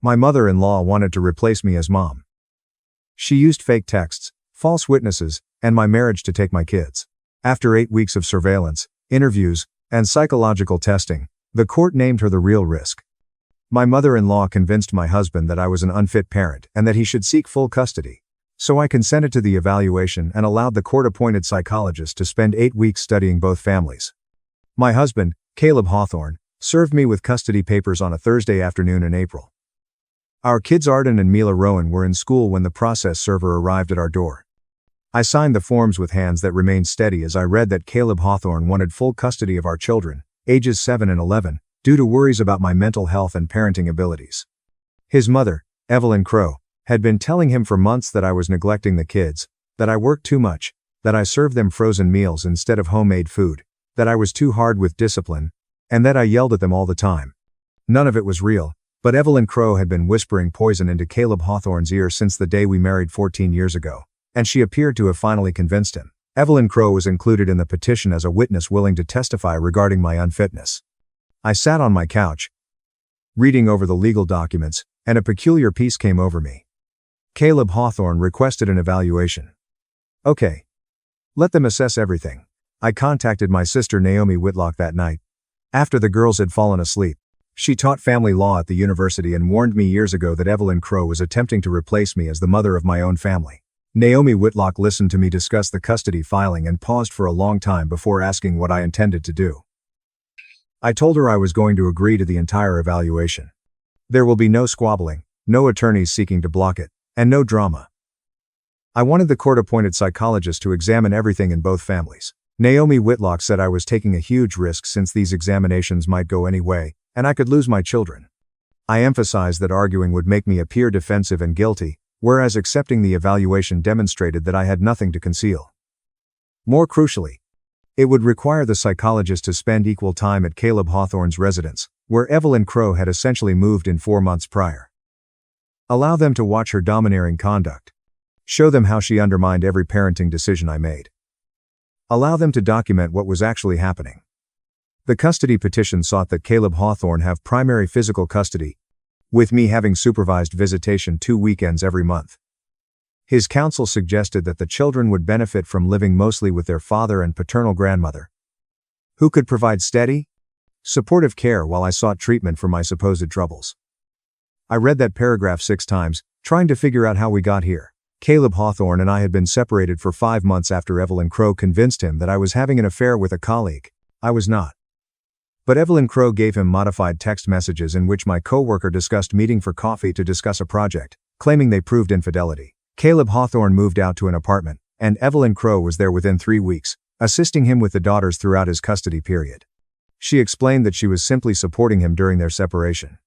My mother-in-law wanted to replace me as mom. She used fake texts, false witnesses, and my marriage to take my kids. After 8 weeks of surveillance, interviews, and psychological testing, the court named her the real risk. My mother-in-law convinced my husband that I was an unfit parent and that he should seek full custody. So I consented to the evaluation and allowed the court-appointed psychologist to spend 8 weeks studying both families. My husband, Caleb Hawthorne, served me with custody papers on a Thursday afternoon in April. Our kids Arden and Mila Rowan were in school when the process server arrived at our door. I signed the forms with hands that remained steady as I read that Caleb Hawthorne wanted full custody of our children, ages 7 and 11, due to worries about my mental health and parenting abilities. His mother, Evelyn Crow, had been telling him for months that I was neglecting the kids, that I worked too much, that I served them frozen meals instead of homemade food, that I was too hard with discipline, and that I yelled at them all the time. None of it was real, but Evelyn Crow had been whispering poison into Caleb Hawthorne's ear since the day we married 14 years ago, and she appeared to have finally convinced him. Evelyn Crow was included in the petition as a witness willing to testify regarding my unfitness. I sat on my couch, reading over the legal documents, and a peculiar peace came over me. Caleb Hawthorne requested an evaluation. Okay. Let them assess everything. I contacted my sister Naomi Whitlock that night, after the girls had fallen asleep. She taught family law at the university and warned me years ago that Evelyn Crow was attempting to replace me as the mother of my own family. Naomi Whitlock listened to me discuss the custody filing and paused for a long time before asking what I intended to do. I told her I was going to agree to the entire evaluation. There will be no squabbling, no attorneys seeking to block it, and no drama. I wanted the court-appointed psychologist to examine everything in both families. Naomi Whitlock said I was taking a huge risk since these examinations might go any way, and I could lose my children. I emphasized that arguing would make me appear defensive and guilty, whereas accepting the evaluation demonstrated that I had nothing to conceal. More crucially, it would require the psychologist to spend equal time at Caleb Hawthorne's residence, where Evelyn Crow had essentially moved in 4 months prior. Allow them to watch her domineering conduct. Show them how she undermined every parenting decision I made. Allow them to document what was actually happening. The custody petition sought that Caleb Hawthorne have primary physical custody, with me having supervised visitation 2 weekends every month. His counsel suggested that the children would benefit from living mostly with their father and paternal grandmother, who could provide steady, supportive care while I sought treatment for my supposed troubles. I read that paragraph 6 times, trying to figure out how we got here. Caleb Hawthorne and I had been separated for 5 months after Evelyn Crow convinced him that I was having an affair with a colleague. I was not. But Evelyn Crow gave him modified text messages in which my coworker discussed meeting for coffee to discuss a project, claiming they proved infidelity. Caleb Hawthorne moved out to an apartment, and Evelyn Crow was there within 3 weeks, assisting him with the daughters throughout his custody period. She explained that she was simply supporting him during their separation.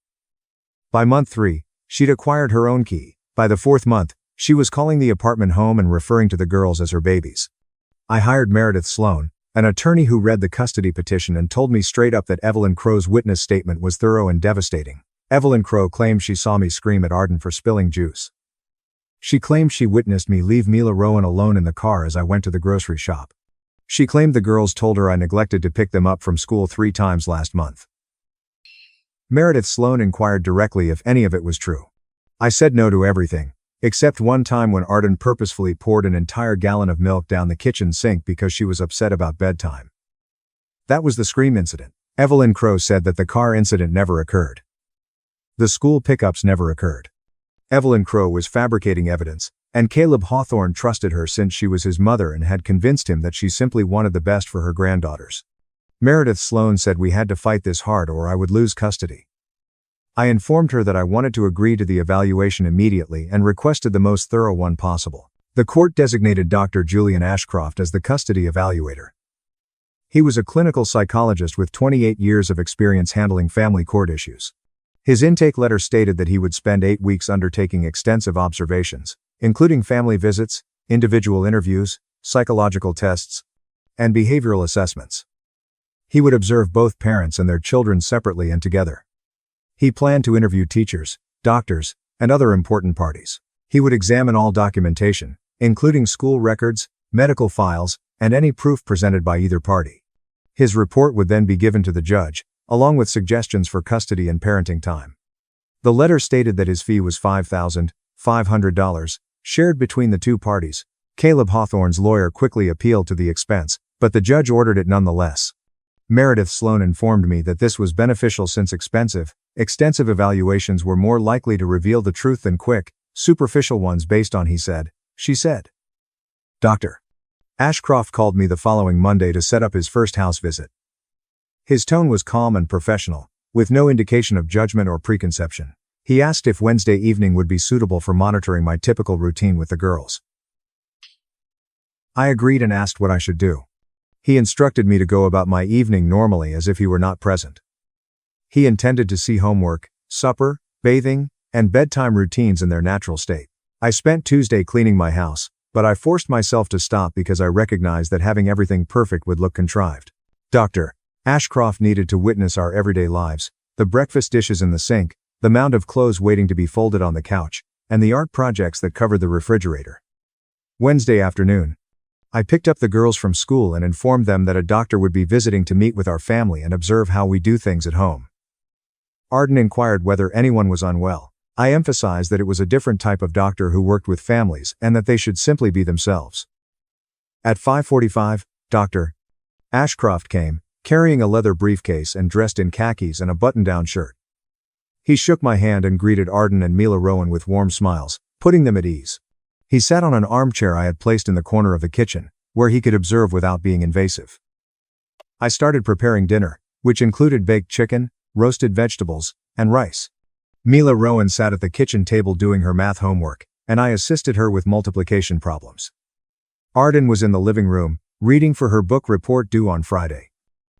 By month 3, she'd acquired her own key. By the 4th month, she was calling the apartment home and referring to the girls as her babies. I hired Meredith Sloan, an attorney who read the custody petition and told me straight up that Evelyn Crow's witness statement was thorough and devastating. Evelyn Crow claimed she saw me scream at Arden for spilling juice. She claimed she witnessed me leave Mila Rowan alone in the car as I went to the grocery shop. She claimed the girls told her I neglected to pick them up from school 3 times last month. Meredith Sloan inquired directly if any of it was true. I said no to everything, except one time when Arden purposefully poured an entire gallon of milk down the kitchen sink because she was upset about bedtime. That was the scream incident. Evelyn Crow said that the car incident never occurred. The school pickups never occurred. Evelyn Crow was fabricating evidence, and Caleb Hawthorne trusted her since she was his mother and had convinced him that she simply wanted the best for her granddaughters. Meredith Sloan said we had to fight this hard or I would lose custody. I informed her that I wanted to agree to the evaluation immediately and requested the most thorough one possible. The court designated Dr. Julian Ashcroft as the custody evaluator. He was a clinical psychologist with 28 years of experience handling family court issues. His intake letter stated that he would spend 8 weeks undertaking extensive observations, including family visits, individual interviews, psychological tests, and behavioral assessments. He would observe both parents and their children separately and together. He planned to interview teachers, doctors, and other important parties. He would examine all documentation, including school records, medical files, and any proof presented by either party. His report would then be given to the judge, along with suggestions for custody and parenting time. The letter stated that his fee was $5,500, shared between the two parties. Caleb Hawthorne's lawyer quickly appealed to the expense, but the judge ordered it nonetheless. Meredith Sloan informed me that this was beneficial since extensive evaluations were more likely to reveal the truth than quick, superficial ones based on he said, she said. Dr. Ashcroft called me the following Monday to set up his first house visit. His tone was calm and professional, with no indication of judgment or preconception. He asked if Wednesday evening would be suitable for monitoring my typical routine with the girls. I agreed and asked what I should do. He instructed me to go about my evening normally as if he were not present. He intended to see homework, supper, bathing, and bedtime routines in their natural state. I spent Tuesday cleaning my house, but I forced myself to stop because I recognized that having everything perfect would look contrived. Dr. Ashcroft needed to witness our everyday lives, the breakfast dishes in the sink, the mound of clothes waiting to be folded on the couch, and the art projects that covered the refrigerator. Wednesday afternoon, I picked up the girls from school and informed them that a doctor would be visiting to meet with our family and observe how we do things at home. Arden inquired whether anyone was unwell. I emphasized that it was a different type of doctor who worked with families and that they should simply be themselves. At 5:45, Dr. Ashcroft came, carrying a leather briefcase and dressed in khakis and a button-down shirt. He shook my hand and greeted Arden and Mila Rowan with warm smiles, putting them at ease. He sat on an armchair I had placed in the corner of the kitchen, where he could observe without being invasive. I started preparing dinner, which included baked chicken, roasted vegetables, and rice. Mila Rowan sat at the kitchen table doing her math homework, and I assisted her with multiplication problems. Arden was in the living room, reading for her book report due on Friday.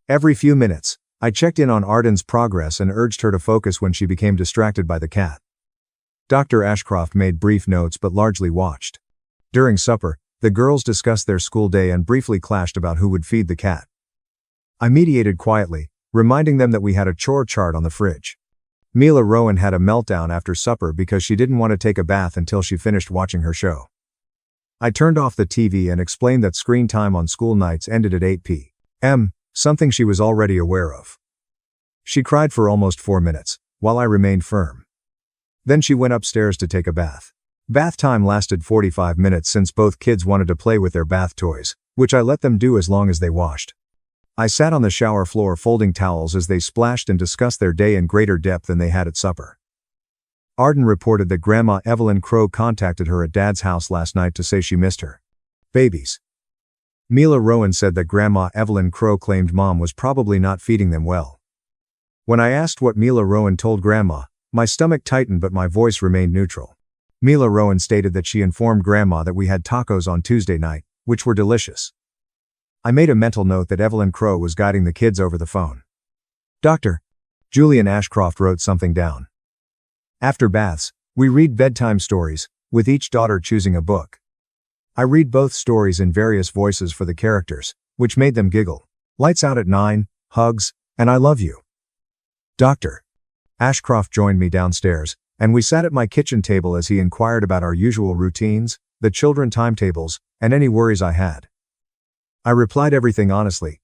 Every few minutes, I checked in on Arden's progress and urged her to focus when she became distracted by the cat. Dr. Ashcroft made brief notes but largely watched. During supper, the girls discussed their school day and briefly clashed about who would feed the cat. I mediated quietly, reminding them that we had a chore chart on the fridge. Mila Rowan had a meltdown after supper because she didn't want to take a bath until she finished watching her show. I turned off the TV and explained that screen time on school nights ended at 8 p.m., something she was already aware of. She cried for almost 4 minutes, while I remained firm. Then she went upstairs to take a bath. Bath time lasted 45 minutes since both kids wanted to play with their bath toys, which I let them do as long as they washed. I sat on the shower floor folding towels as they splashed and discussed their day in greater depth than they had at supper. Arden reported that Grandma Evelyn Crow contacted her at Dad's house last night to say she missed her babies. Mila Rowan said that Grandma Evelyn Crow claimed Mom was probably not feeding them well. When I asked what Mila Rowan told Grandma, my stomach tightened but my voice remained neutral. Mila Rowan stated that she informed Grandma that we had tacos on Tuesday night, which were delicious. I made a mental note that Evelyn Crow was guiding the kids over the phone. Dr. Julian Ashcroft wrote something down. After baths, we read bedtime stories, with each daughter choosing a book. I read both stories in various voices for the characters, which made them giggle. Lights Out at 9, Hugs, and I Love You. Dr. Ashcroft joined me downstairs, and we sat at my kitchen table as he inquired about our usual routines, the children timetables, and any worries I had. I replied everything honestly,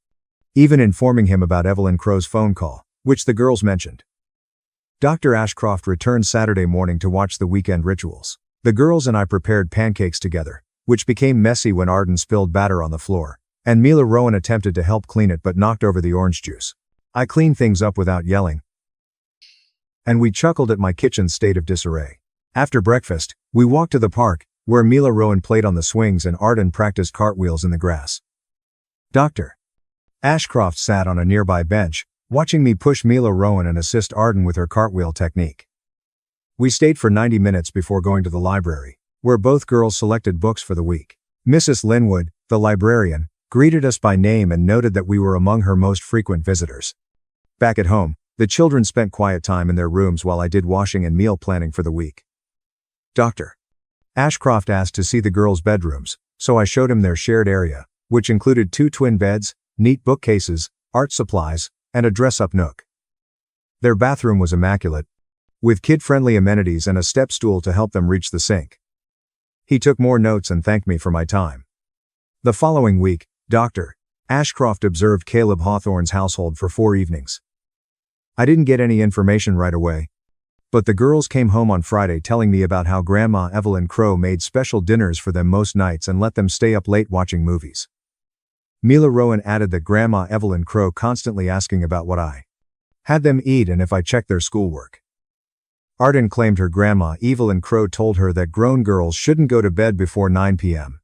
even informing him about Evelyn Crow's phone call, which the girls mentioned. Dr. Ashcroft returned Saturday morning to watch the weekend rituals. The girls and I prepared pancakes together, which became messy when Arden spilled batter on the floor, and Mila Rowan attempted to help clean it but knocked over the orange juice. I cleaned things up without yelling, and we chuckled at my kitchen's state of disarray. After breakfast, we walked to the park, where Mila Rowan played on the swings and Arden practiced cartwheels in the grass. Dr. Ashcroft sat on a nearby bench, watching me push Mila Rowan and assist Arden with her cartwheel technique. We stayed for 90 minutes before going to the library, where both girls selected books for the week. Mrs. Linwood, the librarian, greeted us by name and noted that we were among her most frequent visitors. Back at home, the children spent quiet time in their rooms while I did washing and meal planning for the week. Dr. Ashcroft asked to see the girls' bedrooms, so I showed him their shared area, which included 2 twin beds, neat bookcases, art supplies, and a dress-up nook. Their bathroom was immaculate, with kid-friendly amenities and a step stool to help them reach the sink. He took more notes and thanked me for my time. The following week, Dr. Ashcroft observed Caleb Hawthorne's household for 4 evenings. I didn't get any information right away. But the girls came home on Friday telling me about how Grandma Evelyn Crow made special dinners for them most nights and let them stay up late watching movies. Mila Rowan added that Grandma Evelyn Crow constantly asking about what I had them eat and if I checked their schoolwork. Arden claimed her Grandma Evelyn Crow told her that grown girls shouldn't go to bed before 9 p.m.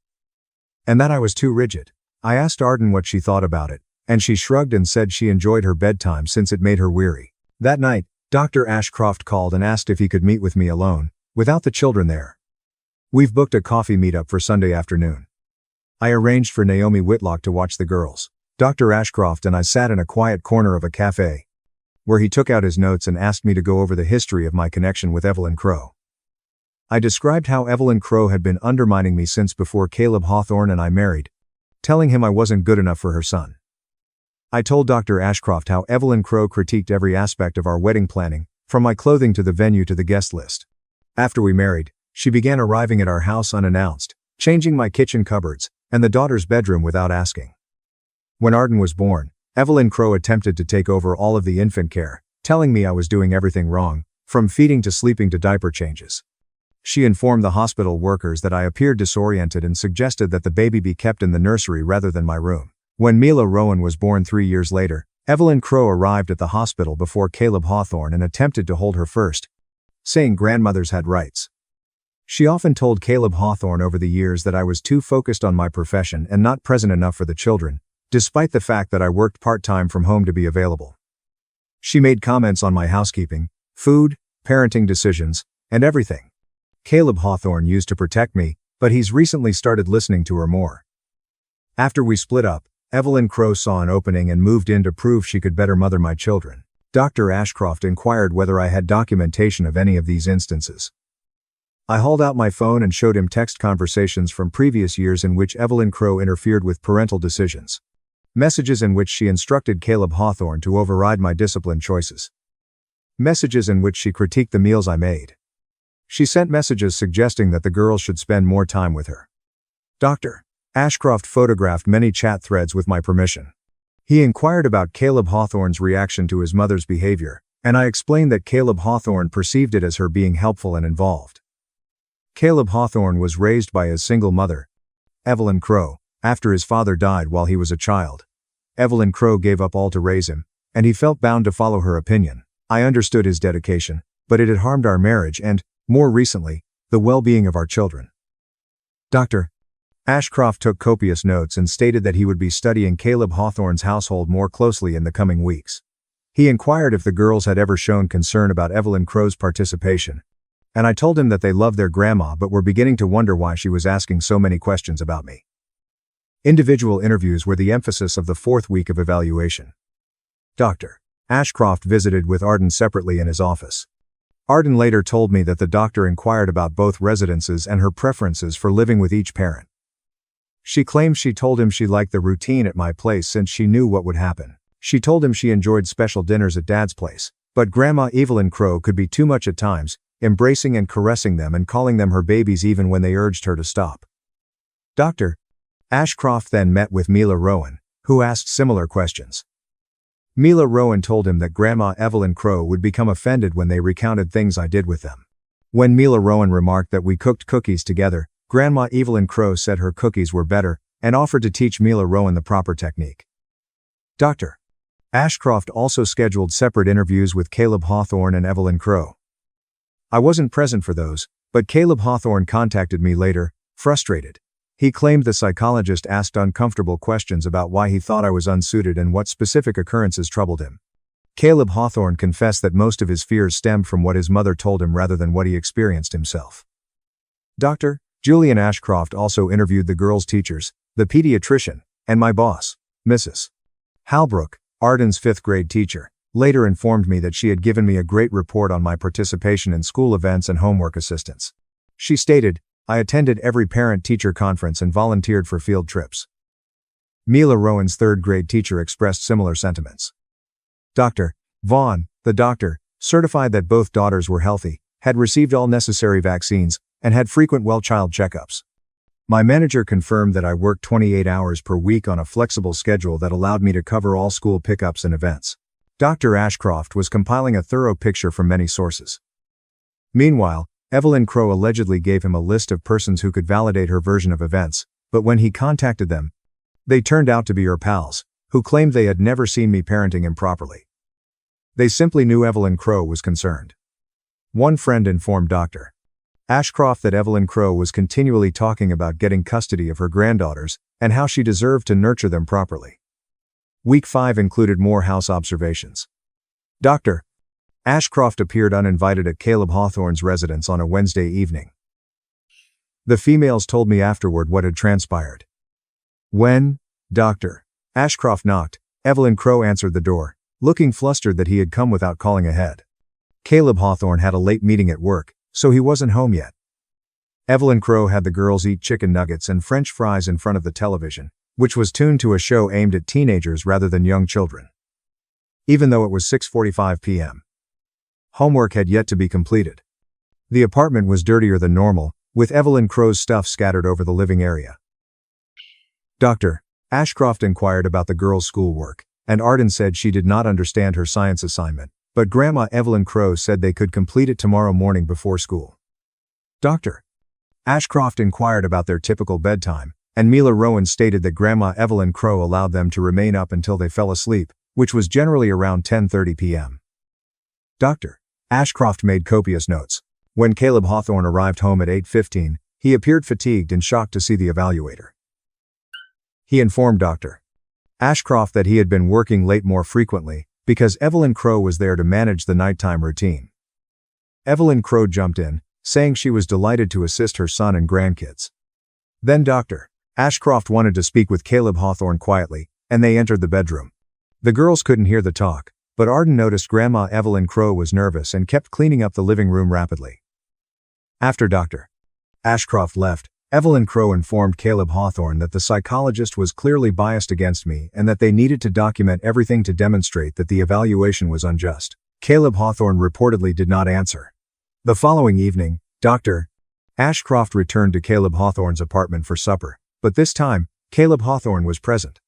and that I was too rigid. I asked Arden what she thought about it, and she shrugged and said she enjoyed her bedtime since it made her weary. That night, Dr. Ashcroft called and asked if he could meet with me alone, without the children there. We've booked a coffee meetup for Sunday afternoon. I arranged for Naomi Whitlock to watch the girls. Dr. Ashcroft and I sat in a quiet corner of a cafe, where he took out his notes and asked me to go over the history of my connection with Evelyn Crow. I described how Evelyn Crow had been undermining me since before Caleb Hawthorne and I married, telling him I wasn't good enough for her son. I told Dr. Ashcroft how Evelyn Crow critiqued every aspect of our wedding planning, from my clothing to the venue to the guest list. After we married, she began arriving at our house unannounced, changing my kitchen cupboards and the daughter's bedroom without asking. When Arden was born, Evelyn Crow attempted to take over all of the infant care, telling me I was doing everything wrong, from feeding to sleeping to diaper changes. She informed the hospital workers that I appeared disoriented and suggested that the baby be kept in the nursery rather than my room. When Mila Rowan was born 3 years later, Evelyn Crow arrived at the hospital before Caleb Hawthorne and attempted to hold her first, saying grandmothers had rights. She often told Caleb Hawthorne over the years that I was too focused on my profession and not present enough for the children, despite the fact that I worked part-time from home to be available. She made comments on my housekeeping, food, parenting decisions, and everything. Caleb Hawthorne used to protect me, but he's recently started listening to her more. After we split up, Evelyn Crow saw an opening and moved in to prove she could better mother my children. Dr. Ashcroft inquired whether I had documentation of any of these instances. I hauled out my phone and showed him text conversations from previous years in which Evelyn Crow interfered with parental decisions. Messages in which she instructed Caleb Hawthorne to override my discipline choices. Messages in which she critiqued the meals I made. She sent messages suggesting that the girls should spend more time with her. Dr. Ashcroft photographed many chat threads with my permission. He inquired about Caleb Hawthorne's reaction to his mother's behavior, and I explained that Caleb Hawthorne perceived it as her being helpful and involved. Caleb Hawthorne was raised by his single mother, Evelyn Crow, after his father died while he was a child. Evelyn Crow gave up all to raise him, and he felt bound to follow her opinion. I understood his dedication, but it had harmed our marriage and, more recently, the well-being of our children. Dr. Ashcroft took copious notes and stated that he would be studying Caleb Hawthorne's household more closely in the coming weeks. He inquired if the girls had ever shown concern about Evelyn Crow's participation, and I told him that they loved their grandma but were beginning to wonder why she was asking so many questions about me. Individual interviews were the emphasis of the fourth week of evaluation. Dr. Ashcroft visited with Arden separately in his office. Arden later told me that the doctor inquired about both residences and her preferences for living with each parent. She claims she told him she liked the routine at my place since she knew what would happen. She told him she enjoyed special dinners at Dad's place, but Grandma Evelyn Crow could be too much at times, embracing and caressing them and calling them her babies even when they urged her to stop. Dr. Ashcroft then met with Mila Rowan, who asked similar questions. Mila Rowan told him that Grandma Evelyn Crow would become offended when they recounted things I did with them. When Mila Rowan remarked that we cooked cookies together, Grandma Evelyn Crow said her cookies were better and offered to teach Mila Rowan the proper technique. Dr. Ashcroft also scheduled separate interviews with Caleb Hawthorne and Evelyn Crow. I wasn't present for those, but Caleb Hawthorne contacted me later, frustrated. He claimed the psychologist asked uncomfortable questions about why he thought I was unsuited and what specific occurrences troubled him. Caleb Hawthorne confessed that most of his fears stemmed from what his mother told him rather than what he experienced himself. Dr. Julian Ashcroft also interviewed the girls' teachers, the pediatrician, and my boss, Mrs. Halbrook, Arden's 5th grade teacher, later informed me that she had given me a great report on my participation in school events and homework assistance. She stated, I attended every parent-teacher conference and volunteered for field trips. Mila Rowan's 3rd grade teacher expressed similar sentiments. Dr. Vaughn, the doctor, certified that both daughters were healthy, had received all necessary vaccines, and had frequent well-child checkups. My manager confirmed that I worked 28 hours per week on a flexible schedule that allowed me to cover all school pickups and events. Dr. Ashcroft was compiling a thorough picture from many sources. Meanwhile, Evelyn Crow allegedly gave him a list of persons who could validate her version of events, but when he contacted them, they turned out to be her pals, who claimed they had never seen me parenting improperly. They simply knew Evelyn Crow was concerned. One friend informed Dr. Ashcroft that Evelyn Crow was continually talking about getting custody of her granddaughters and how she deserved to nurture them properly. Week 5 included more house observations. Dr. Ashcroft appeared uninvited at Caleb Hawthorne's residence on a Wednesday evening. The females told me afterward what had transpired. When Dr. Ashcroft knocked, Evelyn Crow answered the door, looking flustered that he had come without calling ahead. Caleb Hawthorne had a late meeting at work, so he wasn't home yet. Evelyn Crow had the girls eat chicken nuggets and French fries in front of the television, which was tuned to a show aimed at teenagers rather than young children. Even though it was 6:45 p.m. Homework had yet to be completed. The apartment was dirtier than normal, with Evelyn Crow's stuff scattered over the living area. Dr. Ashcroft inquired about the girls' schoolwork, and Arden said she did not understand her science assignment, but Grandma Evelyn Crow said they could complete it tomorrow morning before school. Dr. Ashcroft inquired about their typical bedtime, and Mila Rowan stated that Grandma Evelyn Crow allowed them to remain up until they fell asleep, which was generally around 10:30 p.m. Dr. Ashcroft made copious notes. When Caleb Hawthorne arrived home at 8:15, he appeared fatigued and shocked to see the evaluator. He informed Dr. Ashcroft that he had been working late more frequently, because Evelyn Crow was there to manage the nighttime routine. Evelyn Crow jumped in, saying she was delighted to assist her son and grandkids. Then Dr. Ashcroft wanted to speak with Caleb Hawthorne quietly, and they entered the bedroom. The girls couldn't hear the talk, but Arden noticed Grandma Evelyn Crow was nervous and kept cleaning up the living room rapidly. After Dr. Ashcroft left, Evelyn Crow informed Caleb Hawthorne that the psychologist was clearly biased against me and that they needed to document everything to demonstrate that the evaluation was unjust. Caleb Hawthorne reportedly did not answer. The following evening, Dr. Ashcroft returned to Caleb Hawthorne's apartment for supper, but this time, Caleb Hawthorne was present.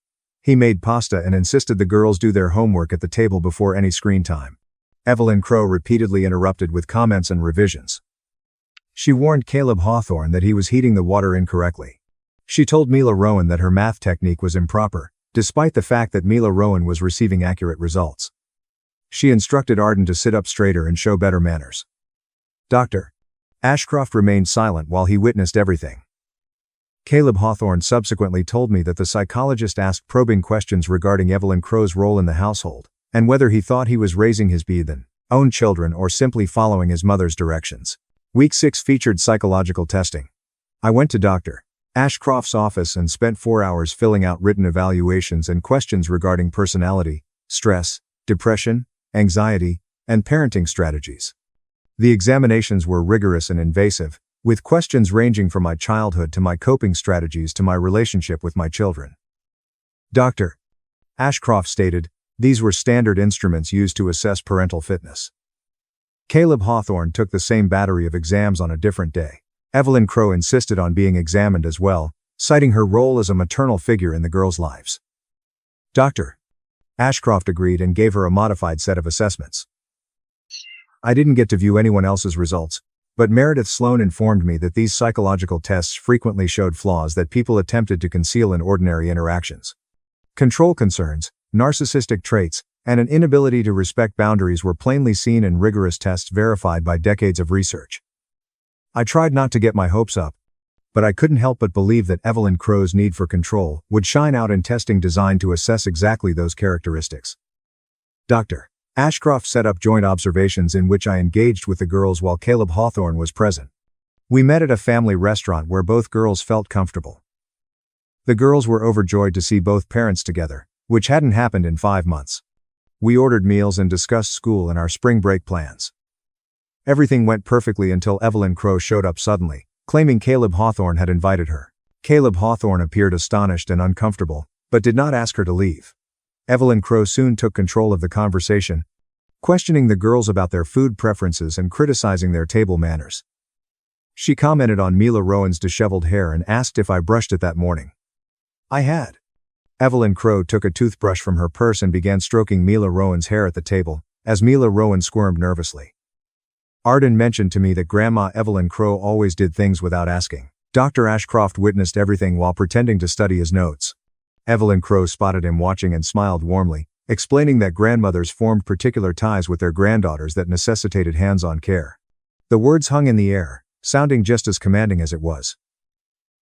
He made pasta and insisted the girls do their homework at the table before any screen time. Evelyn Crow repeatedly interrupted with comments and revisions. She warned Caleb Hawthorne that he was heating the water incorrectly. She told Mila Rowan that her math technique was improper, despite the fact that Mila Rowan was receiving accurate results. She instructed Arden to sit up straighter and show better manners. Dr. Ashcroft remained silent while he witnessed everything. Caleb Hawthorne subsequently told me that the psychologist asked probing questions regarding Evelyn Crow's role in the household, and whether he thought he was raising his own children or simply following his mother's directions. Week 6 featured psychological testing. I went to Dr. Ashcroft's office and spent 4 hours filling out written evaluations and questions regarding personality, stress, depression, anxiety, and parenting strategies. The examinations were rigorous and invasive, with questions ranging from my childhood to my coping strategies to my relationship with my children. Dr. Ashcroft stated, these were standard instruments used to assess parental fitness. Caleb Hawthorne took the same battery of exams on a different day. Evelyn Crow insisted on being examined as well, citing her role as a maternal figure in the girls' lives. Dr. Ashcroft agreed and gave her a modified set of assessments. I didn't get to view anyone else's results, but Meredith Sloan informed me that these psychological tests frequently showed flaws that people attempted to conceal in ordinary interactions. Control concerns, narcissistic traits, and an inability to respect boundaries were plainly seen in rigorous tests verified by decades of research. I tried not to get my hopes up, but I couldn't help but believe that Evelyn Crow's need for control would shine out in testing designed to assess exactly those characteristics. Dr. Ashcroft set up joint observations in which I engaged with the girls while Caleb Hawthorne was present. We met at a family restaurant where both girls felt comfortable. The girls were overjoyed to see both parents together, which hadn't happened in 5 months. We ordered meals and discussed school and our spring break plans. Everything went perfectly until Evelyn Crow showed up suddenly, claiming Caleb Hawthorne had invited her. Caleb Hawthorne appeared astonished and uncomfortable, but did not ask her to leave. Evelyn Crow soon took control of the conversation, questioning the girls about their food preferences and criticizing their table manners. She commented on Mila Rowan's disheveled hair and asked if I brushed it that morning. I had. Evelyn Crow took a toothbrush from her purse and began stroking Mila Rowan's hair at the table, as Mila Rowan squirmed nervously. Arden mentioned to me that Grandma Evelyn Crow always did things without asking. Dr. Ashcroft witnessed everything while pretending to study his notes. Evelyn Crow spotted him watching and smiled warmly, explaining that grandmothers formed particular ties with their granddaughters that necessitated hands-on care. The words hung in the air, sounding just as commanding as it was.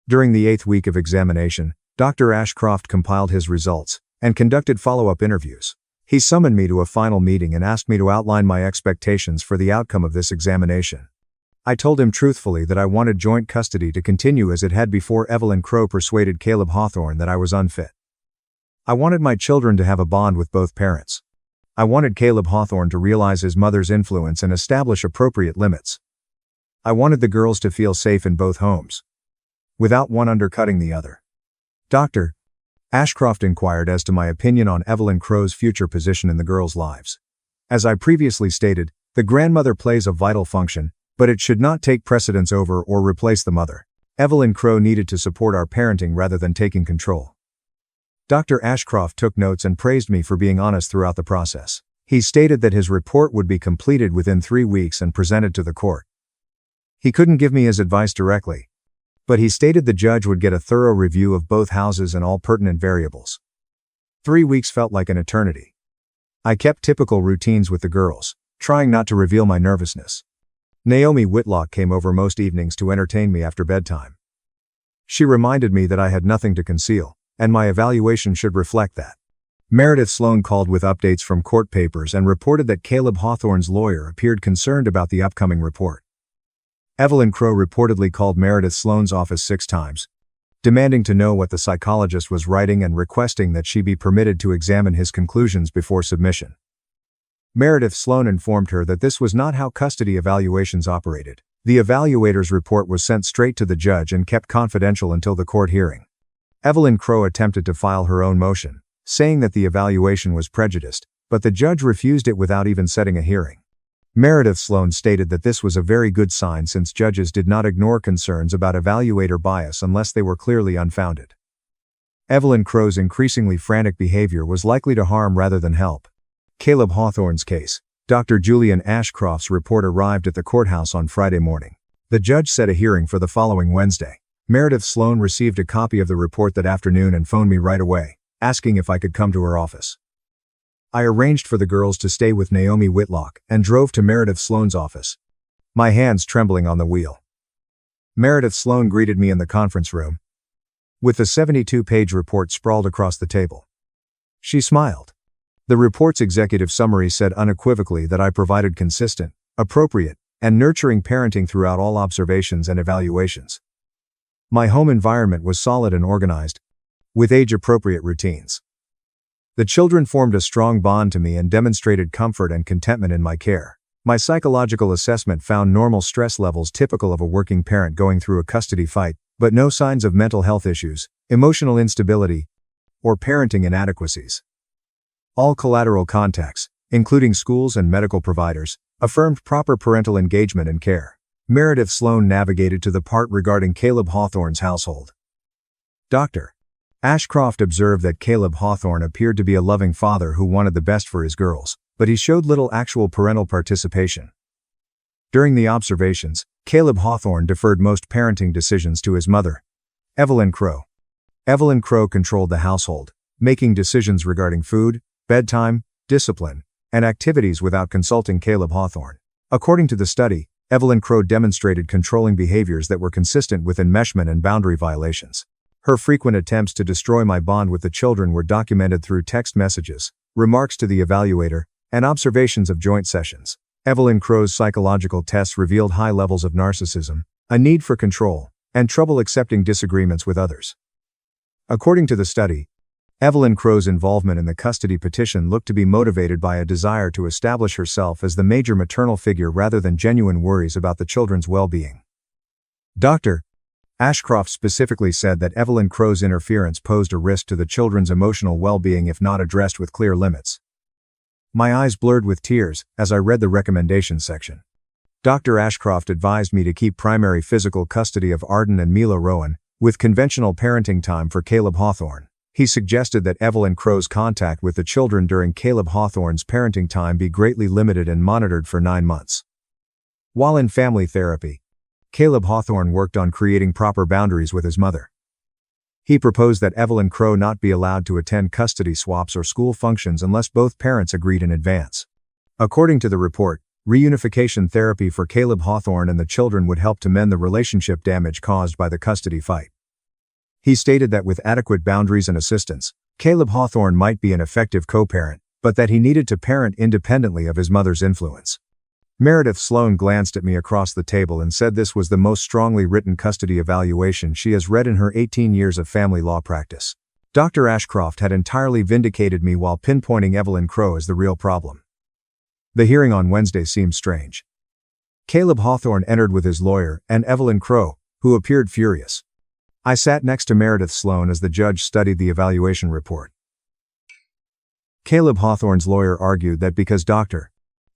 During the 8th week of examination, Dr. Ashcroft compiled his results and conducted follow-up interviews. He summoned me to a final meeting and asked me to outline my expectations for the outcome of this examination. I told him truthfully that I wanted joint custody to continue as it had before Evelyn Crow persuaded Caleb Hawthorne that I was unfit. I wanted my children to have a bond with both parents. I wanted Caleb Hawthorne to realize his mother's influence and establish appropriate limits. I wanted the girls to feel safe in both homes, without one undercutting the other. Dr. Ashcroft inquired as to my opinion on Evelyn Crow's future position in the girls' lives. As I previously stated, the grandmother plays a vital function, but it should not take precedence over or replace the mother. Evelyn Crow needed to support our parenting rather than taking control. Dr. Ashcroft took notes and praised me for being honest throughout the process. He stated that his report would be completed within 3 weeks and presented to the court. He couldn't give me his advice directly, but he stated the judge would get a thorough review of both houses and all pertinent variables. 3 weeks felt like an eternity. I kept typical routines with the girls, trying not to reveal my nervousness. Naomi Whitlock came over most evenings to entertain me after bedtime. She reminded me that I had nothing to conceal, and my evaluation should reflect that. Meredith Sloan called with updates from court papers and reported that Caleb Hawthorne's lawyer appeared concerned about the upcoming report. Evelyn Crow reportedly called Meredith Sloan's office 6 times, demanding to know what the psychologist was writing and requesting that she be permitted to examine his conclusions before submission. Meredith Sloan informed her that this was not how custody evaluations operated. The evaluator's report was sent straight to the judge and kept confidential until the court hearing. Evelyn Crow attempted to file her own motion, saying that the evaluation was prejudiced, but the judge refused it without even setting a hearing. Meredith Sloan stated that this was a very good sign since judges did not ignore concerns about evaluator bias unless they were clearly unfounded. Evelyn Crow's increasingly frantic behavior was likely to harm rather than help. Caleb Hawthorne's case. Dr. Julian Ashcroft's report arrived at the courthouse on Friday morning. The judge set a hearing for the following Wednesday. Meredith Sloan received a copy of the report that afternoon and phoned me right away, asking if I could come to her office. I arranged for the girls to stay with Naomi Whitlock and drove to Meredith Sloan's office, my hands trembling on the wheel. Meredith Sloan greeted me in the conference room, with the 72-page report sprawled across the table. She smiled. The report's executive summary said unequivocally that I provided consistent, appropriate, and nurturing parenting throughout all observations and evaluations. My home environment was solid and organized, with age-appropriate routines. The children formed a strong bond to me and demonstrated comfort and contentment in my care. My psychological assessment found normal stress levels typical of a working parent going through a custody fight, but no signs of mental health issues, emotional instability, or parenting inadequacies. All collateral contacts, including schools and medical providers, affirmed proper parental engagement and care. Meredith Sloan navigated to the part regarding Caleb Hawthorne's household. Dr. Ashcroft observed that Caleb Hawthorne appeared to be a loving father who wanted the best for his girls, but he showed little actual parental participation. During the observations, Caleb Hawthorne deferred most parenting decisions to his mother, Evelyn Crow. Evelyn Crow controlled the household, making decisions regarding food, bedtime, discipline, and activities without consulting Caleb Hawthorne. According to the study, Evelyn Crow demonstrated controlling behaviors that were consistent with enmeshment and boundary violations. Her frequent attempts to destroy my bond with the children were documented through text messages, remarks to the evaluator, and observations of joint sessions. Evelyn Crow's psychological tests revealed high levels of narcissism, a need for control, and trouble accepting disagreements with others. According to the study, Evelyn Crow's involvement in the custody petition looked to be motivated by a desire to establish herself as the major maternal figure rather than genuine worries about the children's well-being. Dr. Ashcroft specifically said that Evelyn Crow's interference posed a risk to the children's emotional well-being if not addressed with clear limits. My eyes blurred with tears as I read the recommendation section. Dr. Ashcroft advised me to keep primary physical custody of Arden and Mila Rowan, with conventional parenting time for Caleb Hawthorne. He suggested that Evelyn Crow's contact with the children during Caleb Hawthorne's parenting time be greatly limited and monitored for 9 months. While in family therapy, Caleb Hawthorne worked on creating proper boundaries with his mother. He proposed that Evelyn Crow not be allowed to attend custody swaps or school functions unless both parents agreed in advance. According to the report, reunification therapy for Caleb Hawthorne and the children would help to mend the relationship damage caused by the custody fight. He stated that with adequate boundaries and assistance, Caleb Hawthorne might be an effective co-parent, but that he needed to parent independently of his mother's influence. Meredith Sloan glanced at me across the table and said this was the most strongly written custody evaluation she has read in her 18 years of family law practice. Dr. Ashcroft had entirely vindicated me while pinpointing Evelyn Crow as the real problem. The hearing on Wednesday seemed strange. Caleb Hawthorne entered with his lawyer and Evelyn Crow, who appeared furious. I sat next to Meredith Sloan as the judge studied the evaluation report. Caleb Hawthorne's lawyer argued that because Dr.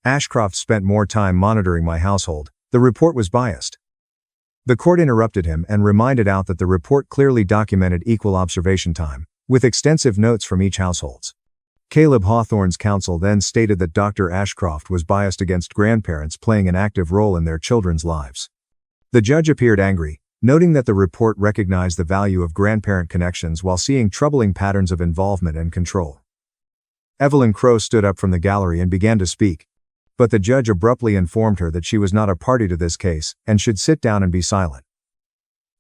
Ashcroft spent more time monitoring my household, the report was biased. The court interrupted him and reminded out that the report clearly documented equal observation time, with extensive notes from each household. Caleb Hawthorne's counsel then stated that Dr. Ashcroft was biased against grandparents playing an active role in their children's lives. The judge appeared angry, noting that the report recognized the value of grandparent connections while seeing troubling patterns of involvement and control. Evelyn Crow stood up from the gallery and began to speak, but the judge abruptly informed her that she was not a party to this case and should sit down and be silent.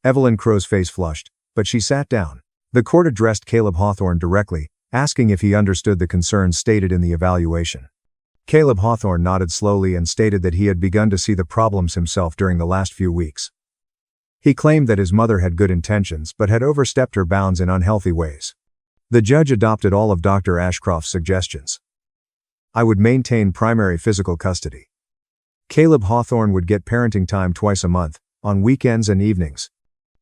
Evelyn Crow's face flushed, but she sat down. The court addressed Caleb Hawthorne directly, asking if he understood the concerns stated in the evaluation. Caleb Hawthorne nodded slowly and stated that he had begun to see the problems himself during the last few weeks. He claimed that his mother had good intentions but had overstepped her bounds in unhealthy ways. The judge adopted all of Dr. Ashcroft's suggestions. I would maintain primary physical custody. Caleb Hawthorne would get parenting time twice a month, on weekends and evenings.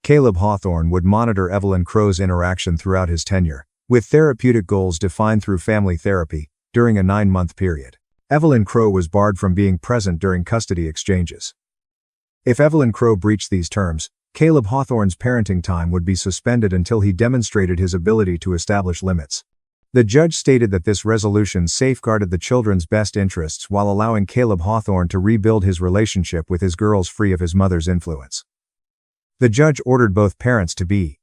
Caleb Hawthorne would monitor Evelyn Crow's interaction throughout his tenure, with therapeutic goals defined through family therapy, during a 9-month period. Evelyn Crow was barred from being present during custody exchanges. If Evelyn Crow breached these terms, Caleb Hawthorne's parenting time would be suspended until he demonstrated his ability to establish limits. The judge stated that this resolution safeguarded the children's best interests while allowing Caleb Hawthorne to rebuild his relationship with his girls free of his mother's influence. The judge ordered both parents to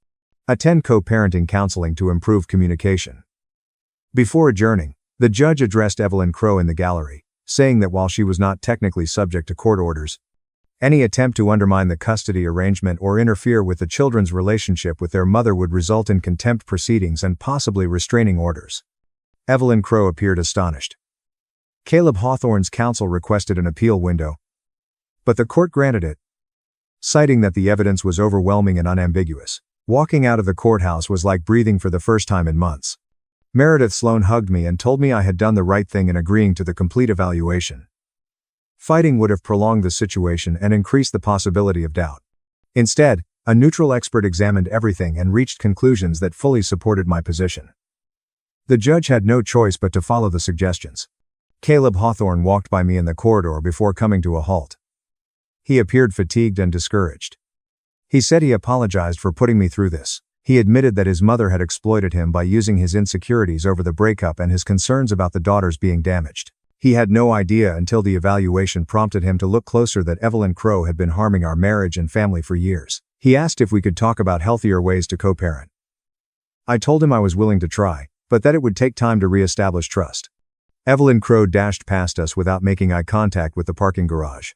attend co-parenting counseling to improve communication. Before adjourning, the judge addressed Evelyn Crow in the gallery, saying that while she was not technically subject to court orders, any attempt to undermine the custody arrangement or interfere with the children's relationship with their mother would result in contempt proceedings and possibly restraining orders. Evelyn Crow appeared astonished. Caleb Hawthorne's counsel requested an appeal window, but the court granted it, citing that the evidence was overwhelming and unambiguous. Walking out of the courthouse was like breathing for the first time in months. Meredith Sloan hugged me and told me I had done the right thing in agreeing to the complete evaluation. Fighting would have prolonged the situation and increased the possibility of doubt. Instead, a neutral expert examined everything and reached conclusions that fully supported my position. The judge had no choice but to follow the suggestions. Caleb Hawthorne walked by me in the corridor before coming to a halt. He appeared fatigued and discouraged. He said he apologized for putting me through this. He admitted that his mother had exploited him by using his insecurities over the breakup and his concerns about the daughters being damaged. He had no idea until the evaluation prompted him to look closer that Evelyn Crow had been harming our marriage and family for years. He asked if we could talk about healthier ways to co-parent. I told him I was willing to try, but that it would take time to re-establish trust. Evelyn Crow dashed past us without making eye contact with the parking garage.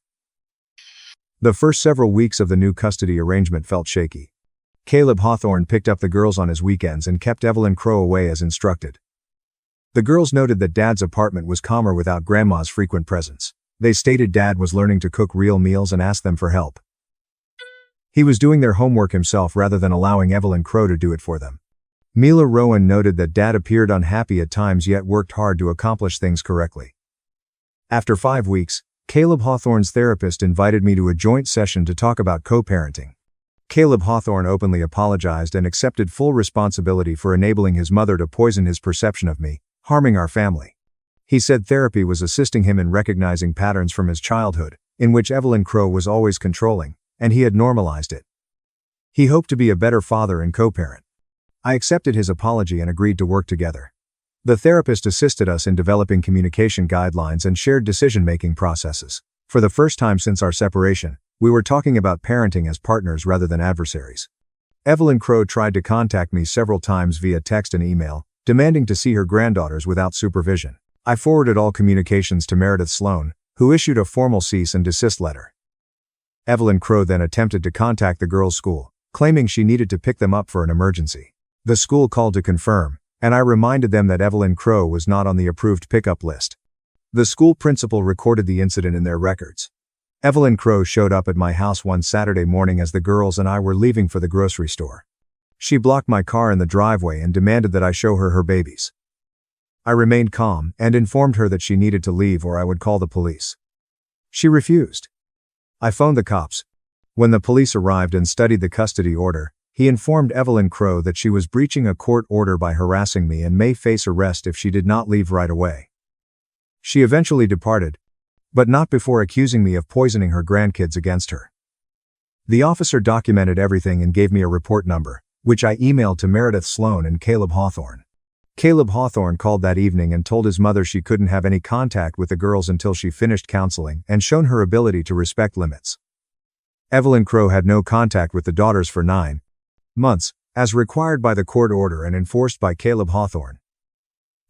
The first several weeks of the new custody arrangement felt shaky. Caleb Hawthorne picked up the girls on his weekends and kept Evelyn Crow away as instructed. The girls noted that Dad's apartment was calmer without Grandma's frequent presence. They stated Dad was learning to cook real meals and asked them for help. He was doing their homework himself rather than allowing Evelyn Crow to do it for them. Mila Rowan noted that Dad appeared unhappy at times yet worked hard to accomplish things correctly. After 5 weeks, Caleb Hawthorne's therapist invited me to a joint session to talk about co-parenting. Caleb Hawthorne openly apologized and accepted full responsibility for enabling his mother to poison his perception of me, harming our family. He said therapy was assisting him in recognizing patterns from his childhood, in which Evelyn Crow was always controlling, and he had normalized it. He hoped to be a better father and co-parent. I accepted his apology and agreed to work together. The therapist assisted us in developing communication guidelines and shared decision-making processes. For the first time since our separation, we were talking about parenting as partners rather than adversaries. Evelyn Crow tried to contact me several times via text and email, demanding to see her granddaughters without supervision. I forwarded all communications to Meredith Sloan, who issued a formal cease and desist letter. Evelyn Crow then attempted to contact the girls' school, claiming she needed to pick them up for an emergency. The school called to confirm, and I reminded them that Evelyn Crow was not on the approved pickup list. The school principal recorded the incident in their records. Evelyn Crow showed up at my house one Saturday morning as the girls and I were leaving for the grocery store. She blocked my car in the driveway and demanded that I show her her babies. I remained calm and informed her that she needed to leave or I would call the police. She refused. I phoned the cops. When the police arrived and studied the custody order, he informed Evelyn Crow that she was breaching a court order by harassing me and may face arrest if she did not leave right away. She eventually departed, but not before accusing me of poisoning her grandkids against her. The officer documented everything and gave me a report number, which I emailed to Meredith Sloan and Caleb Hawthorne. Caleb Hawthorne called that evening and told his mother she couldn't have any contact with the girls until she finished counseling and shown her ability to respect limits. Evelyn Crow had no contact with the daughters for 9 months, as required by the court order and enforced by Caleb Hawthorne.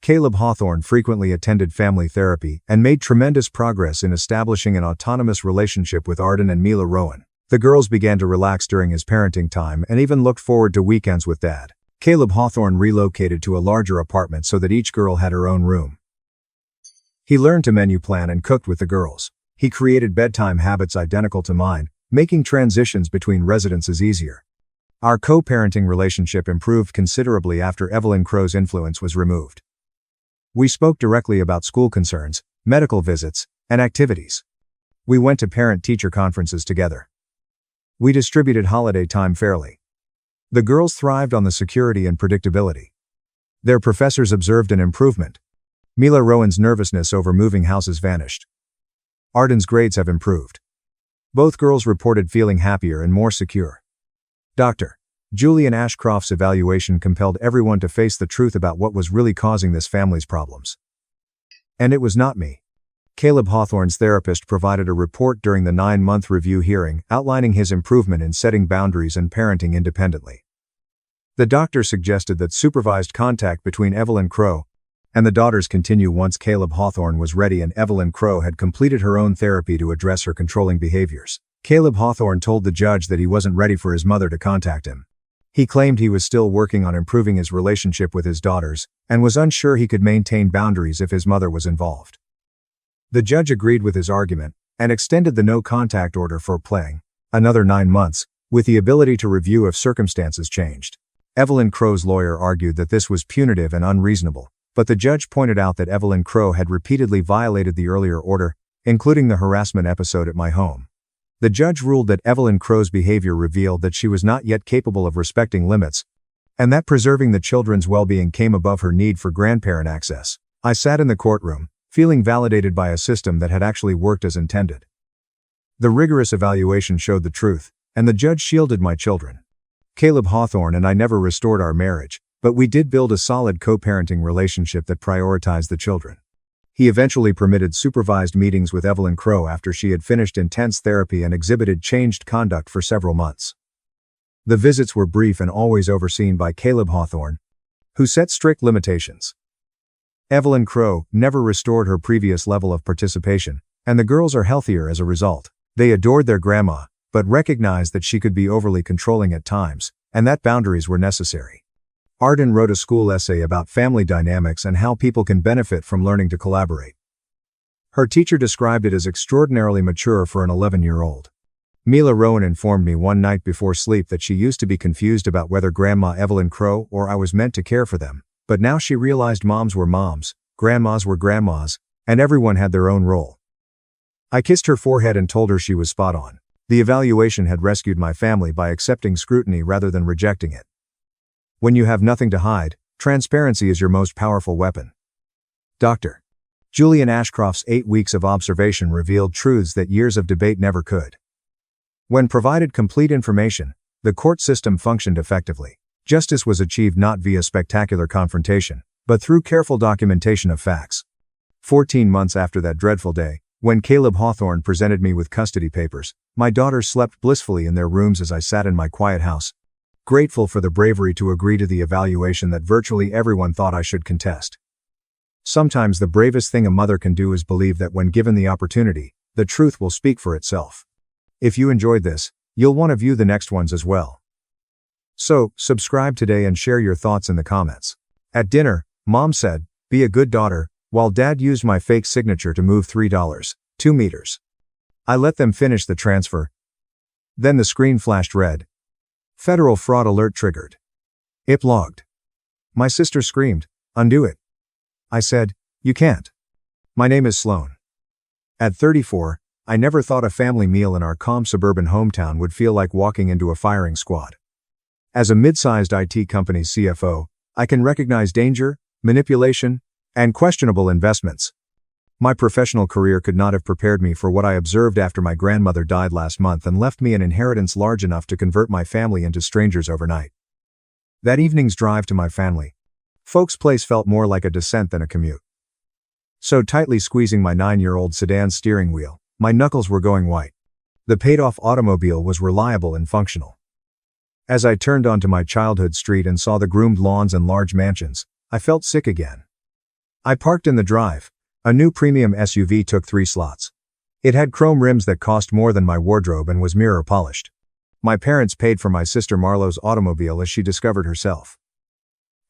Caleb Hawthorne frequently attended family therapy and made tremendous progress in establishing an autonomous relationship with Arden and Mila Rowan. The girls began to relax during his parenting time and even looked forward to weekends with Dad. Caleb Hawthorne relocated to a larger apartment so that each girl had her own room. He learned to menu plan and cooked with the girls. He created bedtime habits identical to mine, making transitions between residences easier. Our co-parenting relationship improved considerably after Evelyn Crow's influence was removed. We spoke directly about school concerns, medical visits, and activities. We went to parent-teacher conferences together. We distributed holiday time fairly. The girls thrived on the security and predictability. Their professors observed an improvement. Mila Rowan's nervousness over moving houses vanished. Arden's grades have improved. Both girls reported feeling happier and more secure. Dr. Julian Ashcroft's evaluation compelled everyone to face the truth about what was really causing this family's problems. And it was not me. Caleb Hawthorne's therapist provided a report during the 9-month review hearing outlining his improvement in setting boundaries and parenting independently. The doctor suggested that supervised contact between Evelyn Crow and the daughters continue once Caleb Hawthorne was ready and Evelyn Crow had completed her own therapy to address her controlling behaviors. Caleb Hawthorne told the judge that he wasn't ready for his mother to contact him. He claimed he was still working on improving his relationship with his daughters and was unsure he could maintain boundaries if his mother was involved. The judge agreed with his argument and extended the no-contact order for playing another 9 months, with the ability to review if circumstances changed. Evelyn Crow's lawyer argued that this was punitive and unreasonable, but the judge pointed out that Evelyn Crow had repeatedly violated the earlier order, including the harassment episode at my home. The judge ruled that Evelyn Crow's behavior revealed that she was not yet capable of respecting limits, and that preserving the children's well-being came above her need for grandparent access. I sat in the courtroom, feeling validated by a system that had actually worked as intended. The rigorous evaluation showed the truth, and the judge shielded my children. Caleb Hawthorne and I never restored our marriage, but we did build a solid co-parenting relationship that prioritized the children. He eventually permitted supervised meetings with Evelyn Crow after she had finished intense therapy and exhibited changed conduct for several months. The visits were brief and always overseen by Caleb Hawthorne, who set strict limitations. Evelyn Crow never restored her previous level of participation, and the girls are healthier as a result. They adored their grandma, but recognized that she could be overly controlling at times, and that boundaries were necessary. Arden wrote a school essay about family dynamics and how people can benefit from learning to collaborate. Her teacher described it as extraordinarily mature for an 11-year-old. Mila Rowan informed me one night before sleep that she used to be confused about whether Grandma Evelyn Crow or I was meant to care for them, but now she realized moms were moms, grandmas were grandmas, and everyone had their own role. I kissed her forehead and told her she was spot on. The evaluation had rescued my family by accepting scrutiny rather than rejecting it. When you have nothing to hide, transparency is your most powerful weapon. Dr. Julian Ashcroft's 8 weeks of observation revealed truths that years of debate never could. When provided complete information, the court system functioned effectively. Justice was achieved not via spectacular confrontation, but through careful documentation of facts. 14 months after that dreadful day, When Caleb Hawthorne presented me with custody papers, my daughters slept blissfully in their rooms as I sat in my quiet house, grateful for the bravery to agree to the evaluation that virtually everyone thought I should contest. Sometimes the bravest thing a mother can do is believe that when given the opportunity, the truth will speak for itself. If you enjoyed this, you'll want to view the next ones as well. So, subscribe today and share your thoughts in the comments. At dinner, Mom said, "Be a good daughter," while Dad used my fake signature to move $3.2 meters. I let them finish the transfer. Then the screen flashed red. Federal fraud alert triggered. IP logged. My sister screamed, "Undo it." I said, "You can't. My name is Sloan." At 34, I never thought a family meal in our calm suburban hometown would feel like walking into a firing squad. As a mid-sized IT company's CFO, I can recognize danger, manipulation, and questionable investments. My professional career could not have prepared me for what I observed after my grandmother died last month and left me an inheritance large enough to convert my family into strangers overnight. That evening's drive to my family folks' place felt more like a descent than a commute. So tightly squeezing my 9-year-old sedan steering wheel, my knuckles were going white. The paid-off automobile was reliable and functional. As I turned onto my childhood street and saw the groomed lawns and large mansions, I felt sick again. I parked in the drive. A new premium SUV took 3 slots. It had chrome rims that cost more than my wardrobe and was mirror polished. My parents paid for my sister Marlo's automobile as she discovered herself.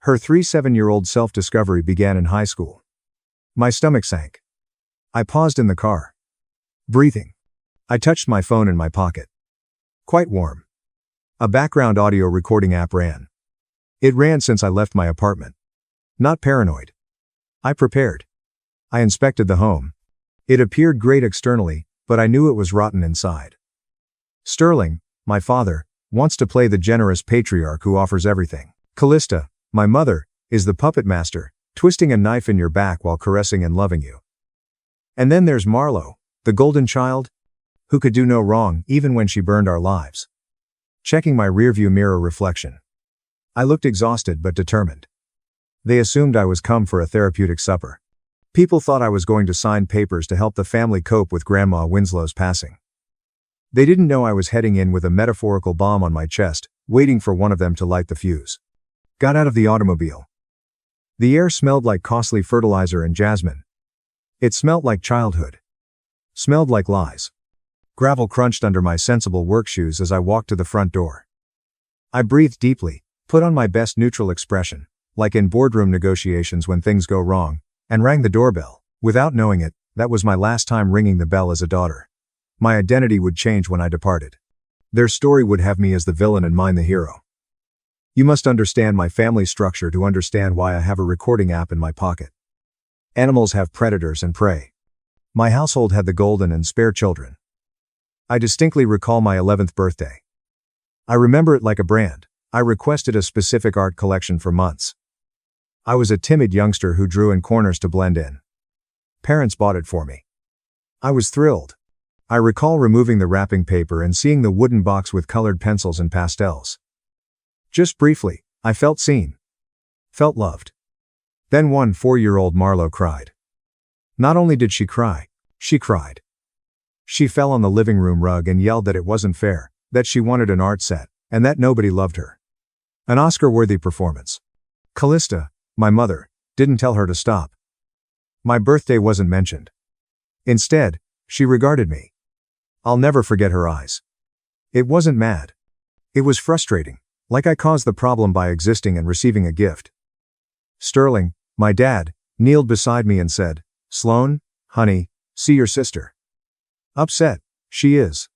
Her 7-year-old self-discovery began in high school. My stomach sank. I paused in the car. Breathing. I touched my phone in my pocket. Quite warm. A background audio recording app ran. It ran since I left my apartment. Not paranoid. I prepared. I inspected the home. It appeared great externally, but I knew it was rotten inside. Sterling, my father, wants to play the generous patriarch who offers everything. Callista, my mother, is the puppet master, twisting a knife in your back while caressing and loving you. And then there's Marlo, the golden child, who could do no wrong even when she burned our lives. Checking my rearview mirror reflection. I looked exhausted but determined. They assumed I was come for a therapeutic supper. People thought I was going to sign papers to help the family cope with Grandma Winslow's passing. They didn't know I was heading in with a metaphorical bomb on my chest, waiting for one of them to light the fuse. Got out of the automobile. The air smelled like costly fertilizer and jasmine. It smelled like childhood. Smelled like lies. Gravel crunched under my sensible work shoes as I walked to the front door. I breathed deeply, put on my best neutral expression, like in boardroom negotiations when things go wrong, and rang the doorbell. Without knowing it, that was my last time ringing the bell as a daughter. My identity would change when I departed. Their story would have me as the villain and mine the hero. You must understand my family structure to understand why I have a recording app in my pocket. Animals have predators and prey. My household had the golden and spare children. I distinctly recall my 11th birthday. I remember it like a brand. I requested a specific art collection for months. I was a timid youngster who drew in corners to blend in. Parents bought it for me. I was thrilled. I recall removing the wrapping paper and seeing the wooden box with colored pencils and pastels. Just briefly, I felt seen. Felt loved. Then one 4-year-old Marlo cried. Not only did she cry, she cried. She fell on the living room rug and yelled that it wasn't fair, that she wanted an art set, and that nobody loved her. An Oscar-worthy performance. Callista, my mother, didn't tell her to stop. My birthday wasn't mentioned. Instead, she regarded me. I'll never forget her eyes. It wasn't mad. It was frustrating. Like I caused the problem by existing and receiving a gift. Sterling, my dad, kneeled beside me and said, "Sloan, honey, see your sister. Upset, she is.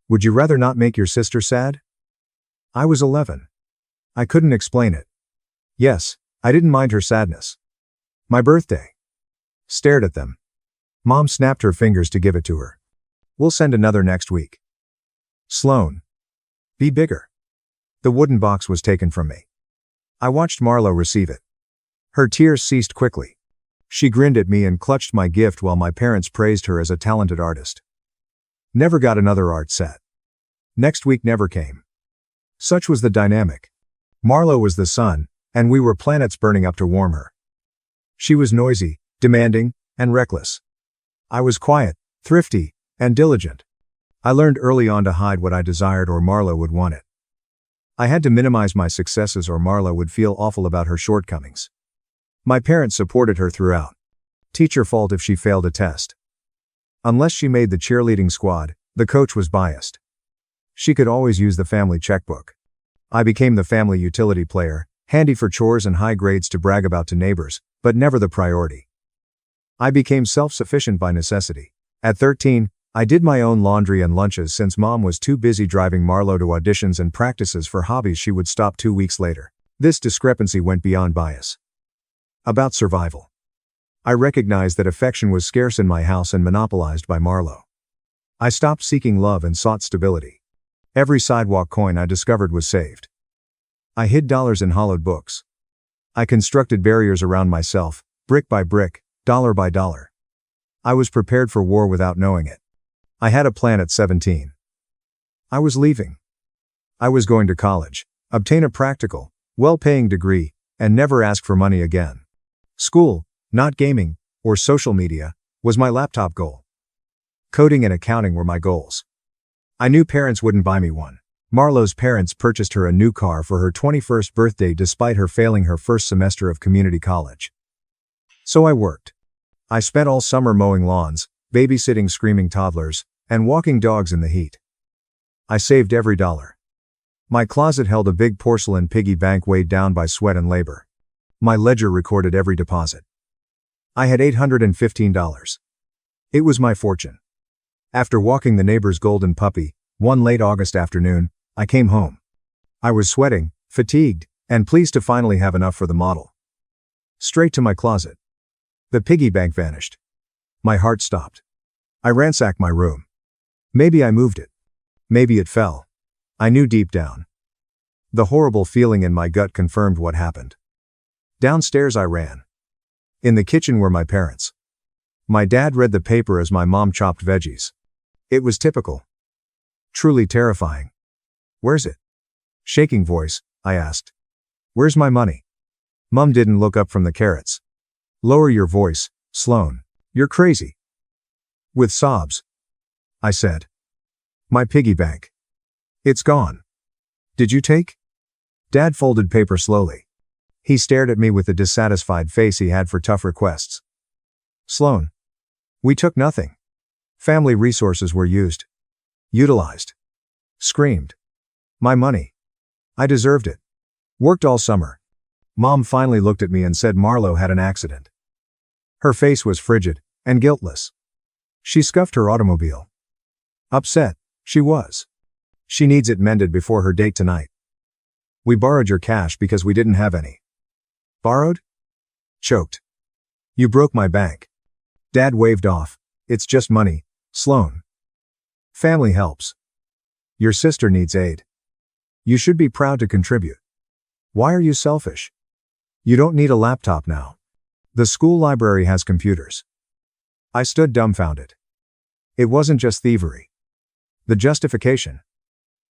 Would you rather not make your sister sad?" I was 11. I couldn't explain it. Yes, I didn't mind her sadness. My birthday. Stared at them. Mom snapped her fingers to give it to her. "We'll send another next week." Sloan. Be bigger. The wooden box was taken from me. I watched Marlo receive it. Her tears ceased quickly. She grinned at me and clutched my gift while my parents praised her as a talented artist. Never got another art set. Next week never came. Such was the dynamic. Marlo was the sun, and we were planets burning up to warm her. She was noisy, demanding, and reckless. I was quiet, thrifty, and diligent. I learned early on to hide what I desired or Marlo would want it. I had to minimize my successes or Marlo would feel awful about her shortcomings. My parents supported her throughout. Teach her fault if she failed a test. Unless she made the cheerleading squad, the coach was biased. She could always use the family checkbook. I became the family utility player, handy for chores and high grades to brag about to neighbors, but never the priority. I became self-sufficient by necessity. At 13, I did my own laundry and lunches since mom was too busy driving Marlo to auditions and practices for hobbies she would stop 2 weeks later. This discrepancy went beyond bias. About survival. I recognized that affection was scarce in my house and monopolized by Marlo. I stopped seeking love and sought stability. Every sidewalk coin I discovered was saved. I hid dollars in hollowed books. I constructed barriers around myself, brick by brick, dollar by dollar. I was prepared for war without knowing it. I had a plan at 17. I was leaving. I was going to college, obtain a practical, well-paying degree, and never ask for money again. School, not gaming, or social media, was my laptop goal. Coding and accounting were my goals. I knew parents wouldn't buy me one. Marlo's parents purchased her a new car for her 21st birthday despite her failing her first semester of community college. So I worked. I spent all summer mowing lawns, babysitting screaming toddlers, and walking dogs in the heat. I saved every dollar. My closet held a big porcelain piggy bank weighed down by sweat and labor. My ledger recorded every deposit. I had $815. It was my fortune. After walking the neighbor's golden puppy, one late August afternoon, I came home. I was sweating, fatigued, and pleased to finally have enough for the model. Straight to my closet. The piggy bank vanished. My heart stopped. I ransacked my room. Maybe I moved it. Maybe it fell. I knew deep down. The horrible feeling in my gut confirmed what happened. Downstairs I ran. In the kitchen were my parents. My dad read the paper as my mom chopped veggies. It was typical. Truly terrifying. Where's it? Shaking voice, I asked. Where's my money? Mom didn't look up from the carrots. Lower your voice, Sloan. You're crazy. With sobs. I said. My piggy bank. It's gone. Did you take? Dad folded paper slowly. He stared at me with the dissatisfied face he had for tough requests. Sloan. We took nothing. Family resources were used. Utilized. Screamed. My money. I deserved it. Worked all summer. Mom finally looked at me and said Marlo had an accident. Her face was frigid and guiltless. She scuffed her automobile. Upset, she was. She needs it mended before her date tonight. We borrowed your cash because we didn't have any. Borrowed? Choked. You broke my bank. Dad waved off. It's just money, Sloan. Family helps. Your sister needs aid. You should be proud to contribute. Why are you selfish? You don't need a laptop now. The school library has computers. I stood dumbfounded. It wasn't just thievery. The justification.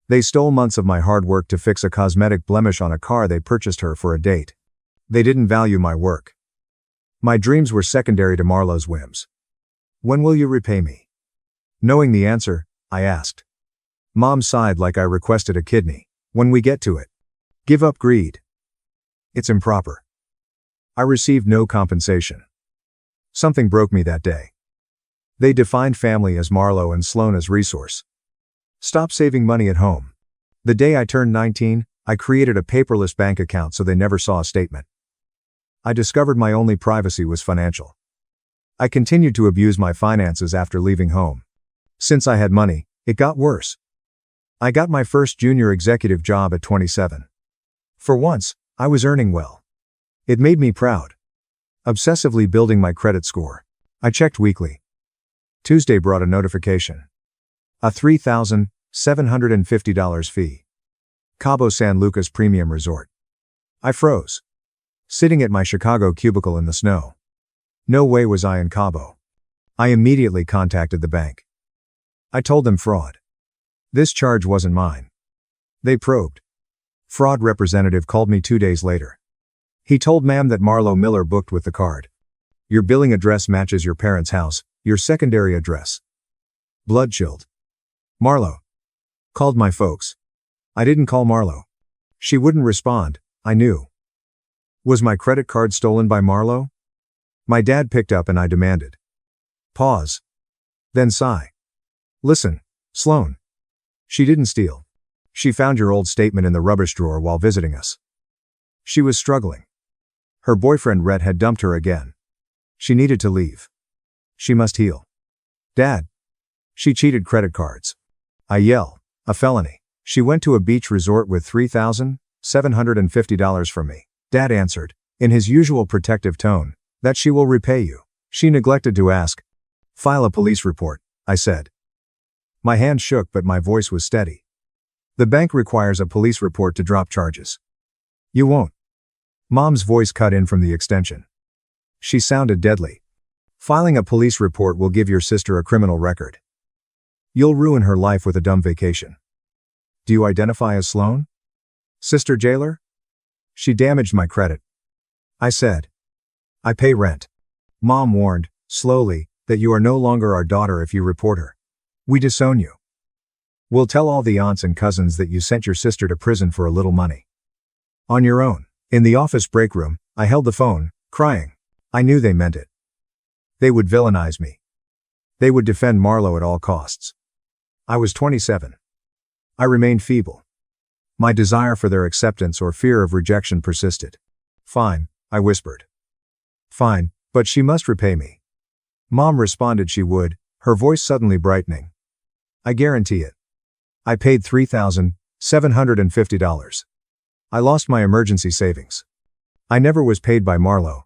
They stole months of my hard work to fix a cosmetic blemish on a car they purchased her for a date. They didn't value my work. My dreams were secondary to Marlo's whims. When will you repay me? Knowing the answer, I asked. Mom sighed like I requested a kidney. When we get to it. Give up greed. It's improper. I received no compensation. Something broke me that day. They defined family as Marlo and Sloan as resource. Stop saving money at home. The day I turned 19, I created a paperless bank account so they never saw a statement. I discovered my only privacy was financial. I continued to abuse my finances after leaving home. Since I had money, it got worse. I got my first junior executive job at 27. For once, I was earning well. It made me proud. Obsessively building my credit score. I checked weekly. Tuesday brought a notification. A $3,750 fee. Cabo San Lucas Premium Resort. I froze. Sitting at my Chicago cubicle in the snow. No way was I in Cabo. I immediately contacted the bank. I told them fraud. This charge wasn't mine. They probed. Fraud representative called me 2 days later. He told ma'am that Marlo Miller booked with the card. Your billing address matches your parents' house, your secondary address. Blood chilled. Marlo. Called my folks. I didn't call Marlo. She wouldn't respond, I knew. Was my credit card stolen by Marlo? My dad picked up and I demanded. Pause. Then sigh. Listen, Sloan. She didn't steal. She found your old statement in the rubbish drawer while visiting us. She was struggling. Her boyfriend Rhett had dumped her again. She needed to leave. She must heal. Dad. She cheated credit cards. I yell, a felony. She went to a beach resort with $3,750 from me. Dad answered, in his usual protective tone, that she will repay you. She neglected to ask. File a police report, I said. My hand shook but my voice was steady. The bank requires a police report to drop charges. You won't. Mom's voice cut in from the extension. She sounded deadly. Filing a police report will give your sister a criminal record. You'll ruin her life with a dumb vacation. Do you identify as Sloan? Sister jailer? She damaged my credit. I said. I pay rent. Mom warned, slowly, that you are no longer our daughter if you report her. We disown you. We'll tell all the aunts and cousins that you sent your sister to prison for a little money. On your own. In the office break room, I held the phone, crying. I knew they meant it. They would villainize me. They would defend Marlo at all costs. I was 27. I remained feeble. My desire for their acceptance or fear of rejection persisted. Fine, I whispered. Fine, but she must repay me. Mom responded she would, her voice suddenly brightening. I guarantee it. I paid $3,750. I lost my emergency savings. I never was paid by Marlo.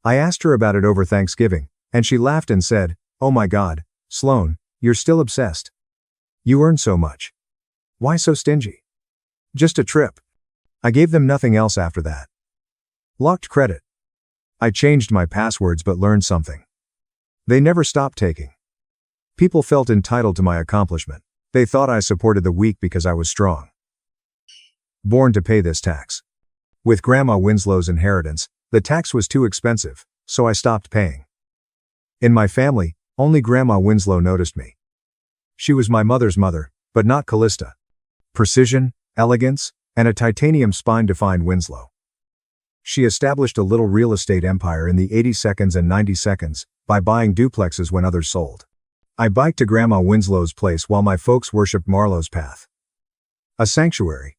I asked her about it over Thanksgiving, and she laughed and said, oh my God, Sloan, you're still obsessed. You earn so much. Why so stingy? Just a trip. I gave them nothing else after that. Locked credit. I changed my passwords but learned something. They never stopped taking. People felt entitled to my accomplishment. They thought I supported the weak because I was strong. Born to pay this tax. With Grandma Winslow's inheritance, the tax was too expensive, so I stopped paying. In my family, only Grandma Winslow noticed me. She was my mother's mother, but not Callista. Precision, elegance, and a titanium spine defined Winslow. She established a little real estate empire in the 80 seconds and 90 seconds, by buying duplexes when others sold. I biked to Grandma Winslow's place while my folks worshipped Marlo's path. A sanctuary.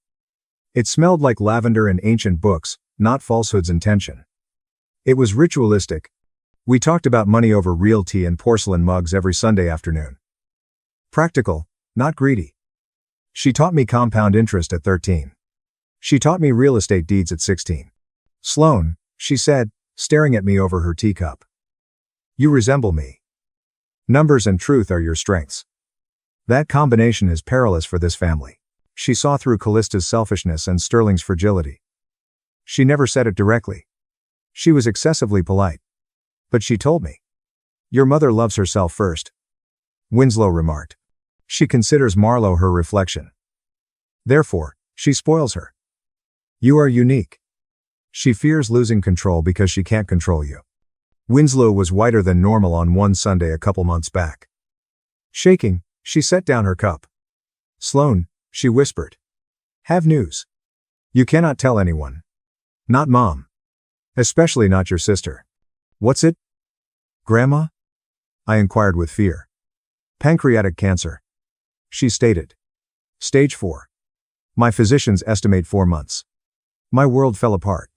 It smelled like lavender and ancient books, not falsehood's intention. It was ritualistic. We talked about money over real tea and porcelain mugs every Sunday afternoon. Practical, not greedy. She taught me compound interest at 13. She taught me real estate deeds at 16. Sloan, she said, staring at me over her teacup. You resemble me. Numbers and truth are your strengths. That combination is perilous for this family. She saw through Callista's selfishness and Sterling's fragility. She never said it directly. She was excessively polite. But she told me. Your mother loves herself first. Winslow remarked. She considers Marlo her reflection. Therefore, she spoils her. You are unique. She fears losing control because she can't control you. Winslow was whiter than normal on one Sunday a couple months back. Shaking, she set down her cup. Sloan, she whispered. Have news. You cannot tell anyone. Not Mom. Especially not your sister. What's it? Grandma? I inquired with fear. Pancreatic cancer. She stated. Stage 4. My physicians estimate 4 months. My world fell apart.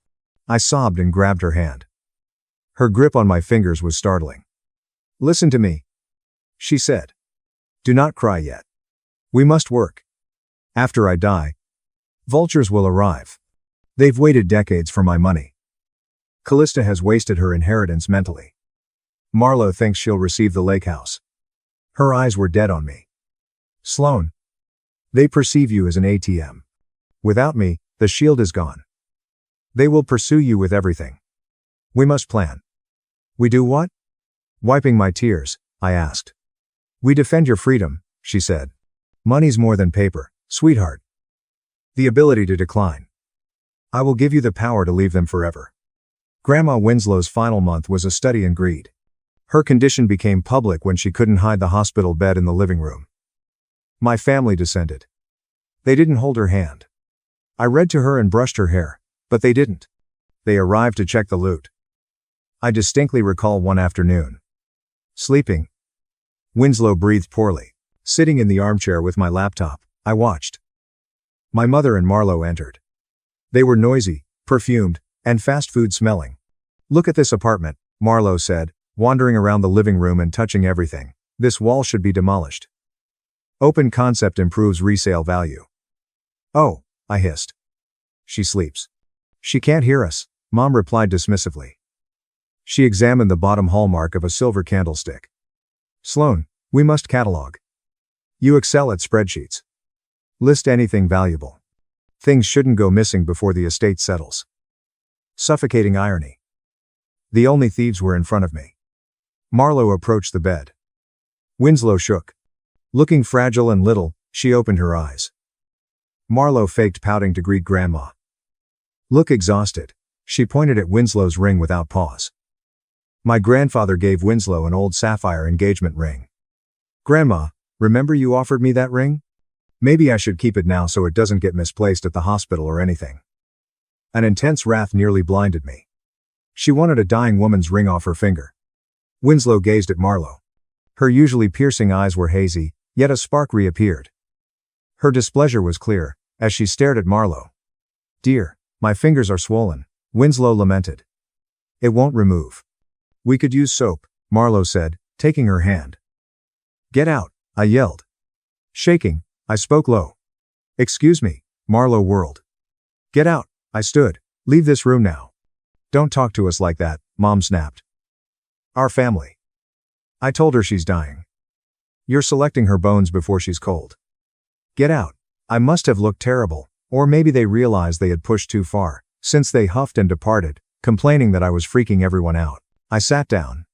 I sobbed and grabbed her hand. Her grip on my fingers was startling. Listen to me, she said. Do not cry yet. We must work. After I die, vultures will arrive. They've waited decades for my money. Callista has wasted her inheritance mentally. Marlo thinks she'll receive the lake house. Her eyes were dead on me. Sloan. They perceive you as an ATM. Without me, the shield is gone. They will pursue you with everything. We must plan. We do what? Wiping my tears, I asked. We defend your freedom, she said. Money's more than paper, sweetheart. The ability to decline. I will give you the power to leave them forever. Grandma Winslow's final month was a study in greed. Her condition became public when she couldn't hide the hospital bed in the living room. My family descended. They didn't hold her hand. I read to her and brushed her hair, but they didn't. They arrived to check the loot. I distinctly recall one afternoon. Sleeping. Winslow breathed poorly. Sitting in the armchair with my laptop, I watched. My mother and Marlo entered. They were noisy, perfumed, and fast food smelling. "Look at this apartment," Marlo said, wandering around the living room and touching everything. "This wall should be demolished. Open concept improves resale value." "Oh," I hissed. "She sleeps. She can't hear us," Mom replied dismissively. She examined the bottom hallmark of a silver candlestick. "Sloan, we must catalog. You excel at spreadsheets. List anything valuable. Things shouldn't go missing before the estate settles." Suffocating irony. The only thieves were in front of me. Marlo approached the bed. Winslow shook. Looking fragile and little, she opened her eyes. Marlo faked pouting to greet Grandma. "Look exhausted." She pointed at Winslow's ring without pause. My grandfather gave Winslow an old sapphire engagement ring. "Grandma, remember you offered me that ring? Maybe I should keep it now so it doesn't get misplaced at the hospital or anything." An intense wrath nearly blinded me. She wanted a dying woman's ring off her finger. Winslow gazed at Marlo. Her usually piercing eyes were hazy, yet a spark reappeared. Her displeasure was clear, as she stared at Marlo. "Dear, my fingers are swollen," Winslow lamented. "It won't remove. We could use soap," Marlo said, taking her hand. "Get out," I yelled. Shaking, I spoke low. "Excuse me," Marlo whirled. "Get out," I stood. "Leave this room now." "Don't talk to us like that," Mom snapped. "Our family." I told her she's dying. "You're selecting her bones before she's cold." "Get out." I must have looked terrible, or maybe they realized they had pushed too far, since they huffed and departed, complaining that I was freaking everyone out. I sat down.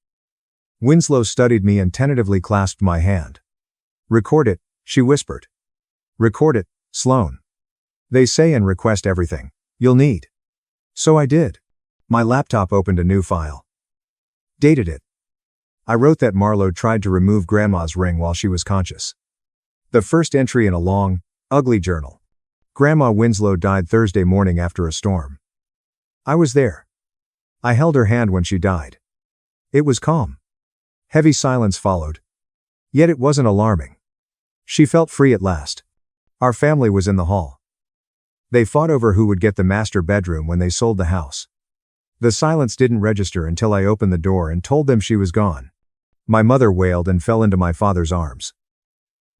Winslow studied me and tentatively clasped my hand. "Record it," she whispered. "Record it, Sloan. They say and request everything you'll need." So I did. My laptop opened a new file. Dated it. I wrote that Marlo tried to remove Grandma's ring while she was conscious. The first entry in a long, ugly journal. Grandma Winslow died Thursday morning after a storm. I was there. I held her hand when she died. It was calm. Heavy silence followed. Yet it wasn't alarming. She felt free at last. Our family was in the hall. They fought over who would get the master bedroom when they sold the house. The silence didn't register until I opened the door and told them she was gone. My mother wailed and fell into my father's arms.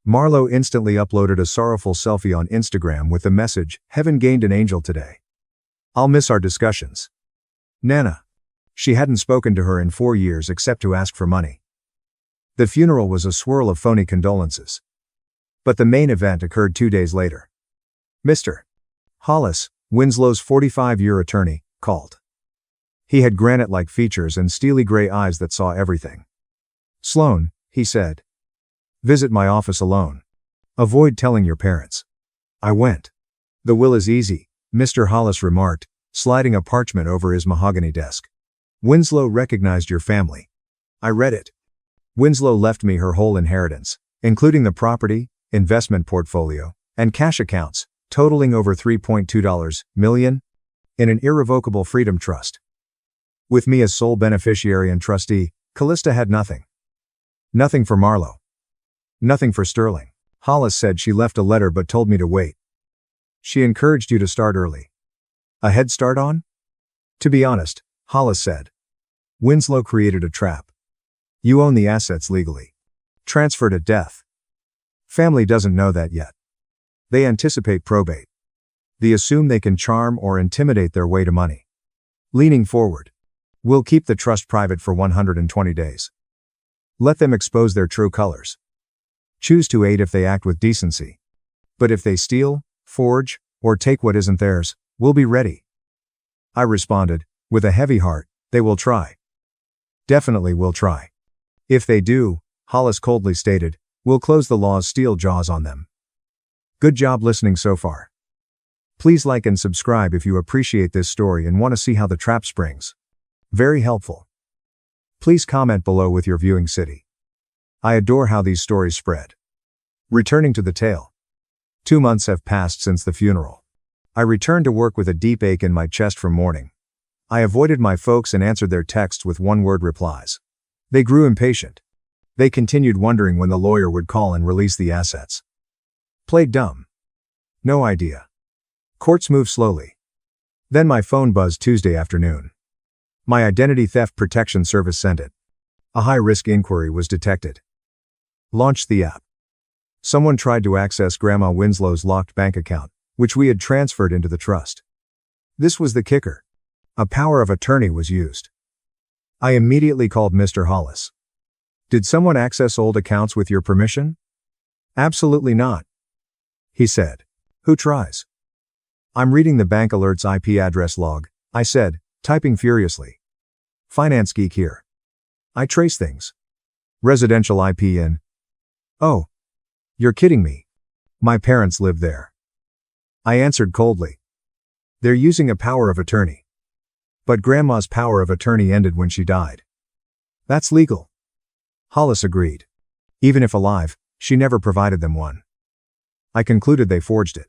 Marlo instantly uploaded a sorrowful selfie on Instagram with the message, "Heaven gained an angel today. I'll miss our discussions. Nana." She hadn't spoken to her in 4 years except to ask for money. The funeral was a swirl of phony condolences. But the main event occurred 2 days later. Mr. Hollis, Winslow's 45-year attorney, called. He had granite-like features and steely gray eyes that saw everything. "Sloan," he said. "Visit my office alone. Avoid telling your parents." I went. "The will is easy," Mr. Hollis remarked, sliding a parchment over his mahogany desk. "Winslow recognized your family." I read it. Winslow left me her whole inheritance, including the property, investment portfolio, and cash accounts, totaling over $3.2 million, in an irrevocable freedom trust. With me as sole beneficiary and trustee, Callista had nothing. Nothing for Marlo. Nothing for Sterling. Hollis said she left a letter but told me to wait. She encouraged you to start early. A head start on? To be honest, Hollis said. Winslow created a trap. You own the assets legally. Transferred at death. Family doesn't know that yet. They anticipate probate. They assume they can charm or intimidate their way to money. Leaning forward. We'll keep the trust private for 120 days. Let them expose their true colors. Choose to aid if they act with decency. But if they steal, forge, or take what isn't theirs, we'll be ready. I responded, with a heavy heart, they will try. Definitely will try. If they do, Hollis coldly stated, we'll close the law's steel jaws on them. Good job listening so far. Please like and subscribe if you appreciate this story and want to see how the trap springs. Very helpful. Please comment below with your viewing city. I adore how these stories spread. Returning to the tale. 2 months have passed since the funeral. I returned to work with a deep ache in my chest from mourning. I avoided my folks and answered their texts with one-word replies. They grew impatient. They continued wondering when the lawyer would call and release the assets. Played dumb. No idea. Courts move slowly. Then my phone buzzed Tuesday afternoon. My Identity Theft Protection Service sent it. A high-risk inquiry was detected. Launched the app. Someone tried to access Grandma Winslow's locked bank account, which we had transferred into the trust. This was the kicker. A power of attorney was used. I immediately called Mr. Hollis. Did someone access old accounts with your permission? Absolutely not. He said. Who tries? I'm reading the bank alert's IP address log, I said, typing furiously. Finance geek here. I trace things. Residential IP in. Oh. You're kidding me. My parents live there. I answered coldly. They're using a power of attorney. But Grandma's power of attorney ended when she died. That's legal. Hollis agreed. Even if alive, she never provided them one. I concluded they forged it.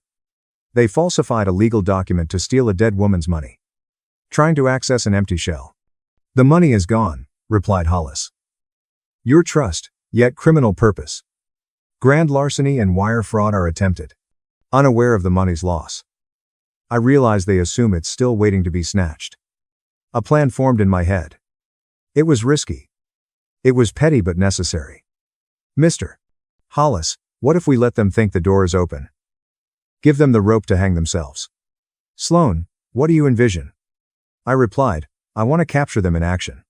They falsified a legal document to steal a dead woman's money. Trying to access an empty shell. The money is gone, replied Hollis. Your trust, yet criminal purpose. Grand larceny and wire fraud are attempted. Unaware of the money's loss. I realize they assume it's still waiting to be snatched. A plan formed in my head. It was risky. It was petty but necessary. Mr. Hollis, what if we let them think the door is open? Give them the rope to hang themselves. Sloan, what do you envision? I replied, I want to capture them in action.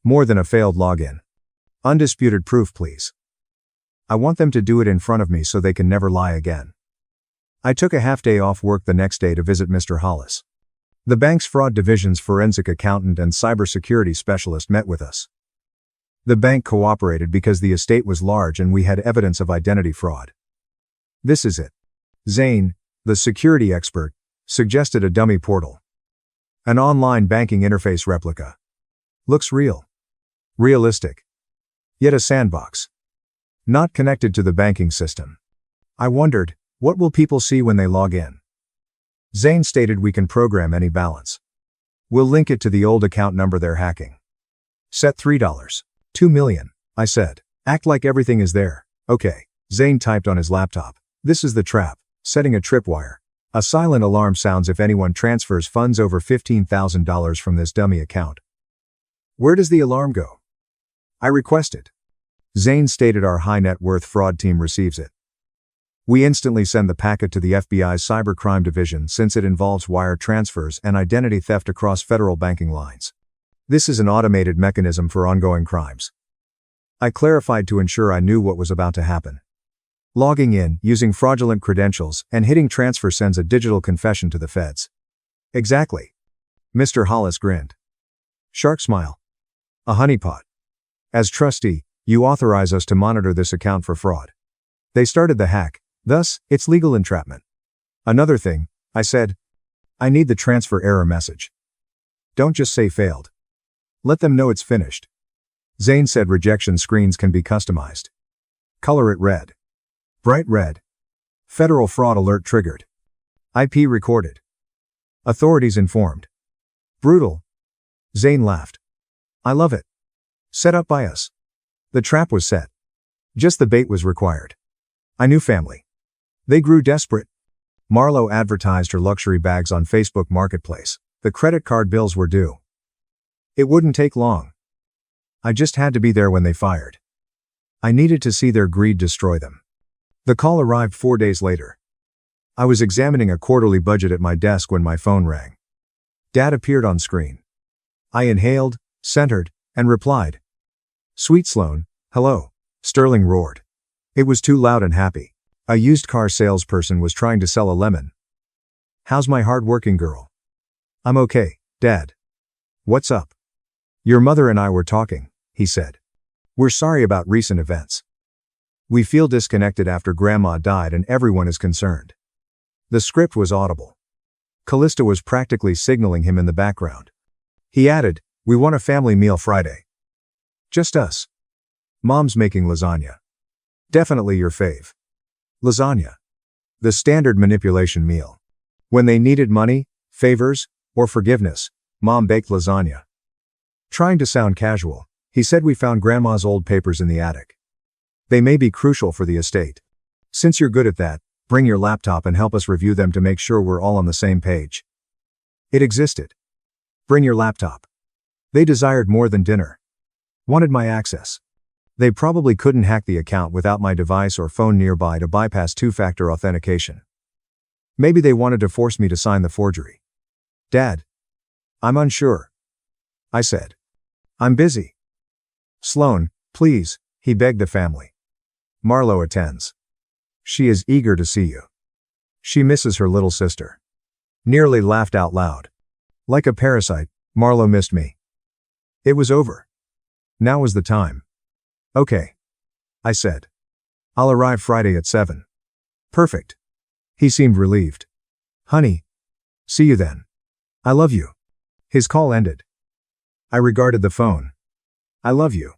More than a failed login. Undisputed proof, please. I want them to do it in front of me so they can never lie again. I took a half-day off work the next day to visit Mr. Hollis. The bank's fraud division's forensic accountant and cybersecurity specialist met with us. The bank cooperated because the estate was large and we had evidence of identity fraud. This is it. Zane, the security expert, suggested a dummy portal. An online banking interface replica. Looks real. Realistic. Yet a sandbox. Not connected to the banking system. I wondered, what will people see when they log in? Zane stated we can program any balance. We'll link it to the old account number they're hacking. Set $3. 2 million, I said. Act like everything is there. Okay. Zane typed on his laptop. This is the trap. Setting a tripwire. A silent alarm sounds if anyone transfers funds over $15,000 from this dummy account. Where does the alarm go? I requested. Zane stated our high net worth fraud team receives it. We instantly send the packet to the FBI's cybercrime division since it involves wire transfers and identity theft across federal banking lines. This is an automated mechanism for ongoing crimes. I clarified to ensure I knew what was about to happen. Logging in, using fraudulent credentials, and hitting transfer sends a digital confession to the feds. Exactly. Mr. Hollis grinned. Shark smile. A honeypot. As trustee, you authorize us to monitor this account for fraud. They started the hack, thus, it's legal entrapment. Another thing, I said. I need the transfer error message. Don't just say failed. Let them know it's finished. Zane said rejection screens can be customized. Color it red. Bright red. Federal fraud alert triggered. IP recorded. Authorities informed. Brutal. Zane laughed. I love it. Set up by us. The trap was set. Just the bait was required. I knew family. They grew desperate. Marlo advertised her luxury bags on Facebook Marketplace. The credit card bills were due. It wouldn't take long. I just had to be there when they fired. I needed to see their greed destroy them. The call arrived 4 days later. I was examining a quarterly budget at my desk when my phone rang. Dad appeared on screen. I inhaled, centered, and replied. Sweet Sloan, hello, Sterling roared. It was too loud and happy. A used car salesperson was trying to sell a lemon. How's my hard-working girl? I'm okay, Dad. What's up? Your mother and I were talking, he said. We're sorry about recent events. We feel disconnected after Grandma died and everyone is concerned. The script was audible. Callista was practically signaling him in the background. He added, we want a family meal Friday. Just us. Mom's making lasagna. Definitely your fave. Lasagna. The standard manipulation meal. When they needed money, favors, or forgiveness, Mom baked lasagna. Trying to sound casual, he said we found Grandma's old papers in the attic. They may be crucial for the estate. Since you're good at that, bring your laptop and help us review them to make sure we're all on the same page. It existed. Bring your laptop. They desired more than dinner. Wanted my access. They probably couldn't hack the account without my device or phone nearby to bypass two-factor authentication. Maybe they wanted to force me to sign the forgery. Dad. I'm unsure. I said. I'm busy. Sloan, please, he begged the family. Marlo attends. She is eager to see you. She misses her little sister. Nearly laughed out loud. Like a parasite, Marlo missed me. It was over. Now was the time. Okay. I said. I'll arrive Friday at 7. Perfect. He seemed relieved. Honey. See you then. I love you. His call ended. I regarded the phone. I love you.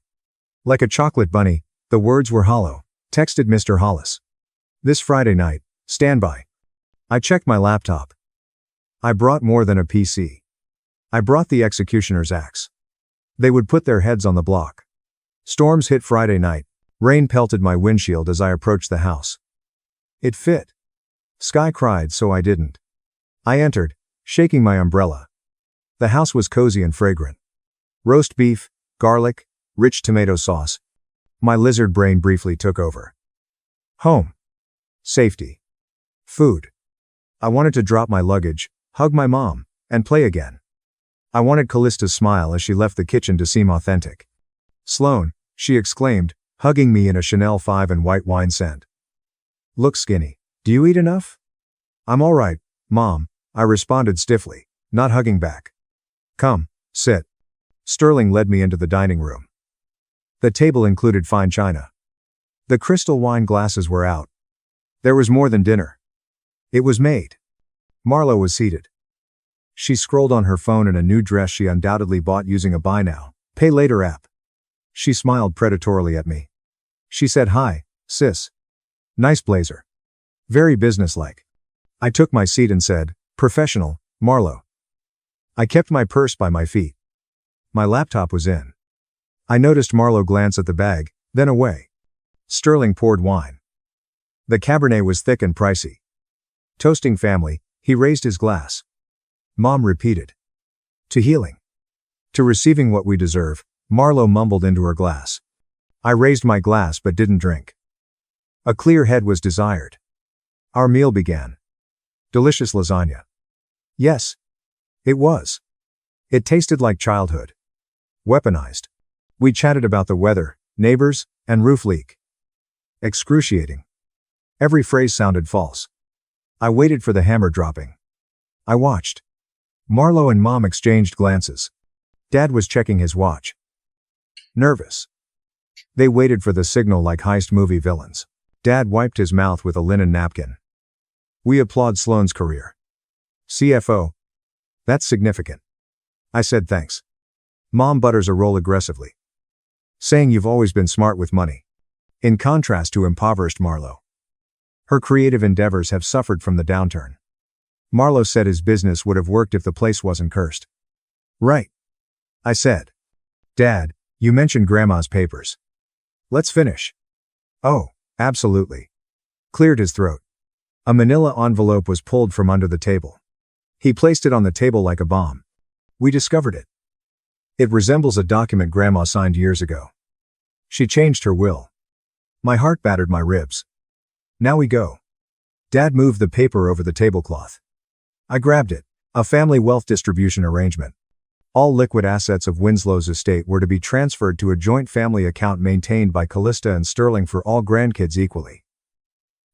Like a chocolate bunny, the words were hollow. Texted Mr. Hollis. This Friday night, stand by. I checked my laptop. I brought more than a PC. I brought the executioner's axe. They would put their heads on the block. Storms hit Friday night. Rain pelted my windshield as I approached the house. It fit. Sky cried, so I didn't. I entered, shaking my umbrella. The house was cozy and fragrant. Roast beef, garlic, rich tomato sauce. My lizard brain briefly took over. Home. Safety. Food. I wanted to drop my luggage, hug my mom, and play again. I wanted Callista's smile as she left the kitchen to seem authentic. Sloan, she exclaimed, hugging me in a Chanel 5 and white wine scent. Look skinny. Do you eat enough? I'm all right, Mom, I responded stiffly, not hugging back. Come, sit. Sterling led me into the dining room. The table included fine china. The crystal wine glasses were out. There was more than dinner. It was made. Marlo was seated. She scrolled on her phone in a new dress she undoubtedly bought using a buy now, pay later app. She smiled predatorily at me. She said, "Hi, sis. Nice blazer. Very businesslike." I took my seat and said, "Professional, Marlo." I kept my purse by my feet. My laptop was in. I noticed Marlo glance at the bag, then away. Sterling poured wine. The Cabernet was thick and pricey. Toasting family, he raised his glass. Mom repeated. To healing. To receiving what we deserve, Marlo mumbled into her glass. I raised my glass but didn't drink. A clear head was desired. Our meal began. Delicious lasagna. Yes. It was. It tasted like childhood. Weaponized. We chatted about the weather, neighbors, and roof leak. Excruciating. Every phrase sounded false. I waited for the hammer dropping. I watched. Marlo and Mom exchanged glances. Dad was checking his watch. Nervous. They waited for the signal like heist movie villains. Dad wiped his mouth with a linen napkin. We applaud Sloan's career. CFO. That's significant. I said thanks. Mom butters a roll aggressively. Saying you've always been smart with money. In contrast to impoverished Marlo. Her creative endeavors have suffered from the downturn. Marlo said his business would have worked if the place wasn't cursed. Right. I said. Dad, you mentioned Grandma's papers. Let's finish. Oh, absolutely. Cleared his throat. A manila envelope was pulled from under the table. He placed it on the table like a bomb. We discovered it. It resembles a document Grandma signed years ago. She changed her will. My heart battered my ribs. Now we go. Dad moved the paper over the tablecloth. I grabbed it. A family wealth distribution arrangement. All liquid assets of Winslow's estate were to be transferred to a joint family account maintained by Callista and Sterling for all grandkids equally.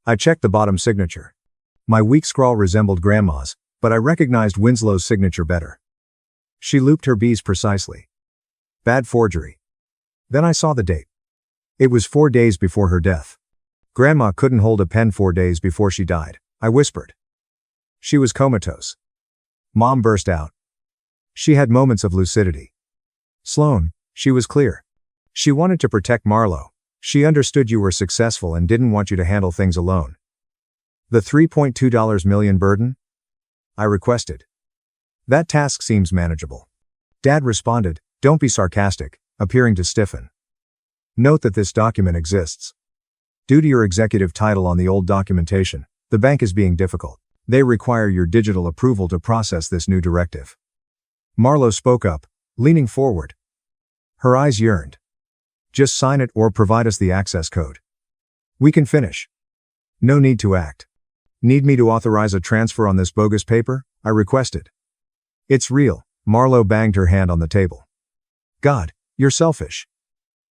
I checked the bottom signature. My weak scrawl resembled Grandma's, but I recognized Winslow's signature better. She looped her B's precisely. Bad forgery. Then I saw the date. It was 4 days before her death. Grandma couldn't hold a pen 4 days before she died, I whispered. She was comatose. Mom burst out. She had moments of lucidity. Sloan, she was clear. She wanted to protect Marlo. She understood you were successful and didn't want you to handle things alone. The $3.2 million burden? I requested. That task seems manageable. Dad responded, don't be sarcastic, appearing to stiffen. Note that this document exists. Due to your executive title on the old documentation, the bank is being difficult. They require your digital approval to process this new directive. Marlo spoke up, leaning forward. Her eyes yearned. Just sign it or provide us the access code. We can finish. No need to act. Need me to authorize a transfer on this bogus paper? I requested. It's real. Marlo banged her hand on the table. God, you're selfish.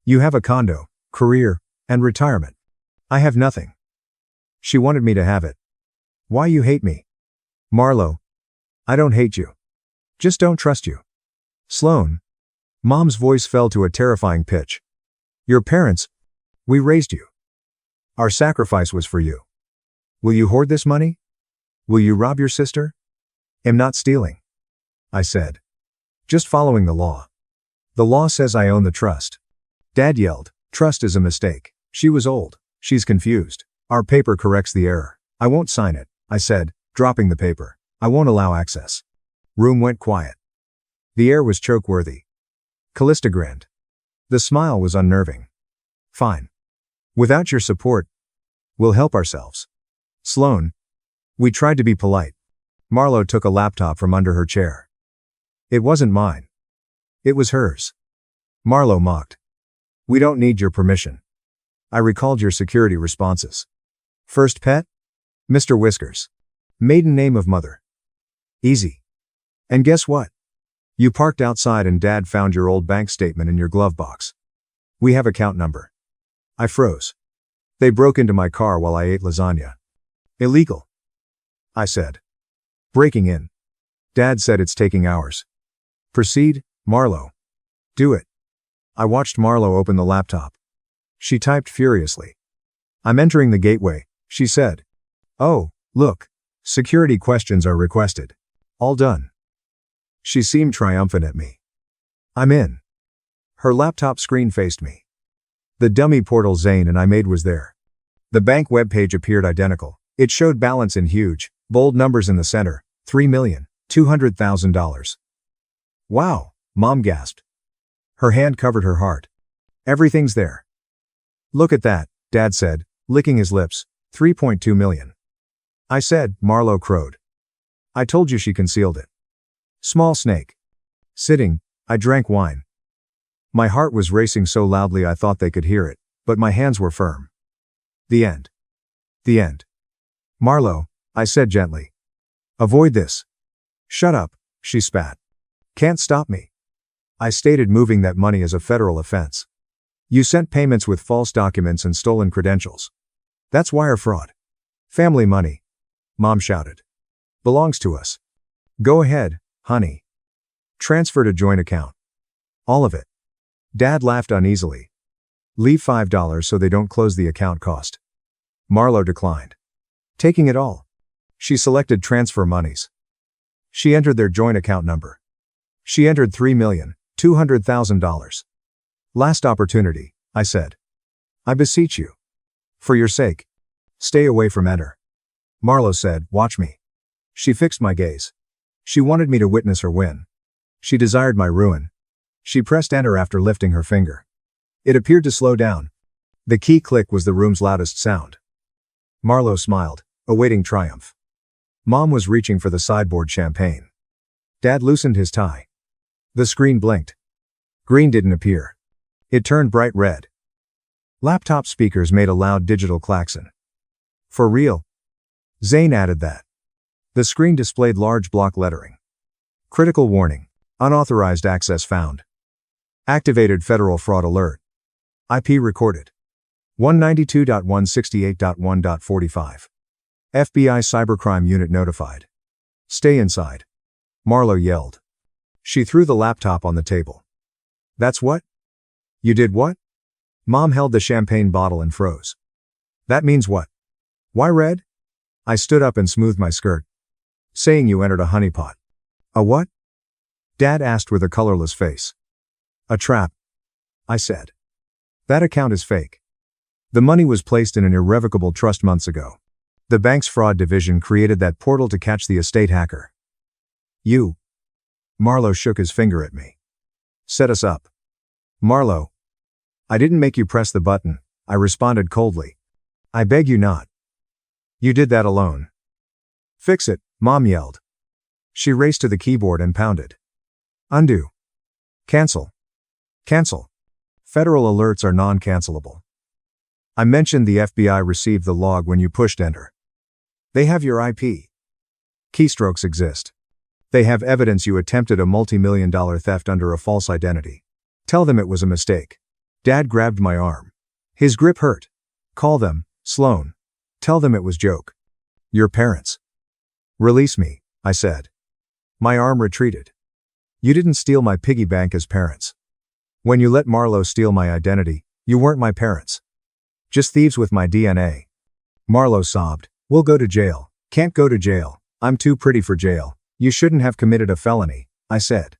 You have a condo, career, and retirement. I have nothing. She wanted me to have it. Why you hate me? Marlo. I don't hate you. Just don't trust you. Sloan. Mom's voice fell to a terrifying pitch. Your parents. We raised you. Our sacrifice was for you. Will you hoard this money? Will you rob your sister? Am not stealing. I said. Just following the law. The law says I own the trust. Dad yelled, trust is a mistake. She was old. She's confused. Our paper corrects the error. I won't sign it, I said, dropping the paper. I won't allow access. Room went quiet. The air was choke-worthy. Callista grinned. The smile was unnerving. Fine. Without your support, we'll help ourselves. Sloan. We tried to be polite. Marlo took a laptop from under her chair. It wasn't mine. It was hers. Marlo mocked. We don't need your permission. I recalled your security responses. First pet? Mr. Whiskers. Maiden name of mother. Easy. And guess what? You parked outside and Dad found your old bank statement in your glove box. We have account number. I froze. They broke into my car while I ate lasagna. Illegal. I said. Breaking in. Dad said it's taking hours. Proceed, Marlo. Do it. I watched Marlo open the laptop. She typed furiously. I'm entering the gateway, she said. Oh, look. Security questions are requested. All done. She seemed triumphant at me. I'm in. Her laptop screen faced me. The dummy portal Zane and I made was there. The bank webpage appeared identical. It showed balance in huge, bold numbers in the center, $3,200,000. Wow, Mom gasped. Her hand covered her heart. Everything's there. Look at that, Dad said, licking his lips, 3.2 million. I said, Marlo crowed. I told you she concealed it. Small snake. Sitting, I drank wine. My heart was racing so loudly I thought they could hear it, but my hands were firm. The end. The end. Marlo, I said gently. Avoid this. Shut up, she spat. Can't stop me. I stated moving that money as a federal offense. You sent payments with false documents and stolen credentials. That's wire fraud. Family money. Mom shouted. Belongs to us. Go ahead, honey. Transfer to joint account. All of it. Dad laughed uneasily. Leave $5 so they don't close the account cost. Marlo declined. Taking it all. She selected transfer monies. She entered their joint account number. She entered $3,200,000. Last opportunity, I said. I beseech you. For your sake. Stay away from enter. Marlo said, watch me. She fixed my gaze. She wanted me to witness her win. She desired my ruin. She pressed enter after lifting her finger. It appeared to slow down. The key click was the room's loudest sound. Marlo smiled, awaiting triumph. Mom was reaching for the sideboard champagne. Dad loosened his tie. The screen blinked. Green didn't appear. It turned bright red. Laptop speakers made a loud digital klaxon. For real? Zane added that. The screen displayed large block lettering. Critical warning. Unauthorized access found. Activated federal fraud alert. IP recorded. 192.168.1.45. FBI cybercrime unit notified. Stay inside. Marlo yelled. She threw the laptop on the table. That's what? You did what? Mom held the champagne bottle and froze. That means what? Why red? I stood up and smoothed my skirt. Saying you entered a honeypot. A what? Dad asked with a colorless face. A trap. I said. That account is fake. The money was placed in an irrevocable trust months ago. The bank's fraud division created that portal to catch the estate hacker. You. Marlowe shook his finger at me. Set us up. Marlowe. I didn't make you press the button, I responded coldly. I beg you not. You did that alone. Fix it, Mom yelled. She raced to the keyboard and pounded. Undo. Cancel. Cancel. Federal alerts are non-cancelable. I mentioned the FBI received the log when you pushed enter. They have your IP. Keystrokes exist. They have evidence you attempted a multi-million-dollar theft under a false identity. Tell them it was a mistake. Dad grabbed my arm. His grip hurt. Call them, Sloan. Tell them it was joke. Your parents. Release me, I said. My arm retreated. You didn't steal my piggy bank as parents. When you let Marlowe steal my identity, you weren't my parents. Just thieves with my DNA. Marlowe sobbed. We'll go to jail. Can't go to jail. I'm too pretty for jail. You shouldn't have committed a felony, I said.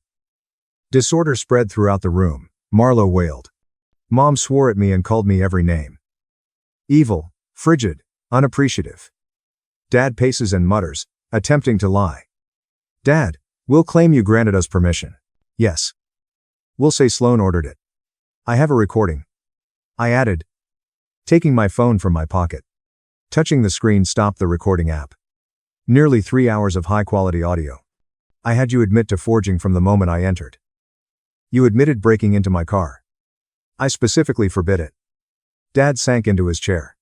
Disorder spread throughout the room. Marlowe wailed. Mom swore at me and called me every name. Evil, frigid, unappreciative. Dad paces and mutters, attempting to lie. Dad, we'll claim you granted us permission. Yes. We'll say Sloan ordered it. I have a recording. I added, taking my phone from my pocket. Touching the screen stopped the recording app. Nearly 3 hours of high-quality audio. I had you admit to forging from the moment I entered. You admitted breaking into my car. I specifically forbid it. Dad sank into his chair.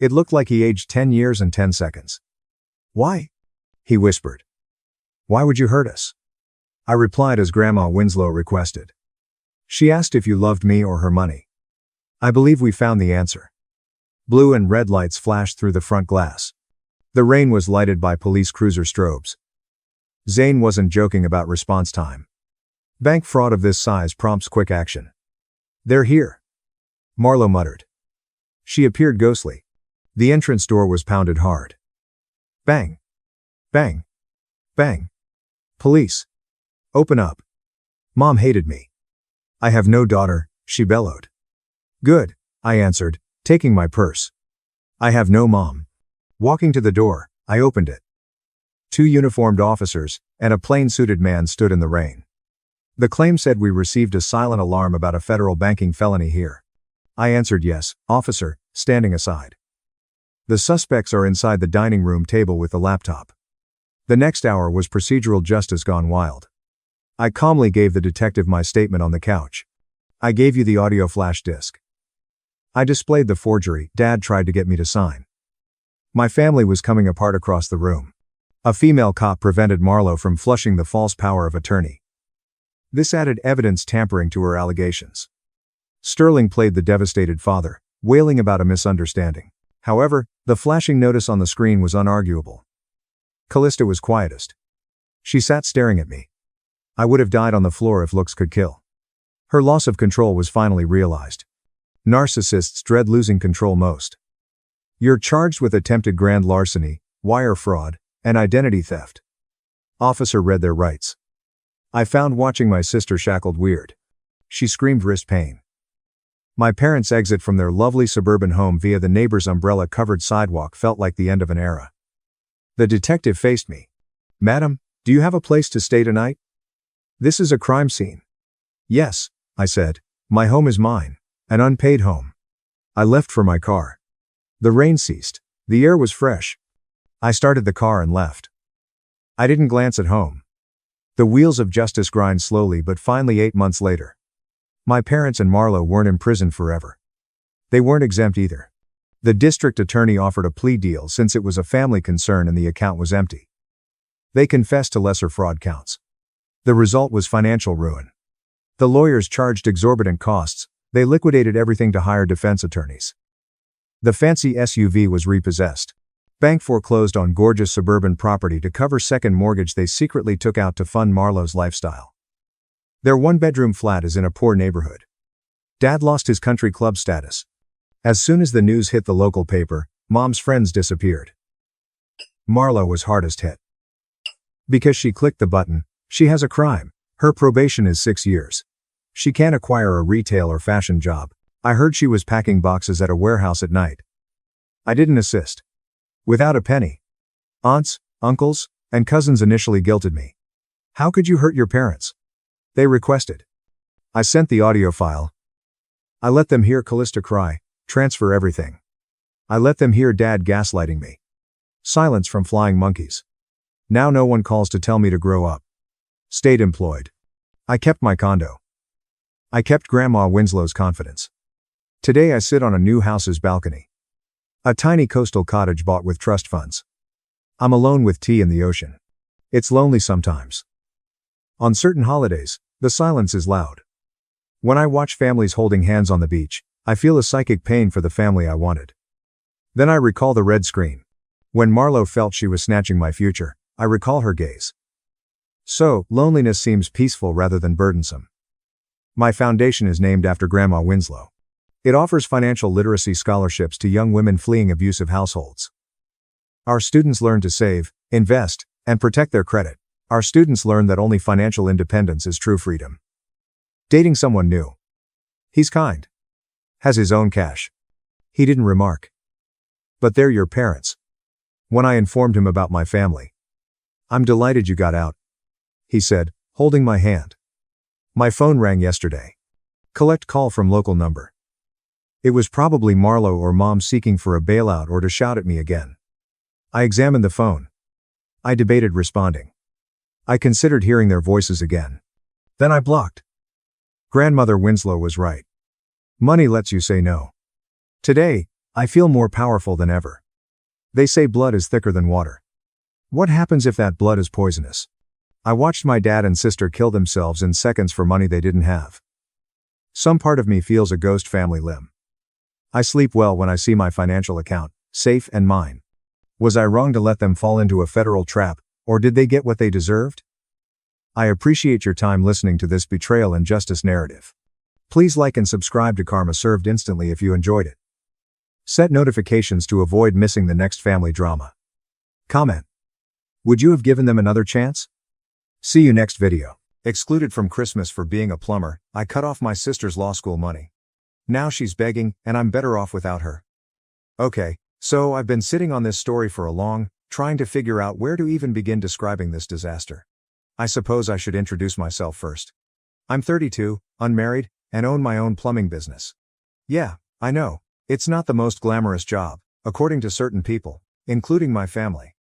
It looked like he aged 10 years and 10 seconds. Why? He whispered. Why would you hurt us? I replied as Grandma Winslow requested. She asked if you loved me or her money. I believe we found the answer. Blue and red lights flashed through the front glass. The rain was lighted by police cruiser strobes. Zane wasn't joking about response time. Bank fraud of this size prompts quick action. They're here. Marlowe muttered. She appeared ghostly. The entrance door was pounded hard. Bang. Bang. Bang. Police. Open up. Mom hated me. I have no daughter, she bellowed. Good, I answered, taking my purse. I have no mom. Walking to the door, I opened it. 2 uniformed officers and a plain-suited man stood in the rain. The claim said we received a silent alarm about a federal banking felony here. I answered yes, officer, standing aside. The suspects are inside the dining room table with the laptop. The next hour was procedural justice gone wild. I calmly gave the detective my statement on the couch. I gave you the audio flash disk. I displayed the forgery Dad tried to get me to sign. My family was coming apart across the room. A female cop prevented Marlowe from flushing the false power of attorney. This added evidence tampering to her allegations. Sterling played the devastated father, wailing about a misunderstanding. However, the flashing notice on the screen was unarguable. Callista was quietest. She sat staring at me. I would have died on the floor if looks could kill. Her loss of control was finally realized. Narcissists dread losing control most. You're charged with attempted grand larceny, wire fraud, and identity theft. Officer read their rights. I found watching my sister shackled weird. She screamed wrist pain. My parents' exit from their lovely suburban home via the neighbor's umbrella-covered sidewalk felt like the end of an era. The detective faced me. Madam, do you have a place to stay tonight? This is a crime scene. Yes, I said. My home is mine. An unpaid home. I left for my car. The rain ceased. The air was fresh. I started the car and left. I didn't glance at home. The wheels of justice grind slowly, but finally 8 months later. My parents and Marlowe weren't imprisoned forever. They weren't exempt either. The district attorney offered a plea deal since it was a family concern and the account was empty. They confessed to lesser fraud counts. The result was financial ruin. The lawyers charged exorbitant costs. They liquidated everything to hire defense attorneys. The fancy SUV was repossessed. Bank foreclosed on gorgeous suburban property to cover second mortgage they secretly took out to fund Marlowe's lifestyle. Their 1-bedroom flat is in a poor neighborhood. Dad lost his country club status. As soon as the news hit the local paper, Mom's friends disappeared. Marlowe was hardest hit. Because she clicked the button, she has a crime. Her probation is 6 years. She can't acquire a retail or fashion job. I heard she was packing boxes at a warehouse at night. I didn't assist. Without a penny. Aunts, uncles, and cousins initially guilted me. How could you hurt your parents? They requested. I sent the audio file. I let them hear Callista cry, transfer everything. I let them hear Dad gaslighting me. Silence from flying monkeys. Now no one calls to tell me to grow up. Stayed employed. I kept my condo. I kept Grandma Winslow's confidence. Today I sit on a new house's balcony. A tiny coastal cottage bought with trust funds. I'm alone with tea in the ocean. It's lonely sometimes. On certain holidays, the silence is loud. When I watch families holding hands on the beach, I feel a psychic pain for the family I wanted. Then I recall the red screen. When Marlo felt she was snatching my future, I recall her gaze. So, loneliness seems peaceful rather than burdensome. My foundation is named after Grandma Winslow. It offers financial literacy scholarships to young women fleeing abusive households. Our students learn to save, invest, and protect their credit. Our students learn that only financial independence is true freedom. Dating someone new. He's kind. Has his own cash. He didn't remark. But they're your parents. When I informed him about my family. I'm delighted you got out. He said, holding my hand. My phone rang yesterday. Collect call from local number. It was probably Marlo or Mom seeking for a bailout or to shout at me again. I examined the phone. I debated responding. I considered hearing their voices again. Then I blocked. Grandmother Winslow was right. Money lets you say no. Today, I feel more powerful than ever. They say blood is thicker than water. What happens if that blood is poisonous? I watched my dad and sister kill themselves in seconds for money they didn't have. Some part of me feels a ghost family limb. I sleep well when I see my financial account, safe and mine. Was I wrong to let them fall into a federal trap, or did they get what they deserved? I appreciate your time listening to this betrayal and justice narrative. Please like and subscribe to Karma Served Instantly if you enjoyed it. Set notifications to avoid missing the next family drama. Comment. Would you have given them another chance? See you next video. Excluded from Christmas for being a plumber, I cut off my sister's law school money. Now she's begging, and I'm better off without her. Okay, so I've been sitting on this story for a long, trying to figure out where to even begin describing this disaster. I suppose I should introduce myself first. I'm 32, unmarried, and own my own plumbing business. Yeah, I know, it's not the most glamorous job, according to certain people, including my family.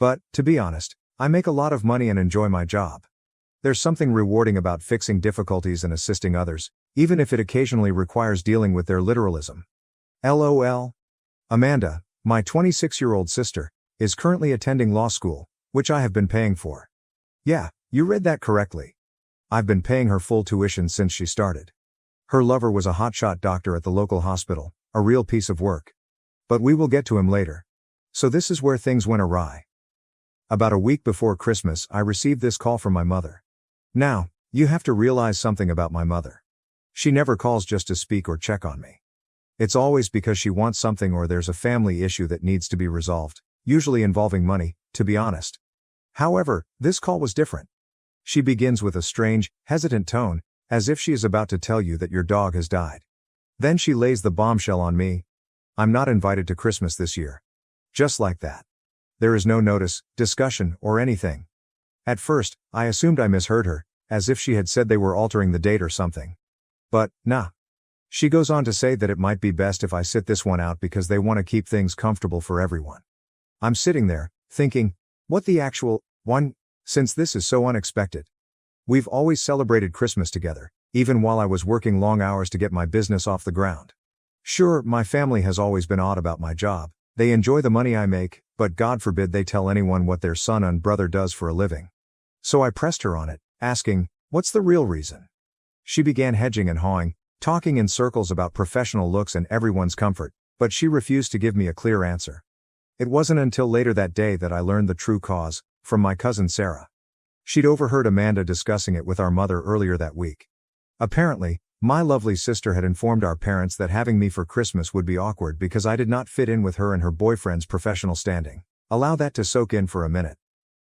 But, to be honest, I make a lot of money and enjoy my job. There's something rewarding about fixing difficulties and assisting others, even if it occasionally requires dealing with their literalism. LOL. Amanda, my 26-year-old sister, is currently attending law school, which I have been paying for. Yeah, you read that correctly. I've been paying her full tuition since she started. Her lover was a hotshot doctor at the local hospital, a real piece of work. But we will get to him later. So this is where things went awry. About a week before Christmas, I received this call from my mother. Now, you have to realize something about my mother. She never calls just to speak or check on me. It's always because she wants something or there's a family issue that needs to be resolved, usually involving money, to be honest. However, this call was different. She begins with a strange, hesitant tone, as if she is about to tell you that your dog has died. Then she lays the bombshell on me. I'm not invited to Christmas this year. Just like that. There is no notice, discussion, or anything. At first, I assumed I misheard her, as if she had said they were altering the date or something. But, nah. She goes on to say that it might be best if I sit this one out because they want to keep things comfortable for everyone. I'm sitting there, thinking, what the actual, one, since this is so unexpected. We've always celebrated Christmas together, even while I was working long hours to get my business off the ground. Sure, my family has always been odd about my job. They enjoy the money I make, but God forbid they tell anyone what their son and brother does for a living. So I pressed her on it, asking, what's the real reason? She began hedging and hawing, talking in circles about professional looks and everyone's comfort, but she refused to give me a clear answer. It wasn't until later that day that I learned the true cause, from my cousin Sarah. She'd overheard Amanda discussing it with our mother earlier that week. Apparently, my lovely sister had informed our parents that having me for Christmas would be awkward because I did not fit in with her and her boyfriend's professional standing. Allow that to soak in for a minute.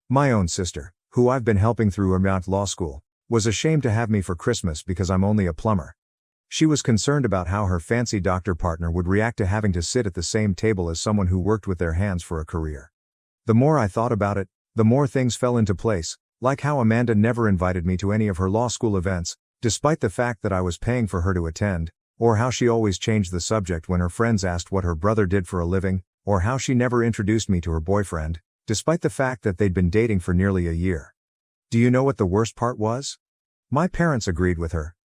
My own sister, who I've been helping through law school, was ashamed to have me for Christmas because I'm only a plumber. She was concerned about how her fancy doctor partner would react to having to sit at the same table as someone who worked with their hands for a career. The more I thought about it, the more things fell into place, like how Amanda never invited me to any of her law school events, despite the fact that I was paying for her to attend, or how she always changed the subject when her friends asked what her brother did for a living, or how she never introduced me to her boyfriend, despite the fact that they'd been dating for nearly a year. Do you know what the worst part was? My parents agreed with her.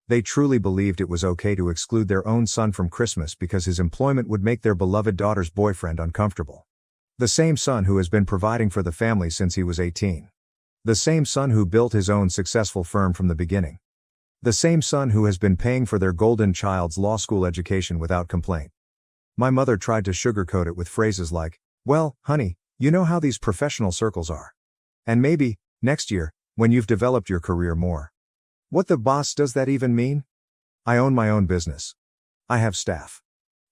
They truly believed it was okay to exclude their own son from Christmas because his employment would make their beloved daughter's boyfriend uncomfortable. The same son who has been providing for the family since he was 18. The same son who built his own successful firm from the beginning. The same son who has been paying for their golden child's law school education without complaint. My mother tried to sugarcoat it with phrases like, "Well, honey, you know how these professional circles are. And maybe, next year, when you've developed your career more. What the boss does that even mean? I own my own business. I have staff.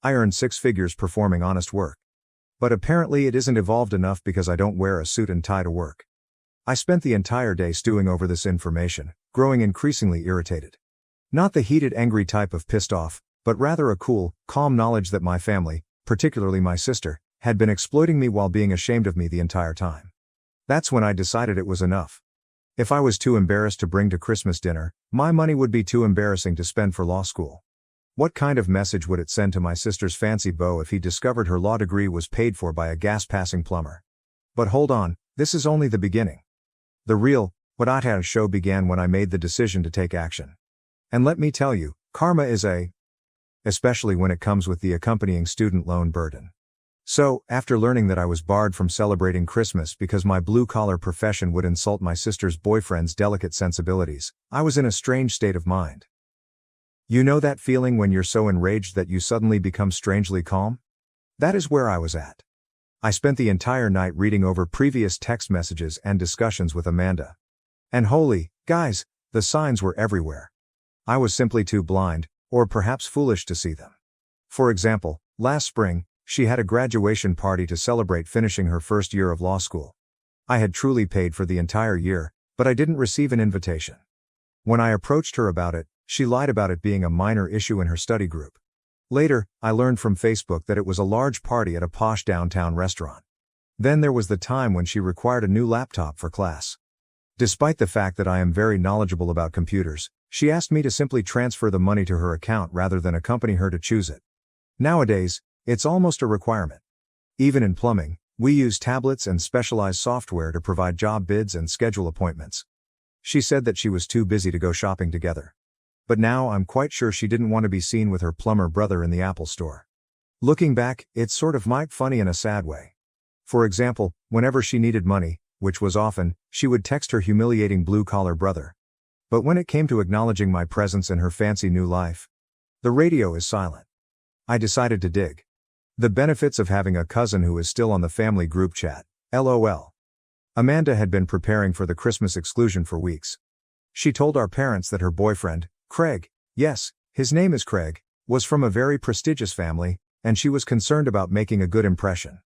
I earn 6 figures performing honest work. But apparently it isn't evolved enough because I don't wear a suit and tie to work." I spent the entire day stewing over this information, growing increasingly irritated. Not the heated, angry type of pissed off, but rather a cool, calm knowledge that my family, particularly my sister, had been exploiting me while being ashamed of me the entire time. That's when I decided it was enough. If I was too embarrassed to bring to Christmas dinner, my money would be too embarrassing to spend for law school. What kind of message would it send to my sister's fancy beau if he discovered her law degree was paid for by a gas-passing plumber? But hold on, this is only the beginning. The real, what AITA show began when I made the decision to take action. And let me tell you, karma is especially when it comes with the accompanying student loan burden. So, after learning that I was barred from celebrating Christmas because my blue-collar profession would insult my sister's boyfriend's delicate sensibilities, I was in a strange state of mind. You know that feeling when you're so enraged that you suddenly become strangely calm? That is where I was at. I spent the entire night reading over previous text messages and discussions with Amanda. And holy, guys, the signs were everywhere. I was simply too blind, or perhaps foolish to see them. For example, last spring, she had a graduation party to celebrate finishing her first year of law school. I had truly paid for the entire year, but I didn't receive an invitation. When I approached her about it, she lied about it being a minor issue in her study group. Later, I learned from Facebook that it was a large party at a posh downtown restaurant. Then there was the time when she required a new laptop for class. Despite the fact that I am very knowledgeable about computers, she asked me to simply transfer the money to her account rather than accompany her to choose it. Nowadays, it's almost a requirement. Even in plumbing, we use tablets and specialized software to provide job bids and schedule appointments. She said that she was too busy to go shopping together. But now I'm quite sure she didn't want to be seen with her plumber brother in the Apple store. Looking back, it's sort of funny in a sad way. For example, whenever she needed money, which was often, she would text her humiliating blue-collar brother. But when it came to acknowledging my presence in her fancy new life, the radio is silent. I decided to dig. The benefits of having a cousin who is still on the family group chat, LOL. Amanda had been preparing for the Christmas exclusion for weeks. She told our parents that her boyfriend, Craig, yes, his name is Craig, was from a very prestigious family, and she was concerned about making a good impression.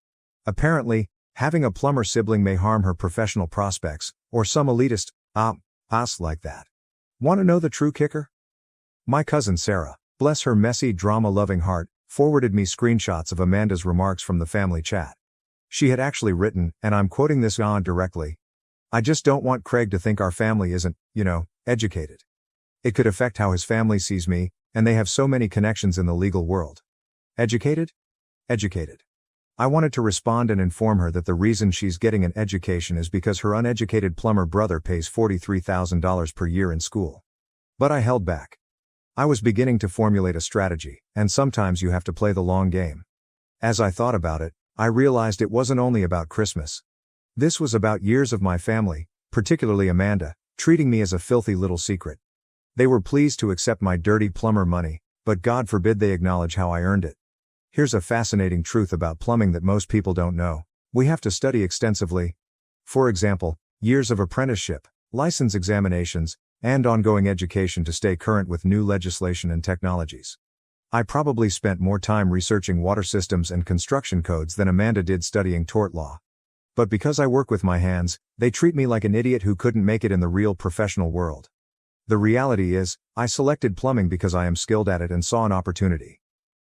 Apparently, having a plumber sibling may harm her professional prospects, or some elitist, like that. Want to know the true kicker? My cousin Sarah, bless her messy, drama-loving heart, forwarded me screenshots of Amanda's remarks from the family chat. She had actually written, and I'm quoting this directly, "I just don't want Craig to think our family isn't, educated. It could affect how his family sees me, and they have so many connections in the legal world. Educated? Educated." I wanted to respond and inform her that the reason she's getting an education is because her uneducated plumber brother pays $43,000 per year in school. But I held back. I was beginning to formulate a strategy, and sometimes you have to play the long game. As I thought about it, I realized it wasn't only about Christmas. This was about years of my family, particularly Amanda, treating me as a filthy little secret. They were pleased to accept my dirty plumber money, but God forbid they acknowledge how I earned it. Here's a fascinating truth about plumbing that most people don't know. We have to study extensively. For example, years of apprenticeship, license examinations, and ongoing education to stay current with new legislation and technologies. I probably spent more time researching water systems and construction codes than Amanda did studying tort law. But because I work with my hands, they treat me like an idiot who couldn't make it in the real professional world. The reality is, I selected plumbing because I am skilled at it and saw an opportunity.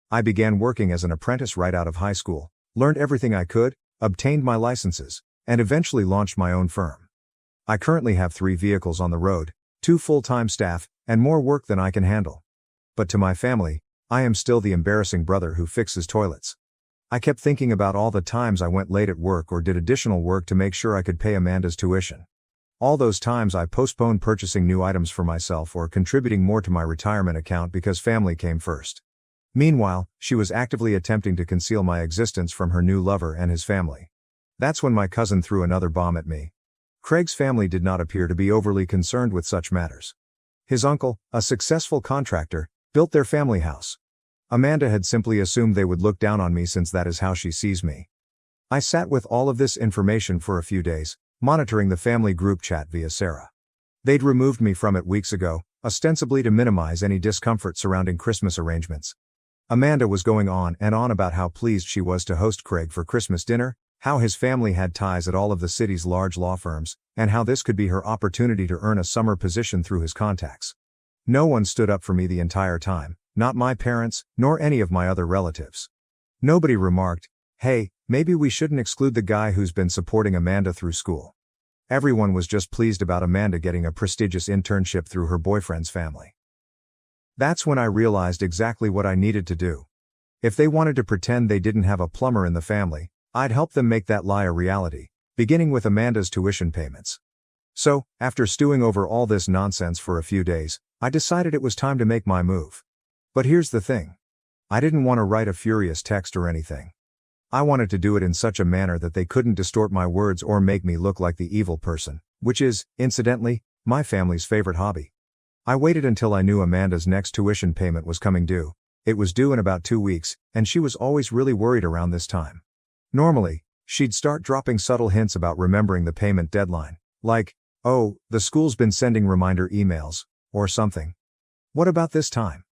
I began working as an apprentice right out of high school, learned everything I could, obtained my licenses, and eventually launched my own firm. I currently have 3 vehicles on the road, 2 full-time staff, and more work than I can handle. But to my family, I am still the embarrassing brother who fixes toilets. I kept thinking about all the times I went late at work or did additional work to make sure I could pay Amanda's tuition. All those times I postponed purchasing new items for myself or contributing more to my retirement account because family came first. Meanwhile, she was actively attempting to conceal my existence from her new lover and his family. That's when my cousin threw another bomb at me. Craig's family did not appear to be overly concerned with such matters. His uncle, a successful contractor, built their family house. Amanda had simply assumed they would look down on me since that is how she sees me. I sat with all of this information for a few days, monitoring the family group chat via Sarah. They'd removed me from it weeks ago, ostensibly to minimize any discomfort surrounding Christmas arrangements. Amanda was going on and on about how pleased she was to host Craig for Christmas dinner, how his family had ties at all of the city's large law firms, and how this could be her opportunity to earn a summer position through his contacts. No one stood up for me the entire time, not my parents, nor any of my other relatives. Nobody remarked, "Hey, maybe we shouldn't exclude the guy who's been supporting Amanda through school." Everyone was just pleased about Amanda getting a prestigious internship through her boyfriend's family. That's when I realized exactly what I needed to do. If they wanted to pretend they didn't have a plumber in the family, I'd help them make that lie a reality, beginning with Amanda's tuition payments. So, after stewing over all this nonsense for a few days, I decided it was time to make my move. But here's the thing. I didn't want to write a furious text or anything. I wanted to do it in such a manner that they couldn't distort my words or make me look like the evil person, which is, incidentally, my family's favorite hobby. I waited until I knew Amanda's next tuition payment was coming due. It was due in about 2 weeks, and she was always really worried around this time. Normally, she'd start dropping subtle hints about remembering the payment deadline, like, "Oh, the school's been sending reminder emails," or something. What about this time?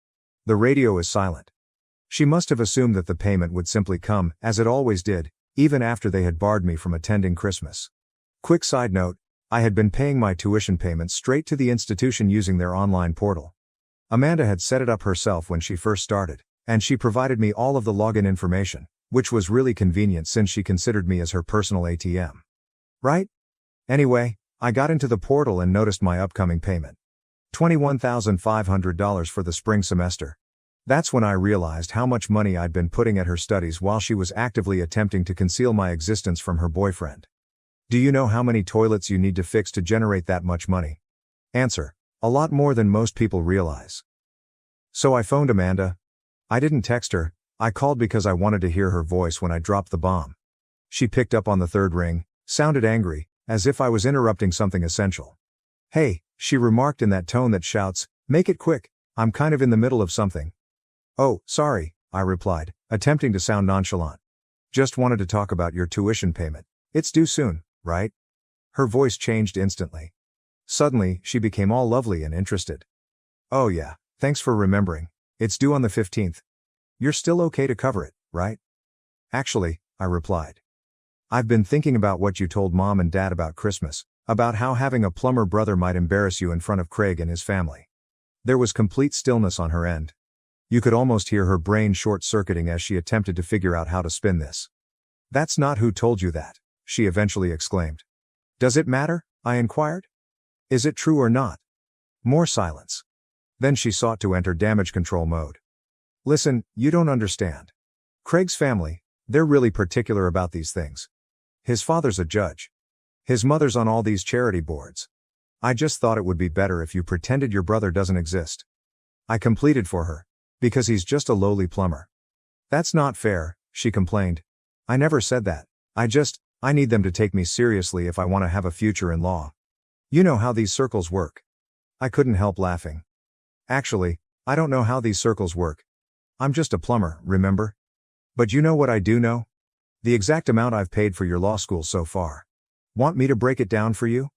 The radio is silent. She must have assumed that the payment would simply come, as it always did, even after they had barred me from attending Christmas. Quick side note, I had been paying my tuition payments straight to the institution using their online portal. Amanda had set it up herself when she first started, and she provided me all of the login information, which was really convenient since she considered me as her personal ATM. Right? Anyway, I got into the portal and noticed my upcoming payment. $21,500 for the spring semester. That's when I realized how much money I'd been putting at her studies while she was actively attempting to conceal my existence from her boyfriend. Do you know how many toilets you need to fix to generate that much money? Answer: a lot more than most people realize. So I phoned Amanda. I didn't text her, I called because I wanted to hear her voice when I dropped the bomb. She picked up on the third ring, sounded angry, as if I was interrupting something essential. "Hey," she remarked in that tone that shouts, "Make it quick, I'm kind of in the middle of something." "Oh, sorry," I replied, attempting to sound nonchalant. "Just wanted to talk about your tuition payment. It's due soon, right?" Her voice changed instantly. Suddenly, she became all lovely and interested. "Oh yeah, thanks for remembering. It's due on the 15th. You're still okay to cover it, right?" "Actually," I replied. "I've been thinking about what you told Mom and Dad about Christmas, about how having a plumber brother might embarrass you in front of Craig and his family." There was complete stillness on her end. You could almost hear her brain short-circuiting as she attempted to figure out how to spin this. "That's not who told you that," she eventually exclaimed. "Does it matter?" I inquired. "Is it true or not?" More silence. Then she sought to enter damage control mode. "Listen, you don't understand. Craig's family, they're really particular about these things. His father's a judge. His mother's on all these charity boards. I just thought it would be better if you pretended your brother doesn't exist." I completed for her. "Because he's just a lowly plumber." "That's not fair," she complained. "I never said that. I need them to take me seriously if I want to have a future in law. You know how these circles work." I couldn't help laughing. "Actually, I don't know how these circles work. I'm just a plumber, remember? But you know what I do know? The exact amount I've paid for your law school so far. Want me to break it down for you?"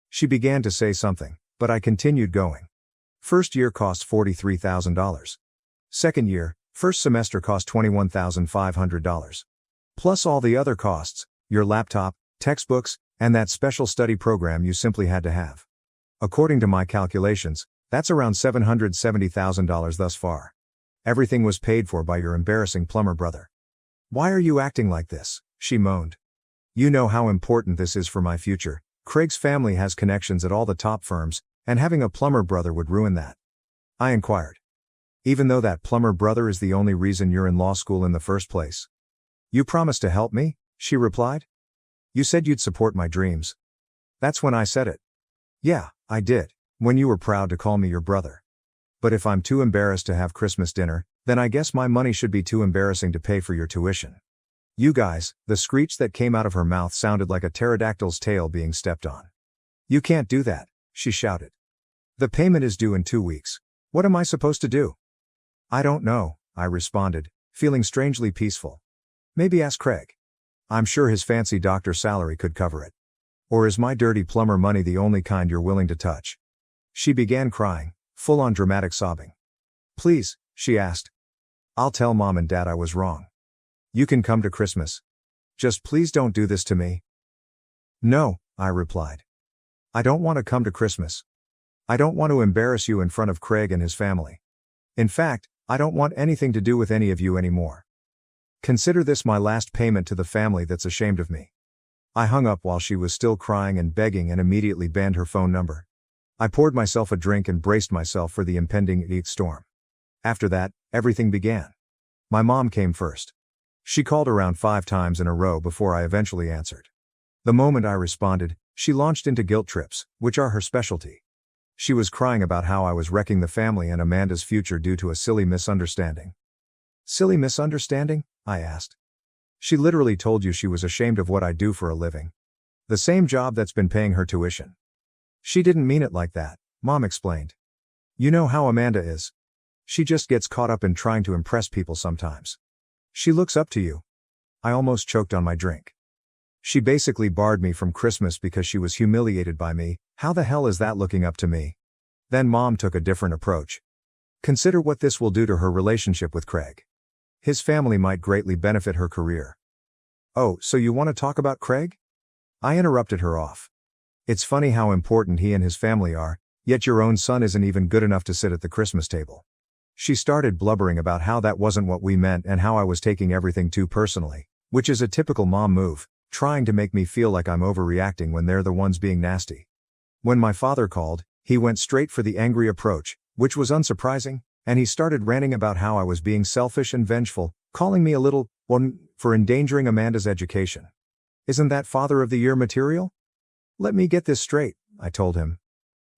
She began to say something, but I continued going. "First year costs $43,000. Second year, first semester cost $21,500. Plus all the other costs, your laptop, textbooks, and that special study program you simply had to have. According to my calculations, That's around $770,000 thus far. Everything was paid for by your embarrassing plumber brother. Why are you acting like this? She moaned. You know how important this is for my future. Craig's family has connections at all the top firms, and having a plumber brother would ruin that. I inquired. Even though that plumber brother is the only reason you're in law school in the first place. You promised to help me, she replied. You said you'd support my dreams. That's when I said it. Yeah, I did, when you were proud to call me your brother. But if I'm too embarrassed to have Christmas dinner, then I guess my money should be too embarrassing to pay for your tuition. You guys, the screech that came out of her mouth sounded like a pterodactyl's tail being stepped on. You can't do that, she shouted. The payment is due in 2 weeks. What am I supposed to do? I don't know, I responded, feeling strangely peaceful. Maybe ask Craig. I'm sure his fancy doctor salary could cover it. Or is my dirty plumber money the only kind you're willing to touch? She began crying, full-on dramatic sobbing. Please, she asked. I'll tell Mom and Dad I was wrong. You can come to Christmas. Just please don't do this to me. No, I replied. I don't want to come to Christmas. I don't want to embarrass you in front of Craig and his family. In fact, I don't want anything to do with any of you anymore. Consider this my last payment to the family that's ashamed of me. I hung up while she was still crying and begging and immediately banned her phone number. I poured myself a drink and braced myself for the impending storm. After that, everything began. My mom came first. She called around 5 times in a row before I eventually answered. The moment I responded, she launched into guilt trips, which are her specialty. She was crying about how I was wrecking the family and Amanda's future due to a silly misunderstanding. Silly misunderstanding? I asked. She literally told you she was ashamed of what I do for a living. The same job that's been paying her tuition. She didn't mean it like that, Mom explained. You know how Amanda is. She just gets caught up in trying to impress people sometimes. She looks up to you. I almost choked on my drink. She basically barred me from Christmas because she was humiliated by me. How the hell is that looking up to me? Then Mom took a different approach. Consider what this will do to her relationship with Craig. His family might greatly benefit her career. Oh, so you want to talk about Craig? I interrupted her off. It's funny how important he and his family are, yet your own son isn't even good enough to sit at the Christmas table. She started blubbering about how that wasn't what we meant and how I was taking everything too personally, which is a typical mom move, trying to make me feel like I'm overreacting when they're the ones being nasty. When my father called, he went straight for the angry approach, which was unsurprising, and he started ranting about how I was being selfish and vengeful, calling me a little one for endangering Amanda's education. Isn't that Father of the Year material? Let me get this straight, I told him.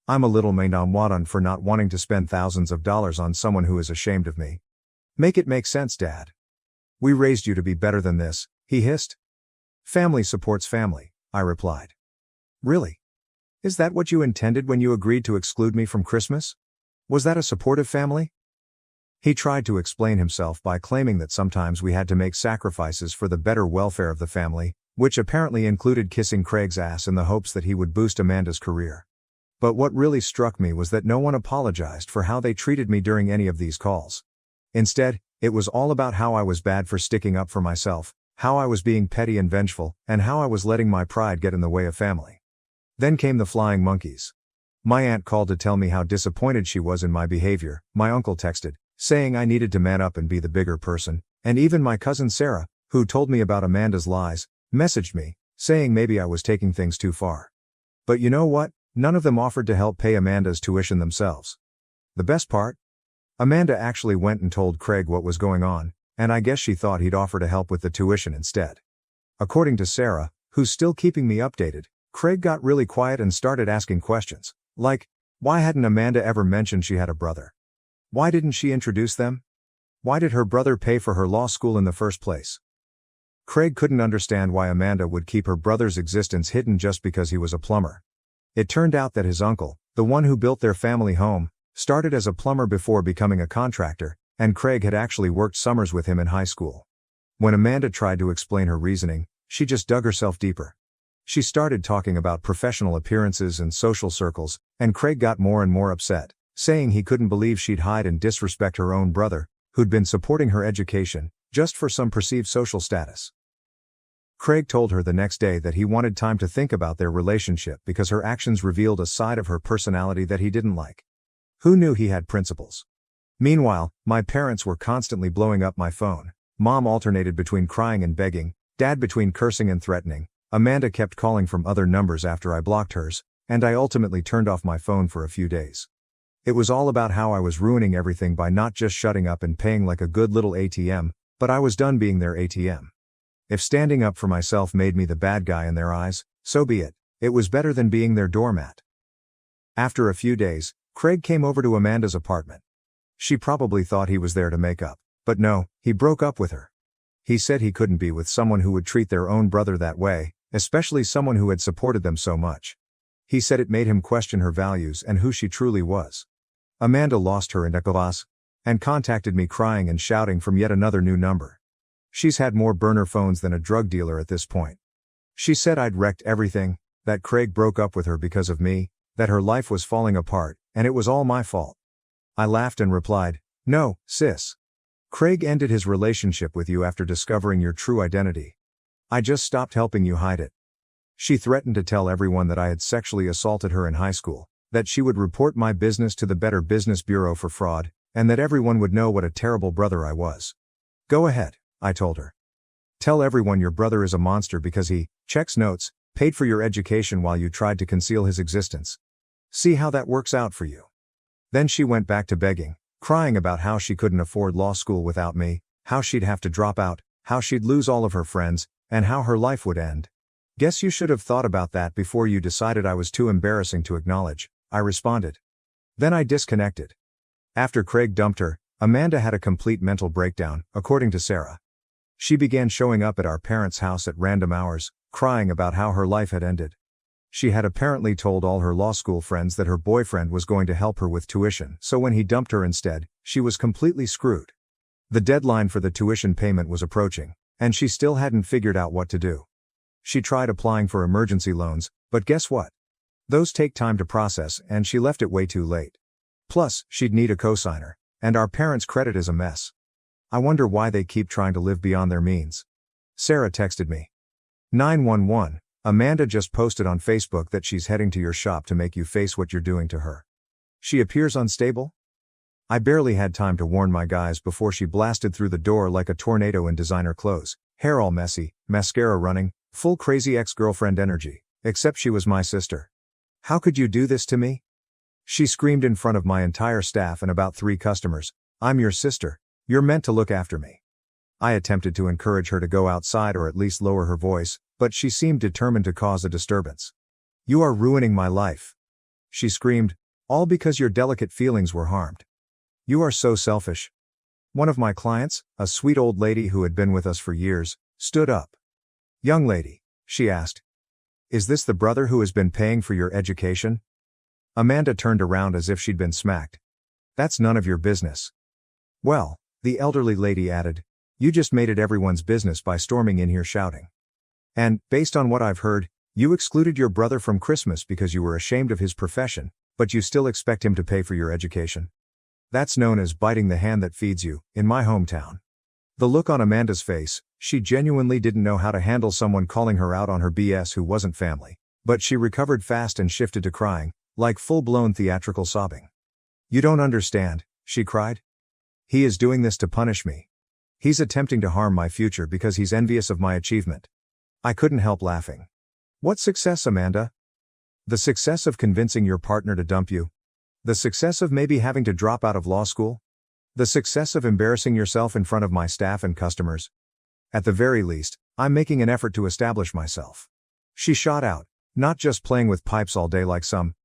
I'm a little mainamwadan for not wanting to spend thousands of dollars on someone who is ashamed of me. Make it make sense, Dad. We raised you to be better than this, he hissed. Family supports family, I replied. Really? Is that what you intended when you agreed to exclude me from Christmas? Was that a supportive family? He tried to explain himself by claiming that sometimes we had to make sacrifices for the better welfare of the family, which apparently included kissing Craig's ass in the hopes that he would boost Amanda's career. But what really struck me was that no one apologized for how they treated me during any of these calls. Instead, it was all about how I was bad for sticking up for myself, how I was being petty and vengeful, and how I was letting my pride get in the way of family. Then came the flying monkeys. My aunt called to tell me how disappointed she was in my behavior, my uncle texted, saying I needed to man up and be the bigger person, and even my cousin Sarah, who told me about Amanda's lies, messaged me, saying maybe I was taking things too far. But you know what? None of them offered to help pay Amanda's tuition themselves. The best part? Amanda actually went and told Craig what was going on, and I guess she thought he'd offer to help with the tuition instead. According to Sarah, who's still keeping me updated, Craig got really quiet and started asking questions, like, why hadn't Amanda ever mentioned she had a brother? Why didn't she introduce them? Why did her brother pay for her law school in the first place? Craig couldn't understand why Amanda would keep her brother's existence hidden just because he was a plumber. It turned out that his uncle, the one who built their family home, started as a plumber before becoming a contractor, and Craig had actually worked summers with him in high school. When Amanda tried to explain her reasoning, she just dug herself deeper. She started talking about professional appearances and social circles, and Craig got more and more upset, saying he couldn't believe she'd hide and disrespect her own brother, who'd been supporting her education, just for some perceived social status. Craig told her the next day that he wanted time to think about their relationship because her actions revealed a side of her personality that he didn't like. Who knew he had principles? Meanwhile, my parents were constantly blowing up my phone. Mom alternated between crying and begging, Dad between cursing and threatening. Amanda kept calling from other numbers after I blocked hers, and I ultimately turned off my phone for a few days. It was all about how I was ruining everything by not just shutting up and paying like a good little ATM, but I was done being their ATM. If standing up for myself made me the bad guy in their eyes, so be it. It was better than being their doormat. After a few days, Craig came over to Amanda's apartment. She probably thought he was there to make up, but no, he broke up with her. He said he couldn't be with someone who would treat their own brother that way, especially someone who had supported them so much. He said it made him question her values and who she truly was. Amanda lost her internet and contacted me crying and shouting from yet another new number. She's had more burner phones than a drug dealer at this point. She said I'd wrecked everything, that Craig broke up with her because of me, that her life was falling apart, and it was all my fault. I laughed and replied, "No, sis. Craig ended his relationship with you after discovering your true identity. I just stopped helping you hide it." She threatened to tell everyone that I had sexually assaulted her in high school, that she would report my business to the Better Business Bureau for fraud, and that everyone would know what a terrible brother I was. "Go ahead," I told her. "Tell everyone your brother is a monster because he checks notes, paid for your education while you tried to conceal his existence. See how that works out for you." Then she went back to begging, crying about how she couldn't afford law school without me, how she'd have to drop out, how she'd lose all of her friends, and how her life would end. "Guess you should have thought about that before you decided I was too embarrassing to acknowledge," I responded. Then I disconnected. After Craig dumped her, Amanda had a complete mental breakdown, according to Sarah. She began showing up at our parents' house at random hours, crying about how her life had ended. She had apparently told all her law school friends that her boyfriend was going to help her with tuition, so when he dumped her instead, she was completely screwed. The deadline for the tuition payment was approaching, and she still hadn't figured out what to do. She tried applying for emergency loans, but guess what? Those take time to process, and she left it way too late. Plus, she'd need a cosigner, and our parents' credit is a mess. I wonder why they keep trying to live beyond their means. Sarah texted me. 911, Amanda just posted on Facebook that she's heading to your shop to make you face what you're doing to her. She appears unstable? I barely had time to warn my guys before she blasted through the door like a tornado in designer clothes, hair all messy, mascara running, full crazy ex-girlfriend energy, except she was my sister. "How could you do this to me?" She screamed in front of my entire staff and about 3 customers, "I'm your sister, you're meant to look after me." I attempted to encourage her to go outside or at least lower her voice, but she seemed determined to cause a disturbance. "You are ruining my life," she screamed, "all because your delicate feelings were harmed. You are so selfish." One of my clients, a sweet old lady who had been with us for years, stood up. "Young lady," she asked, "is this the brother who has been paying for your education?" Amanda turned around as if she'd been smacked. "That's none of your business." "Well," the elderly lady added, "you just made it everyone's business by storming in here shouting. And, based on what I've heard, you excluded your brother from Christmas because you were ashamed of his profession, but you still expect him to pay for your education. That's known as biting the hand that feeds you, in my hometown." The look on Amanda's face, she genuinely didn't know how to handle someone calling her out on her BS who wasn't family, but she recovered fast and shifted to crying, like full-blown theatrical sobbing. "You don't understand," she cried. "He is doing this to punish me. He's attempting to harm my future because he's envious of my achievement." I couldn't help laughing. "What success, Amanda? The success of convincing your partner to dump you? The success of maybe having to drop out of law school? The success of embarrassing yourself in front of my staff and customers? At the very least, I'm making an effort to establish myself." She shot out, not just playing with pipes all day like some.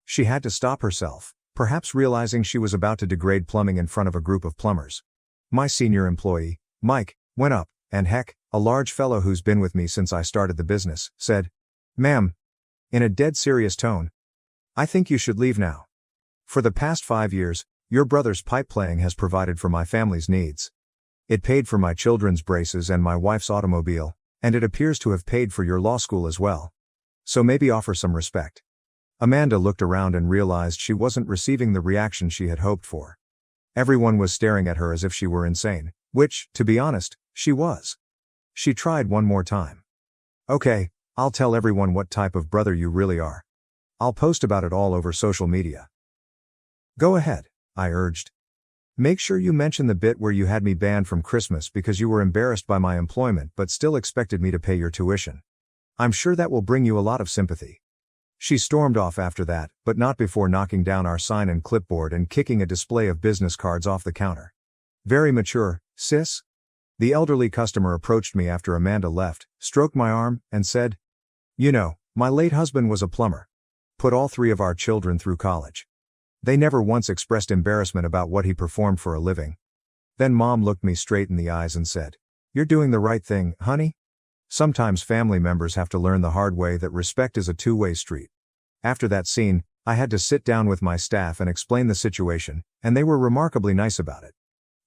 She had to stop herself, perhaps realizing she was about to degrade plumbing in front of a group of plumbers. My senior employee, Mike, went up, and heck, a large fellow who's been with me since I started the business, said, "Ma'am," in a dead serious tone, "I think you should leave now. For the past 5 years, your brother's pipe playing has provided for my family's needs. It paid for my children's braces and my wife's automobile, and it appears to have paid for your law school as well. So maybe offer some respect." Amanda looked around and realized she wasn't receiving the reaction she had hoped for. Everyone was staring at her as if she were insane, which, to be honest, she was. She tried one more time. "Okay, I'll tell everyone what type of brother you really are. I'll post about it all over social media." Go ahead, I urged. Make sure you mention the bit where you had me banned from Christmas because you were embarrassed by my employment but still expected me to pay your tuition. I'm sure that will bring you a lot of sympathy. She stormed off after that, but not before knocking down our sign and clipboard and kicking a display of business cards off the counter. Very mature, sis? The elderly customer approached me after Amanda left, stroked my arm, and said, "You know, my late husband was a plumber. Put all 3 of our children through college. They never once expressed embarrassment about what he performed for a living." Then Mom looked me straight in the eyes and said, "You're doing the right thing, honey." Sometimes family members have to learn the hard way that respect is a two-way street. After that scene, I had to sit down with my staff and explain the situation, and they were remarkably nice about it.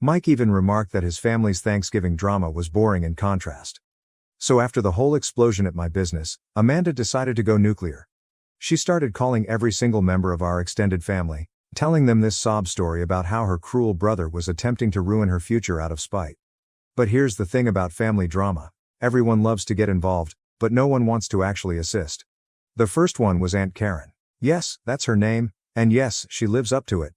Mike even remarked that his family's Thanksgiving drama was boring in contrast. So after the whole explosion at my business, Amanda decided to go nuclear. She started calling every single member of our extended family, telling them this sob story about how her cruel brother was attempting to ruin her future out of spite. But here's the thing about family drama. Everyone loves to get involved, but no one wants to actually assist. The first one was Aunt Karen. Yes, that's her name, and yes, she lives up to it.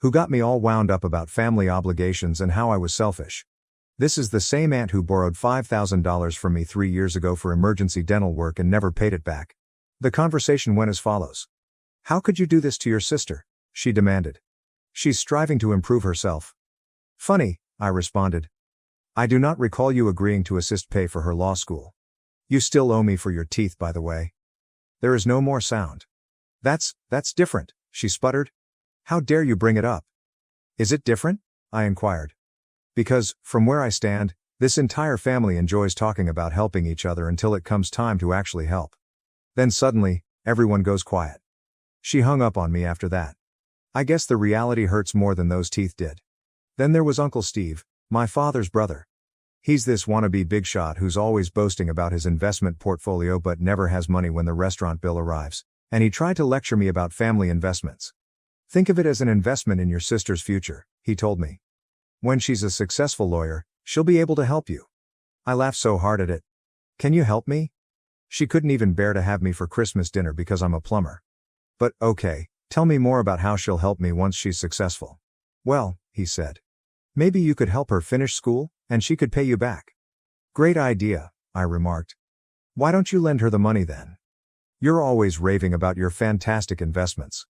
Who got me all wound up about family obligations and how I was selfish. This is the same aunt who borrowed $5,000 from me 3 years ago for emergency dental work and never paid it back. The conversation went as follows. "How could you do this to your sister?" she demanded. "She's striving to improve herself." "Funny," I responded. "I do not recall you agreeing to assist pay for her law school. You still owe me for your teeth, by the way." There is no more sound. That's different," she sputtered. "How dare you bring it up?" "Is it different?" I inquired. "Because, from where I stand, this entire family enjoys talking about helping each other until it comes time to actually help. Then suddenly, everyone goes quiet." She hung up on me after that. I guess the reality hurts more than those teeth did. Then there was Uncle Steve, my father's brother. He's this wannabe big shot who's always boasting about his investment portfolio but never has money when the restaurant bill arrives, and he tried to lecture me about family investments. "Think of it as an investment in your sister's future," he told me. "When she's a successful lawyer, she'll be able to help you." I laughed so hard at it. "Can you help me?" She couldn't even bear to have me for Christmas dinner because I'm a plumber. "But, okay, tell me more about how she'll help me once she's successful." "Well," he said, "maybe you could help her finish school, and she could pay you back." "Great idea," I remarked. "Why don't you lend her the money then? You're always raving about your fantastic investments.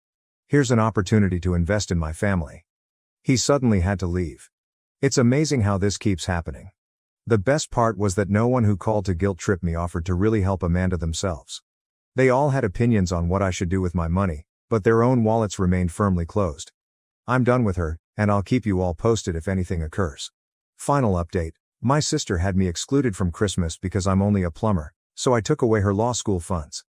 Here's an opportunity to invest in my family." He suddenly had to leave. It's amazing how this keeps happening. The best part was that no one who called to guilt trip me offered to really help Amanda themselves. They all had opinions on what I should do with my money, but their own wallets remained firmly closed. I'm done with her, and I'll keep you all posted if anything occurs. Final update. My sister had me excluded from Christmas because I'm only a plumber, so I took away her law school funds.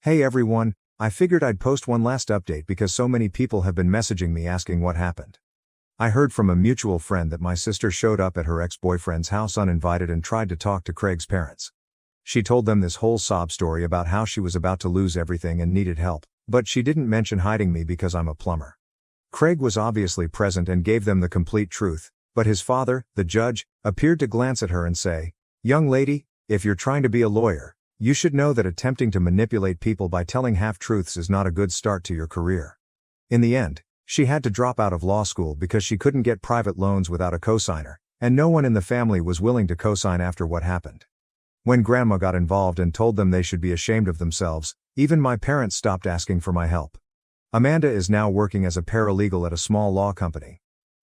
Hey everyone, I figured I'd post one last update because so many people have been messaging me asking what happened. I heard from a mutual friend that my sister showed up at her ex-boyfriend's house uninvited and tried to talk to Craig's parents. She told them this whole sob story about how she was about to lose everything and needed help, but she didn't mention hiding me because I'm a plumber. Craig was obviously present and gave them the complete truth, but his father, the judge, appeared to glance at her and say, "Young lady, if you're trying to be a lawyer, you should know that attempting to manipulate people by telling half-truths is not a good start to your career." In the end, she had to drop out of law school because she couldn't get private loans without a cosigner, and no one in the family was willing to cosign after what happened. When Grandma got involved and told them they should be ashamed of themselves, even my parents stopped asking for my help. Amanda is now working as a paralegal at a small law company.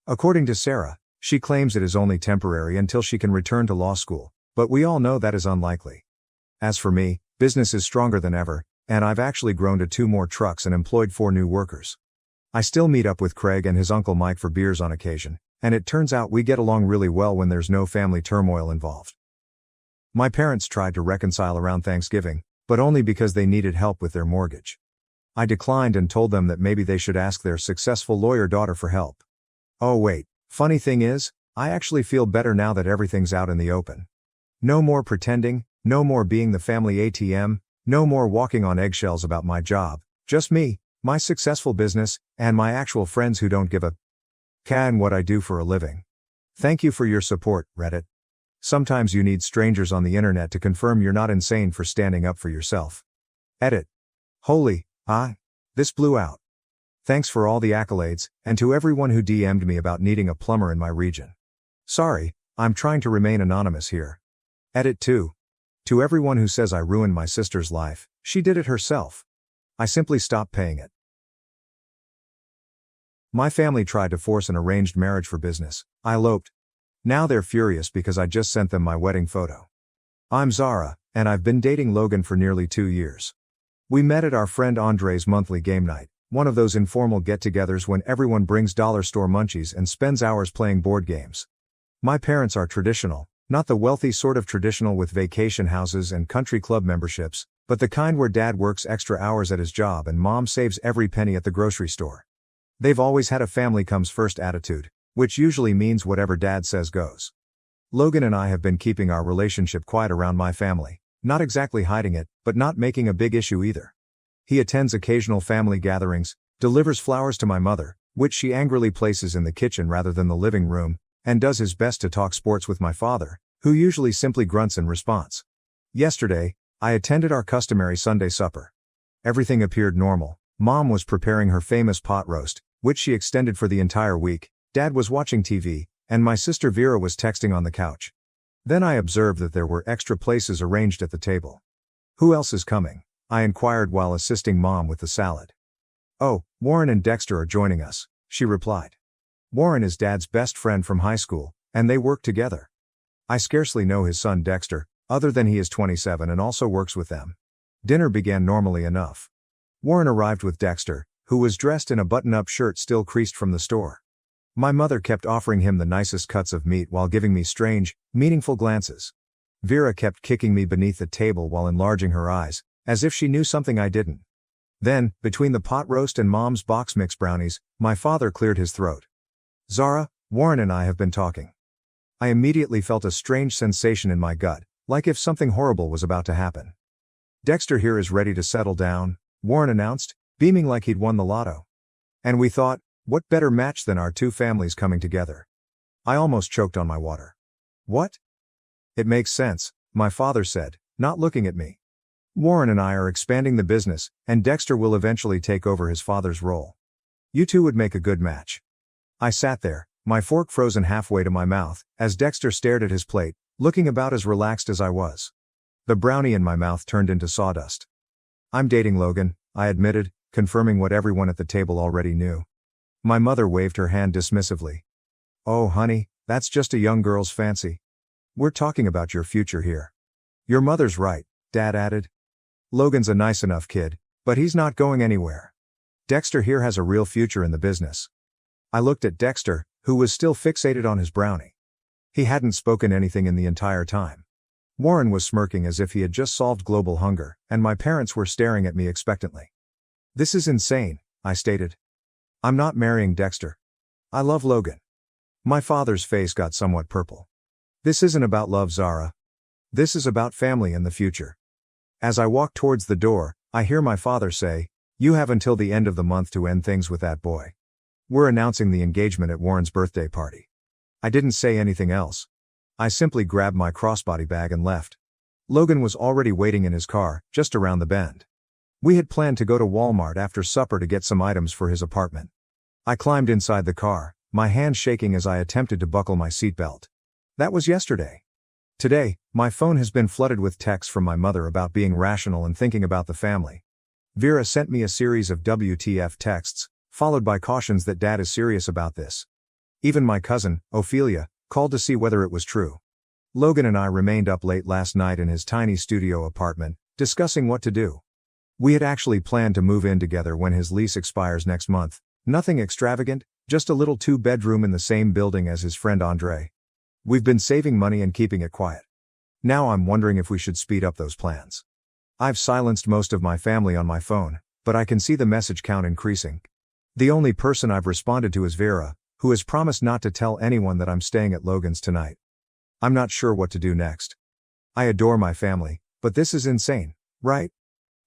According to Sarah, she claims it is only temporary until she can return to law school, but we all know that is unlikely. As for me, business is stronger than ever, and I've actually grown to 2 more trucks and employed 4 new workers. I still meet up with Craig and his uncle Mike for beers on occasion, and it turns out we get along really well when there's no family turmoil involved. My parents tried to reconcile around Thanksgiving, but only because they needed help with their mortgage. I declined and told them that maybe they should ask their successful lawyer daughter for help. Oh wait, funny thing is, I actually feel better now that everything's out in the open. No more pretending, no more being the family ATM, no more walking on eggshells about my job, just me, my successful business, and my actual friends who don't give a can what I do for a living. Thank you for your support, Reddit. Sometimes you need strangers on the internet to confirm you're not insane for standing up for yourself. Edit. Holy, this blew out. Thanks for all the accolades, and to everyone who DM'd me about needing a plumber in my region. Sorry, I'm trying to remain anonymous here. Edit 2. To everyone who says I ruined my sister's life, she did it herself. I simply stopped paying it. My family tried to force an arranged marriage for business. I eloped. Now they're furious because I just sent them my wedding photo. I'm Zara, and I've been dating Logan for nearly 2 years. We met at our friend Andre's monthly game night, one of those informal get-togethers when everyone brings dollar store munchies and spends hours playing board games. My parents are traditional, not the wealthy sort of traditional with vacation houses and country club memberships, but the kind where dad works extra hours at his job and mom saves every penny at the grocery store. They've always had a family comes first attitude, which usually means whatever dad says goes. Logan and I have been keeping our relationship quiet around my family, not exactly hiding it, but not making a big issue either. He attends occasional family gatherings, delivers flowers to my mother, which she angrily places in the kitchen rather than the living room, and does his best to talk sports with my father, who usually simply grunts in response. Yesterday, I attended our customary Sunday supper. Everything appeared normal. Mom was preparing her famous pot roast, which she extended for the entire week. Dad was watching TV, and my sister Vera was texting on the couch. Then I observed that there were extra places arranged at the table. Who else is coming? I inquired while assisting Mom with the salad. Oh, Warren and Dexter are joining us, she replied. Warren is Dad's best friend from high school, and they work together. I scarcely know his son Dexter, other than he is 27 and also works with them. Dinner began normally enough. Warren arrived with Dexter, who was dressed in a button-up shirt still creased from the store. My mother kept offering him the nicest cuts of meat while giving me strange, meaningful glances. Vera kept kicking me beneath the table while enlarging her eyes, as if she knew something I didn't. Then, between the pot roast and Mom's box mix brownies, my father cleared his throat. Zara, Warren and I have been talking. I immediately felt a strange sensation in my gut, like if something horrible was about to happen. Dexter here is ready to settle down, Warren announced, beaming like he'd won the lotto. And we thought, what better match than our two families coming together? I almost choked on my water. What? It makes sense, my father said, not looking at me. Warren and I are expanding the business, and Dexter will eventually take over his father's role. You two would make a good match. I sat there, my fork frozen halfway to my mouth, as Dexter stared at his plate, looking about as relaxed as I was. The brownie in my mouth turned into sawdust. I'm dating Logan, I admitted, confirming what everyone at the table already knew. My mother waved her hand dismissively. Oh honey, that's just a young girl's fancy. We're talking about your future here. Your mother's right, Dad added. Logan's a nice enough kid, but he's not going anywhere. Dexter here has a real future in the business. I looked at Dexter, who was still fixated on his brownie. He hadn't spoken anything in the entire time. Warren was smirking as if he had just solved global hunger, and my parents were staring at me expectantly. This is insane, I stated. I'm not marrying Dexter. I love Logan. My father's face got somewhat purple. This isn't about love, Zara. This is about family and the future. As I walk towards the door, I hear my father say, you have until the end of the month to end things with that boy. We're announcing the engagement at Warren's birthday party. I didn't say anything else. I simply grabbed my crossbody bag and left. Logan was already waiting in his car, just around the bend. We had planned to go to Walmart after supper to get some items for his apartment. I climbed inside the car, my hands shaking as I attempted to buckle my seatbelt. That was yesterday. Today, my phone has been flooded with texts from my mother about being rational and thinking about the family. Vera sent me a series of WTF texts, followed by cautions that Dad is serious about this. Even my cousin, Ophelia, called to see whether it was true. Logan and I remained up late last night in his tiny studio apartment, discussing what to do. We had actually planned to move in together when his lease expires next month. Nothing extravagant, just a little two-bedroom in the same building as his friend Andre. We've been saving money and keeping it quiet. Now I'm wondering if we should speed up those plans. I've silenced most of my family on my phone, but I can see the message count increasing. The only person I've responded to is Vera, who has promised not to tell anyone that I'm staying at Logan's tonight. I'm not sure what to do next. I adore my family, but this is insane, right?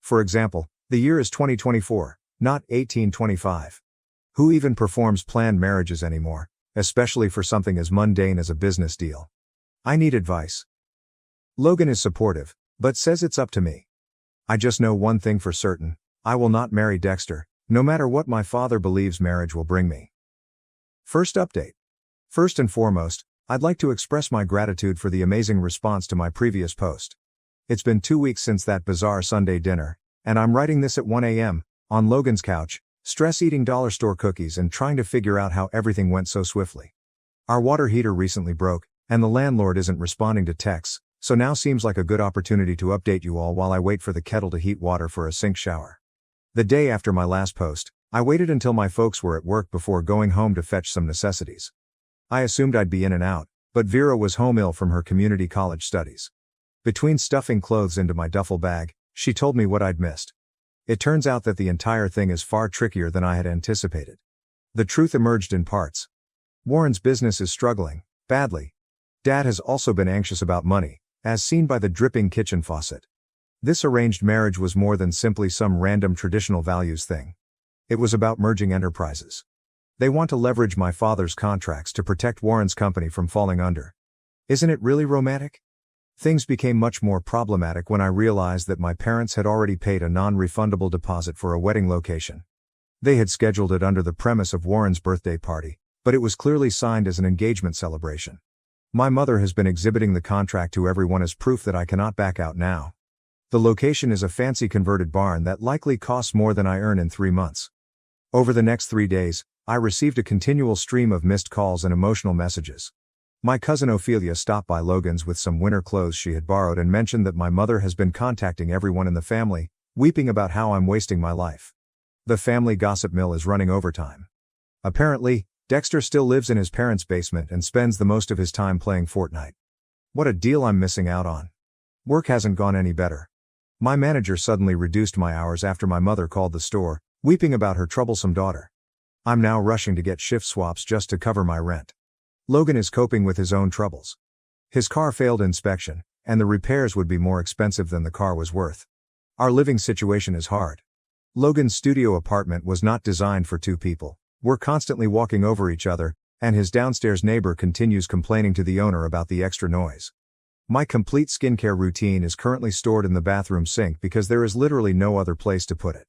For example, the year is 2024, not 1825. Who even performs planned marriages anymore, especially for something as mundane as a business deal? I need advice. Logan is supportive, but says it's up to me. I just know one thing for certain, I will not marry Dexter, no matter what my father believes marriage will bring me. First update. First and foremost, I'd like to express my gratitude for the amazing response to my previous post. It's been 2 weeks since that bizarre Sunday dinner, and I'm writing this at 1 a.m., on Logan's couch, stress eating dollar store cookies and trying to figure out how everything went so swiftly. Our water heater recently broke, and the landlord isn't responding to texts, so now seems like a good opportunity to update you all while I wait for the kettle to heat water for a sink shower. The day after my last post, I waited until my folks were at work before going home to fetch some necessities. I assumed I'd be in and out, but Vera was home ill from her community college studies. Between stuffing clothes into my duffel bag, she told me what I'd missed. It turns out that the entire thing is far trickier than I had anticipated. The truth emerged in parts. Warren's business is struggling, badly. Dad has also been anxious about money, as seen by the dripping kitchen faucet. This arranged marriage was more than simply some random traditional values thing. It was about merging enterprises. They want to leverage my father's contracts to protect Warren's company from falling under. Isn't it really romantic? Things became much more problematic when I realized that my parents had already paid a non-refundable deposit for a wedding location. They had scheduled it under the premise of Warren's birthday party, but it was clearly signed as an engagement celebration. My mother has been exhibiting the contract to everyone as proof that I cannot back out now. The location is a fancy converted barn that likely costs more than I earn in 3 months. Over the next 3 days, I received a continual stream of missed calls and emotional messages. My cousin Ophelia stopped by Logan's with some winter clothes she had borrowed and mentioned that my mother has been contacting everyone in the family, weeping about how I'm wasting my life. The family gossip mill is running overtime. Apparently, Dexter still lives in his parents' basement and spends the most of his time playing Fortnite. What a deal I'm missing out on. Work hasn't gone any better. My manager suddenly reduced my hours after my mother called the store, weeping about her troublesome daughter. I'm now rushing to get shift swaps just to cover my rent. Logan is coping with his own troubles. His car failed inspection, and the repairs would be more expensive than the car was worth. Our living situation is hard. Logan's studio apartment was not designed for 2 people. We're constantly walking over each other, and his downstairs neighbor continues complaining to the owner about the extra noise. My complete skincare routine is currently stored in the bathroom sink because there is literally no other place to put it.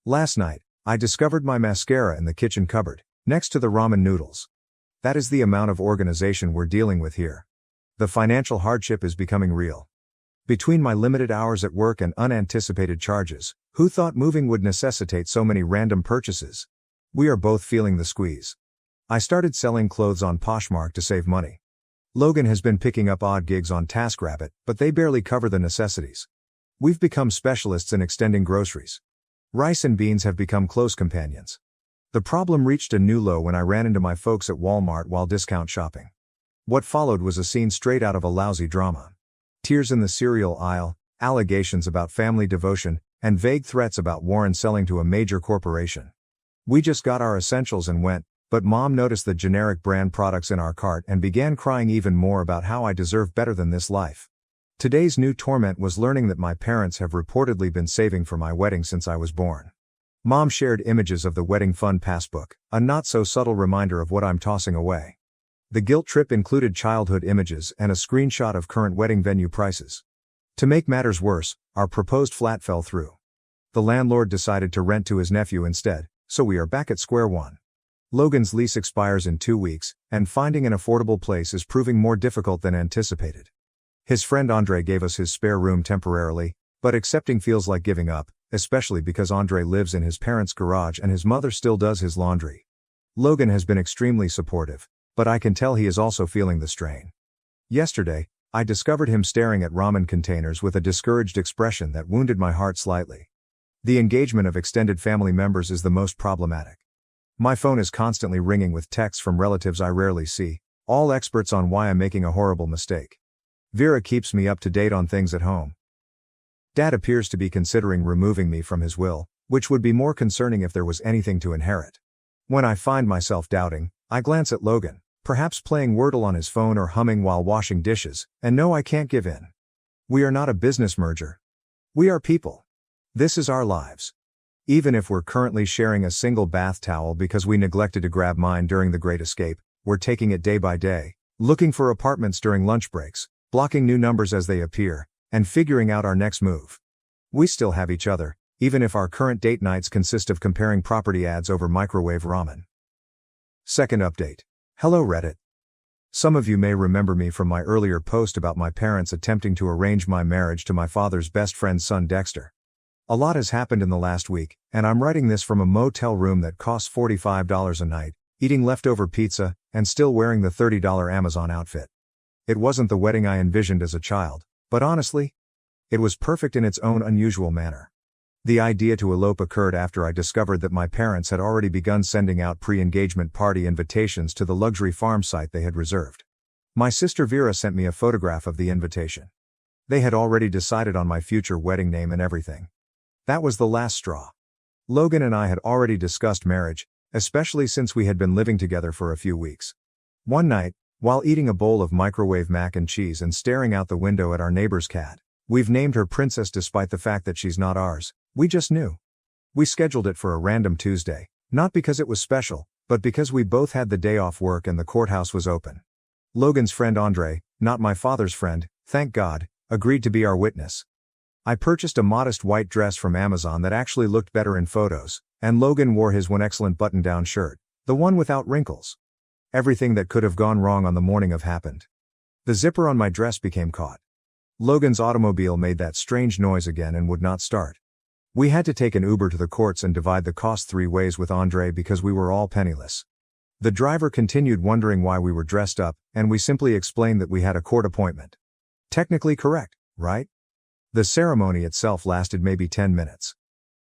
Last night, I discovered my mascara in the kitchen cupboard, next to the ramen noodles. That is the amount of organization we're dealing with here. The financial hardship is becoming real. Between my limited hours at work and unanticipated charges, who thought moving would necessitate so many random purchases? We are both feeling the squeeze. I started selling clothes on Poshmark to save money. Logan has been picking up odd gigs on TaskRabbit, but they barely cover the necessities. We've become specialists in extending groceries. Rice and beans have become close companions. The problem reached a new low when I ran into my folks at Walmart while discount shopping. What followed was a scene straight out of a lousy drama. Tears in the cereal aisle, allegations about family devotion, and vague threats about Warren selling to a major corporation. We just got our essentials and went, but Mom noticed the generic brand products in our cart and began crying even more about how I deserve better than this life. Today's new torment was learning that my parents have reportedly been saving for my wedding since I was born. Mom shared images of the wedding fund passbook, a not-so-subtle reminder of what I'm tossing away. The guilt trip included childhood images and a screenshot of current wedding venue prices. To make matters worse, our proposed flat fell through. The landlord decided to rent to his nephew instead, so we are back at square one. Logan's lease expires in 2 weeks, and finding an affordable place is proving more difficult than anticipated. His friend Andre gave us his spare room temporarily, but accepting feels like giving up, especially because Andre lives in his parents' garage and his mother still does his laundry. Logan has been extremely supportive, but I can tell he is also feeling the strain. Yesterday, I discovered him staring at ramen containers with a discouraged expression that wounded my heart slightly. The engagement of extended family members is the most problematic. My phone is constantly ringing with texts from relatives I rarely see, all experts on why I'm making a horrible mistake. Vera keeps me up to date on things at home. Dad appears to be considering removing me from his will, which would be more concerning if there was anything to inherit. When I find myself doubting, I glance at Logan, perhaps playing Wordle on his phone or humming while washing dishes, and know I can't give in. We are not a business merger. We are people. This is our lives. Even if we're currently sharing a single bath towel because we neglected to grab mine during the Great Escape, we're taking it day by day, looking for apartments during lunch breaks, blocking new numbers as they appear, and figuring out our next move. We still have each other, even if our current date nights consist of comparing property ads over microwave ramen. Second update. Hello Reddit. Some of you may remember me from my earlier post about my parents attempting to arrange my marriage to my father's best friend's son Dexter. A lot has happened in the last week, and I'm writing this from a motel room that costs $45 a night, eating leftover pizza, and still wearing the $30 Amazon outfit. It wasn't the wedding I envisioned as a child, but honestly, it was perfect in its own unusual manner. The idea to elope occurred after I discovered that my parents had already begun sending out pre-engagement party invitations to the luxury farm site they had reserved. My sister Vera sent me a photograph of the invitation. They had already decided on my future wedding name and everything. That was the last straw. Logan and I had already discussed marriage, especially since we had been living together for a few weeks. One night, while eating a bowl of microwave mac and cheese and staring out the window at our neighbor's cat, we've named her Princess despite the fact that she's not ours. We just knew. We scheduled it for a random Tuesday, not because it was special, but because we both had the day off work and the courthouse was open. Logan's friend Andre, not my father's friend, thank God, agreed to be our witness. I purchased a modest white dress from Amazon that actually looked better in photos, and Logan wore his one excellent button-down shirt, the one without wrinkles. Everything that could have gone wrong on the morning of happened. The zipper on my dress became caught. Logan's automobile made that strange noise again and would not start. We had to take an Uber to the courts and divide the cost 3 ways with Andre because we were all penniless. The driver continued wondering why we were dressed up, and we simply explained that we had a court appointment. Technically correct, right? The ceremony itself lasted maybe 10 minutes.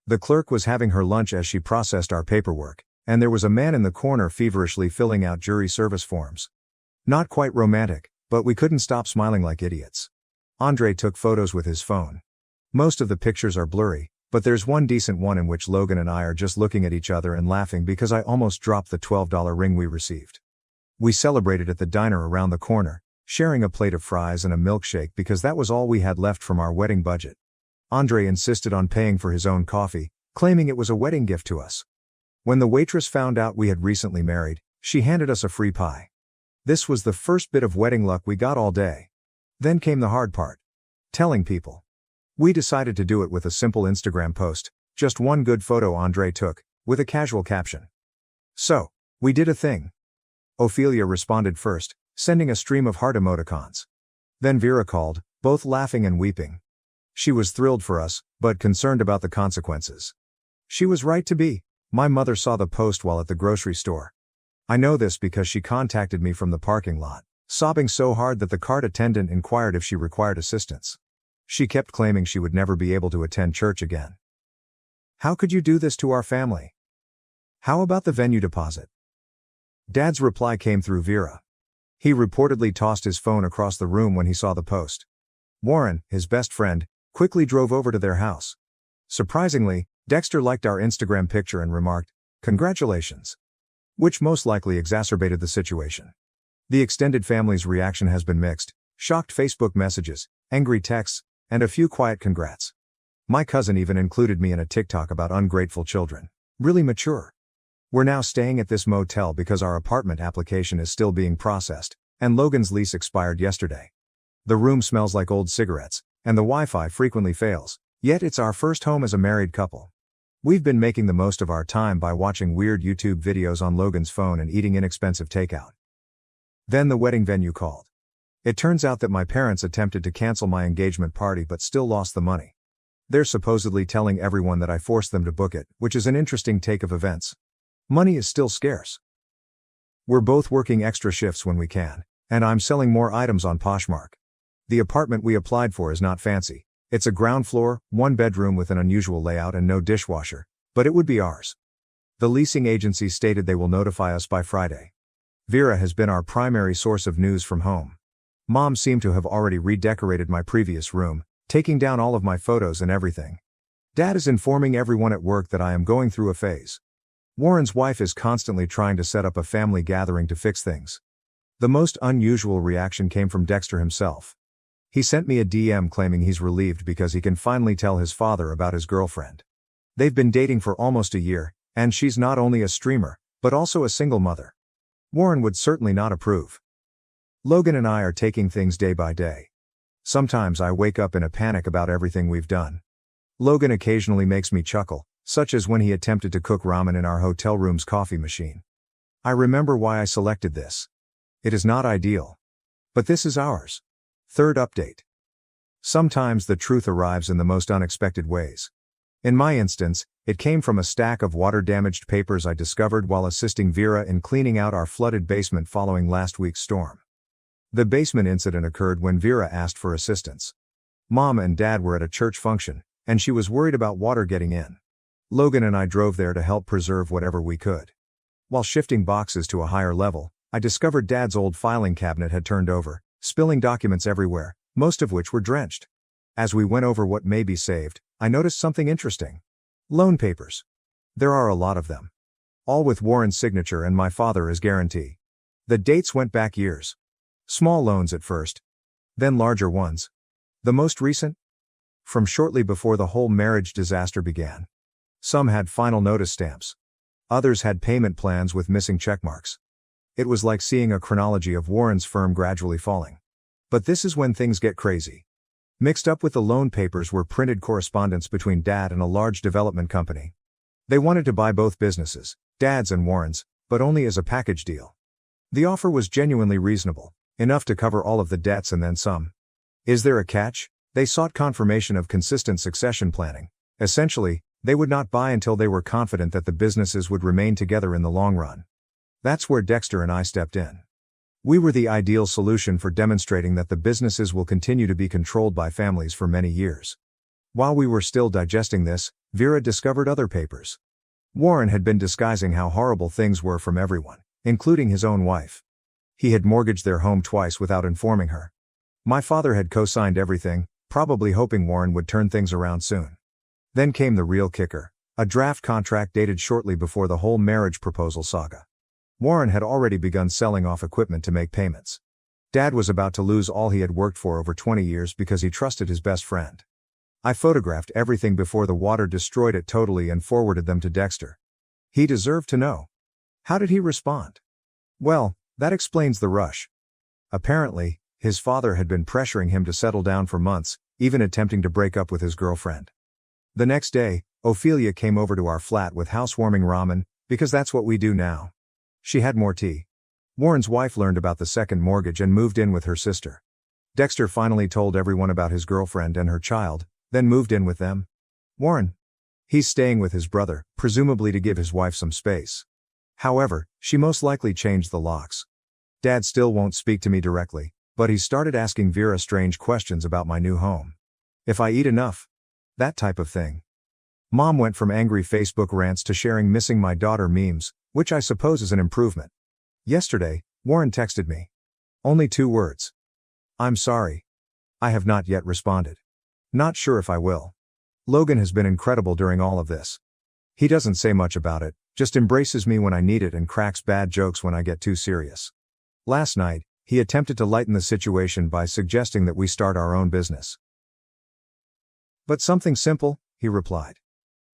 The clerk was having her lunch as she processed our paperwork, and there was a man in the corner feverishly filling out jury service forms. Not quite romantic, but we couldn't stop smiling like idiots. Andre took photos with his phone. Most of the pictures are blurry, but there's one decent one in which Logan and I are just looking at each other and laughing because I almost dropped the $12 ring we received. We celebrated at the diner around the corner, sharing a plate of fries and a milkshake because that was all we had left from our wedding budget. Andre insisted on paying for his own coffee, claiming it was a wedding gift to us. When the waitress found out we had recently married, she handed us a free pie. This was the first bit of wedding luck we got all day. Then came the hard part. Telling people. We decided to do it with a simple Instagram post, just one good photo Andre took, with a casual caption. So, we did a thing. Ophelia responded first, sending a stream of heart emoticons. Then Vera called, both laughing and weeping. She was thrilled for us, but concerned about the consequences. She was right to be. My mother saw the post while at the grocery store. I know this because she contacted me from the parking lot, sobbing so hard that the cart attendant inquired if she required assistance. She kept claiming she would never be able to attend church again. How could you do this to our family? How about the venue deposit? Dad's reply came through Vera. He reportedly tossed his phone across the room when he saw the post. Warren, his best friend, quickly drove over to their house. Surprisingly, Dexter liked our Instagram picture and remarked, "Congratulations," which most likely exacerbated the situation. The extended family's reaction has been mixed, shocked Facebook messages, angry texts, and a few quiet congrats. My cousin even included me in a TikTok about ungrateful children. Really mature. We're now staying at this motel because our apartment application is still being processed, and Logan's lease expired yesterday. The room smells like old cigarettes, and the Wi-Fi frequently fails, yet it's our first home as a married couple. We've been making the most of our time by watching weird YouTube videos on Logan's phone and eating inexpensive takeout. Then the wedding venue called. It turns out that my parents attempted to cancel my engagement party but still lost the money. They're supposedly telling everyone that I forced them to book it, which is an interesting take of events. Money is still scarce. We're both working extra shifts when we can, and I'm selling more items on Poshmark. The apartment we applied for is not fancy. It's a ground floor, 1 bedroom with an unusual layout and no dishwasher, but it would be ours. The leasing agency stated they will notify us by Friday. Vera has been our primary source of news from home. Mom seemed to have already redecorated my previous room, taking down all of my photos and everything. Dad is informing everyone at work that I am going through a phase. Warren's wife is constantly trying to set up a family gathering to fix things. The most unusual reaction came from Dexter himself. He sent me a DM claiming he's relieved because he can finally tell his father about his girlfriend. They've been dating for almost a year, and she's not only a streamer, but also a single mother. Warren would certainly not approve. Logan and I are taking things day by day. Sometimes I wake up in a panic about everything we've done. Logan occasionally makes me chuckle, such as when he attempted to cook ramen in our hotel room's coffee machine. I remember why I selected this. It is not ideal. But this is ours. Third update. Sometimes the truth arrives in the most unexpected ways. In my instance, it came from a stack of water-damaged papers I discovered while assisting Vera in cleaning out our flooded basement following last week's storm. The basement incident occurred when Vera asked for assistance. Mom and Dad were at a church function, and she was worried about water getting in. Logan and I drove there to help preserve whatever we could. While shifting boxes to a higher level, I discovered Dad's old filing cabinet had turned over, spilling documents everywhere, most of which were drenched. As we went over what may be saved, I noticed something interesting. Loan papers. There are a lot of them. All with Warren's signature and my father as guarantee. The dates went back years. Small loans at first. Then larger ones. The most recent? From shortly before the whole marriage disaster began. Some had final notice stamps. Others had payment plans with missing checkmarks. It was like seeing a chronology of Warren's firm gradually falling. But this is when things get crazy. Mixed up with the loan papers were printed correspondence between Dad and a large development company. They wanted to buy both businesses, Dad's and Warren's, but only as a package deal. The offer was genuinely reasonable, enough to cover all of the debts and then some. Is there a catch? They sought confirmation of consistent succession planning. Essentially, they would not buy until they were confident that the businesses would remain together in the long run. That's where Dexter and I stepped in. We were the ideal solution for demonstrating that the businesses will continue to be controlled by families for many years. While we were still digesting this, Vera discovered other papers. Warren had been disguising how horrible things were from everyone, including his own wife. He had mortgaged their home twice without informing her. My father had co-signed everything, probably hoping Warren would turn things around soon. Then came the real kicker, a draft contract dated shortly before the whole marriage proposal saga. Warren had already begun selling off equipment to make payments. Dad was about to lose all he had worked for over 20 years because he trusted his best friend. I photographed everything before the water destroyed it totally and forwarded them to Dexter. He deserved to know. How did he respond? Well, that explains the rush. Apparently, his father had been pressuring him to settle down for months, even attempting to break up with his girlfriend. The next day, Ophelia came over to our flat with housewarming ramen, because that's what we do now. She had more tea. Warren's wife learned about the second mortgage and moved in with her sister. Dexter finally told everyone about his girlfriend and her child, then moved in with them. Warren? He's staying with his brother, presumably to give his wife some space. However, she most likely changed the locks. Dad still won't speak to me directly, but he started asking Vera strange questions about my new home. If I eat enough? That type of thing. Mom went from angry Facebook rants to sharing missing my daughter memes, which I suppose is an improvement. Yesterday, Warren texted me. Only 2 words. I'm sorry. I have not yet responded. Not sure if I will. Logan has been incredible during all of this. He doesn't say much about it, just embraces me when I need it and cracks bad jokes when I get too serious. Last night, he attempted to lighten the situation by suggesting that we start our own business. But something simple, he replied.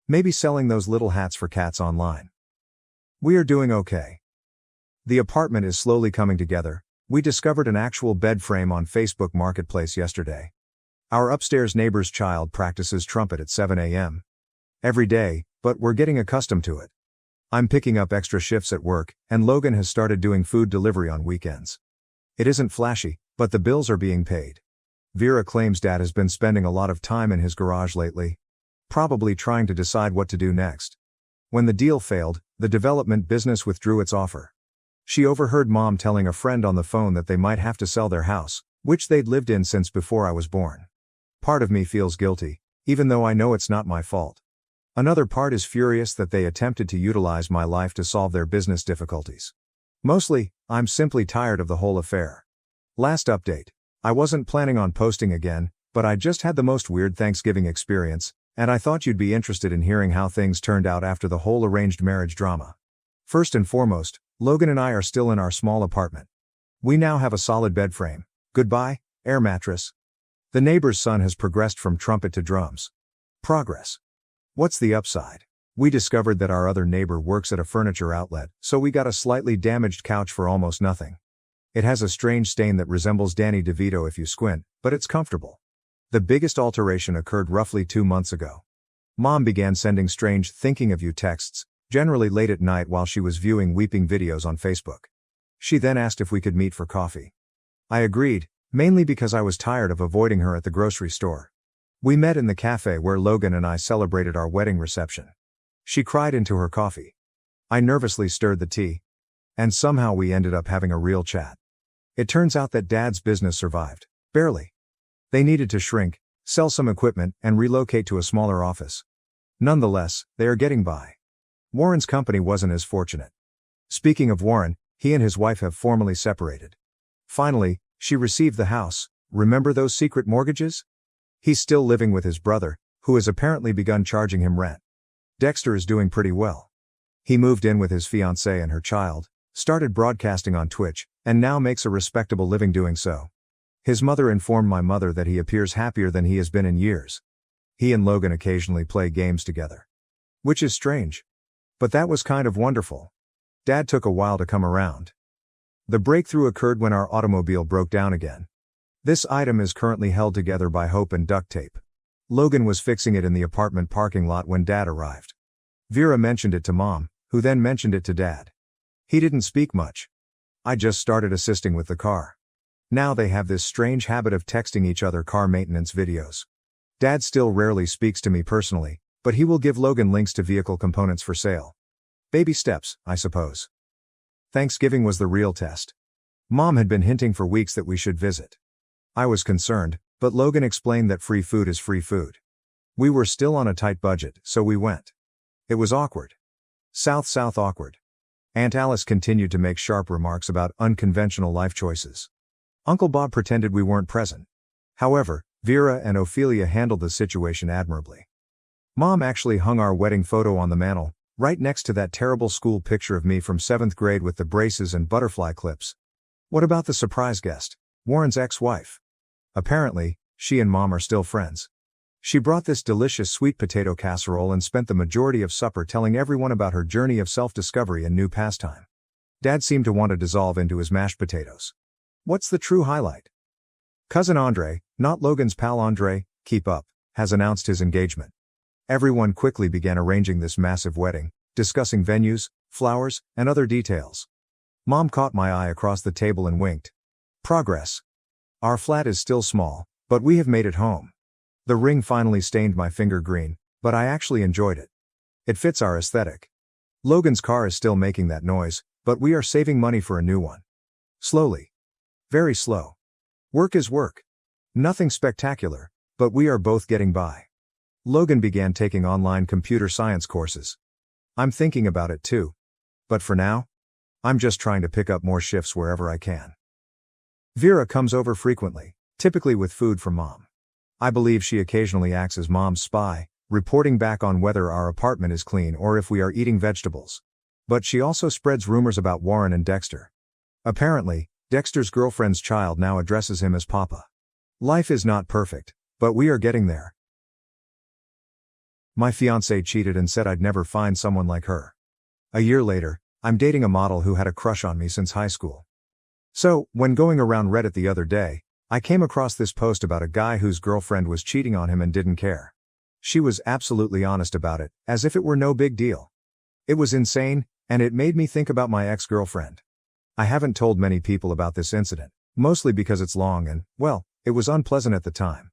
Maybe selling those little hats for cats online. We are doing okay. The apartment is slowly coming together. We discovered an actual bed frame on Facebook Marketplace yesterday. Our upstairs neighbor's child practices trumpet at 7 a.m. every day, but we're getting accustomed to it. I'm picking up extra shifts at work, and Logan has started doing food delivery on weekends. It isn't flashy, but the bills are being paid. Vera claims Dad has been spending a lot of time in his garage lately. Probably trying to decide what to do next. When the deal failed, the development business withdrew its offer. She overheard Mom telling a friend on the phone that they might have to sell their house, which they'd lived in since before I was born. Part of me feels guilty, even though I know it's not my fault. Another part is furious that they attempted to utilize my life to solve their business difficulties. Mostly, I'm simply tired of the whole affair. Last update. I wasn't planning on posting again, but I just had the most weird Thanksgiving experience, and I thought you'd be interested in hearing how things turned out after the whole arranged marriage drama. First and foremost, Logan and I are still in our small apartment. We now have a solid bed frame. Goodbye, air mattress. The neighbor's son has progressed from trumpet to drums. Progress. What's the upside? We discovered that our other neighbor works at a furniture outlet, so we got a slightly damaged couch for almost nothing. It has a strange stain that resembles Danny DeVito if you squint, but it's comfortable. The biggest alteration occurred roughly 2 months ago. Mom began sending strange thinking of you texts, generally late at night while she was viewing weeping videos on Facebook. She then asked if we could meet for coffee. I agreed, mainly because I was tired of avoiding her at the grocery store. We met in the cafe where Logan and I celebrated our wedding reception. She cried into her coffee. I nervously stirred the tea. And somehow we ended up having a real chat. It turns out that Dad's business survived. Barely. They needed to shrink, sell some equipment, and relocate to a smaller office. Nonetheless, they are getting by. Warren's company wasn't as fortunate. Speaking of Warren, he and his wife have formally separated. Finally, she received the house. Remember those secret mortgages? He's still living with his brother, who has apparently begun charging him rent. Dexter is doing pretty well. He moved in with his fiancée and her child, started broadcasting on Twitch, and now makes a respectable living doing so. His mother informed my mother that he appears happier than he has been in years. He and Logan occasionally play games together. Which is strange. But that was kind of wonderful. Dad took a while to come around. The breakthrough occurred when our automobile broke down again. This item is currently held together by hope and duct tape. Logan was fixing it in the apartment parking lot when Dad arrived. Vera mentioned it to Mom, who then mentioned it to Dad. He didn't speak much. I just started assisting with the car. Now they have this strange habit of texting each other car maintenance videos. Dad still rarely speaks to me personally, but he will give Logan links to vehicle components for sale. Baby steps, I suppose. Thanksgiving was the real test. Mom had been hinting for weeks that we should visit. I was concerned, but Logan explained that free food is free food. We were still on a tight budget, so we went. It was awkward. South awkward. Aunt Alice continued to make sharp remarks about unconventional life choices. Uncle Bob pretended we weren't present. However, Vera and Ophelia handled the situation admirably. Mom actually hung our wedding photo on the mantel, right next to that terrible school picture of me from 7th grade with the braces and butterfly clips. What about the surprise guest, Warren's ex-wife? Apparently, she and Mom are still friends. She brought this delicious sweet potato casserole and spent the majority of supper telling everyone about her journey of self-discovery and new pastime. Dad seemed to want to dissolve into his mashed potatoes. What's the true highlight? Cousin Andre, not Logan's pal Andre, keep up, has announced his engagement. Everyone quickly began arranging this massive wedding, discussing venues, flowers, and other details. Mom caught my eye across the table and winked. Progress. Our flat is still small, but we have made it home. The ring finally stained my finger green, but I actually enjoyed it. It fits our aesthetic. Logan's car is still making that noise, but we are saving money for a new one. Slowly. Very slow. Work is work. Nothing spectacular, but we are both getting by. Logan began taking online computer science courses. I'm thinking about it too. But for now, I'm just trying to pick up more shifts wherever I can. Vera comes over frequently, typically with food from Mom. I believe she occasionally acts as Mom's spy, reporting back on whether our apartment is clean or if we are eating vegetables. But she also spreads rumors about Warren and Dexter. Apparently, Dexter's girlfriend's child now addresses him as Papa. Life is not perfect, but we are getting there. My fiancée cheated and said I'd never find someone like her. A year later, I'm dating a model who had a crush on me since high school. So, when going around Reddit the other day, I came across this post about a guy whose girlfriend was cheating on him and didn't care. She was absolutely honest about it, as if it were no big deal. It was insane, and it made me think about my ex-girlfriend. I haven't told many people about this incident, mostly because it's long and, well, it was unpleasant at the time.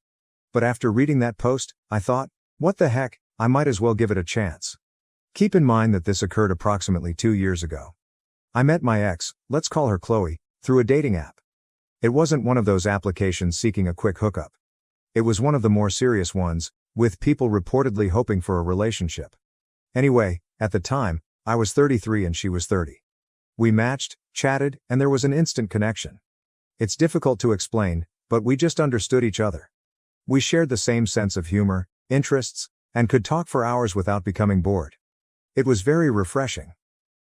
But after reading that post, I thought, what the heck, I might as well give it a chance. Keep in mind that this occurred approximately 2 years ago. I met my ex, let's call her Chloe, through a dating app. It wasn't one of those applications seeking a quick hookup. It was one of the more serious ones, with people reportedly hoping for a relationship. Anyway, at the time, I was 33 and she was 30. We matched, chatted, and there was an instant connection. It's difficult to explain, but we just understood each other. We shared the same sense of humor, interests, and could talk for hours without becoming bored. It was very refreshing.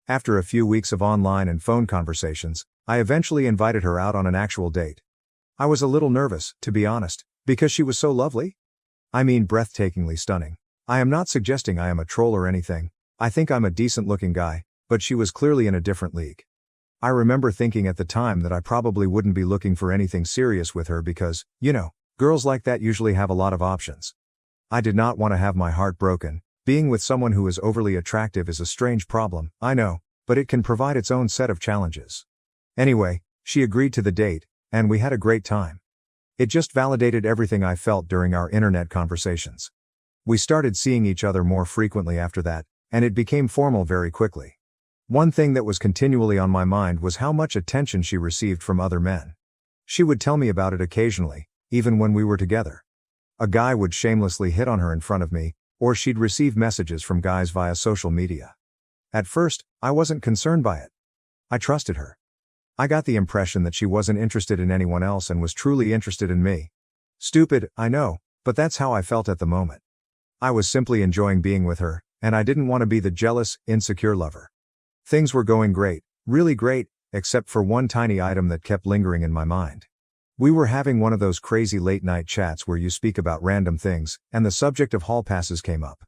After a few weeks of online and phone conversations, I eventually invited her out on an actual date. I was a little nervous, to be honest, because she was so lovely. I mean breathtakingly stunning. I am not suggesting I am a troll or anything. I think I'm a decent-looking guy, but she was clearly in a different league. I remember thinking at the time that I probably wouldn't be looking for anything serious with her because, girls like that usually have a lot of options. I did not want to have my heart broken. Being with someone who is overly attractive is a strange problem, I know, but it can provide its own set of challenges. Anyway, she agreed to the date, and we had a great time. It just validated everything I felt during our internet conversations. We started seeing each other more frequently after that, and it became formal very quickly. One thing that was continually on my mind was how much attention she received from other men. She would tell me about it occasionally, even when we were together. A guy would shamelessly hit on her in front of me, or she'd receive messages from guys via social media. At first, I wasn't concerned by it. I trusted her. I got the impression that she wasn't interested in anyone else and was truly interested in me. Stupid, I know, but that's how I felt at the moment. I was simply enjoying being with her, and I didn't want to be the jealous, insecure lover. Things were going great, really great, except for one tiny item that kept lingering in my mind. We were having one of those crazy late-night chats where you speak about random things, and the subject of hall passes came up.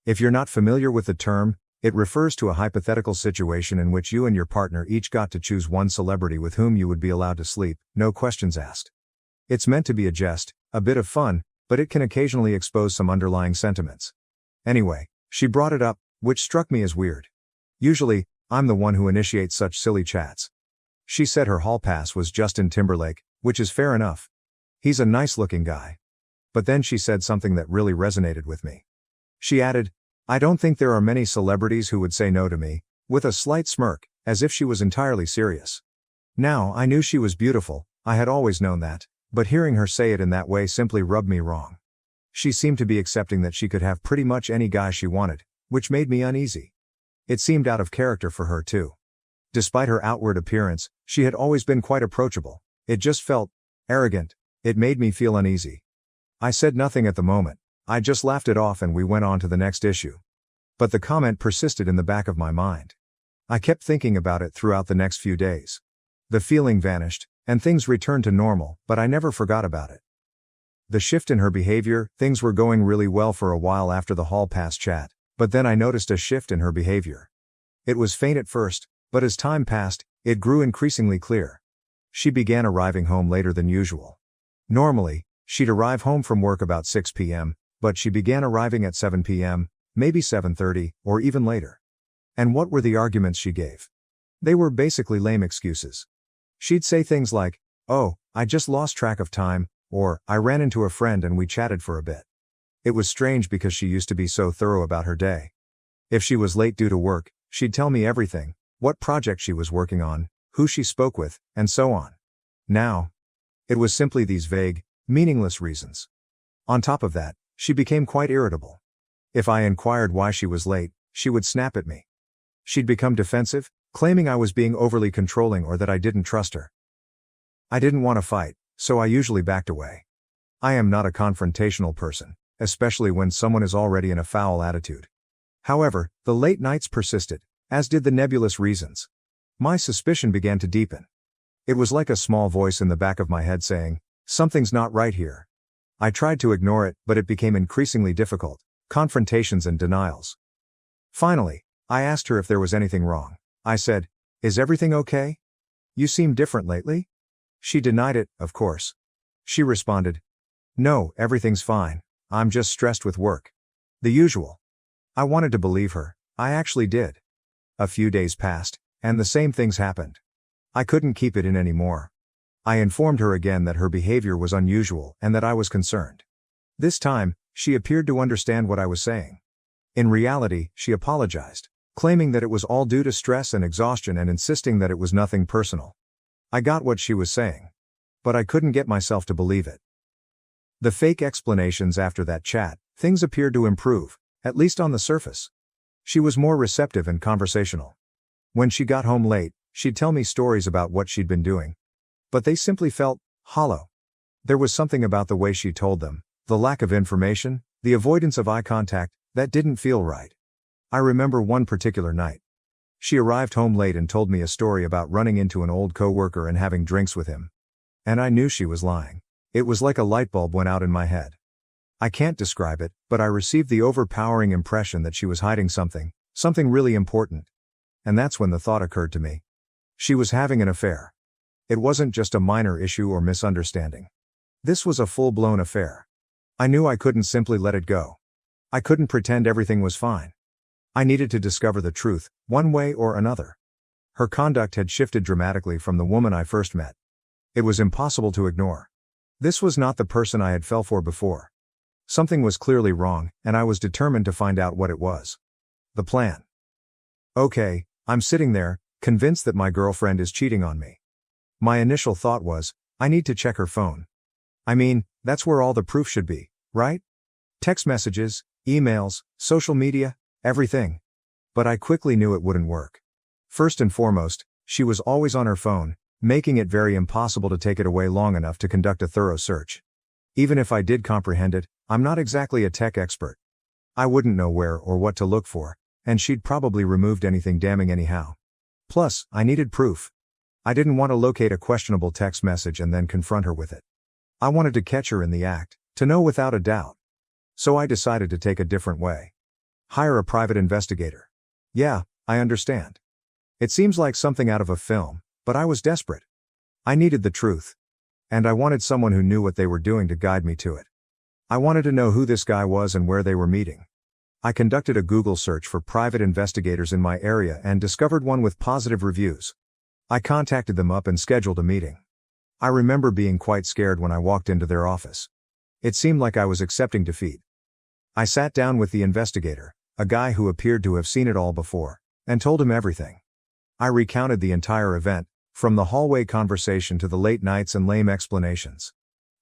If you're not familiar with the term, it refers to a hypothetical situation in which you and your partner each got to choose one celebrity with whom you would be allowed to sleep, no questions asked. It's meant to be a jest, a bit of fun, but it can occasionally expose some underlying sentiments. Anyway, she brought it up, which struck me as weird. Usually, I'm the one who initiates such silly chats. She said her hall pass was Justin Timberlake, which is fair enough. He's a nice-looking guy. But then she said something that really resonated with me. She added, "I don't think there are many celebrities who would say no to me," with a slight smirk, as if she was entirely serious. Now, I knew she was beautiful, I had always known that, but hearing her say it in that way simply rubbed me wrong. She seemed to be accepting that she could have pretty much any guy she wanted, which made me uneasy. It seemed out of character for her too. Despite her outward appearance, she had always been quite approachable. It just felt arrogant. It made me feel uneasy. I said nothing at the moment. I just laughed it off and we went on to the next issue. But the comment persisted in the back of my mind. I kept thinking about it throughout the next few days. The feeling vanished, and things returned to normal, but I never forgot about it. The shift in her behavior, things were going really well for a while after the hall pass chat, but then I noticed a shift in her behavior. It was faint at first, but as time passed, it grew increasingly clear. She began arriving home later than usual. Normally, she'd arrive home from work about 6 p.m., but she began arriving at 7 p.m., maybe 7:30, or even later. And what were the arguments she gave? They were basically lame excuses. She'd say things like, "Oh, I just lost track of time," or "I ran into a friend and we chatted for a bit." It was strange because she used to be so thorough about her day. If she was late due to work, she'd tell me everything, what project she was working on, who she spoke with, and so on. Now, it was simply these vague, meaningless reasons. On top of that, she became quite irritable. If I inquired why she was late, she would snap at me. She'd become defensive, claiming I was being overly controlling or that I didn't trust her. I didn't want to fight, so I usually backed away. I am not a confrontational person, especially when someone is already in a foul attitude. However, the late nights persisted, as did the nebulous reasons. My suspicion began to deepen. It was like a small voice in the back of my head saying, "Something's not right here." I tried to ignore it, but it became increasingly difficult, confrontations and denials. Finally, I asked her if there was anything wrong. I said, "Is everything okay? You seem different lately?" She denied it, of course. She responded, "No, everything's fine. I'm just stressed with work." The usual. I wanted to believe her. I actually did. A few days passed, and the same things happened. I couldn't keep it in anymore. I informed her again that her behavior was unusual and that I was concerned. This time, she appeared to understand what I was saying. In reality, she apologized, claiming that it was all due to stress and exhaustion and insisting that it was nothing personal. I got what she was saying. But I couldn't get myself to believe it. The fake explanations after that chat, things appeared to improve, at least on the surface. She was more receptive and conversational. When she got home late, she'd tell me stories about what she'd been doing. But they simply felt hollow. There was something about the way she told them, the lack of information, the avoidance of eye contact, that didn't feel right. I remember one particular night. She arrived home late and told me a story about running into an old coworker and having drinks with him. And I knew she was lying. It was like a light bulb went out in my head. I can't describe it, but I received the overpowering impression that she was hiding something really important. And that's when the thought occurred to me. She was having an affair. It wasn't just a minor issue or misunderstanding. This was a full-blown affair. I knew I couldn't simply let it go. I couldn't pretend everything was fine. I needed to discover the truth, one way or another. Her conduct had shifted dramatically from the woman I first met. It was impossible to ignore. This was not the person I had fell for before. Something was clearly wrong, and I was determined to find out what it was. The plan. Okay, I'm sitting there, convinced that my girlfriend is cheating on me. My initial thought was, I need to check her phone. I mean, that's where all the proof should be, right? Text messages, emails, social media, everything. But I quickly knew it wouldn't work. First and foremost, she was always on her phone, making it very impossible to take it away long enough to conduct a thorough search. Even if I did comprehend it, I'm not exactly a tech expert. I wouldn't know where or what to look for, and she'd probably removed anything damning anyhow. Plus, I needed proof. I didn't want to locate a questionable text message and then confront her with it. I wanted to catch her in the act, to know without a doubt. So I decided to take a different way. Hire a private investigator. Yeah, I understand. It seems like something out of a film, but I was desperate. I needed the truth. And I wanted someone who knew what they were doing to guide me to it. I wanted to know who this guy was and where they were meeting. I conducted a Google search for private investigators in my area and discovered one with positive reviews. I contacted them up and scheduled a meeting. I remember being quite scared when I walked into their office. It seemed like I was accepting defeat. I sat down with the investigator, a guy who appeared to have seen it all before, and told him everything. I recounted the entire event, from the hallway conversation to the late nights and lame explanations.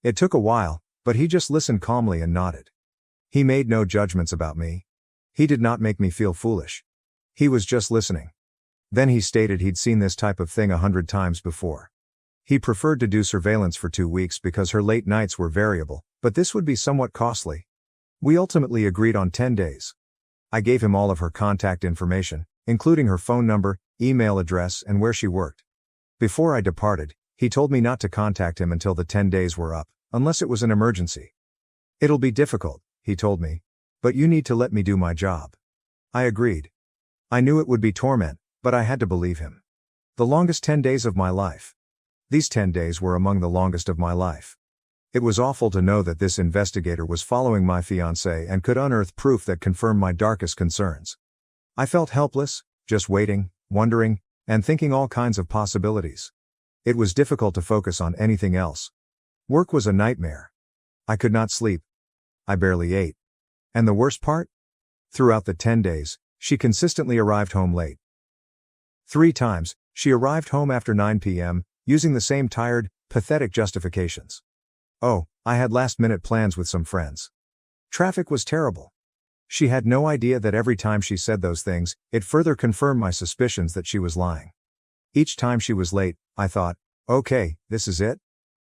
It took a while, but he just listened calmly and nodded. He made no judgments about me. He did not make me feel foolish. He was just listening. Then he stated he'd seen this type of thing 100 times before. He preferred to do surveillance for 2 weeks because her late nights were variable, but this would be somewhat costly. We ultimately agreed on 10 days. I gave him all of her contact information, including her phone number, email address, and where she worked. Before I departed, he told me not to contact him until the 10 days were up, unless it was an emergency. It'll be difficult, he told me, but you need to let me do my job. I agreed. I knew it would be torment, but I had to believe him. The longest 10 days of my life. These 10 days were among the longest of my life. It was awful to know that this investigator was following my fiancée and could unearth proof that confirmed my darkest concerns. I felt helpless, just waiting, wondering, and thinking all kinds of possibilities. It was difficult to focus on anything else. Work was a nightmare. I could not sleep. I barely ate. And the worst part? Throughout the 10 days, she consistently arrived home late. 3 times, she arrived home after 9 p.m., using the same tired, pathetic justifications. Oh, I had last-minute plans with some friends. Traffic was terrible. She had no idea that every time she said those things, it further confirmed my suspicions that she was lying. Each time she was late, I thought, okay, this is it?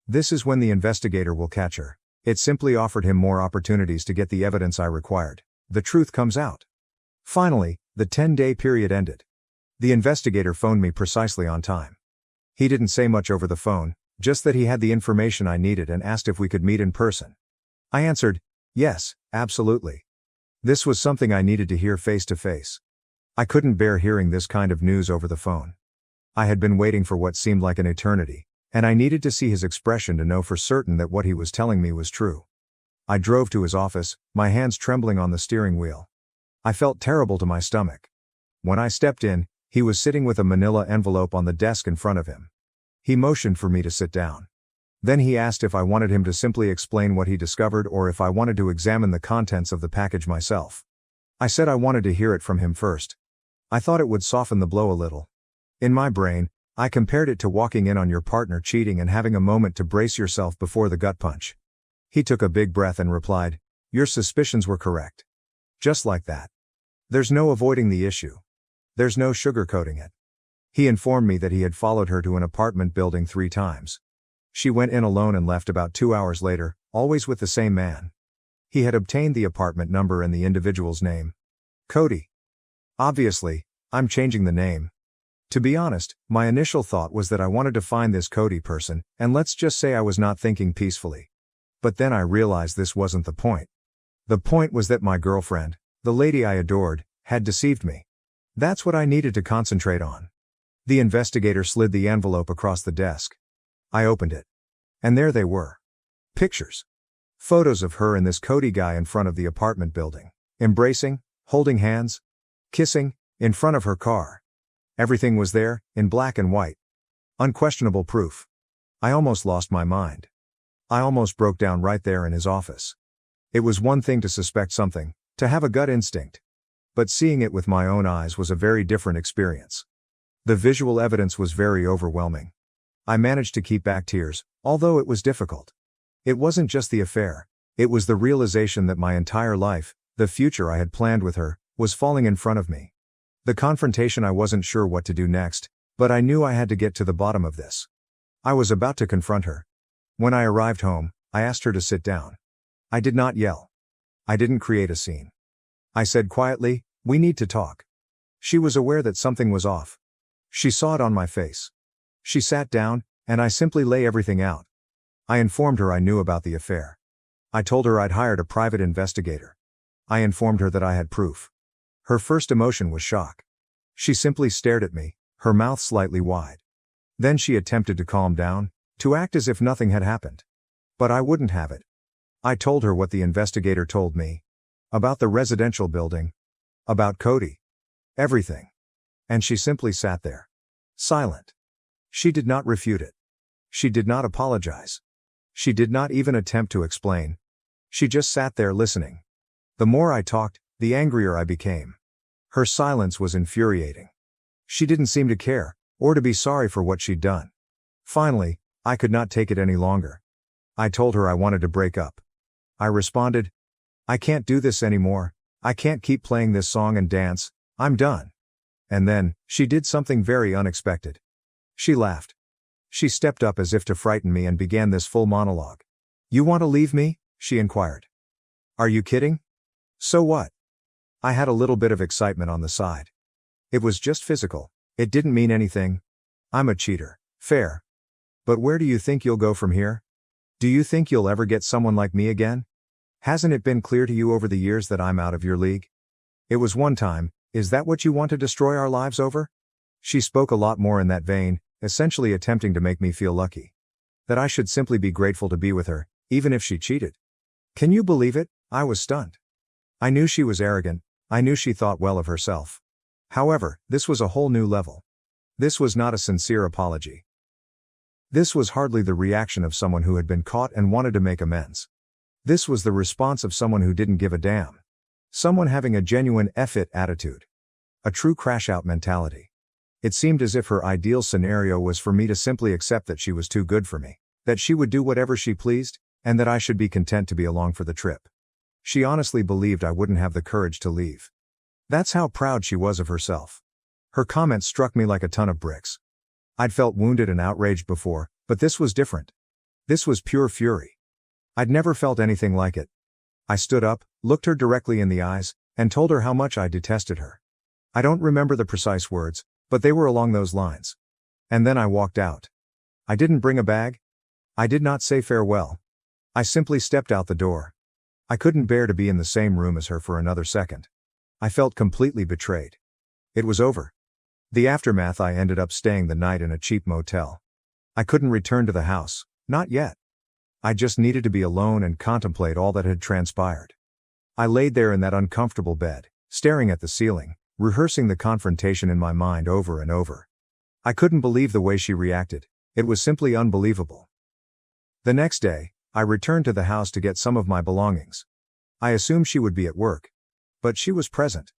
This is when the investigator will catch her. It simply offered him more opportunities to get the evidence I required. The truth comes out. Finally, the 10-day period ended. The investigator phoned me precisely on time. He didn't say much over the phone, just that he had the information I needed and asked if we could meet in person. I answered, yes, absolutely. This was something I needed to hear face to face. I couldn't bear hearing this kind of news over the phone. I had been waiting for what seemed like an eternity, and I needed to see his expression to know for certain that what he was telling me was true. I drove to his office, my hands trembling on the steering wheel. I felt terrible to my stomach. When I stepped in, he was sitting with a manila envelope on the desk in front of him. He motioned for me to sit down. Then he asked if I wanted him to simply explain what he discovered or if I wanted to examine the contents of the package myself. I said I wanted to hear it from him first. I thought it would soften the blow a little. In my brain, I compared it to walking in on your partner cheating and having a moment to brace yourself before the gut punch. He took a big breath and replied, "Your suspicions were correct." Just like that. There's no avoiding the issue. There's no sugarcoating it. He informed me that he had followed her to an apartment building 3 times. She went in alone and left about 2 hours later, always with the same man. He had obtained the apartment number and the individual's name. Cody. Obviously, I'm changing the name. To be honest, my initial thought was that I wanted to find this Cody person, and let's just say I was not thinking peacefully. But then I realized this wasn't the point. The point was that my girlfriend, the lady I adored, had deceived me. That's what I needed to concentrate on. The investigator slid the envelope across the desk. I opened it. And there they were. Pictures. Photos of her and this Cody guy in front of the apartment building. Embracing, holding hands, kissing, in front of her car. Everything was there, in black and white. Unquestionable proof. I almost lost my mind. I almost broke down right there in his office. It was one thing to suspect something, to have a gut instinct. But seeing it with my own eyes was a very different experience. The visual evidence was very overwhelming. I managed to keep back tears, although it was difficult. It wasn't just the affair, it was the realization that my entire life, the future I had planned with her, was falling in front of me. The confrontation, I wasn't sure what to do next, but I knew I had to get to the bottom of this. I was about to confront her. When I arrived home, I asked her to sit down. I did not yell. I didn't create a scene. I said quietly, "We need to talk." She was aware that something was off. She saw it on my face. She sat down, and I simply lay everything out. I informed her I knew about the affair. I told her I'd hired a private investigator. I informed her that I had proof. Her first emotion was shock. She simply stared at me, her mouth slightly wide. Then she attempted to calm down, to act as if nothing had happened. But I wouldn't have it. I told her what the investigator told me. About the residential building. About Cody. Everything. And she simply sat there. Silent. She did not refute it. She did not apologize. She did not even attempt to explain. She just sat there listening. The more I talked, the angrier I became. Her silence was infuriating. She didn't seem to care, or to be sorry for what she'd done. Finally, I could not take it any longer. I told her I wanted to break up. I responded, "I can't do this anymore, I can't keep playing this song and dance, I'm done." And then, she did something very unexpected. She laughed. She stepped up as if to frighten me and began this full monologue. "You want to leave me?" she inquired. "Are you kidding? So what?" I had a little bit of excitement on the side. It was just physical. It didn't mean anything. I'm a cheater. Fair. But where do you think you'll go from here? Do you think you'll ever get someone like me again? Hasn't it been clear to you over the years that I'm out of your league? It was one time, is that what you want to destroy our lives over? She spoke a lot more in that vein, essentially attempting to make me feel lucky. That I should simply be grateful to be with her, even if she cheated. Can you believe it? I was stunned. I knew she was arrogant, I knew she thought well of herself. However, this was a whole new level. This was not a sincere apology. This was hardly the reaction of someone who had been caught and wanted to make amends. This was the response of someone who didn't give a damn. Someone having a genuine F it attitude. A true crash-out mentality. It seemed as if her ideal scenario was for me to simply accept that she was too good for me, that she would do whatever she pleased, and that I should be content to be along for the trip. She honestly believed I wouldn't have the courage to leave. That's how proud she was of herself. Her comment struck me like a ton of bricks. I'd felt wounded and outraged before, but this was different. This was pure fury. I'd never felt anything like it. I stood up, looked her directly in the eyes, and told her how much I detested her. I don't remember the precise words, but they were along those lines. And then I walked out. I didn't bring a bag. I did not say farewell. I simply stepped out the door. I couldn't bear to be in the same room as her for another second. I felt completely betrayed. It was over. The aftermath, I ended up staying the night in a cheap motel. I couldn't return to the house, not yet. I just needed to be alone and contemplate all that had transpired. I laid there in that uncomfortable bed, staring at the ceiling, rehearsing the confrontation in my mind over and over. I couldn't believe the way she reacted. It was simply unbelievable. The next day, I returned to the house to get some of my belongings. I assumed she would be at work. But she was present.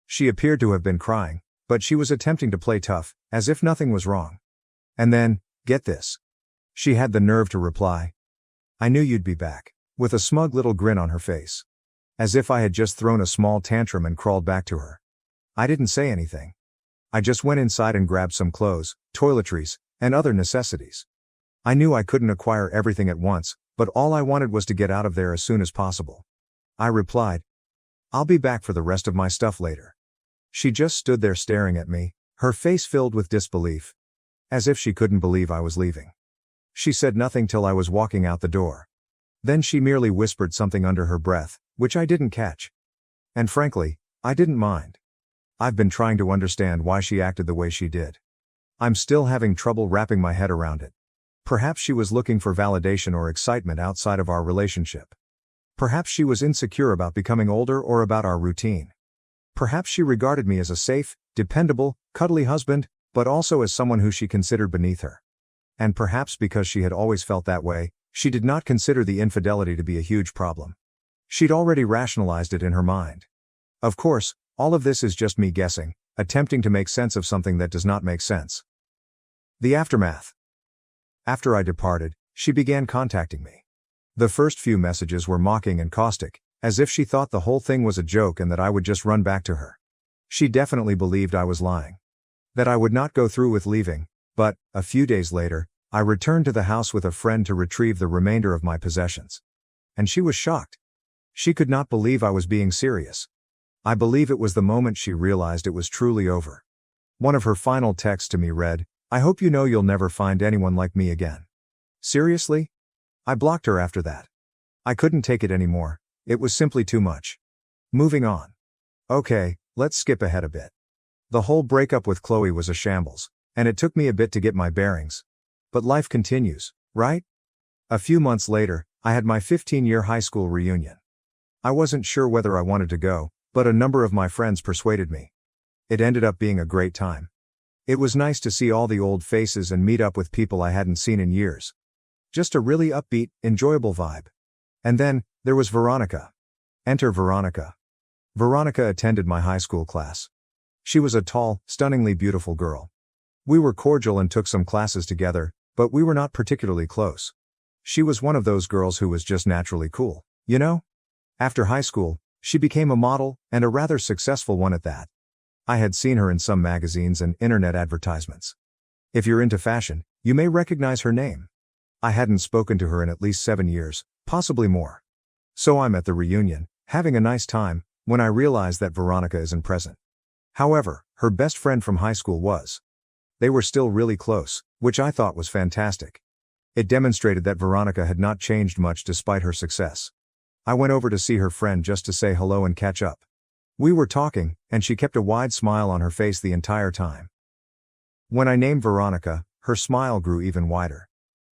She appeared to have been crying, but she was attempting to play tough, as if nothing was wrong. And then, get this. She had the nerve to reply, "I knew you'd be back," with a smug little grin on her face. As if I had just thrown a small tantrum and crawled back to her. I didn't say anything. I just went inside and grabbed some clothes, toiletries, and other necessities. I knew I couldn't acquire everything at once, but all I wanted was to get out of there as soon as possible. I replied, "I'll be back for the rest of my stuff later." She just stood there staring at me, her face filled with disbelief. As if she couldn't believe I was leaving. She said nothing till I was walking out the door. Then she merely whispered something under her breath, which I didn't catch. And frankly, I didn't mind. I've been trying to understand why she acted the way she did. I'm still having trouble wrapping my head around it. Perhaps she was looking for validation or excitement outside of our relationship. Perhaps she was insecure about becoming older or about our routine. Perhaps she regarded me as a safe, dependable, cuddly husband, but also as someone who she considered beneath her. And perhaps because she had always felt that way, she did not consider the infidelity to be a huge problem. She'd already rationalized it in her mind. Of course, all of this is just me guessing, attempting to make sense of something that does not make sense. The aftermath. After I departed, she began contacting me. The first few messages were mocking and caustic, as if she thought the whole thing was a joke and that I would just run back to her. She definitely believed I was lying. That I would not go through with leaving, but, a few days later, I returned to the house with a friend to retrieve the remainder of my possessions. And she was shocked. She could not believe I was being serious. I believe it was the moment she realized it was truly over. One of her final texts to me read, "I hope you know you'll never find anyone like me again." Seriously? I blocked her after that. I couldn't take it anymore. It was simply too much. Moving on. Okay, let's skip ahead a bit. The whole breakup with Chloe was a shambles, and it took me a bit to get my bearings. But life continues, right? A few months later, I had my 15-year high school reunion. I wasn't sure whether I wanted to go, but a number of my friends persuaded me. It ended up being a great time. It was nice to see all the old faces and meet up with people I hadn't seen in years. Just a really upbeat, enjoyable vibe. And then, there was Veronica. Enter Veronica. Veronica attended my high school class. She was a tall, stunningly beautiful girl. We were cordial and took some classes together, but we were not particularly close. She was one of those girls who was just naturally cool, you know? After high school, she became a model, and a rather successful one at that. I had seen her in some magazines and internet advertisements. If you're into fashion, you may recognize her name. I hadn't spoken to her in at least 7 years, possibly more. So I'm at the reunion, having a nice time, when I realize that Veronica isn't present. However, her best friend from high school was. They were still really close, which I thought was fantastic. It demonstrated that Veronica had not changed much despite her success. I went over to see her friend just to say hello and catch up. We were talking, and she kept a wide smile on her face the entire time. When I named Veronica, her smile grew even wider.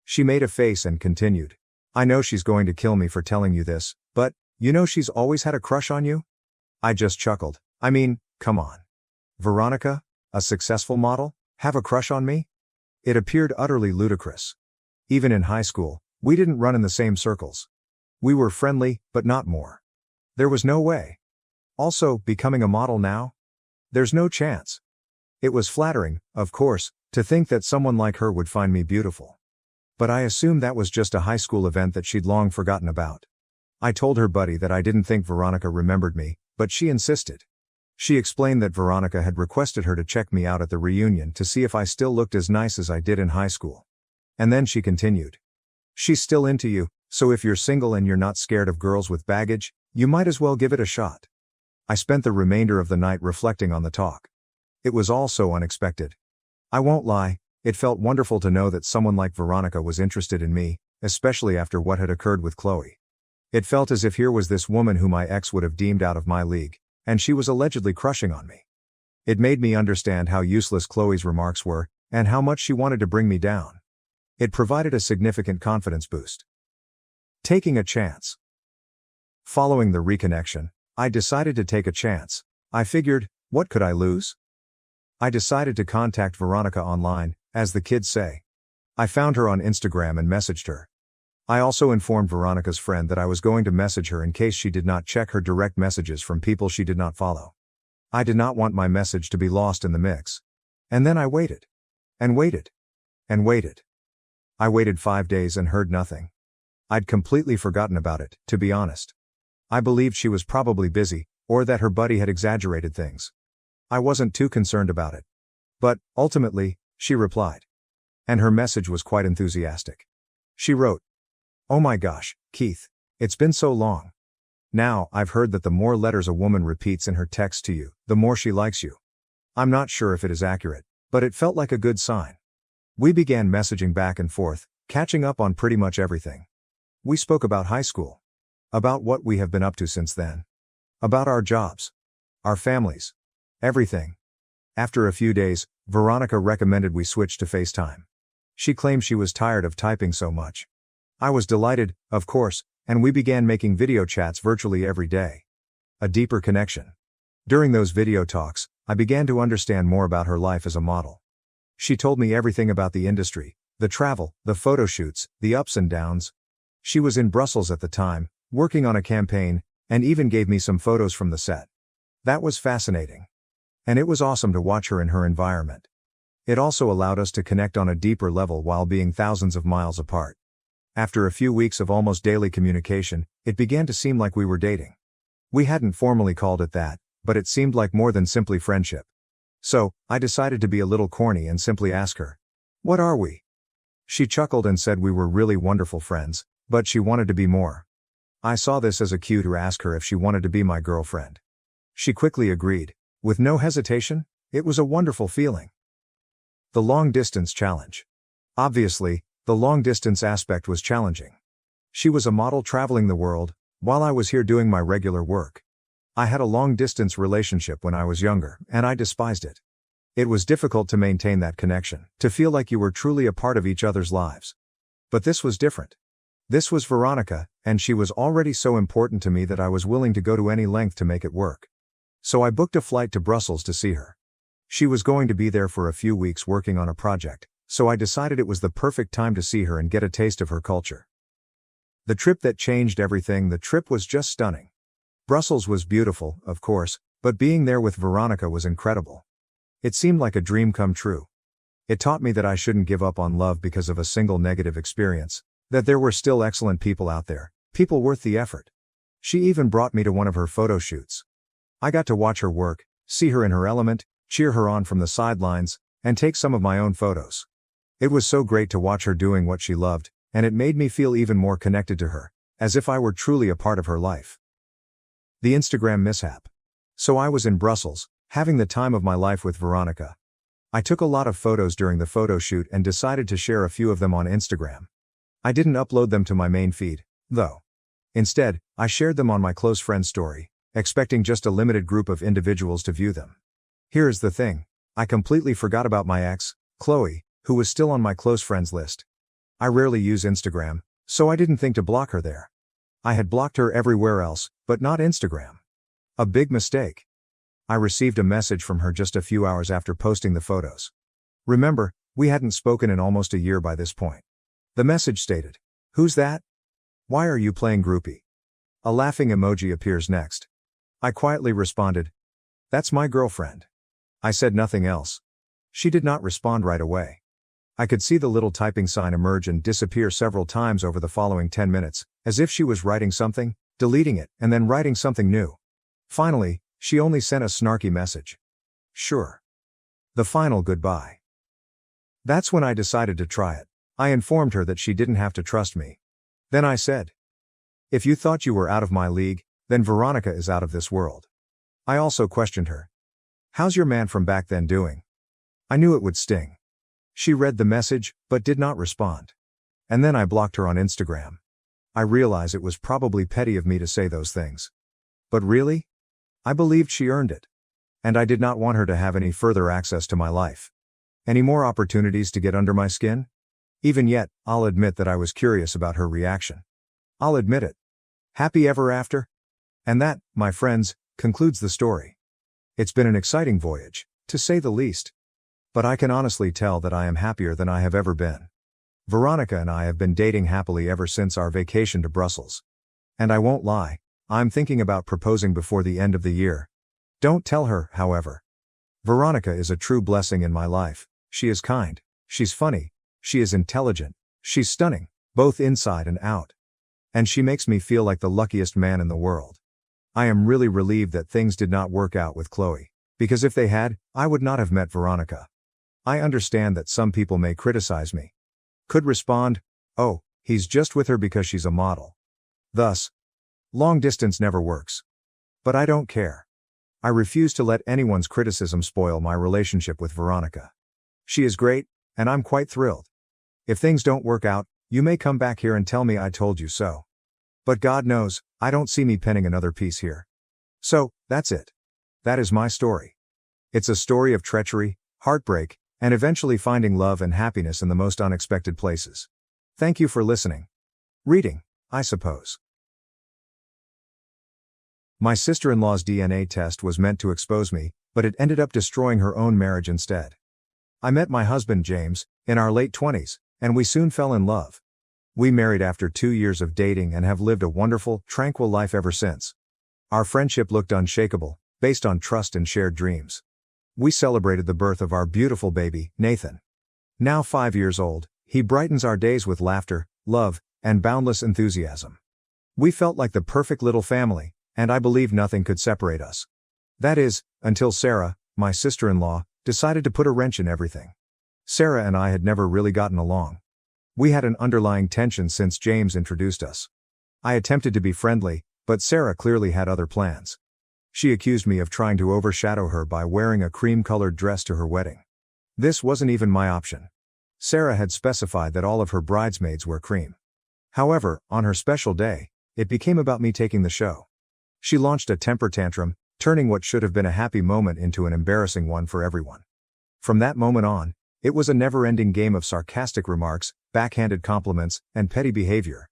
She made a face and continued. "I know she's going to kill me for telling you this, but, you know she's always had a crush on you?" I just chuckled. I mean, come on. Veronica, a successful model, have a crush on me? It appeared utterly ludicrous. Even in high school, we didn't run in the same circles. We were friendly, but not more. There was no way. Also, becoming a model now? There's no chance. It was flattering, of course, to think that someone like her would find me beautiful. But I assumed that was just a high school event that she'd long forgotten about. I told her buddy that I didn't think Veronica remembered me, but she insisted. She explained that Veronica had requested her to check me out at the reunion to see if I still looked as nice as I did in high school. And then she continued. "She's still into you, so if you're single and you're not scared of girls with baggage, you might as well give it a shot." I spent the remainder of the night reflecting on the talk. It was all so unexpected. I won't lie, it felt wonderful to know that someone like Veronica was interested in me, especially after what had occurred with Chloe. It felt as if here was this woman who my ex would have deemed out of my league, and she was allegedly crushing on me. It made me understand how useless Chloe's remarks were, and how much she wanted to bring me down. It provided a significant confidence boost. Taking a chance. Following the reconnection, I decided to take a chance. I figured, what could I lose? I decided to contact Veronica online, as the kids say. I found her on Instagram and messaged her. I also informed Veronica's friend that I was going to message her in case she did not check her direct messages from people she did not follow. I did not want my message to be lost in the mix. And then I waited. And waited. And waited. I waited 5 days and heard nothing. I'd completely forgotten about it, to be honest. I believed she was probably busy, or that her buddy had exaggerated things. I wasn't too concerned about it. But, ultimately, she replied. And her message was quite enthusiastic. She wrote, "Oh my gosh, Keith, it's been so long. Now, I've heard that the more letters a woman repeats in her text to you, the more she likes you. I'm not sure if it is accurate, but it felt like a good sign." We began messaging back and forth, catching up on pretty much everything. We spoke about high school. About what we have been up to since then. About our jobs. Our families. Everything. After a few days, Veronica recommended we switch to FaceTime. She claimed she was tired of typing so much. I was delighted, of course, and we began making video chats virtually every day. A deeper connection. During those video talks, I began to understand more about her life as a model. She told me everything about the industry, the travel, the photo shoots, the ups and downs. She was in Brussels at the time, working on a campaign, and even gave me some photos from the set. That was fascinating. And it was awesome to watch her in her environment. It also allowed us to connect on a deeper level while being thousands of miles apart. After a few weeks of almost daily communication, it began to seem like we were dating. We hadn't formally called it that, but it seemed like more than simply friendship. So, I decided to be a little corny and simply ask her, "What are we?" She chuckled and said we were really wonderful friends, but she wanted to be more. I saw this as a cue to ask her if she wanted to be my girlfriend. She quickly agreed. With no hesitation, it was a wonderful feeling. The long-distance challenge. Obviously, the long-distance aspect was challenging. She was a model traveling the world, while I was here doing my regular work. I had a long-distance relationship when I was younger, and I despised it. It was difficult to maintain that connection, to feel like you were truly a part of each other's lives. But this was different. This was Veronica, and she was already so important to me that I was willing to go to any length to make it work. So I booked a flight to Brussels to see her. She was going to be there for a few weeks working on a project, so I decided it was the perfect time to see her and get a taste of her culture. The trip that changed everything. The trip was just stunning. Brussels was beautiful, of course, but being there with Veronica was incredible. It seemed like a dream come true. It taught me that I shouldn't give up on love because of a single negative experience, that there were still excellent people out there, people worth the effort. She even brought me to one of her photo shoots. I got to watch her work, see her in her element, cheer her on from the sidelines, and take some of my own photos. It was so great to watch her doing what she loved, and it made me feel even more connected to her, as if I were truly a part of her life. The Instagram mishap. So I was in Brussels, having the time of my life with Veronica. I took a lot of photos during the photo shoot and decided to share a few of them on Instagram. I didn't upload them to my main feed, though. Instead, I shared them on my close friend's story, expecting just a limited group of individuals to view them. Here's the thing. I completely forgot about my ex, Chloe, who was still on my close friends list. I rarely use Instagram, so I didn't think to block her there. I had blocked her everywhere else, but not Instagram. A big mistake. I received a message from her just a few hours after posting the photos. Remember, we hadn't spoken in almost a year by this point. The message stated, "Who's that? Why are you playing groupie?" A laughing emoji appears next. I quietly responded, "That's my girlfriend." I said nothing else. She did not respond right away. I could see the little typing sign emerge and disappear several times over the following 10 minutes, as if she was writing something, deleting it, and then writing something new. Finally, she only sent a snarky message. Sure. The final goodbye. That's when I decided to try it. I informed her that she didn't have to trust me. Then I said, "If you thought you were out of my league, then Veronica is out of this world." I also questioned her. "How's your man from back then doing?" I knew it would sting. She read the message, but did not respond. And then I blocked her on Instagram. I realize it was probably petty of me to say those things. But really? I believed she earned it. And I did not want her to have any further access to my life. Any more opportunities to get under my skin? Even yet, I'll admit that I was curious about her reaction. I'll admit it. Happy ever after? And that, my friends, concludes the story. It's been an exciting voyage, to say the least. But I can honestly tell that I am happier than I have ever been. Veronica and I have been dating happily ever since our vacation to Brussels. And I won't lie, I'm thinking about proposing before the end of the year. Don't tell her, however. Veronica is a true blessing in my life. She is kind, she's funny, she is intelligent, she's stunning, both inside and out. And she makes me feel like the luckiest man in the world. I am really relieved that things did not work out with Chloe, because if they had, I would not have met Veronica. I understand that some people may criticize me. Could respond, "Oh, he's just with her because she's a model." Thus, long distance never works. But I don't care. I refuse to let anyone's criticism spoil my relationship with Veronica. She is great, and I'm quite thrilled. If things don't work out, you may come back here and tell me I told you so. But God knows, I don't see me penning another piece here. So, that's it. That is my story. It's a story of treachery, heartbreak, and eventually finding love and happiness in the most unexpected places. Thank you for listening. Reading, I suppose. My sister-in-law's DNA test was meant to expose me, but it ended up destroying her own marriage instead. I met my husband James, in our late 20s, and we soon fell in love. We married after 2 years of dating and have lived a wonderful, tranquil life ever since. Our friendship looked unshakable, based on trust and shared dreams. We celebrated the birth of our beautiful baby, Nathan. Now 5 years old, he brightens our days with laughter, love, and boundless enthusiasm. We felt like the perfect little family, and I believe nothing could separate us. That is, until Sarah, my sister-in-law, decided to put a wrench in everything. Sarah and I had never really gotten along. We had an underlying tension since James introduced us. I attempted to be friendly, but Sarah clearly had other plans. She accused me of trying to overshadow her by wearing a cream-colored dress to her wedding. This wasn't even my option. Sarah had specified that all of her bridesmaids wear cream. However, on her special day, it became about me taking the show. She launched a temper tantrum, turning what should have been a happy moment into an embarrassing one for everyone. From that moment on, it was a never-ending game of sarcastic remarks, backhanded compliments, and petty behavior.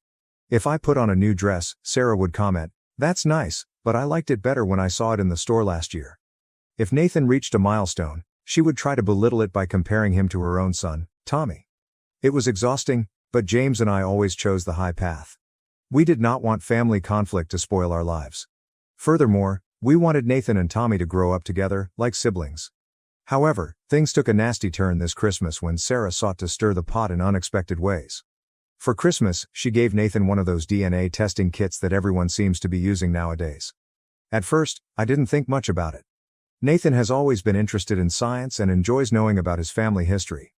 If I put on a new dress, Sarah would comment, "That's nice, but I liked it better when I saw it in the store last year." If Nathan reached a milestone, she would try to belittle it by comparing him to her own son, Tommy. It was exhausting, but James and I always chose the high path. We did not want family conflict to spoil our lives. Furthermore, we wanted Nathan and Tommy to grow up together, like siblings. However, things took a nasty turn this Christmas when Sarah sought to stir the pot in unexpected ways. For Christmas, she gave Nathan one of those DNA testing kits that everyone seems to be using nowadays. At first, I didn't think much about it. Nathan has always been interested in science and enjoys knowing about his family history.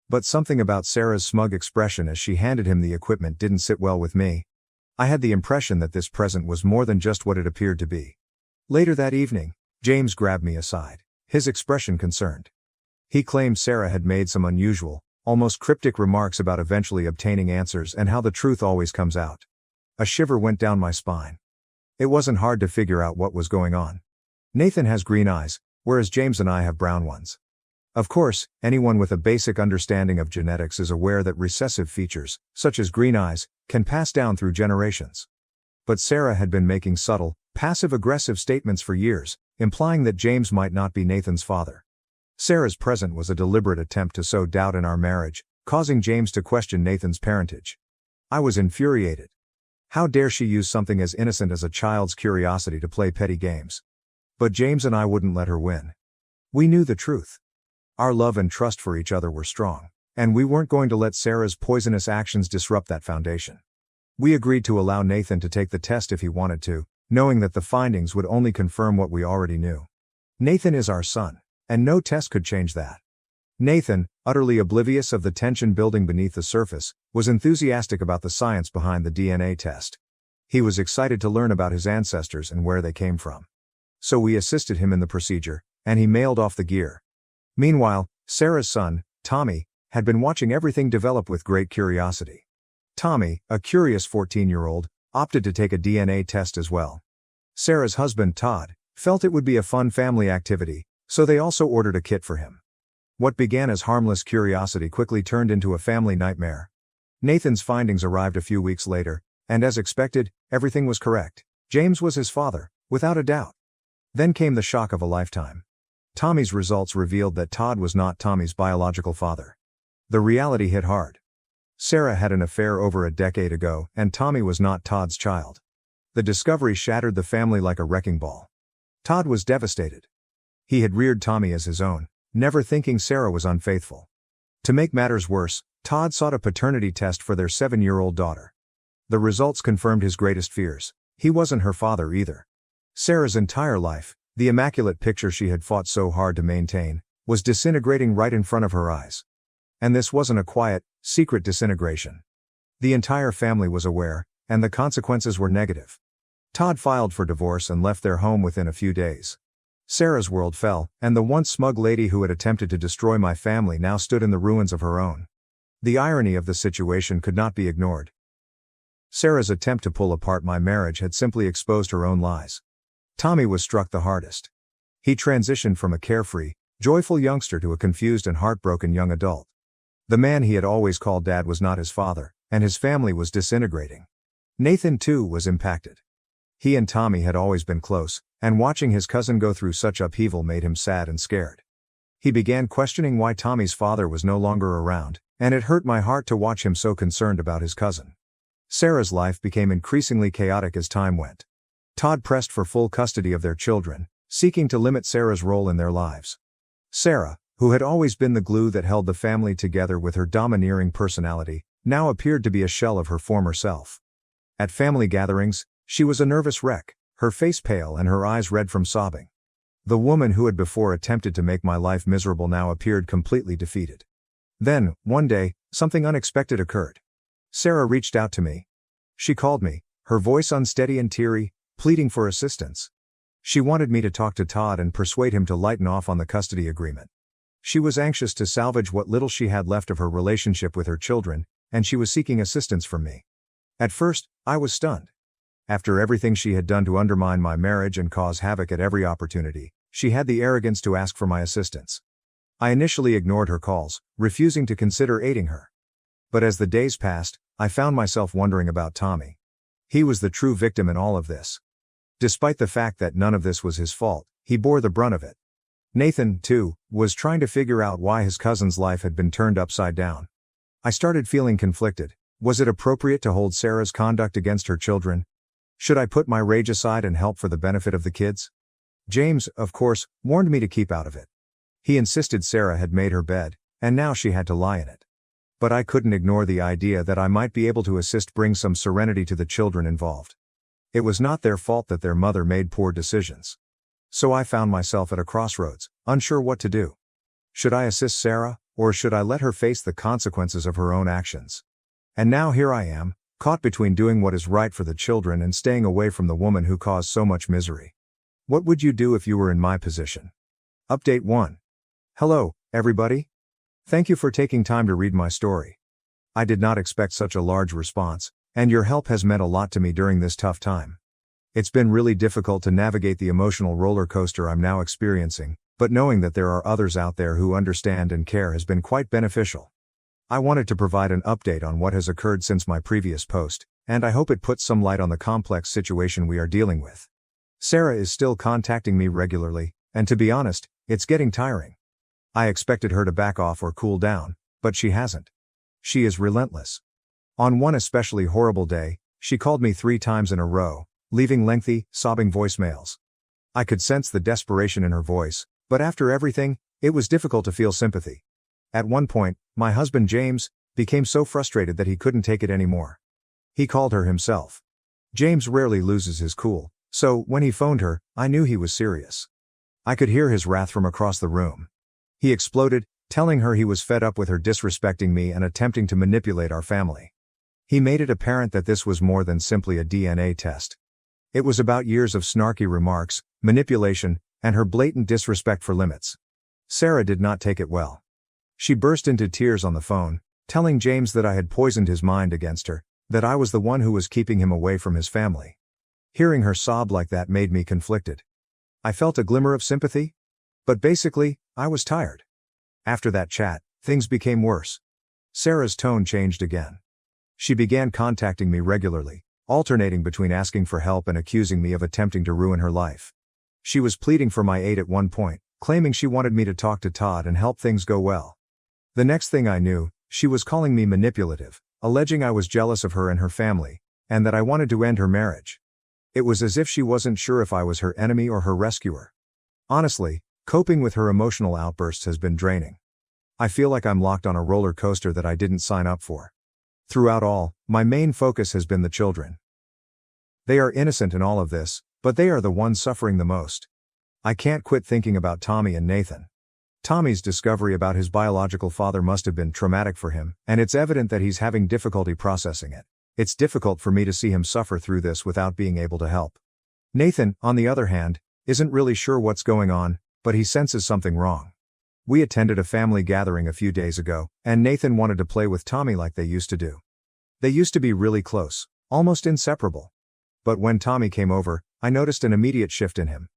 But something about Sarah's smug expression as she handed him the equipment didn't sit well with me. I had the impression that this present was more than just what it appeared to be. Later that evening, James grabbed me aside, his expression concerned. He claimed Sarah had made some unusual, almost cryptic remarks about eventually obtaining answers and how the truth always comes out. A shiver went down my spine. It wasn't hard to figure out what was going on. Nathan has green eyes, whereas James and I have brown ones. Of course, anyone with a basic understanding of genetics is aware that recessive features, such as green eyes, can pass down through generations. But Sarah had been making subtle, passive-aggressive statements for years, implying that James might not be Nathan's father. Sarah's present was a deliberate attempt to sow doubt in our marriage, causing James to question Nathan's parentage. I was infuriated. How dare she use something as innocent as a child's curiosity to play petty games? But James and I wouldn't let her win. We knew the truth. Our love and trust for each other were strong, and we weren't going to let Sarah's poisonous actions disrupt that foundation. We agreed to allow Nathan to take the test if he wanted to, knowing that the findings would only confirm what we already knew. Nathan is our son, and no test could change that. Nathan, utterly oblivious of the tension building beneath the surface, was enthusiastic about the science behind the DNA test. He was excited to learn about his ancestors and where they came from. So we assisted him in the procedure, and he mailed off the gear. Meanwhile, Sarah's son, Tommy, had been watching everything develop with great curiosity. Tommy, a curious 14-year-old, opted to take a DNA test as well. Sarah's husband, Todd, felt it would be a fun family activity, so they also ordered a kit for him. What began as harmless curiosity quickly turned into a family nightmare. Nathan's findings arrived a few weeks later, and as expected, everything was correct. James was his father, without a doubt. Then came the shock of a lifetime. Tommy's results revealed that Todd was not Tommy's biological father. The reality hit hard. Sarah had an affair over a decade ago, and Tommy was not Todd's child. The discovery shattered the family like a wrecking ball. Todd was devastated. He had reared Tommy as his own, never thinking Sarah was unfaithful. To make matters worse, Todd sought a paternity test for their 7-year-old daughter. The results confirmed his greatest fears. He wasn't her father either. Sarah's entire life, the immaculate picture she had fought so hard to maintain, was disintegrating right in front of her eyes. And this wasn't a quiet, secret disintegration. The entire family was aware, and the consequences were negative. Todd filed for divorce and left their home within a few days. Sarah's world fell, and the once smug lady who had attempted to destroy my family now stood in the ruins of her own. The irony of the situation could not be ignored. Sarah's attempt to pull apart my marriage had simply exposed her own lies. Tommy was struck the hardest. He transitioned from a carefree, joyful youngster to a confused and heartbroken young adult. The man he had always called dad was not his father, and his family was disintegrating. Nathan, too, was impacted. He and Tommy had always been close, and watching his cousin go through such upheaval made him sad and scared. He began questioning why Tommy's father was no longer around, and it hurt my heart to watch him so concerned about his cousin. Sarah's life became increasingly chaotic as time went. Todd pressed for full custody of their children, seeking to limit Sarah's role in their lives. Sarah, who had always been the glue that held the family together with her domineering personality, now appeared to be a shell of her former self. At family gatherings, she was a nervous wreck, her face pale and her eyes red from sobbing. The woman who had before attempted to make my life miserable now appeared completely defeated. Then, one day, something unexpected occurred. Sarah reached out to me. She called me, her voice unsteady and teary, pleading for assistance. She wanted me to talk to Todd and persuade him to lighten off on the custody agreement. She was anxious to salvage what little she had left of her relationship with her children, and she was seeking assistance from me. At first, I was stunned. After everything she had done to undermine my marriage and cause havoc at every opportunity, she had the arrogance to ask for my assistance. I initially ignored her calls, refusing to consider aiding her. But as the days passed, I found myself wondering about Tommy. He was the true victim in all of this. Despite the fact that none of this was his fault, he bore the brunt of it. Nathan, too, was trying to figure out why his cousin's life had been turned upside down. I started feeling conflicted. Was it appropriate to hold Sarah's conduct against her children? Should I put my rage aside and help for the benefit of the kids? James, of course, warned me to keep out of it. He insisted Sarah had made her bed, and now she had to lie in it. But I couldn't ignore the idea that I might be able to assist bring some serenity to the children involved. It was not their fault that their mother made poor decisions. So I found myself at a crossroads, unsure what to do. Should I assist Sarah, or should I let her face the consequences of her own actions? And now here I am, caught between doing what is right for the children and staying away from the woman who caused so much misery. What would you do if you were in my position? Update 1. Hello, everybody. Thank you for taking time to read my story. I did not expect such a large response, and your help has meant a lot to me during this tough time. It's been really difficult to navigate the emotional roller coaster I'm now experiencing, but knowing that there are others out there who understand and care has been quite beneficial. I wanted to provide an update on what has occurred since my previous post, and I hope it puts some light on the complex situation we are dealing with. Sarah is still contacting me regularly, and to be honest, it's getting tiring. I expected her to back off or cool down, but she hasn't. She is relentless. On one especially horrible day, she called me 3 times in a row, leaving lengthy, sobbing voicemails. I could sense the desperation in her voice, but after everything, it was difficult to feel sympathy. At one point, my husband James became so frustrated that he couldn't take it anymore. He called her himself. James rarely loses his cool, so when he phoned her, I knew he was serious. I could hear his wrath from across the room. He exploded, telling her he was fed up with her disrespecting me and attempting to manipulate our family. He made it apparent that this was more than simply a DNA test. It was about years of snarky remarks, manipulation, and her blatant disrespect for limits. Sarah did not take it well. She burst into tears on the phone, telling James that I had poisoned his mind against her, that I was the one who was keeping him away from his family. Hearing her sob like that made me conflicted. I felt a glimmer of sympathy, but basically, I was tired. After that chat, things became worse. Sarah's tone changed again. She began contacting me regularly, alternating between asking for help and accusing me of attempting to ruin her life. She was pleading for my aid at one point, claiming she wanted me to talk to Todd and help things go well. The next thing I knew, she was calling me manipulative, alleging I was jealous of her and her family, and that I wanted to end her marriage. It was as if she wasn't sure if I was her enemy or her rescuer. Honestly, coping with her emotional outbursts has been draining. I feel like I'm locked on a roller coaster that I didn't sign up for. Throughout all, my main focus has been the children. They are innocent in all of this, but they are the ones suffering the most. I can't quit thinking about Tommy and Nathan. Tommy's discovery about his biological father must have been traumatic for him, and it's evident that he's having difficulty processing it. It's difficult for me to see him suffer through this without being able to help. Nathan, on the other hand, isn't really sure what's going on, but he senses something wrong. We attended a family gathering a few days ago, and Nathan wanted to play with Tommy like they used to do. They used to be really close, almost inseparable. But when Tommy came over, I noticed an immediate shift in him.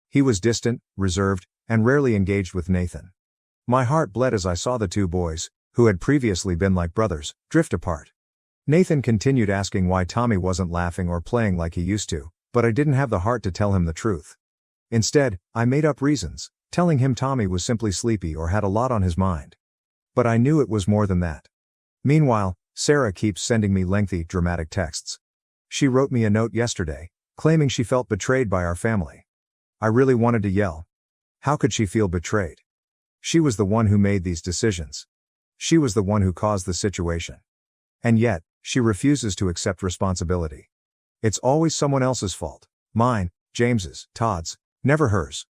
He was distant, reserved, and rarely engaged with Nathan. My heart bled as I saw the two boys, who had previously been like brothers, drift apart. Nathan continued asking why Tommy wasn't laughing or playing like he used to, But I didn't have the heart to tell him the truth. Instead, I made up reasons, telling him Tommy was simply sleepy or had a lot on his mind. But I knew it was more than that. Meanwhile, Sarah keeps sending me lengthy, dramatic texts. She wrote me a note yesterday, claiming she felt betrayed by our family. I really wanted to yell. How could she feel betrayed? She was the one who made these decisions. She was the one who caused the situation. And yet, she refuses to accept responsibility. It's always someone else's fault. Mine, James's, Todd's, never hers.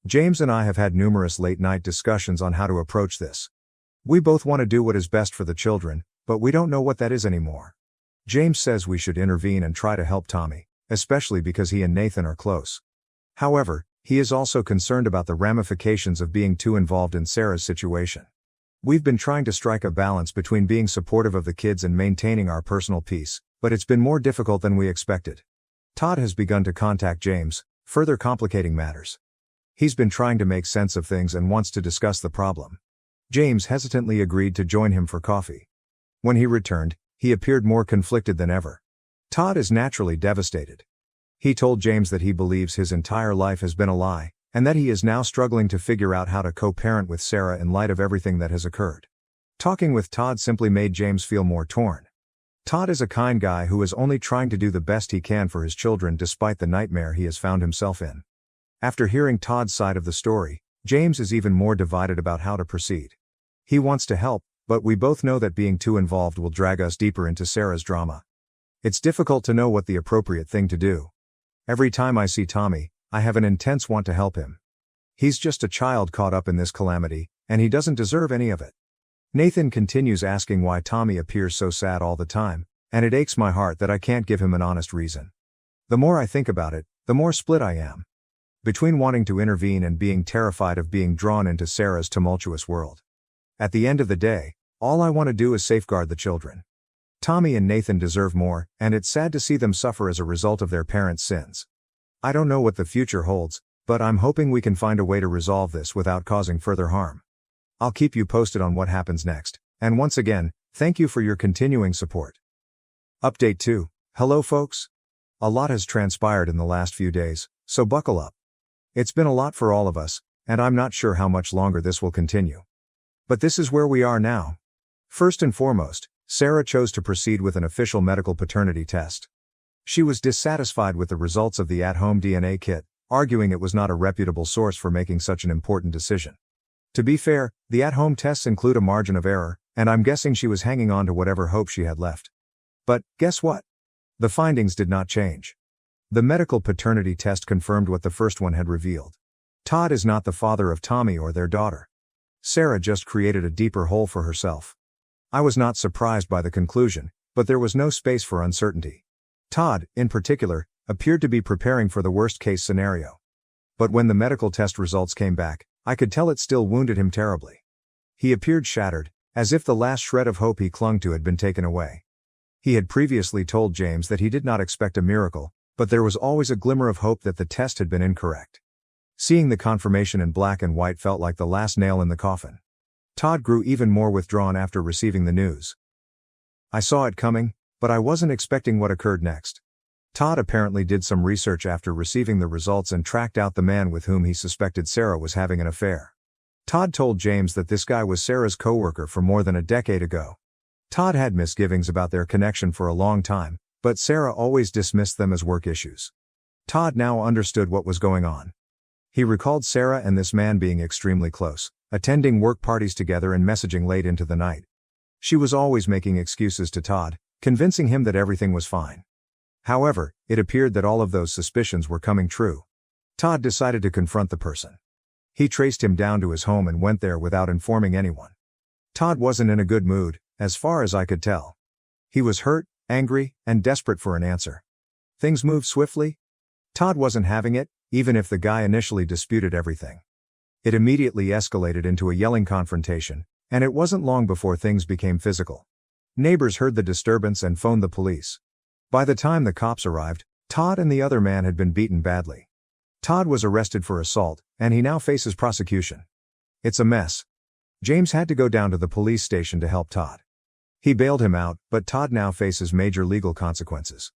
James and I have had numerous late-night discussions on how to approach this. We both want to do what is best for the children, but we don't know what that is anymore. James says we should intervene and try to help Tommy, especially because he and Nathan are close. However, he is also concerned about the ramifications of being too involved in Sarah's situation. We've been trying to strike a balance between being supportive of the kids and maintaining our personal peace, but it's been more difficult than we expected. Todd has begun to contact James, further complicating matters. He's been trying to make sense of things and wants to discuss the problem. James hesitantly agreed to join him for coffee. When he returned, he appeared more conflicted than ever. Todd is naturally devastated. He told James that he believes his entire life has been a lie, and that he is now struggling to figure out how to co-parent with Sarah in light of everything that has occurred. Talking with Todd simply made James feel more torn. Todd is a kind guy who is only trying to do the best he can for his children despite the nightmare he has found himself in. After hearing Todd's side of the story, James is even more divided about how to proceed. He wants to help, but we both know that being too involved will drag us deeper into Sarah's drama. It's difficult to know what the appropriate thing to do. Every time I see Tommy, I have an intense want to help him. He's just a child caught up in this calamity, and he doesn't deserve any of it. Nathan continues asking why Tommy appears so sad all the time, and it aches my heart that I can't give him an honest reason. The more I think about it, the more split I am. Between wanting to intervene and being terrified of being drawn into Sarah's tumultuous world. At the end of the day, all I want to do is safeguard the children. Tommy and Nathan deserve more, and it's sad to see them suffer as a result of their parents' sins. I don't know what the future holds, but I'm hoping we can find a way to resolve this without causing further harm. I'll keep you posted on what happens next, and once again, thank you for your continuing support. Update 2. Hello folks. A lot has transpired in the last few days, so buckle up. It's been a lot for all of us, and I'm not sure how much longer this will continue. But this is where we are now. First and foremost, Sarah chose to proceed with an official medical paternity test. She was dissatisfied with the results of the at-home DNA kit, arguing it was not a reputable source for making such an important decision. To be fair, the at-home tests include a margin of error, and I'm guessing she was hanging on to whatever hope she had left. But, guess what? The findings did not change. The medical paternity test confirmed what the first one had revealed. Todd is not the father of Tommy or their daughter. Sarah just created a deeper hole for herself. I was not surprised by the conclusion, but there was no space for uncertainty. Todd, in particular, appeared to be preparing for the worst-case scenario. But when the medical test results came back, I could tell it still wounded him terribly. He appeared shattered, as if the last shred of hope he clung to had been taken away. He had previously told James that he did not expect a miracle, but there was always a glimmer of hope that the test had been incorrect. Seeing the confirmation in black and white felt like the last nail in the coffin. Todd grew even more withdrawn after receiving the news. I saw it coming, but I wasn't expecting what occurred next. Todd apparently did some research after receiving the results and tracked out the man with whom he suspected Sarah was having an affair. Todd told James that this guy was Sarah's coworker for more than a decade ago. Todd had misgivings about their connection for a long time, but Sarah always dismissed them as work issues. Todd now understood what was going on. He recalled Sarah and this man being extremely close, attending work parties together and messaging late into the night. She was always making excuses to Todd, convincing him that everything was fine. However, it appeared that all of those suspicions were coming true. Todd decided to confront the person. He traced him down to his home and went there without informing anyone. Todd wasn't in a good mood, as far as I could tell. He was hurt, angry, and desperate for an answer. Things moved swiftly. Todd wasn't having it, even if the guy initially disputed everything. It immediately escalated into a yelling confrontation, and it wasn't long before things became physical. Neighbors heard the disturbance and phoned the police. By the time the cops arrived, Todd and the other man had been beaten badly. Todd was arrested for assault, and he now faces prosecution. It's a mess. James had to go down to the police station to help Todd. He bailed him out, but Todd now faces major legal consequences.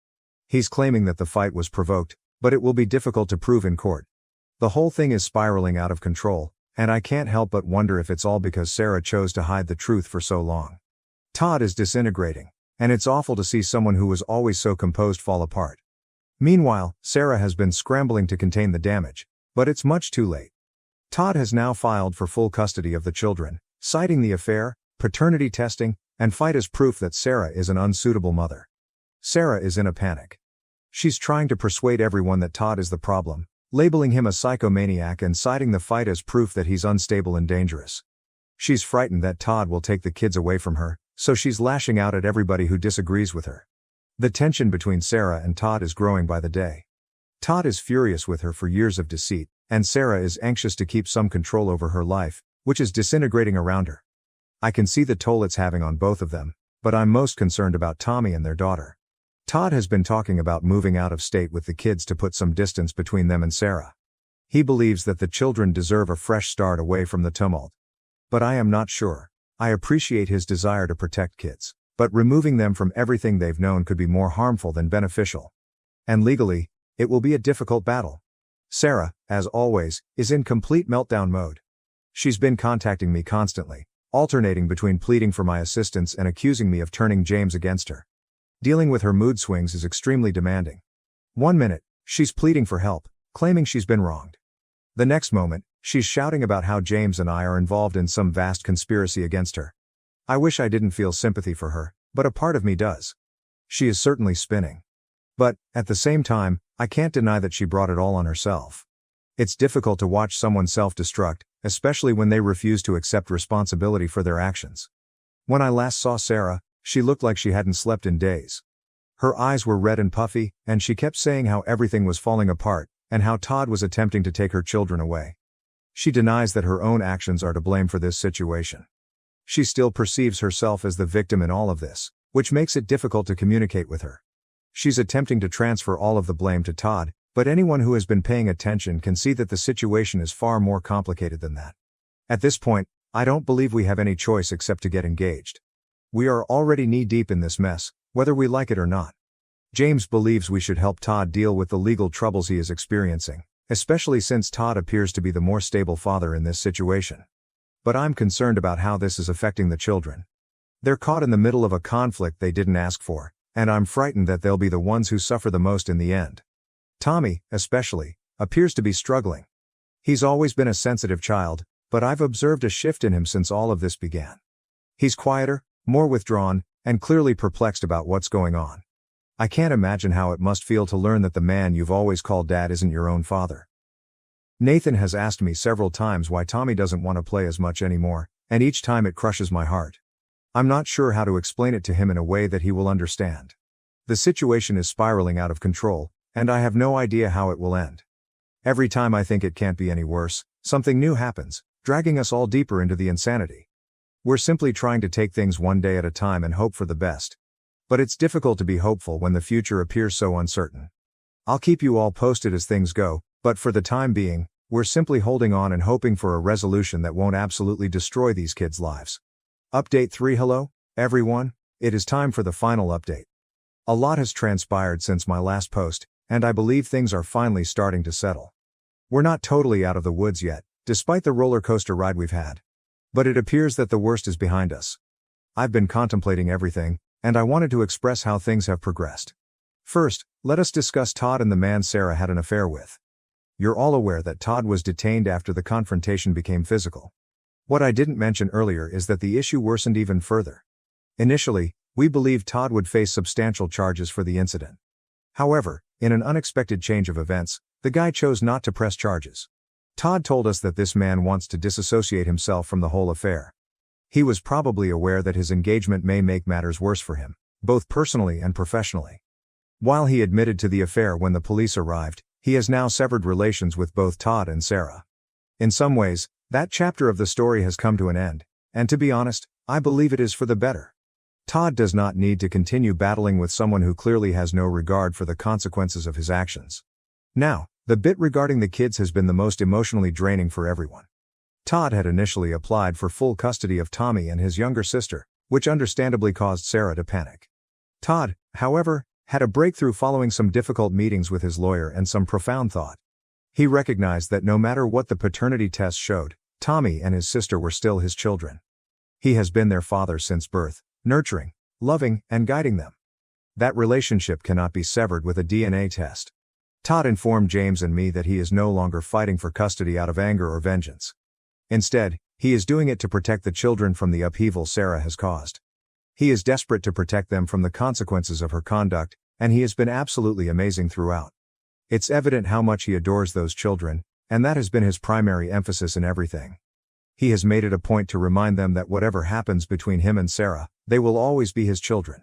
He's claiming that the fight was provoked, But it will be difficult to prove in court. The whole thing is spiraling out of control, and I can't help but wonder if it's all because Sarah chose to hide the truth for so long. Todd is disintegrating, and it's awful to see someone who was always so composed fall apart. Meanwhile, Sarah has been scrambling to contain the damage, but it's much too late. Todd has now filed for full custody of the children, citing the affair, paternity testing, and fight as proof that Sarah is an unsuitable mother. Sarah is in a panic. She's trying to persuade everyone that Todd is the problem, labeling him a psychomaniac and citing the fight as proof that he's unstable and dangerous. She's frightened that Todd will take the kids away from her, so she's lashing out at everybody who disagrees with her. The tension between Sarah and Todd is growing by the day. Todd is furious with her for years of deceit, and Sarah is anxious to keep some control over her life, which is disintegrating around her. I can see the toll it's having on both of them, but I'm most concerned about Tommy and their daughter. Todd has been talking about moving out of state with the kids to put some distance between them and Sarah. He believes that the children deserve a fresh start away from the tumult. But I am not sure. I appreciate his desire to protect kids, but removing them from everything they've known could be more harmful than beneficial. And legally, it will be a difficult battle. Sarah, as always, is in complete meltdown mode. She's been contacting me constantly, alternating between pleading for my assistance and accusing me of turning James against her. Dealing with her mood swings is extremely demanding. One minute, she's pleading for help, claiming she's been wronged. The next moment, she's shouting about how James and I are involved in some vast conspiracy against her. I wish I didn't feel sympathy for her, but a part of me does. She is certainly spinning. But, at the same time, I can't deny that she brought it all on herself. It's difficult to watch someone self-destruct, especially when they refuse to accept responsibility for their actions. When I last saw Sarah, she looked like she hadn't slept in days. Her eyes were red and puffy, and she kept saying how everything was falling apart, and how Todd was attempting to take her children away. She denies that her own actions are to blame for this situation. She still perceives herself as the victim in all of this, which makes it difficult to communicate with her. She's attempting to transfer all of the blame to Todd, but anyone who has been paying attention can see that the situation is far more complicated than that. At this point, I don't believe we have any choice except to get engaged. We are already knee-deep in this mess, whether we like it or not. James believes we should help Todd deal with the legal troubles he is experiencing, especially since Todd appears to be the more stable father in this situation. But I'm concerned about how this is affecting the children. They're caught in the middle of a conflict they didn't ask for, and I'm frightened that they'll be the ones who suffer the most in the end. Tommy, especially, appears to be struggling. He's always been a sensitive child, but I've observed a shift in him since all of this began. He's quieter, more withdrawn, and clearly perplexed about what's going on. I can't imagine how it must feel to learn that the man you've always called dad isn't your own father. Nathan has asked me several times why Tommy doesn't want to play as much anymore, and each time it crushes my heart. I'm not sure how to explain it to him in a way that he will understand. The situation is spiraling out of control, and I have no idea how it will end. Every time I think it can't be any worse, something new happens, dragging us all deeper into the insanity. We're simply trying to take things one day at a time and hope for the best. But it's difficult to be hopeful when the future appears so uncertain. I'll keep you all posted as things go, but for the time being, we're simply holding on and hoping for a resolution that won't absolutely destroy these kids' lives. Update 3. Hello, everyone. It is time for the final update. A lot has transpired since my last post, and I believe things are finally starting to settle. We're not totally out of the woods yet, despite the roller coaster ride we've had. But it appears that the worst is behind us. I've been contemplating everything, and I wanted to express how things have progressed. First, let us discuss Todd and the man Sarah had an affair with. You're all aware that Todd was detained after the confrontation became physical. What I didn't mention earlier is that the issue worsened even further. Initially, we believed Todd would face substantial charges for the incident. However, in an unexpected change of events, the guy chose not to press charges. Todd told us that this man wants to disassociate himself from the whole affair. He was probably aware that his engagement may make matters worse for him, both personally and professionally. While he admitted to the affair when the police arrived, he has now severed relations with both Todd and Sarah. In some ways, that chapter of the story has come to an end, and to be honest, I believe it is for the better. Todd does not need to continue battling with someone who clearly has no regard for the consequences of his actions. Now, the bit regarding the kids has been the most emotionally draining for everyone. Todd had initially applied for full custody of Tommy and his younger sister, which understandably caused Sarah to panic. Todd, however, had a breakthrough following some difficult meetings with his lawyer and some profound thought. He recognized that no matter what the paternity test showed, Tommy and his sister were still his children. He has been their father since birth, nurturing, loving, and guiding them. That relationship cannot be severed with a DNA test. Todd informed James and me that he is no longer fighting for custody out of anger or vengeance. Instead, he is doing it to protect the children from the upheaval Sarah has caused. He is desperate to protect them from the consequences of her conduct, and he has been absolutely amazing throughout. It's evident how much he adores those children, and that has been his primary emphasis in everything. He has made it a point to remind them that whatever happens between him and Sarah, they will always be his children.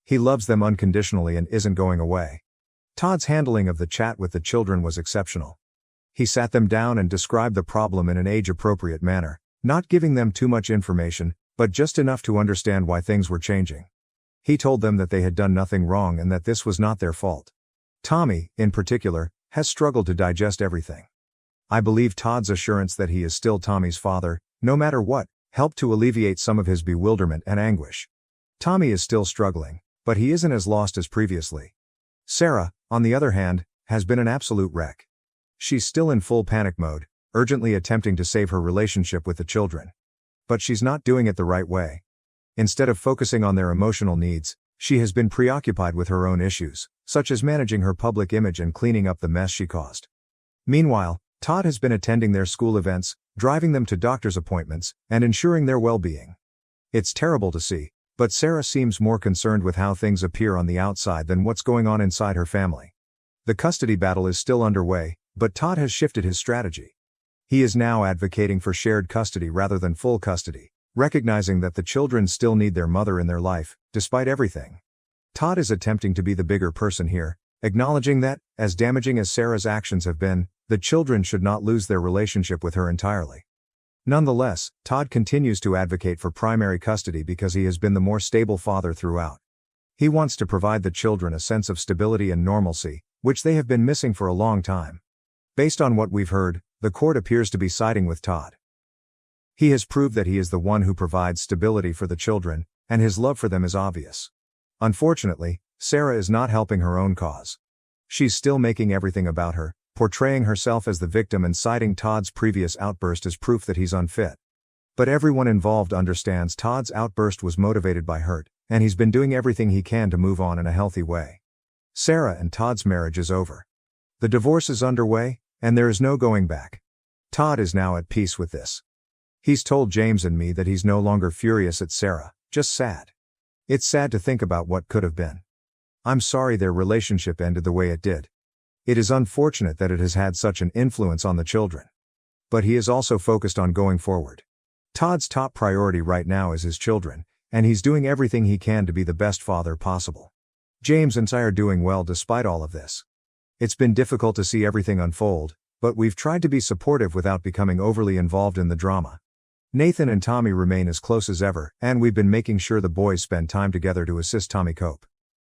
He loves them unconditionally and isn't going away. Todd's handling of the chat with the children was exceptional. He sat them down and described the problem in an age-appropriate manner, not giving them too much information, but just enough to understand why things were changing. He told them that they had done nothing wrong and that this was not their fault. Tommy, in particular, has struggled to digest everything. I believe Todd's assurance that he is still Tommy's father, no matter what, helped to alleviate some of his bewilderment and anguish. Tommy is still struggling, but he isn't as lost as previously. Sarah, on the other hand, has been an absolute wreck. She's still in full panic mode, urgently attempting to save her relationship with the children. But she's not doing it the right way. Instead of focusing on their emotional needs, she has been preoccupied with her own issues, such as managing her public image and cleaning up the mess she caused. Meanwhile, Todd has been attending their school events, driving them to doctor's appointments, and ensuring their well-being. It's terrible to see, but Sarah seems more concerned with how things appear on the outside than what's going on inside her family. The custody battle is still underway, but Todd has shifted his strategy. He is now advocating for shared custody rather than full custody, recognizing that the children still need their mother in their life, despite everything. Todd is attempting to be the bigger person here, acknowledging that, as damaging as Sarah's actions have been, the children should not lose their relationship with her entirely. Nonetheless, Todd continues to advocate for primary custody because he has been the more stable father throughout. He wants to provide the children a sense of stability and normalcy, which they have been missing for a long time. Based on what we've heard, the court appears to be siding with Todd. He has proved that he is the one who provides stability for the children, and his love for them is obvious. Unfortunately, Sarah is not helping her own cause. She's still making everything about her, portraying herself as the victim and citing Todd's previous outburst as proof that he's unfit. But everyone involved understands Todd's outburst was motivated by hurt, and he's been doing everything he can to move on in a healthy way. Sarah and Todd's marriage is over. The divorce is underway, and there is no going back. Todd is now at peace with this. He's told James and me that he's no longer furious at Sarah, just sad. It's sad to think about what could have been. I'm sorry their relationship ended the way it did. It is unfortunate that it has had such an influence on the children. But he is also focused on going forward. Todd's top priority right now is his children, and he's doing everything he can to be the best father possible. James and I are doing well despite all of this. It's been difficult to see everything unfold, but we've tried to be supportive without becoming overly involved in the drama. Nathan and Tommy remain as close as ever, and we've been making sure the boys spend time together to assist Tommy cope.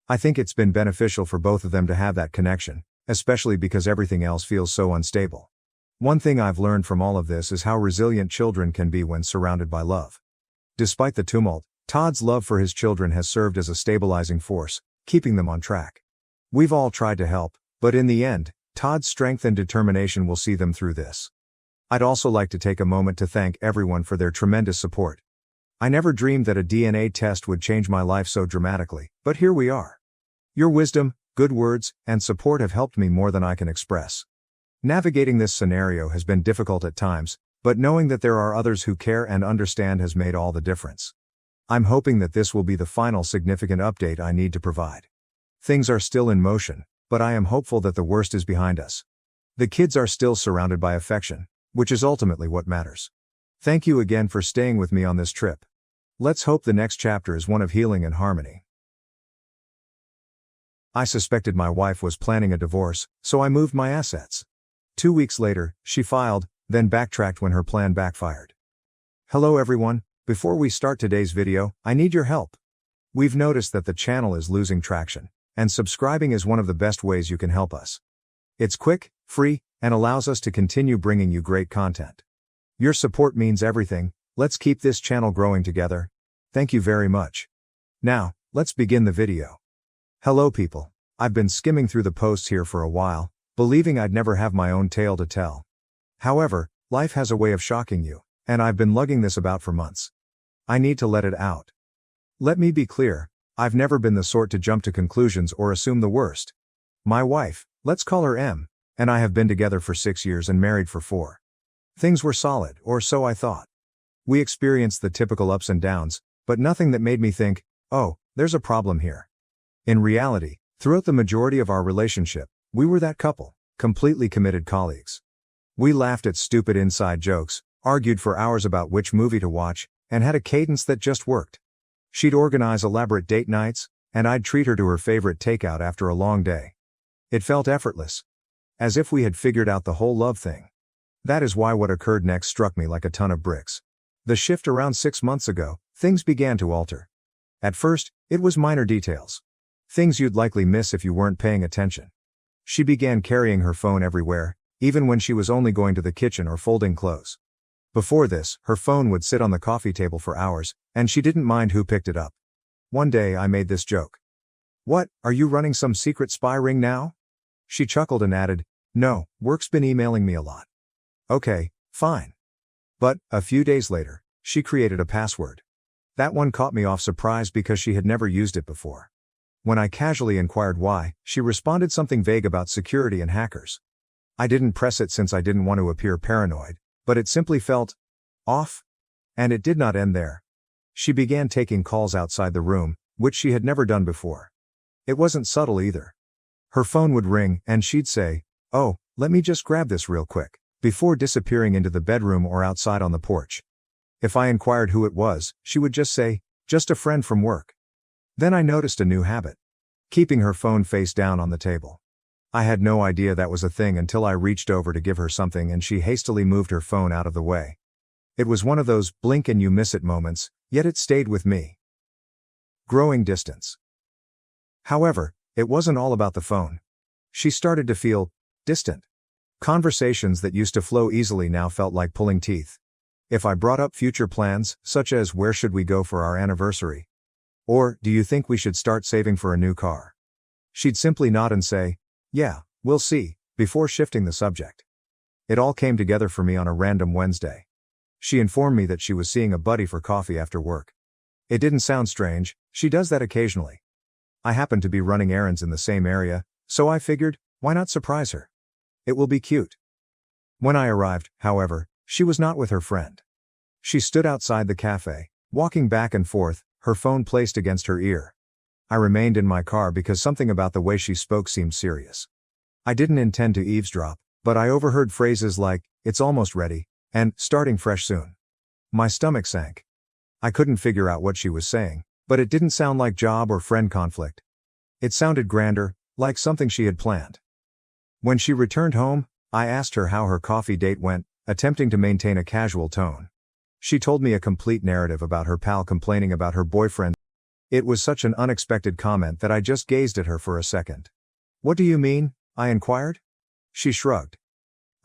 I think it's been beneficial for both of them to have that connection, especially because everything else feels so unstable. One thing I've learned from all of this is how resilient children can be when surrounded by love. Despite the tumult, Todd's love for his children has served as a stabilizing force, keeping them on track. We've all tried to help, but in the end, Todd's strength and determination will see them through this. I'd also like to take a moment to thank everyone for their tremendous support. I never dreamed that a DNA test would change my life so dramatically, but here we are. Your wisdom, good words, and support have helped me more than I can express. Navigating this scenario has been difficult at times, but knowing that there are others who care and understand has made all the difference. I'm hoping that this will be the final significant update I need to provide. Things are still in motion, but I am hopeful that the worst is behind us. The kids are still surrounded by affection, which is ultimately what matters. Thank you again for staying with me on this trip. Let's hope the next chapter is one of healing and harmony. I suspected my wife was planning a divorce, so I moved my assets. 2 weeks later, she filed, then backtracked when her plan backfired. Hello everyone, before we start today's video, I need your help. We've noticed that the channel is losing traction, and subscribing is one of the best ways you can help us. It's quick, free, and allows us to continue bringing you great content. Your support means everything. Let's keep this channel growing together. Thank you very much. Now, let's begin the video. Hello people. I've been skimming through the posts here for a while, believing I'd never have my own tale to tell. However, life has a way of shocking you, and I've been lugging this about for months. I need to let it out. Let me be clear, I've never been the sort to jump to conclusions or assume the worst. My wife, let's call her M, and I have been together for 6 years and married for 4. Things were solid, or so I thought. We experienced the typical ups and downs, but nothing that made me think, oh, there's a problem here. In reality, throughout the majority of our relationship, we were that couple, completely committed colleagues. We laughed at stupid inside jokes, argued for hours about which movie to watch, and had a cadence that just worked. She'd organize elaborate date nights, and I'd treat her to her favorite takeout after a long day. It felt effortless. As if we had figured out the whole love thing. That is why what occurred next struck me like a ton of bricks. The shift around 6 months ago, things began to alter. At first, it was minor details. Things you'd likely miss if you weren't paying attention. She began carrying her phone everywhere, even when she was only going to the kitchen or folding clothes. Before this, her phone would sit on the coffee table for hours, and she didn't mind who picked it up. One day I made this joke. "What, are you running some secret spy ring now?" She chuckled and added, "No, work's been emailing me a lot." Okay, fine. But, a few days later, she created a password. That one caught me off surprise because she had never used it before. When I casually inquired why, she responded something vague about security and hackers. I didn't press it since I didn't want to appear paranoid, but it simply felt off. And it did not end there. She began taking calls outside the room, which she had never done before. It wasn't subtle either. Her phone would ring, and she'd say, "Oh, let me just grab this real quick," before disappearing into the bedroom or outside on the porch. If I inquired who it was, she would just say, "Just a friend from work." Then I noticed a new habit. Keeping her phone face down on the table. I had no idea that was a thing until I reached over to give her something and she hastily moved her phone out of the way. It was one of those blink and you miss it moments, yet it stayed with me. Growing distance. However, it wasn't all about the phone. She started to feel distant. Conversations that used to flow easily now felt like pulling teeth. If I brought up future plans, such as where should we go for our anniversary? Or, do you think we should start saving for a new car? She'd simply nod and say, "Yeah, we'll see," before shifting the subject. It all came together for me on a random Wednesday. She informed me that she was seeing a buddy for coffee after work. It didn't sound strange, she does that occasionally. I happened to be running errands in the same area, so I figured, why not surprise her? It will be cute. When I arrived, however, she was not with her friend. She stood outside the cafe, walking back and forth, her phone placed against her ear. I remained in my car because something about the way she spoke seemed serious. I didn't intend to eavesdrop, but I overheard phrases like, "It's almost ready," and "starting fresh soon." My stomach sank. I couldn't figure out what she was saying, but it didn't sound like job or friend conflict. It sounded grander, like something she had planned. When she returned home, I asked her how her coffee date went, attempting to maintain a casual tone. She told me a complete narrative about her pal complaining about her boyfriend. It was such an unexpected comment that I just gazed at her for a second. "What do you mean?" I inquired. She shrugged.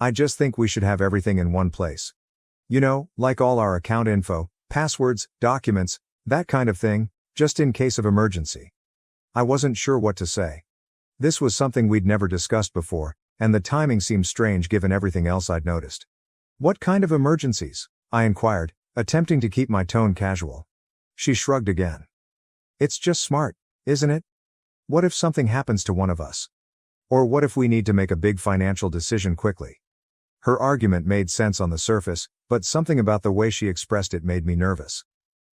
"I just think we should have everything in one place. You know, like all our account info, passwords, documents, that kind of thing, just in case of emergency." I wasn't sure what to say. This was something we'd never discussed before, and the timing seemed strange given everything else I'd noticed. "What kind of emergencies?" I inquired, attempting to keep my tone casual. She shrugged again. "It's just smart, isn't it? What if something happens to one of us? Or what if we need to make a big financial decision quickly?" Her argument made sense on the surface, but something about the way she expressed it made me nervous.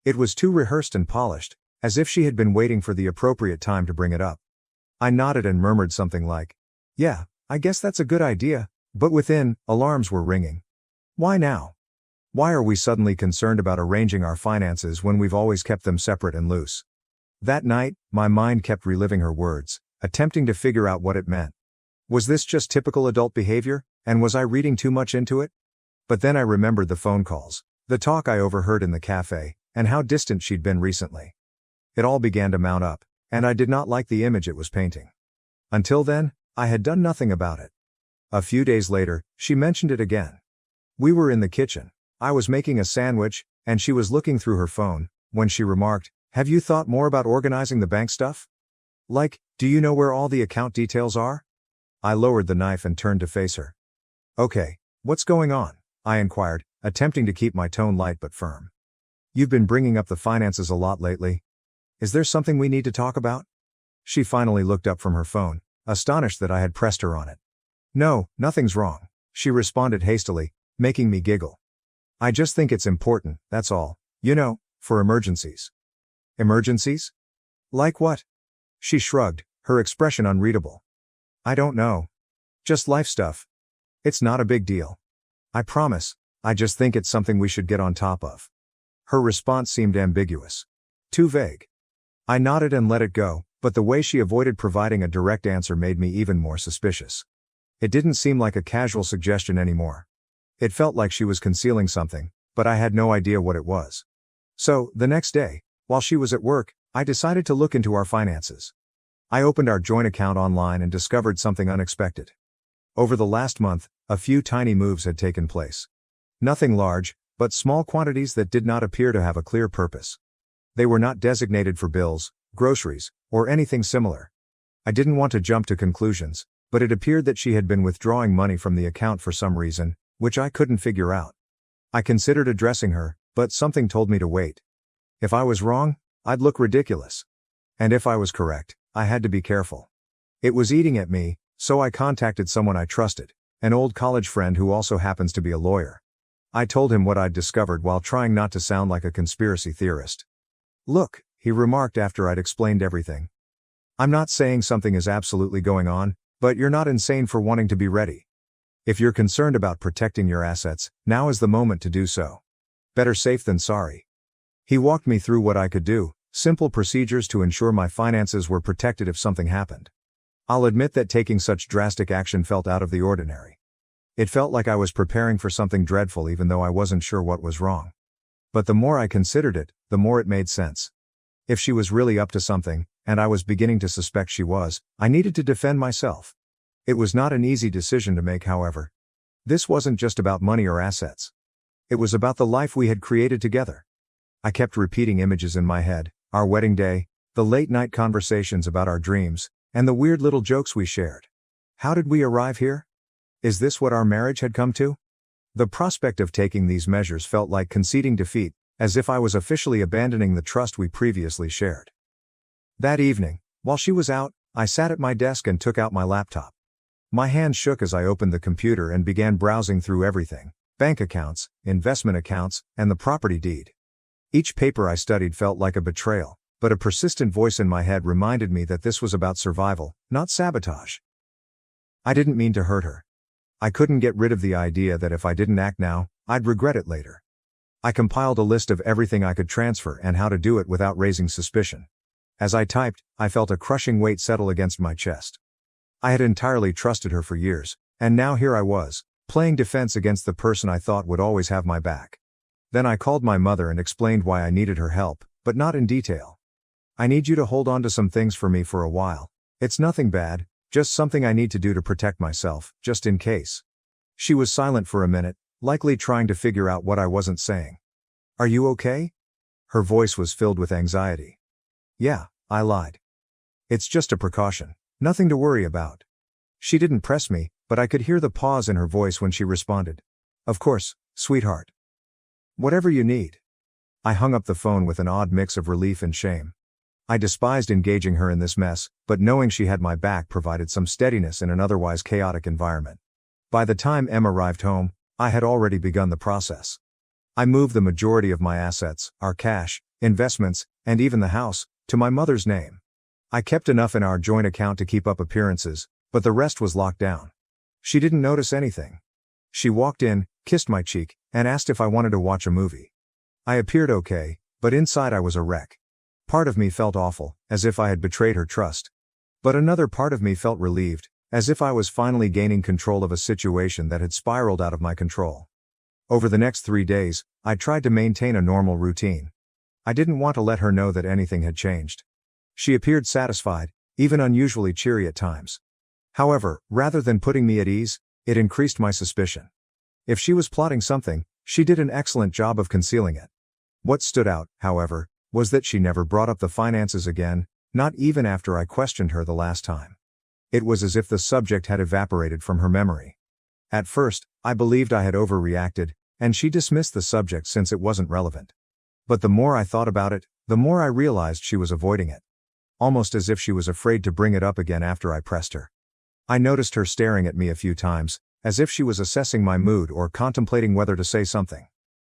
It was too rehearsed and polished, as if she had been waiting for the appropriate time to bring it up. I nodded and murmured something like, "Yeah, I guess that's a good idea," but within, alarms were ringing. Why now? Why are we suddenly concerned about arranging our finances when we've always kept them separate and loose? That night, my mind kept reliving her words, attempting to figure out what it meant. Was this just typical adult behavior, and was I reading too much into it? But then I remembered the phone calls, the talk I overheard in the cafe, and how distant she'd been recently. It all began to mount up, and I did not like the image it was painting. Until then, I had done nothing about it. A few days later, she mentioned it again. We were in the kitchen. I was making a sandwich, and she was looking through her phone, when she remarked, "Have you thought more about organizing the bank stuff? Like, do you know where all the account details are? I lowered the knife and turned to face her. Okay, what's going on? I inquired, attempting to keep my tone light but firm. You've been bringing up the finances a lot lately. Is there something we need to talk about? She finally looked up from her phone, astonished that I had pressed her on it. No, nothing's wrong, she responded hastily, making me giggle. I just think it's important, that's all, for emergencies. Emergencies? Like what? She shrugged, her expression unreadable. I don't know. Just life stuff. It's not a big deal. I promise, I just think it's something we should get on top of. Her response seemed ambiguous. Too vague. I nodded and let it go, but the way she avoided providing a direct answer made me even more suspicious. It didn't seem like a casual suggestion anymore. It felt like she was concealing something, but I had no idea what it was. So, the next day, while she was at work, I decided to look into our finances. I opened our joint account online and discovered something unexpected. Over the last month, a few tiny moves had taken place. Nothing large, but small quantities that did not appear to have a clear purpose. They were not designated for bills, groceries, or anything similar. I didn't want to jump to conclusions, but it appeared that she had been withdrawing money from the account for some reason, which I couldn't figure out. I considered addressing her, but something told me to wait. If I was wrong, I'd look ridiculous. And if I was correct, I had to be careful. It was eating at me, so I contacted someone I trusted, an old college friend who also happens to be a lawyer. I told him what I'd discovered while trying not to sound like a conspiracy theorist. Look, he remarked after I'd explained everything. I'm not saying something is absolutely going on, but you're not insane for wanting to be ready. If you're concerned about protecting your assets, now is the moment to do so. Better safe than sorry. He walked me through what I could do, simple procedures to ensure my finances were protected if something happened. I'll admit that taking such drastic action felt out of the ordinary. It felt like I was preparing for something dreadful even though I wasn't sure what was wrong. But the more I considered it, the more it made sense. If she was really up to something, and I was beginning to suspect she was, I needed to defend myself. It was not an easy decision to make, however. This wasn't just about money or assets. It was about the life we had created together. I kept repeating images in my head, our wedding day, the late-night conversations about our dreams, and the weird little jokes we shared. How did we arrive here? Is this what our marriage had come to? The prospect of taking these measures felt like conceding defeat, as if I was officially abandoning the trust we previously shared. That evening, while she was out, I sat at my desk and took out my laptop. My hands shook as I opened the computer and began browsing through everything: bank accounts, investment accounts, and the property deed. Each paper I studied felt like a betrayal, but a persistent voice in my head reminded me that this was about survival, not sabotage. I didn't mean to hurt her. I couldn't get rid of the idea that if I didn't act now, I'd regret it later. I compiled a list of everything I could transfer and how to do it without raising suspicion. As I typed, I felt a crushing weight settle against my chest. I had entirely trusted her for years, and now here I was, playing defense against the person I thought would always have my back. Then I called my mother and explained why I needed her help, but not in detail. I need you to hold on to some things for me for a while. It's nothing bad, just something I need to do to protect myself, just in case. She was silent for a minute, likely trying to figure out what I wasn't saying. Are you okay? Her voice was filled with anxiety. Yeah, I lied. It's just a precaution, nothing to worry about. She didn't press me, but I could hear the pause in her voice when she responded. Of course, sweetheart. Whatever you need. I hung up the phone with an odd mix of relief and shame. I despised engaging her in this mess, but knowing she had my back provided some steadiness in an otherwise chaotic environment. By the time Em arrived home, I had already begun the process. I moved the majority of my assets, our cash, investments, and even the house, to my mother's name. I kept enough in our joint account to keep up appearances, but the rest was locked down. She didn't notice anything. She walked in, kissed my cheek, and asked if I wanted to watch a movie. I appeared okay, but inside I was a wreck. Part of me felt awful, as if I had betrayed her trust. But another part of me felt relieved, as if I was finally gaining control of a situation that had spiraled out of my control. Over the next 3 days, I tried to maintain a normal routine. I didn't want to let her know that anything had changed. She appeared satisfied, even unusually cheery at times. However, rather than putting me at ease, it increased my suspicion. If she was plotting something, she did an excellent job of concealing it. What stood out, however, was that she never brought up the finances again, Not even after I questioned her the last time. It was as if the subject had evaporated from her memory. At first, I believed I had overreacted, and she dismissed the subject since it wasn't relevant. But the more I thought about it, the more I realized she was avoiding it. Almost as if she was afraid to bring it up again after I pressed her. I noticed her staring at me a few times, as if she was assessing my mood or contemplating whether to say something.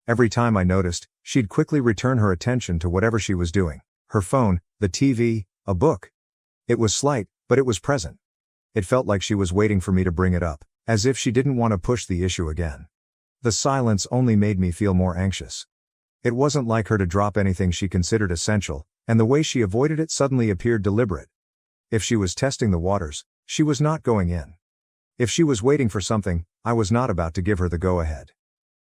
Every time I noticed, she'd quickly return her attention to whatever she was doing, her phone, the TV, a book. It was slight, but it was present. It felt like she was waiting for me to bring it up, as if she didn't want to push the issue again. The silence only made me feel more anxious. It wasn't like her to drop anything she considered essential, and the way she avoided it suddenly appeared deliberate. If she was testing the waters, she was not going in. If she was waiting for something, I was not about to give her the go-ahead.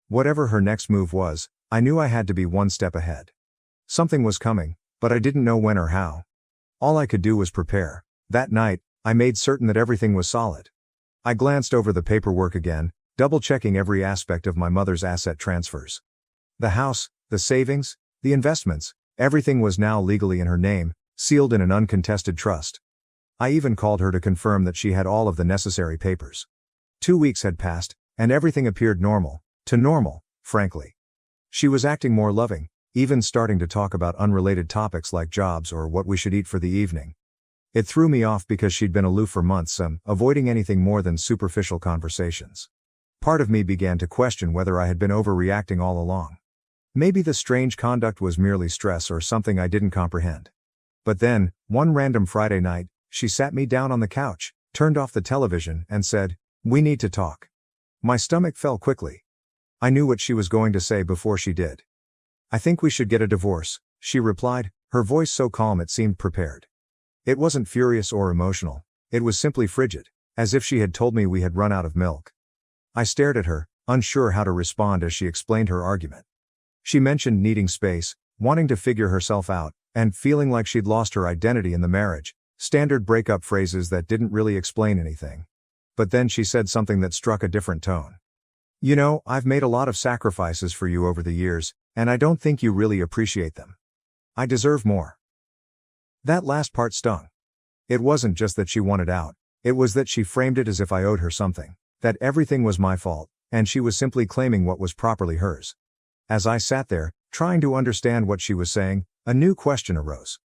Whatever her next move was, I knew I had to be one step ahead. Something was coming, but I didn't know when or how. All I could do was prepare. That night, I made certain that everything was solid. I glanced over the paperwork again, double-checking every aspect of my mother's asset transfers. The house, the savings, the investments, everything was now legally in her name, sealed in an uncontested trust. I even called her to confirm that she had all of the necessary papers. 2 weeks had passed, and everything appeared normal, frankly. She was acting more loving, even starting to talk about unrelated topics like jobs or what we should eat for the evening. It threw me off because she'd been aloof for months, avoiding anything more than superficial conversations. Part of me began to question whether I had been overreacting all along. Maybe the strange conduct was merely stress or something I didn't comprehend. But then, one random Friday night, she sat me down on the couch, turned off the television, and said, "We need to talk." My stomach fell quickly. I knew what she was going to say before she did. "I think we should get a divorce," she replied, her voice so calm it seemed prepared. It wasn't furious or emotional, it was simply frigid, as if she had told me we had run out of milk. I stared at her, unsure how to respond as she explained her argument. She mentioned needing space, wanting to figure herself out, and feeling like she'd lost her identity in the marriage, standard breakup phrases that didn't really explain anything. But then she said something that struck a different tone. "You know, I've made a lot of sacrifices for you over the years, and I don't think you really appreciate them. I deserve more." That last part stung. It wasn't just that she wanted out, it was that she framed it as if I owed her something, that everything was my fault, and she was simply claiming what was properly hers. As I sat there, trying to understand what she was saying, a new question arose.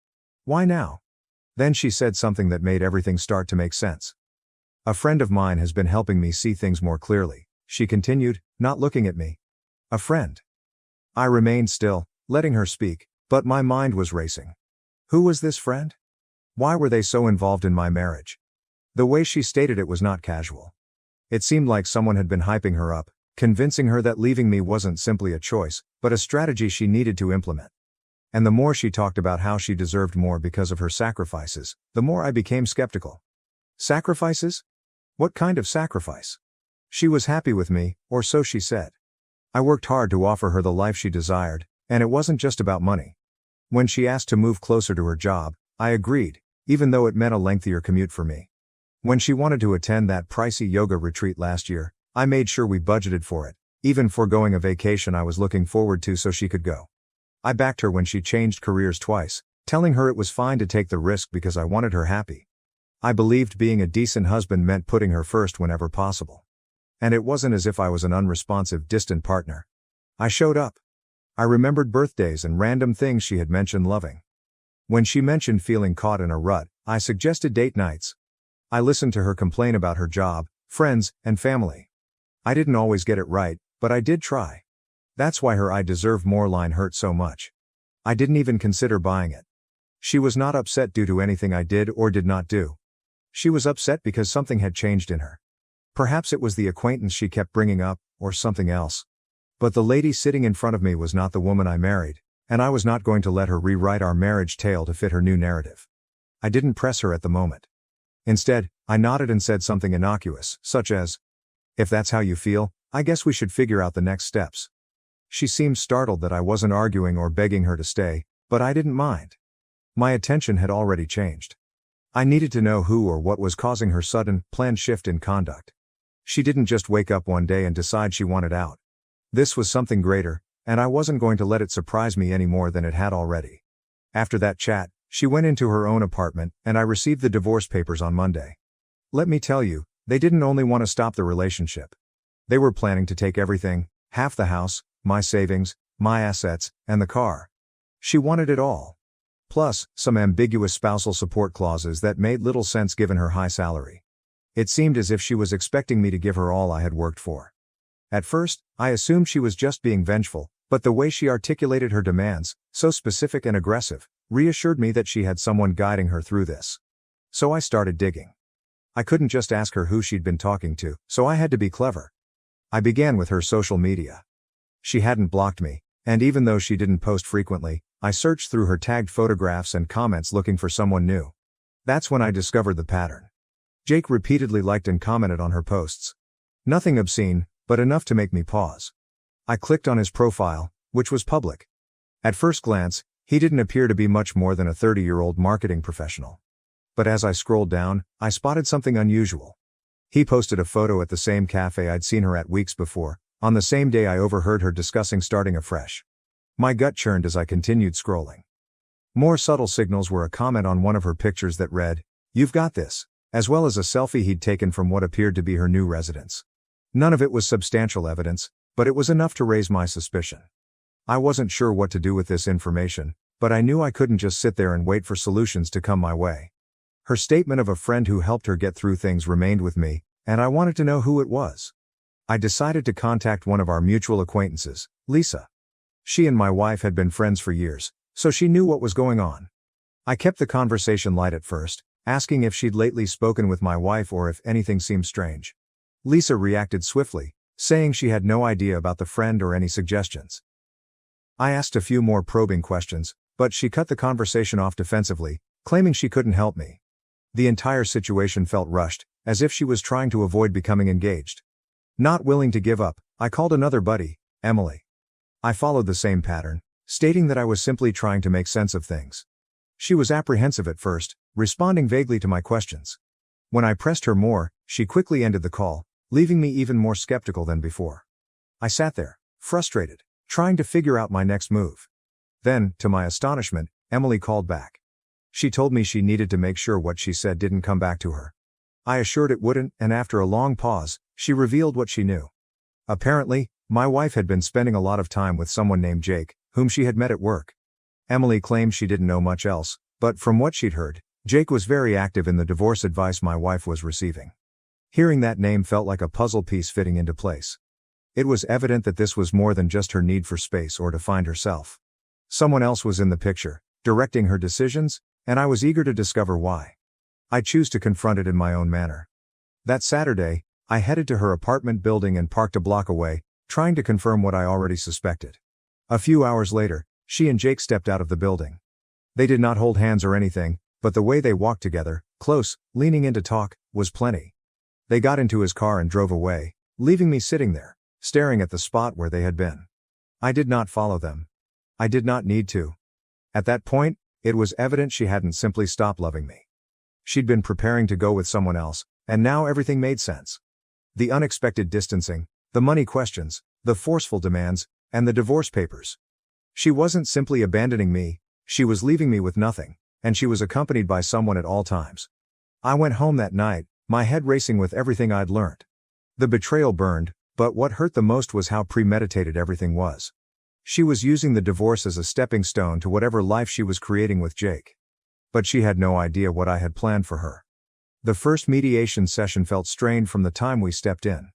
Why now? Then she said something that made everything start to make sense. "A friend of mine has been helping me see things more clearly," she continued, not looking at me. "A friend." I remained still, letting her speak, but my mind was racing. Who was this friend? Why were they so involved in my marriage? The way she stated it was not casual. It seemed like someone had been hyping her up, convincing her that leaving me wasn't simply a choice, but a strategy she needed to implement. And the more she talked about how she deserved more because of her sacrifices, the more I became skeptical. Sacrifices? What kind of sacrifice? She was happy with me, or so she said. I worked hard to offer her the life she desired, and it wasn't just about money. When she asked to move closer to her job, I agreed, even though it meant a lengthier commute for me. When she wanted to attend that pricey yoga retreat last year, I made sure we budgeted for it, even foregoing a vacation I was looking forward to so she could go. I backed her when she changed careers twice, telling her it was fine to take the risk because I wanted her happy. I believed being a decent husband meant putting her first whenever possible. And it wasn't as if I was an unresponsive, distant partner. I showed up. I remembered birthdays and random things she had mentioned loving. When she mentioned feeling caught in a rut, I suggested date nights. I listened to her complain about her job, friends, and family. I didn't always get it right, but I did try. That's why her "I deserve more" line hurt so much. I didn't even consider buying it. She was not upset due to anything I did or did not do. She was upset because something had changed in her. Perhaps it was the acquaintance she kept bringing up, or something else. But the lady sitting in front of me was not the woman I married, and I was not going to let her rewrite our marriage tale to fit her new narrative. I didn't press her at the moment. Instead, I nodded and said something innocuous, such as, "If that's how you feel, I guess we should figure out the next steps." She seemed startled that I wasn't arguing or begging her to stay, but I didn't mind. My attention had already changed. I needed to know who or what was causing her sudden, planned shift in conduct. She didn't just wake up one day and decide she wanted out. This was something greater, and I wasn't going to let it surprise me any more than it had already. After that chat, She went into her own apartment, and I received the divorce papers on Monday. Let me tell you, they didn't only want to stop the relationship. They were planning to take everything, half the house, my savings, my assets, and the car. She wanted it all. Plus, some ambiguous spousal support clauses that made little sense given her high salary. It seemed as if she was expecting me to give her all I had worked for. At first, I assumed she was just being vengeful, but the way she articulated her demands, so specific and aggressive, reassured me that she had someone guiding her through this. So I started digging. I couldn't just ask her who she'd been talking to, so I had to be clever. I began with her social media. She hadn't blocked me, and even though she didn't post frequently, I searched through her tagged photographs and comments looking for someone new. That's when I discovered the pattern. Jake repeatedly liked and commented on her posts. Nothing obscene, but enough to make me pause. I clicked on his profile, which was public. At first glance, he didn't appear to be much more than a 30-year-old marketing professional. But as I scrolled down, I spotted something unusual. He posted a photo at the same cafe I'd seen her at weeks before, on the same day I overheard her discussing starting afresh. My gut churned as I continued scrolling. More subtle signals were a comment on one of her pictures that read, "You've got this," as well as a selfie he'd taken from what appeared to be her new residence. None of it was substantial evidence, but it was enough to raise my suspicion. I wasn't sure what to do with this information, but I knew I couldn't just sit there and wait for solutions to come my way. Her statement of a friend who helped her get through things remained with me, and I wanted to know who it was. I decided to contact one of our mutual acquaintances, Lisa. She and my wife had been friends for years, so she knew what was going on. I kept the conversation light at first, asking if she'd lately spoken with my wife or if anything seemed strange. Lisa reacted swiftly, saying she had no idea about the friend or any suggestions. I asked a few more probing questions, but she cut the conversation off defensively, claiming she couldn't help me. The entire situation felt rushed, as if she was trying to avoid becoming engaged. Not willing to give up, I called another buddy, Emily. I followed the same pattern, stating that I was simply trying to make sense of things. She was apprehensive at first, responding vaguely to my questions. When I pressed her more, she quickly ended the call, leaving me even more skeptical than before. I sat there, frustrated, trying to figure out my next move. Then, to my astonishment, Emily called back. She told me she needed to make sure what she said didn't come back to her. I assured it wouldn't, and after a long pause, she revealed what she knew. Apparently, my wife had been spending a lot of time with someone named Jake, whom she had met at work. Emily claimed she didn't know much else, but from what she'd heard, Jake was very active in the divorce advice my wife was receiving. Hearing that name felt like a puzzle piece fitting into place. It was evident that this was more than just her need for space or to find herself. Someone else was in the picture, directing her decisions, and I was eager to discover why. I chose to confront it in my own manner. That Saturday, I headed to her apartment building and parked a block away, trying to confirm what I already suspected. A few hours later, she and Jake stepped out of the building. They did not hold hands or anything, but the way they walked together, close, leaning in to talk, was plenty. They got into his car and drove away, leaving me sitting there, staring at the spot where they had been. I did not follow them. I did not need to. At that point, it was evident she hadn't simply stopped loving me. She'd been preparing to go with someone else, and now everything made sense. The unexpected distancing, the money questions, the forceful demands, and the divorce papers. She wasn't simply abandoning me, she was leaving me with nothing, and she was accompanied by someone at all times. I went home that night, my head racing with everything I'd learned. The betrayal burned, but what hurt the most was how premeditated everything was. She was using the divorce as a stepping stone to whatever life she was creating with Jake. But she had no idea what I had planned for her. The first mediation session felt strained from the time we stepped in.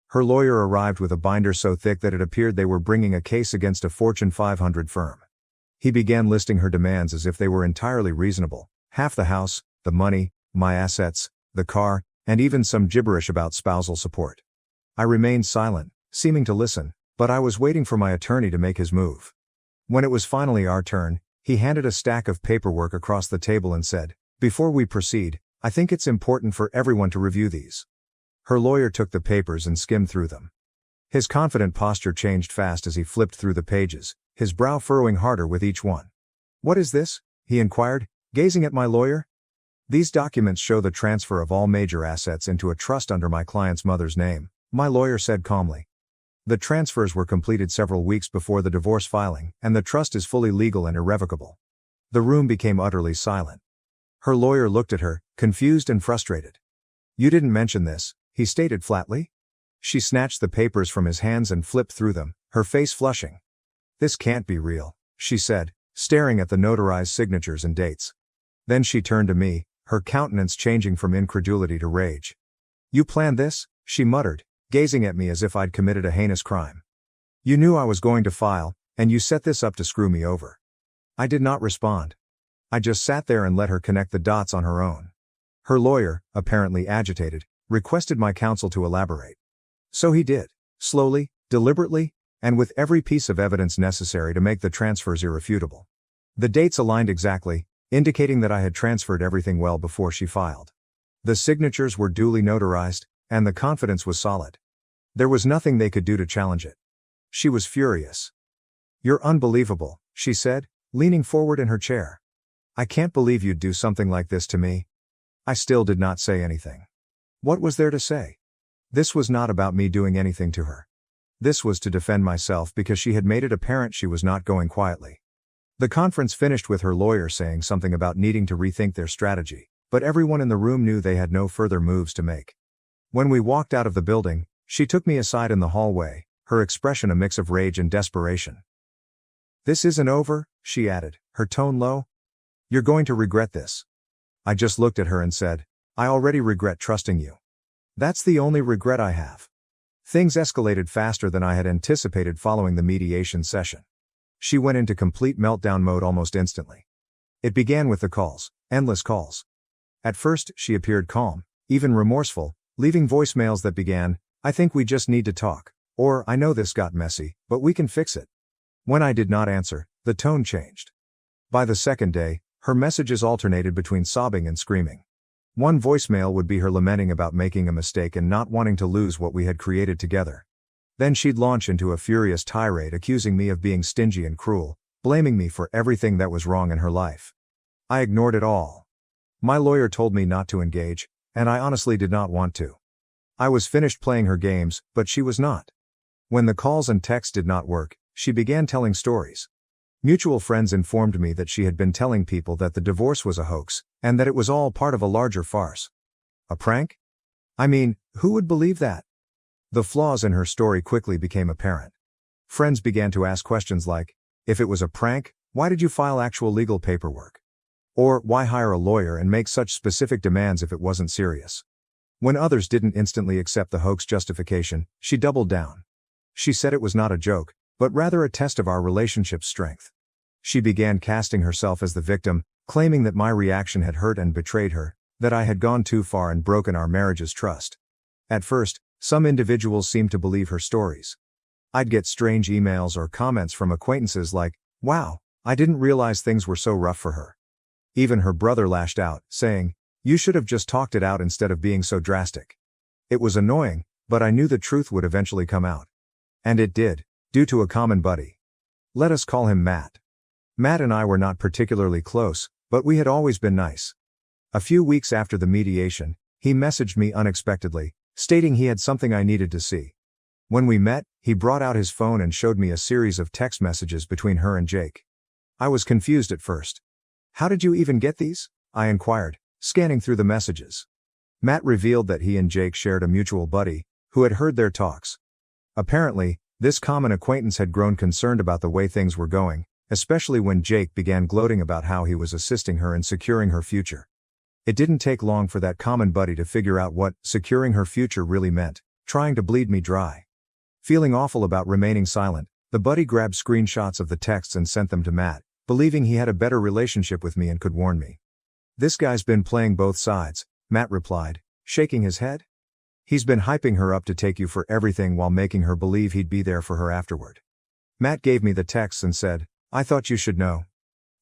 Her lawyer arrived with a binder so thick that it appeared they were bringing a case against a Fortune 500 firm. He began listing her demands as if they were entirely reasonable: half the house, the money, my assets, the car, and even some gibberish about spousal support. I remained silent, seeming to listen, but I was waiting for my attorney to make his move. When it was finally our turn, he handed a stack of paperwork across the table and said, "Before we proceed, I think it's important for everyone to review these." Her lawyer took the papers and skimmed through them. His confident posture changed fast as he flipped through the pages, his brow furrowing harder with each one. "What is this?" he inquired, gazing at my lawyer. "These documents show the transfer of all major assets into a trust under my client's mother's name," my lawyer said calmly. "The transfers were completed several weeks before the divorce filing, and the trust is fully legal and irrevocable." The room became utterly silent. Her lawyer looked at her, confused and frustrated. "You didn't mention this," he stated flatly. She snatched the papers from his hands and flipped through them, her face flushing. "This can't be real," she said, staring at the notarized signatures and dates. Then she turned to me, her countenance changing from incredulity to rage. "You planned this?" she muttered, gazing at me as if I'd committed a heinous crime. "You knew I was going to file, and you set this up to screw me over." I did not respond. I just sat there and let her connect the dots on her own. Her lawyer, apparently agitated, requested my counsel to elaborate. So he did, slowly, deliberately, and with every piece of evidence necessary to make the transfers irrefutable. The dates aligned exactly, indicating that I had transferred everything well before she filed. The signatures were duly notarized, and the confidence was solid. There was nothing they could do to challenge it. She was furious. "You're unbelievable," she said, leaning forward in her chair. "I can't believe you'd do something like this to me." I still did not say anything. What was there to say? This was not about me doing anything to her. This was to defend myself because she had made it apparent she was not going quietly. The conference finished with her lawyer saying something about needing to rethink their strategy, but everyone in the room knew they had no further moves to make. When we walked out of the building, she took me aside in the hallway, her expression a mix of rage and desperation. "This isn't over," she added, her tone low. "You're going to regret this." I just looked at her and said, "I already regret trusting you. That's the only regret I have." Things escalated faster than I had anticipated following the mediation session. She went into complete meltdown mode almost instantly. It began with the calls, endless calls. At first, she appeared calm, even remorseful, leaving voicemails that began, "I think we just need to talk," or "I know this got messy, but we can fix it." When I did not answer, the tone changed. By the second day, her messages alternated between sobbing and screaming. One voicemail would be her lamenting about making a mistake and not wanting to lose what we had created together. Then she'd launch into a furious tirade accusing me of being stingy and cruel, blaming me for everything that was wrong in her life. I ignored it all. My lawyer told me not to engage, and I honestly did not want to. I was finished playing her games, but she was not. When the calls and texts did not work, she began telling stories. Mutual friends informed me that she had been telling people that the divorce was a hoax, and that it was all part of a larger farce. A prank? I mean, who would believe that? The flaws in her story quickly became apparent. Friends began to ask questions like, "If it was a prank, why did you file actual legal paperwork?" Or, "Why hire a lawyer and make such specific demands if it wasn't serious?" When others didn't instantly accept the hoax justification, she doubled down. She said it was not a joke, but rather a test of our relationship's strength. She began casting herself as the victim, claiming that my reaction had hurt and betrayed her, that I had gone too far and broken our marriage's trust. At first, some individuals seemed to believe her stories. I'd get strange emails or comments from acquaintances like, "Wow, I didn't realize things were so rough for her." Even her brother lashed out, saying, "You should have just talked it out instead of being so drastic." It was annoying, but I knew the truth would eventually come out. And it did, due to a common buddy. Let us call him Matt. Matt and I were not particularly close, but we had always been nice. A few weeks after the mediation, he messaged me unexpectedly, stating he had something I needed to see. When we met, he brought out his phone and showed me a series of text messages between her and Jake. I was confused at first. "How did you even get these?" I inquired, scanning through the messages. Matt revealed that he and Jake shared a mutual buddy, who had heard their talks. Apparently, this common acquaintance had grown concerned about the way things were going, especially when Jake began gloating about how he was assisting her in securing her future. It didn't take long for that common buddy to figure out what securing her future really meant, trying to bleed me dry. Feeling awful about remaining silent, the buddy grabbed screenshots of the texts and sent them to Matt, believing he had a better relationship with me and could warn me. "This guy's been playing both sides," Matt replied, shaking his head. "He's been hyping her up to take you for everything while making her believe he'd be there for her afterward." Matt gave me the texts and said, "I thought you should know.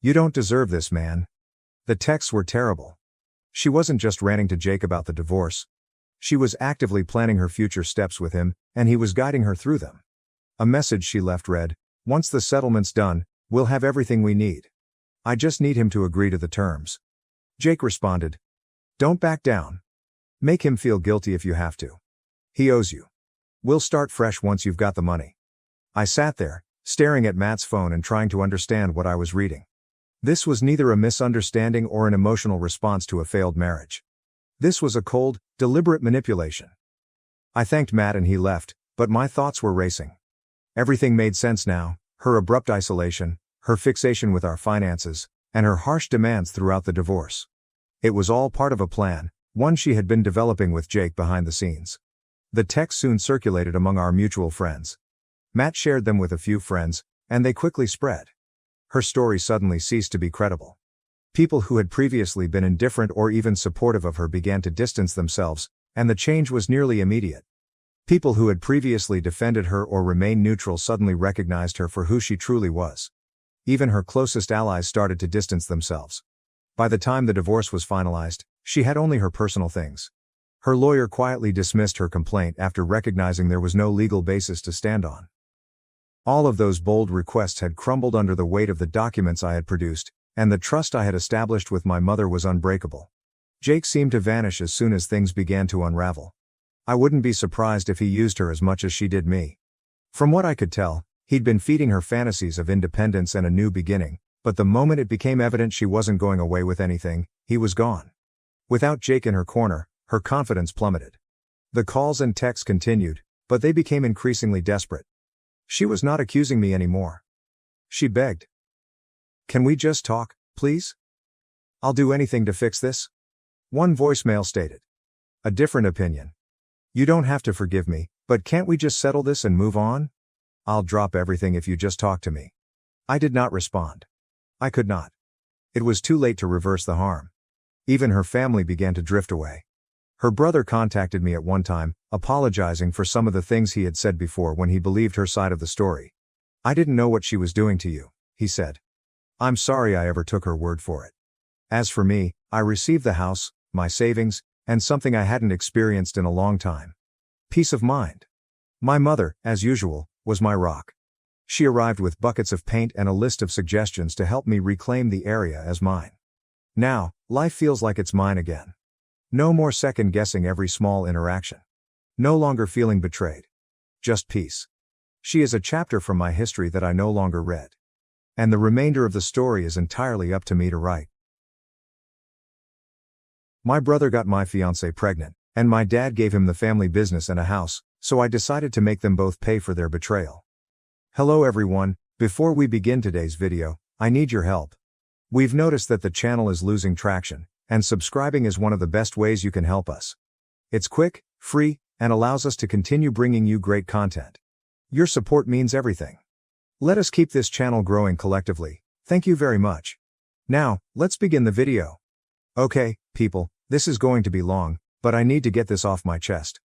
You don't deserve this, man." The texts were terrible. She wasn't just ranting to Jake about the divorce. She was actively planning her future steps with him, and he was guiding her through them. A message she left read, "Once the settlement's done, we'll have everything we need. I just need him to agree to the terms." Jake responded, "Don't back down. Make him feel guilty if you have to. He owes you. We'll start fresh once you've got the money." I sat there, staring at Matt's phone and trying to understand what I was reading. This was neither a misunderstanding or an emotional response to a failed marriage. This was a cold, deliberate manipulation. I thanked Matt and he left, but my thoughts were racing. Everything made sense now: her abrupt isolation, her fixation with our finances, and her harsh demands throughout the divorce. It was all part of a plan, one she had been developing with Jake behind the scenes. The text soon circulated among our mutual friends. Matt shared them with a few friends, and they quickly spread. Her story suddenly ceased to be credible. People who had previously been indifferent or even supportive of her began to distance themselves, and the change was nearly immediate. People who had previously defended her or remained neutral suddenly recognized her for who she truly was. Even her closest allies started to distance themselves. By the time the divorce was finalized, she had only her personal things. Her lawyer quietly dismissed her complaint after recognizing there was no legal basis to stand on. All of those bold requests had crumbled under the weight of the documents I had produced, and the trust I had established with my mother was unbreakable. Jake seemed to vanish as soon as things began to unravel. I wouldn't be surprised if he used her as much as she did me. From what I could tell, he'd been feeding her fantasies of independence and a new beginning, but the moment it became evident she wasn't going away with anything, he was gone. Without Jake in her corner, her confidence plummeted. The calls and texts continued, but they became increasingly desperate. She was not accusing me anymore. She begged. "Can we just talk, please? I'll do anything to fix this." One voicemail stated. A different opinion. "You don't have to forgive me, but can't we just settle this and move on? I'll drop everything if you just talk to me." I did not respond. I could not. It was too late to reverse the harm. Even her family began to drift away. Her brother contacted me at one time, apologizing for some of the things he had said before when he believed her side of the story. "I didn't know what she was doing to you," he said. "I'm sorry I ever took her word for it. As for me, I received the house, my savings, and something I hadn't experienced in a long time: peace of mind. My mother, as usual, was my rock. She arrived with buckets of paint and a list of suggestions to help me reclaim the area as mine. Now, life feels like it's mine again. No more second-guessing every small interaction. No longer feeling betrayed. Just peace. She is a chapter from my history that I no longer read. And the remainder of the story is entirely up to me to write." My brother got my fiancée pregnant, and my dad gave him the family business and a house, so I decided to make them both pay for their betrayal. Hello everyone, before we begin today's video, I need your help. We've noticed that the channel is losing traction, and subscribing is one of the best ways you can help us. It's quick, free, and allows us to continue bringing you great content. Your support means everything. Let us keep this channel growing collectively. Thank you very much. Now, let's begin the video. Okay, people, this is going to be long, but I need to get this off my chest.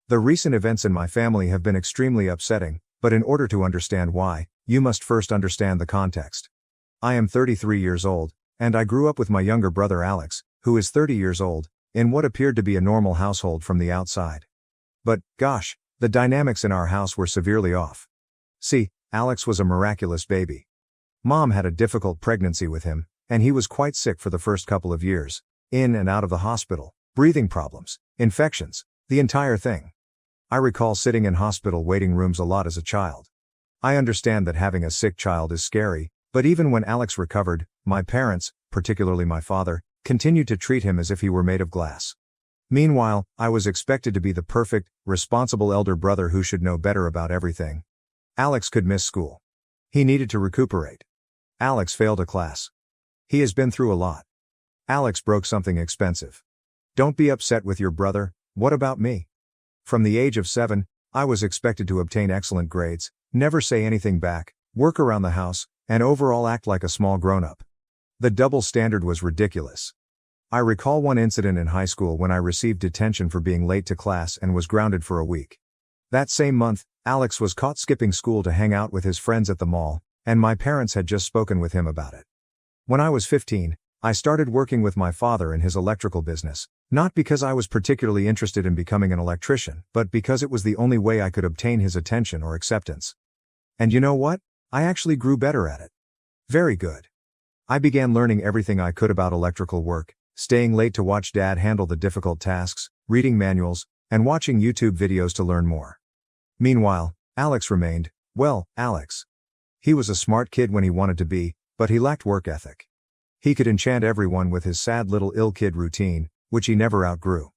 The recent events in my family have been extremely upsetting, but in order to understand why, you must first understand the context. I am 33 years old, and I grew up with my younger brother Alex, who is 30 years old, in what appeared to be a normal household from the outside. But, gosh, the dynamics in our house were severely off. See, Alex was a miraculous baby. Mom had a difficult pregnancy with him, and he was quite sick for the first couple of years, in and out of the hospital, breathing problems, infections, the entire thing. I recall sitting in hospital waiting rooms a lot as a child. I understand that having a sick child is scary, but even when Alex recovered, my parents, particularly my father, continued to treat him as if he were made of glass. Meanwhile, I was expected to be the perfect, responsible elder brother who should know better about everything. Alex could miss school. He needed to recuperate. Alex failed a class. He has been through a lot. Alex broke something expensive. Don't be upset with your brother, what about me? From the age of 7, I was expected to obtain excellent grades, never say anything back, work around the house, and overall act like a small grown-up. The double standard was ridiculous. I recall one incident in high school when I received detention for being late to class and was grounded for a week. That same month, Alex was caught skipping school to hang out with his friends at the mall, and my parents had just spoken with him about it. When I was 15, I started working with my father in his electrical business, not because I was particularly interested in becoming an electrician, but because it was the only way I could obtain his attention or acceptance. And you know what? I actually grew better at it. Very good. I began learning everything I could about electrical work, staying late to watch Dad handle the difficult tasks, reading manuals, and watching YouTube videos to learn more. Meanwhile, Alex remained, well, Alex. He was a smart kid when he wanted to be, but he lacked work ethic. He could enchant everyone with his sad little ill kid routine, which he never outgrew.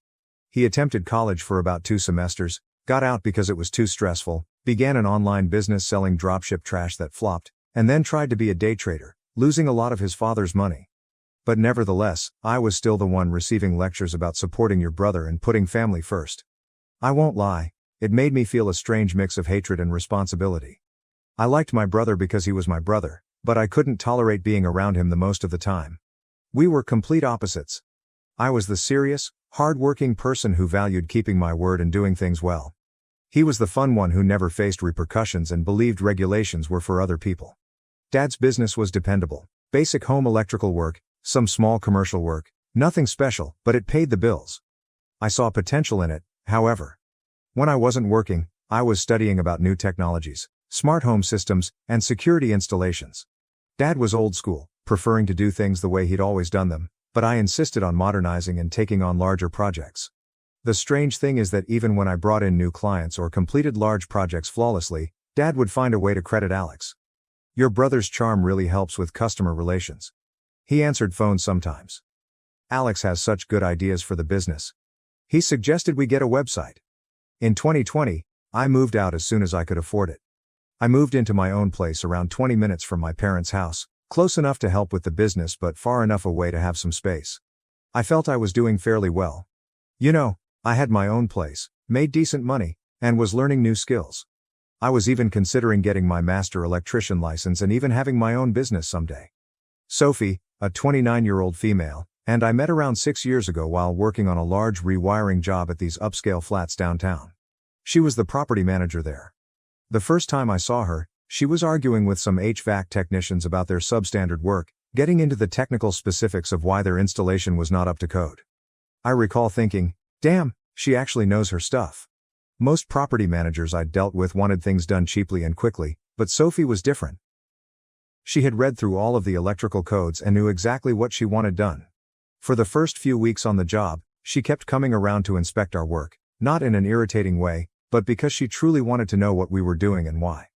He attempted college for about 2 semesters, got out because it was too stressful, began an online business selling dropship trash that flopped, and then tried to be a day trader, losing a lot of his father's money. But nevertheless, I was still the one receiving lectures about supporting your brother and putting family first. I won't lie, it made me feel a strange mix of hatred and responsibility. I liked my brother because he was my brother, but I couldn't tolerate being around him the most of the time. We were complete opposites. I was the serious, hard-working person who valued keeping my word and doing things well. He was the fun one who never faced repercussions and believed regulations were for other people. Dad's business was dependable, basic home electrical work, some small commercial work, nothing special, but it paid the bills. I saw potential in it, however. When I wasn't working, I was studying about new technologies, smart home systems, and security installations. Dad was old school, preferring to do things the way he'd always done them, but I insisted on modernizing and taking on larger projects. The strange thing is that even when I brought in new clients or completed large projects flawlessly, Dad would find a way to credit Alex. Your brother's charm really helps with customer relations. He answered phones sometimes. Alex has such good ideas for the business. He suggested we get a website. In 2020, I moved out as soon as I could afford it. I moved into my own place around 20 minutes from my parents' house, close enough to help with the business but far enough away to have some space. I felt I was doing fairly well. You know, I had my own place, made decent money, and was learning new skills. I was even considering getting my master electrician license and even having my own business someday. Sophie, a 29-year-old female, and I met around 6 years ago while working on a large rewiring job at these upscale flats downtown. She was the property manager there. The first time I saw her, she was arguing with some HVAC technicians about their substandard work, getting into the technical specifics of why their installation was not up to code. I recall thinking, damn, she actually knows her stuff. Most property managers I'd dealt with wanted things done cheaply and quickly, but Sophie was different. She had read through all of the electrical codes and knew exactly what she wanted done. For the first few weeks on the job, she kept coming around to inspect our work, not in an irritating way, but because she truly wanted to know what we were doing and why.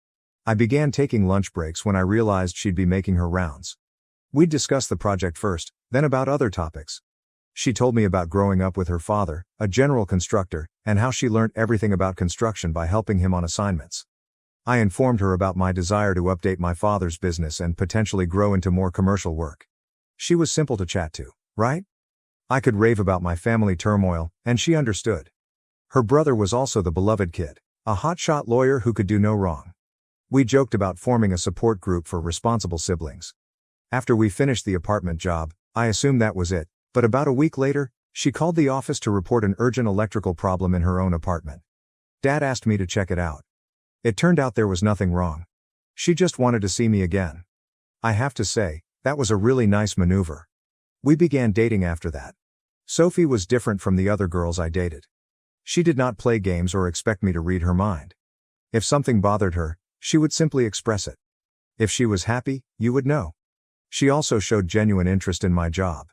I began taking lunch breaks when I realized she'd be making her rounds. We'd discuss the project first, then about other topics. She told me about growing up with her father, a general constructor, and how she learned everything about construction by helping him on assignments. I informed her about my desire to update my father's business and potentially grow into more commercial work. She was simple to chat to, right? I could rave about my family turmoil, and she understood. Her brother was also the beloved kid, a hotshot lawyer who could do no wrong. We joked about forming a support group for responsible siblings. After we finished the apartment job, I assumed that was it, but about a week later, she called the office to report an urgent electrical problem in her own apartment. Dad asked me to check it out. It turned out there was nothing wrong. She just wanted to see me again. I have to say, that was a really nice maneuver. We began dating after that. Sophie was different from the other girls I dated. She did not play games or expect me to read her mind. If something bothered her, she would simply express it. If she was happy, you would know. She also showed genuine interest in my job.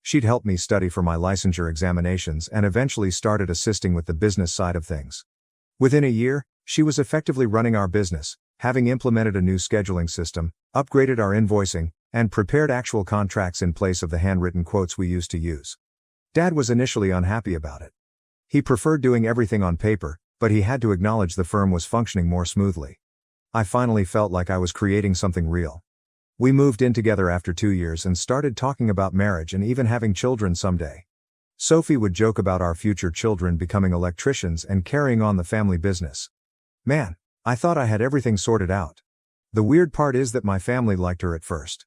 She'd helped me study for my licensure examinations and eventually started assisting with the business side of things. Within a year, she was effectively running our business, having implemented a new scheduling system, upgraded our invoicing, and prepared actual contracts in place of the handwritten quotes we used to use. Dad was initially unhappy about it. He preferred doing everything on paper, but he had to acknowledge the firm was functioning more smoothly. I finally felt like I was creating something real. We moved in together after 2 years and started talking about marriage and even having children someday. Sophie would joke about our future children becoming electricians and carrying on the family business. Man, I thought I had everything sorted out. The weird part is that my family liked her at first.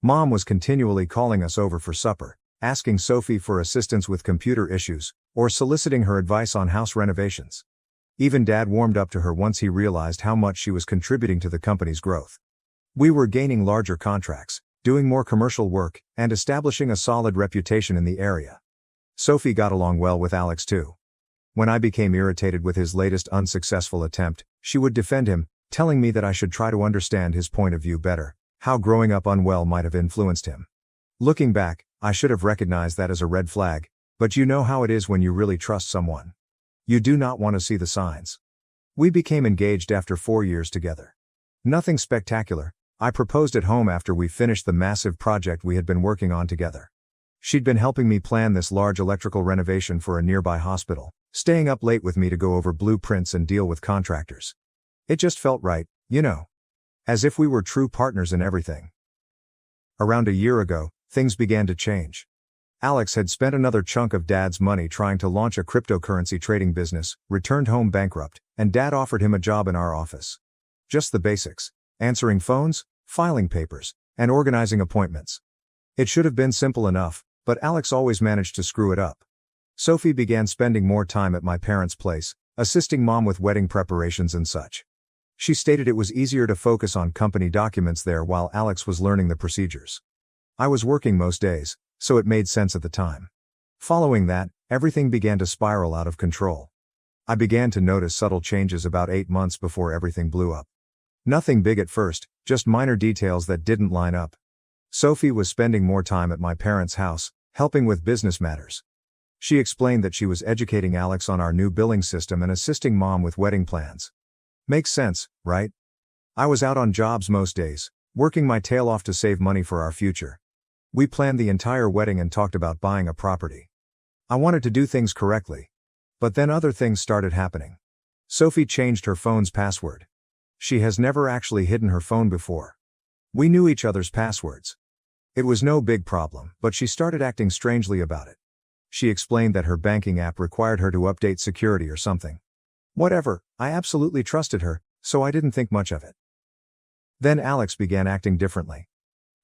Mom was continually calling us over for supper, asking Sophie for assistance with computer issues, or soliciting her advice on house renovations. Even Dad warmed up to her once he realized how much she was contributing to the company's growth. We were gaining larger contracts, doing more commercial work, and establishing a solid reputation in the area. Sophie got along well with Alex too. When I became irritated with his latest unsuccessful attempt, she would defend him, telling me that I should try to understand his point of view better, how growing up unwell might have influenced him. Looking back, I should have recognized that as a red flag, but you know how it is when you really trust someone. You do not want to see the signs. We became engaged after 4 years together. Nothing spectacular, I proposed at home after we finished the massive project we had been working on together. She'd been helping me plan this large electrical renovation for a nearby hospital, staying up late with me to go over blueprints and deal with contractors. It just felt right, you know. As if we were true partners in everything. Around a year ago, things began to change. Alex had spent another chunk of Dad's money trying to launch a cryptocurrency trading business, returned home bankrupt, and Dad offered him a job in our office. Just the basics: answering phones, filing papers, and organizing appointments. It should have been simple enough, but Alex always managed to screw it up. Sophie began spending more time at my parents' place, assisting Mom with wedding preparations and such. She stated it was easier to focus on company documents there while Alex was learning the procedures. I was working most days, so it made sense at the time. Following that, everything began to spiral out of control. I began to notice subtle changes about 8 months before everything blew up. Nothing big at first, just minor details that didn't line up. Sophie was spending more time at my parents' house, helping with business matters. She explained that she was educating Alex on our new billing system and assisting Mom with wedding plans. Makes sense, right? I was out on jobs most days, working my tail off to save money for our future. We planned the entire wedding and talked about buying a property. I wanted to do things correctly. But then other things started happening. Sophie changed her phone's password. She has never actually hidden her phone before. We knew each other's passwords. It was no big problem, but she started acting strangely about it. She explained that her banking app required her to update security or something. Whatever, I absolutely trusted her, so I didn't think much of it. Then Alex began acting differently.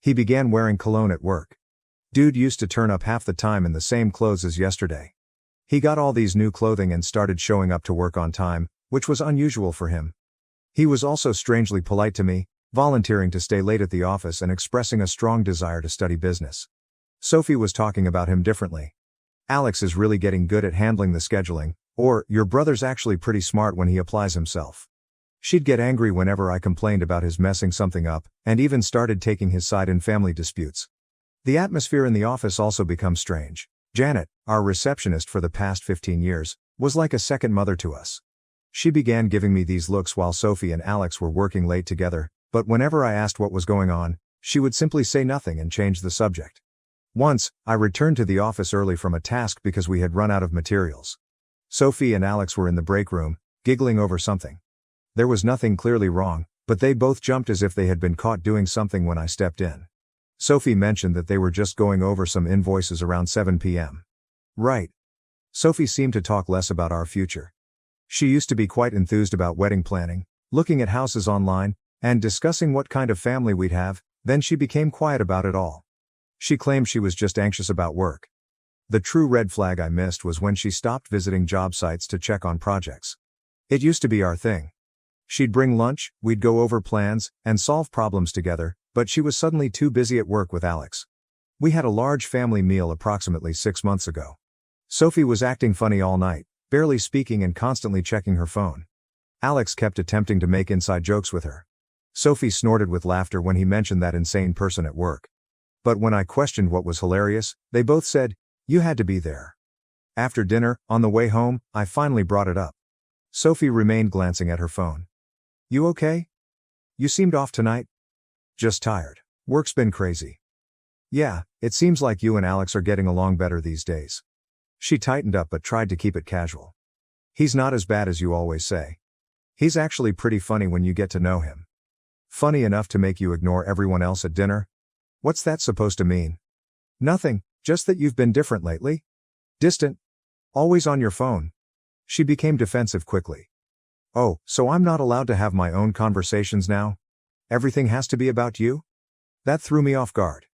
He began wearing cologne at work. Dude used to turn up half the time in the same clothes as yesterday. He got all these new clothing and started showing up to work on time, which was unusual for him. He was also strangely polite to me, volunteering to stay late at the office and expressing a strong desire to study business. Sophie was talking about him differently. Alex is really getting good at handling the scheduling, or, your brother's actually pretty smart when he applies himself. She'd get angry whenever I complained about his messing something up, and even started taking his side in family disputes. The atmosphere in the office also becomes strange. Janet, our receptionist for the past 15 years, was like a second mother to us. She began giving me these looks while Sophie and Alex were working late together, but whenever I asked what was going on, she would simply say nothing and change the subject. Once, I returned to the office early from a task because we had run out of materials. Sophie and Alex were in the break room, giggling over something. There was nothing clearly wrong, but they both jumped as if they had been caught doing something when I stepped in. Sophie mentioned that they were just going over some invoices around 7 p.m. Right. Sophie seemed to talk less about our future. She used to be quite enthused about wedding planning, looking at houses online, and discussing what kind of family we'd have, then she became quiet about it all. She claimed she was just anxious about work. The true red flag I missed was when she stopped visiting job sites to check on projects. It used to be our thing. She'd bring lunch, we'd go over plans, and solve problems together, but she was suddenly too busy at work with Alex. We had a large family meal approximately 6 months ago. Sophie was acting funny all night, barely speaking and constantly checking her phone. Alex kept attempting to make inside jokes with her. Sophie snorted with laughter when he mentioned that insane person at work. But when I questioned what was hilarious, they both said, "You had to be there." After dinner, on the way home, I finally brought it up. Sophie remained glancing at her phone. "You okay? You seemed off tonight." "Just tired. Work's been crazy." "Yeah, it seems like you and Alex are getting along better these days." She tightened up but tried to keep it casual. "He's not as bad as you always say. He's actually pretty funny when you get to know him." "Funny enough to make you ignore everyone else at dinner? What's that supposed to mean?" "Nothing, just that you've been different lately. Distant. Always on your phone." She became defensive quickly. "Oh, so I'm not allowed to have my own conversations now? Everything has to be about you?" That threw me off guard.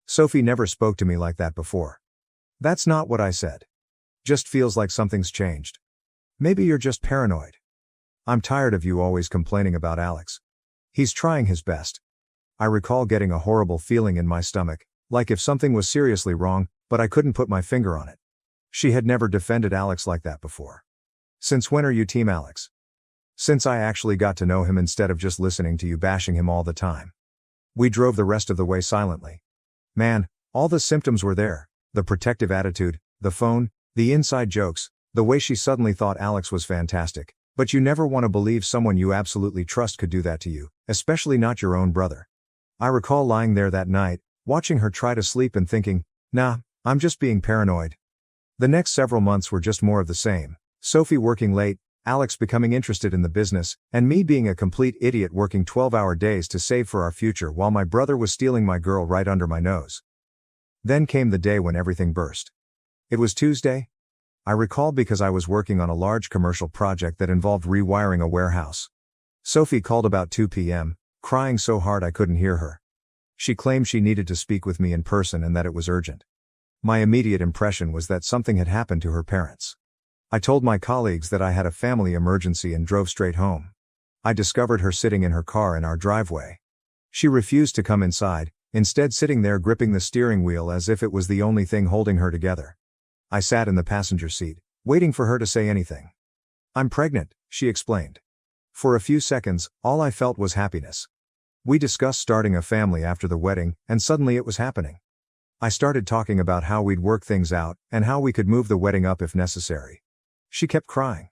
Sophie never spoke to me like that before. "That's not what I said. Just feels like something's changed. Maybe you're just paranoid. I'm tired of you always complaining about Alex. He's trying his best." I recall getting a horrible feeling in my stomach, like if something was seriously wrong, but I couldn't put my finger on it. She had never defended Alex like that before. "Since when are you Team Alex?" "Since I actually got to know him instead of just listening to you bashing him all the time." We drove the rest of the way silently. Man, all the symptoms were there: the protective attitude, the phone, the inside jokes, the way she suddenly thought Alex was fantastic. But you never want to believe someone you absolutely trust could do that to you, especially not your own brother. I recall lying there that night, watching her try to sleep and thinking, nah, I'm just being paranoid. The next several months were just more of the same. Sophie working late, Alex becoming interested in the business, and me being a complete idiot working 12-hour days to save for our future while my brother was stealing my girl right under my nose. Then came the day when everything burst. It was Tuesday. I recall because I was working on a large commercial project that involved rewiring a warehouse. Sophie called about 2 p.m., crying so hard I couldn't hear her. She claimed she needed to speak with me in person and that it was urgent. My immediate impression was that something had happened to her parents. I told my colleagues that I had a family emergency and drove straight home. I discovered her sitting in her car in our driveway. She refused to come inside, instead sitting there gripping the steering wheel as if it was the only thing holding her together. I sat in the passenger seat, waiting for her to say anything. I'm pregnant, she explained. For a few seconds, all I felt was happiness. We discussed starting a family after the wedding, and suddenly it was happening. I started talking about how we'd work things out, and how we could move the wedding up if necessary. She kept crying.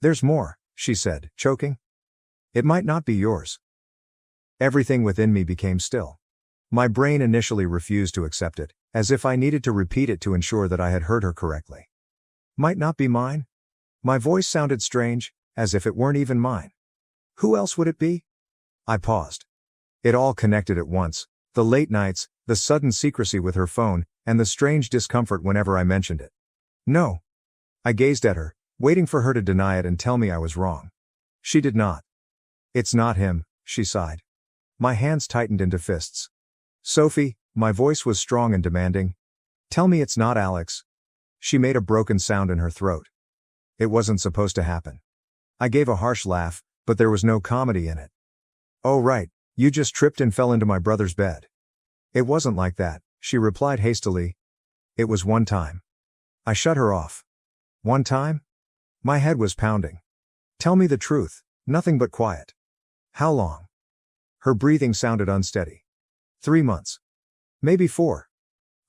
There's more, she said, choking. It might not be yours. Everything within me became still. My brain initially refused to accept it, as if I needed to repeat it to ensure that I had heard her correctly. Might not be mine? My voice sounded strange, as if it weren't even mine. Who else would it be? I paused. It all connected at once, the late nights, the sudden secrecy with her phone, and the strange discomfort whenever I mentioned it. No. I gazed at her, waiting for her to deny it and tell me I was wrong. She did not. It's not him, she sighed. My hands tightened into fists. Sophie, my voice was strong and demanding. Tell me it's not Alex. She made a broken sound in her throat. It wasn't supposed to happen. I gave a harsh laugh, but there was no comedy in it. Oh right, you just tripped and fell into my brother's bed. It wasn't like that, she replied hastily. It was one time. I shut her off. One time? My head was pounding. Tell me the truth, nothing but quiet. How long? Her breathing sounded unsteady. 3 months. Maybe 4.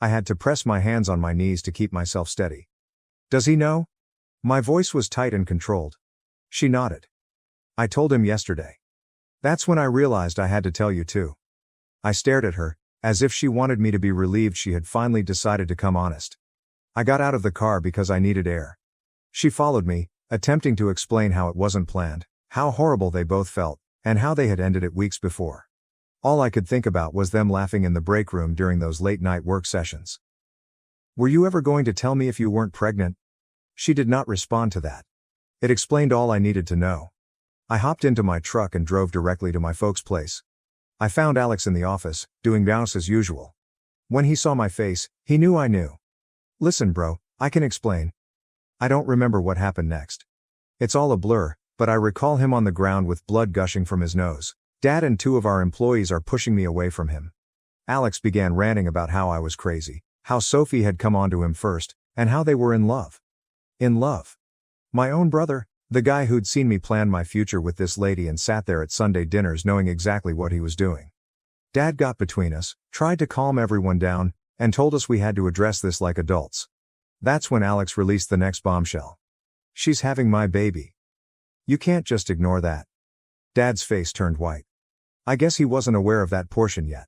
I had to press my hands on my knees to keep myself steady. Does he know? My voice was tight and controlled. She nodded. I told him yesterday. That's when I realized I had to tell you too. I stared at her, as if she wanted me to be relieved she had finally decided to come honest. I got out of the car because I needed air. She followed me, attempting to explain how it wasn't planned, how horrible they both felt, and how they had ended it weeks before. All I could think about was them laughing in the break room during those late-night work sessions. Were you ever going to tell me if you weren't pregnant? She did not respond to that. It explained all I needed to know. I hopped into my truck and drove directly to my folks' place. I found Alex in the office, doing business as usual. When he saw my face, he knew I knew. Listen bro, I can explain. I don't remember what happened next. It's all a blur, but I recall him on the ground with blood gushing from his nose. Dad and 2 of our employees are pushing me away from him. Alex began ranting about how I was crazy, how Sophie had come onto him first, and how they were in love. In love. My own brother, the guy who'd seen me plan my future with this lady and sat there at Sunday dinners knowing exactly what he was doing. Dad got between us, tried to calm everyone down, and told us we had to address this like adults. That's when Alex released the next bombshell. She's having my baby. You can't just ignore that. Dad's face turned white. I guess he wasn't aware of that portion yet.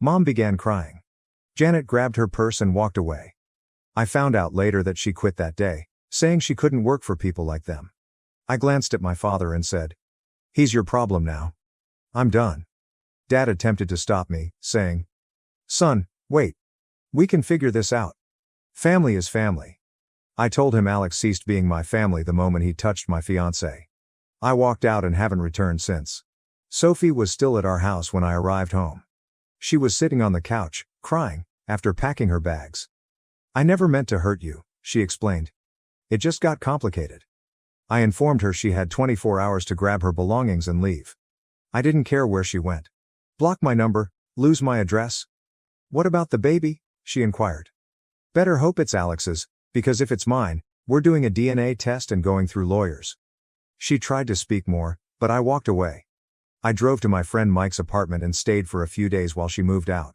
Mom began crying. Janet grabbed her purse and walked away. I found out later that she quit that day, saying she couldn't work for people like them. I glanced at my father and said, "He's your problem now. I'm done." Dad attempted to stop me, saying, "Son, wait. We can figure this out. Family is family." I told him Alex ceased being my family the moment he touched my fiancée. I walked out and haven't returned since. Sophie was still at our house when I arrived home. She was sitting on the couch, crying, after packing her bags. "I never meant to hurt you," she explained. "It just got complicated." I informed her she had 24 hours to grab her belongings and leave. I didn't care where she went. Block my number, lose my address. "What about the baby?" she inquired. "Better hope it's Alex's, because if it's mine, we're doing a DNA test and going through lawyers." She tried to speak more, but I walked away. I drove to my friend Mike's apartment and stayed for a few days while she moved out.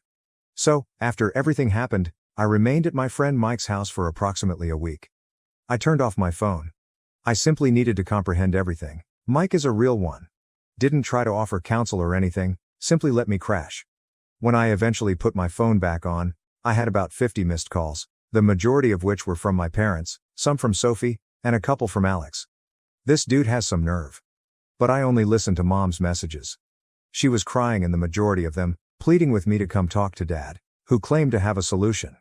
So, after everything happened, I remained at my friend Mike's house for approximately a week. I turned off my phone. I simply needed to comprehend everything. Mike is a real one. Didn't try to offer counsel or anything, simply let me crash. When I eventually put my phone back on, I had about 50 missed calls, the majority of which were from my parents, some from Sophie, and a couple from Alex. This dude has some nerve. But I only listened to Mom's messages. She was crying in the majority of them, pleading with me to come talk to Dad, who claimed to have a solution.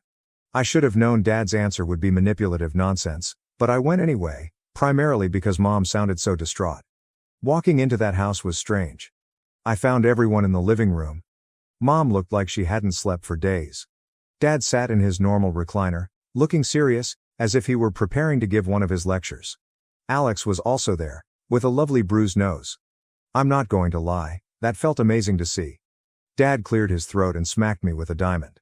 I should have known Dad's answer would be manipulative nonsense, but I went anyway, primarily because Mom sounded so distraught. Walking into that house was strange. I found everyone in the living room. Mom looked like she hadn't slept for days. Dad sat in his normal recliner, looking serious, as if he were preparing to give one of his lectures. Alex was also there, with a lovely bruised nose. I'm not going to lie, that felt amazing to see. Dad cleared his throat and smacked me with a diamond.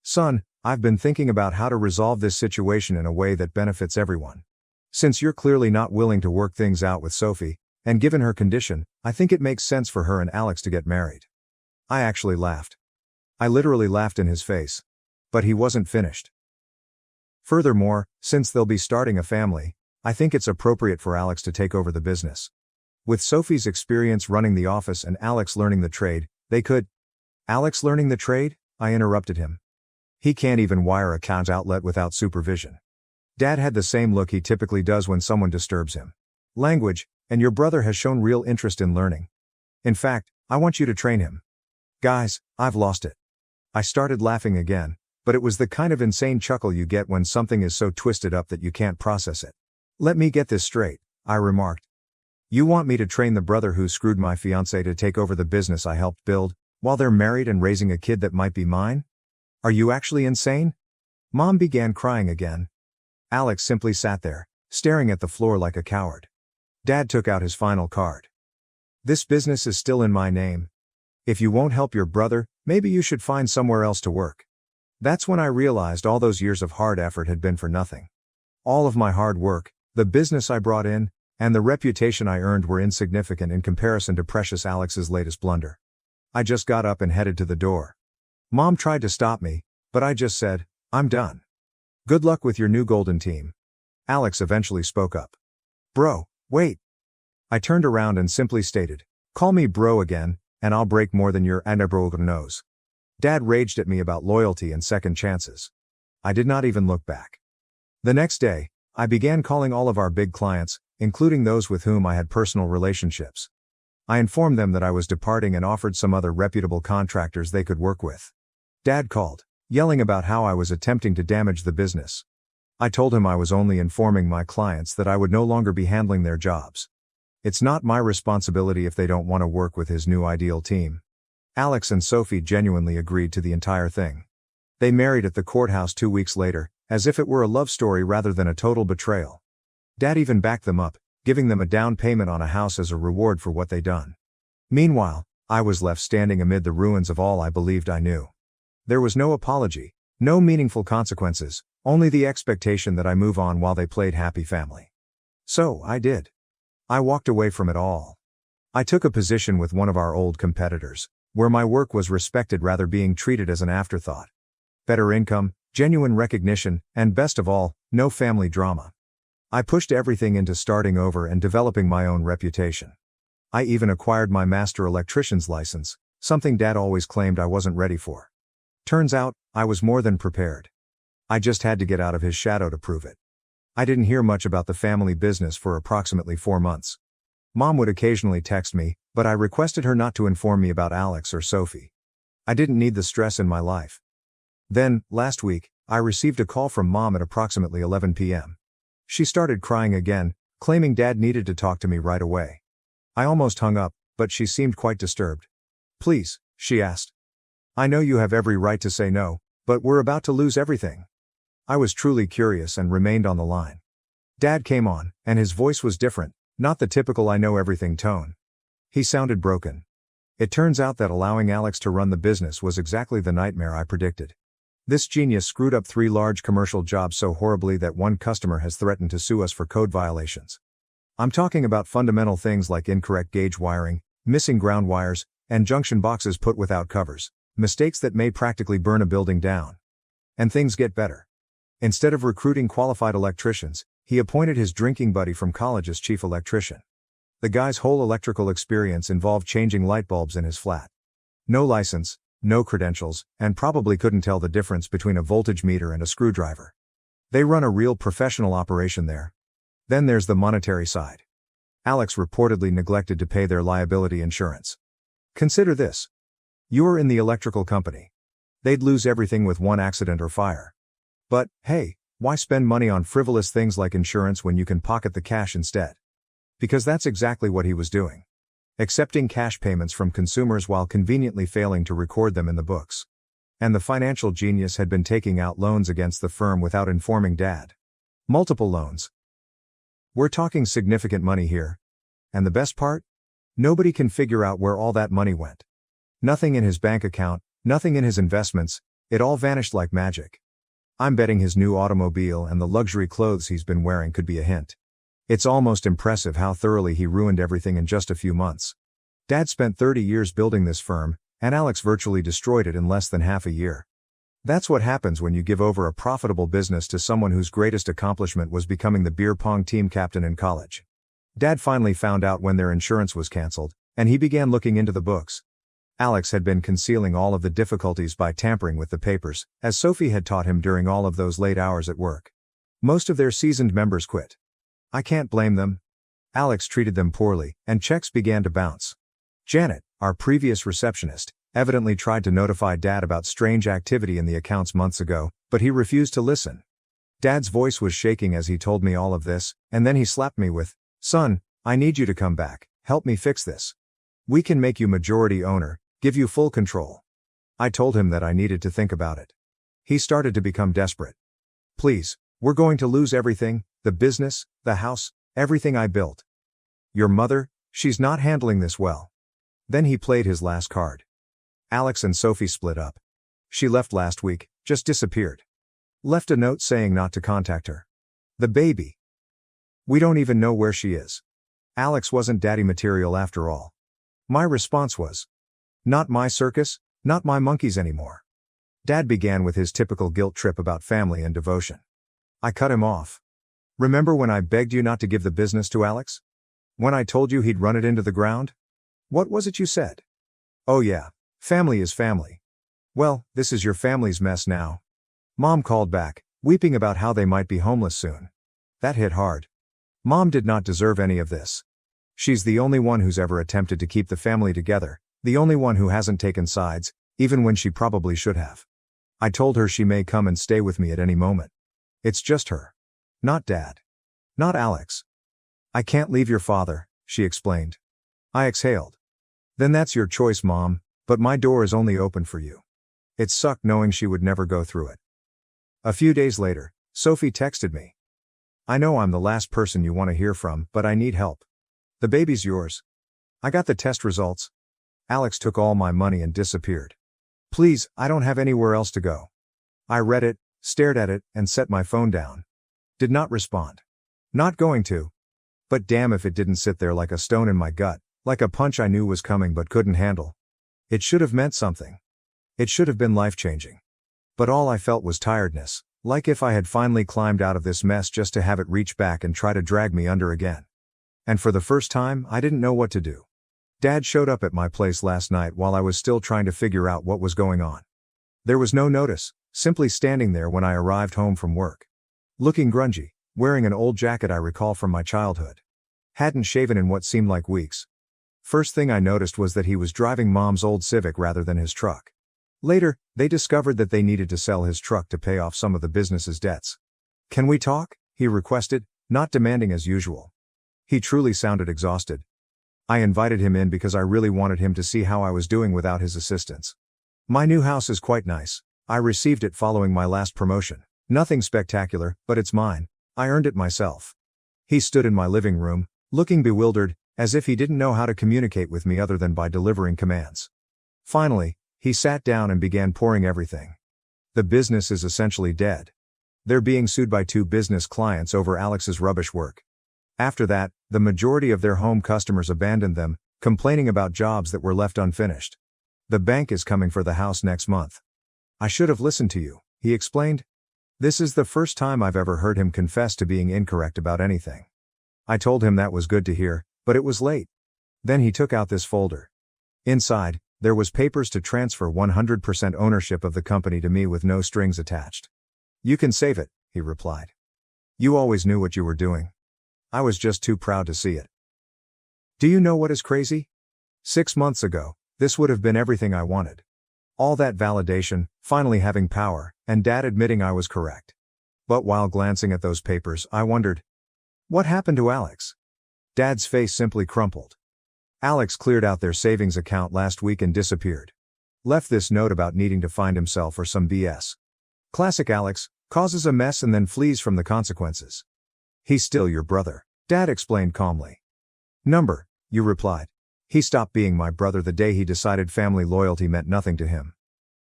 Son, I've been thinking about how to resolve this situation in a way that benefits everyone. Since you're clearly not willing to work things out with Sophie, and given her condition, I think it makes sense for her and Alex to get married. I actually laughed. I literally laughed in his face. But he wasn't finished. Furthermore, since they'll be starting a family, I think it's appropriate for Alex to take over the business. With Sophie's experience running the office and Alex learning the trade, they could. Alex learning the trade? I interrupted him. He can't even wire a count outlet without supervision. Dad had the same look he typically does when someone disturbs him. Language, and your brother has shown real interest in learning. In fact, I want you to train him. Guys, I've lost it. I started laughing again, but it was the kind of insane chuckle you get when something is so twisted up that you can't process it. Let me get this straight, I remarked. You want me to train the brother who screwed my fiancée to take over the business I helped build, while they're married and raising a kid that might be mine? Are you actually insane? Mom began crying again. Alex simply sat there, staring at the floor like a coward. Dad took out his final card. This business is still in my name. If you won't help your brother, maybe you should find somewhere else to work. That's when I realized all those years of hard effort had been for nothing. All of my hard work, the business I brought in, and the reputation I earned were insignificant in comparison to precious Alex's latest blunder. I just got up and headed to the door. Mom tried to stop me, but I just said, I'm done. Good luck with your new golden team. Alex eventually spoke up. Bro, wait. I turned around and simply stated, call me bro again, and I'll break more than your nose. Dad raged at me about loyalty and second chances. I did not even look back. The next day, I began calling all of our big clients, including those with whom I had personal relationships. I informed them that I was departing and offered some other reputable contractors they could work with. Dad called, yelling about how I was attempting to damage the business. I told him I was only informing my clients that I would no longer be handling their jobs. It's not my responsibility if they don't want to work with his new ideal team. Alex and Sophie genuinely agreed to the entire thing. They married at the courthouse 2 weeks later, as if it were a love story rather than a total betrayal. Dad even backed them up, giving them a down payment on a house as a reward for what they'd done. Meanwhile, I was left standing amid the ruins of all I believed I knew. There was no apology, no meaningful consequences, only the expectation that I move on while they played happy family. So, I did. I walked away from it all. I took a position with one of our old competitors, where my work was respected rather being treated as an afterthought. Better income, genuine recognition, and best of all, no family drama. I pushed everything into starting over and developing my own reputation. I even acquired my master electrician's license, something Dad always claimed I wasn't ready for. Turns out, I was more than prepared. I just had to get out of his shadow to prove it. I didn't hear much about the family business for approximately 4 months. Mom would occasionally text me, but I requested her not to inform me about Alex or Sophie. I didn't need the stress in my life. Then, last week, I received a call from Mom at approximately 11 p.m. She started crying again, claiming Dad needed to talk to me right away. I almost hung up, but she seemed quite disturbed. Please, she asked. I know you have every right to say no, but we're about to lose everything. I was truly curious and remained on the line. Dad came on, and his voice was different, not the typical I know everything tone. He sounded broken. It turns out that allowing Alex to run the business was exactly the nightmare I predicted. This genius screwed up 3 large commercial jobs so horribly that one customer has threatened to sue us for code violations. I'm talking about fundamental things like incorrect gauge wiring, missing ground wires, and junction boxes put without covers, mistakes that may practically burn a building down. And things get better. Instead of recruiting qualified electricians, he appointed his drinking buddy from college as chief electrician. The guy's whole electrical experience involved changing light bulbs in his flat. No license, no credentials, and probably couldn't tell the difference between a voltage meter and a screwdriver. They run a real professional operation there. Then there's the monetary side. Alex reportedly neglected to pay their liability insurance. Consider this. You're in the electrical company. They'd lose everything with one accident or fire. But, hey, why spend money on frivolous things like insurance when you can pocket the cash instead? Because that's exactly what he was doing. Accepting cash payments from consumers while conveniently failing to record them in the books. And the financial genius had been taking out loans against the firm without informing Dad. Multiple loans. We're talking significant money here. And the best part? Nobody can figure out where all that money went. Nothing in his bank account, nothing in his investments, it all vanished like magic. I'm betting his new automobile and the luxury clothes he's been wearing could be a hint. It's almost impressive how thoroughly he ruined everything in just a few months. Dad spent 30 years building this firm, and Alex virtually destroyed it in less than half a year. That's what happens when you give over a profitable business to someone whose greatest accomplishment was becoming the beer pong team captain in college. Dad finally found out when their insurance was canceled, and he began looking into the books. Alex had been concealing all of the difficulties by tampering with the papers, as Sophie had taught him during all of those late hours at work. Most of their seasoned members quit. I can't blame them. Alex treated them poorly, and checks began to bounce. Janet, our previous receptionist, evidently tried to notify Dad about strange activity in the accounts months ago, but he refused to listen. Dad's voice was shaking as he told me all of this, and then he slapped me with, "Son, I need you to come back, help me fix this. We can make you majority owner, give you full control." I told him that I needed to think about it. He started to become desperate. "Please, we're going to lose everything, the business, the house, everything I built. Your mother, she's not handling this well." Then he played his last card. Alex and Sophie split up. She left last week, just disappeared. Left a note saying not to contact her. The baby. We don't even know where she is. Alex wasn't daddy material after all. My response was, not my circus, not my monkeys anymore. Dad began with his typical guilt trip about family and devotion. I cut him off. Remember when I begged you not to give the business to Alex? When I told you he'd run it into the ground? What was it you said? Oh yeah, family is family. Well, this is your family's mess now. Mom called back, weeping about how they might be homeless soon. That hit hard. Mom did not deserve any of this. She's the only one who's ever attempted to keep the family together, the only one who hasn't taken sides, even when she probably should have. I told her she may come and stay with me at any moment. It's just her. Not Dad. Not Alex. I can't leave your father, she explained. I exhaled. Then that's your choice, Mom, but my door is only open for you. It sucked knowing she would never go through it. A few days later, Sophie texted me. I know I'm the last person you want to hear from, but I need help. The baby's yours. I got the test results. Alex took all my money and disappeared. Please, I don't have anywhere else to go. I read it, stared at it, and set my phone down. Did not respond. Not going to. But damn if it didn't sit there like a stone in my gut, like a punch I knew was coming but couldn't handle. It should have meant something. It should have been life-changing. But all I felt was tiredness, like if I had finally climbed out of this mess just to have it reach back and try to drag me under again. And for the first time, I didn't know what to do. Dad showed up at my place last night while I was still trying to figure out what was going on. There was no notice, simply standing there when I arrived home from work. Looking grungy, wearing an old jacket I recall from my childhood. Hadn't shaven in what seemed like weeks. First thing I noticed was that he was driving Mom's old Civic rather than his truck. Later, they discovered that they needed to sell his truck to pay off some of the business's debts. Can we talk? He requested, not demanding as usual. He truly sounded exhausted. I invited him in because I really wanted him to see how I was doing without his assistance. My new house is quite nice. I received it following my last promotion. Nothing spectacular, but it's mine. I earned it myself. He stood in my living room, looking bewildered, as if he didn't know how to communicate with me other than by delivering commands. Finally, he sat down and began pouring everything. The business is essentially dead. They're being sued by 2 business clients over Alex's rubbish work. After that, the majority of their home customers abandoned them, complaining about jobs that were left unfinished. The bank is coming for the house next month. I should have listened to you, he explained. This is the first time I've ever heard him confess to being incorrect about anything. I told him that was good to hear, but it was late. Then he took out this folder. Inside, There was papers to transfer 100% ownership of the company to me with no strings attached. "You can save it," he replied. "You always knew what you were doing. I was just too proud to see it." Do you know what is crazy? 6 months ago, this would have been everything I wanted. All that validation, finally having power, and Dad admitting I was correct. But while glancing at those papers, I wondered, what happened to Alex? Dad's face simply crumpled. Alex cleared out their savings account last week and disappeared. Left this note about needing to find himself or some BS. Classic Alex, causes a mess and then flees from the consequences. "He's still your brother," Dad explained calmly. "Number," you replied. "He stopped being my brother the day he decided family loyalty meant nothing to him."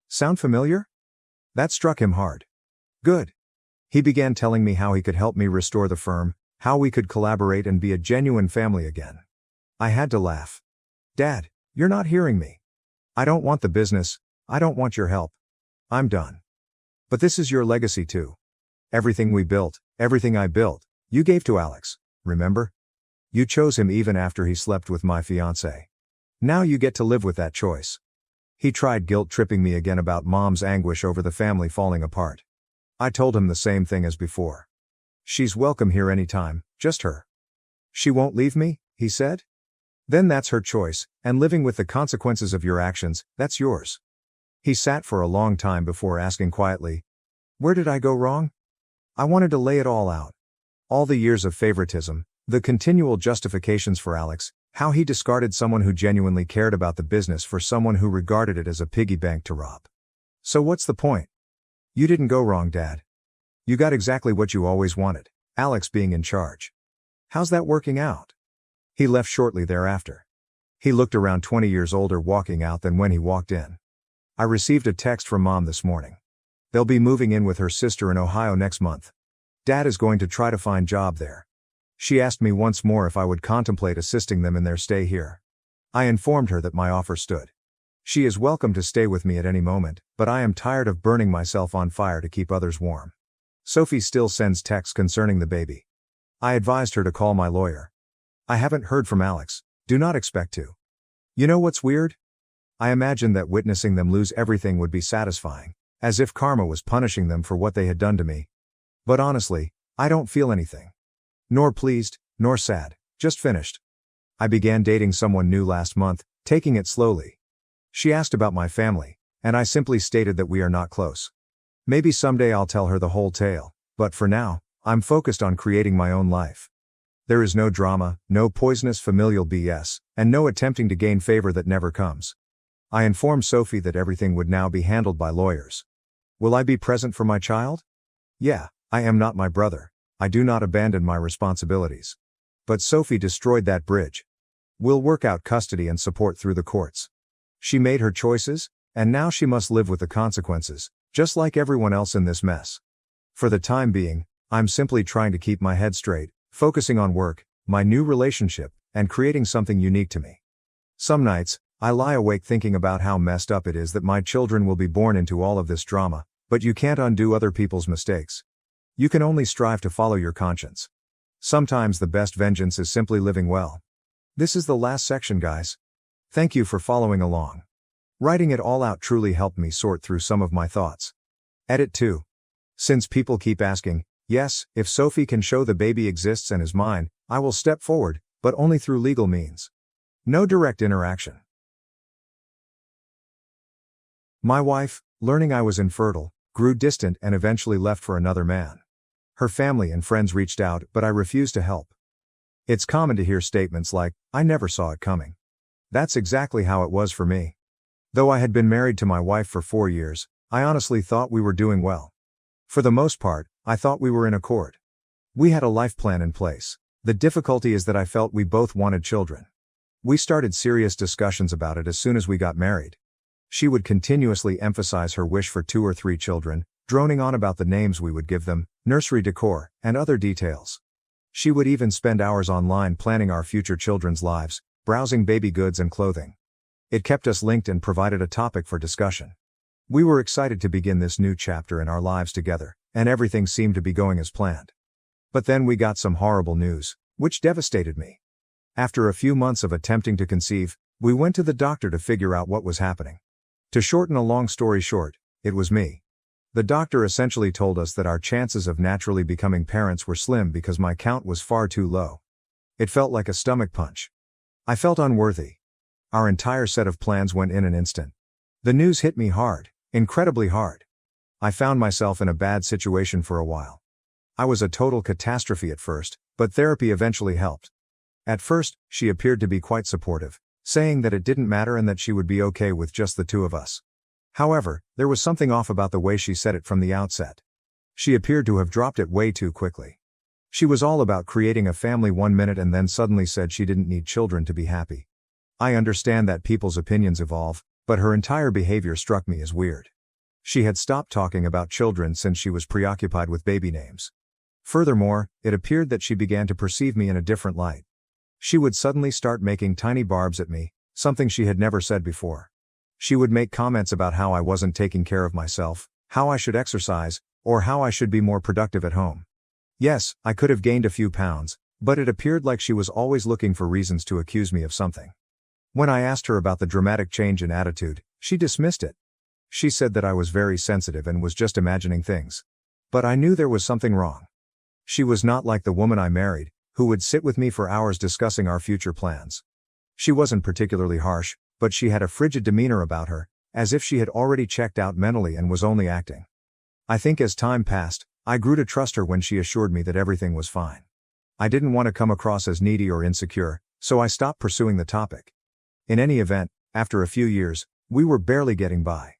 Sound familiar? That struck him hard. Good. He began telling me how he could help me restore the firm, how we could collaborate and be a genuine family again. I had to laugh. "Dad, you're not hearing me. I don't want the business, I don't want your help. I'm done. But this is your legacy too. Everything we built, everything I built, you gave to Alex, remember? You chose him even after he slept with my fiancée. Now you get to live with that choice." He tried guilt-tripping me again about Mom's anguish over the family falling apart. I told him the same thing as before. "She's welcome here anytime, just her." "She won't leave me?" he said. "Then that's her choice, and living with the consequences of your actions, that's yours." He sat for a long time before asking quietly, "Where did I go wrong?" I wanted to lay it all out. All the years of favoritism, the continual justifications for Alex, how he discarded someone who genuinely cared about the business for someone who regarded it as a piggy bank to rob. "So what's the point?" "You didn't go wrong, Dad. You got exactly what you always wanted, Alex being in charge. How's that working out?" He left shortly thereafter. He looked around 20 years older walking out than when he walked in. I received a text from Mom this morning. They'll be moving in with her sister in Ohio next month. Dad is going to try to find job there. She asked me once more if I would contemplate assisting them in their stay here. I informed her that my offer stood. She is welcome to stay with me at any moment, but I am tired of burning myself on fire to keep others warm. Sophie still sends texts concerning the baby. I advised her to call my lawyer. I haven't heard from Alex, do not expect to. You know what's weird? I imagined that witnessing them lose everything would be satisfying, as if karma was punishing them for what they had done to me. But honestly, I don't feel anything. Nor pleased, nor sad, just finished. I began dating someone new last month, taking it slowly. She asked about my family, and I simply stated that we are not close. Maybe someday I'll tell her the whole tale, but for now, I'm focused on creating my own life. There is no drama, no poisonous familial BS, and no attempting to gain favor that never comes. I informed Sophie that everything would now be handled by lawyers. Will I be present for my child? Yeah, I am not my brother. I do not abandon my responsibilities. But Sophie destroyed that bridge. We'll work out custody and support through the courts. She made her choices, and now she must live with the consequences, just like everyone else in this mess. For the time being, I'm simply trying to keep my head straight, focusing on work, my new relationship, and creating something unique to me. Some nights, I lie awake thinking about how messed up it is that my children will be born into all of this drama, but you can't undo other people's mistakes. You can only strive to follow your conscience. Sometimes the best vengeance is simply living well. This is the last section, guys. Thank you for following along. Writing it all out truly helped me sort through some of my thoughts. Edit 2. Since people keep asking, yes, if Sophie can show the baby exists and is mine, I will step forward, but only through legal means. No direct interaction. My wife, learning I was infertile, grew distant and eventually left for another man. Her family and friends reached out, but I refused to help. It's common to hear statements like, "I never saw it coming." That's exactly how it was for me. Though I had been married to my wife for 4 years, I honestly thought we were doing well. For the most part, I thought we were in accord. We had a life plan in place. The difficulty is that I felt we both wanted children. We started serious discussions about it as soon as we got married. She would continuously emphasize her wish for 2 or 3 children, droning on about the names we would give them, nursery decor, and other details. She would even spend hours online planning our future children's lives, browsing baby goods and clothing. It kept us linked and provided a topic for discussion. We were excited to begin this new chapter in our lives together, and everything seemed to be going as planned. But then we got some horrible news, which devastated me. After a few months of attempting to conceive, We went to the doctor to figure out what was happening. To shorten a long story short, it was me. The doctor essentially told us that our chances of naturally becoming parents were slim because my count was far too low. It felt like a stomach punch. I felt unworthy. Our entire set of plans went in an instant. The news hit me hard, incredibly hard. I found myself in a bad situation for a while. I was a total catastrophe at first, but therapy eventually helped. At first, she appeared to be quite supportive, saying that it didn't matter and that she would be okay with just the two of us. However, there was something off about the way she said it from the outset. She appeared to have dropped it way too quickly. She was all about creating a family 1 minute and then suddenly said she didn't need children to be happy. I understand that people's opinions evolve, but her entire behavior struck me as weird. She had stopped talking about children since she was preoccupied with baby names. Furthermore, it appeared that she began to perceive me in a different light. She would suddenly start making tiny barbs at me, something she had never said before. She would make comments about how I wasn't taking care of myself, how I should exercise, or how I should be more productive at home. Yes, I could have gained a few pounds, but it appeared like she was always looking for reasons to accuse me of something. When I asked her about the dramatic change in attitude, she dismissed it. She said that I was very sensitive and was just imagining things. But I knew there was something wrong. She was not like the woman I married, who would sit with me for hours discussing our future plans. She wasn't particularly harsh, but she had a frigid demeanor about her, as if she had already checked out mentally and was only acting. I think as time passed, I grew to trust her when she assured me that everything was fine. I didn't want to come across as needy or insecure, so I stopped pursuing the topic. In any event, after a few years, we were barely getting by.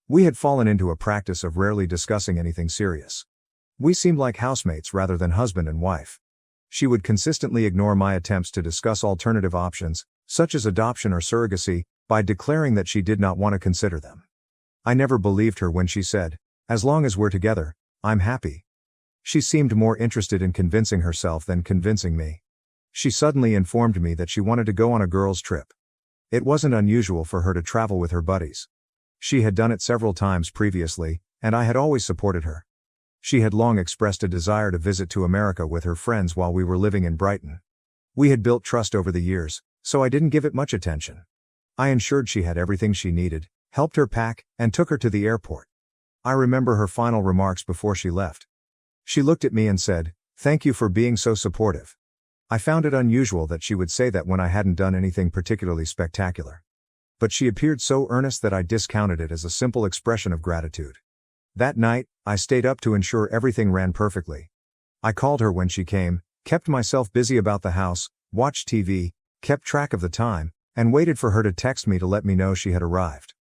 We had fallen into a practice of rarely discussing anything serious. We seemed like housemates rather than husband and wife. She would consistently ignore my attempts to discuss alternative options, such as adoption or surrogacy, by declaring that she did not want to consider them. I never believed her when she said, "As long as we're together, I'm happy." She seemed more interested in convincing herself than convincing me. She suddenly informed me that she wanted to go on a girls' trip. It wasn't unusual for her to travel with her buddies. She had done it several times previously, and I had always supported her. She had long expressed a desire to visit to America with her friends while we were living in Brighton. We had built trust over the years, so I didn't give it much attention. I ensured she had everything she needed, helped her pack, and took her to the airport. I remember her final remarks before she left. She looked at me and said, "Thank you for being so supportive." I found it unusual that she would say that when I hadn't done anything particularly spectacular. But she appeared so earnest that I discounted it as a simple expression of gratitude. That night, I stayed up to ensure everything ran perfectly. I called her when she came, kept myself busy about the house, watched TV, kept track of the time, and waited for her to text me to let me know she had arrived.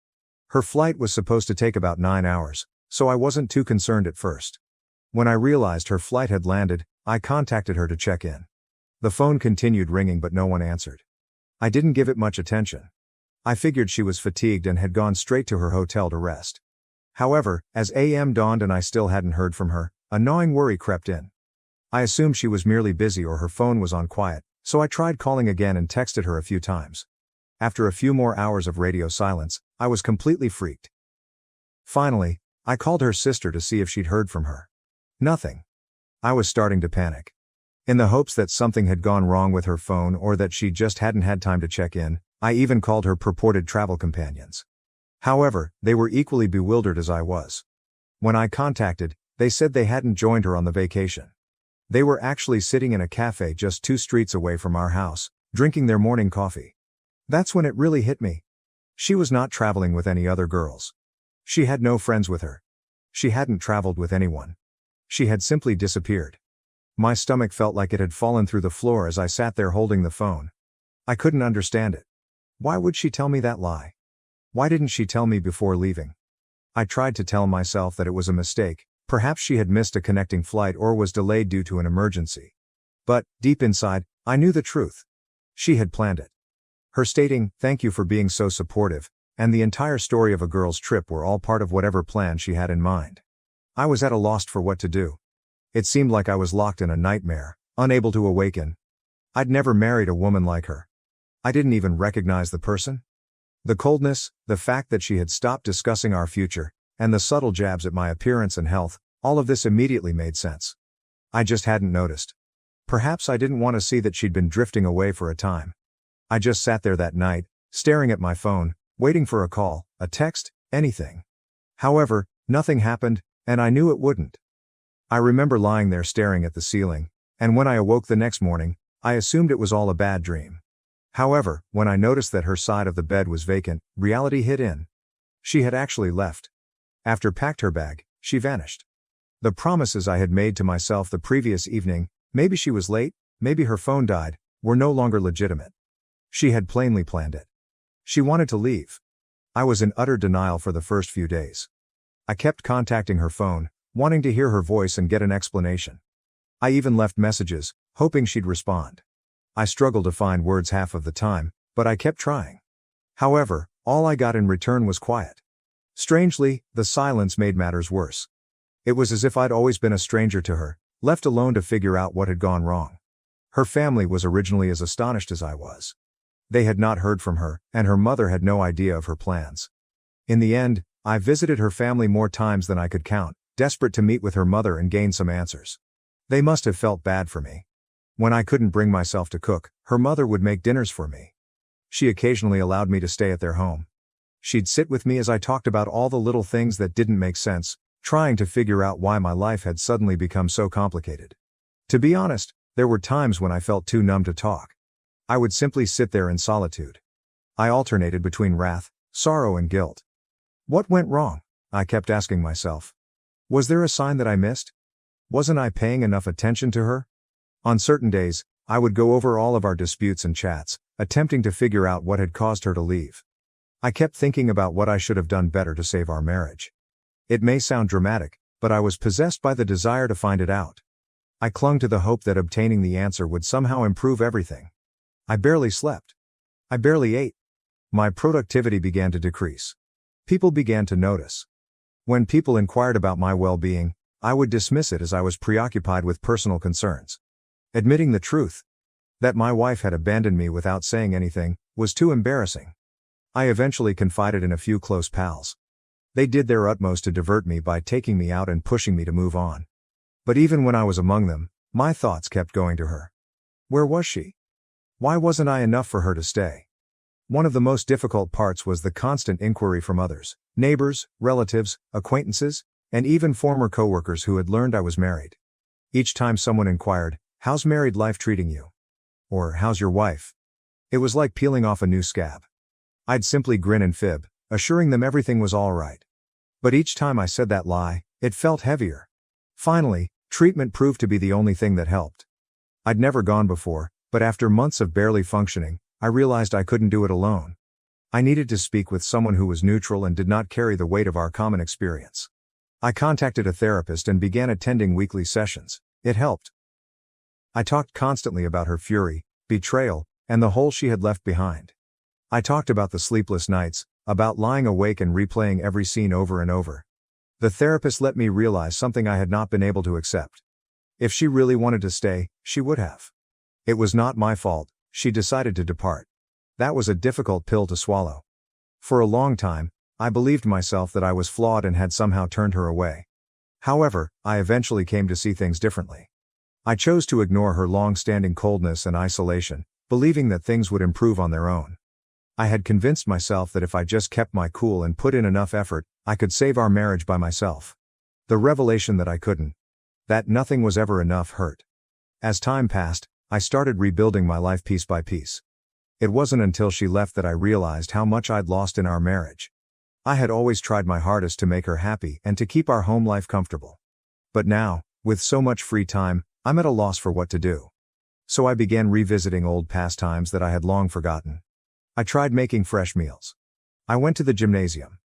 Her flight was supposed to take about 9 hours, so I wasn't too concerned at first. When I realized her flight had landed, I contacted her to check in. The phone continued ringing but no one answered. I didn't give it much attention. I figured she was fatigued and had gone straight to her hotel to rest. However, as AM dawned and I still hadn't heard from her, a gnawing worry crept in. I assumed she was merely busy or her phone was on quiet, so I tried calling again and texted her a few times. After a few more hours of radio silence, I was completely freaked. Finally, I called her sister to see if she'd heard from her. Nothing. I was starting to panic. In the hopes that something had gone wrong with her phone or that she just hadn't had time to check in, I even called her purported travel companions. However, they were equally bewildered as I was. When I contacted, they said they hadn't joined her on the vacation. They were actually sitting in a cafe just 2 streets away from our house, drinking their morning coffee. That's when it really hit me. She was not traveling with any other girls. She had no friends with her. She hadn't traveled with anyone. She had simply disappeared. My stomach felt like it had fallen through the floor as I sat there holding the phone. I couldn't understand it. Why would she tell me that lie? Why didn't she tell me before leaving? I tried to tell myself that it was a mistake, perhaps she had missed a connecting flight or was delayed due to an emergency. But, deep inside, I knew the truth. She had planned it. Her stating, "Thank you for being so supportive," and the entire story of a girl's trip were all part of whatever plan she had in mind. I was at a loss for what to do. It seemed like I was locked in a nightmare, unable to awaken. I'd never married a woman like her. I didn't even recognize the person. The coldness, the fact that she had stopped discussing our future, and the subtle jabs at my appearance and health, all of this immediately made sense. I just hadn't noticed. Perhaps I didn't want to see that she'd been drifting away for a time. I just sat there that night, staring at my phone, waiting for a call, a text, anything. However, nothing happened, and I knew it wouldn't. I remember lying there staring at the ceiling, and when I awoke the next morning, I assumed it was all a bad dream. However, when I noticed that her side of the bed was vacant, reality hit in. She had actually left. After packed her bag, she vanished. The promises I had made to myself the previous evening, maybe she was late, maybe her phone died, were no longer legitimate. She had plainly planned it. She wanted to leave. I was in utter denial for the first few days. I kept contacting her phone, wanting to hear her voice and get an explanation. I even left messages, hoping she'd respond. I struggled to find words half of the time, but I kept trying. However, all I got in return was quiet. Strangely, the silence made matters worse. It was as if I'd always been a stranger to her, left alone to figure out what had gone wrong. Her family was originally as astonished as I was. They had not heard from her, and her mother had no idea of her plans. In the end, I visited her family more times than I could count, desperate to meet with her mother and gain some answers. They must have felt bad for me. When I couldn't bring myself to cook, her mother would make dinners for me. She occasionally allowed me to stay at their home. She'd sit with me as I talked about all the little things that didn't make sense, trying to figure out why my life had suddenly become so complicated. To be honest, there were times when I felt too numb to talk. I would simply sit there in solitude. I alternated between wrath, sorrow and guilt. What went wrong? I kept asking myself. Was there a sign that I missed? Wasn't I paying enough attention to her? On certain days, I would go over all of our disputes and chats, attempting to figure out what had caused her to leave. I kept thinking about what I should have done better to save our marriage. It may sound dramatic, but I was possessed by the desire to find it out. I clung to the hope that obtaining the answer would somehow improve everything. I barely slept. I barely ate. My productivity began to decrease. People began to notice. When people inquired about my well-being, I would dismiss it as I was preoccupied with personal concerns. Admitting the truth, that my wife had abandoned me without saying anything, was too embarrassing. I eventually confided in a few close pals. They did their utmost to divert me by taking me out and pushing me to move on. But even when I was among them, my thoughts kept going to her. Where was she? Why wasn't I enough for her to stay? One of the most difficult parts was the constant inquiry from others, neighbors, relatives, acquaintances, and even former coworkers who had learned I was married. Each time someone inquired, "How's married life treating you?" Or, "How's your wife?" It was like peeling off a new scab. I'd simply grin and fib, assuring them everything was all right. But each time I said that lie, it felt heavier. Finally, treatment proved to be the only thing that helped. I'd never gone before, but after months of barely functioning, I realized I couldn't do it alone. I needed to speak with someone who was neutral and did not carry the weight of our common experience. I contacted a therapist and began attending weekly sessions. It helped. I talked constantly about her fury, betrayal, and the hole she had left behind. I talked about the sleepless nights, about lying awake and replaying every scene over and over. The therapist let me realize something I had not been able to accept. If she really wanted to stay, she would have. It was not my fault, she decided to depart. That was a difficult pill to swallow. For a long time, I believed myself that I was flawed and had somehow turned her away. However, I eventually came to see things differently. I chose to ignore her long-standing coldness and isolation, believing that things would improve on their own. I had convinced myself that if I just kept my cool and put in enough effort, I could save our marriage by myself. The revelation that I couldn't, that nothing was ever enough, hurt. As time passed, I started rebuilding my life piece by piece. It wasn't until she left that I realized how much I'd lost in our marriage. I had always tried my hardest to make her happy and to keep our home life comfortable. But now, with so much free time, I'm at a loss for what to do. So I began revisiting old pastimes that I had long forgotten. I tried making fresh meals. I went to the gymnasium.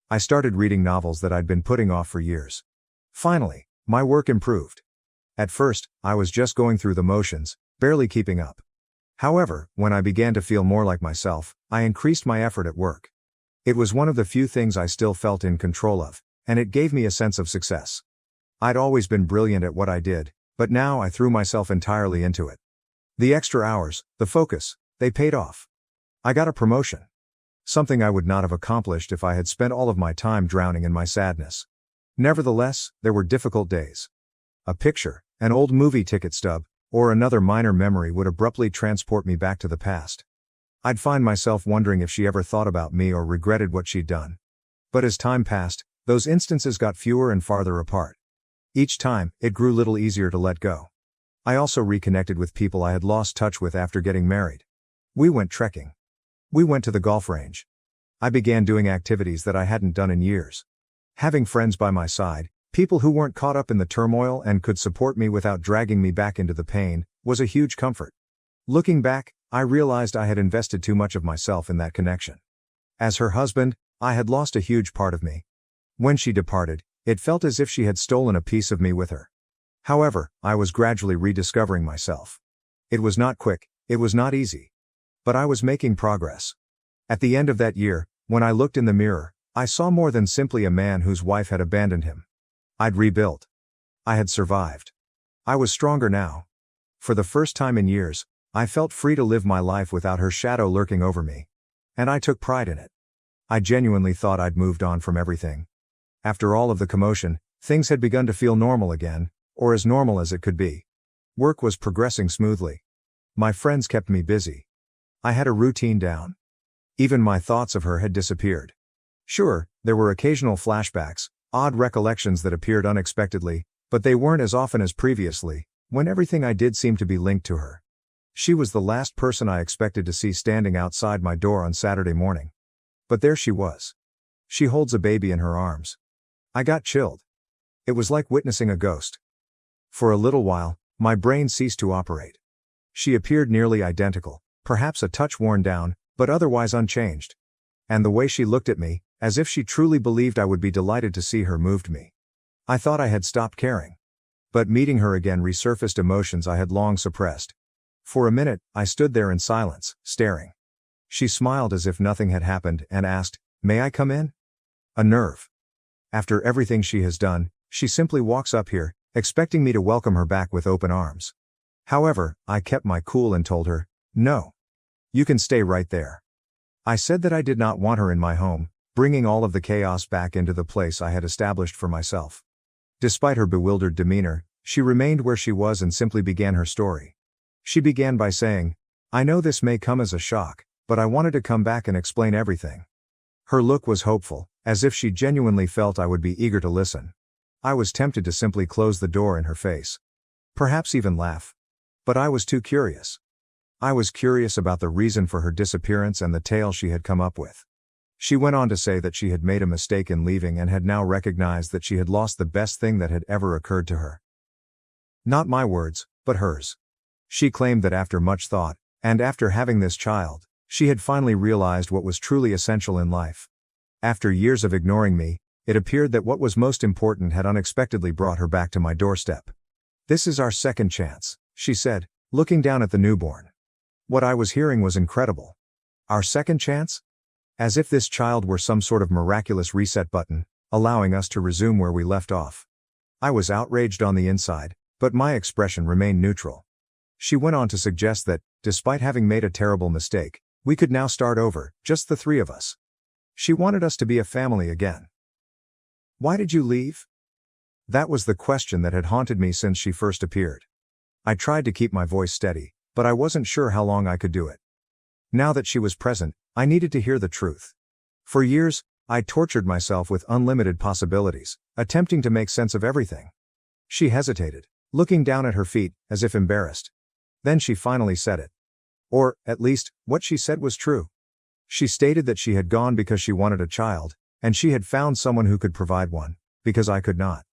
I started reading novels that I'd been putting off for years. Finally, my work improved. At first, I was just going through the motions, barely keeping up. However, when I began to feel more like myself, I increased my effort at work. It was one of the few things I still felt in control of, and it gave me a sense of success. I'd always been brilliant at what I did, but now I threw myself entirely into it. The extra hours, the focus, they paid off. I got a promotion. Something I would not have accomplished if I had spent all of my time drowning in my sadness. Nevertheless, there were difficult days. A picture, an old movie ticket stub, or another minor memory would abruptly transport me back to the past. I'd find myself wondering if she ever thought about me or regretted what she'd done. But as time passed, those instances got fewer and farther apart. Each time, it grew little easier to let go. I also reconnected with people I had lost touch with after getting married. We went trekking. We went to the golf range. I began doing activities that I hadn't done in years. Having friends by my side, people who weren't caught up in the turmoil and could support me without dragging me back into the pain, was a huge comfort. Looking back, I realized I had invested too much of myself in that connection. As her husband, I had lost a huge part of me. When she departed, it felt as if she had stolen a piece of me with her. However, I was gradually rediscovering myself. It was not quick, it was not easy. But I was making progress. At the end of that year, when I looked in the mirror, I saw more than simply a man whose wife had abandoned him. I'd rebuilt. I had survived. I was stronger now. For the first time in years, I felt free to live my life without her shadow lurking over me. And I took pride in it. I genuinely thought I'd moved on from everything. After all of the commotion, things had begun to feel normal again, or as normal as it could be. Work was progressing smoothly. My friends kept me busy. I had a routine down. Even my thoughts of her had disappeared. Sure, there were occasional flashbacks, odd recollections that appeared unexpectedly, but they weren't as often as previously, when everything I did seemed to be linked to her. She was the last person I expected to see standing outside my door on Saturday morning. But there she was. She holds a baby in her arms. I got chilled. It was like witnessing a ghost. For a little while, my brain ceased to operate. She appeared nearly identical, perhaps a touch worn down, but otherwise unchanged. And the way she looked at me, as if she truly believed I would be delighted to see her, moved me. I thought I had stopped caring. But meeting her again resurfaced emotions I had long suppressed. For a minute, I stood there in silence, staring. She smiled as if nothing had happened and asked, "May I come in?" A nerve. After everything she has done, she simply walks up here, expecting me to welcome her back with open arms. However, I kept my cool and told her, "No. You can stay right there." I said that I did not want her in my home, bringing all of the chaos back into the place I had established for myself. Despite her bewildered demeanor, she remained where she was and simply began her story. She began by saying, "I know this may come as a shock, but I wanted to come back and explain everything." Her look was hopeful, as if she genuinely felt I would be eager to listen. I was tempted to simply close the door in her face. Perhaps even laugh. But I was too curious. I was curious about the reason for her disappearance and the tale she had come up with. She went on to say that she had made a mistake in leaving and had now recognized that she had lost the best thing that had ever occurred to her. Not my words, but hers. She claimed that after much thought, and after having this child, she had finally realized what was truly essential in life. After years of ignoring me, it appeared that what was most important had unexpectedly brought her back to my doorstep. "This is our second chance," she said, looking down at the newborn. What I was hearing was incredible. Our second chance? As if this child were some sort of miraculous reset button, allowing us to resume where we left off. I was outraged on the inside, but my expression remained neutral. She went on to suggest that, despite having made a terrible mistake, we could now start over, just the three of us. She wanted us to be a family again. "Why did you leave?" That was the question that had haunted me since she first appeared. I tried to keep my voice steady, but I wasn't sure how long I could do it. Now that she was present, I needed to hear the truth. For years, I tortured myself with unlimited possibilities, attempting to make sense of everything. She hesitated, looking down at her feet, as if embarrassed. Then she finally said it. Or, at least, what she said was true. She stated that she had gone because she wanted a child, and she had found someone who could provide one, because I could not.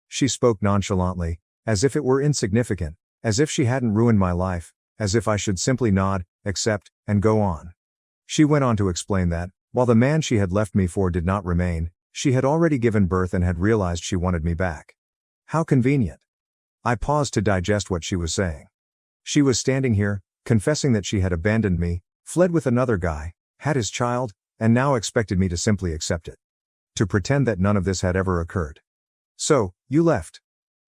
She spoke nonchalantly, as if it were insignificant, as if she hadn't ruined my life, as if I should simply nod, accept, and go on. She went on to explain that, while the man she had left me for did not remain, she had already given birth and had realized she wanted me back. How convenient. I paused to digest what she was saying. She was standing here, confessing that she had abandoned me, fled with another guy, had his child, and now expected me to simply accept it. To pretend that none of this had ever occurred. "So, you left.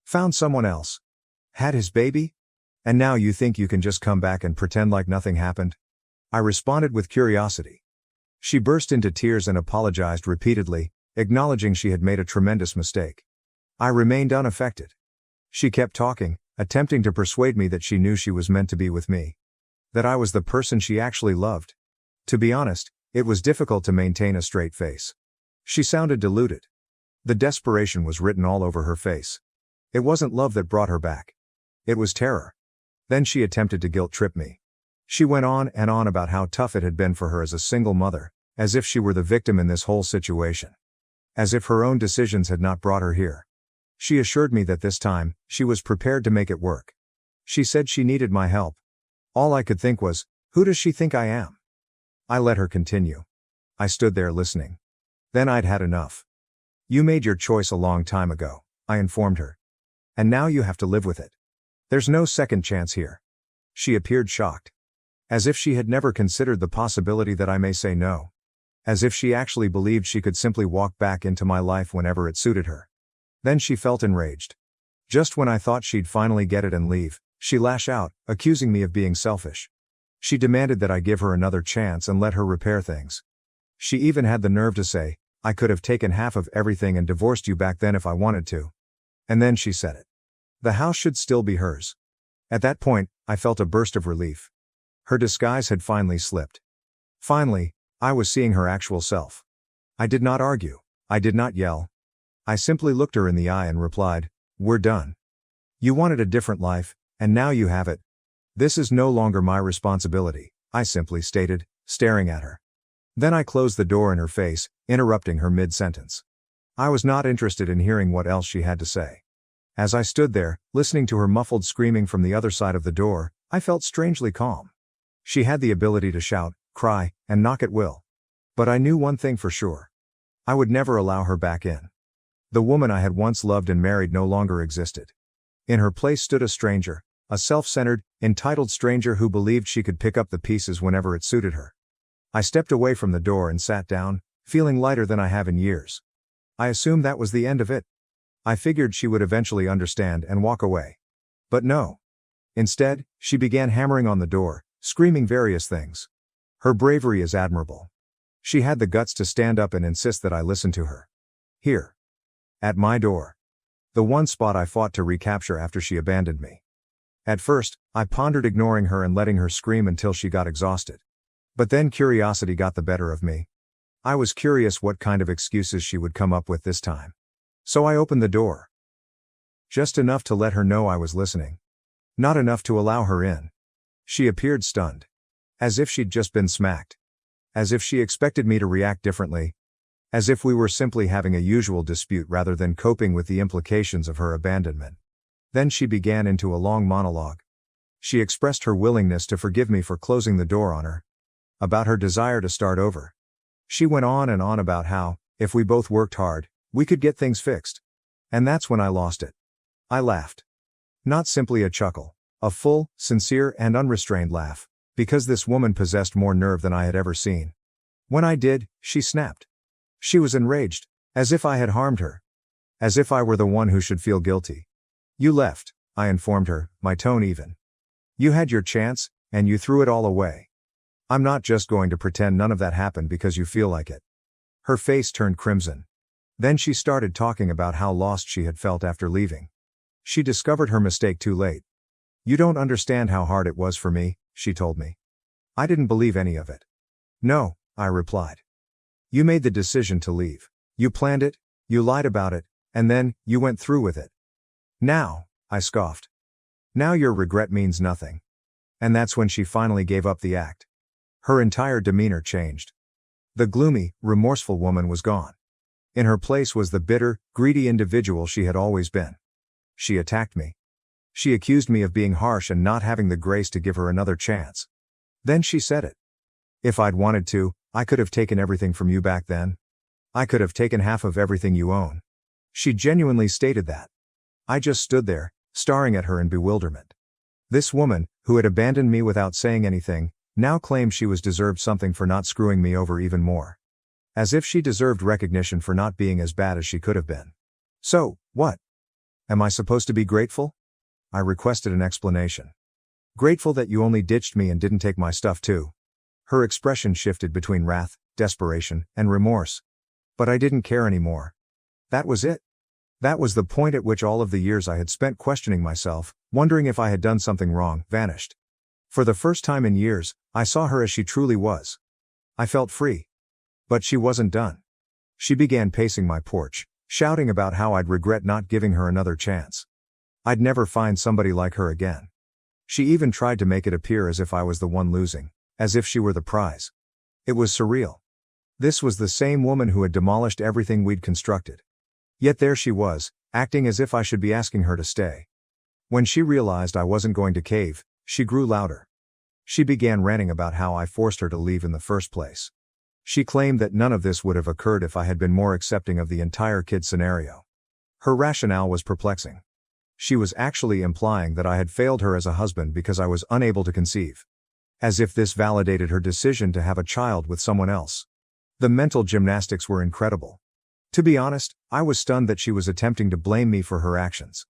Found someone else. Had his baby? And now you think you can just come back and pretend like nothing happened?" I responded with curiosity. She burst into tears and apologized repeatedly, acknowledging she had made a tremendous mistake. I remained unaffected. She kept talking, attempting to persuade me that she knew she was meant to be with me. That I was the person she actually loved, To be honest, it was difficult to maintain a straight face. She sounded deluded. The desperation was written all over her face. It wasn't love that brought her back. It was terror. Then she attempted to guilt-trip me. She went on and on about how tough it had been for her as a single mother, as if she were the victim in this whole situation. As if her own decisions had not brought her here. She assured me that this time, she was prepared to make it work. She said she needed my help. All I could think was, who does she think I am? I let her continue. I stood there listening. Then I'd had enough. You made your choice a long time ago, I informed her. And now you have to live with it. There's no second chance here. She appeared shocked. As if she had never considered the possibility that I may say no. As if she actually believed she could simply walk back into my life whenever it suited her. Then she felt enraged. Just when I thought she'd finally get it and leave, she lashed out, accusing me of being selfish. She demanded that I give her another chance and let her repair things. She even had the nerve to say, I could have taken half of everything and divorced you back then if I wanted to. And then she said it. The house should still be hers. At that point, I felt a burst of relief. Her disguise had finally slipped. Finally, I was seeing her actual self. I did not argue. I did not yell. I simply looked her in the eye and replied, we're done. You wanted a different life, and now you have it. This is no longer my responsibility, I simply stated, staring at her. Then I closed the door in her face, interrupting her mid-sentence. I was not interested in hearing what else she had to say. As I stood there, listening to her muffled screaming from the other side of the door, I felt strangely calm. She had the ability to shout, cry, and knock at will. But I knew one thing for sure. I would never allow her back in. The woman I had once loved and married no longer existed. In her place stood a stranger, a self-centered, entitled stranger who believed she could pick up the pieces whenever it suited her. I stepped away from the door and sat down, feeling lighter than I have in years. I assumed that was the end of it. I figured she would eventually understand and walk away. But no. Instead, she began hammering on the door, screaming various things. Her bravery is admirable. She had the guts to stand up and insist that I listen to her. Here. At my door. The one spot I fought to recapture after she abandoned me. At first, I pondered ignoring her and letting her scream until she got exhausted. But then curiosity got the better of me. I was curious what kind of excuses she would come up with this time. So I opened the door. Just enough to let her know I was listening. Not enough to allow her in. She appeared stunned. As if she'd just been smacked. As if she expected me to react differently. As if we were simply having a usual dispute rather than coping with the implications of her abandonment. Then she began into a long monologue. She expressed her willingness to forgive me for closing the door on her. About her desire to start over. She went on and on about how, if we both worked hard, we could get things fixed. And that's when I lost it. I laughed. Not simply a chuckle, a full, sincere and unrestrained laugh, because this woman possessed more nerve than I had ever seen. When I did, she snapped. She was enraged, as if I had harmed her. As if I were the one who should feel guilty. You left, I informed her, my tone even. You had your chance, and you threw it all away. I'm not just going to pretend none of that happened because you feel like it. Her face turned crimson. Then she started talking about how lost she had felt after leaving. She discovered her mistake too late. You don't understand how hard it was for me, she told me. I didn't believe any of it. No, I replied. You made the decision to leave. You planned it, you lied about it, and then, you went through with it. Now, I scoffed. Now your regret means nothing. And that's when she finally gave up the act. Her entire demeanor changed. The gloomy, remorseful woman was gone. In her place was the bitter, greedy individual she had always been. She attacked me. She accused me of being harsh and not having the grace to give her another chance. Then she said it. If I'd wanted to, I could have taken everything from you back then. I could have taken half of everything you own. She genuinely stated that. I just stood there, staring at her in bewilderment. This woman, who had abandoned me without saying anything, now claimed she was deserved something for not screwing me over even more. As if she deserved recognition for not being as bad as she could have been. So, what? Am I supposed to be grateful? I requested an explanation. Grateful that you only ditched me and didn't take my stuff too. Her expression shifted between wrath, desperation, and remorse. But I didn't care anymore. That was it. That was the point at which all of the years I had spent questioning myself, wondering if I had done something wrong, vanished. For the first time in years, I saw her as she truly was. I felt free. But she wasn't done. She began pacing my porch, shouting about how I'd regret not giving her another chance. I'd never find somebody like her again. She even tried to make it appear as if I was the one losing, as if she were the prize. It was surreal. This was the same woman who had demolished everything we'd constructed. Yet there she was, acting as if I should be asking her to stay. When she realized I wasn't going to cave, she grew louder. She began ranting about how I forced her to leave in the first place. She claimed that none of this would have occurred if I had been more accepting of the entire kid scenario. Her rationale was perplexing. She was actually implying that I had failed her as a husband because I was unable to conceive. As if this validated her decision to have a child with someone else. The mental gymnastics were incredible. To be honest, I was stunned that she was attempting to blame me for her actions.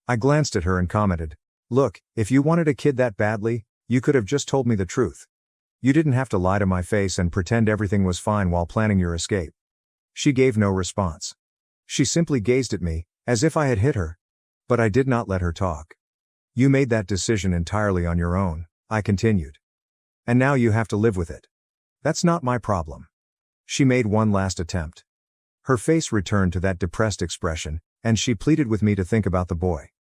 I glanced at her and commented, "Look, if you wanted a kid that badly, you could have just told me the truth. You didn't have to lie to my face and pretend everything was fine while planning your escape." She gave no response. She simply gazed at me, as if I had hit her. But I did not let her talk. "You made that decision entirely on your own," I continued. "And now you have to live with it. That's not my problem." She made one last attempt. Her face returned to that depressed expression, and she pleaded with me to think about the boy.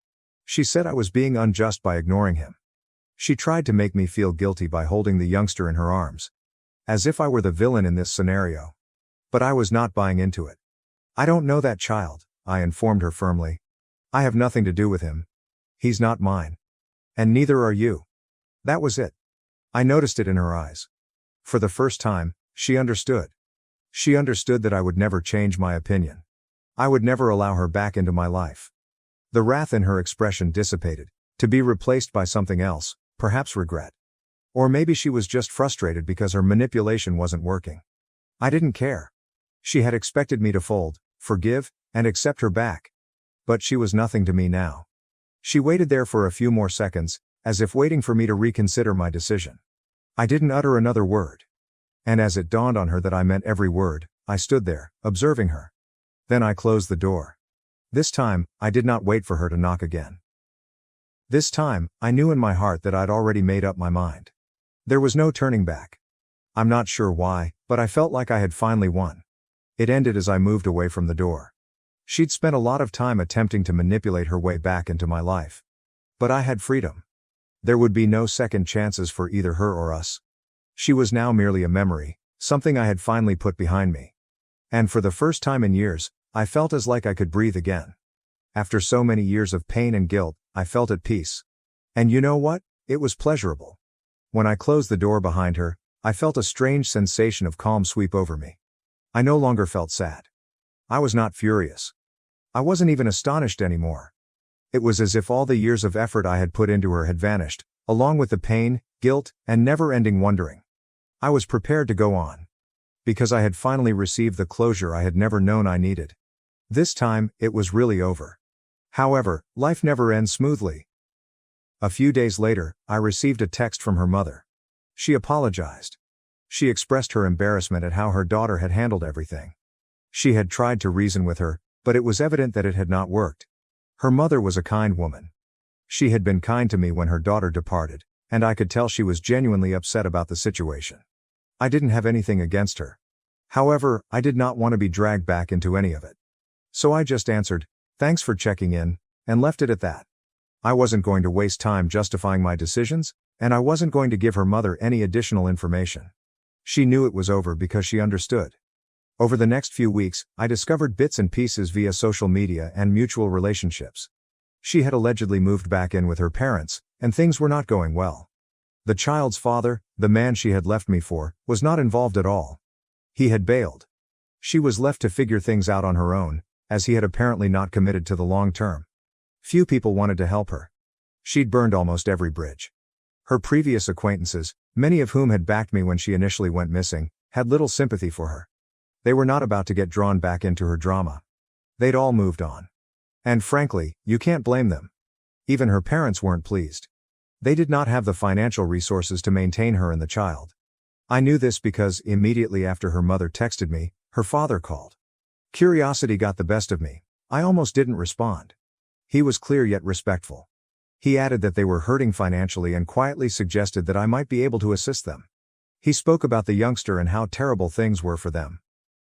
She said I was being unjust by ignoring him. She tried to make me feel guilty by holding the youngster in her arms. As if I were the villain in this scenario. But I was not buying into it. "I don't know that child," I informed her firmly. "I have nothing to do with him. He's not mine. And neither are you." That was it. I noticed it in her eyes. For the first time, she understood. She understood that I would never change my opinion. I would never allow her back into my life. The wrath in her expression dissipated, to be replaced by something else, perhaps regret. Or maybe she was just frustrated because her manipulation wasn't working. I didn't care. She had expected me to fold, forgive, and accept her back. But she was nothing to me now. She waited there for a few more seconds, as if waiting for me to reconsider my decision. I didn't utter another word. And as it dawned on her that I meant every word, I stood there, observing her. Then I closed the door. This time, I did not wait for her to knock again. This time, I knew in my heart that I'd already made up my mind. There was no turning back. I'm not sure why, but I felt like I had finally won. It ended as I moved away from the door. She'd spent a lot of time attempting to manipulate her way back into my life. But I had freedom. There would be no second chances for either her or us. She was now merely a memory, something I had finally put behind me. And for the first time in years, I felt as like I could breathe again. After so many years of pain and guilt, I felt at peace. And you know what? It was pleasurable. When I closed the door behind her, I felt a strange sensation of calm sweep over me. I no longer felt sad. I was not furious. I wasn't even astonished anymore. It was as if all the years of effort I had put into her had vanished, along with the pain, guilt, and never-ending wondering. I was prepared to go on. Because I had finally received the closure I had never known I needed. This time, it was really over. However, life never ends smoothly. A few days later, I received a text from her mother. She apologized. She expressed her embarrassment at how her daughter had handled everything. She had tried to reason with her, but it was evident that it had not worked. Her mother was a kind woman. She had been kind to me when her daughter departed, and I could tell she was genuinely upset about the situation. I didn't have anything against her. However, I did not want to be dragged back into any of it. So I just answered, "Thanks for checking in," and left it at that. I wasn't going to waste time justifying my decisions, and I wasn't going to give her mother any additional information. She knew it was over because she understood. Over the next few weeks, I discovered bits and pieces via social media and mutual relationships. She had allegedly moved back in with her parents, and things were not going well. The child's father, the man she had left me for, was not involved at all. He had bailed. She was left to figure things out on her own, as he had apparently not committed to the long term. Few people wanted to help her. She'd burned almost every bridge. Her previous acquaintances, many of whom had backed me when she initially went missing, had little sympathy for her. They were not about to get drawn back into her drama. They'd all moved on. And frankly, you can't blame them. Even her parents weren't pleased. They did not have the financial resources to maintain her and the child. I knew this because, immediately after her mother texted me, her father called. Curiosity got the best of me. I almost didn't respond. He was clear yet respectful. He added that they were hurting financially and quietly suggested that I might be able to assist them. He spoke about the youngster and how terrible things were for them.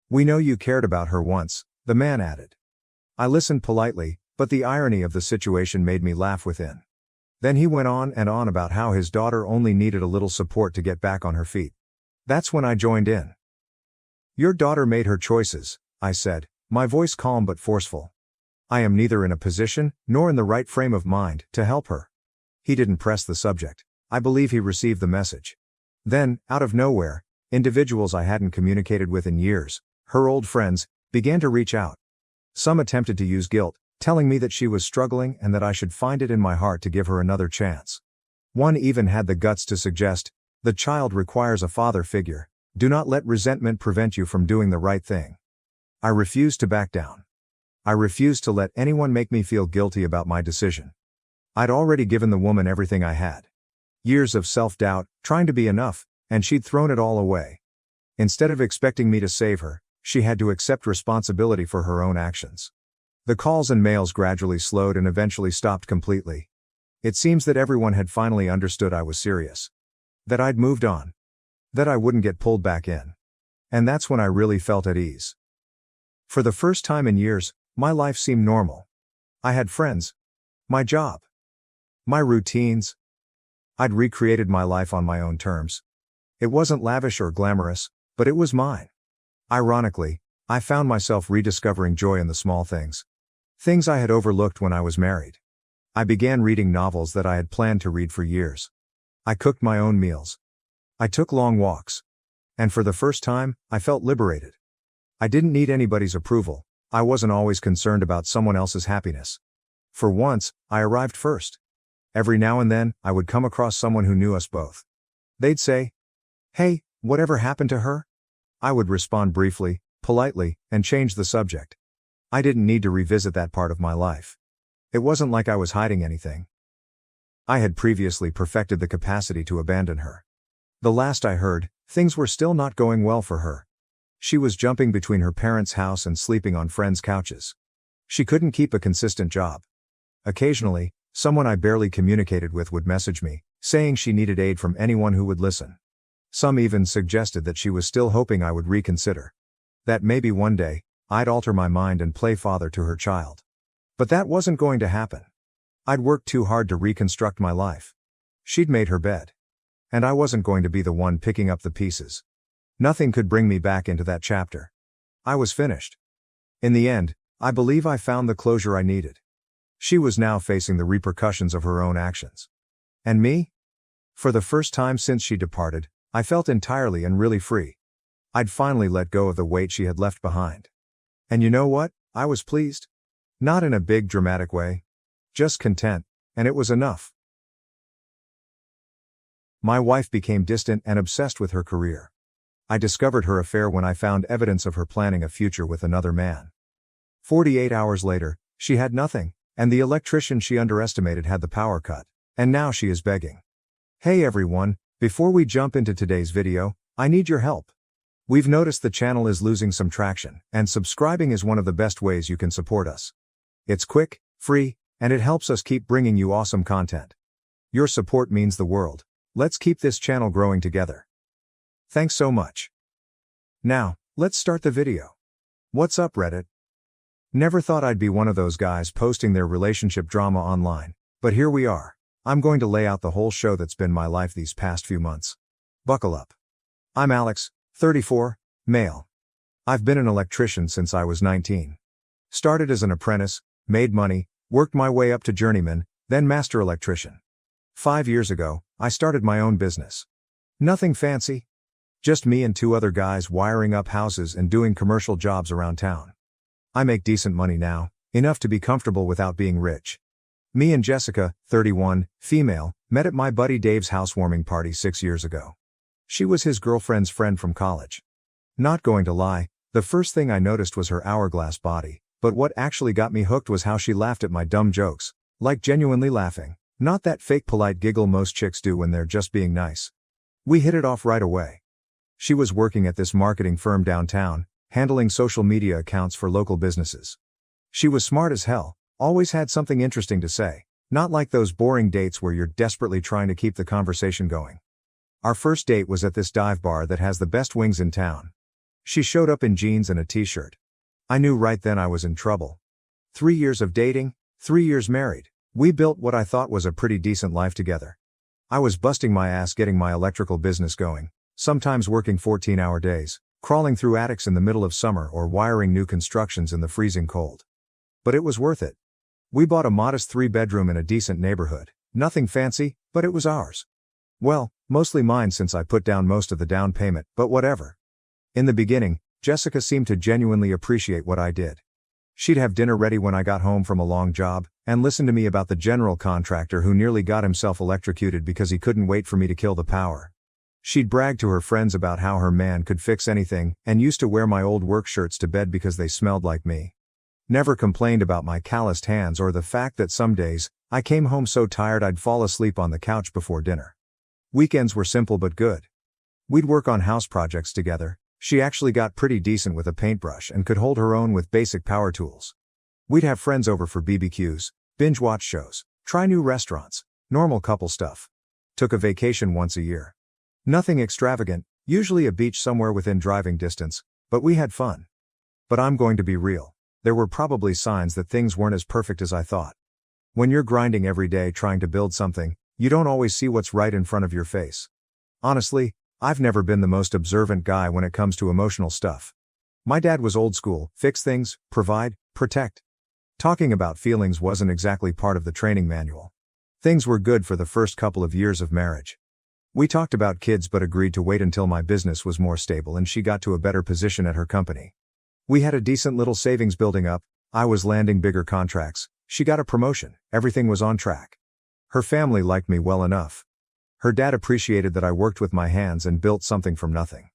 "We know you cared about her once," the man added. I listened politely, but the irony of the situation made me laugh within. Then he went on and on about how his daughter only needed a little support to get back on her feet. That's when I joined in. "Your daughter made her choices," I said, my voice calm but forceful. "I am neither in a position, nor in the right frame of mind, to help her." He didn't press the subject. I believe he received the message. Then, out of nowhere, individuals I hadn't communicated with in years, her old friends, began to reach out. Some attempted to use guilt, telling me that she was struggling and that I should find it in my heart to give her another chance. One even had the guts to suggest, "The child requires a father figure. Do not let resentment prevent you from doing the right thing." I refused to back down. I refused to let anyone make me feel guilty about my decision. I'd already given the woman everything I had. Years of self-doubt, trying to be enough, and she'd thrown it all away. Instead of expecting me to save her, she had to accept responsibility for her own actions. The calls and mails gradually slowed and eventually stopped completely. It seems that everyone had finally understood I was serious. That I'd moved on. That I wouldn't get pulled back in. And that's when I really felt at ease. For the first time in years, my life seemed normal. I had friends. My job. My routines. I'd recreated my life on my own terms. It wasn't lavish or glamorous, but it was mine. Ironically, I found myself rediscovering joy in the small things. Things I had overlooked when I was married. I began reading novels that I had planned to read for years. I cooked my own meals. I took long walks. And for the first time, I felt liberated. I didn't need anybody's approval. I wasn't always concerned about someone else's happiness. For once, I arrived first. Every now and then, I would come across someone who knew us both. They'd say, "Hey, whatever happened to her?" I would respond briefly, politely, and change the subject. I didn't need to revisit that part of my life. It wasn't like I was hiding anything. I had previously perfected the capacity to abandon her. The last I heard, things were still not going well for her. She was jumping between her parents' house and sleeping on friends' couches. She couldn't keep a consistent job. Occasionally, someone I barely communicated with would message me, saying she needed aid from anyone who would listen. Some even suggested that she was still hoping I would reconsider. That maybe one day, I'd alter my mind and play father to her child. But that wasn't going to happen. I'd worked too hard to reconstruct my life. She'd made her bed. And I wasn't going to be the one picking up the pieces. Nothing could bring me back into that chapter. I was finished. In the end, I believe I found the closure I needed. She was now facing the repercussions of her own actions. And me? For the first time since she departed, I felt entirely and really free. I'd finally let go of the weight she had left behind. And you know what? I was pleased. Not in a big dramatic way. Just content, and it was enough. My wife became distant and obsessed with her career. I discovered her affair when I found evidence of her planning a future with another man. 48 hours later, she had nothing, and the electrician she underestimated had the power cut, and now she is begging. Hey everyone, before we jump into today's video, I need your help. We've noticed the channel is losing some traction, and subscribing is one of the best ways you can support us. It's quick, free, and it helps us keep bringing you awesome content. Your support means the world. Let's keep this channel growing together. Thanks so much. Now, let's start the video. What's up, Reddit? Never thought I'd be one of those guys posting their relationship drama online, but here we are. I'm going to lay out the whole show that's been my life these past few months. Buckle up. I'm Alex, 34, male. I've been an electrician since I was 19. Started as an apprentice, made money, worked my way up to journeyman, then master electrician. 5 years ago, I started my own business. Nothing fancy. Just me and 2 other guys wiring up houses and doing commercial jobs around town. I make decent money now, enough to be comfortable without being rich. Me and Jessica, 31, female, met at my buddy Dave's housewarming party 6 years ago. She was his girlfriend's friend from college. Not going to lie, the first thing I noticed was her hourglass body, but what actually got me hooked was how she laughed at my dumb jokes, like genuinely laughing, not that fake polite giggle most chicks do when they're just being nice. We hit it off right away. She was working at this marketing firm downtown, handling social media accounts for local businesses. She was smart as hell, always had something interesting to say, not like those boring dates where you're desperately trying to keep the conversation going. Our first date was at this dive bar that has the best wings in town. She showed up in jeans and a t-shirt. I knew right then I was in trouble. 3 years of dating, 3 years married. We built what I thought was a pretty decent life together. I was busting my ass getting my electrical business going, sometimes working 14-hour days, crawling through attics in the middle of summer or wiring new constructions in the freezing cold. But it was worth it. We bought a modest 3-bedroom in a decent neighborhood. Nothing fancy, but it was ours. Well, mostly mine since I put down most of the down payment, but whatever. In the beginning, Jessica seemed to genuinely appreciate what I did. She'd have dinner ready when I got home from a long job, and listen to me about the general contractor who nearly got himself electrocuted because he couldn't wait for me to kill the power. She'd brag to her friends about how her man could fix anything, and used to wear my old work shirts to bed because they smelled like me. Never complained about my calloused hands or the fact that some days, I came home so tired I'd fall asleep on the couch before dinner. Weekends were simple but good. We'd work on house projects together. She actually got pretty decent with a paintbrush and could hold her own with basic power tools. We'd have friends over for BBQs, binge-watch shows, try new restaurants, normal couple stuff. Took a vacation once a year. Nothing extravagant, usually a beach somewhere within driving distance, but we had fun. But I'm going to be real. There were probably signs that things weren't as perfect as I thought. When you're grinding every day trying to build something, you don't always see what's right in front of your face. Honestly, I've never been the most observant guy when it comes to emotional stuff. My dad was old school, fix things, provide, protect. Talking about feelings wasn't exactly part of the training manual. Things were good for the first couple of years of marriage. We talked about kids but agreed to wait until my business was more stable and she got to a better position at her company. We had a decent little savings building up, I was landing bigger contracts, she got a promotion, everything was on track. Her family liked me well enough. Her dad appreciated that I worked with my hands and built something from nothing.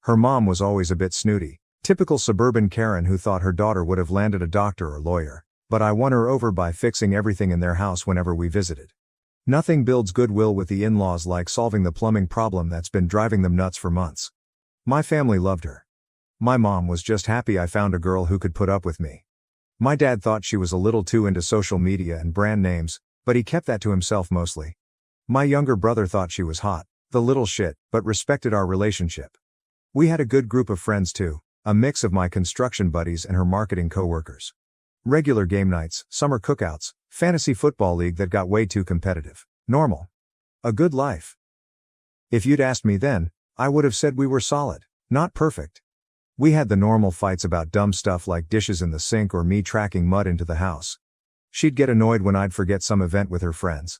Her mom was always a bit snooty, typical suburban Karen who thought her daughter would have landed a doctor or lawyer, but I won her over by fixing everything in their house whenever we visited. Nothing builds goodwill with the in-laws like solving the plumbing problem that's been driving them nuts for months. My family loved her. My mom was just happy I found a girl who could put up with me. My dad thought she was a little too into social media and brand names, but he kept that to himself mostly. My younger brother thought she was hot, the little shit, but respected our relationship. We had a good group of friends too, a mix of my construction buddies and her marketing co-workers. Regular game nights, summer cookouts, fantasy football league that got way too competitive. Normal. A good life. If you'd asked me then, I would have said we were solid, not perfect. We had the normal fights about dumb stuff like dishes in the sink or me tracking mud into the house. She'd get annoyed when I'd forget some event with her friends.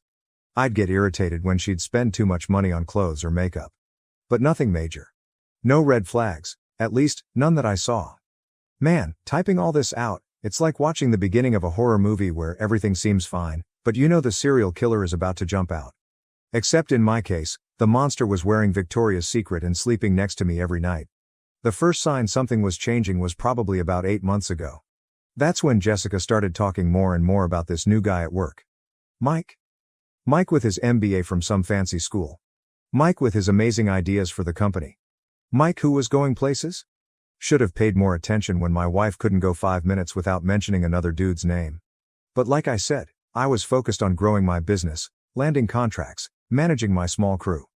I'd get irritated when she'd spend too much money on clothes or makeup. But nothing major. No red flags, at least, none that I saw. Man, typing all this out, it's like watching the beginning of a horror movie where everything seems fine, but you know the serial killer is about to jump out. Except in my case, the monster was wearing Victoria's Secret and sleeping next to me every night. The first sign something was changing was probably about 8 months ago. That's when Jessica started talking more and more about this new guy at work. Mike with his MBA from some fancy school. Mike with his amazing ideas for the company. Mike who was going places? Should have paid more attention when my wife couldn't go 5 minutes without mentioning another dude's name. But like I said, I was focused on growing my business, landing contracts, managing my small crew.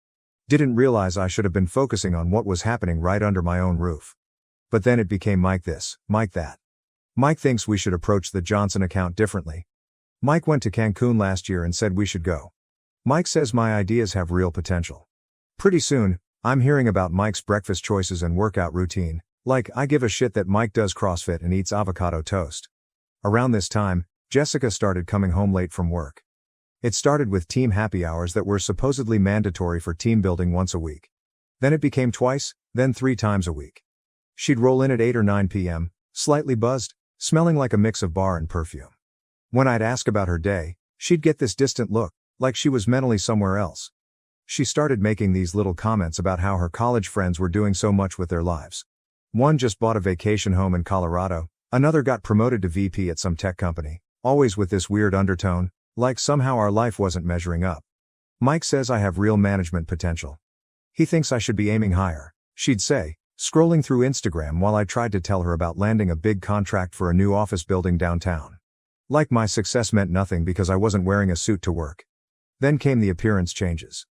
Didn't realize I should have been focusing on what was happening right under my own roof. But then it became Mike this, Mike that. Mike thinks we should approach the Johnson account differently. Mike went to Cancun last year and said we should go. Mike says my ideas have real potential. Pretty soon, I'm hearing about Mike's breakfast choices and workout routine, like I give a shit that Mike does CrossFit and eats avocado toast. Around this time, Jessica started coming home late from work. It started with team happy hours that were supposedly mandatory for team building once a week. Then it became twice, then 3 times a week. She'd roll in at 8 or 9 p.m., slightly buzzed, smelling like a mix of bar and perfume. When I'd ask about her day, she'd get this distant look, like she was mentally somewhere else. She started making these little comments about how her college friends were doing so much with their lives. One just bought a vacation home in Colorado, another got promoted to VP at some tech company, always with this weird undertone, like somehow our life wasn't measuring up. Mike says I have real management potential. He thinks I should be aiming higher, she'd say, scrolling through Instagram while I tried to tell her about landing a big contract for a new office building downtown. Like my success meant nothing because I wasn't wearing a suit to work. Then came the appearance changes.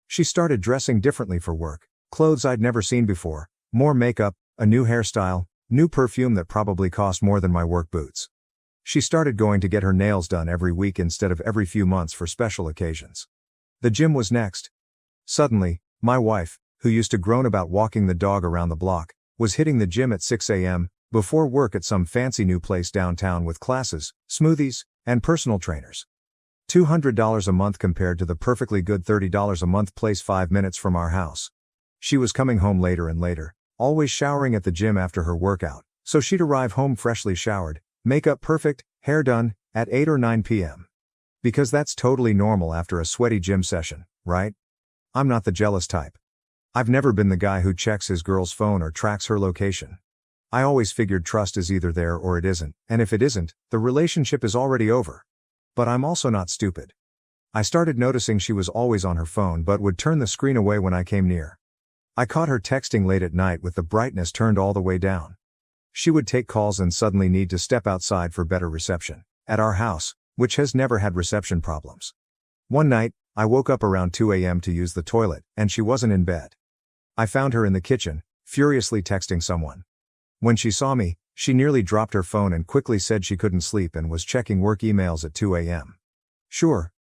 She started dressing differently for work, clothes I'd never seen before, more makeup, a new hairstyle, new perfume that probably cost more than my work boots. She started going to get her nails done every week instead of every few months for special occasions. The gym was next. Suddenly, my wife, who used to groan about walking the dog around the block, was hitting the gym at 6 a.m., before work at some fancy new place downtown with classes, smoothies, and personal trainers. $200 a month compared to the perfectly good $30 a month place 5 minutes from our house. She was coming home later and later, always showering at the gym after her workout, so she'd arrive home freshly showered, makeup perfect, hair done, at 8 or 9 p.m. Because that's totally normal after a sweaty gym session, right? I'm not the jealous type. I've never been the guy who checks his girl's phone or tracks her location. I always figured trust is either there or it isn't, and if it isn't, the relationship is already over. But I'm also not stupid. I started noticing she was always on her phone but would turn the screen away when I came near. I caught her texting late at night with the brightness turned all the way down. She would take calls and suddenly need to step outside for better reception, at our house, which has never had reception problems. One night, I woke up around 2 a.m. to use the toilet, and she wasn't in bed. I found her in the kitchen, furiously texting someone. When she saw me, she nearly dropped her phone and quickly said she couldn't sleep and was checking work emails at 2 a.m. Sure.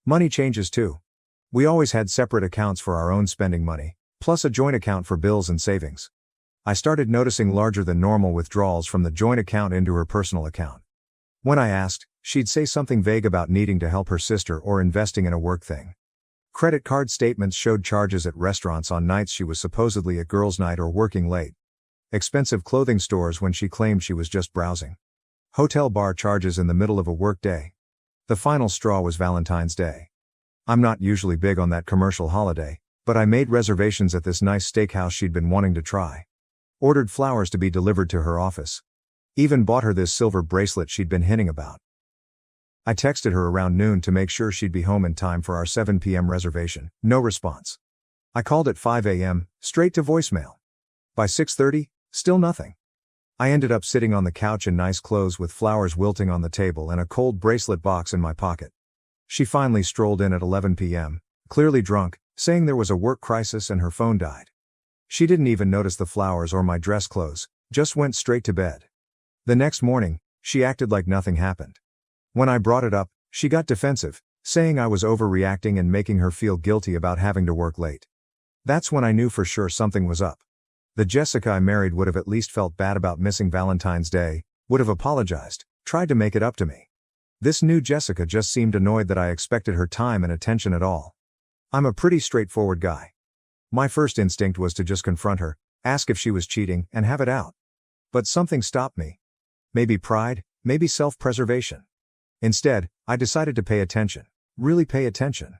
Money changes too. We always had separate accounts for our own spending money, plus a joint account for bills and savings. I started noticing larger than normal withdrawals from the joint account into her personal account. When I asked, she'd say something vague about needing to help her sister or investing in a work thing. Credit card statements showed charges at restaurants on nights she was supposedly at girls' night or working late. Expensive clothing stores when she claimed she was just browsing. Hotel bar charges in the middle of a work day. The final straw was Valentine's Day. I'm not usually big on that commercial holiday, but I made reservations at this nice steakhouse she'd been wanting to try. Ordered flowers to be delivered to her office. Even bought her this silver bracelet she'd been hinting about. I texted her around noon to make sure she'd be home in time for our 7 p.m. reservation. No response. I called at 5 a.m., straight to voicemail. By 6:30, still nothing. I ended up sitting on the couch in nice clothes with flowers wilting on the table and a cold bracelet box in my pocket. She finally strolled in at 11 p.m., clearly drunk, saying there was a work crisis and her phone died. She didn't even notice the flowers or my dress clothes, just went straight to bed. The next morning, she acted like nothing happened. When I brought it up, she got defensive, saying I was overreacting and making her feel guilty about having to work late. That's when I knew for sure something was up. The Jessica I married would have at least felt bad about missing Valentine's Day, would have apologized, tried to make it up to me. This new Jessica just seemed annoyed that I expected her time and attention at all. I'm a pretty straightforward guy. My first instinct was to just confront her, ask if she was cheating, and have it out. But something stopped me. Maybe pride, maybe self-preservation. Instead, I decided to pay attention. Really pay attention.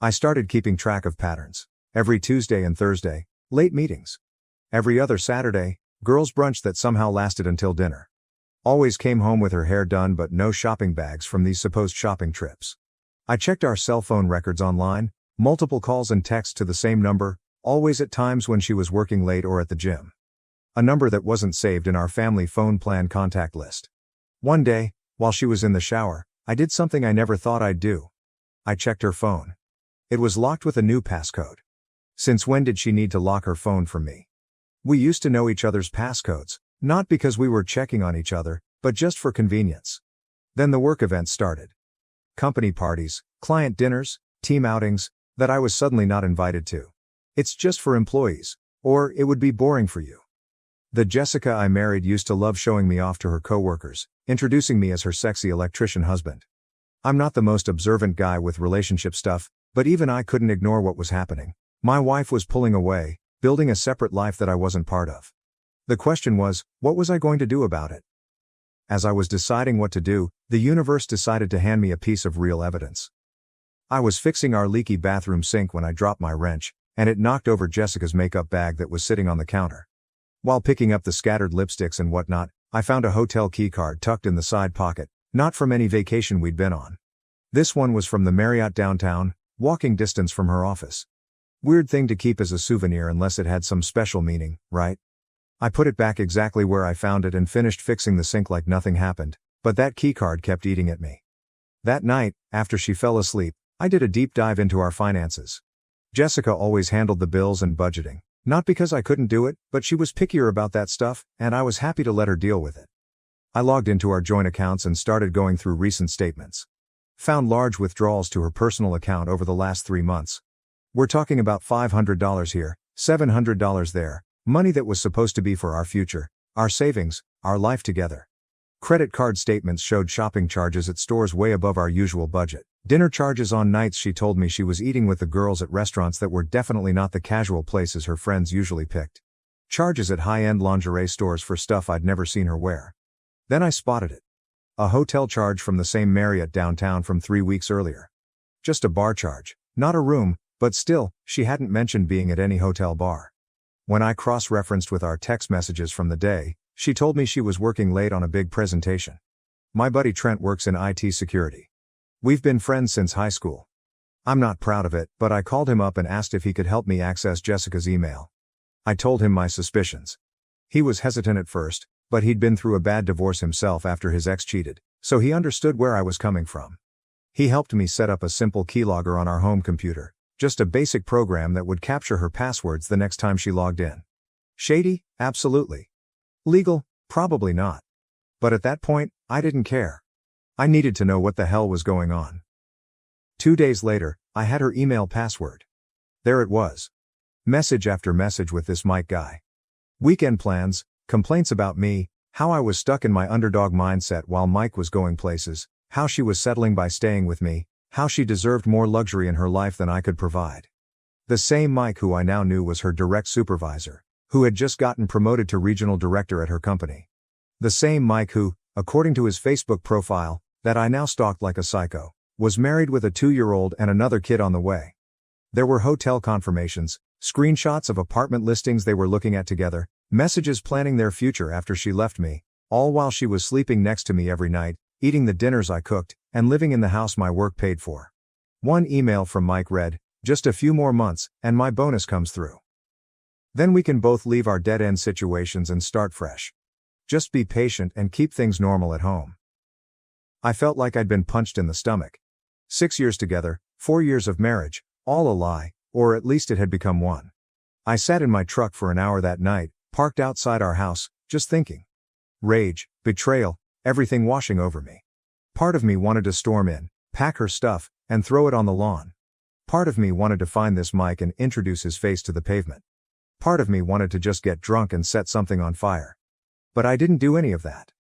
I started keeping track of patterns. Every Tuesday and Thursday, late meetings. Every other Saturday, girls' brunch that somehow lasted until dinner. Always came home with her hair done but no shopping bags from these supposed shopping trips. I checked our cell phone records online, multiple calls and texts to the same number, always at times when she was working late or at the gym. A number that wasn't saved in our family phone plan contact list. One day, while she was in the shower, I did something I never thought I'd do. I checked her phone. It was locked with a new passcode. Since when did she need to lock her phone from me? We used to know each other's passcodes, not because we were checking on each other, but just for convenience. Then the work events started. Company parties, client dinners, team outings, that I was suddenly not invited to. It's just for employees, or it would be boring for you. The Jessica I married used to love showing me off to her coworkers, introducing me as her sexy electrician husband. I'm not the most observant guy with relationship stuff, but even I couldn't ignore what was happening. My wife was pulling away, building a separate life that I wasn't part of. The question was, what was I going to do about it? As I was deciding what to do, the universe decided to hand me a piece of real evidence. I was fixing our leaky bathroom sink when I dropped my wrench, and it knocked over Jessica's makeup bag that was sitting on the counter. While picking up the scattered lipsticks and whatnot, I found a hotel keycard tucked in the side pocket, not from any vacation we'd been on. This one was from the Marriott downtown, walking distance from her office. Weird thing to keep as a souvenir unless it had some special meaning, right? I put it back exactly where I found it and finished fixing the sink like nothing happened, but that keycard kept eating at me. That night, after she fell asleep, I did a deep dive into our finances. Jessica always handled the bills and budgeting. Not because I couldn't do it, but she was pickier about that stuff, and I was happy to let her deal with it. I logged into our joint accounts and started going through recent statements. Found large withdrawals to her personal account over the last 3 months. We're talking about $500 here, $700 there, money that was supposed to be for our future, our savings, our life together. Credit card statements showed shopping charges at stores way above our usual budget. Dinner charges on nights she told me she was eating with the girls at restaurants that were definitely not the casual places her friends usually picked. Charges at high-end lingerie stores for stuff I'd never seen her wear. Then I spotted it. A hotel charge from the same Marriott downtown from 3 weeks earlier. Just a bar charge, not a room, but still, she hadn't mentioned being at any hotel bar. When I cross-referenced with our text messages from the day, she told me she was working late on a big presentation. My buddy Trent works in IT security. We've been friends since high school. I'm not proud of it, but I called him up and asked if he could help me access Jessica's email. I told him my suspicions. He was hesitant at first, but he'd been through a bad divorce himself after his ex cheated, so he understood where I was coming from. He helped me set up a simple keylogger on our home computer, just a basic program that would capture her passwords the next time she logged in. Shady? Absolutely. Legal? Probably not. But at that point, I didn't care. I needed to know what the hell was going on. 2 days later, I had her email password. There it was. Message after message with this Mike guy. Weekend plans, complaints about me, how I was stuck in my underdog mindset while Mike was going places, how she was settling by staying with me, how she deserved more luxury in her life than I could provide. The same Mike who I now knew was her direct supervisor, who had just gotten promoted to regional director at her company. The same Mike who, according to his Facebook profile, that I now stalked like a psycho, was married with a 2-year-old and another kid on the way. There were hotel confirmations, screenshots of apartment listings they were looking at together, messages planning their future after she left me, all while she was sleeping next to me every night, eating the dinners I cooked, and living in the house my work paid for. One email from Mike read, "Just a few more months, and my bonus comes through. Then we can both leave our dead-end situations and start fresh. Just be patient and keep things normal at home." I felt like I'd been punched in the stomach. 6 years together, 4 years of marriage, all a lie, or at least it had become one. I sat in my truck for an hour that night, parked outside our house, just thinking. Rage, betrayal, everything washing over me. Part of me wanted to storm in, pack her stuff, and throw it on the lawn. Part of me wanted to find this Mike and introduce his face to the pavement. Part of me wanted to just get drunk and set something on fire. But I didn't do any of that.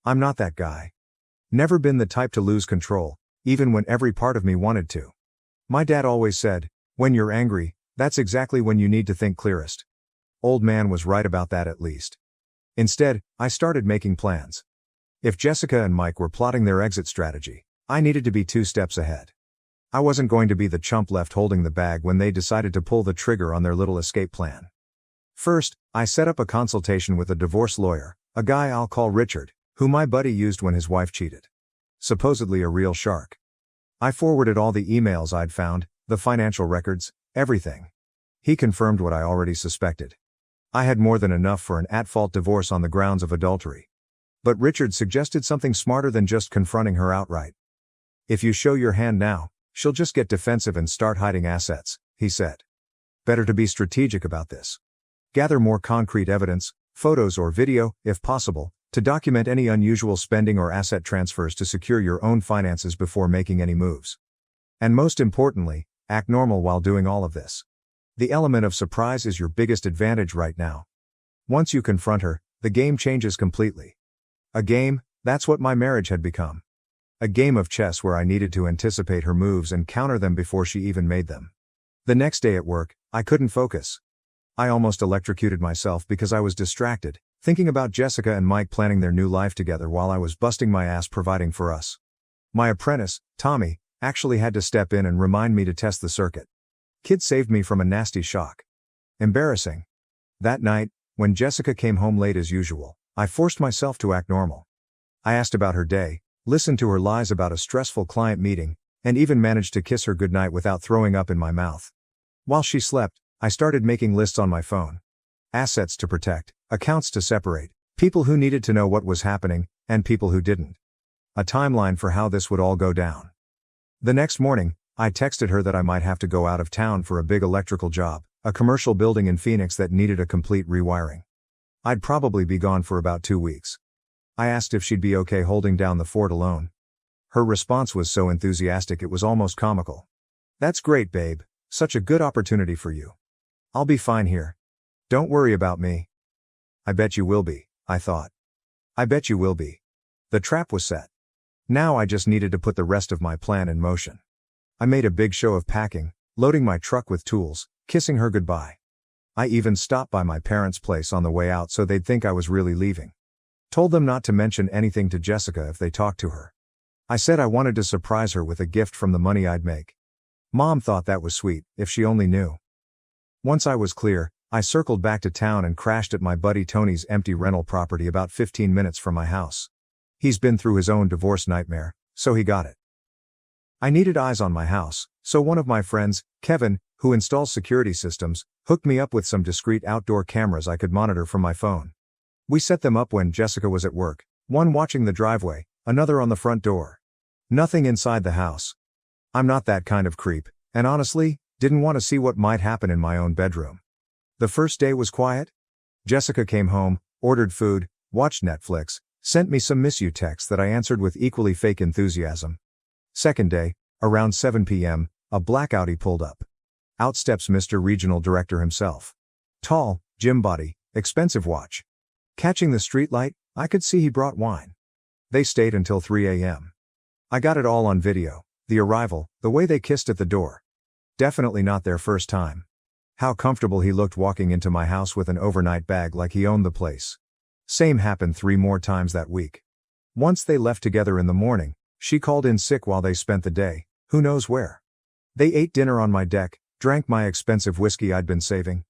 I'm not that guy. Never been the type to lose control, even when every part of me wanted to. My dad always said, when you're angry, that's exactly when you need to think clearest. Old man was right about that at least. Instead, I started making plans. If Jessica and Mike were plotting their exit strategy, I needed to be 2 steps ahead. I wasn't going to be the chump left holding the bag when they decided to pull the trigger on their little escape plan. First, I set up a consultation with a divorce lawyer, a guy I'll call Richard, who my buddy used when his wife cheated. Supposedly a real shark. I forwarded all the emails I'd found, the financial records, everything. He confirmed what I already suspected. I had more than enough for an at-fault divorce on the grounds of adultery. But Richard suggested something smarter than just confronting her outright. If you show your hand now, she'll just get defensive and start hiding assets, he said. Better to be strategic about this. Gather more concrete evidence, photos or video, if possible, to document any unusual spending or asset transfers to secure your own finances before making any moves. And most importantly, act normal while doing all of this. The element of surprise is your biggest advantage right now. Once you confront her, the game changes completely. A game, that's what my marriage had become. A game of chess where I needed to anticipate her moves and counter them before she even made them. The next day at work, I couldn't focus. I almost electrocuted myself because I was distracted, thinking about Jessica and Mike planning their new life together while I was busting my ass providing for us. My apprentice, Tommy, actually had to step in and remind me to test the circuit. Kid saved me from a nasty shock. Embarrassing. That night, when Jessica came home late as usual, I forced myself to act normal. I asked about her day, listened to her lies about a stressful client meeting, and even managed to kiss her goodnight without throwing up in my mouth. While she slept, I started making lists on my phone. Assets to protect, accounts to separate, people who needed to know what was happening, and people who didn't. A timeline for how this would all go down. The next morning, I texted her that I might have to go out of town for a big electrical job, a commercial building in Phoenix that needed a complete rewiring. I'd probably be gone for about 2 weeks. I asked if she'd be okay holding down the fort alone. Her response was so enthusiastic it was almost comical. "That's great, babe. Such a good opportunity for you. I'll be fine here. Don't worry about me." I bet you will be, I thought. I bet you will be. The trap was set. Now I just needed to put the rest of my plan in motion. I made a big show of packing, loading my truck with tools, kissing her goodbye. I even stopped by my parents' place on the way out so they'd think I was really leaving. Told them not to mention anything to Jessica if they talked to her. I said I wanted to surprise her with a gift from the money I'd make. Mom thought that was sweet, if she only knew. Once I was clear, I circled back to town and crashed at my buddy Tony's empty rental property about 15 minutes from my house. He's been through his own divorce nightmare, so he got it. I needed eyes on my house, so one of my friends, Kevin, who installs security systems, hooked me up with some discreet outdoor cameras I could monitor from my phone. We set them up when Jessica was at work, one watching the driveway, another on the front door. Nothing inside the house. I'm not that kind of creep, and honestly, didn't want to see what might happen in my own bedroom. The first day was quiet. Jessica came home, ordered food, watched Netflix, sent me some miss you texts that I answered with equally fake enthusiasm. Second day, around 7 p.m., a black Audi pulled up. Out steps Mr. Regional Director himself. Tall, gym body, expensive watch. Catching the streetlight, I could see he brought wine. They stayed until 3 a.m. I got it all on video, the arrival, the way they kissed at the door. Definitely not their first time. How comfortable he looked walking into my house with an overnight bag like he owned the place. Same happened 3 more times that week. Once they left together in the morning, she called in sick while they spent the day, who knows where. They ate dinner on my deck, drank my expensive whiskey I'd been saving.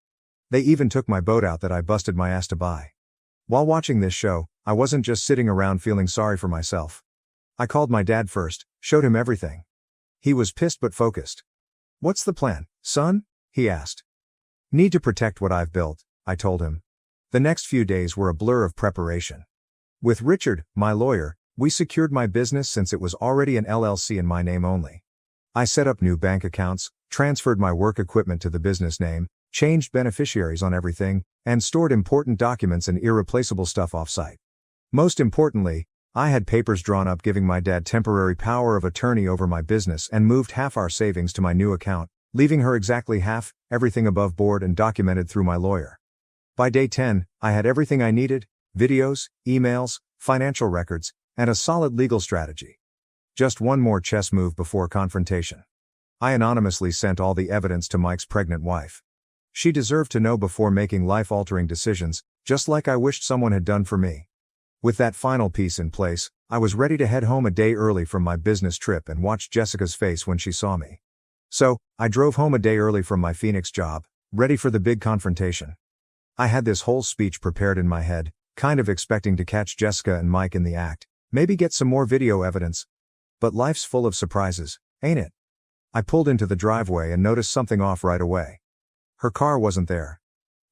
They even took my boat out that I busted my ass to buy. While watching this show, I wasn't just sitting around feeling sorry for myself. I called my dad first, showed him everything. He was pissed but focused. "What's the plan, son?" he asked. "Need to protect what I've built," I told him. The next few days were a blur of preparation. With Richard, my lawyer, we secured my business since it was already an LLC in my name only. I set up new bank accounts, transferred my work equipment to the business name, changed beneficiaries on everything, and stored important documents and irreplaceable stuff off-site. Most importantly, I had papers drawn up giving my dad temporary power of attorney over my business and moved half our savings to my new account, leaving her exactly half, everything above board and documented through my lawyer. By day 10, I had everything I needed: videos, emails, financial records, and a solid legal strategy. Just one more chess move before confrontation. I anonymously sent all the evidence to Mike's pregnant wife. She deserved to know before making life-altering decisions, just like I wished someone had done for me. With that final piece in place, I was ready to head home a day early from my business trip and watch Jessica's face when she saw me. So, I drove home a day early from my Phoenix job, ready for the big confrontation. I had this whole speech prepared in my head, kind of expecting to catch Jessica and Mike in the act, maybe get some more video evidence. But life's full of surprises, ain't it? I pulled into the driveway and noticed something off right away. Her car wasn't there.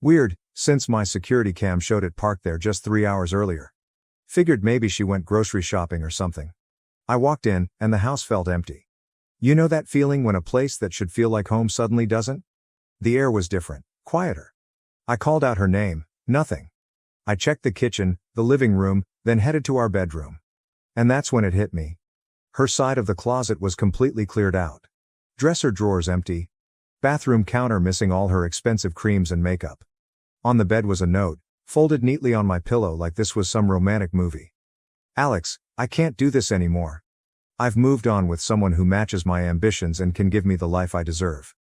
Weird, since my security cam showed it parked there just 3 hours earlier. Figured maybe she went grocery shopping or something. I walked in, and the house felt empty. You know that feeling when a place that should feel like home suddenly doesn't? The air was different, quieter. I called out her name, nothing. I checked the kitchen, the living room, then headed to our bedroom. And that's when it hit me. Her side of the closet was completely cleared out. Dresser drawers empty. Bathroom counter missing all her expensive creams and makeup. On the bed was a note, folded neatly on my pillow like this was some romantic movie. "Alex, I can't do this anymore. I've moved on with someone who matches my ambitions and can give me the life I deserve.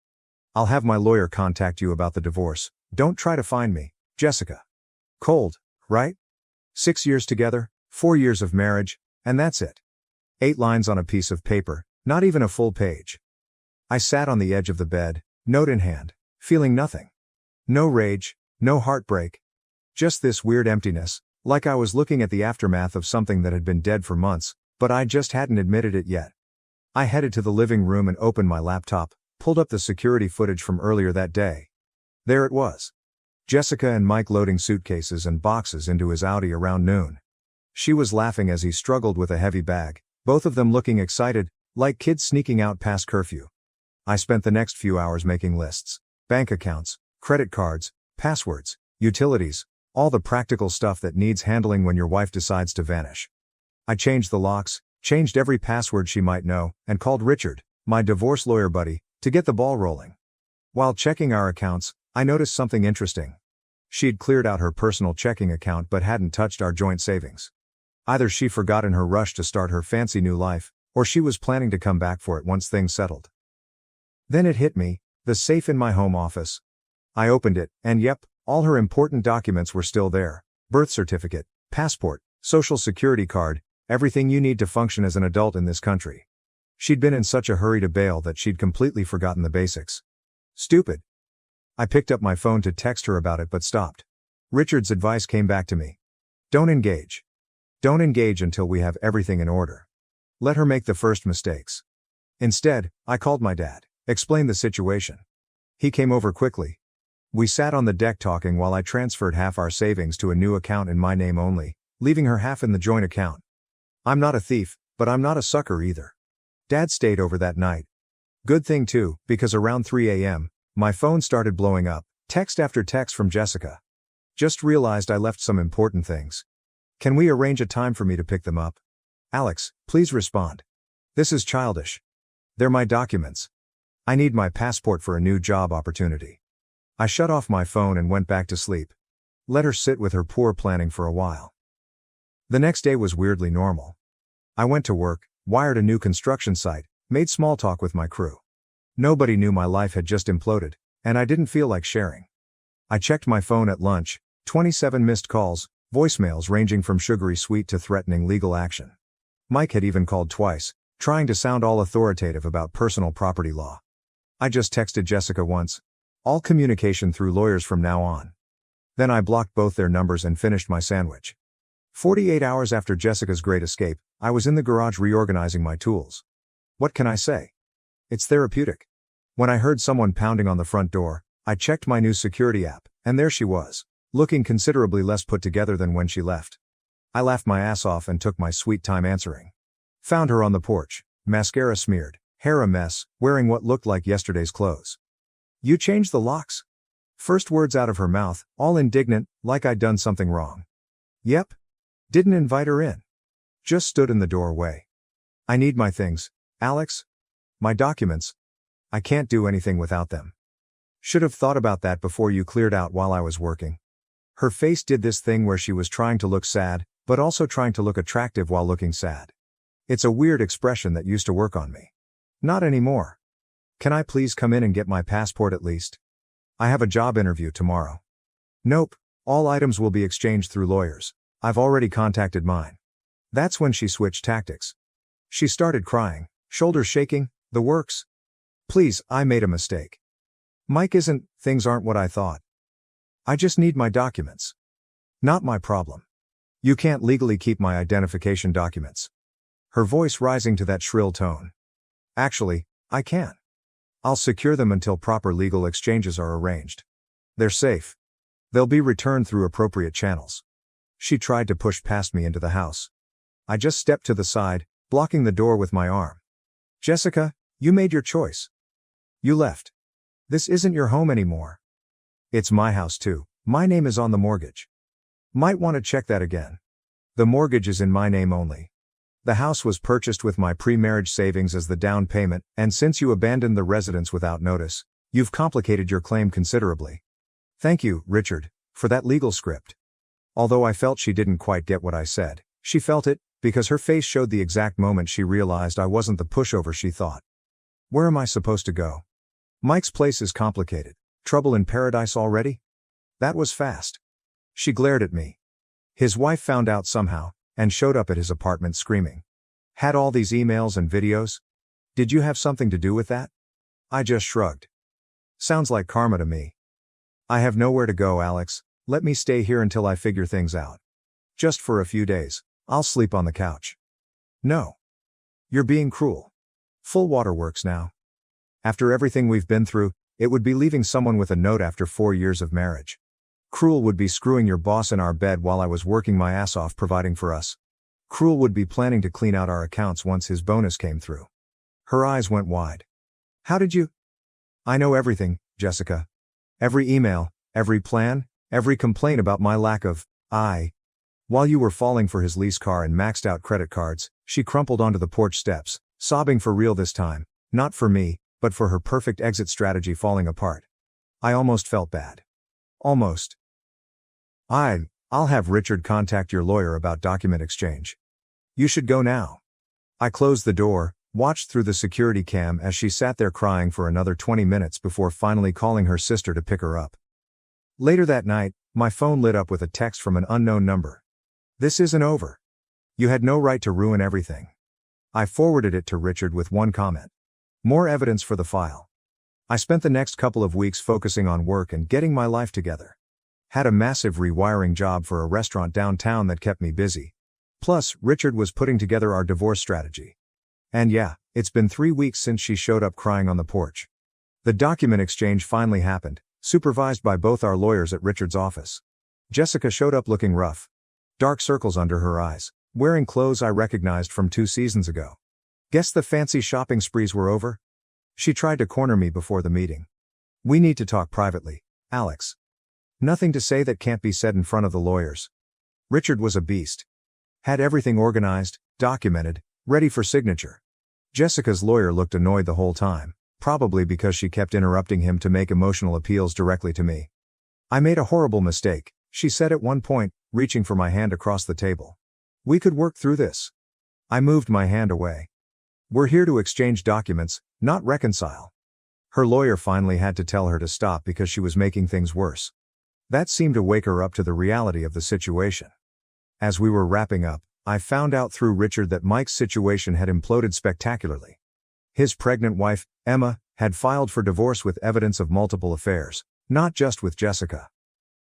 I'll have my lawyer contact you about the divorce. Don't try to find me, Jessica." Cold, right? 6 years together, 4 years of marriage, and that's it. 8 lines on a piece of paper, not even a full page. I sat on the edge of the bed, note in hand, feeling nothing. No rage, no heartbreak. Just this weird emptiness, like I was looking at the aftermath of something that had been dead for months, but I just hadn't admitted it yet. I headed to the living room and opened my laptop, pulled up the security footage from earlier that day. There it was. Jessica and Mike loading suitcases and boxes into his Audi around noon. She was laughing as he struggled with a heavy bag, both of them looking excited, like kids sneaking out past curfew. I spent the next few hours making lists. Bank accounts, credit cards, passwords, utilities, all the practical stuff that needs handling when your wife decides to vanish. I changed the locks, changed every password she might know, and called Richard, my divorce lawyer buddy, to get the ball rolling. While checking our accounts, I noticed something interesting. She'd cleared out her personal checking account but hadn't touched our joint savings. Either she forgot in her rush to start her fancy new life, or she was planning to come back for it once things settled. Then it hit me, the safe in my home office. I opened it, and yep, all her important documents were still there. Birth certificate, passport, social security card, everything you need to function as an adult in this country. She'd been in such a hurry to bail that she'd completely forgotten the basics. Stupid. I picked up my phone to text her about it but stopped. Richard's advice came back to me. Don't engage. Don't engage until we have everything in order. Let her make the first mistakes. Instead, I called my dad, explained the situation. He came over quickly. We sat on the deck talking while I transferred half our savings to a new account in my name only, leaving her half in the joint account. I'm not a thief, but I'm not a sucker either. Dad stayed over that night. Good thing too, because around 3 a.m., my phone started blowing up, text after text from Jessica. Just realized I left some important things. Can we arrange a time for me to pick them up? Alex, please respond. This is childish. They're my documents. I need my passport for a new job opportunity. I shut off my phone and went back to sleep. Let her sit with her poor planning for a while. The next day was weirdly normal. I went to work, wired a new construction site, made small talk with my crew. Nobody knew my life had just imploded, and I didn't feel like sharing. I checked my phone at lunch, 27 missed calls, voicemails ranging from sugary sweet to threatening legal action. Mike had even called twice, trying to sound all authoritative about personal property law. I just texted Jessica once. All communication through lawyers from now on. Then I blocked both their numbers and finished my sandwich. 48 hours after Jessica's great escape, I was in the garage reorganizing my tools. What can I say? It's therapeutic. When I heard someone pounding on the front door, I checked my new security app, and there she was, looking considerably less put together than when she left. I laughed my ass off and took my sweet time answering. Found her on the porch, mascara smeared, hair a mess, wearing what looked like yesterday's clothes. You changed the locks? First words out of her mouth, all indignant, like I'd done something wrong. Yep. Didn't invite her in. Just stood in the doorway. I need my things, Alex. My documents. I can't do anything without them. Should have thought about that before you cleared out while I was working. Her face did this thing where she was trying to look sad, but also trying to look attractive while looking sad. It's a weird expression that used to work on me. Not anymore. Can I please come in and get my passport at least? I have a job interview tomorrow. Nope, all items will be exchanged through lawyers. I've already contacted mine. That's when she switched tactics. She started crying, shoulders shaking, the works. Please, I made a mistake. Mike things aren't what I thought. I just need my documents. Not my problem. You can't legally keep my identification documents. Her voice rising to that shrill tone. Actually, I can. I'll secure them until proper legal exchanges are arranged. They're safe. They'll be returned through appropriate channels. She tried to push past me into the house. I just stepped to the side, blocking the door with my arm. Jessica, you made your choice. You left. This isn't your home anymore. It's my house too. My name is on the mortgage. Might want to check that again. The mortgage is in my name only. The house was purchased with my pre-marriage savings as the down payment, and since you abandoned the residence without notice, you've complicated your claim considerably. Thank you, Richard, for that legal script. Although I felt she didn't quite get what I said, she felt it, because her face showed the exact moment she realized I wasn't the pushover she thought. Where am I supposed to go? Mike's place is complicated. Trouble in paradise already? That was fast. She glared at me. His wife found out somehow, and showed up at his apartment screaming. Had all these emails and videos? Did you have something to do with that? I just shrugged. Sounds like karma to me. I have nowhere to go, Alex. Let me stay here until I figure things out. Just for a few days. I'll sleep on the couch. No. You're being cruel. Full waterworks now. After everything we've been through, it would be leaving someone with a note after 4 years of marriage. Cruel would be screwing your boss in our bed while I was working my ass off providing for us. Cruel would be planning to clean out our accounts once his bonus came through. Her eyes went wide. How did you? I know everything, Jessica. Every email, every plan, every complaint about my lack of While you were falling for his lease car and maxed out credit cards, she crumpled onto the porch steps, sobbing for real this time, not for me, but for her perfect exit strategy falling apart. I almost felt bad. Almost. I'll have Richard contact your lawyer about document exchange. You should go now. I closed the door, watched through the security cam as she sat there crying for another 20 minutes before finally calling her sister to pick her up. Later that night, my phone lit up with a text from an unknown number. This isn't over. You had no right to ruin everything. I forwarded it to Richard with one comment. More evidence for the file. I spent the next couple of weeks focusing on work and getting my life together. Had a massive rewiring job for a restaurant downtown that kept me busy. Plus, Richard was putting together our divorce strategy. And yeah, it's been 3 weeks since she showed up crying on the porch. The document exchange finally happened, supervised by both our lawyers at Richard's office. Jessica showed up looking rough. Dark circles under her eyes, wearing clothes I recognized from 2 seasons ago. Guess the fancy shopping sprees were over? She tried to corner me before the meeting. We need to talk privately, Alex. Nothing to say that can't be said in front of the lawyers. Richard was a beast. Had everything organized, documented, ready for signature. Jessica's lawyer looked annoyed the whole time, probably because she kept interrupting him to make emotional appeals directly to me. I made a horrible mistake, she said at one point, reaching for my hand across the table. We could work through this. I moved my hand away. We're here to exchange documents, not reconcile. Her lawyer finally had to tell her to stop because she was making things worse. That seemed to wake her up to the reality of the situation. As we were wrapping up, I found out through Richard that Mike's situation had imploded spectacularly. His pregnant wife, Emma, had filed for divorce with evidence of multiple affairs, not just with Jessica.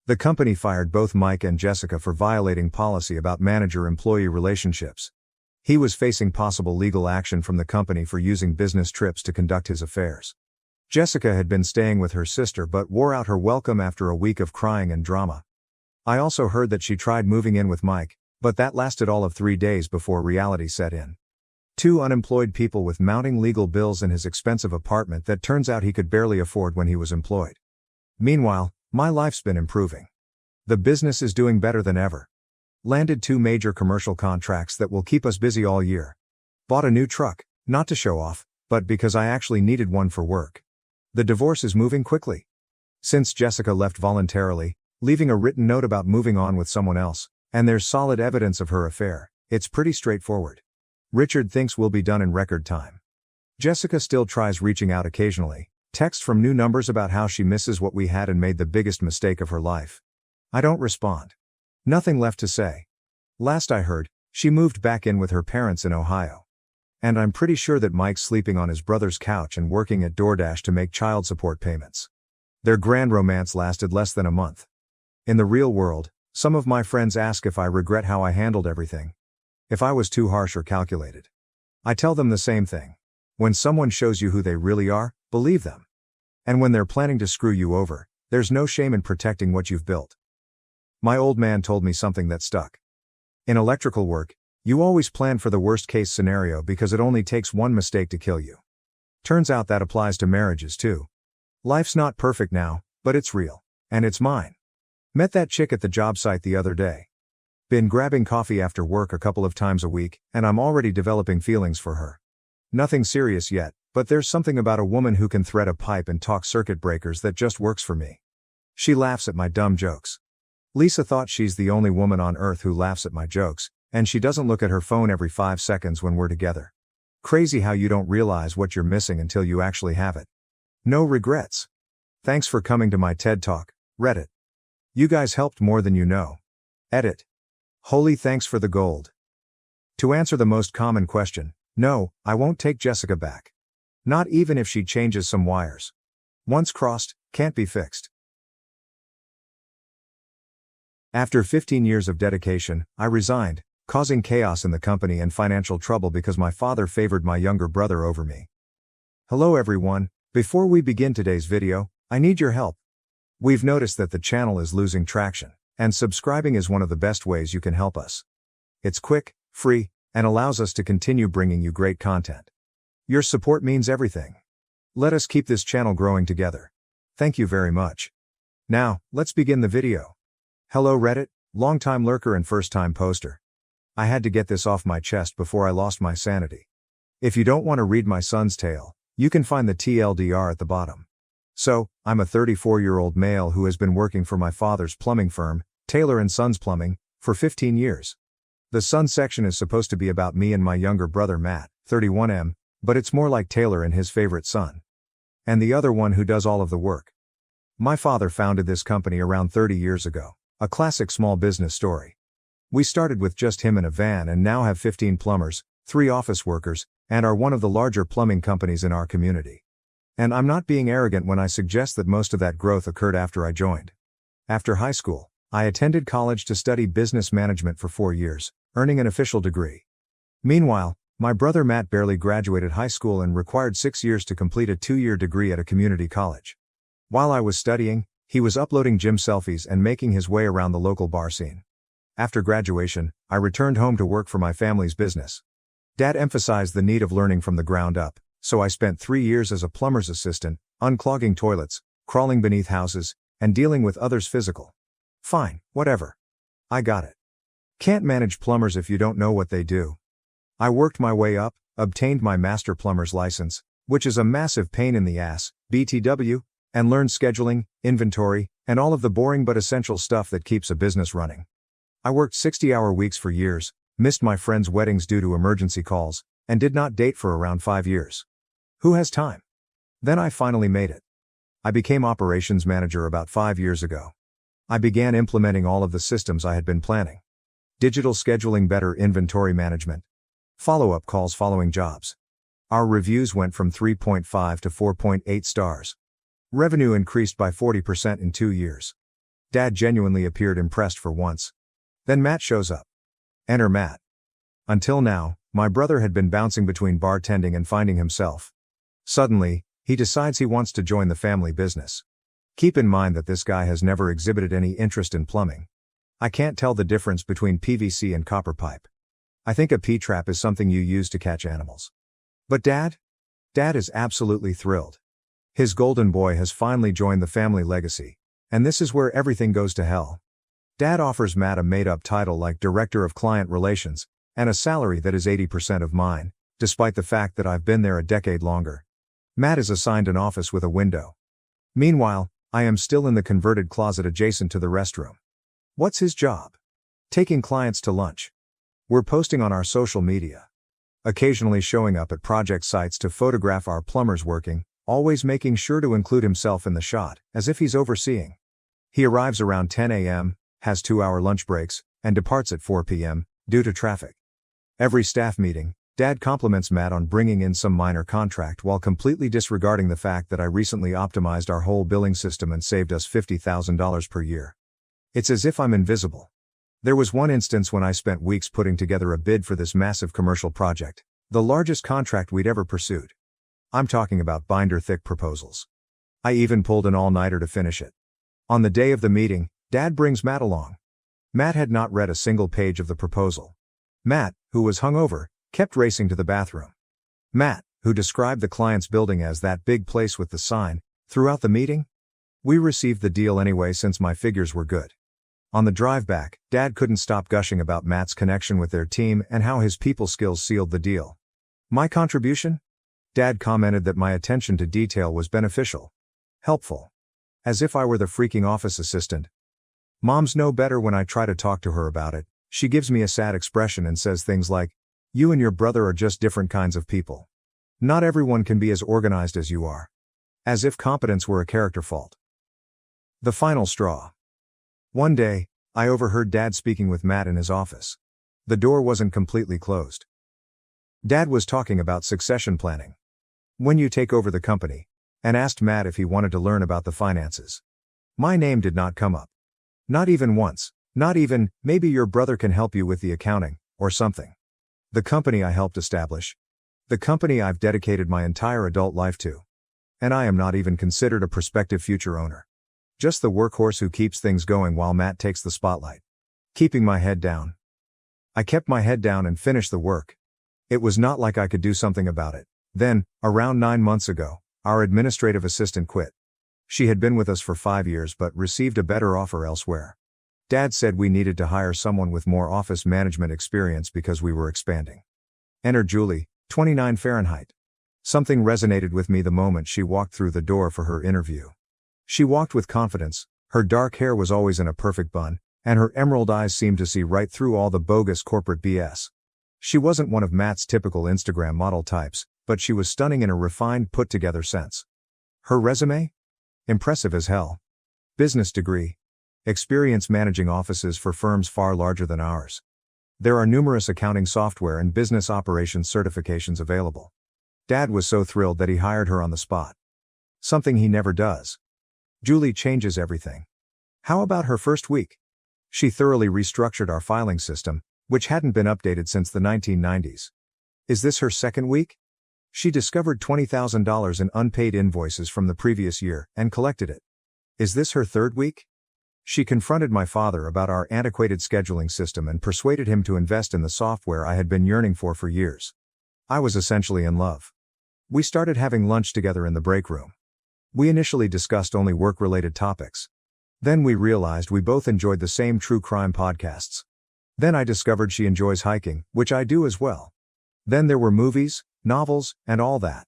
The company fired both Mike and Jessica for violating policy about manager-employee relationships. He was facing possible legal action from the company for using business trips to conduct his affairs. Jessica had been staying with her sister but wore out her welcome after a week of crying and drama. I also heard that she tried moving in with Mike, but that lasted all of 3 days before reality set in. 2 unemployed people with mounting legal bills in his expensive apartment that turns out he could barely afford when he was employed. Meanwhile, my life's been improving. The business is doing better than ever. Landed 2 major commercial contracts that will keep us busy all year. Bought a new truck, not to show off, but because I actually needed one for work. The divorce is moving quickly. Since Jessica left voluntarily, leaving a written note about moving on with someone else, and there's solid evidence of her affair, it's pretty straightforward. Richard thinks we'll be done in record time. Jessica still tries reaching out occasionally, texts from new numbers about how she misses what we had and made the biggest mistake of her life. I don't respond. Nothing left to say. Last I heard, she moved back in with her parents in Ohio. And I'm pretty sure that Mike's sleeping on his brother's couch and working at DoorDash to make child support payments. Their grand romance lasted less than a month. In the real world, some of my friends ask if I regret how I handled everything. If I was too harsh or calculated. I tell them the same thing. When someone shows you who they really are, believe them. And when they're planning to screw you over, there's no shame in protecting what you've built. My old man told me something that stuck. In electrical work, you always plan for the worst-case scenario because it only takes one mistake to kill you. Turns out that applies to marriages too. Life's not perfect now, but it's real. And it's mine. Met that chick at the job site the other day. Been grabbing coffee after work a couple of times a week, and I'm already developing feelings for her. Nothing serious yet, but there's something about a woman who can thread a pipe and talk circuit breakers that just works for me. She laughs at my dumb jokes. Lisa thought she's the only woman on earth who laughs at my jokes, and she doesn't look at her phone every 5 seconds when we're together. Crazy how you don't realize what you're missing until you actually have it. No regrets. Thanks for coming to my TED Talk, Reddit. You guys helped more than you know. Edit. Holy thanks for the gold. To answer the most common question, no, I won't take Jessica back. Not even if she changes some wires. Once crossed, can't be fixed. After 15 years of dedication, I resigned, causing chaos in the company and financial trouble because my father favored my younger brother over me. Hello everyone, before we begin today's video, I need your help. We've noticed that the channel is losing traction, and subscribing is one of the best ways you can help us. It's quick, free, and allows us to continue bringing you great content. Your support means everything. Let us keep this channel growing together. Thank you very much. Now, let's begin the video. Hello Reddit, long-time lurker and first-time poster. I had to get this off my chest before I lost my sanity. If you don't want to read my son's tale, you can find the TLDR at the bottom. So, I'm a 34-year-old male who has been working for my father's plumbing firm, Taylor & Sons Plumbing, for 15 years. The son section is supposed to be about me and my younger brother Matt, 31M, but it's more like Taylor and his favorite son. And the other one who does all of the work. My father founded this company around 30 years ago, a classic small business story. We started with just him in a van and now have 15 plumbers, 3 office workers, and are one of the larger plumbing companies in our community. And I'm not being arrogant when I suggest that most of that growth occurred after I joined. After high school, I attended college to study business management for 4 years, earning an official degree. Meanwhile, my brother Matt barely graduated high school and required 6 years to complete a 2-year degree at a community college. While I was studying, he was uploading gym selfies and making his way around the local bar scene. After graduation, I returned home to work for my family's business. Dad emphasized the need of learning from the ground up, so I spent 3 years as a plumber's assistant, unclogging toilets, crawling beneath houses, and dealing with others' physical. Fine, whatever. I got it. Can't manage plumbers if you don't know what they do. I worked my way up, obtained my master plumber's license, which is a massive pain in the ass, BTW, and learned scheduling, inventory, and all of the boring but essential stuff that keeps a business running. I worked 60-hour weeks for years, missed my friends' weddings due to emergency calls, and did not date for around 5 years. Who has time? Then I finally made it. I became operations manager about 5 years ago. I began implementing all of the systems I had been planning. Digital scheduling, better inventory management. Follow-up calls following jobs. Our reviews went from 3.5 to 4.8 stars. Revenue increased by 40% in 2 years. Dad genuinely appeared impressed for once. Then Matt shows up. Enter Matt. Until now, my brother had been bouncing between bartending and finding himself. Suddenly, he decides he wants to join the family business. Keep in mind that this guy has never exhibited any interest in plumbing. I can't tell the difference between PVC and copper pipe. I think a P-trap is something you use to catch animals. But Dad? Dad is absolutely thrilled. His golden boy has finally joined the family legacy, and this is where everything goes to hell. Dad offers Matt a made-up title like Director of Client Relations, and a salary that is 80% of mine, despite the fact that I've been there a decade longer. Matt is assigned an office with a window. Meanwhile, I am still in the converted closet adjacent to the restroom. What's his job? Taking clients to lunch. We're posting on our social media. Occasionally showing up at project sites to photograph our plumbers working, always making sure to include himself in the shot, as if he's overseeing. He arrives around 10 a.m., has 2-hour lunch breaks, and departs at 4 p.m., due to traffic. Every staff meeting, Dad compliments Matt on bringing in some minor contract while completely disregarding the fact that I recently optimized our whole billing system and saved us $50,000 per year. It's as if I'm invisible. There was one instance when I spent weeks putting together a bid for this massive commercial project, the largest contract we'd ever pursued. I'm talking about binder-thick proposals. I even pulled an all-nighter to finish it. On the day of the meeting, Dad brings Matt along. Matt had not read a single page of the proposal. Matt, who was hungover, kept racing to the bathroom. Matt, who described the client's building as that big place with the sign, throughout the meeting. We received the deal anyway since my figures were good. On the drive back, Dad couldn't stop gushing about Matt's connection with their team and how his people skills sealed the deal. My contribution? Dad commented that my attention to detail was beneficial. Helpful. As if I were the freaking office assistant. Moms know better when I try to talk to her about it. She gives me a sad expression and says things like, "You and your brother are just different kinds of people. Not everyone can be as organized as you are." As if competence were a character fault. The final straw. One day, I overheard Dad speaking with Matt in his office. The door wasn't completely closed. Dad was talking about succession planning. When you take over the company, and asked Matt if he wanted to learn about the finances. My name did not come up. Not even once, not even, maybe your brother can help you with the accounting, or something. The company I helped establish. The company I've dedicated my entire adult life to. And I am not even considered a prospective future owner. Just the workhorse who keeps things going while Matt takes the spotlight. Keeping my head down. I kept my head down and finished the work. It was not like I could do something about it. Then, around 9 months ago, Our administrative assistant quit. She had been with us for 5 years but received a better offer elsewhere. Dad said we needed to hire someone with more office management experience because we were expanding. Enter Julie, 29 Fahrenheit. Something resonated with me the moment she walked through the door for her interview. She walked with confidence, her dark hair was always in a perfect bun, and her emerald eyes seemed to see right through all the bogus corporate BS. She wasn't one of Matt's typical Instagram model types, but she was stunning in a refined, put-together sense. Her resume? Impressive as hell. Business degree. Experience managing offices for firms far larger than ours. There are numerous accounting software and business operations certifications available. Dad was so thrilled that he hired her on the spot. Something he never does. Julie changes everything. How about her first week? She thoroughly restructured our filing system, which hadn't been updated since the 1990s. Is this her second week? She discovered $20,000 in unpaid invoices from the previous year and collected it. Is this her third week? She confronted my father about our antiquated scheduling system and persuaded him to invest in the software I had been yearning for years. I was essentially in love. We started having lunch together in the break room. We initially discussed only work-related topics. Then we realized we both enjoyed the same true crime podcasts. Then I discovered she enjoys hiking, which I do as well. Then there were movies, novels, and all that.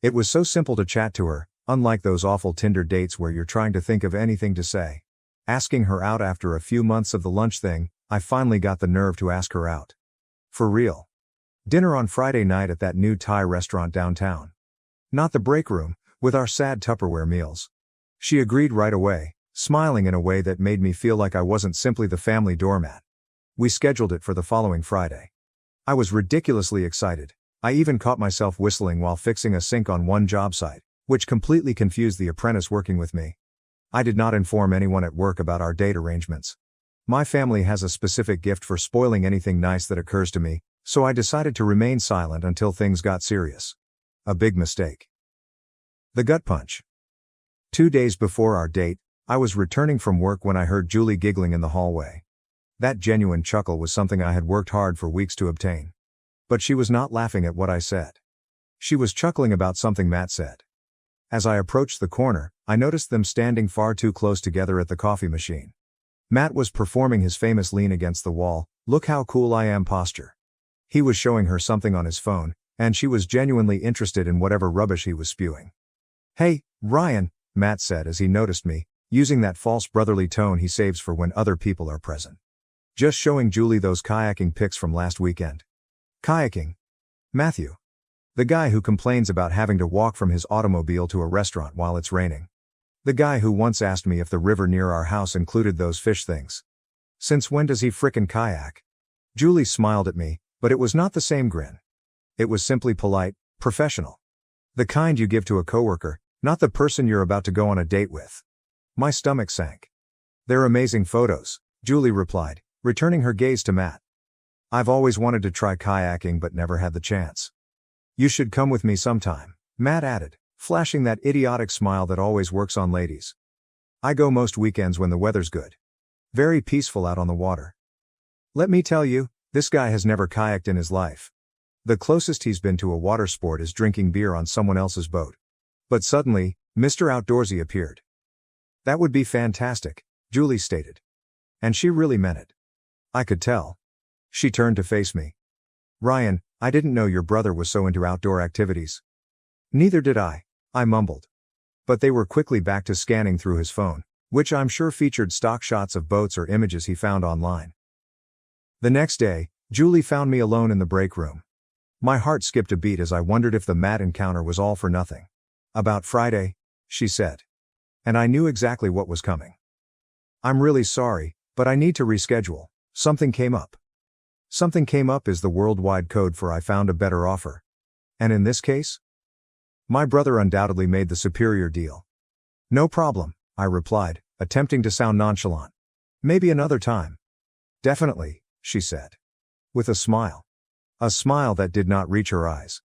It was so simple to chat to her, unlike those awful Tinder dates where you're trying to think of anything to say. Asking her out after a few months of the lunch thing, I finally got the nerve to ask her out. For real. Dinner on Friday night at that new Thai restaurant downtown. Not the break room, with our sad Tupperware meals. She agreed right away, smiling in a way that made me feel like I wasn't simply the family doormat. We scheduled it for the following Friday. I was ridiculously excited. I even caught myself whistling while fixing a sink on one job site, which completely confused the apprentice working with me. I did not inform anyone at work about our date arrangements. My family has a specific gift for spoiling anything nice that occurs to me, so I decided to remain silent until things got serious. A big mistake. The gut punch. 2 days before our date, I was returning from work when I heard Julie giggling in the hallway. That genuine chuckle was something I had worked hard for weeks to obtain. But she was not laughing at what I said. She was chuckling about something Matt said. As I approached the corner, I noticed them standing far too close together at the coffee machine. Matt was performing his famous lean against the wall, "Look how cool I am" posture. He was showing her something on his phone, and she was genuinely interested in whatever rubbish he was spewing. "Hey, Ryan," Matt said as he noticed me, using that false brotherly tone he saves for when other people are present. "Just showing Julie those kayaking pics from last weekend." Kayaking? Matthew. The guy who complains about having to walk from his automobile to a restaurant while it's raining. The guy who once asked me if the river near our house included those fish things. Since when does he frickin' kayak? Julie smiled at me, but it was not the same grin. It was simply polite, professional. The kind you give to a coworker, not the person you're about to go on a date with. My stomach sank. "They're amazing photos," Julie replied, returning her gaze to Matt. "I've always wanted to try kayaking but never had the chance." "You should come with me sometime," Matt added, flashing that idiotic smile that always works on ladies. "I go most weekends when the weather's good. Very peaceful out on the water." Let me tell you, this guy has never kayaked in his life. The closest he's been to a water sport is drinking beer on someone else's boat. But suddenly, Mr. Outdoorsy appeared. "That would be fantastic," Julie stated. And she really meant it. I could tell. She turned to face me. "Ryan, I didn't know your brother was so into outdoor activities." "Neither did I mumbled. But they were quickly back to scanning through his phone, which I'm sure featured stock shots of boats or images he found online. The next day, Julie found me alone in the break room. My heart skipped a beat as I wondered if the Matt encounter was all for nothing. "About Friday," she said. And I knew exactly what was coming. "I'm really sorry, but I need to reschedule. Something came up." Something came up is the worldwide code for "I found a better offer." And in this case? My brother undoubtedly made the superior deal. "No problem," I replied, attempting to sound nonchalant. "Maybe another time." "Definitely," she said. With a smile. A smile that did not reach her eyes.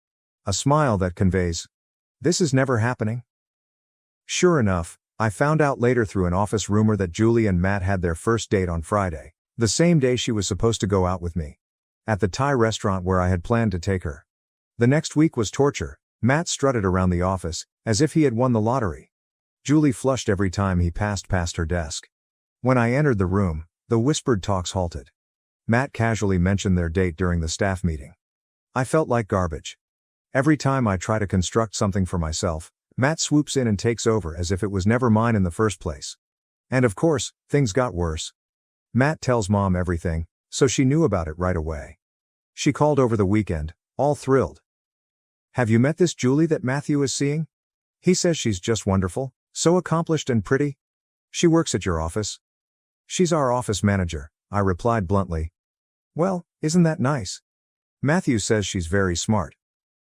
A smile that conveys, "This is never happening." Sure enough, I found out later through an office rumor that Julie and Matt had their first date on Friday, the same day she was supposed to go out with me. At the Thai restaurant where I had planned to take her. The next week was torture, Matt strutted around the office, as if he had won the lottery. Julie flushed every time he passed past her desk. When I entered the room, the whispered talks halted. Matt casually mentioned their date during the staff meeting. I felt like garbage. Every time I try to construct something for myself, Matt swoops in and takes over as if it was never mine in the first place. And of course, things got worse. Matt tells Mom everything, so she knew about it right away. She called over the weekend, all thrilled. Have you met this Julie that Matthew is seeing? He says she's just wonderful, so accomplished and pretty. She works at your office. She's our office manager, I replied bluntly. Well, isn't that nice? Matthew says she's very smart.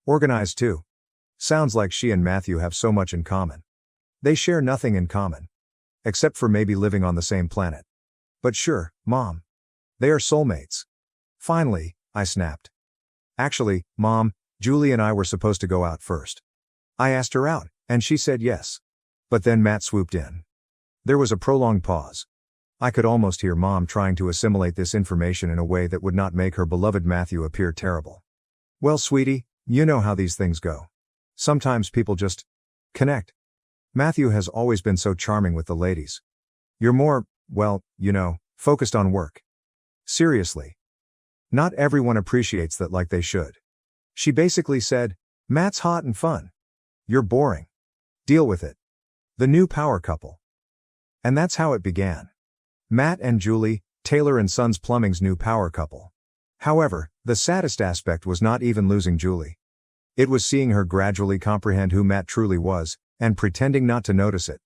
Organized too. Sounds like she and Matthew have so much in common. They share nothing in common. Except for maybe living on the same planet. But sure, Mom. They are soulmates. Finally, I snapped. Actually, Mom, Julie and I were supposed to go out first. I asked her out, and she said yes. But then Matt swooped in. There was a prolonged pause. I could almost hear Mom trying to assimilate this information in a way that would not make her beloved Matthew appear terrible. Well, sweetie, you know how these things go. Sometimes people just connect. Matthew has always been so charming with the ladies. You're more, well, focused on work. Seriously. Not everyone appreciates that like they should. She basically said, Matt's hot and fun. You're boring. Deal with it. The new power couple. And that's how it began. Matt and Julie, Taylor & Sons Plumbing's new power couple. However, the saddest aspect was not even losing Julie. It was seeing her gradually comprehend who Matt truly was, and pretending not to notice it.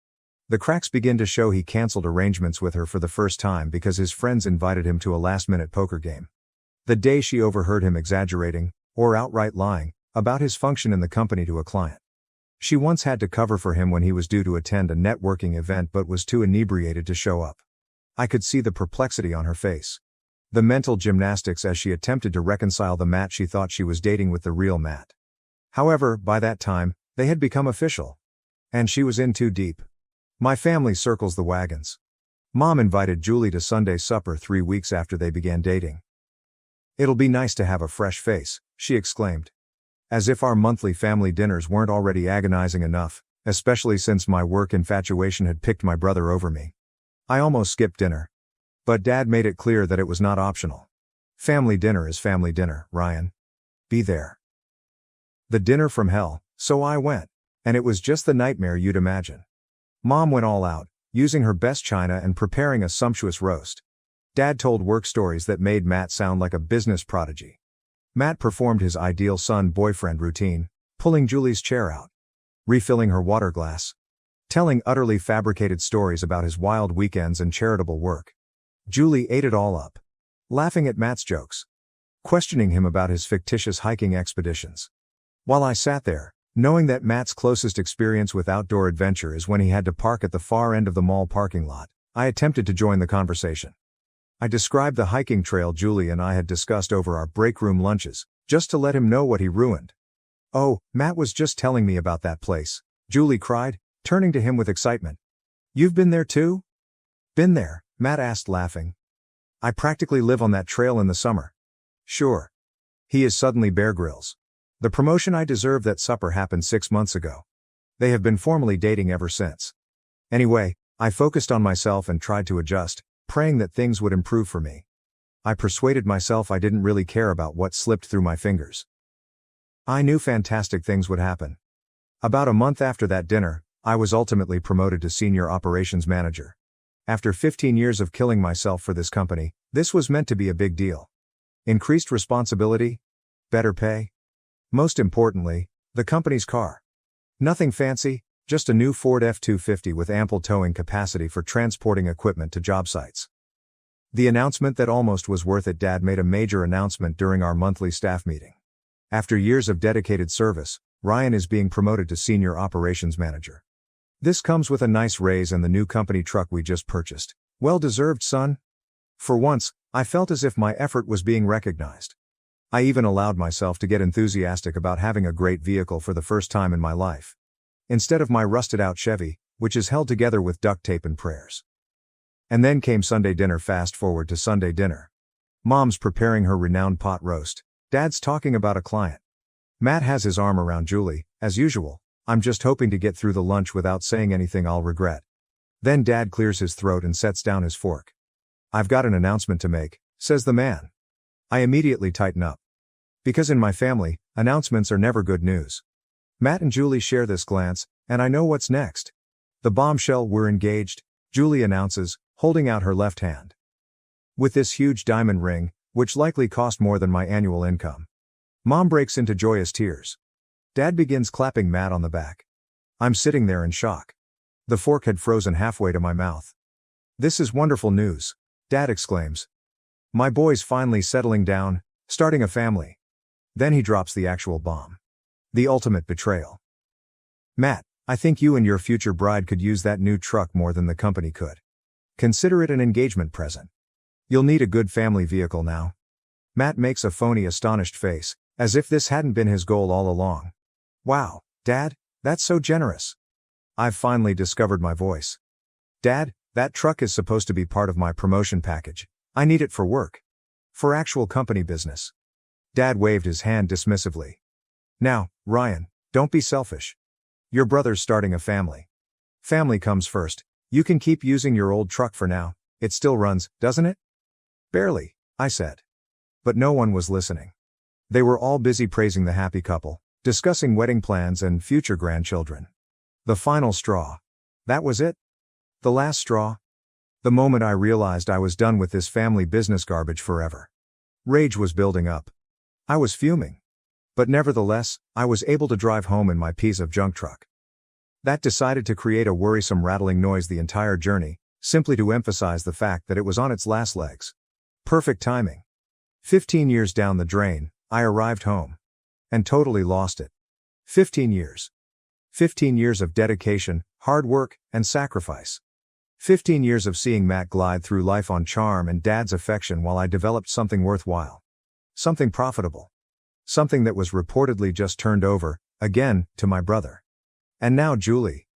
The cracks begin to show. He canceled arrangements with her for the first time because his friends invited him to a last-minute poker game. The day she overheard him exaggerating, or outright lying, about his function in the company to a client. She once had to cover for him when he was due to attend a networking event but was too inebriated to show up. I could see the perplexity on her face. The mental gymnastics as she attempted to reconcile the Matt she thought she was dating with the real Matt. However, by that time, they had become official. And she was in too deep. My family circles the wagons. Mom invited Julie to Sunday supper 3 weeks after they began dating. It'll be nice to have a fresh face, she exclaimed. As if our monthly family dinners weren't already agonizing enough, especially since my work infatuation had picked my brother over me. I almost skipped dinner. But Dad made it clear that it was not optional. Family dinner is family dinner, Ryan. Be there. The dinner from hell, so I went. And it was just the nightmare you'd imagine. Mom went all out, using her best china and preparing a sumptuous roast. Dad told work stories that made Matt sound like a business prodigy. Matt performed his ideal son-boyfriend routine, pulling Julie's chair out, refilling her water glass, telling utterly fabricated stories about his wild weekends and charitable work. Julie ate it all up, laughing at Matt's jokes, questioning him about his fictitious hiking expeditions. While I sat there, knowing that Matt's closest experience with outdoor adventure is when he had to park at the far end of the mall parking lot, I attempted to join the conversation. I described the hiking trail Julie and I had discussed over our break room lunches, just to let him know what he ruined. Oh, Matt was just telling me about that place, Julie cried, turning to him with excitement. You've been there too? Been there, Matt asked, laughing. I practically live on that trail in the summer. Sure. He is suddenly Bear Grylls. The promotion I deserved at supper happened 6 months ago. They have been formally dating ever since. Anyway, I focused on myself and tried to adjust, praying that things would improve for me. I persuaded myself I didn't really care about what slipped through my fingers. I knew fantastic things would happen. About a month after that dinner, I was ultimately promoted to senior operations manager. After 15 years of killing myself for this company, this was meant to be a big deal. Increased responsibility, better pay. Most importantly, the company's car. Nothing fancy, just a new Ford F-250 with ample towing capacity for transporting equipment to job sites. The announcement that almost was worth it. Dad made a major announcement during our monthly staff meeting. After years of dedicated service, Ryan is being promoted to senior operations manager. This comes with a nice raise and the new company truck we just purchased. Well deserved, son. For once, I felt as if my effort was being recognized. I even allowed myself to get enthusiastic about having a great vehicle for the first time in my life. Instead of my rusted-out Chevy, which is held together with duct tape and prayers. And then came Sunday dinner. Fast forward to Sunday dinner. Mom's preparing her renowned pot roast. Dad's talking about a client. Matt has his arm around Julie, as usual, I'm just hoping to get through the lunch without saying anything I'll regret. Then Dad clears his throat and sets down his fork. I've got an announcement to make, says the man. I immediately tighten up. Because in my family, announcements are never good news. Matt and Julie share this glance, and I know what's next. The bombshell, we're engaged, Julie announces, holding out her left hand. With this huge diamond ring, which likely cost more than my annual income. Mom breaks into joyous tears. Dad begins clapping Matt on the back. I'm sitting there in shock. The fork had frozen halfway to my mouth. This is wonderful news, Dad exclaims. My boy's finally settling down, starting a family. Then he drops the actual bomb. The ultimate betrayal. Matt, I think you and your future bride could use that new truck more than the company could. Consider it an engagement present. You'll need a good family vehicle now. Matt makes a phony astonished face, as if this hadn't been his goal all along. Wow, Dad, that's so generous. I've finally discovered my voice. Dad, that truck is supposed to be part of my promotion package. I need it for work. For actual company business. Dad waved his hand dismissively. Now, Ryan, don't be selfish. Your brother's starting a family. Family comes first. You can keep using your old truck for now. It still runs, doesn't it? Barely, I said. But no one was listening. They were all busy praising the happy couple, discussing wedding plans and future grandchildren. The final straw. That was it? The last straw? The moment I realized I was done with this family business garbage forever. Rage was building up. I was fuming. But nevertheless, I was able to drive home in my piece of junk truck. That decided to create a worrisome rattling noise the entire journey, simply to emphasize the fact that it was on its last legs. Perfect timing. 15 years down the drain, I arrived home. And totally lost it. 15 years. 15 years of dedication, hard work, and sacrifice. 15 years of seeing Matt glide through life on charm and Dad's affection while I developed something worthwhile. Something profitable. Something that was reportedly just turned over, again, to my brother. And now Julie.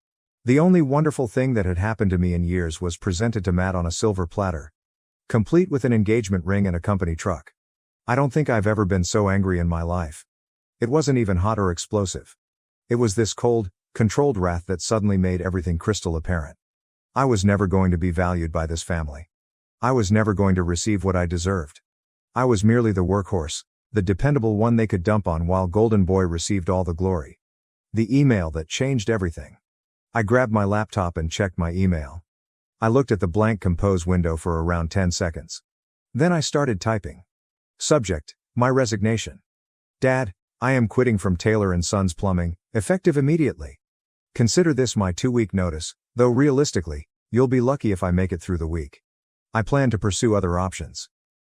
The only wonderful thing that had happened to me in years was presented to Matt on a silver platter. Complete with an engagement ring and a company truck. I don't think I've ever been so angry in my life. It wasn't even hot or explosive. It was this cold, controlled wrath that suddenly made everything crystal apparent. I was never going to be valued by this family. I was never going to receive what I deserved. I was merely the workhorse, the dependable one they could dump on while Golden Boy received all the glory. The email that changed everything. I grabbed my laptop and checked my email. I looked at the blank compose window for around 10 seconds. Then I started typing. Subject, my resignation. Dad, I am quitting from Taylor & Sons Plumbing, effective immediately. Consider this my 2-week notice, though realistically, you'll be lucky if I make it through the week. I plan to pursue other options.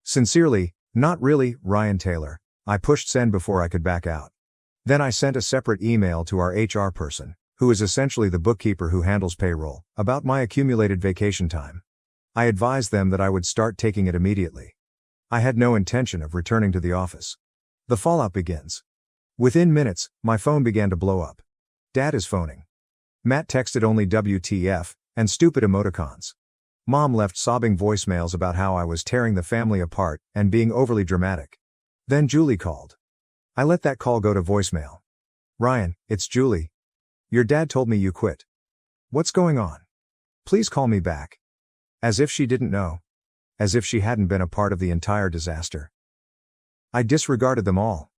Sincerely, not really, Ryan Taylor. I pushed send before I could back out. Then I sent a separate email to our HR person, who is essentially the bookkeeper who handles payroll, about my accumulated vacation time. I advised them that I would start taking it immediately. I had no intention of returning to the office. The fallout begins. Within minutes, my phone began to blow up. Dad is phoning. Matt texted only WTF, and stupid emoticons. Mom left sobbing voicemails about how I was tearing the family apart, and being overly dramatic. Then Julie called. I let that call go to voicemail. Ryan, it's Julie. Your dad told me you quit. What's going on? Please call me back. As if she didn't know. As if she hadn't been a part of the entire disaster. I disregarded them all.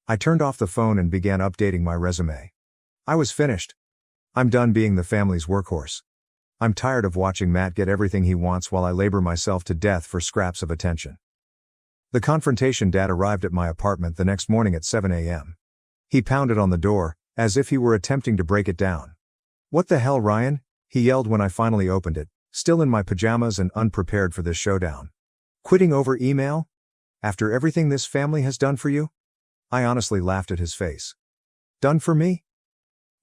I turned off the phone and began updating my resume. I was finished. I'm done being the family's workhorse. I'm tired of watching Matt get everything he wants while I labor myself to death for scraps of attention. The confrontation dad arrived at my apartment the next morning at 7 a.m. He pounded on the door, as if he were attempting to break it down. What the hell, Ryan? He yelled when I finally opened it, still in my pajamas and unprepared for this showdown. Quitting over email? After everything this family has done for you? I honestly laughed at his face. Done for me?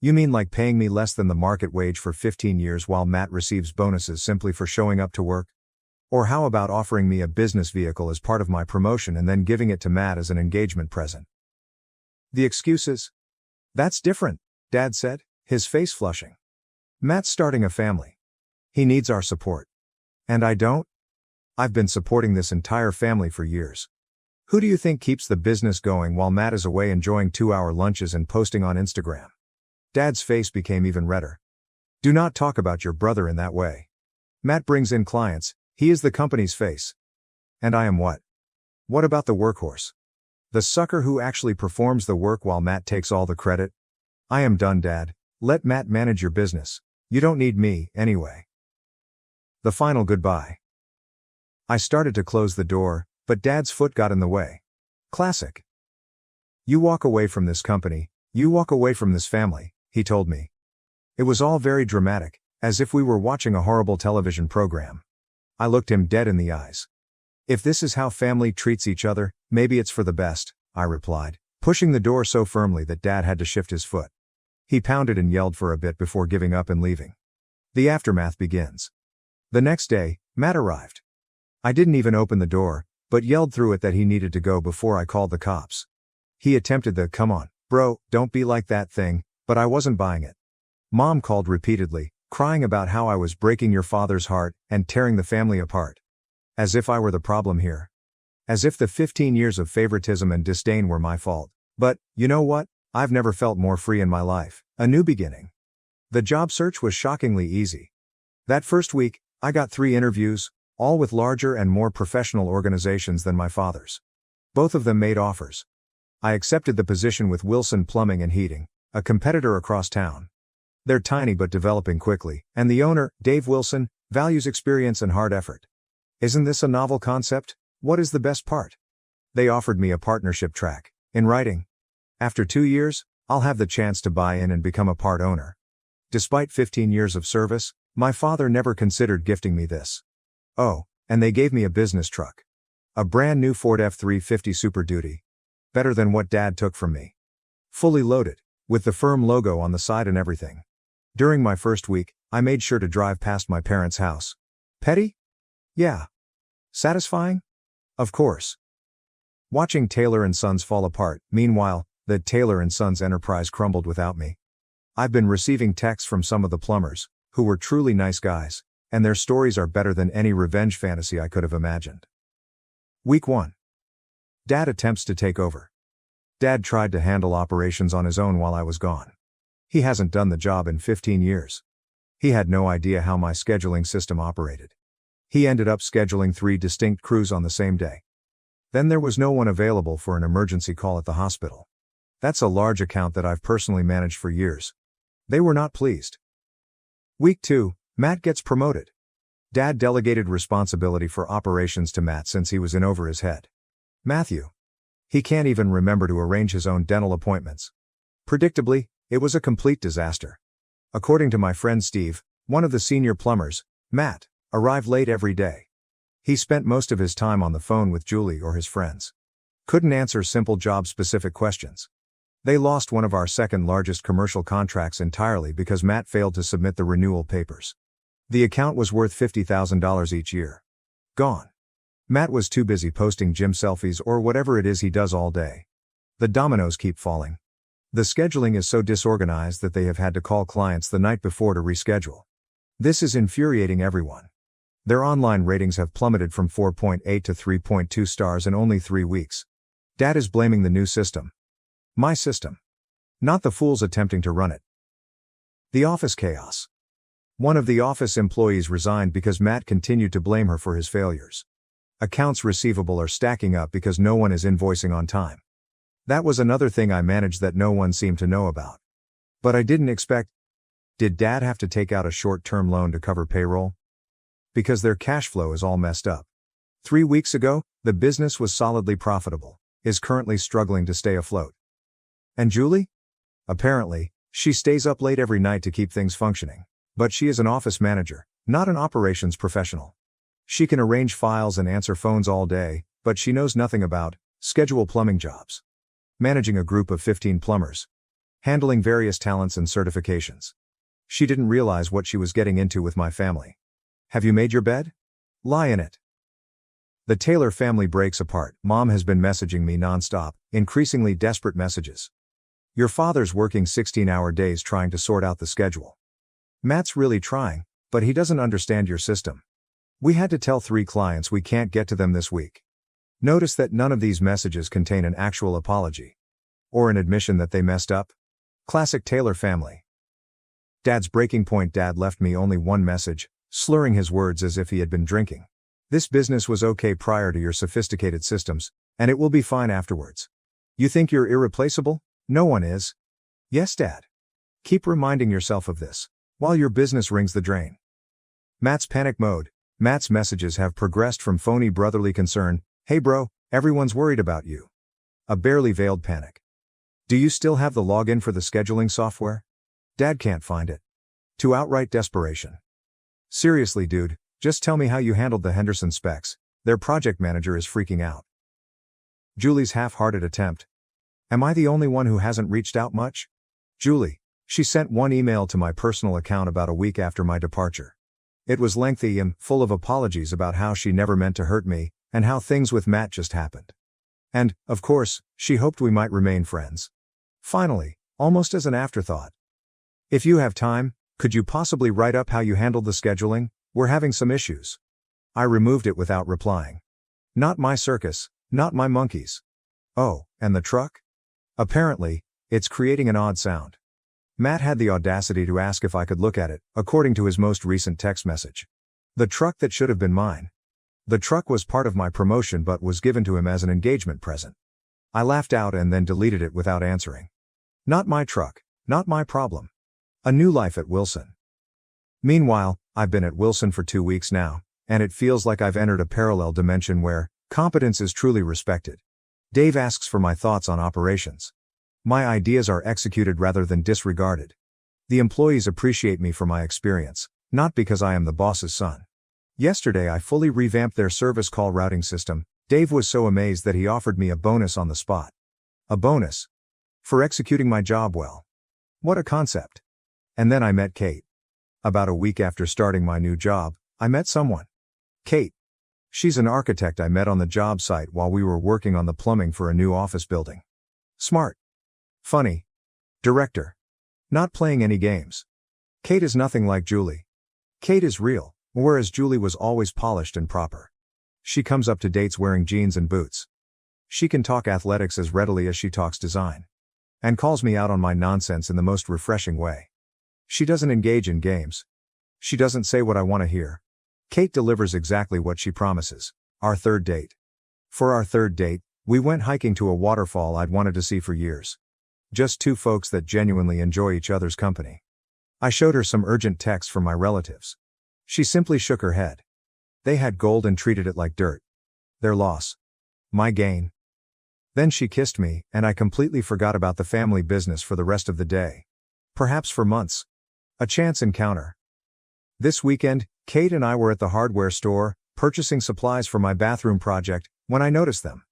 You mean like paying me less than the market wage for 15 years while Matt receives bonuses simply for showing up to work? Or how about offering me a business vehicle as part of my promotion and then giving it to Matt as an engagement present? The excuses? That's different, Dad said, his face flushing. Matt's starting a family. He needs our support. And I don't? I've been supporting this entire family for years. Who do you think keeps the business going while Matt is away enjoying 2-hour lunches and posting on Instagram? Dad's face became even redder. Do not talk about your brother in that way. Matt brings in clients, he is the company's face. And I am what? What about the workhorse? The sucker who actually performs the work while Matt takes all the credit? I am done, Dad. Let Matt manage your business. You don't need me, anyway. The final goodbye. I started to close the door, but Dad's foot got in the way. Classic. You walk away from this company, you walk away from this family, he told me. It was all very dramatic, as if we were watching a horrible television program. I looked him dead in the eyes. If this is how family treats each other, maybe it's for the best, I replied, pushing the door so firmly that Dad had to shift his foot. He pounded and yelled for a bit before giving up and leaving. The aftermath begins. The next day, Matt arrived. I didn't even open the door, but yelled through it that he needed to go before I called the cops. He attempted the "come on, bro, don't be like that" thing, but I wasn't buying it. Mom called repeatedly, crying about how I was breaking your father's heart and tearing the family apart. As if I were the problem here. As if the 15 years of favoritism and disdain were my fault. But, you know what? I've never felt more free in my life. A new beginning. The job search was shockingly easy. That first week, I got 3 interviews, all with larger and more professional organizations than my father's. Both of them made offers. I accepted the position with Wilson Plumbing and Heating, a competitor across town. They're tiny but developing quickly, and the owner, Dave Wilson, values experience and hard effort. Isn't this a novel concept? What is the best part? They offered me a partnership track, in writing. After 2 years, I'll have the chance to buy in and become a part owner. Despite 15 years of service, my father never considered gifting me this. Oh, and they gave me a business truck. A brand new Ford F-350 Super Duty. Better than what Dad took from me. Fully loaded, with the firm logo on the side and everything. During my first week, I made sure to drive past my parents' house. Petty? Yeah. Satisfying? Of course. Watching Taylor & Sons fall apart, meanwhile, the Taylor & Sons enterprise crumbled without me. I've been receiving texts from some of the plumbers, who were truly nice guys, and their stories are better than any revenge fantasy I could have imagined. Week 1. Dad attempts to take over. Dad tried to handle operations on his own while I was gone. He hasn't done the job in 15 years. He had no idea how my scheduling system operated. He ended up scheduling 3 distinct crews on the same day. Then there was no one available for an emergency call at the hospital. That's a large account that I've personally managed for years. They were not pleased. Week 2, Matt gets promoted. Dad delegated responsibility for operations to Matt since he was in over his head. Matthew. He can't even remember to arrange his own dental appointments. Predictably, it was a complete disaster. According to my friend Steve, one of the senior plumbers, Matt arrived late every day. He spent most of his time on the phone with Julie or his friends. Couldn't answer simple job-specific questions. They lost one of our second largest commercial contracts entirely because Matt failed to submit the renewal papers. The account was worth $50,000 each year. Gone. Matt was too busy posting gym selfies or whatever it is he does all day. The dominoes keep falling. The scheduling is so disorganized that they have had to call clients the night before to reschedule. This is infuriating everyone. Their online ratings have plummeted from 4.8 to 3.2 stars in only 3 weeks. Dad is blaming the new system. My system. Not the fools attempting to run it. The office chaos. One of the office employees resigned because Matt continued to blame her for his failures. Accounts receivable are stacking up because no one is invoicing on time. That was another thing I managed that no one seemed to know about. But I didn't expect. Did Dad have to take out a short-term loan to cover payroll? Because their cash flow is all messed up. 3 weeks ago, the business was solidly profitable, is currently struggling to stay afloat. And Julie? Apparently, she stays up late every night to keep things functioning. But she is an office manager, not an operations professional. She can arrange files and answer phones all day, but she knows nothing about schedule plumbing jobs. Managing a group of 15 plumbers. Handling various talents and certifications. She didn't realize what she was getting into with my family. Have you made your bed? Lie in it. The Taylor family breaks apart. Mom has been messaging me nonstop, increasingly desperate messages. Your father's working 16-hour days trying to sort out the schedule. Matt's really trying, but he doesn't understand your system. We had to tell 3 clients we can't get to them this week. Notice that none of these messages contain an actual apology. Or an admission that they messed up. Classic Taylor family. Dad's breaking point. Dad left me only one message, slurring his words as if he had been drinking. This business was okay prior to your sophisticated systems, and it will be fine afterwards. You think you're irreplaceable? No one is. Yes, Dad. Keep reminding yourself of this, while your business rings the drain. Matt's panic mode. Matt's messages have progressed from phony brotherly concern, "Hey bro, everyone's worried about you," a barely veiled panic. "Do you still have the login for the scheduling software? Dad can't find it," to outright desperation. "Seriously dude, just tell me how you handled the Henderson specs, their project manager is freaking out." Julie's half-hearted attempt. "Am I the only one who hasn't reached out much?" Julie. She sent one email to my personal account about a week after my departure. It was lengthy and full of apologies about how she never meant to hurt me, and how things with Matt just happened. And, of course, she hoped we might remain friends. Finally, almost as an afterthought. "If you have time, could you possibly write up how you handled the scheduling? We're having some issues." I removed it without replying. Not my circus, not my monkeys. "Oh, and the truck? Apparently, it's creating an odd sound." Matt had the audacity to ask if I could look at it, according to his most recent text message. The truck that should have been mine. The truck was part of my promotion but was given to him as an engagement present. I laughed out and then deleted it without answering. Not my truck, not my problem. A new life at Wilson. Meanwhile, I've been at Wilson for 2 weeks now, and it feels like I've entered a parallel dimension where competence is truly respected. Dave asks for my thoughts on operations. My ideas are executed rather than disregarded. The employees appreciate me for my experience, not because I am the boss's son. Yesterday I fully revamped their service call routing system. Dave was so amazed that he offered me a bonus on the spot. A bonus? For executing my job well. What a concept. And then I met Kate. About a week after starting my new job, I met someone. Kate. She's an architect I met on the job site while we were working on the plumbing for a new office building. Smart. Funny. Director. Not playing any games. Kate is nothing like Julie. Kate is real, whereas Julie was always polished and proper. She comes up to dates wearing jeans and boots. She can talk athletics as readily as she talks design. And calls me out on my nonsense in the most refreshing way. She doesn't engage in games. She doesn't say what I want to hear. Kate delivers exactly what she promises. Our third date. For our third date, we went hiking to a waterfall I'd wanted to see for years. Just two folks that genuinely enjoy each other's company. I showed her some urgent texts from my relatives. She simply shook her head. They had gold and treated it like dirt. Their loss. My gain. Then she kissed me, and I completely forgot about the family business for the rest of the day. Perhaps for months. A chance encounter. This weekend, Kate and I were at the hardware store, purchasing supplies for my bathroom project, when I noticed them.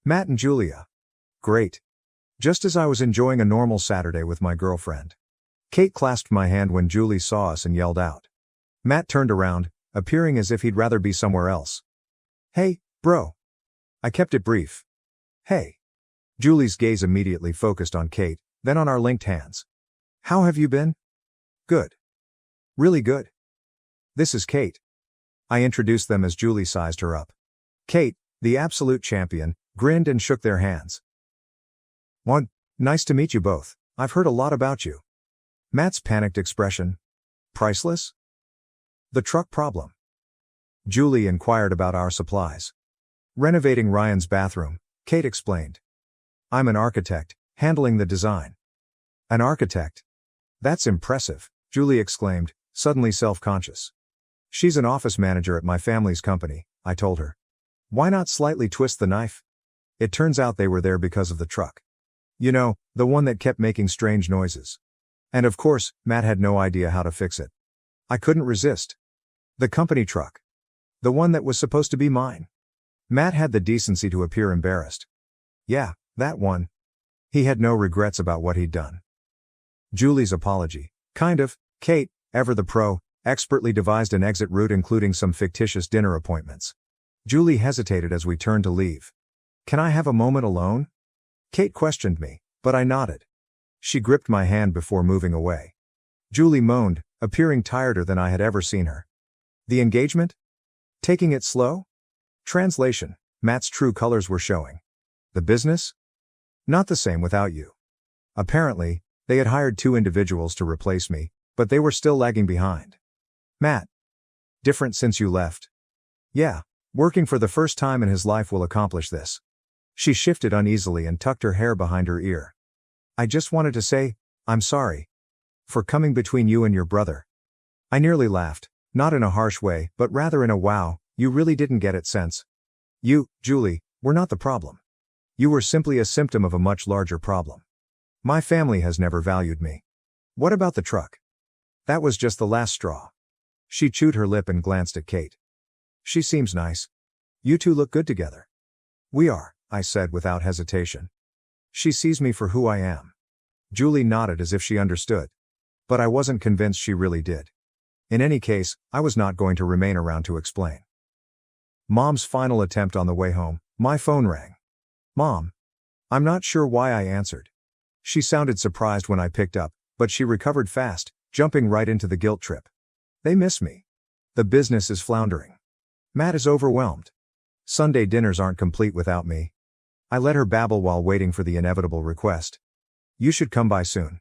Matt and Julia. Great. Just as I was enjoying a normal Saturday with my girlfriend. Kate clasped my hand when Julie saw us and yelled out. Matt turned around, appearing as if he'd rather be somewhere else. "Hey, bro." I kept it brief. "Hey." Julie's gaze immediately focused on Kate, then on our linked hands. "How have you been?" "Good. Really good. This is Kate." I introduced them as Julie sized her up. Kate, the absolute champion, grinned and shook their hands. "One, nice to meet you both. I've heard a lot about you." Matt's panicked expression. "Priceless?" "The truck problem." Julie inquired about our supplies. "Renovating Ryan's bathroom," Kate explained. "I'm an architect, handling the design." "An architect? That's impressive," Julie exclaimed, suddenly self-conscious. "She's an office manager at my family's company," I told her. Why not slightly twist the knife? It turns out they were there because of the truck. You know, the one that kept making strange noises. And of course, Matt had no idea how to fix it. I couldn't resist. The company truck. The one that was supposed to be mine. Matt had the decency to appear embarrassed. Yeah, that one. He had no regrets about what he'd done. Julie's apology. Kind of. Kate, ever the pro, expertly devised an exit route including some fictitious dinner appointments. Julie hesitated as we turned to leave. Can I have a moment alone? Kate questioned me, but I nodded. She gripped my hand before moving away. Julie moaned, appearing tireder than I had ever seen her. The engagement? Taking it slow? Translation, Matt's true colors were showing. The business? Not the same without you. Apparently, they had hired 2 individuals to replace me, But they were still lagging behind. Matt. Different since you left. Yeah, working for the first time in his life will accomplish this. She shifted uneasily and tucked her hair behind her ear. I just wanted to say, I'm sorry. For coming between you and your brother. I nearly laughed, not in a harsh way, but rather in a wow, you really didn't get it sense. You, Julie, were not the problem. You were simply a symptom of a much larger problem. My family has never valued me. What about the truck? That was just the last straw. She chewed her lip and glanced at Kate. She seems nice. You two look good together. We are, I said without hesitation. She sees me for who I am. Julie nodded as if she understood. But I wasn't convinced she really did. In any case, I was not going to remain around to explain. Mom's final attempt on the way home, my phone rang. Mom. I'm not sure why I answered. She sounded surprised when I picked up, but she recovered fast, jumping right into the guilt trip. They miss me. The business is floundering. Matt is overwhelmed. Sunday dinners aren't complete without me. I let her babble while waiting for the inevitable request. You should come by soon.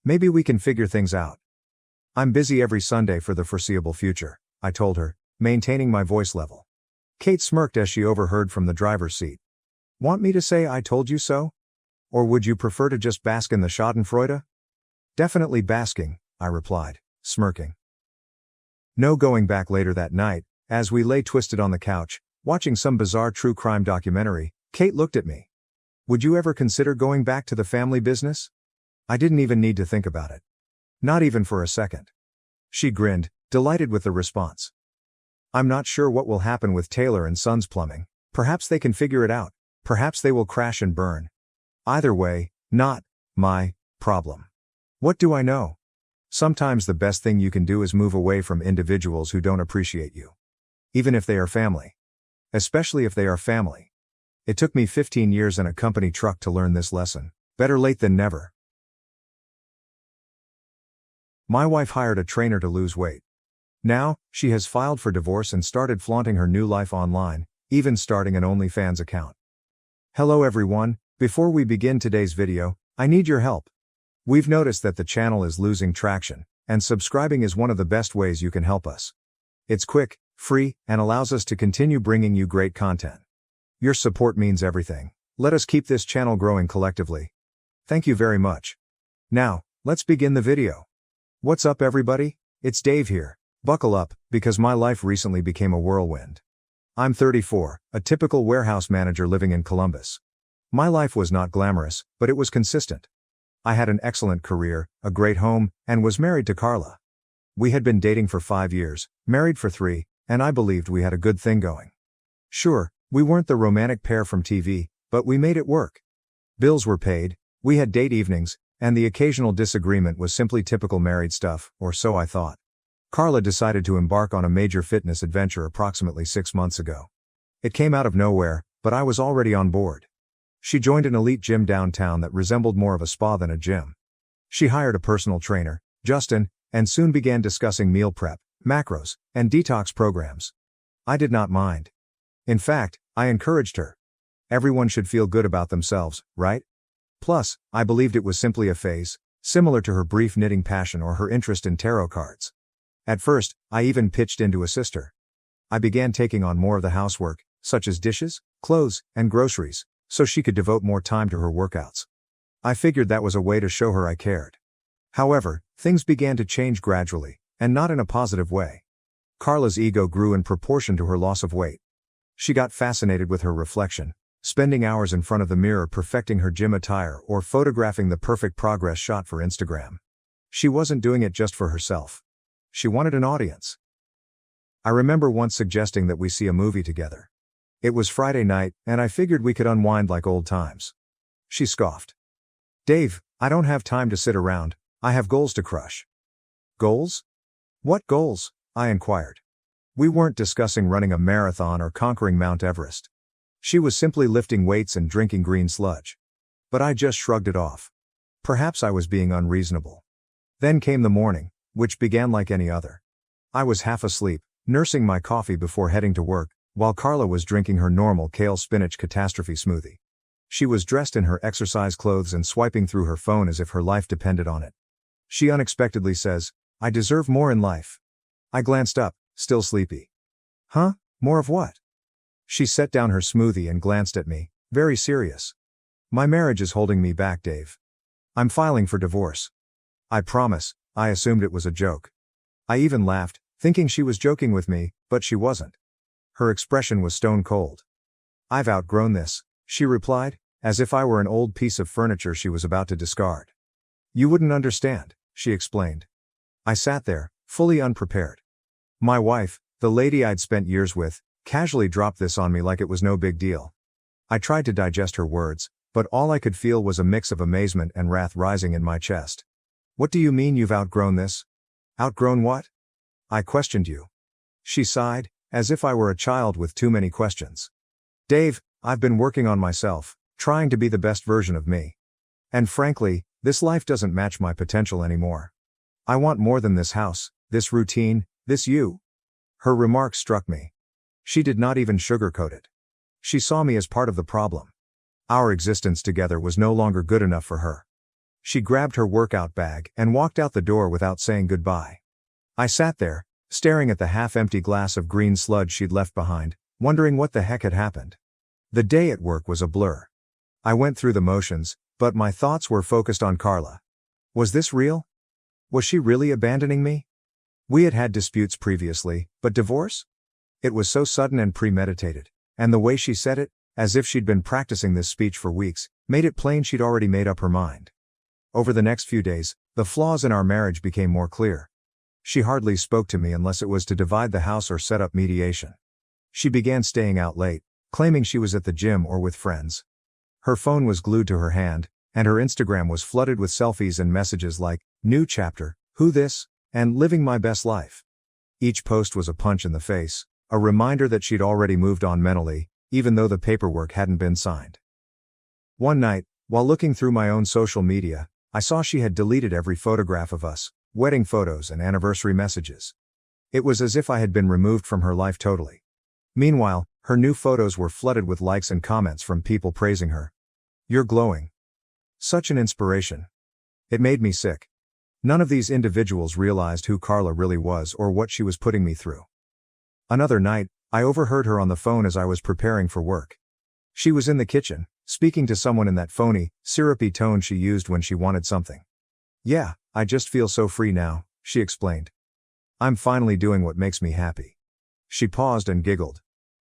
Maybe we can figure things out. I'm busy every Sunday for the foreseeable future, I told her, maintaining my voice level. Kate smirked as she overheard from the driver's seat. Want me to say I told you so? Or would you prefer to just bask in the schadenfreude? Definitely basking, I replied, smirking. No going back later that night, as we lay twisted on the couch, watching some bizarre true crime documentary, Kate looked at me. Would you ever consider going back to the family business? I didn't even need to think about it. Not even for a second. She grinned, delighted with the response. I'm not sure what will happen with Taylor and Sons Plumbing. Perhaps they can figure it out. Perhaps they will crash and burn. Either way, not my problem. What do I know? Sometimes the best thing you can do is move away from individuals who don't appreciate you. Even if they are family. Especially if they are family. It took me 15 years in a company truck to learn this lesson. Better late than never. My wife hired a trainer to lose weight. Now, she has filed for divorce and started flaunting her new life online, even starting an OnlyFans account. Hello everyone, before we begin today's video, I need your help. We've noticed that the channel is losing traction, and subscribing is one of the best ways you can help us. It's quick, free, and allows us to continue bringing you great content. Your support means everything. Let us keep this channel growing collectively. Thank you very much. Now, let's begin the video. What's up everybody? It's Dave here. Buckle up, because my life recently became a whirlwind. I'm 34, a typical warehouse manager living in Columbus. My life was not glamorous, but it was consistent. I had an excellent career, a great home, and was married to Carla. We had been dating for 5 years, married for 3, and I believed we had a good thing going. Sure, we weren't the romantic pair from TV, but we made it work. Bills were paid, we had date evenings, and the occasional disagreement was simply typical married stuff, or so I thought. Carla decided to embark on a major fitness adventure approximately 6 months ago. It came out of nowhere, but I was already on board. She joined an elite gym downtown that resembled more of a spa than a gym. She hired a personal trainer, Justin, and soon began discussing meal prep, macros, and detox programs. I did not mind. In fact, I encouraged her. Everyone should feel good about themselves, right? Plus, I believed it was simply a phase, similar to her brief knitting passion or her interest in tarot cards. At first, I even pitched in to assist her. I began taking on more of the housework, such as dishes, clothes, and groceries, so she could devote more time to her workouts. I figured that was a way to show her I cared. However, things began to change gradually, and not in a positive way. Carla's ego grew in proportion to her loss of weight. She got fascinated with her reflection, spending hours in front of the mirror perfecting her gym attire or photographing the perfect progress shot for Instagram. She wasn't doing it just for herself. She wanted an audience. I remember once suggesting that we see a movie together. It was Friday night, and I figured we could unwind like old times. She scoffed. Dave, I don't have time to sit around, I have goals to crush. Goals? What goals? I inquired. We weren't discussing running a marathon or conquering Mount Everest. She was simply lifting weights and drinking green sludge. But I just shrugged it off. Perhaps I was being unreasonable. Then came the morning, which began like any other. I was half asleep, nursing my coffee before heading to work, while Carla was drinking her normal kale spinach catastrophe smoothie. She was dressed in her exercise clothes and swiping through her phone as if her life depended on it. She unexpectedly says, I deserve more in life. I glanced up, still sleepy. Huh? More of what? She set down her smoothie and glanced at me, very serious. My marriage is holding me back, Dave. I'm filing for divorce. I promise, I assumed it was a joke. I even laughed, thinking she was joking with me, but she wasn't. Her expression was stone cold. I've outgrown this, she replied, as if I were an old piece of furniture she was about to discard. You wouldn't understand, she explained. I sat there, fully unprepared. My wife, the lady I'd spent years with, casually dropped this on me like it was no big deal. I tried to digest her words, but all I could feel was a mix of amazement and wrath rising in my chest. What do you mean you've outgrown this? Outgrown what? I questioned you. She sighed, as if I were a child with too many questions. Dave, I've been working on myself, trying to be the best version of me. And frankly, this life doesn't match my potential anymore. I want more than this house, this routine, this you. Her remark struck me. She did not even sugarcoat it. She saw me as part of the problem. Our existence together was no longer good enough for her. She grabbed her workout bag and walked out the door without saying goodbye. I sat there, staring at the half-empty glass of green sludge she'd left behind, wondering what the heck had happened. The day at work was a blur. I went through the motions, but my thoughts were focused on Carla. Was this real? Was she really abandoning me? We had had disputes previously, but divorce? It was so sudden and premeditated, and the way she said it, as if she'd been practicing this speech for weeks, made it plain she'd already made up her mind. Over the next few days, the flaws in our marriage became more clear. She hardly spoke to me unless it was to divide the house or set up mediation. She began staying out late, claiming she was at the gym or with friends. Her phone was glued to her hand, and her Instagram was flooded with selfies and messages like, "New chapter, who this?" and "Living my best life." Each post was a punch in the face, a reminder that she'd already moved on mentally, even though the paperwork hadn't been signed. One night, while looking through my own social media, I saw she had deleted every photograph of us, wedding photos and anniversary messages. It was as if I had been removed from her life totally. Meanwhile, her new photos were flooded with likes and comments from people praising her. "You're glowing. Such an inspiration." It made me sick. None of these individuals realized who Carla really was or what she was putting me through. Another night, I overheard her on the phone as I was preparing for work. She was in the kitchen, speaking to someone in that phony, syrupy tone she used when she wanted something. "Yeah, I just feel so free now," she explained. "I'm finally doing what makes me happy." She paused and giggled.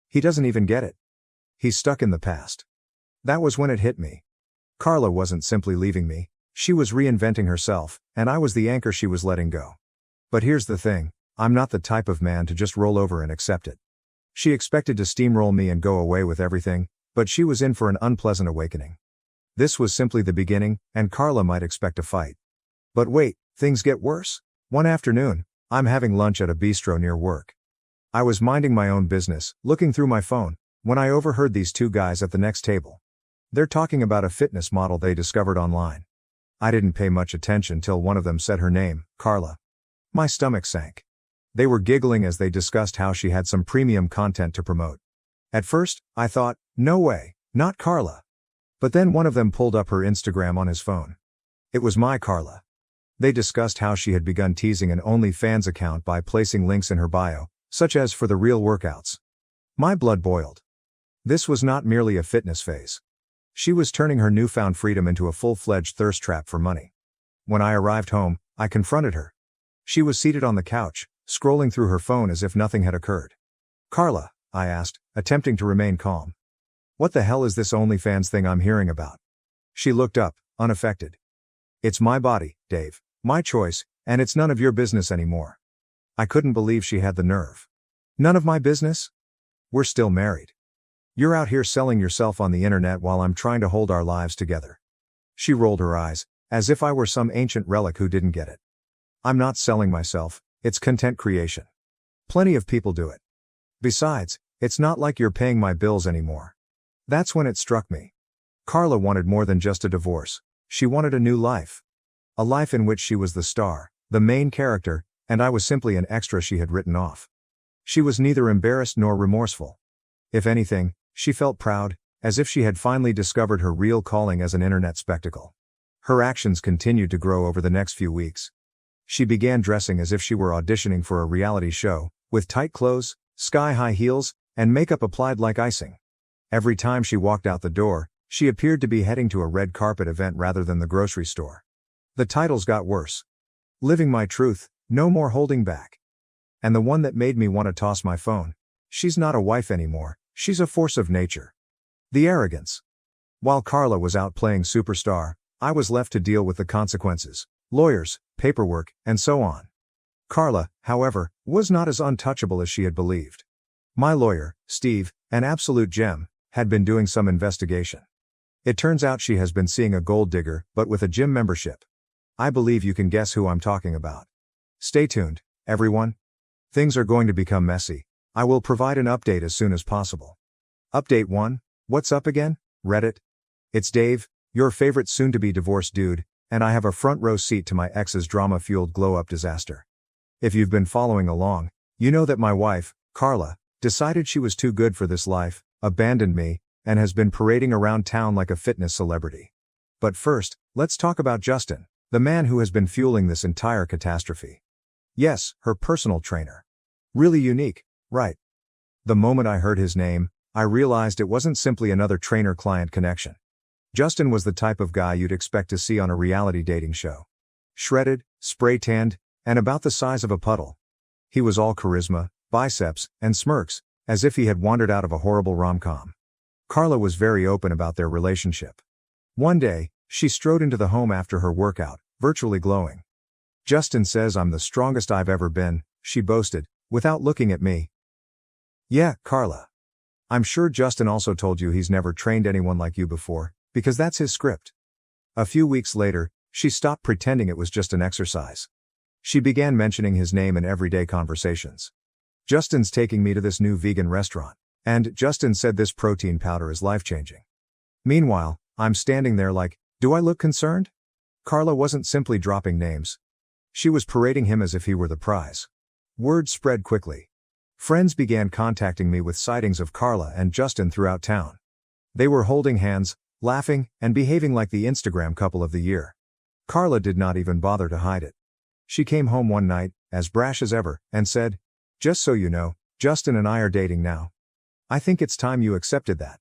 He doesn't even get it. He's stuck in the past. That was when it hit me. Carla wasn't simply leaving me, she was reinventing herself, and I was the anchor she was letting go. But here's the thing, I'm not the type of man to just roll over and accept it. She expected to steamroll me and go away with everything, but she was in for an unpleasant awakening. This was simply the beginning, and Carla might expect a fight. But wait, things get worse. One afternoon, I'm having lunch at a bistro near work. I was minding my own business, looking through my phone, when I overheard these two guys at the next table. They're talking about a fitness model they discovered online. I didn't pay much attention till one of them said her name, Carla. My stomach sank. They were giggling as they discussed how she had some premium content to promote. At first, I thought, no way, not Carla. But then one of them pulled up her Instagram on his phone. It was my Carla. They discussed how she had begun teasing an OnlyFans account by placing links in her bio, such as for the real workouts. My blood boiled. This was not merely a fitness phase. She was turning her newfound freedom into a full-fledged thirst trap for money. When I arrived home, I confronted her. She was seated on the couch, scrolling through her phone as if nothing had occurred. "Carla," I asked, attempting to remain calm. "What the hell is this OnlyFans thing I'm hearing about?" She looked up, unaffected. "It's my body, Dave, my choice, and it's none of your business anymore." I couldn't believe she had the nerve. "None of my business? We're still married. You're out here selling yourself on the internet while I'm trying to hold our lives together." She rolled her eyes, as if I were some ancient relic who didn't get it. "I'm not selling myself, it's content creation. Plenty of people do it. Besides, it's not like you're paying my bills anymore." That's when it struck me. Carla wanted more than just a divorce. She wanted a new life. A life in which she was the star, the main character, and I was simply an extra she had written off. She was neither embarrassed nor remorseful. If anything, she felt proud, as if she had finally discovered her real calling as an internet spectacle. Her actions continued to grow over the next few weeks. She began dressing as if she were auditioning for a reality show, with tight clothes, sky-high heels, and makeup applied like icing. Every time she walked out the door, she appeared to be heading to a red carpet event rather than the grocery store. The titles got worse. Living My Truth, No More Holding Back. And the one that made me want to toss my phone. She's not a wife anymore, she's a force of nature. The arrogance. While Carla was out playing superstar, I was left to deal with the consequences, lawyers, paperwork, and so on. Carla, however, was not as untouchable as she had believed. My lawyer, Steve, an absolute gem, had been doing some investigation. It turns out she has been seeing a gold digger, but with a gym membership. I believe you can guess who I'm talking about. Stay tuned, everyone. Things are going to become messy. I will provide an update as soon as possible. Update 1, what's up again, Reddit? It's Dave, your favorite soon-to-be divorced dude, and I have a front row seat to my ex's drama-fueled glow-up disaster. If you've been following along, you know that my wife, Carla, decided she was too good for this life, abandoned me, and has been parading around town like a fitness celebrity. But first, let's talk about Justin, the man who has been fueling this entire catastrophe. Yes, her personal trainer. Really unique, right? The moment I heard his name, I realized it wasn't simply another trainer-client connection. Justin was the type of guy you'd expect to see on a reality dating show. Shredded, spray-tanned, and about the size of a puddle. He was all charisma, biceps, and smirks, as if he had wandered out of a horrible rom-com. Carla was very open about their relationship. One day, she strode into the home after her workout, virtually glowing. Justin says I'm the strongest I've ever been, she boasted, without looking at me. Yeah, Carla. I'm sure Justin also told you he's never trained anyone like you before, because that's his script. A few weeks later, she stopped pretending it was just an exercise. She began mentioning his name in everyday conversations. Justin's taking me to this new vegan restaurant, and Justin said this protein powder is life-changing. Meanwhile, I'm standing there like, do I look concerned? Carla wasn't simply dropping names. She was parading him as if he were the prize. Word spread quickly. Friends began contacting me with sightings of Carla and Justin throughout town. They were holding hands, laughing, and behaving like the Instagram couple of the year. Carla did not even bother to hide it. She came home one night, as brash as ever, and said, just so you know, Justin and I are dating now. I think it's time you accepted that.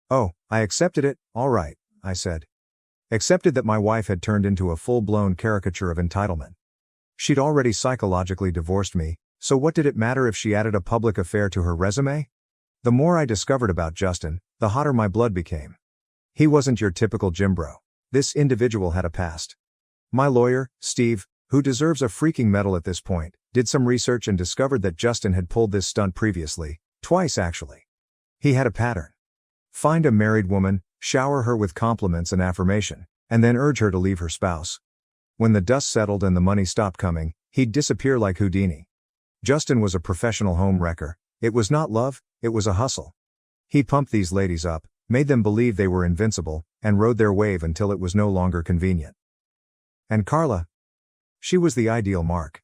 Oh, I accepted it, all right, I said. Accepted that my wife had turned into a full-blown caricature of entitlement. She'd already psychologically divorced me, so what did it matter if she added a public affair to her resume? The more I discovered about Justin, the hotter my blood became. He wasn't your typical gym bro. This individual had a past. My lawyer, Steve, who deserves a freaking medal at this point, did some research and discovered that Justin had pulled this stunt previously, twice actually. He had a pattern. Find a married woman, shower her with compliments and affirmation, and then urge her to leave her spouse. When the dust settled and the money stopped coming, he'd disappear like Houdini. Justin was a professional home wrecker. It was not love, it was a hustle. He pumped these ladies up, made them believe they were invincible, and rode their wave until it was no longer convenient. And Carla? She was the ideal mark.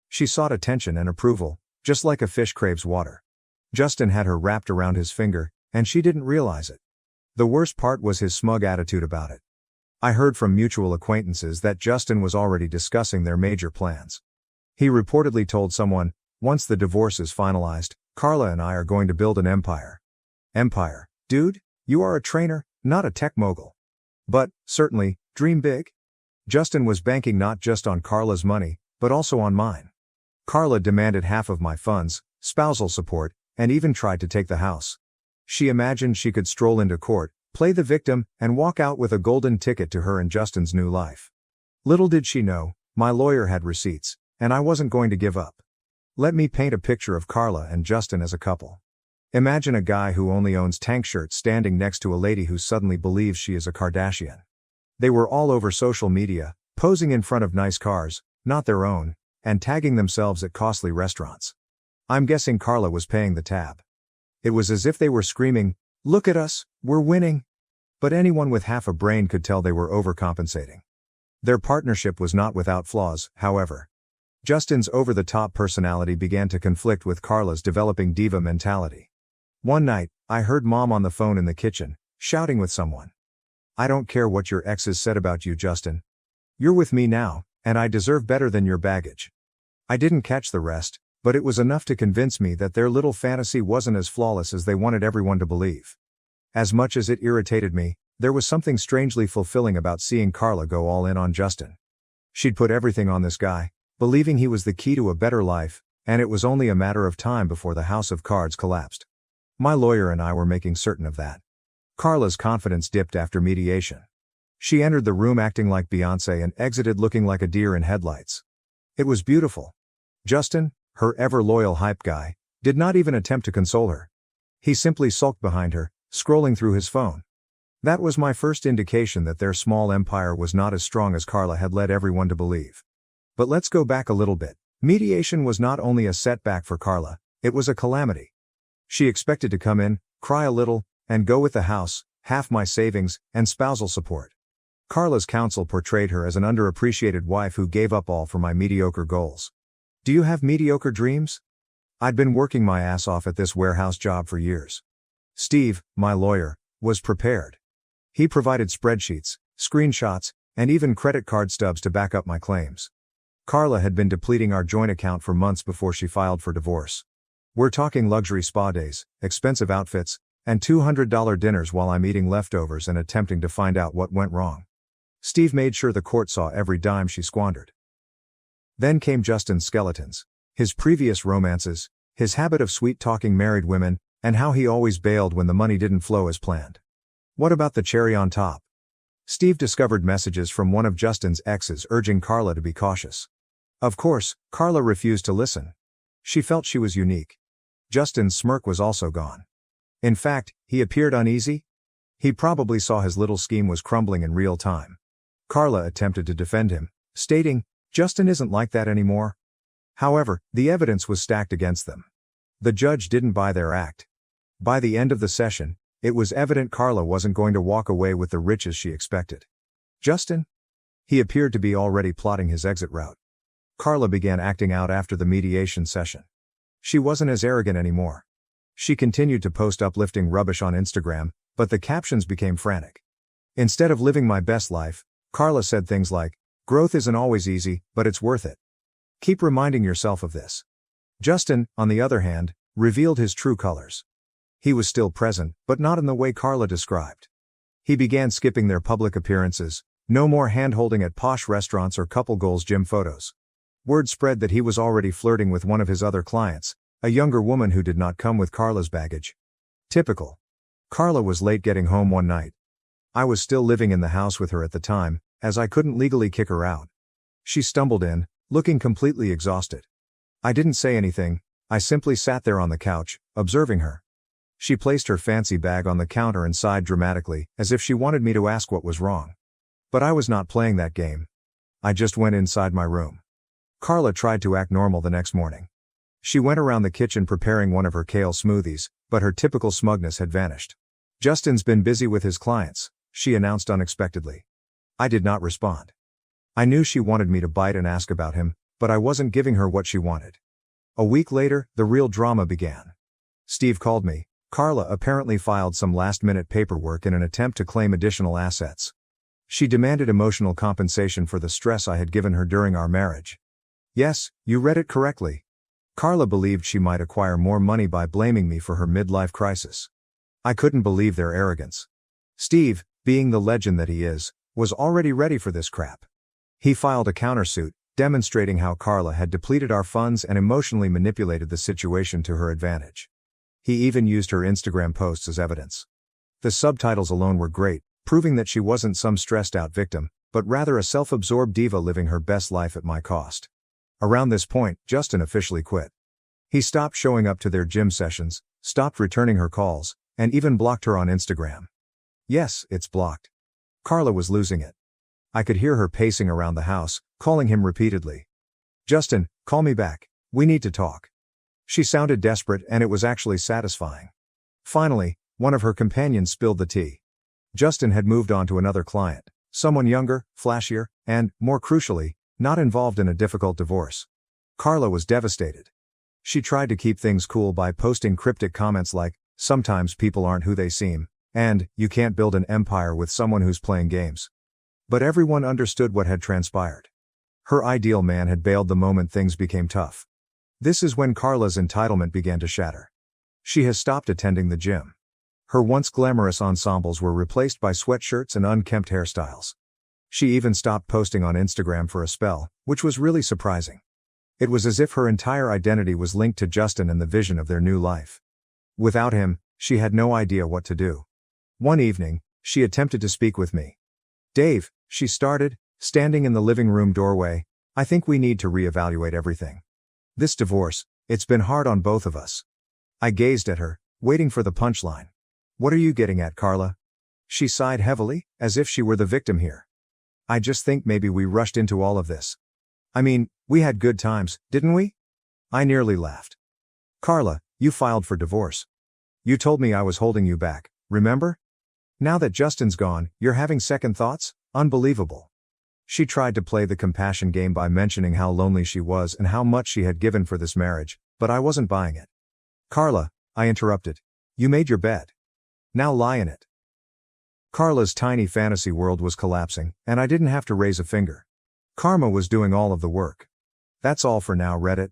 She sought attention and approval, just like a fish craves water. Justin had her wrapped around his finger, and she didn't realize it. The worst part was his smug attitude about it. I heard from mutual acquaintances that Justin was already discussing their major plans. He reportedly told someone, once the divorce is finalized, Carla and I are going to build an empire. Empire? Dude, you are a trainer, not a tech mogul. But, certainly, dream big. Justin was banking not just on Carla's money, but also on mine. Carla demanded half of my funds, spousal support, and even tried to take the house. She imagined she could stroll into court, play the victim, and walk out with a golden ticket to her and Justin's new life. Little did she know, my lawyer had receipts, and I wasn't going to give up. Let me paint a picture of Carla and Justin as a couple. Imagine a guy who only owns tank shirts standing next to a lady who suddenly believes she is a Kardashian. They were all over social media, posing in front of nice cars, not their own, and tagging themselves at costly restaurants. I'm guessing Carla was paying the tab. It was as if they were screaming, "Look at us, we're winning." But anyone with half a brain could tell they were overcompensating. Their partnership was not without flaws, however. Justin's over-the-top personality began to conflict with Carla's developing diva mentality. One night, I heard Mom on the phone in the kitchen, shouting with someone. "I don't care what your exes said about you, Justin. You're with me now, and I deserve better than your baggage. I didn't catch the rest, but it was enough to convince me that their little fantasy wasn't as flawless as they wanted everyone to believe. As much as it irritated me, there was something strangely fulfilling about seeing Carla go all in on Justin. She'd put everything on this guy, believing he was the key to a better life, and it was only a matter of time before the house of cards collapsed. My lawyer and I were making certain of that. Carla's confidence dipped after mediation. She entered the room acting like Beyoncé and exited looking like a deer in headlights. It was beautiful. Justin, her ever-loyal hype guy, did not even attempt to console her. He simply sulked behind her, scrolling through his phone. That was my first indication that their small empire was not as strong as Carla had led everyone to believe. But let's go back a little bit. Mediation was not only a setback for Carla, it was a calamity. She expected to come in, cry a little, and go with the house, half my savings, and spousal support. Carla's counsel portrayed her as an underappreciated wife who gave up all for my mediocre goals. Do you have mediocre dreams? I'd been working my ass off at this warehouse job for years. Steve, my lawyer, was prepared. He provided spreadsheets, screenshots, and even credit card stubs to back up my claims. Carla had been depleting our joint account for months before she filed for divorce. We're talking luxury spa days, expensive outfits, and $200 dinners while I'm eating leftovers and attempting to find out what went wrong. Steve made sure the court saw every dime she squandered. Then came Justin's skeletons, his previous romances, his habit of sweet-talking married women, and how he always bailed when the money didn't flow as planned. What about the cherry on top? Steve discovered messages from one of Justin's exes urging Carla to be cautious. Of course, Carla refused to listen. She felt she was unique. Justin's smirk was also gone. In fact, he appeared uneasy. He probably saw his little scheme was crumbling in real time. Carla attempted to defend him, stating, "Justin isn't like that anymore." However, the evidence was stacked against them. The judge didn't buy their act. By the end of the session, it was evident Carla wasn't going to walk away with the riches she expected. Justin? He appeared to be already plotting his exit route. Carla began acting out after the mediation session. She wasn't as arrogant anymore. She continued to post uplifting rubbish on Instagram, but the captions became frantic. Instead of living my best life, Carla said things like, "Growth isn't always easy, but it's worth it. Keep reminding yourself of this." Justin, on the other hand, revealed his true colors. He was still present, but not in the way Carla described. He began skipping their public appearances, no more hand-holding at posh restaurants or couple goals gym photos. Word spread that he was already flirting with one of his other clients, a younger woman who did not come with Carla's baggage. Typical. Carla was late getting home one night. I was still living in the house with her at the time, as I couldn't legally kick her out. She stumbled in, looking completely exhausted. I didn't say anything, I simply sat there on the couch, observing her. She placed her fancy bag on the counter and sighed dramatically, as if she wanted me to ask what was wrong. But I was not playing that game. I just went inside my room. Carla tried to act normal the next morning. She went around the kitchen preparing one of her kale smoothies, but her typical smugness had vanished. "Justin's been busy with his clients," she announced unexpectedly. I did not respond. I knew she wanted me to bite and ask about him, but I wasn't giving her what she wanted. A week later, the real drama began. Steve called me. Carla apparently filed some last-minute paperwork in an attempt to claim additional assets. She demanded emotional compensation for the stress I had given her during our marriage. Yes, you read it correctly. Carla believed she might acquire more money by blaming me for her midlife crisis. I couldn't believe their arrogance. Steve, being the legend that he is, was already ready for this crap. He filed a countersuit, demonstrating how Carla had depleted our funds and emotionally manipulated the situation to her advantage. He even used her Instagram posts as evidence. The subtitles alone were great, proving that she wasn't some stressed-out victim, but rather a self-absorbed diva living her best life at my cost. Around this point, Justin officially quit. He stopped showing up to their gym sessions, stopped returning her calls, and even blocked her on Instagram. Yes, it's blocked. Carla was losing it. I could hear her pacing around the house, calling him repeatedly. "Justin, call me back. We need to talk." She sounded desperate, and it was actually satisfying. Finally, one of her companions spilled the tea. Justin had moved on to another client, someone younger, flashier, and, more crucially, not involved in a difficult divorce. Carla was devastated. She tried to keep things cool by posting cryptic comments like, "Sometimes people aren't who they seem," and, "You can't build an empire with someone who's playing games." But everyone understood what had transpired. Her ideal man had bailed the moment things became tough. This is when Carla's entitlement began to shatter. She has stopped attending the gym. Her once glamorous ensembles were replaced by sweatshirts and unkempt hairstyles. She even stopped posting on Instagram for a spell, which was really surprising. It was as if her entire identity was linked to Justin and the vision of their new life. Without him, she had no idea what to do. One evening, she attempted to speak with me. "Dave," she started, standing in the living room doorway, "I think we need to reevaluate everything. This divorce, it's been hard on both of us." I gazed at her, waiting for the punchline. "What are you getting at, Carla?" She sighed heavily, as if she were the victim here. "I just think maybe we rushed into all of this. I mean, we had good times, didn't we?" I nearly laughed. "Carla, you filed for divorce. You told me I was holding you back, remember? Now that Justin's gone, you're having second thoughts? Unbelievable." She tried to play the compassion game by mentioning how lonely she was and how much she had given for this marriage, but I wasn't buying it. "Carla," I interrupted, "you made your bed. Now lie in it." Carla's tiny fantasy world was collapsing, and I didn't have to raise a finger. Karma was doing all of the work. That's all for now, Reddit.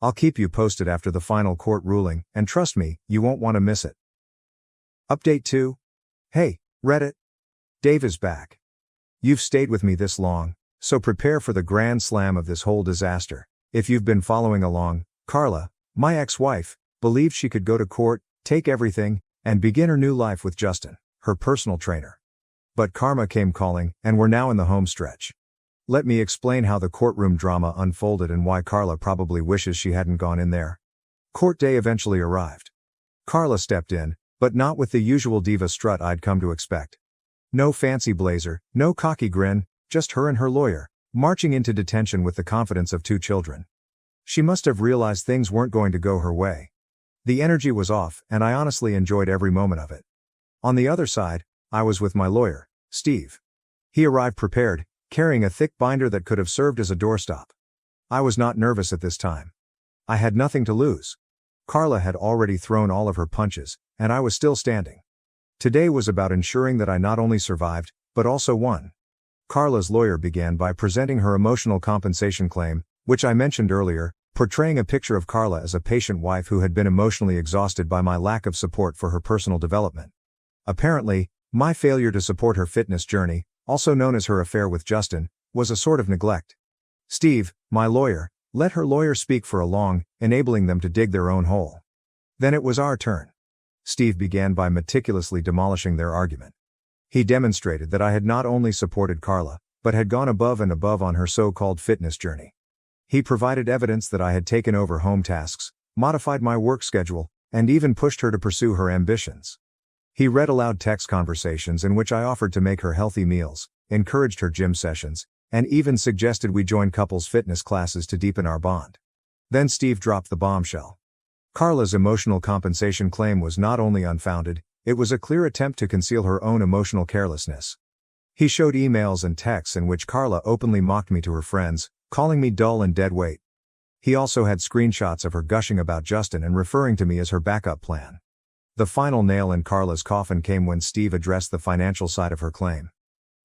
I'll keep you posted after the final court ruling, and trust me, you won't want to miss it. Update 2. Hey, Reddit. Dave is back. You've stayed with me this long, so prepare for the grand slam of this whole disaster. If you've been following along, Carla, my ex-wife, believed she could go to court, take everything, and begin her new life with Justin, her personal trainer. But karma came calling, and we're now in the home stretch. Let me explain how the courtroom drama unfolded and why Carla probably wishes she hadn't gone in there. Court day eventually arrived. Carla stepped in, but not with the usual diva strut I'd come to expect. No fancy blazer, no cocky grin, just her and her lawyer, marching into detention with the confidence of 2 children. She must have realized things weren't going to go her way. The energy was off, and I honestly enjoyed every moment of it. On the other side, I was with my lawyer, Steve. He arrived prepared, carrying a thick binder that could have served as a doorstop. I was not nervous at this time. I had nothing to lose. Carla had already thrown all of her punches, and I was still standing. Today was about ensuring that I not only survived, but also won. Carla's lawyer began by presenting her emotional compensation claim, which I mentioned earlier, portraying a picture of Carla as a patient wife who had been emotionally exhausted by my lack of support for her personal development. Apparently, my failure to support her fitness journey, also known as her affair with Justin, was a sort of neglect. Steve, my lawyer, let her lawyer speak for a long, enabling them to dig their own hole. Then it was our turn. Steve began by meticulously demolishing their argument. He demonstrated that I had not only supported Carla, but had gone above and above on her so-called fitness journey. He provided evidence that I had taken over home tasks, modified my work schedule, and even pushed her to pursue her ambitions. He read aloud text conversations in which I offered to make her healthy meals, encouraged her gym sessions, and even suggested we join couples fitness classes to deepen our bond. Then Steve dropped the bombshell. Carla's emotional compensation claim was not only unfounded, it was a clear attempt to conceal her own emotional carelessness. He showed emails and texts in which Carla openly mocked me to her friends, calling me dull and dead weight. He also had screenshots of her gushing about Justin and referring to me as her backup plan. The final nail in Carla's coffin came when Steve addressed the financial side of her claim.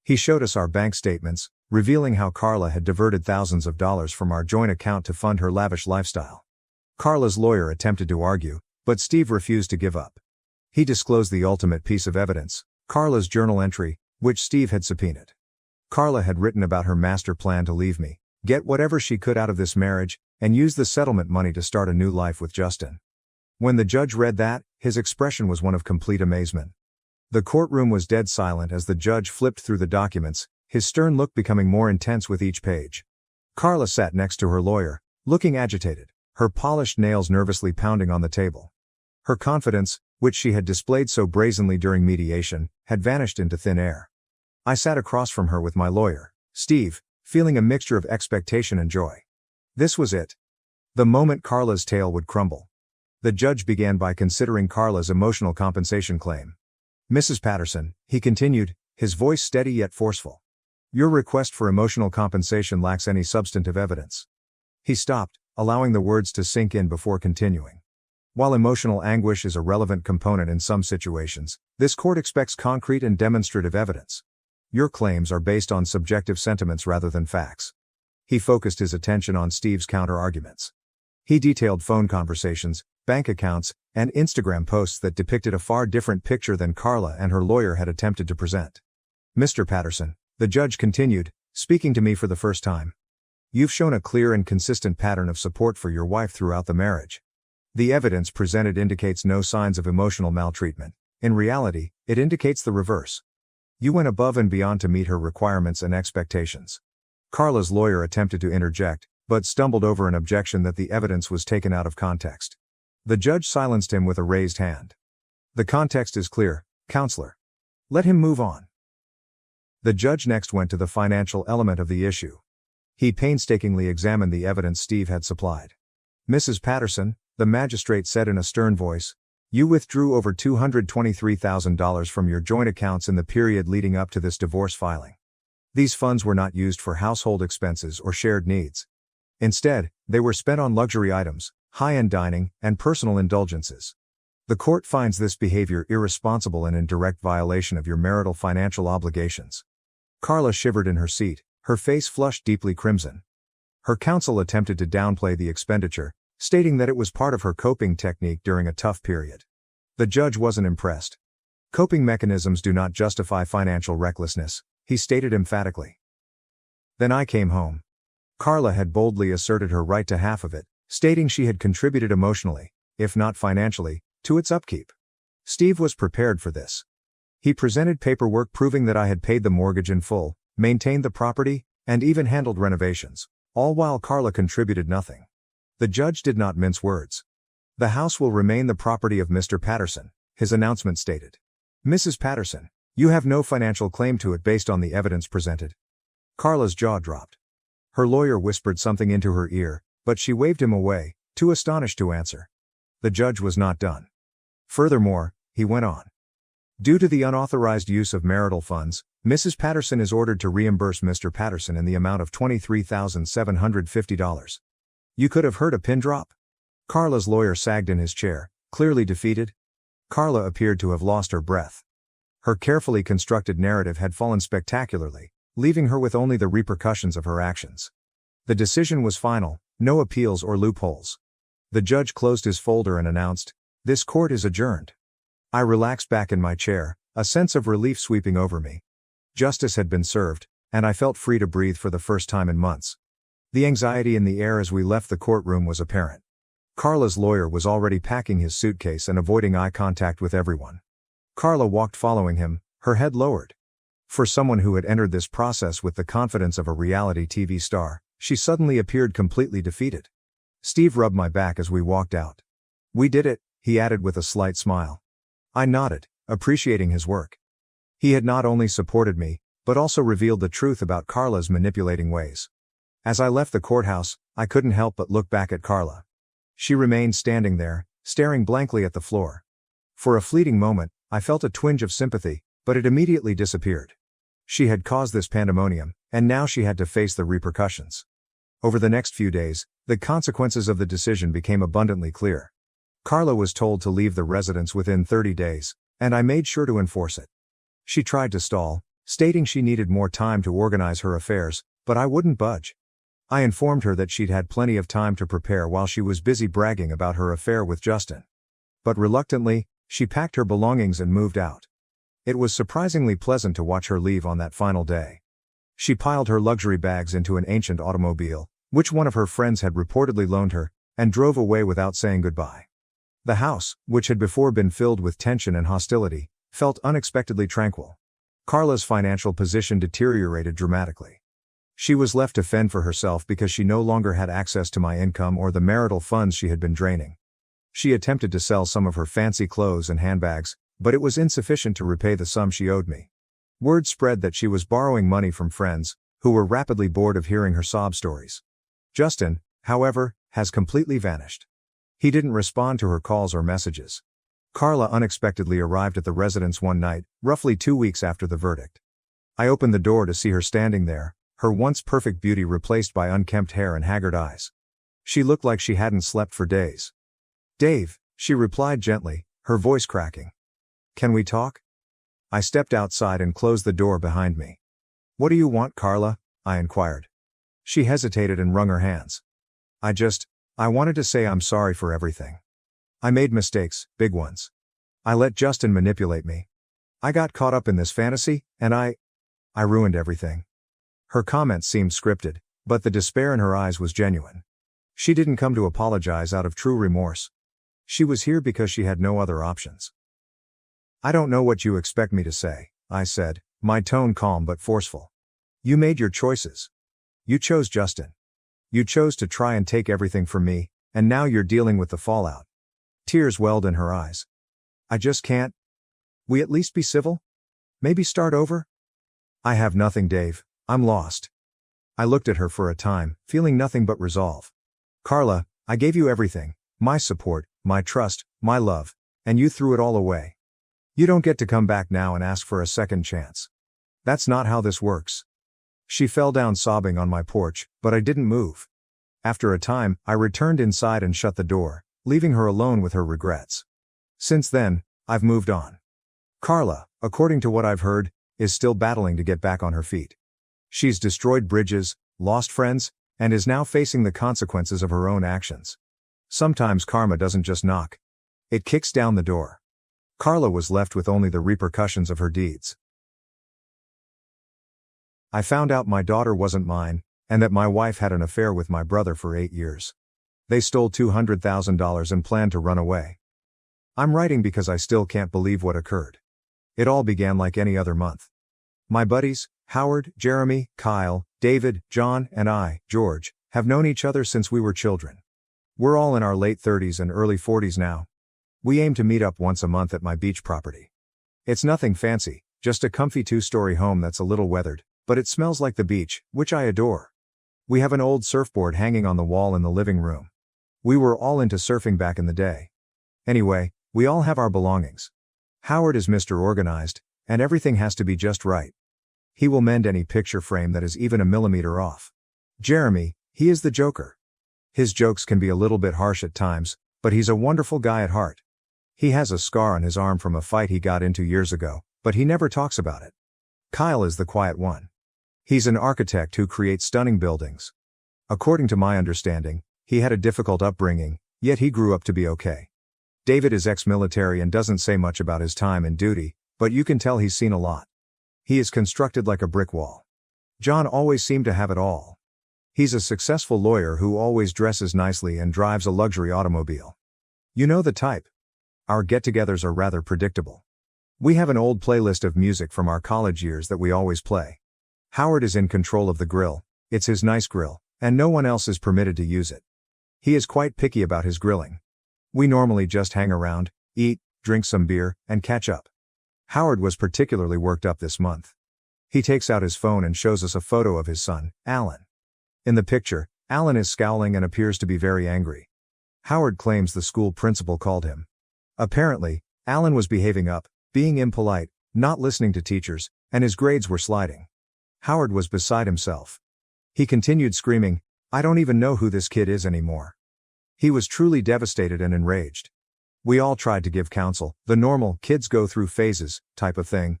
He showed us our bank statements, revealing how Carla had diverted thousands of dollars from our joint account to fund her lavish lifestyle. Carla's lawyer attempted to argue, but Steve refused to give up. He disclosed the ultimate piece of evidence, Carla's journal entry, which Steve had subpoenaed. Carla had written about her master plan to leave me, get whatever she could out of this marriage, and use the settlement money to start a new life with Justin. When the judge read that, his expression was one of complete amazement. The courtroom was dead silent as the judge flipped through the documents, his stern look becoming more intense with each page. Carla sat next to her lawyer, looking agitated, her polished nails nervously pounding on the table. Her confidence, which she had displayed so brazenly during mediation, had vanished into thin air. I sat across from her with my lawyer, Steve, feeling a mixture of expectation and joy. This was it. The moment Carla's tale would crumble. The judge began by considering Carla's emotional compensation claim. "Mrs. Patterson," he continued, his voice steady yet forceful. "Your request for emotional compensation lacks any substantive evidence." He stopped, allowing the words to sink in before continuing. "While emotional anguish is a relevant component in some situations, this court expects concrete and demonstrative evidence. Your claims are based on subjective sentiments rather than facts. He focused his attention on Steve's counter-arguments. He detailed phone conversations, bank accounts, and Instagram posts that depicted a far different picture than Carla and her lawyer had attempted to present. "Mr. Patterson," the judge continued, speaking to me for the first time, "you've shown a clear and consistent pattern of support for your wife throughout the marriage. The evidence presented indicates no signs of emotional maltreatment. In reality, it indicates the reverse. You went above and beyond to meet her requirements and expectations." Carla's lawyer attempted to interject, but stumbled over an objection that the evidence was taken out of context. The judge silenced him with a raised hand. "The context is clear, counselor. Let him move on." The judge next went to the financial element of the issue. He painstakingly examined the evidence Steve had supplied. "Mrs. Patterson," the magistrate said in a stern voice, "you withdrew over $223,000 from your joint accounts in the period leading up to this divorce filing. These funds were not used for household expenses or shared needs. Instead, they were spent on luxury items, high-end dining, and personal indulgences. The court finds this behavior irresponsible and in direct violation of your marital financial obligations." Carla shivered in her seat, her face flushed deeply crimson. Her counsel attempted to downplay the expenditure, stating that it was part of her coping technique during a tough period. The judge wasn't impressed. "Coping mechanisms do not justify financial recklessness," he stated emphatically. "Then I came home." Carla had boldly asserted her right to half of it, stating she had contributed emotionally, if not financially, to its upkeep. Steve was prepared for this. He presented paperwork proving that I had paid the mortgage in full, maintained the property, and even handled renovations, all while Carla contributed nothing. The judge did not mince words. "The house will remain the property of Mr. Patterson," his announcement stated. "Mrs. Patterson, you have no financial claim to it based on the evidence presented." Carla's jaw dropped. Her lawyer whispered something into her ear, but she waved him away, too astonished to answer. The judge was not done. "Furthermore," he went on, "due to the unauthorized use of marital funds, Mrs. Patterson is ordered to reimburse Mr. Patterson in the amount of $23,750. You could have heard a pin drop. Carla's lawyer sagged in his chair, clearly defeated. Carla appeared to have lost her breath. Her carefully constructed narrative had fallen spectacularly, leaving her with only the repercussions of her actions. The decision was final, no appeals or loopholes. The judge closed his folder and announced, "This court is adjourned." I relaxed back in my chair, a sense of relief sweeping over me. Justice had been served, and I felt free to breathe for the first time in months. The anxiety in the air as we left the courtroom was apparent. Carla's lawyer was already packing his suitcase and avoiding eye contact with everyone. Carla walked following him, her head lowered. For someone who had entered this process with the confidence of a reality TV star, she suddenly appeared completely defeated. Steve rubbed my back as we walked out. "We did it," he added with a slight smile. I nodded, appreciating his work. He had not only supported me, but also revealed the truth about Carla's manipulating ways. As I left the courthouse, I couldn't help but look back at Carla. She remained standing there, staring blankly at the floor. For a fleeting moment, I felt a twinge of sympathy, but it immediately disappeared. She had caused this pandemonium, and now she had to face the repercussions. Over the next few days, the consequences of the decision became abundantly clear. Carla was told to leave the residence within 30 days, and I made sure to enforce it. She tried to stall, stating she needed more time to organize her affairs, but I wouldn't budge. I informed her that she'd had plenty of time to prepare while she was busy bragging about her affair with Justin. But reluctantly, she packed her belongings and moved out. It was surprisingly pleasant to watch her leave on that final day. She piled her luxury bags into an ancient automobile, which one of her friends had reportedly loaned her, and drove away without saying goodbye. The house, which had before been filled with tension and hostility, felt unexpectedly tranquil. Carla's financial position deteriorated dramatically. She was left to fend for herself because she no longer had access to my income or the marital funds she had been draining. She attempted to sell some of her fancy clothes and handbags, but it was insufficient to repay the sum she owed me. Word spread that she was borrowing money from friends, who were rapidly bored of hearing her sob stories. Justin, however, has completely vanished. He didn't respond to her calls or messages. Carla unexpectedly arrived at the residence one night, roughly 2 weeks after the verdict. I opened the door to see her standing there, her once perfect beauty replaced by unkempt hair and haggard eyes. She looked like she hadn't slept for days. "Dave," she replied gently, her voice cracking. "Can we talk?" I stepped outside and closed the door behind me. "What do you want, Carla?" I inquired. She hesitated and wrung her hands. I wanted to say I'm sorry for everything. I made mistakes, big ones. I let Justin manipulate me. I got caught up in this fantasy, and I ruined everything. Her comments seemed scripted, but the despair in her eyes was genuine. She didn't come to apologize out of true remorse. She was here because she had no other options. I don't know what you expect me to say, I said, my tone calm but forceful. You made your choices. You chose Justin. You chose to try and take everything from me, and now you're dealing with the fallout. Tears welled in her eyes. I just can't. We at least be civil? Maybe start over? I have nothing, Dave. I'm lost. I looked at her for a time, feeling nothing but resolve. Carla, I gave you everything, my support, my trust, my love, and you threw it all away. You don't get to come back now and ask for a second chance. That's not how this works. She fell down sobbing on my porch, but I didn't move. After a time, I returned inside and shut the door, leaving her alone with her regrets. Since then, I've moved on. Carla, according to what I've heard, is still battling to get back on her feet. She's destroyed bridges, lost friends, and is now facing the consequences of her own actions. Sometimes karma doesn't just knock. It kicks down the door. Carla was left with only the repercussions of her deeds. I found out my daughter wasn't mine, and that my wife had an affair with my brother for 8 years. They stole $200,000 and planned to run away. I'm writing because I still can't believe what occurred. It all began like any other month. My buddies, Howard, Jeremy, Kyle, David, John, and I, George, have known each other since we were children. We're all in our late 30s and early 40s now. We aim to meet up once a month at my beach property. It's nothing fancy, just a comfy 2-story home that's a little weathered, but it smells like the beach, which I adore. We have an old surfboard hanging on the wall in the living room. We were all into surfing back in the day. Anyway, we all have our belongings. Howard is Mr. Organized, and everything has to be just right. He will mend any picture frame that is even a millimeter off. Jeremy, he is the joker. His jokes can be a little bit harsh at times, but he's a wonderful guy at heart. He has a scar on his arm from a fight he got into years ago, but he never talks about it. Kyle is the quiet one. He's an architect who creates stunning buildings. According to my understanding, he had a difficult upbringing, yet he grew up to be okay. David is ex-military and doesn't say much about his time in duty, but you can tell he's seen a lot. He is constructed like a brick wall. John always seemed to have it all. He's a successful lawyer who always dresses nicely and drives a luxury automobile. You know the type. Our get-togethers are rather predictable. We have an old playlist of music from our college years that we always play. Howard is in control of the grill, it's his nice grill, and no one else is permitted to use it. He is quite picky about his grilling. We normally just hang around, eat, drink some beer, and catch up. Howard was particularly worked up this month. He takes out his phone and shows us a photo of his son, Alan. In the picture, Alan is scowling and appears to be very angry. Howard claims the school principal called him. Apparently, Alan was behaving up, being impolite, not listening to teachers, and his grades were sliding. Howard was beside himself. He continued screaming, "I don't even know who this kid is anymore." He was truly devastated and enraged. We all tried to give counsel, the normal kids go through phases type of thing.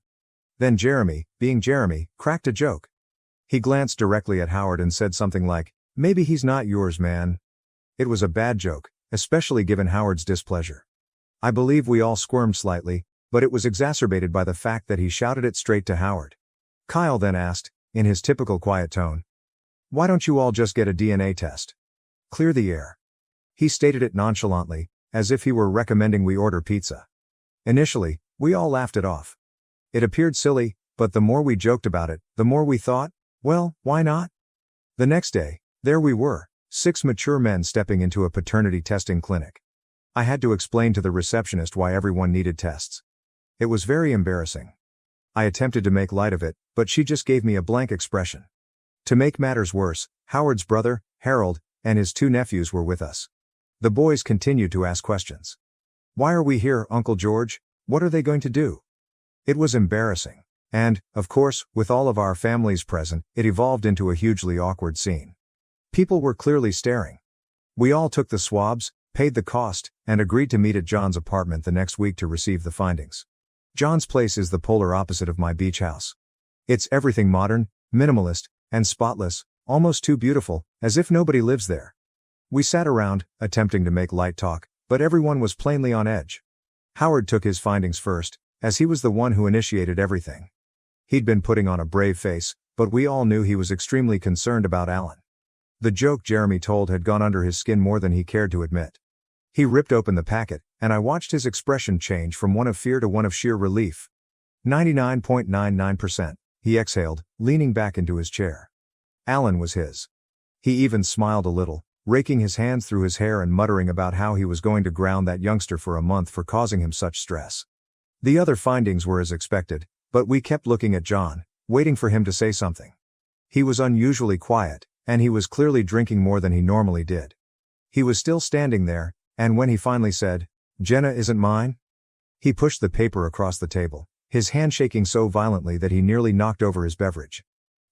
Then Jeremy, being Jeremy, cracked a joke. He glanced directly at Howard and said something like, "Maybe he's not yours, man." It was a bad joke, especially given Howard's displeasure. I believe we all squirmed slightly, but it was exacerbated by the fact that he shouted it straight to Howard. Kyle then asked, in his typical quiet tone, "Why don't you all just get a DNA test? Clear the air." He stated it nonchalantly, as if he were recommending we order pizza. Initially, we all laughed it off. It appeared silly, but the more we joked about it, the more we thought, well, why not? The next day, there we were, 6 mature men stepping into a paternity testing clinic. I had to explain to the receptionist why everyone needed tests. It was very embarrassing. I attempted to make light of it, but she just gave me a blank expression. To make matters worse, Howard's brother, Harold, and his 2 nephews were with us. The boys continued to ask questions. "Why are we here, Uncle George? What are they going to do?" It was embarrassing. And, of course, with all of our families present, it evolved into a hugely awkward scene. People were clearly staring. We all took the swabs, paid the cost, and agreed to meet at John's apartment the next week to receive the findings. John's place is the polar opposite of my beach house. It's everything modern, minimalist, and spotless, Almost too beautiful, as if nobody lives there. We sat around, attempting to make light talk, but everyone was plainly on edge. Howard took his findings first, as he was the one who initiated everything. He'd been putting on a brave face, but we all knew he was extremely concerned about Alan. The joke Jeremy told had gone under his skin more than he cared to admit. He ripped open the packet, and I watched his expression change from one of fear to one of sheer relief. 99.99%, he exhaled, leaning back into his chair. Alan was his. He even smiled a little, raking his hands through his hair and muttering about how he was going to ground that youngster for a month for causing him such stress. The other findings were as expected, but we kept looking at John, waiting for him to say something. He was unusually quiet, and he was clearly drinking more than he normally did. He was still standing there, and when he finally said, "Jenna isn't mine?" he pushed the paper across the table, his hand shaking so violently that he nearly knocked over his beverage.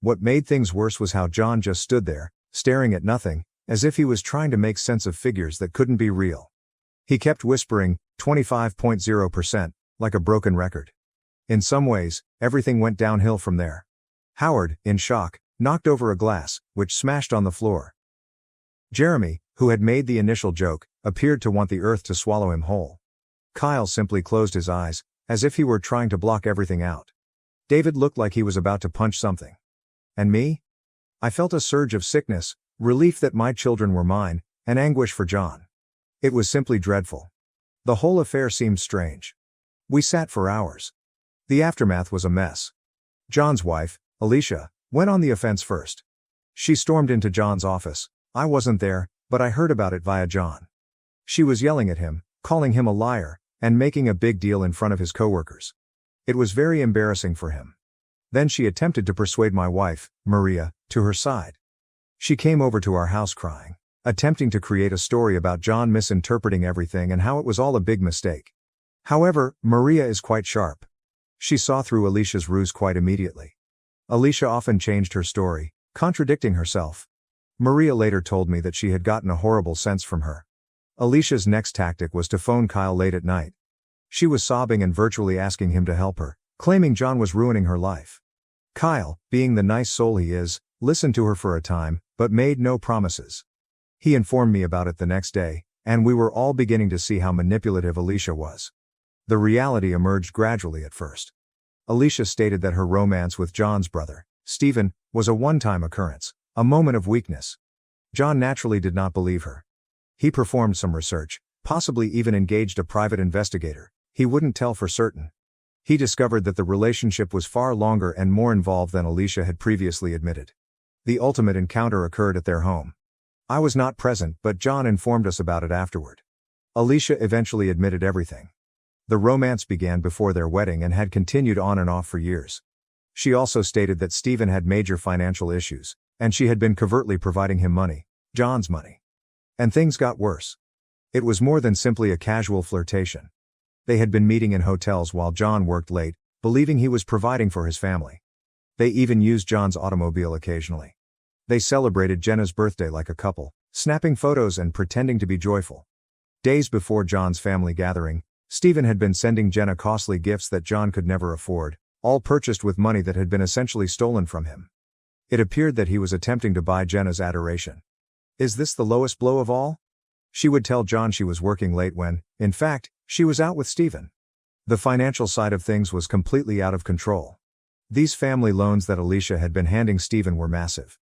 What made things worse was how John just stood there, staring at nothing, as if he was trying to make sense of figures that couldn't be real. He kept whispering, 25.0%, like a broken record. In some ways, everything went downhill from there. Howard, in shock, knocked over a glass, which smashed on the floor. Jeremy, who had made the initial joke, appeared to want the earth to swallow him whole. Kyle simply closed his eyes, as if he were trying to block everything out. David looked like he was about to punch something. And me? I felt a surge of sickness, relief that my children were mine, and anguish for John. It was simply dreadful. The whole affair seemed strange. We sat for hours. The aftermath was a mess. John's wife, Alicia, went on the offense first. She stormed into John's office. I wasn't there, but I heard about it via John. She was yelling at him, calling him a liar, and making a big deal in front of his coworkers. It was very embarrassing for him. Then she attempted to persuade my wife, Maria, to her side. She came over to our house crying, attempting to create a story about John misinterpreting everything and how it was all a big mistake. However, Maria is quite sharp. She saw through Alicia's ruse quite immediately. Alicia often changed her story, contradicting herself. Maria later told me that she had gotten a horrible sense from her. Alicia's next tactic was to phone Kyle late at night. She was sobbing and virtually asking him to help her, claiming John was ruining her life. Kyle, being the nice soul he is, listened to her for a time, but made no promises. He informed me about it the next day, and we were all beginning to see how manipulative Alicia was. The reality emerged gradually at first. Alicia stated that her romance with John's brother, Stephen, was a one-time occurrence, a moment of weakness. John naturally did not believe her. He performed some research, possibly even engaged a private investigator. He wouldn't tell for certain. He discovered that the relationship was far longer and more involved than Alicia had previously admitted. The ultimate encounter occurred at their home. I was not present, but John informed us about it afterward. Alicia eventually admitted everything. The romance began before their wedding and had continued on and off for years. She also stated that Stephen had major financial issues, and she had been covertly providing him money, John's money. And things got worse. It was more than simply a casual flirtation. They had been meeting in hotels while John worked late, believing he was providing for his family. They even used John's automobile occasionally. They celebrated Jenna's birthday like a couple, snapping photos and pretending to be joyful. Days before John's family gathering, Stephen had been sending Jenna costly gifts that John could never afford, all purchased with money that had been essentially stolen from him. It appeared that he was attempting to buy Jenna's adoration. Is this the lowest blow of all? She would tell John she was working late when, in fact, she was out with Stephen. The financial side of things was completely out of control. These family loans that Alicia had been handing Stephen were massive.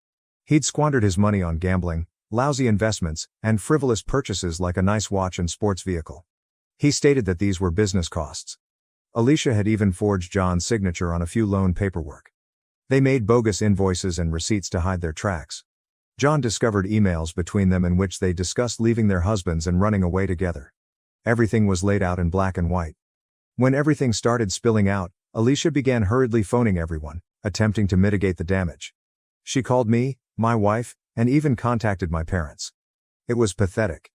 He'd squandered his money on gambling, lousy investments, and frivolous purchases like a nice watch and sports vehicle. He stated that these were business costs. Alicia had even forged John's signature on a few loan paperwork. They made bogus invoices and receipts to hide their tracks. John discovered emails between them in which they discussed leaving their husbands and running away together. Everything was laid out in black and white. When everything started spilling out, Alicia began hurriedly phoning everyone, attempting to mitigate the damage. She called me, my wife, and even contacted my parents. It was pathetic.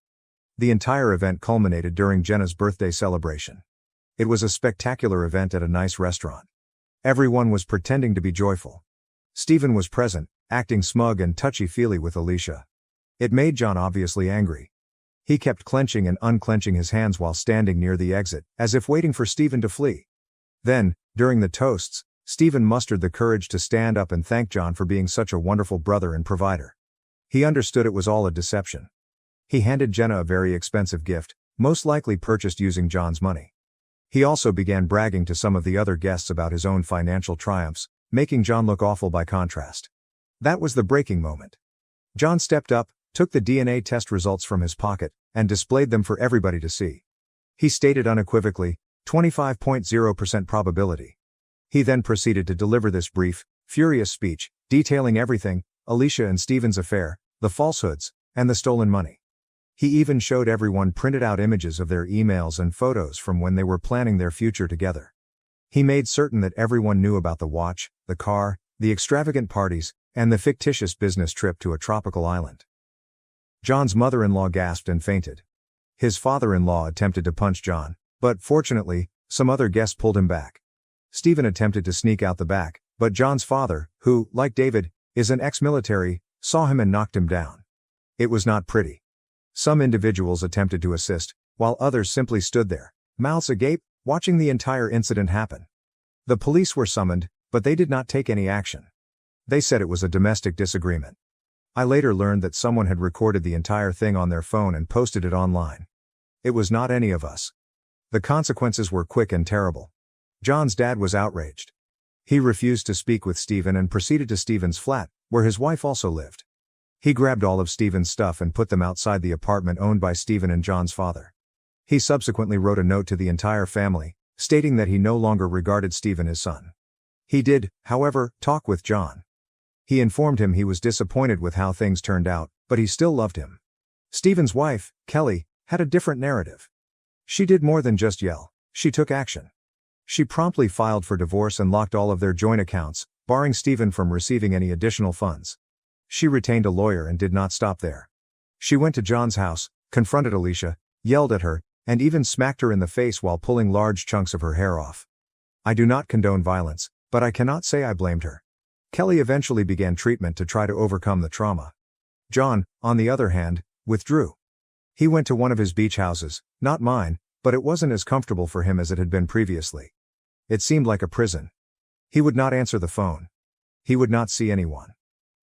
The entire event culminated during Jenna's birthday celebration. It was a spectacular event at a nice restaurant. Everyone was pretending to be joyful. Stephen was present, acting smug and touchy-feely with Alicia. It made John obviously angry. He kept clenching and unclenching his hands while standing near the exit, as if waiting for Stephen to flee. Then, during the toasts, Stephen mustered the courage to stand up and thank John for being such a wonderful brother and provider. He understood it was all a deception. He handed Jenna a very expensive gift, most likely purchased using John's money. He also began bragging to some of the other guests about his own financial triumphs, making John look awful by contrast. That was the breaking moment. John stepped up, took the DNA test results from his pocket, and displayed them for everybody to see. He stated unequivocally, 25.0% probability. He then proceeded to deliver this brief, furious speech, detailing everything, Alicia and Stephen's affair, the falsehoods, and the stolen money. He even showed everyone printed out images of their emails and photos from when they were planning their future together. He made certain that everyone knew about the watch, the car, the extravagant parties, and the fictitious business trip to a tropical island. John's mother-in-law gasped and fainted. His father-in-law attempted to punch John, but fortunately, some other guests pulled him back. Stephen attempted to sneak out the back, but John's father, who, like David, is an ex-military, saw him and knocked him down. It was not pretty. Some individuals attempted to assist, while others simply stood there, mouths agape, watching the entire incident happen. The police were summoned, but they did not take any action. They said it was a domestic disagreement. I later learned that someone had recorded the entire thing on their phone and posted it online. It was not any of us. The consequences were quick and terrible. John's dad was outraged. He refused to speak with Stephen and proceeded to Stephen's flat, where his wife also lived. He grabbed all of Stephen's stuff and put them outside the apartment owned by Stephen and John's father. He subsequently wrote a note to the entire family, stating that he no longer regarded Stephen as son. He did, however, talk with John. He informed him he was disappointed with how things turned out, but he still loved him. Stephen's wife, Kelly, had a different narrative. She did more than just yell. She took action. She promptly filed for divorce and locked all of their joint accounts, barring Stephen from receiving any additional funds. She retained a lawyer and did not stop there. She went to John's house, confronted Alicia, yelled at her, and even smacked her in the face while pulling large chunks of her hair off. I do not condone violence, but I cannot say I blamed her. Kelly eventually began treatment to try to overcome the trauma. John, on the other hand, withdrew. He went to one of his beach houses, not mine, but it wasn't as comfortable for him as it had been previously. It seemed like a prison. He would not answer the phone. He would not see anyone.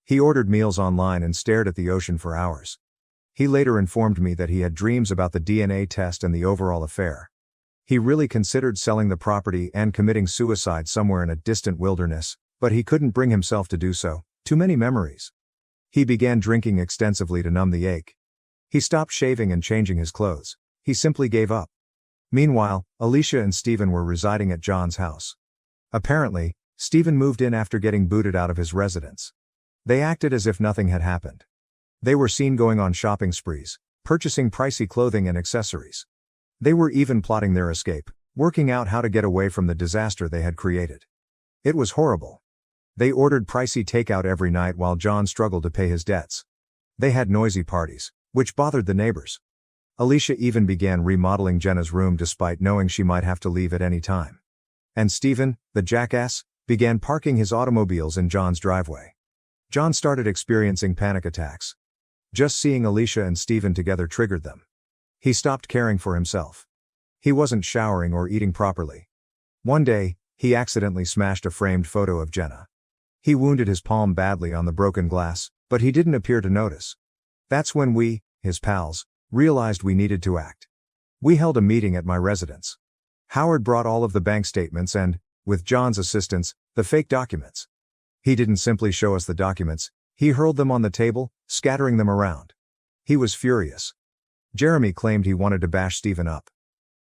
He ordered meals online and stared at the ocean for hours. He later informed me that he had dreams about the DNA test and the overall affair. He really considered selling the property and committing suicide somewhere in a distant wilderness, but he couldn't bring himself to do so, too many memories. He began drinking extensively to numb the ache. He stopped shaving and changing his clothes. He simply gave up. Meanwhile, Alicia and Stephen were residing at John's house. Apparently, Stephen moved in after getting booted out of his residence. They acted as if nothing had happened. They were seen going on shopping sprees, purchasing pricey clothing and accessories. They were even plotting their escape, working out how to get away from the disaster they had created. It was horrible. They ordered pricey takeout every night while John struggled to pay his debts. They had noisy parties, which bothered the neighbors. Alicia even began remodeling Jenna's room despite knowing she might have to leave at any time. And Stephen, the jackass, began parking his automobiles in John's driveway. John started experiencing panic attacks. Just seeing Alicia and Stephen together triggered them. He stopped caring for himself. He wasn't showering or eating properly. One day, he accidentally smashed a framed photo of Jenna. He wounded his palm badly on the broken glass, but he didn't appear to notice. That's when we, his pals, realized we needed to act. We held a meeting at my residence. Howard brought all of the bank statements and, with John's assistance, the fake documents. He didn't simply show us the documents, he hurled them on the table, scattering them around. He was furious. Jeremy claimed he wanted to bash Stephen up.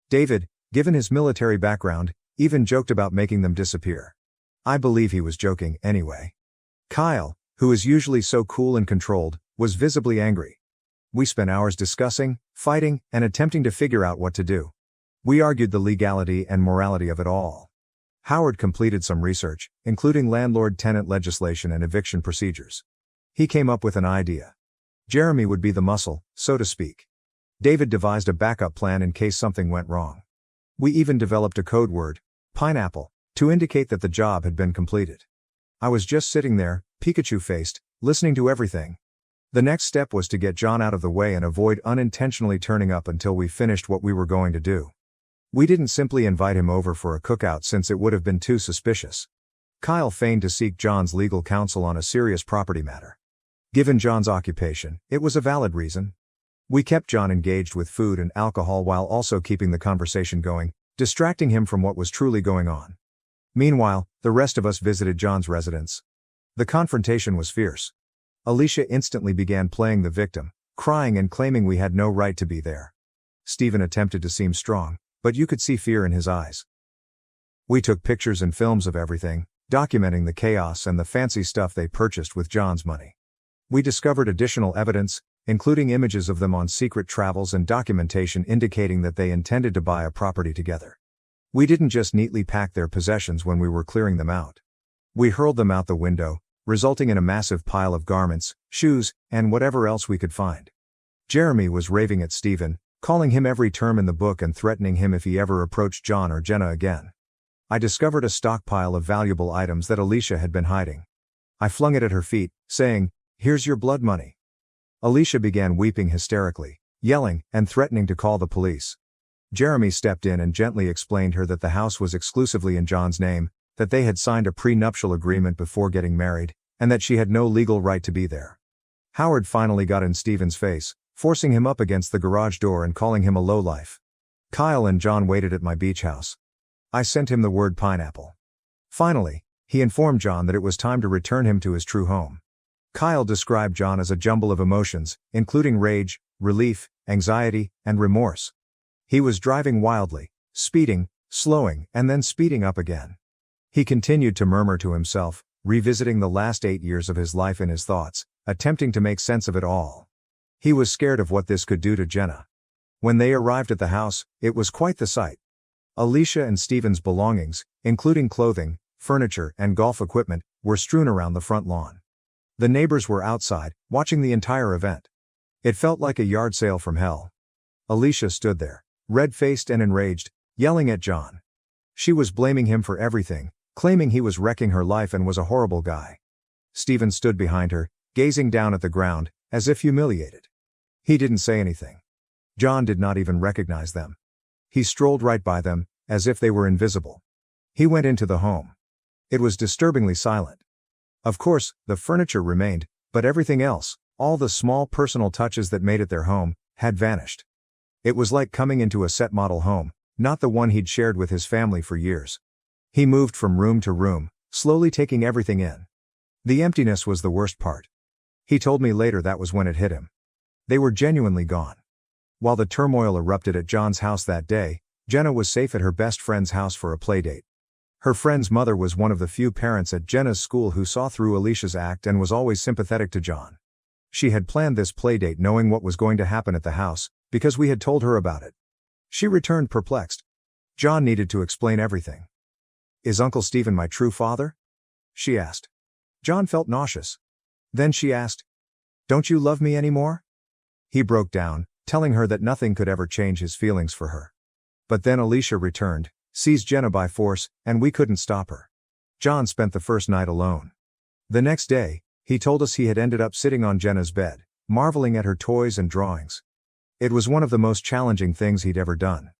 David, given his military background, even joked about making them disappear. I believe he was joking anyway. Kyle, who is usually so cool and controlled, was visibly angry. We spent hours discussing, fighting, and attempting to figure out what to do. We argued the legality and morality of it all. Howard completed some research, including landlord-tenant legislation and eviction procedures. He came up with an idea. Jeremy would be the muscle, so to speak. David devised a backup plan in case something went wrong. We even developed a code word, pineapple, to indicate that the job had been completed. I was just sitting there, Pikachu-faced, listening to everything. The next step was to get John out of the way and avoid unintentionally turning up until we finished what we were going to do. We didn't simply invite him over for a cookout since it would have been too suspicious. Kyle feigned to seek John's legal counsel on a serious property matter. Given John's occupation, it was a valid reason. We kept John engaged with food and alcohol while also keeping the conversation going, distracting him from what was truly going on. Meanwhile, the rest of us visited John's residence. The confrontation was fierce. Alicia instantly began playing the victim, crying and claiming we had no right to be there. Stephen attempted to seem strong, but you could see fear in his eyes. We took pictures and films of everything, documenting the chaos and the fancy stuff they purchased with John's money. We discovered additional evidence, including images of them on secret travels and documentation indicating that they intended to buy a property together. We didn't just neatly pack their possessions when we were clearing them out. We hurled them out the window, resulting in a massive pile of garments, shoes, and whatever else we could find. Jeremy was raving at Stephen, calling him every term in the book and threatening him if he ever approached John or Jenna again. I discovered a stockpile of valuable items that Alicia had been hiding. I flung it at her feet, saying, "Here's your blood money." Alicia began weeping hysterically, yelling, and threatening to call the police. Jeremy stepped in and gently explained her that the house was exclusively in John's name, that they had signed a prenuptial agreement before getting married, and that she had no legal right to be there. Howard finally got in Stephen's face, forcing him up against the garage door and calling him a lowlife. Kyle and John waited at my beach house. I sent him the word pineapple. Finally, he informed John that it was time to return him to his true home. Kyle described John as a jumble of emotions, including rage, relief, anxiety, and remorse. He was driving wildly, speeding, slowing, and then speeding up again. He continued to murmur to himself, revisiting the last 8 years of his life in his thoughts, attempting to make sense of it all. He was scared of what this could do to Jenna. When they arrived at the house, it was quite the sight. Alicia and Stephen's belongings, including clothing, furniture, and golf equipment, were strewn around the front lawn. The neighbors were outside, watching the entire event. It felt like a yard sale from hell. Alicia stood there, red-faced and enraged, yelling at John. She was blaming him for everything, claiming he was wrecking her life and was a horrible guy. Stephen stood behind her, gazing down at the ground, as if humiliated. He didn't say anything. John did not even recognize them. He strolled right by them, as if they were invisible. He went into the home. It was disturbingly silent. Of course, the furniture remained, but everything else, all the small personal touches that made it their home, had vanished. It was like coming into a set model home, not the one he'd shared with his family for years. He moved from room to room, slowly taking everything in. The emptiness was the worst part. He told me later that was when it hit him. They were genuinely gone. While the turmoil erupted at John's house that day, Jenna was safe at her best friend's house for a playdate. Her friend's mother was one of the few parents at Jenna's school who saw through Alicia's act and was always sympathetic to John. She had planned this playdate knowing what was going to happen at the house, because we had told her about it. She returned perplexed. John needed to explain everything. "Is Uncle Stephen my true father?" she asked. John felt nauseous. Then she asked, "Don't you love me anymore?" He broke down, telling her that nothing could ever change his feelings for her. But then Alicia returned, seized Jenna by force, and we couldn't stop her. John spent the first night alone. The next day, he told us he had ended up sitting on Jenna's bed, marveling at her toys and drawings. It was one of the most challenging things he'd ever done.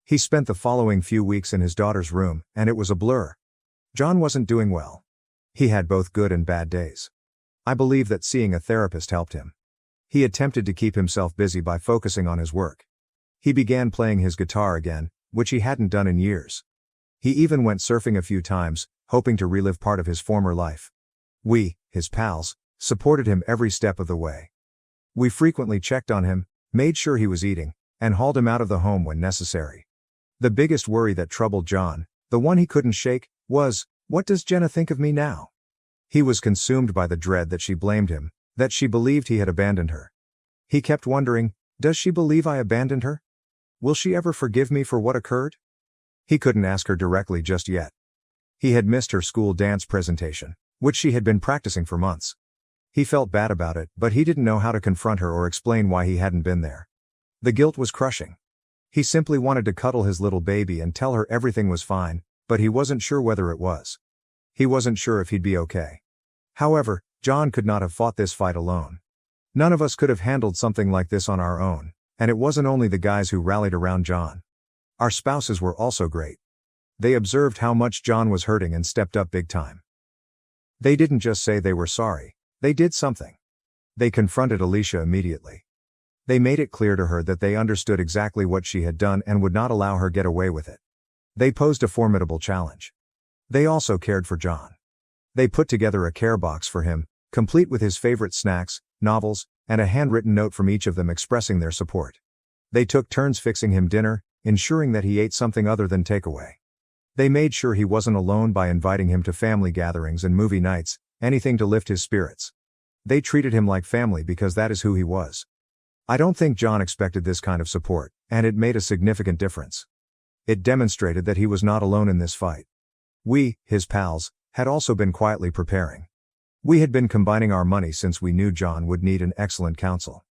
He spent the following few weeks in his daughter's room, and it was a blur. John wasn't doing well. He had both good and bad days. I believe that seeing a therapist helped him. He attempted to keep himself busy by focusing on his work. He began playing his guitar again, which he hadn't done in years. He even went surfing a few times, hoping to relive part of his former life. We, his pals, supported him every step of the way. We frequently checked on him, made sure he was eating, and hauled him out of the home when necessary. The biggest worry that troubled John, the one he couldn't shake, was, what does Jenna think of me now? He was consumed by the dread that she blamed him, that she believed he had abandoned her. He kept wondering, does she believe I abandoned her? Will she ever forgive me for what occurred? He couldn't ask her directly just yet. He had missed her school dance presentation, which she had been practicing for months. He felt bad about it, but he didn't know how to confront her or explain why he hadn't been there. The guilt was crushing. He simply wanted to cuddle his little baby and tell her everything was fine, but he wasn't sure whether it was. He wasn't sure if he'd be okay. However, John could not have fought this fight alone. None of us could have handled something like this on our own, and it wasn't only the guys who rallied around John. Our spouses were also great. They observed how much John was hurting and stepped up big time. They didn't just say they were sorry, they did something. They confronted Alicia immediately. They made it clear to her that they understood exactly what she had done and would not allow her get away with it. They posed a formidable challenge. They also cared for John. They put together a care box for him, complete with his favorite snacks, novels, and a handwritten note from each of them expressing their support. They took turns fixing him dinner, ensuring that he ate something other than takeaway. They made sure he wasn't alone by inviting him to family gatherings and movie nights, anything to lift his spirits. They treated him like family because that is who he was. I don't think John expected this kind of support, and it made a significant difference. It demonstrated that he was not alone in this fight. We, his pals, had also been quietly preparing. We had been combining our money since we knew John would need an excellent counsel.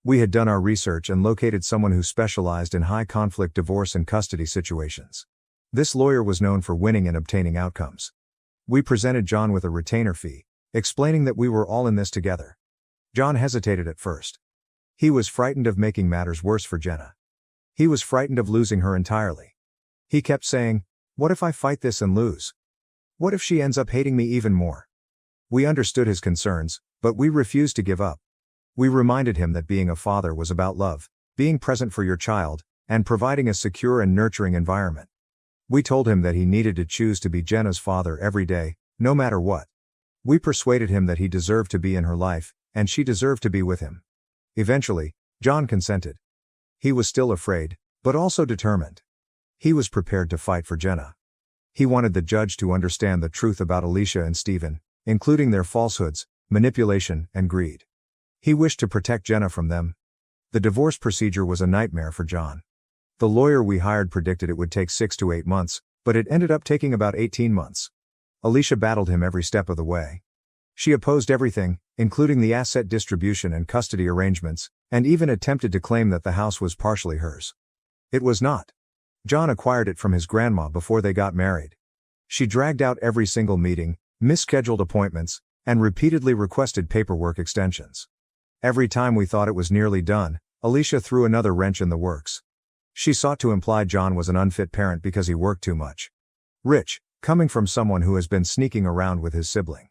We had done our research and located someone who specialized in high-conflict divorce and custody situations. This lawyer was known for winning and obtaining outcomes. We presented John with a retainer fee, explaining that we were all in this together. John hesitated at first. He was frightened of making matters worse for Jenna. He was frightened of losing her entirely. He kept saying, "What if I fight this and lose? What if she ends up hating me even more?" We understood his concerns, but we refused to give up. We reminded him that being a father was about love, being present for your child, and providing a secure and nurturing environment. We told him that he needed to choose to be Jenna's father every day, no matter what. We persuaded him that he deserved to be in her life, and she deserved to be with him. Eventually, John consented. He was still afraid, but also determined. He was prepared to fight for Jenna. He wanted the judge to understand the truth about Alicia and Stephen, including their falsehoods, manipulation, and greed. He wished to protect Jenna from them. The divorce procedure was a nightmare for John. The lawyer we hired predicted it would take 6 to 8 months, but it ended up taking about 18 months. Alicia battled him every step of the way. She opposed everything, including the asset distribution and custody arrangements, and even attempted to claim that the house was partially hers. It was not. John acquired it from his grandma before they got married. She dragged out every single meeting, misscheduled appointments, and repeatedly requested paperwork extensions. Every time we thought it was nearly done, Alicia threw another wrench in the works. She sought to imply John was an unfit parent because he worked too much. Rich, coming from someone who has been sneaking around with his sibling.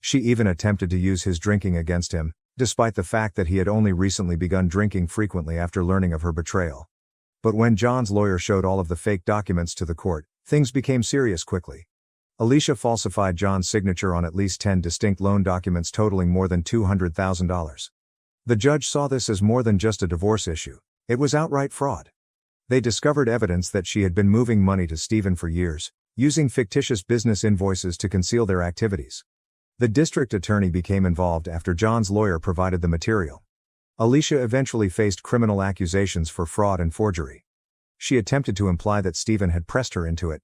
She even attempted to use his drinking against him, despite the fact that he had only recently begun drinking frequently after learning of her betrayal. But when John's lawyer showed all of the fake documents to the court, things became serious quickly. Alicia falsified John's signature on at least 10 distinct loan documents totaling more than $200,000. The judge saw this as more than just a divorce issue. It was outright fraud. They discovered evidence that she had been moving money to Stephen for years, using fictitious business invoices to conceal their activities. The district attorney became involved after John's lawyer provided the material. Alicia eventually faced criminal accusations for fraud and forgery. She attempted to imply that Stephen had pressed her into it.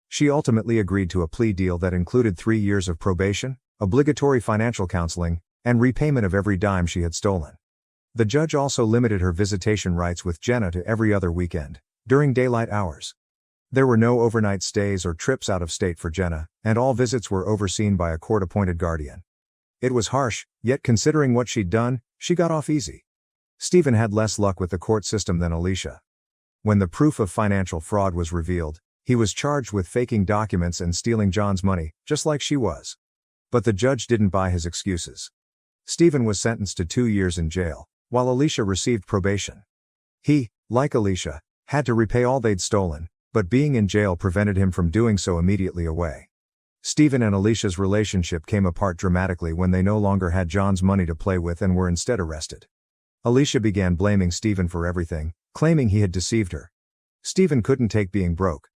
She ultimately agreed to a plea deal that included 3 years of probation, obligatory financial counseling, and repayment of every dime she had stolen. The judge also limited her visitation rights with Jenna to every other weekend, during daylight hours. There were no overnight stays or trips out of state for Jenna, and all visits were overseen by a court-appointed guardian. It was harsh, yet considering what she'd done, she got off easy. Stephen had less luck with the court system than Alicia. When the proof of financial fraud was revealed, he was charged with faking documents and stealing John's money, just like she was. But the judge didn't buy his excuses. Stephen was sentenced to 2 years in jail, while Alicia received probation. He, like Alicia, had to repay all they'd stolen, but being in jail prevented him from doing so immediately away. Stephen and Alicia's relationship came apart dramatically when they no longer had John's money to play with and were instead arrested. Alicia began blaming Stephen for everything, claiming he had deceived her. Stephen couldn't take being broke.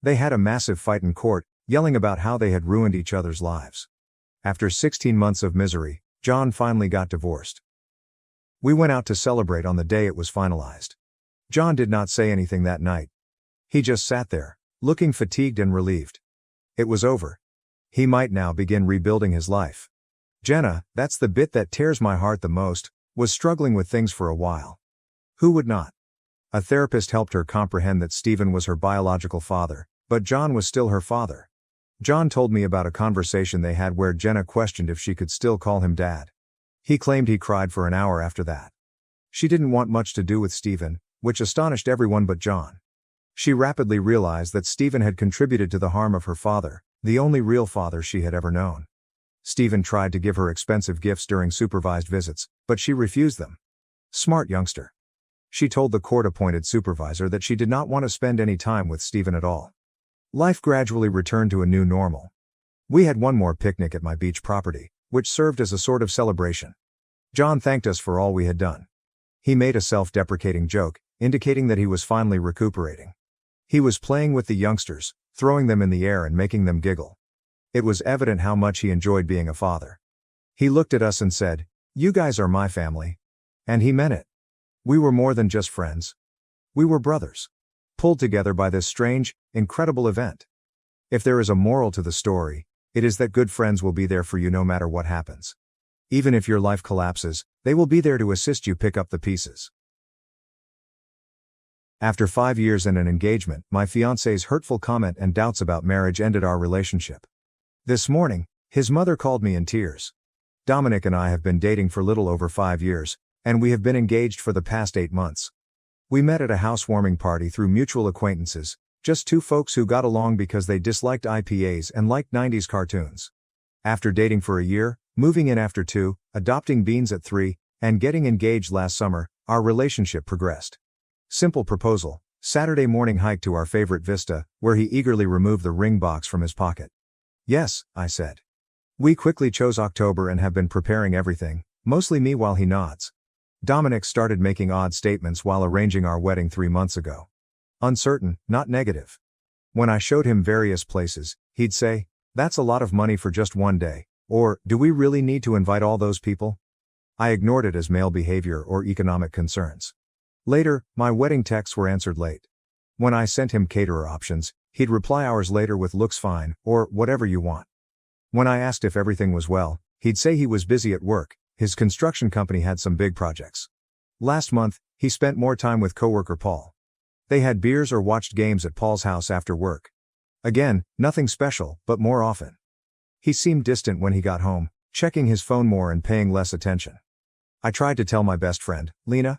They had a massive fight in court, yelling about how they had ruined each other's lives. After 16 months of misery, John finally got divorced. We went out to celebrate on the day it was finalized. John did not say anything that night. He just sat there, looking fatigued and relieved. It was over. He might now begin rebuilding his life. Jenna, that's the bit that tears my heart the most, was struggling with things for a while. Who would not? A therapist helped her comprehend that Stephen was her biological father, but John was still her father. John told me about a conversation they had where Jenna questioned if she could still call him dad. He claimed he cried for an hour after that. She didn't want much to do with Stephen, which astonished everyone but John. She rapidly realized that Stephen had contributed to the harm of her father, the only real father she had ever known. Stephen tried to give her expensive gifts during supervised visits, but she refused them. Smart youngster. She told the court-appointed supervisor that she did not want to spend any time with Stephen at all. Life gradually returned to a new normal. We had one more picnic at my beach property, which served as a sort of celebration. John thanked us for all we had done. He made a self-deprecating joke, indicating that he was finally recuperating. He was playing with the youngsters, throwing them in the air and making them giggle. It was evident how much he enjoyed being a father. He looked at us and said, "You guys are my family." And he meant it. We were more than just friends. We were brothers, pulled together by this strange, incredible event. If there is a moral to the story, it is that good friends will be there for you no matter what happens. Even if your life collapses, they will be there to assist you pick up the pieces. After 5 years and an engagement, my fiancé's hurtful comment and doubts about marriage ended our relationship. This morning, his mother called me in tears. Dominic and I have been dating for little over 5 years, and we have been engaged for the past 8 months. We met at a housewarming party through mutual acquaintances, just two folks who got along because they disliked IPAs and liked 90s cartoons. After dating for a year, moving in after 2, adopting beans at 3, and getting engaged last summer, our relationship progressed. Simple proposal, Saturday morning hike to our favorite vista, where he eagerly removed the ring box from his pocket. "Yes," I said. We quickly chose October and have been preparing everything, mostly me while he nods. Dominic started making odd statements while arranging our wedding 3 months ago. Uncertain, not negative. When I showed him various places, he'd say, "That's a lot of money for just one day," or, "Do we really need to invite all those people?" I ignored it as male behavior or economic concerns. Later, my wedding texts were answered late. When I sent him caterer options, he'd reply hours later with "looks fine," or "whatever you want." When I asked if everything was well, he'd say he was busy at work, his construction company had some big projects. Last month, he spent more time with coworker Paul. They had beers or watched games at Paul's house after work. Again, nothing special, but more often. He seemed distant when he got home, checking his phone more and paying less attention. I tried to tell my best friend, Lena.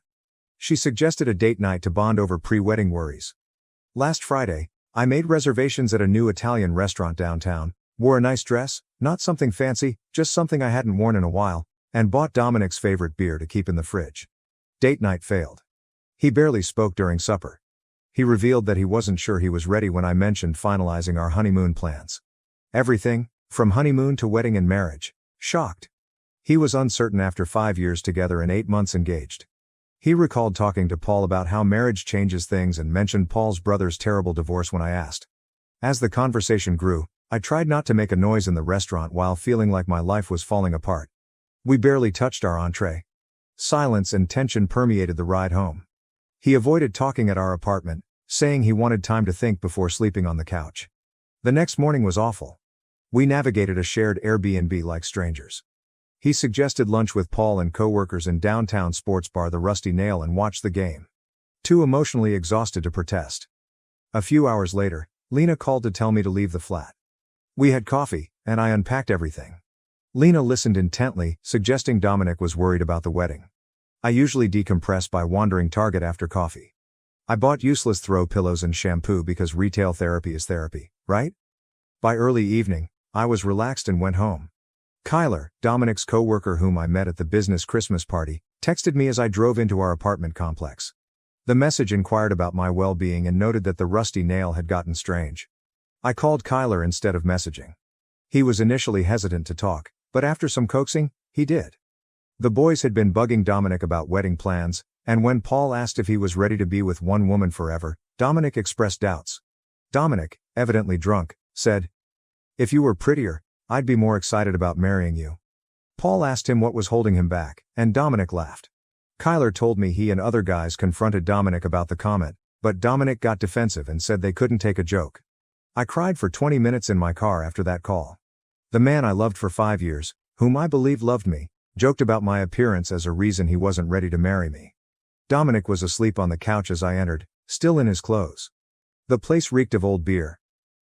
She suggested a date night to bond over pre-wedding worries. Last Friday, I made reservations at a new Italian restaurant downtown, wore a nice dress, not something fancy, just something I hadn't worn in a while, and bought Dominic's favorite beer to keep in the fridge. Date night failed. He barely spoke during supper. He revealed that he wasn't sure he was ready when I mentioned finalizing our honeymoon plans. Everything, from honeymoon to wedding and marriage. Shocked. He was uncertain after 5 years together and 8 months engaged. He recalled talking to Paul about how marriage changes things and mentioned Paul's brother's terrible divorce when I asked. As the conversation grew, I tried not to make a noise in the restaurant while feeling like my life was falling apart. We barely touched our entree. Silence and tension permeated the ride home. He avoided talking at our apartment, saying he wanted time to think before sleeping on the couch. The next morning was awful. We navigated a shared Airbnb like strangers. He suggested lunch with Paul and coworkers in downtown sports bar The Rusty Nail and watch the game. Too emotionally exhausted to protest. A few hours later, Lena called to tell me to leave the flat. We had coffee, and I unpacked everything. Lena listened intently, suggesting Dominic was worried about the wedding. I usually decompress by wandering Target after coffee. I bought useless throw pillows and shampoo because retail therapy is therapy, right? By early evening, I was relaxed and went home. Kyler, Dominic's co-worker whom I met at the business Christmas party, texted me as I drove into our apartment complex. The message inquired about my well-being and noted that the Rusty Nail had gotten strange. I called Kyler instead of messaging. He was initially hesitant to talk, but after some coaxing, he did. The boys had been bugging Dominic about wedding plans, and when Paul asked if he was ready to be with one woman forever, Dominic expressed doubts. Dominic, evidently drunk, said, "If you were prettier, I'd be more excited about marrying you." Paul asked him what was holding him back, and Dominic laughed. Kyler told me he and other guys confronted Dominic about the comment, but Dominic got defensive and said they couldn't take a joke. I cried for 20 minutes in my car after that call. The man I loved for 5 years, whom I believed loved me, joked about my appearance as a reason he wasn't ready to marry me. Dominic was asleep on the couch as I entered, still in his clothes. The place reeked of old beer.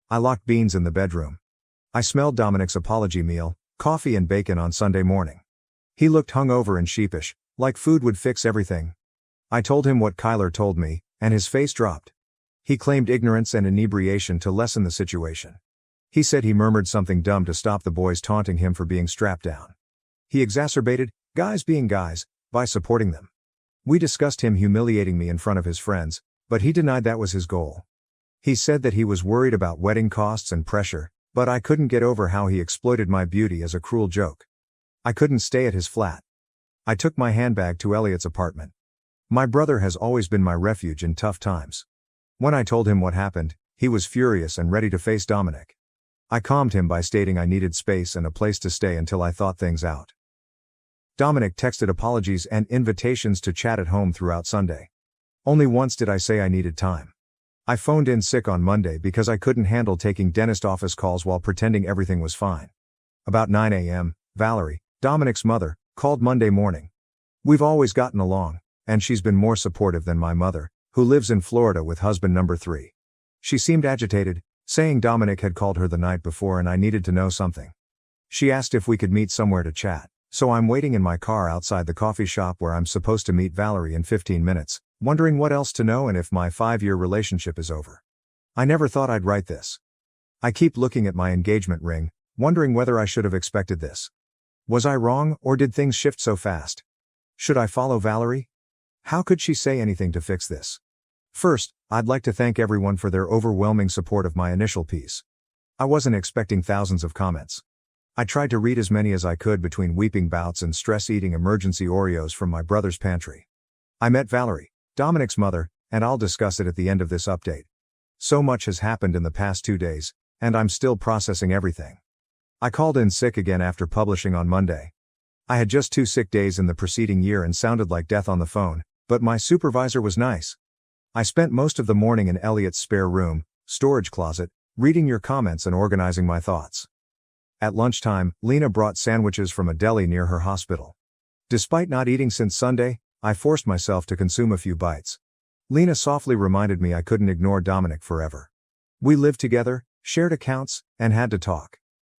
I locked beans in the bedroom. I smelled Dominic's apology meal, coffee and bacon on Sunday morning. He looked hungover and sheepish, like food would fix everything. I told him what Kyler told me, and his face dropped. He claimed ignorance and inebriation to lessen the situation. He said he murmured something dumb to stop the boys taunting him for being strapped down. He exacerbated guys being guys by supporting them. We discussed him humiliating me in front of his friends, but he denied that was his goal. He said that he was worried about wedding costs and pressure, but I couldn't get over how he exploited my beauty as a cruel joke. I couldn't stay at his flat. I took my handbag to Elliot's apartment. My brother has always been my refuge in tough times. When I told him what happened, he was furious and ready to face Dominic. I calmed him by stating I needed space and a place to stay until I thought things out. Dominic texted apologies and invitations to chat at home throughout Sunday. Only once did I say I needed time. I phoned in sick on Monday because I couldn't handle taking dentist office calls while pretending everything was fine. About 9 a.m., Valerie, Dominic's mother, called Monday morning. We've always gotten along, and she's been more supportive than my mother, who lives in Florida with husband number 3. She seemed agitated, saying Dominic had called her the night before and I needed to know something. She asked if we could meet somewhere to chat, so I'm waiting in my car outside the coffee shop where I'm supposed to meet Valerie in 15 minutes, wondering what else to know and if my 5-year relationship is over. I never thought I'd write this. I keep looking at my engagement ring, wondering whether I should have expected this. Was I wrong, or did things shift so fast? Should I follow Valerie? How could she say anything to fix this? First, I'd like to thank everyone for their overwhelming support of my initial piece. I wasn't expecting thousands of comments. I tried to read as many as I could between weeping bouts and stress-eating emergency Oreos from my brother's pantry. I met Valerie, Dominic's mother, and I'll discuss it at the end of this update. So much has happened in the past 2 days, and I'm still processing everything. I called in sick again after publishing on Monday. I had just 2 sick days in the preceding year and sounded like death on the phone, but my supervisor was nice. I spent most of the morning in Elliot's spare room, storage closet, reading your comments and organizing my thoughts. At lunchtime, Lena brought sandwiches from a deli near her hospital. Despite not eating since Sunday, I forced myself to consume a few bites. Lena softly reminded me I couldn't ignore Dominic forever. We lived together, shared accounts, and had to talk.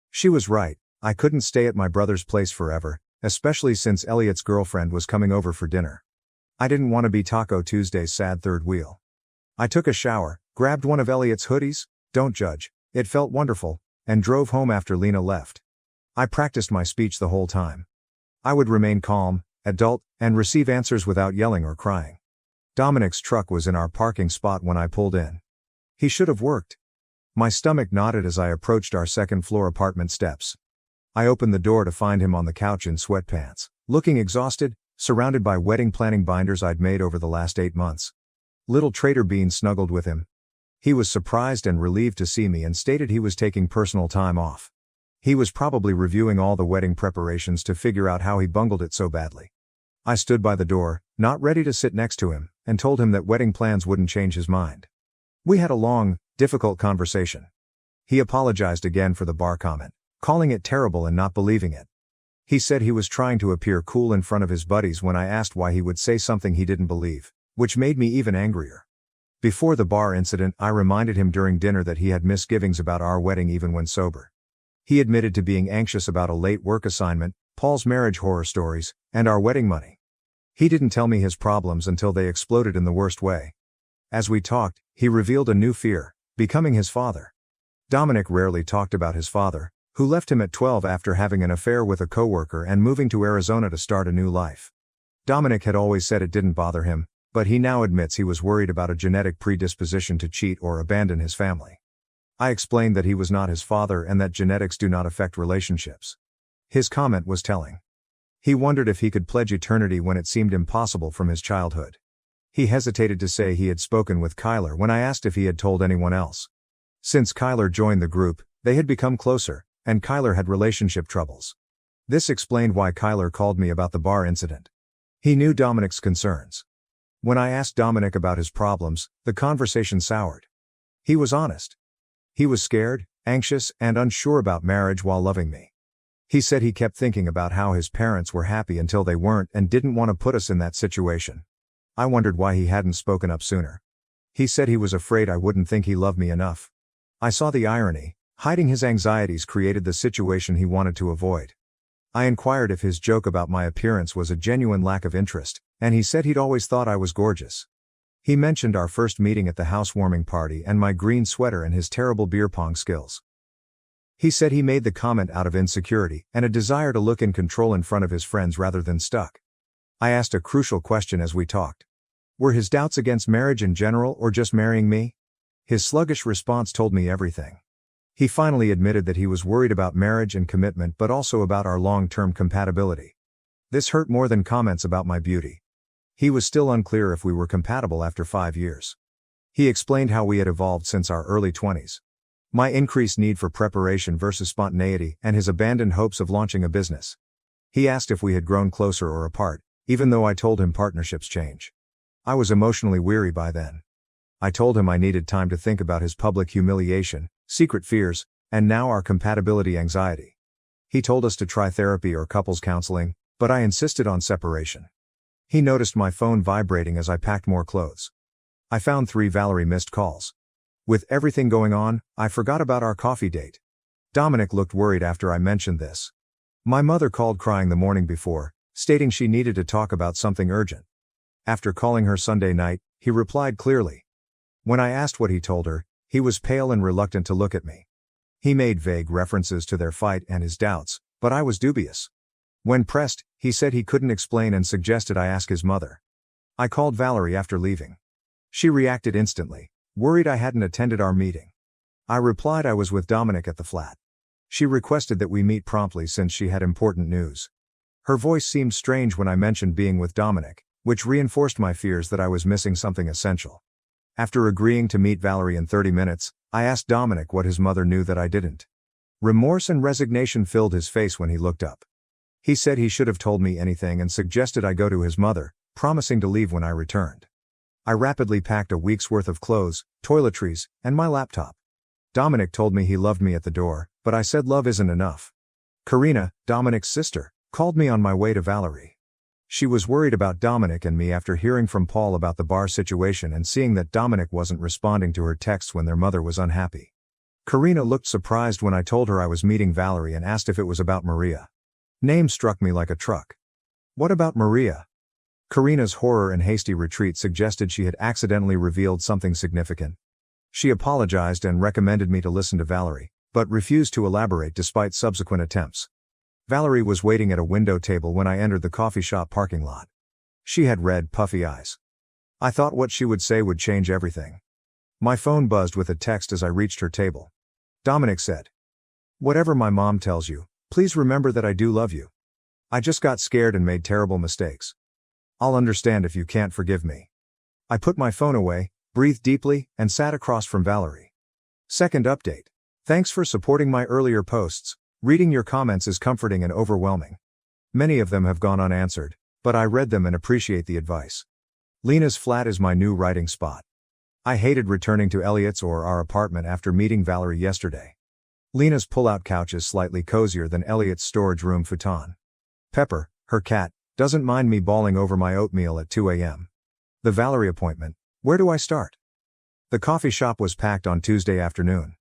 She was right, I couldn't stay at my brother's place forever, especially since Elliot's girlfriend was coming over for dinner. I didn't want to be Taco Tuesday's sad third wheel. I took a shower, grabbed one of Elliot's hoodies, don't judge, it felt wonderful, and drove home after Lena left. I practiced my speech the whole time. I would remain calm, adult, and receive answers without yelling or crying. Dominic's truck was in our parking spot when I pulled in. He should have worked. My stomach knotted as I approached our second-floor apartment steps. I opened the door to find him on the couch in sweatpants, looking exhausted, surrounded by wedding planning binders I'd made over the last 8 months. Little Trader Bean snuggled with him. He was surprised and relieved to see me and stated he was taking personal time off. He was probably reviewing all the wedding preparations to figure out how he bungled it so badly. I stood by the door, not ready to sit next to him, and told him that wedding plans wouldn't change his mind. We had a long, difficult conversation. He apologized again for the bar comment, calling it terrible and not believing it. He said he was trying to appear cool in front of his buddies when I asked why he would say something he didn't believe, which made me even angrier. Before the bar incident, I reminded him during dinner that he had misgivings about our wedding even when sober. He admitted to being anxious about a late work assignment, Paul's marriage horror stories, and our wedding money. He didn't tell me his problems until they exploded in the worst way. As we talked, he revealed a new fear, becoming his father. Dominic rarely talked about his father, who left him at 12 after having an affair with a coworker and moving to Arizona to start a new life. Dominic had always said it didn't bother him, but he now admits he was worried about a genetic predisposition to cheat or abandon his family. I explained that he was not his father and that genetics do not affect relationships. His comment was telling. He wondered if he could pledge eternity when it seemed impossible from his childhood. He hesitated to say he had spoken with Kyler when I asked if he had told anyone else. Since Kyler joined the group, they had become closer, and Kyler had relationship troubles. This explained why Kyler called me about the bar incident. He knew Dominic's concerns. When I asked Dominic about his problems, the conversation soured. He was honest. He was scared, anxious, and unsure about marriage while loving me. He said he kept thinking about how his parents were happy until they weren't and didn't want to put us in that situation. I wondered why he hadn't spoken up sooner. He said he was afraid I wouldn't think he loved me enough. I saw the irony. Hiding his anxieties created the situation he wanted to avoid. I inquired if his joke about my appearance was a genuine lack of interest, and he said he'd always thought I was gorgeous. He mentioned our first meeting at the housewarming party and my green sweater and his terrible beer pong skills. He said he made the comment out of insecurity and a desire to look in control in front of his friends rather than stuck. I asked a crucial question as we talked. Were his doubts against marriage in general or just marrying me? His sluggish response told me everything. He finally admitted that he was worried about marriage and commitment but also about our long-term compatibility. This hurt more than comments about my beauty. He was still unclear if we were compatible after 5 years. He explained how we had evolved since our early 20s. My increased need for preparation versus spontaneity and his abandoned hopes of launching a business. He asked if we had grown closer or apart, even though I told him partnerships change. I was emotionally weary by then. I told him I needed time to think about his public humiliation, secret fears, and now our compatibility anxiety. He told us to try therapy or couples counseling, but I insisted on separation. He noticed my phone vibrating as I packed more clothes. I found 3 Valerie missed calls. With everything going on, I forgot about our coffee date. Dominic looked worried after I mentioned this. My mother called crying the morning before, stating she needed to talk about something urgent. After calling her Sunday night, he replied clearly. When I asked what he told her, he was pale and reluctant to look at me. He made vague references to their fight and his doubts, but I was dubious. When pressed, he said he couldn't explain and suggested I ask his mother. I called Valerie after leaving. She reacted instantly, worried I hadn't attended our meeting. I replied I was with Dominic at the flat. She requested that we meet promptly since she had important news. Her voice seemed strange when I mentioned being with Dominic, which reinforced my fears that I was missing something essential. After agreeing to meet Valerie in 30 minutes, I asked Dominic what his mother knew that I didn't. Remorse and resignation filled his face when he looked up. He said he should have told me anything and suggested I go to his mother, promising to leave when I returned. I rapidly packed a week's worth of clothes, toiletries, and my laptop. Dominic told me he loved me at the door, but I said love isn't enough. Karina, Dominic's sister, called me on my way to Valerie. She was worried about Dominic and me after hearing from Paul about the bar situation and seeing that Dominic wasn't responding to her texts when their mother was unhappy. Karina looked surprised when I told her I was meeting Valerie and asked if it was about Maria. Name struck me like a truck. What about Maria? Karina's horror and hasty retreat suggested she had accidentally revealed something significant. She apologized and recommended me to listen to Valerie, but refused to elaborate despite subsequent attempts. Valerie was waiting at a window table when I entered the coffee shop parking lot. She had red, puffy eyes. I thought what she would say would change everything. My phone buzzed with a text as I reached her table. Dominic said, "Whatever my mom tells you, please remember that I do love you. I just got scared and made terrible mistakes. I'll understand if you can't forgive me." I put my phone away, breathed deeply, and sat across from Valerie. Second update. Thanks for supporting my earlier posts. Reading your comments is comforting and overwhelming. Many of them have gone unanswered, but I read them and appreciate the advice. Lena's flat is my new writing spot. I hated returning to Elliot's or our apartment after meeting Valerie yesterday. Lena's pull-out couch is slightly cozier than Elliot's storage room futon. Pepper, her cat, doesn't mind me bawling over my oatmeal at 2 a.m. The Valerie appointment. Where do I start? The coffee shop was packed on Tuesday afternoon.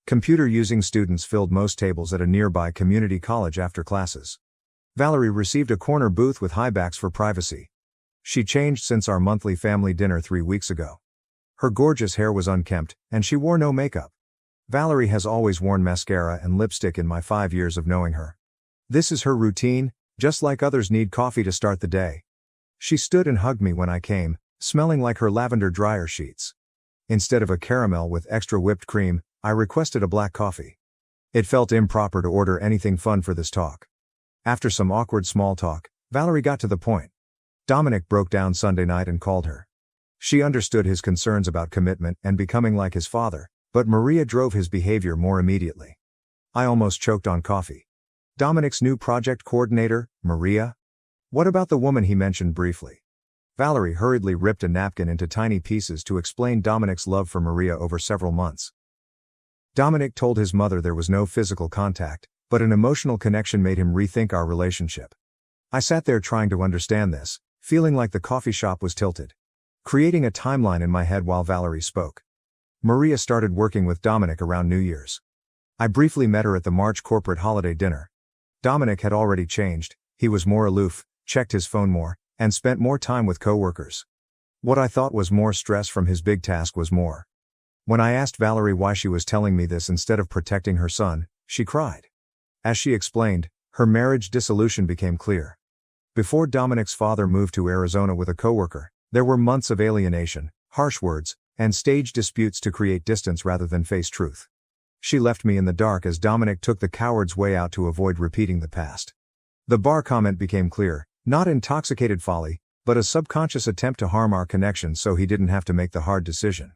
Computer-using students filled most tables at a nearby community college after classes. Valerie received a corner booth with high backs for privacy. She changed since our monthly family dinner 3 weeks ago. Her gorgeous hair was unkempt, and she wore no makeup. Valerie has always worn mascara and lipstick in my 5 years of knowing her. This is her routine, just like others need coffee to start the day. She stood and hugged me when I came, smelling like her lavender dryer sheets. Instead of a caramel with extra whipped cream, I requested a black coffee. It felt improper to order anything fun for this talk. After some awkward small talk, Valerie got to the point. Dominic broke down Sunday night and called her. She understood his concerns about commitment and becoming like his father, but Maria drove his behavior more immediately. I almost choked on coffee. Dominic's new project coordinator, Maria? What about the woman he mentioned briefly? Valerie hurriedly ripped a napkin into tiny pieces to explain Dominic's love for Maria over several months. Dominic told his mother there was no physical contact, but an emotional connection made him rethink our relationship. I sat there trying to understand this, feeling like the coffee shop was tilted. Creating a timeline in my head while Valerie spoke. Maria started working with Dominic around New Year's. I briefly met her at the March corporate holiday dinner. Dominic had already changed, he was more aloof, checked his phone more, and spent more time with coworkers. What I thought was more stress from his big task was more. When I asked Valerie why she was telling me this instead of protecting her son, she cried. As she explained, her marriage dissolution became clear. Before Dominic's father moved to Arizona with a coworker, there were months of alienation, harsh words, and staged disputes to create distance rather than face truth. She left me in the dark as Dominic took the coward's way out to avoid repeating the past. The bar comment became clear, not intoxicated folly, but a subconscious attempt to harm our connection so he didn't have to make the hard decision.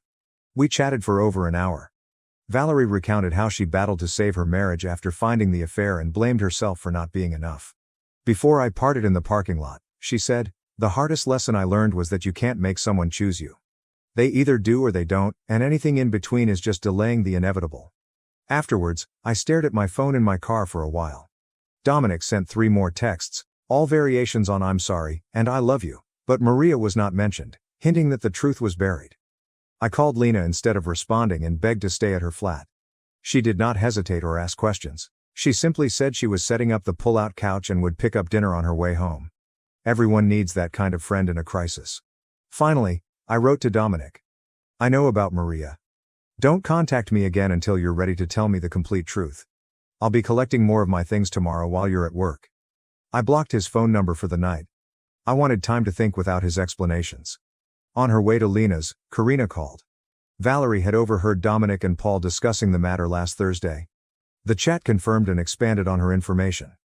We chatted for over an hour. Valerie recounted how she battled to save her marriage after finding the affair and blamed herself for not being enough. Before I parted in the parking lot, she said, "The hardest lesson I learned was that you can't make someone choose you. They either do or they don't, and anything in between is just delaying the inevitable." Afterwards, I stared at my phone in my car for a while. Dominic sent 3 more texts, all variations on "I'm sorry" and "I love you," but Maria was not mentioned, hinting that the truth was buried. I called Lena instead of responding and begged to stay at her flat. She did not hesitate or ask questions. She simply said she was setting up the pull-out couch and would pick up dinner on her way home. Everyone needs that kind of friend in a crisis. Finally, I wrote to Dominic. "I know about Maria. Don't contact me again until you're ready to tell me the complete truth. I'll be collecting more of my things tomorrow while you're at work." I blocked his phone number for the night. I wanted time to think without his explanations. On her way to Lena's, Karina called. Valerie had overheard Dominic and Paul discussing the matter last Thursday. The chat confirmed and expanded on her information.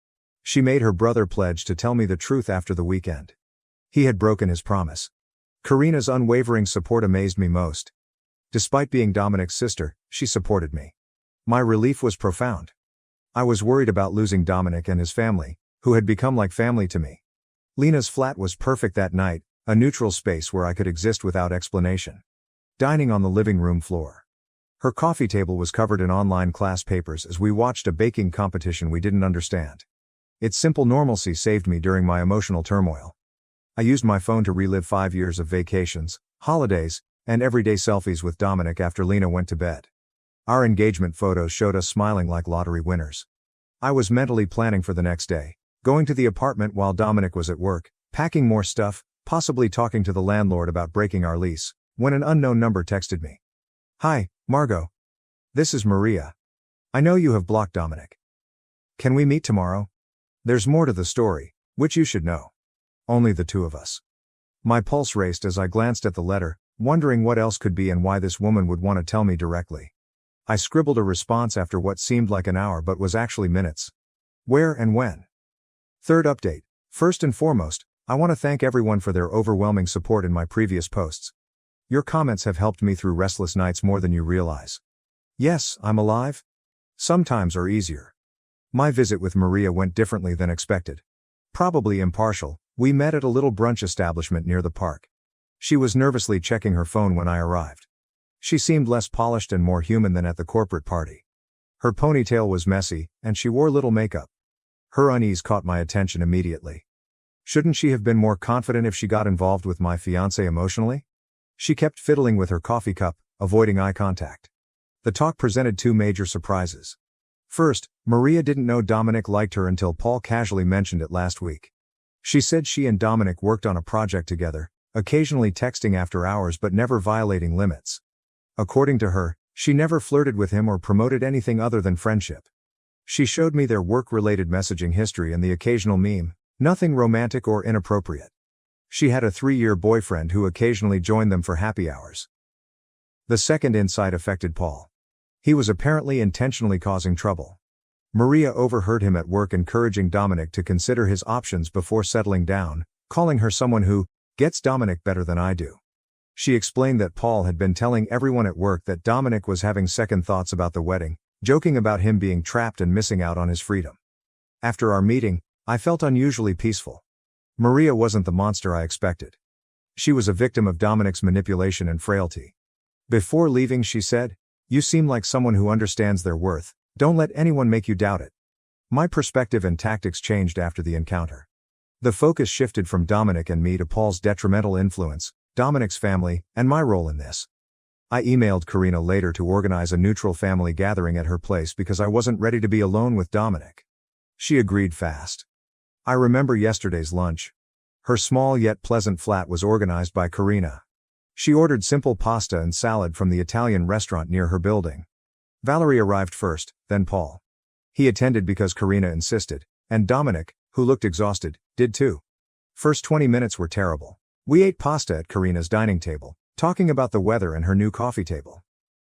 She made her brother pledge to tell me the truth after the weekend. He had broken his promise. Karina's unwavering support amazed me most. Despite being Dominic's sister, she supported me. My relief was profound. I was worried about losing Dominic and his family, who had become like family to me. Lena's flat was perfect that night, a neutral space where I could exist without explanation. Dining on the living room floor. Her coffee table was covered in online class papers as we watched a baking competition we didn't understand. Its simple normalcy saved me during my emotional turmoil. I used my phone to relive 5 years of vacations, holidays, and everyday selfies with Dominic after Lena went to bed. Our engagement photos showed us smiling like lottery winners. I was mentally planning for the next day, going to the apartment while Dominic was at work, packing more stuff, possibly talking to the landlord about breaking our lease, when an unknown number texted me. "Hi, Margot. This is Maria. I know you have blocked Dominic. Can we meet tomorrow? There's more to the story, which you should know. Only the 2 of us." My pulse raced as I glanced at the letter, wondering what else could be and why this woman would want to tell me directly. I scribbled a response after what seemed like an hour but was actually minutes. Where and when? Third update. First and foremost, I want to thank everyone for their overwhelming support in my previous posts. Your comments have helped me through restless nights more than you realize. Yes, I'm alive. Sometimes are easier. My visit with Maria went differently than expected. Probably impartial, we met at a little brunch establishment near the park. She was nervously checking her phone when I arrived. She seemed less polished and more human than at the corporate party. Her ponytail was messy, and she wore little makeup. Her unease caught my attention immediately. Shouldn't she have been more confident if she got involved with my fiancé emotionally? She kept fiddling with her coffee cup, avoiding eye contact. The talk presented 2 major surprises. First, Maria didn't know Dominic liked her until Paul casually mentioned it last week. She said she and Dominic worked on a project together, occasionally texting after hours but never violating limits. According to her, she never flirted with him or promoted anything other than friendship. She showed me their work-related messaging history and the occasional meme, nothing romantic or inappropriate. She had a 3-year boyfriend who occasionally joined them for happy hours. The second insight affected Paul. He was apparently intentionally causing trouble. Maria overheard him at work encouraging Dominic to consider his options before settling down, calling her someone who gets Dominic better than I do. She explained that Paul had been telling everyone at work that Dominic was having second thoughts about the wedding, joking about him being trapped and missing out on his freedom. After our meeting, I felt unusually peaceful. Maria wasn't the monster I expected. She was a victim of Dominic's manipulation and frailty. Before leaving, she said, "You seem like someone who understands their worth. Don't let anyone make you doubt it." My perspective and tactics changed after the encounter. The focus shifted from Dominic and me to Paul's detrimental influence, Dominic's family, and my role in this. I emailed Karina later to organize a neutral family gathering at her place because I wasn't ready to be alone with Dominic. She agreed fast. I remember yesterday's lunch. Her small yet pleasant flat was organized by Karina. She ordered simple pasta and salad from the Italian restaurant near her building. Valerie arrived first, then Paul. He attended because Karina insisted, and Dominic, who looked exhausted, did too. First 20 minutes were terrible. We ate pasta at Karina's dining table, talking about the weather and her new coffee table.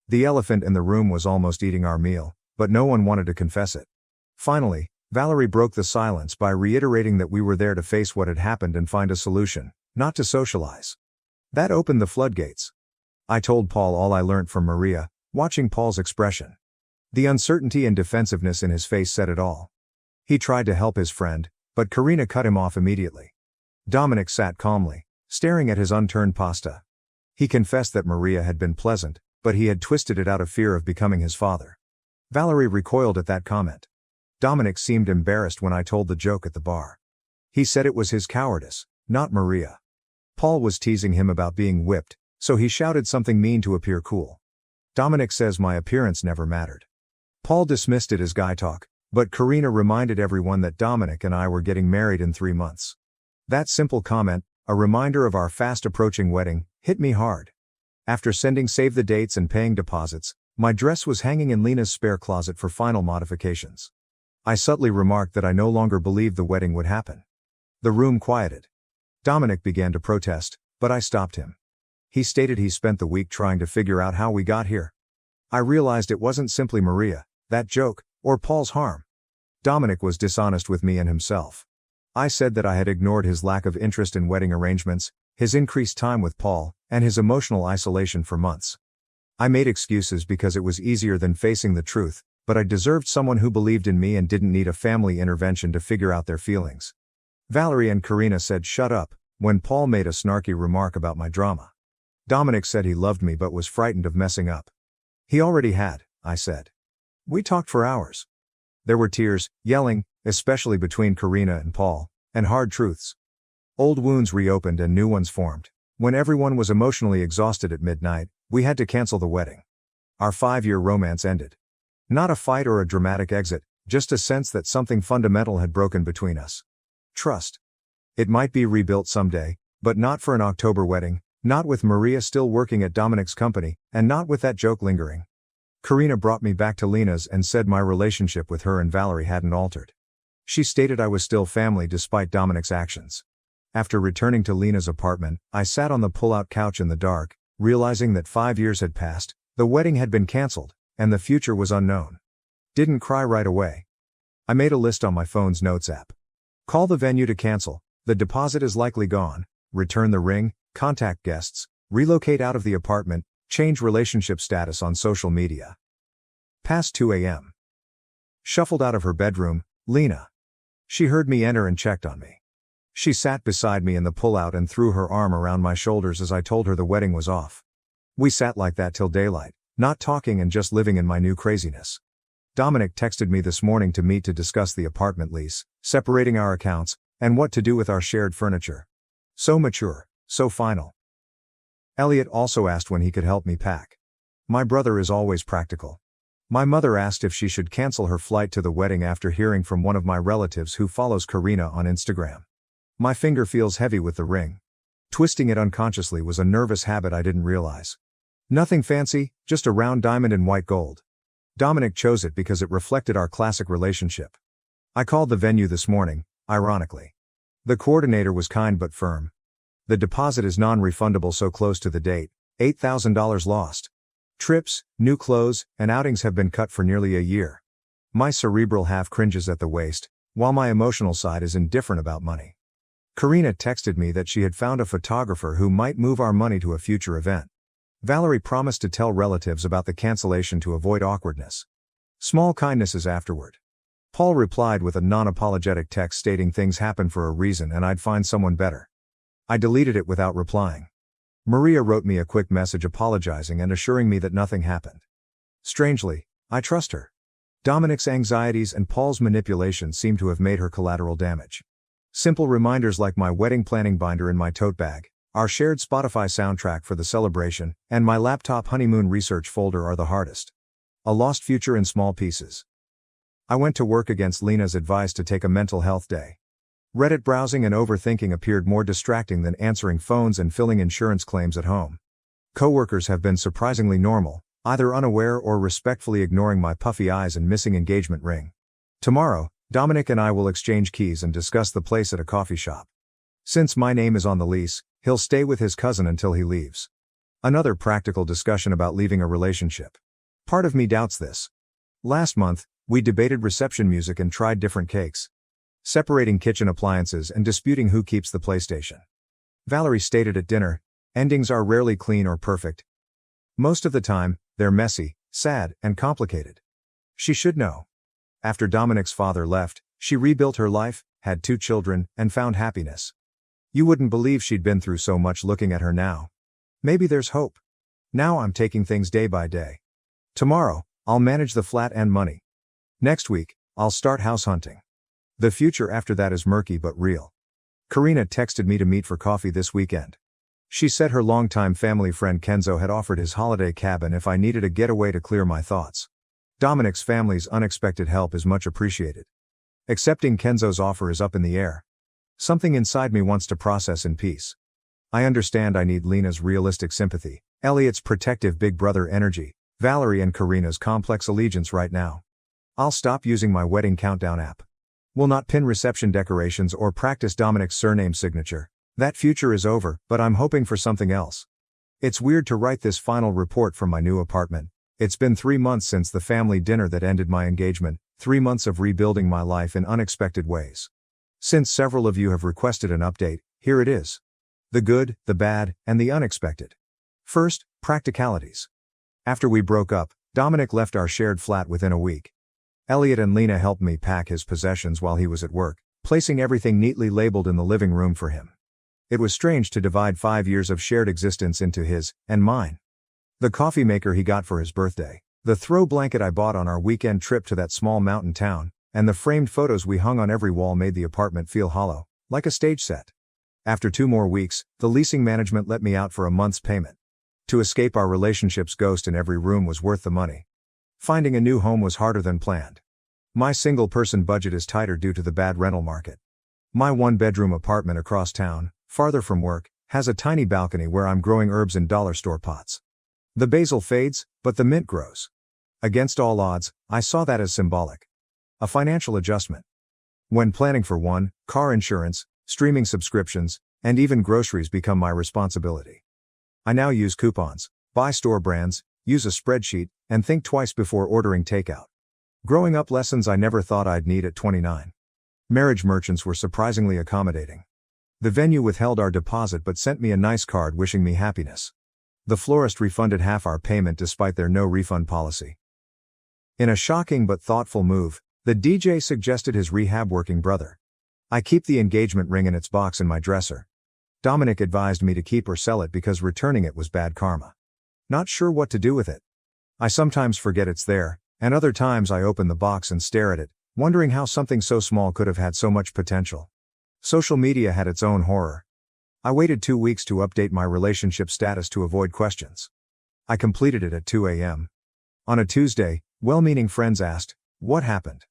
The elephant in the room was almost eating our meal, but no one wanted to confess it. Finally, Valerie broke the silence by reiterating that we were there to face what had happened and find a solution, not to socialize. That opened the floodgates. I told Paul all I learnt from Maria, watching Paul's expression. The uncertainty and defensiveness in his face said it all. He tried to help his friend, but Karina cut him off immediately. Dominic sat calmly, staring at his unturned pasta. He confessed that Maria had been pleasant, but he had twisted it out of fear of becoming his father. Valerie recoiled at that comment. Dominic seemed embarrassed when I told the joke at the bar. He said it was his cowardice, not Maria. Paul was teasing him about being whipped, so he shouted something mean to appear cool. Dominic says my appearance never mattered. Paul dismissed it as guy talk, but Karina reminded everyone that Dominic and I were getting married in 3 months. That simple comment, a reminder of our fast-approaching wedding, hit me hard. After sending save the dates and paying deposits, my dress was hanging in Lena's spare closet for final modifications. I subtly remarked that I no longer believed the wedding would happen. The room quieted. Dominic began to protest, but I stopped him. He stated he spent the week trying to figure out how we got here. I realized it wasn't simply Maria, that joke, or Paul's harm. Dominic was dishonest with me and himself. I said that I had ignored his lack of interest in wedding arrangements, his increased time with Paul, and his emotional isolation for months. I made excuses because it was easier than facing the truth, but I deserved someone who believed in me and didn't need a family intervention to figure out their feelings. Valerie and Karina said shut up, when Paul made a snarky remark about my drama. Dominic said he loved me but was frightened of messing up. He already had, I said. We talked for hours. There were tears, yelling, especially between Karina and Paul, and hard truths. Old wounds reopened and new ones formed. When everyone was emotionally exhausted at midnight, we had to cancel the wedding. Our 5-year romance ended. Not a fight or a dramatic exit, just a sense that something fundamental had broken between us. Trust. It might be rebuilt someday, but not for an October wedding, not with Maria still working at Dominic's company, and not with that joke lingering. Karina brought me back to Lena's and said my relationship with her and Valerie hadn't altered. She stated I was still family despite Dominic's actions. After returning to Lena's apartment, I sat on the pull-out couch in the dark, realizing that 5 years had passed, the wedding had been cancelled, and the future was unknown. Didn't cry right away. I made a list on my phone's notes app. Call the venue to cancel, the deposit is likely gone, return the ring, contact guests, relocate out of the apartment, change relationship status on social media. Past 2 a.m. Shuffled out of her bedroom, Lena. She heard me enter and checked on me. She sat beside me in the pull-out and threw her arm around my shoulders as I told her the wedding was off. We sat like that till daylight, not talking and just living in my new craziness. Dominic texted me this morning to meet to discuss the apartment lease, separating our accounts, and what to do with our shared furniture. So mature, so final. Elliot also asked when he could help me pack. My brother is always practical. My mother asked if she should cancel her flight to the wedding after hearing from one of my relatives who follows Karina on Instagram. My finger feels heavy with the ring. Twisting it unconsciously was a nervous habit I didn't realize. Nothing fancy, just a round diamond in white gold. Dominic chose it because it reflected our classic relationship. I called the venue this morning, ironically. The coordinator was kind but firm. The deposit is non-refundable so close to the date, $8,000 lost. Trips, new clothes, and outings have been cut for nearly a year. My cerebral half cringes at the waste, while my emotional side is indifferent about money. Karina texted me that she had found a photographer who might move our money to a future event. Valerie promised to tell relatives about the cancellation to avoid awkwardness. Small kindnesses afterward. Paul replied with a non-apologetic text stating things happen for a reason and I'd find someone better. I deleted it without replying. Maria wrote me a quick message apologizing and assuring me that nothing happened. Strangely, I trust her. Dominic's anxieties and Paul's manipulation seem to have made her collateral damage. Simple reminders like my wedding planning binder in my tote bag, our shared Spotify soundtrack for the celebration, and my laptop honeymoon research folder are the hardest. A lost future in small pieces. I went to work against Lena's advice to take a mental health day. Reddit browsing and overthinking appeared more distracting than answering phones and filling insurance claims at home. Coworkers have been surprisingly normal, either unaware or respectfully ignoring my puffy eyes and missing engagement ring. Tomorrow, Dominic and I will exchange keys and discuss the place at a coffee shop. Since my name is on the lease, he'll stay with his cousin until he leaves. Another practical discussion about leaving a relationship. Part of me doubts this. Last month, we debated reception music and tried different cakes. Separating kitchen appliances and disputing who keeps the PlayStation. Valerie stated at dinner, endings are rarely clean or perfect. Most of the time, they're messy, sad, and complicated. She should know. After Dominic's father left, she rebuilt her life, had 2 children, and found happiness. You wouldn't believe she'd been through so much looking at her now. Maybe there's hope. Now I'm taking things day by day. Tomorrow, I'll manage the flat and money. Next week, I'll start house hunting. The future after that is murky but real. Karina texted me to meet for coffee this weekend. She said her longtime family friend Kenzo had offered his holiday cabin if I needed a getaway to clear my thoughts. Dominic's family's unexpected help is much appreciated. Accepting Kenzo's offer is up in the air. Something inside me wants to process in peace. I understand I need Lena's realistic sympathy, Elliot's protective big brother energy, Valerie and Karina's complex allegiance right now. I'll stop using my wedding countdown app. Will not pin reception decorations or practice Dominic's surname signature. That future is over, but I'm hoping for something else. It's weird to write this final report from my new apartment. It's been 3 months since the family dinner that ended my engagement, 3 months of rebuilding my life in unexpected ways. Since several of you have requested an update, here it is. The good, the bad, and the unexpected. First, practicalities. After we broke up, Dominic left our shared flat within a week. Elliot and Lena helped me pack his possessions while he was at work, placing everything neatly labeled in the living room for him. It was strange to divide 5 years of shared existence into his and mine. The coffee maker he got for his birthday, the throw blanket I bought on our weekend trip to that small mountain town, and the framed photos we hung on every wall made the apartment feel hollow, like a stage set. After 2 more weeks, the leasing management let me out for a month's payment. To escape our relationship's ghost in every room was worth the money. Finding a new home was harder than planned. My single-person budget is tighter due to the bad rental market. My 1-bedroom apartment across town, farther from work, has a tiny balcony where I'm growing herbs in dollar store pots. The basil fades, but the mint grows. Against all odds, I saw that as symbolic. A financial adjustment. When planning for one, car insurance, streaming subscriptions, and even groceries become my responsibility. I now use coupons, buy store brands, use a spreadsheet, and think twice before ordering takeout. Growing up lessons I never thought I'd need at 29. Marriage merchants were surprisingly accommodating. The venue withheld our deposit but sent me a nice card wishing me happiness. The florist refunded half our payment despite their no refund policy. In a shocking but thoughtful move, the DJ suggested his rehab working brother. I keep the engagement ring in its box in my dresser. Dominic advised me to keep or sell it because returning it was bad karma. Not sure what to do with it. I sometimes forget it's there, and other times I open the box and stare at it, wondering how something so small could have had so much potential. Social media had its own horror. I waited 2 weeks to update my relationship status to avoid questions. I completed it at 2 a.m. On a Tuesday, well-meaning friends asked, "What happened?"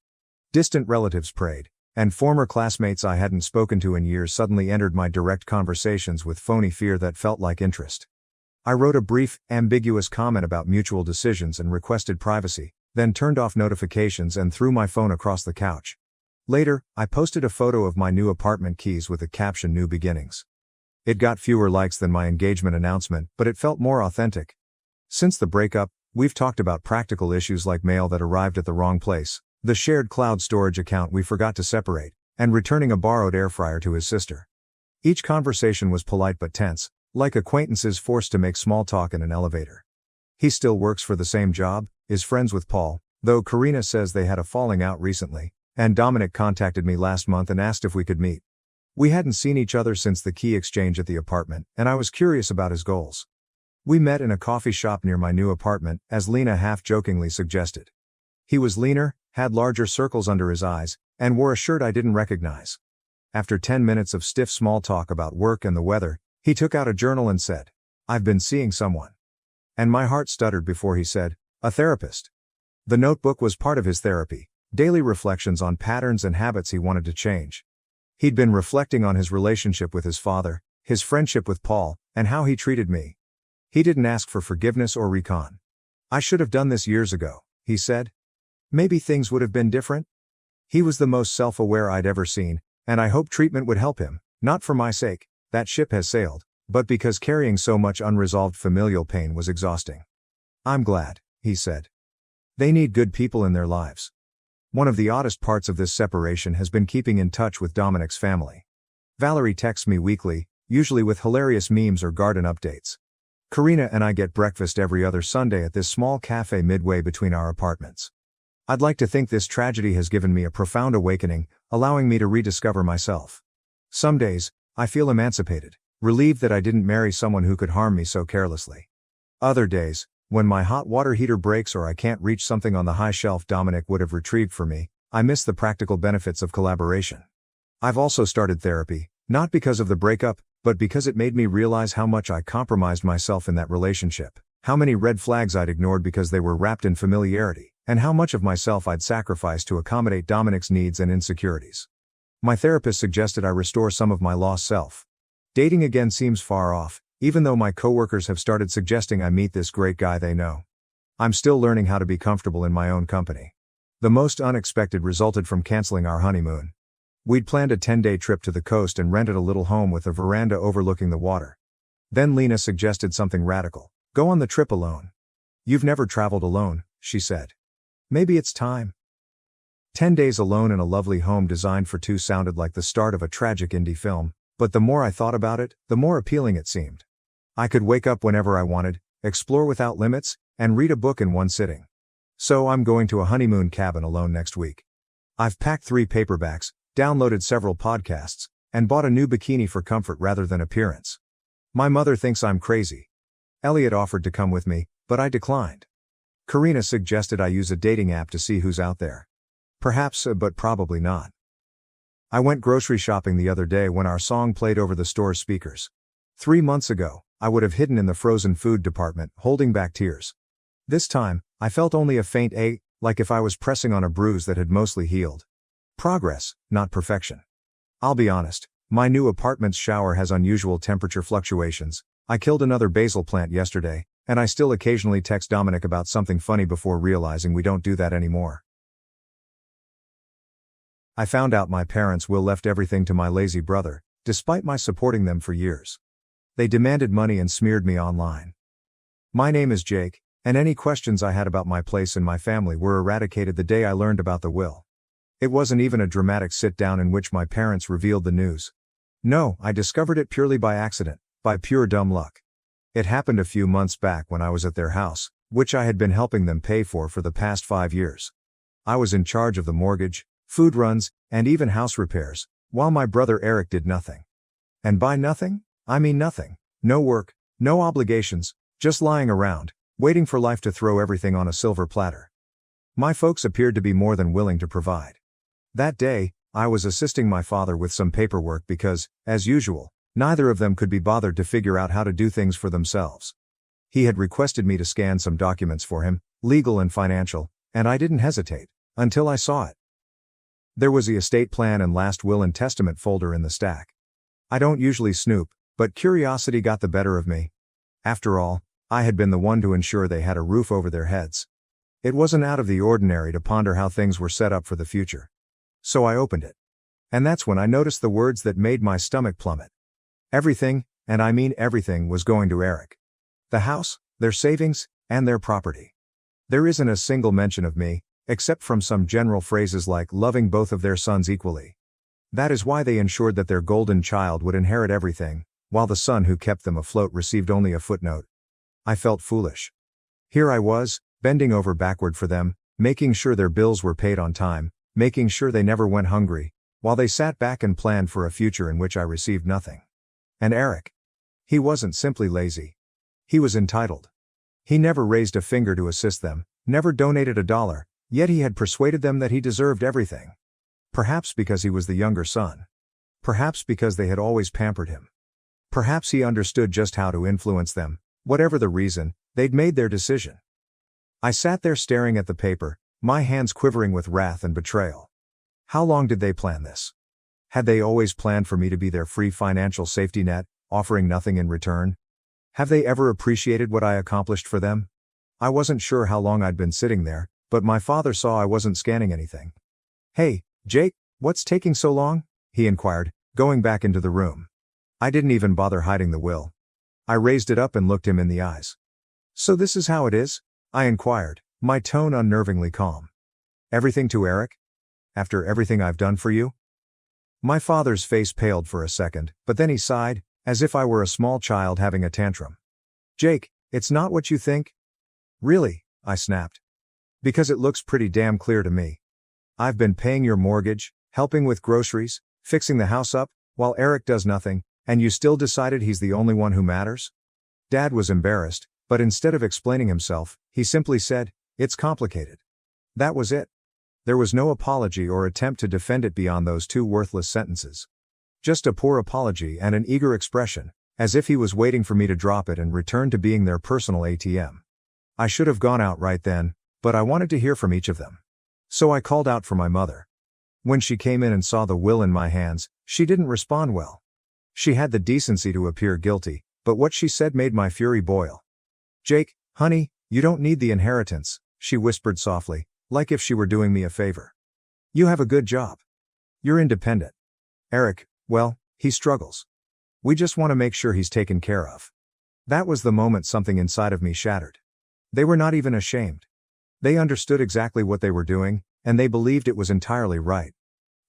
Distant relatives prayed, and former classmates I hadn't spoken to in years suddenly entered my direct conversations with phony fear that felt like interest. I wrote a brief, ambiguous comment about mutual decisions and requested privacy, then turned off notifications and threw my phone across the couch. Later, I posted a photo of my new apartment keys with the caption "New Beginnings." It got fewer likes than my engagement announcement, but it felt more authentic. Since the breakup, we've talked about practical issues like mail that arrived at the wrong place, the shared cloud storage account we forgot to separate, and returning a borrowed air fryer to his sister. Each conversation was polite but tense, like acquaintances forced to make small talk in an elevator. He still works for the same job, is friends with Paul, though Karina says they had a falling out recently, and Dominic contacted me last month and asked if we could meet. We hadn't seen each other since the key exchange at the apartment, and I was curious about his goals. We met in a coffee shop near my new apartment, as Lena half-jokingly suggested. He was leaner, had larger circles under his eyes, and wore a shirt I didn't recognize. After 10 minutes of stiff small talk about work and the weather, he took out a journal and said, "I've been seeing someone." And my heart stuttered before he said, "A therapist." The notebook was part of his therapy, daily reflections on patterns and habits he wanted to change. He'd been reflecting on his relationship with his father, his friendship with Paul, and how he treated me. He didn't ask for forgiveness or recon. I should have done this years ago, he said. Maybe things would have been different? He was the most self-aware I'd ever seen, and I hoped treatment would help him, not for my sake, that ship has sailed, but because carrying so much unresolved familial pain was exhausting. I'm glad, he said. They need good people in their lives. One of the oddest parts of this separation has been keeping in touch with Dominic's family. Valerie texts me weekly, usually with hilarious memes or garden updates. Karina and I get breakfast every other Sunday at this small cafe midway between our apartments. I'd like to think this tragedy has given me a profound awakening, allowing me to rediscover myself. Some days, I feel emancipated, relieved that I didn't marry someone who could harm me so carelessly. Other days, when my hot water heater breaks or I can't reach something on the high shelf Dominic would have retrieved for me, I miss the practical benefits of collaboration. I've also started therapy, not because of the breakup, but because it made me realize how much I compromised myself in that relationship, how many red flags I'd ignored because they were wrapped in familiarity, and how much of myself I'd sacrificed to accommodate Dominic's needs and insecurities. My therapist suggested I restore some of my lost self. Dating again seems far off, even though my coworkers have started suggesting I meet this great guy they know. I'm still learning how to be comfortable in my own company. The most unexpected resulted from canceling our honeymoon. We'd planned a 10-day trip to the coast and rented a little home with a veranda overlooking the water. Then Lena suggested something radical. Go on the trip alone. You've never traveled alone, she said. Maybe it's time. 10 days alone in a lovely home designed for two sounded like the start of a tragic indie film, but the more I thought about it, the more appealing it seemed. I could wake up whenever I wanted, explore without limits, and read a book in one sitting. So I'm going to a honeymoon cabin alone next week. I've packed 3 paperbacks, downloaded several podcasts, and bought a new bikini for comfort rather than appearance. My mother thinks I'm crazy. Elliot offered to come with me, but I declined. Karina suggested I use a dating app to see who's out there. Perhaps, but probably not. I went grocery shopping the other day when our song played over the store's speakers. 3 months ago, I would have hidden in the frozen food department, holding back tears. This time, I felt only a faint ache, like if I was pressing on a bruise that had mostly healed. Progress, not perfection. I'll be honest, my new apartment's shower has unusual temperature fluctuations. I killed another basil plant yesterday, and I still occasionally text Dominic about something funny before realizing we don't do that anymore. I found out my parents' will left everything to my lazy brother, despite my supporting them for years. They demanded money and smeared me online. My name is Jake, and any questions I had about my place in my family were eradicated the day I learned about the will. It wasn't even a dramatic sit-down in which my parents revealed the news. No, I discovered it purely by accident, by pure dumb luck. It happened a few months back when I was at their house, which I had been helping them pay for the past 5 years. I was in charge of the mortgage, food runs, and even house repairs, while my brother Eric did nothing. And by nothing, I mean nothing. No work, no obligations, just lying around, waiting for life to throw everything on a silver platter. My folks appeared to be more than willing to provide. That day, I was assisting my father with some paperwork because, as usual, neither of them could be bothered to figure out how to do things for themselves. He had requested me to scan some documents for him, legal and financial, and I didn't hesitate, until I saw it. There was the estate plan and last will and testament folder in the stack. I don't usually snoop, but curiosity got the better of me. After all, I had been the one to ensure they had a roof over their heads. It wasn't out of the ordinary to ponder how things were set up for the future. So I opened it. And that's when I noticed the words that made my stomach plummet. Everything, and I mean everything, was going to Eric. The house, their savings, and their property. There isn't a single mention of me, except from some general phrases like loving both of their sons equally. That is why they ensured that their golden child would inherit everything, while the son who kept them afloat received only a footnote. I felt foolish. Here I was, bending over backward for them, making sure their bills were paid on time, making sure they never went hungry, while they sat back and planned for a future in which I received nothing. And Eric. He wasn't simply lazy. He was entitled. He never raised a finger to assist them, never donated $1, yet he had persuaded them that he deserved everything. Perhaps because he was the younger son. Perhaps because they had always pampered him. Perhaps he understood just how to influence them. Whatever the reason, they'd made their decision. I sat there staring at the paper, my hands quivering with wrath and betrayal. How long did they plan this? Had they always planned for me to be their free financial safety net, offering nothing in return? Have they ever appreciated what I accomplished for them? I wasn't sure how long I'd been sitting there, but my father saw I wasn't scanning anything. "Hey, Jake, what's taking so long?" he inquired, going back into the room. I didn't even bother hiding the will. I raised it up and looked him in the eyes. "So this is how it is?" I inquired, my tone unnervingly calm. "Everything to Eric? After everything I've done for you?" My father's face paled for a second, but then he sighed, as if I were a small child having a tantrum. "Jake, it's not what you think." "Really?" I snapped. "Because it looks pretty damn clear to me. I've been paying your mortgage, helping with groceries, fixing the house up, while Eric does nothing, and you still decided he's the only one who matters?" Dad was embarrassed, but instead of explaining himself, he simply said, "It's complicated." That was it. There was no apology or attempt to defend it beyond those two worthless sentences. Just a poor apology and an eager expression, as if he was waiting for me to drop it and return to being their personal ATM. I should have gone out right then, but I wanted to hear from each of them. So I called out for my mother. When she came in and saw the will in my hands, she didn't respond well. She had the decency to appear guilty, but what she said made my fury boil. "Jake, honey, you don't need the inheritance," she whispered softly, like if she were doing me a favor. "You have a good job. You're independent. Eric, well, he struggles. We just want to make sure he's taken care of." That was the moment something inside of me shattered. They were not even ashamed. They understood exactly what they were doing, and they believed it was entirely right.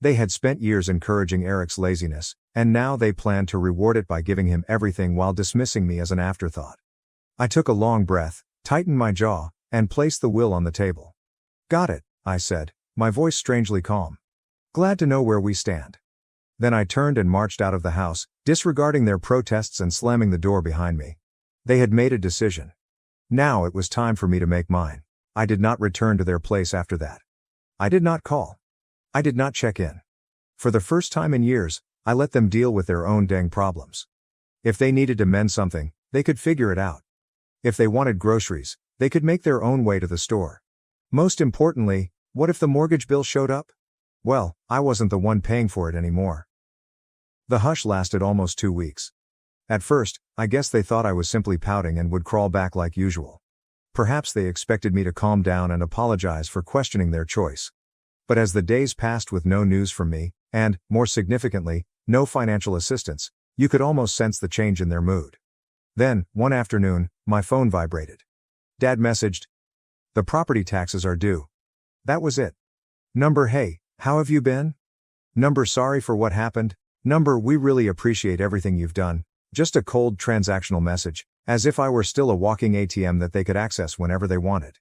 They had spent years encouraging Eric's laziness, and now they planned to reward it by giving him everything while dismissing me as an afterthought. I took a long breath, tightened my jaw, and placed the will on the table. "Got it," I said, my voice strangely calm. "Glad to know where we stand." Then I turned and marched out of the house, disregarding their protests and slamming the door behind me. They had made a decision. Now it was time for me to make mine. I did not return to their place after that. I did not call. I did not check in. For the first time in years, I let them deal with their own dang problems. If they needed to mend something, they could figure it out. If they wanted groceries, they could make their own way to the store. Most importantly, what if the mortgage bill showed up? Well, I wasn't the one paying for it anymore. The hush lasted almost 2 weeks. At first, I guess they thought I was simply pouting and would crawl back like usual. Perhaps they expected me to calm down and apologize for questioning their choice. But as the days passed with no news from me, and, more significantly, no financial assistance, you could almost sense the change in their mood. Then, one afternoon, my phone vibrated. Dad messaged, "The property taxes are due." That was it. Number, "Hey, how have you been?" Number, "Sorry for what happened." Number, "We really appreciate everything you've done." Just a cold transactional message, as if I were still a walking ATM that they could access whenever they wanted.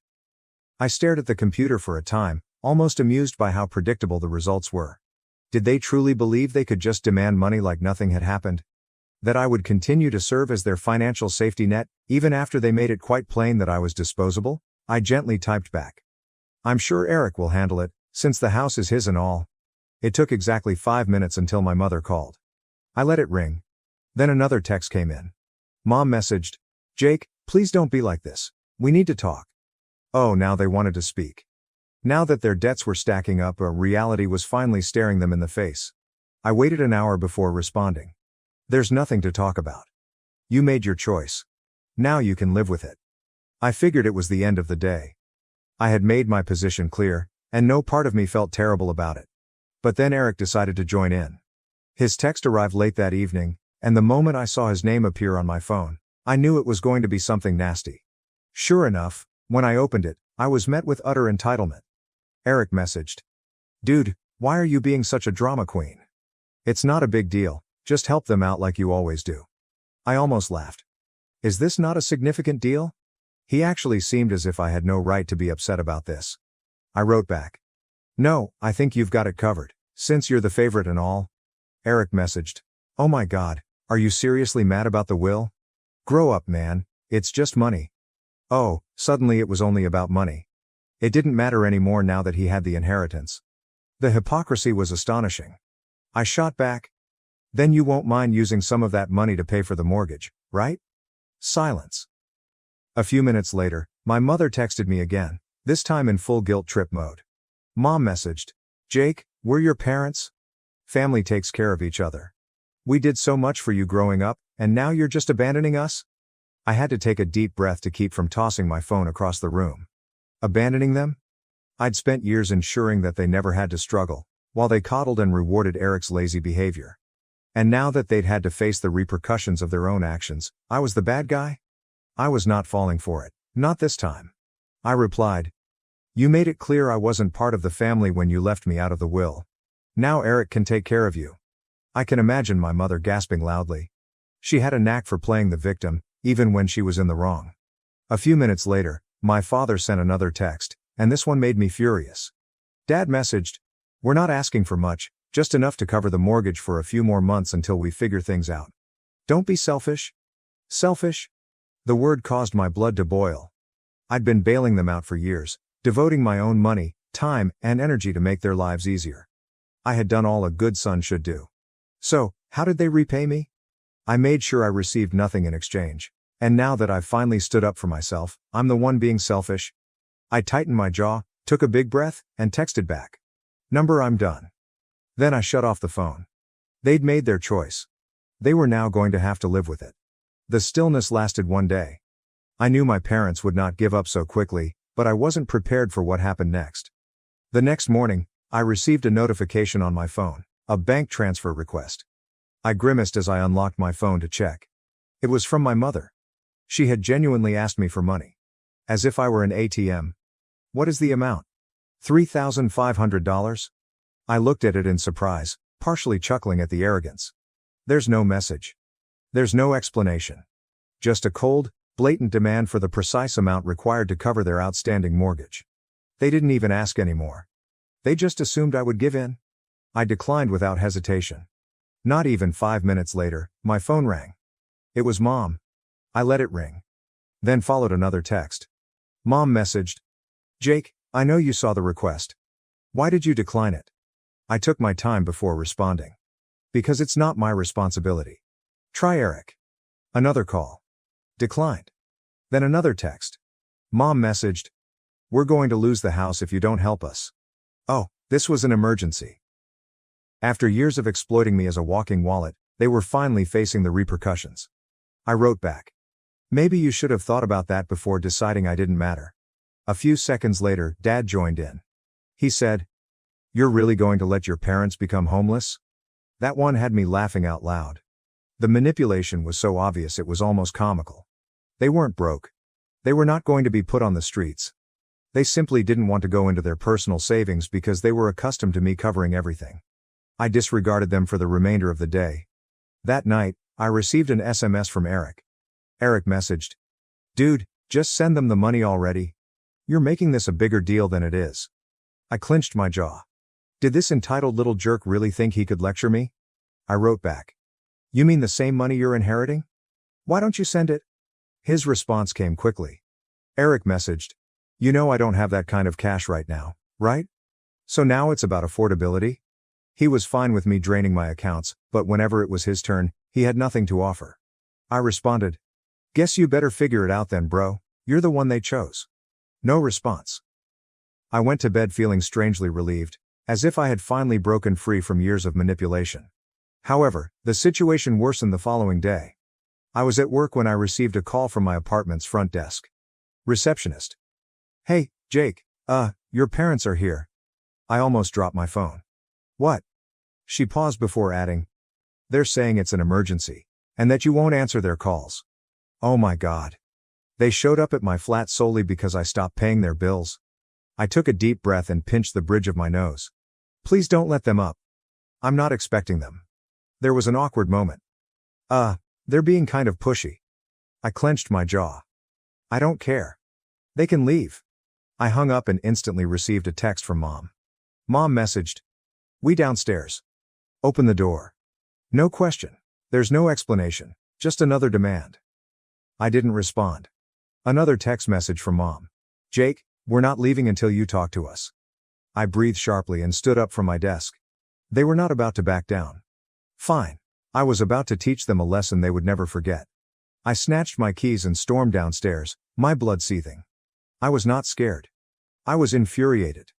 I stared at the computer for a time, almost amused by how predictable the results were. Did they truly believe they could just demand money like nothing had happened? That I would continue to serve as their financial safety net, even after they made it quite plain that I was disposable? I gently typed back, "I'm sure Eric will handle it, since the house is his and all." It took exactly 5 minutes until my mother called. I let it ring. Then another text came in. Mom messaged, "Jake, please don't be like this. We need to talk." Oh, now they wanted to speak. Now that their debts were stacking up, a reality was finally staring them in the face. I waited an hour before responding. "There's nothing to talk about. You made your choice. Now you can live with it." I figured it was the end of the day. I had made my position clear, and no part of me felt terrible about it. But then Eric decided to join in. His text arrived late that evening, and the moment I saw his name appear on my phone, I knew it was going to be something nasty. Sure enough, when I opened it, I was met with utter entitlement. Eric messaged, "Dude, why are you being such a drama queen? It's not a big deal, just help them out like you always do." I almost laughed. Is this not a significant deal? He actually seemed as if I had no right to be upset about this. I wrote back, "No, I think you've got it covered, since you're the favorite and all." Eric messaged, "Oh my God, are you seriously mad about the will? Grow up, man, it's just money." Oh, suddenly it was only about money. It didn't matter anymore now that he had the inheritance. The hypocrisy was astonishing. I shot back, "Then you won't mind using some of that money to pay for the mortgage, right?" Silence. A few minutes later, my mother texted me again, this time in full guilt trip mode. Mom messaged, "Jake, we're your parents. Family takes care of each other. We did so much for you growing up, and now you're just abandoning us?" I had to take a deep breath to keep from tossing my phone across the room. Abandoning them? I'd spent years ensuring that they never had to struggle, while they coddled and rewarded Eric's lazy behavior. And now that they'd had to face the repercussions of their own actions, I was the bad guy? I was not falling for it, not this time. I replied, "You made it clear I wasn't part of the family when you left me out of the will. Now Eric can take care of you." I can imagine my mother gasping loudly. She had a knack for playing the victim, even when she was in the wrong. A few minutes later, my father sent another text, and this one made me furious. Dad messaged, "We're not asking for much, just enough to cover the mortgage for a few more months until we figure things out. Don't be selfish." Selfish? The word caused my blood to boil. I'd been bailing them out for years, devoting my own money, time, and energy to make their lives easier. I had done all a good son should do. So, how did they repay me? I made sure I received nothing in exchange. And now that I've finally stood up for myself, I'm the one being selfish. I tightened my jaw, took a big breath, and texted back, "Number, I'm done." Then I shut off the phone. They'd made their choice. They were now going to have to live with it. The stillness lasted one day. I knew my parents would not give up so quickly, but I wasn't prepared for what happened next. The next morning, I received a notification on my phone, a bank transfer request. I grimaced as I unlocked my phone to check. It was from my mother. She had genuinely asked me for money. As if I were an ATM. What is the amount? $3,500? I looked at it in surprise, partially chuckling at the arrogance. There's no message. There's no explanation. Just a cold, blatant demand for the precise amount required to cover their outstanding mortgage. They didn't even ask anymore. They just assumed I would give in. I declined without hesitation. Not even 5 minutes later, my phone rang. It was Mom. I let it ring. Then followed another text. Mom messaged, "Jake, I know you saw the request. Why did you decline it?" I took my time before responding. Because it's not my responsibility. Try Eric. Another call. Declined. Then another text. Mom messaged, "We're going to lose the house if you don't help us." Oh, this was an emergency. After years of exploiting me as a walking wallet, they were finally facing the repercussions. I wrote back, "Maybe you should have thought about that before deciding I didn't matter." A few seconds later, Dad joined in. He said, "You're really going to let your parents become homeless?" That one had me laughing out loud. The manipulation was so obvious it was almost comical. They weren't broke. They were not going to be put on the streets. They simply didn't want to go into their personal savings because they were accustomed to me covering everything. I disregarded them for the remainder of the day. That night, I received an SMS from Eric. Eric messaged, "Dude, just send them the money already. You're making this a bigger deal than it is." I clenched my jaw. Did this entitled little jerk really think he could lecture me? I wrote back, "You mean the same money you're inheriting? Why don't you send it?" His response came quickly. Eric messaged, "You know I don't have that kind of cash right now, right? So now it's about affordability?" He was fine with me draining my accounts, but whenever it was his turn, he had nothing to offer. I responded, "Guess you better figure it out then, bro. You're the one they chose." No response. I went to bed feeling strangely relieved, as if I had finally broken free from years of manipulation. However, the situation worsened the following day. I was at work when I received a call from my apartment's front desk. Receptionist. "Hey, Jake, your parents are here." I almost dropped my phone. "What?" She paused before adding, "They're saying it's an emergency, and that you won't answer their calls." Oh my God. They showed up at my flat solely because I stopped paying their bills? I took a deep breath and pinched the bridge of my nose. Please don't let them up. I'm not expecting them. There was an awkward moment. They're being kind of pushy. I clenched my jaw. I don't care. They can leave. I hung up and instantly received a text from Mom. Mom messaged, "We downstairs. Open the door." No question. There's no explanation, just another demand. I didn't respond. Another text message from Mom. "Jake, we're not leaving until you talk to us." I breathed sharply and stood up from my desk. They were not about to back down. Fine. I was about to teach them a lesson they would never forget. I snatched my keys and stormed downstairs, my blood seething. I was not scared. I was infuriated.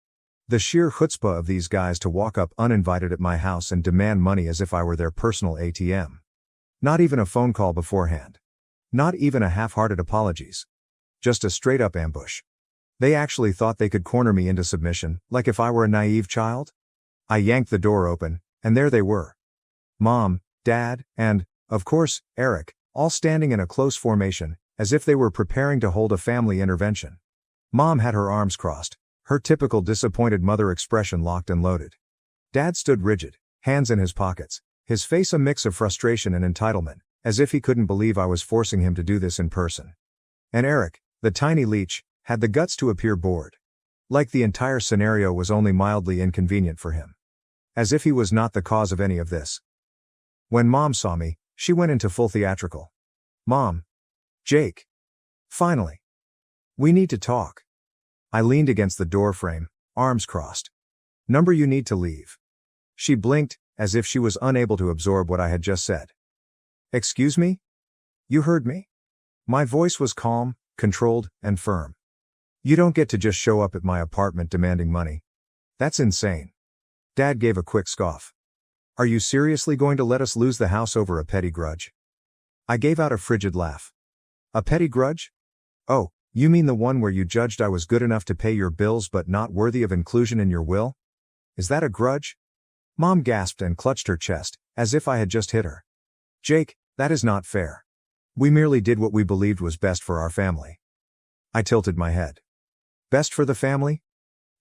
The sheer chutzpah of these guys to walk up uninvited at my house and demand money as if I were their personal ATM. Not even a phone call beforehand. Not even a half-hearted apologies. Just a straight-up ambush. They actually thought they could corner me into submission, like if I were a naive child? I yanked the door open, and there they were. Mom, Dad, and, of course, Eric, all standing in a close formation, as if they were preparing to hold a family intervention. Mom had her arms crossed, her typical disappointed mother expression locked and loaded. Dad stood rigid, hands in his pockets, his face a mix of frustration and entitlement, as if he couldn't believe I was forcing him to do this in person. And Eric, the tiny leech, had the guts to appear bored. Like the entire scenario was only mildly inconvenient for him. As if he was not the cause of any of this. When Mom saw me, she went into full theatrical. Mom. Jake. Finally. We need to talk. I leaned against the door frame, arms crossed. Number you need to leave. She blinked, as if she was unable to absorb what I had just said. Excuse me? You heard me? My voice was calm, controlled, and firm. You don't get to just show up at my apartment demanding money. That's insane. Dad gave a quick scoff. Are you seriously going to let us lose the house over a petty grudge? I gave out a frigid laugh. A petty grudge? Oh, you mean the one where you judged I was good enough to pay your bills but not worthy of inclusion in your will? Is that a grudge? Mom gasped and clutched her chest, as if I had just hit her. Jake, that is not fair. We merely did what we believed was best for our family. I tilted my head. Best for the family?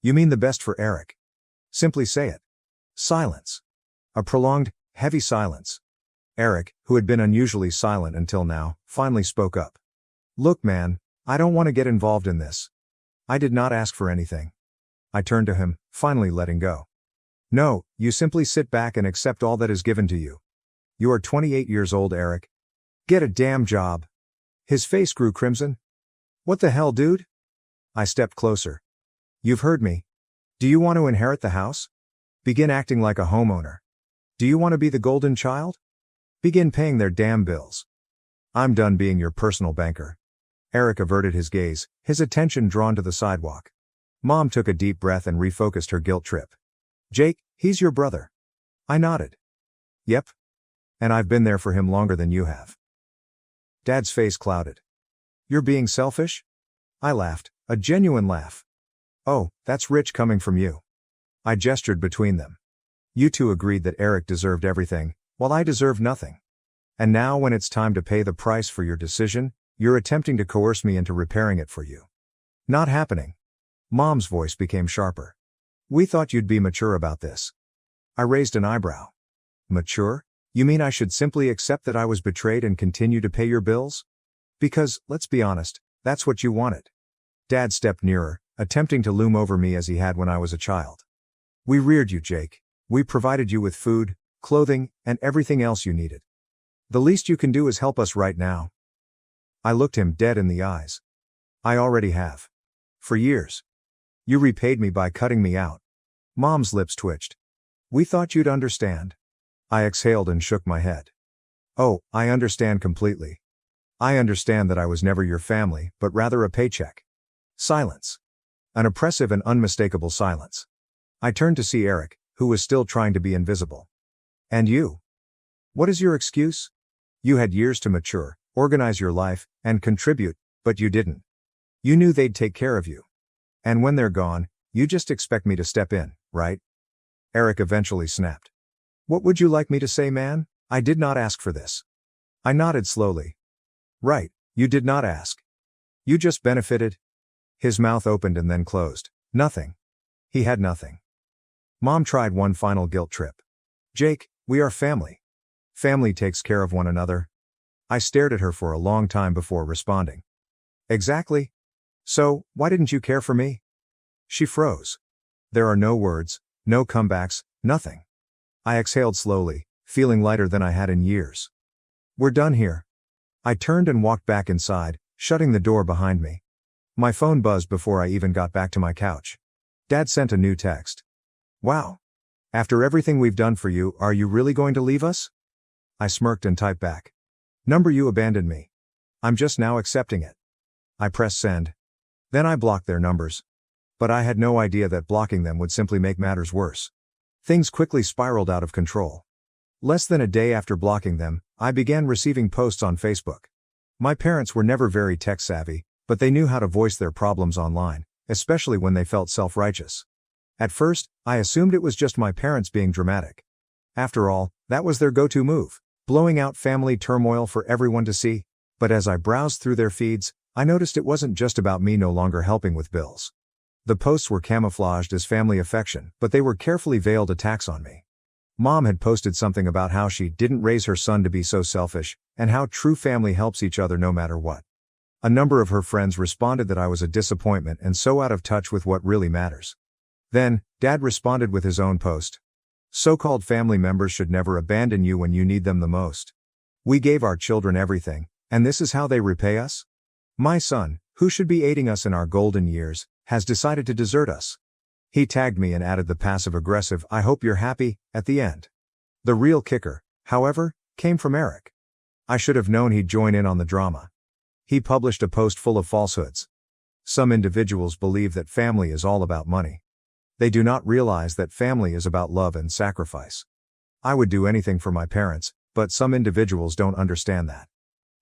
You mean the best for Eric? Simply say it. Silence. A prolonged, heavy silence. Eric, who had been unusually silent until now, finally spoke up. Look, man, I don't want to get involved in this. I did not ask for anything. I turned to him, finally letting go. No, you simply sit back and accept all that is given to you. You are 28 years old, Eric. Get a damn job. His face grew crimson. What the hell, dude? I stepped closer. You've heard me. Do you want to inherit the house? Begin acting like a homeowner. Do you want to be the golden child? Begin paying their damn bills. I'm done being your personal banker. Eric averted his gaze, his attention drawn to the sidewalk. Mom took a deep breath and refocused her guilt trip. Jake, he's your brother. I nodded. Yep. And I've been there for him longer than you have. Dad's face clouded. You're being selfish? I laughed, a genuine laugh. Oh, that's rich coming from you. I gestured between them. You two agreed that Eric deserved everything, while I deserved nothing. And now when it's time to pay the price for your decision, you're attempting to coerce me into repairing it for you. Not happening. Mom's voice became sharper. We thought you'd be mature about this. I raised an eyebrow. Mature? You mean I should simply accept that I was betrayed and continue to pay your bills? Because, let's be honest, that's what you wanted. Dad stepped nearer, attempting to loom over me as he had when I was a child. We reared you, Jake. We provided you with food, clothing, and everything else you needed. The least you can do is help us right now. I looked him dead in the eyes. I already have. For years. You repaid me by cutting me out. Mom's lips twitched. We thought you'd understand. I exhaled and shook my head. Oh, I understand completely. I understand that I was never your family, but rather a paycheck. Silence. An oppressive and unmistakable silence. I turned to see Eric, who was still trying to be invisible. And you? What is your excuse? You had years to mature, organize your life, and contribute, but you didn't. You knew they'd take care of you. And when they're gone, you just expect me to step in, right? Eric eventually snapped. What would you like me to say, man? I did not ask for this. I nodded slowly. Right, you did not ask. You just benefited. His mouth opened and then closed. Nothing. He had nothing. Mom tried one final guilt trip. Jake, we are family. Family takes care of one another. I stared at her for a long time before responding. Exactly. So, why didn't you care for me? She froze. There are no words, no comebacks, nothing. I exhaled slowly, feeling lighter than I had in years. We're done here. I turned and walked back inside, shutting the door behind me. My phone buzzed before I even got back to my couch. Dad sent a new text. Wow. After everything we've done for you, are you really going to leave us? I smirked and typed back. Number you abandoned me. I'm just now accepting it. I pressed send. Then I blocked their numbers. But I had no idea that blocking them would simply make matters worse. Things quickly spiraled out of control. Less than a day after blocking them, I began receiving posts on Facebook. My parents were never very tech-savvy, but they knew how to voice their problems online, especially when they felt self-righteous. At first, I assumed it was just my parents being dramatic. After all, that was their go-to move, blowing out family turmoil for everyone to see. But as I browsed through their feeds, I noticed it wasn't just about me no longer helping with bills. The posts were camouflaged as family affection, but they were carefully veiled attacks on me. Mom had posted something about how she didn't raise her son to be so selfish, and how true family helps each other no matter what. A number of her friends responded that I was a disappointment and so out of touch with what really matters. Then, Dad responded with his own post. So-called family members should never abandon you when you need them the most. We gave our children everything, and this is how they repay us? My son, who should be aiding us in our golden years, has decided to desert us. He tagged me and added the passive-aggressive "I hope you're happy" at the end. The real kicker, however, came from Eric. I should have known he'd join in on the drama. He published a post full of falsehoods. Some individuals believe that family is all about money. They do not realize that family is about love and sacrifice. I would do anything for my parents, but some individuals don't understand that.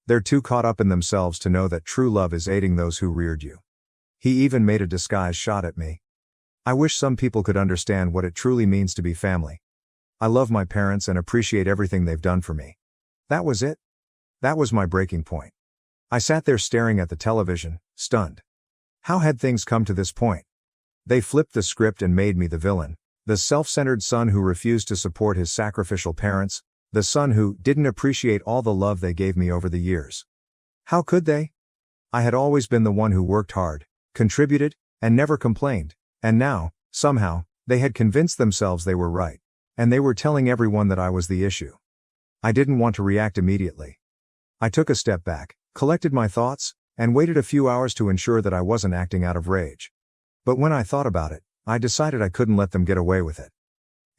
They're too caught up in themselves to know that true love is aiding those who reared you. He even made a disguised shot at me. I wish some people could understand what it truly means to be family. I love my parents and appreciate everything they've done for me. That was it. That was my breaking point. I sat there staring at the television, stunned. How had things come to this point? They flipped the script and made me the villain, the self-centered son who refused to support his sacrificial parents, the son who didn't appreciate all the love they gave me over the years. How could they? I had always been the one who worked hard, contributed, and never complained, and now, somehow, they had convinced themselves they were right, and they were telling everyone that I was the issue. I didn't want to react immediately. I took a step back, collected my thoughts, and waited a few hours to ensure that I wasn't acting out of rage. But when I thought about it, I decided I couldn't let them get away with it.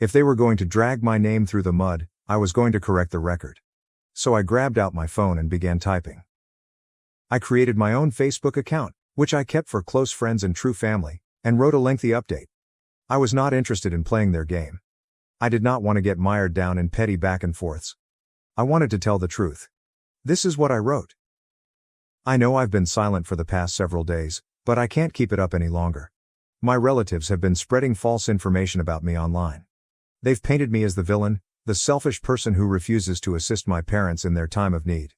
If they were going to drag my name through the mud, I was going to correct the record. So I grabbed out my phone and began typing. I created my own Facebook account, which I kept for close friends and true family, and wrote a lengthy update. I was not interested in playing their game. I did not want to get mired down in petty back and forths. I wanted to tell the truth. This is what I wrote. I know I've been silent for the past several days, but I can't keep it up any longer. My relatives have been spreading false information about me online. They've painted me as the villain, the selfish person who refuses to assist my parents in their time of need.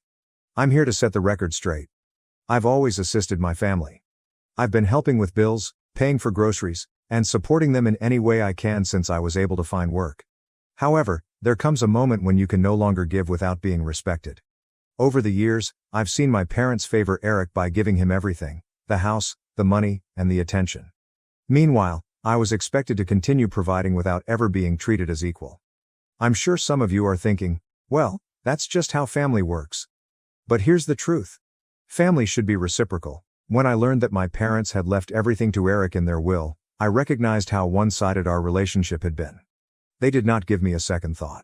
I'm here to set the record straight. I've always assisted my family. I've been helping with bills, paying for groceries, and supporting them in any way I can since I was able to find work. However, there comes a moment when you can no longer give without being respected. Over the years, I've seen my parents favor Eric by giving him everything, the house, the money, and the attention. Meanwhile, I was expected to continue providing without ever being treated as equal. I'm sure some of you are thinking, well, that's just how family works. But here's the truth. Family should be reciprocal. When I learned that my parents had left everything to Eric in their will, I recognized how one-sided our relationship had been. They did not give me a second thought.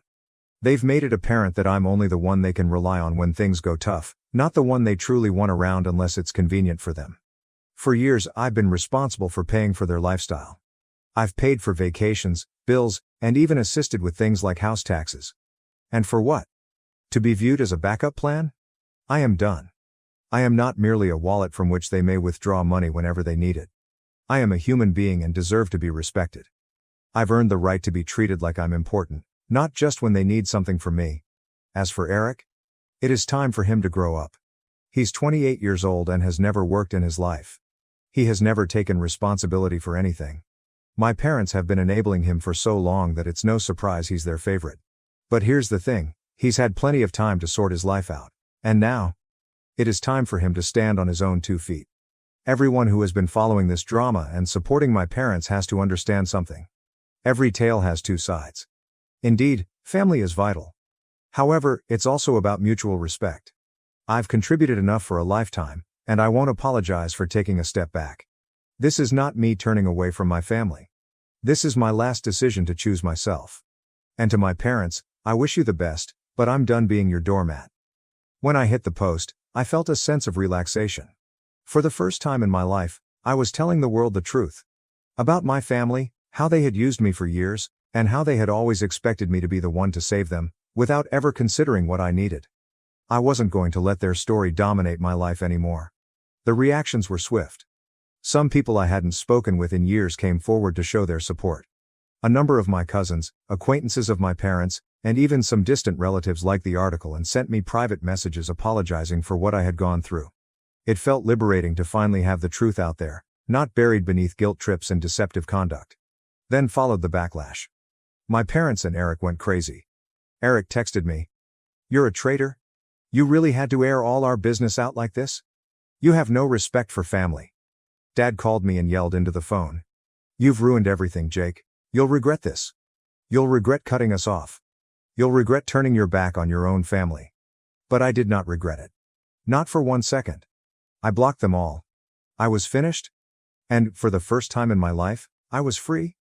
They've made it apparent that I'm only the one they can rely on when things go tough, not the one they truly want around unless it's convenient for them. For years, I've been responsible for paying for their lifestyle. I've paid for vacations, bills, and even assisted with things like house taxes. And for what? To be viewed as a backup plan? I am done. I am not merely a wallet from which they may withdraw money whenever they need it. I am a human being and deserve to be respected. I've earned the right to be treated like I'm important, not just when they need something from me. As for Eric, it is time for him to grow up. He's 28 years old and has never worked in his life. He has never taken responsibility for anything. My parents have been enabling him for so long that it's no surprise he's their favorite. But here's the thing, he's had plenty of time to sort his life out. And now, it is time for him to stand on his own 2 feet. Everyone who has been following this drama and supporting my parents has to understand something. Every tale has 2 sides. Indeed, family is vital. However, it's also about mutual respect. I've contributed enough for a lifetime, and I won't apologize for taking a step back. This is not me turning away from my family. This is my last decision to choose myself. And to my parents, I wish you the best, but I'm done being your doormat. When I hit the post, I felt a sense of relaxation. For the first time in my life, I was telling the world the truth. About my family, how they had used me for years, and how they had always expected me to be the one to save them, without ever considering what I needed. I wasn't going to let their story dominate my life anymore. The reactions were swift. Some people I hadn't spoken with in years came forward to show their support. A number of my cousins, acquaintances of my parents, and even some distant relatives liked the article and sent me private messages apologizing for what I had gone through. It felt liberating to finally have the truth out there, not buried beneath guilt trips and deceptive conduct. Then followed the backlash. My parents and Eric went crazy. Eric texted me, "You're a traitor? You really had to air all our business out like this? You have no respect for family." Dad called me and yelled into the phone, "You've ruined everything, Jake. You'll regret this. You'll regret cutting us off. You'll regret turning your back on your own family." But I did not regret it. Not for 1 second. I blocked them all. I was finished. And, for the first time in my life, I was free.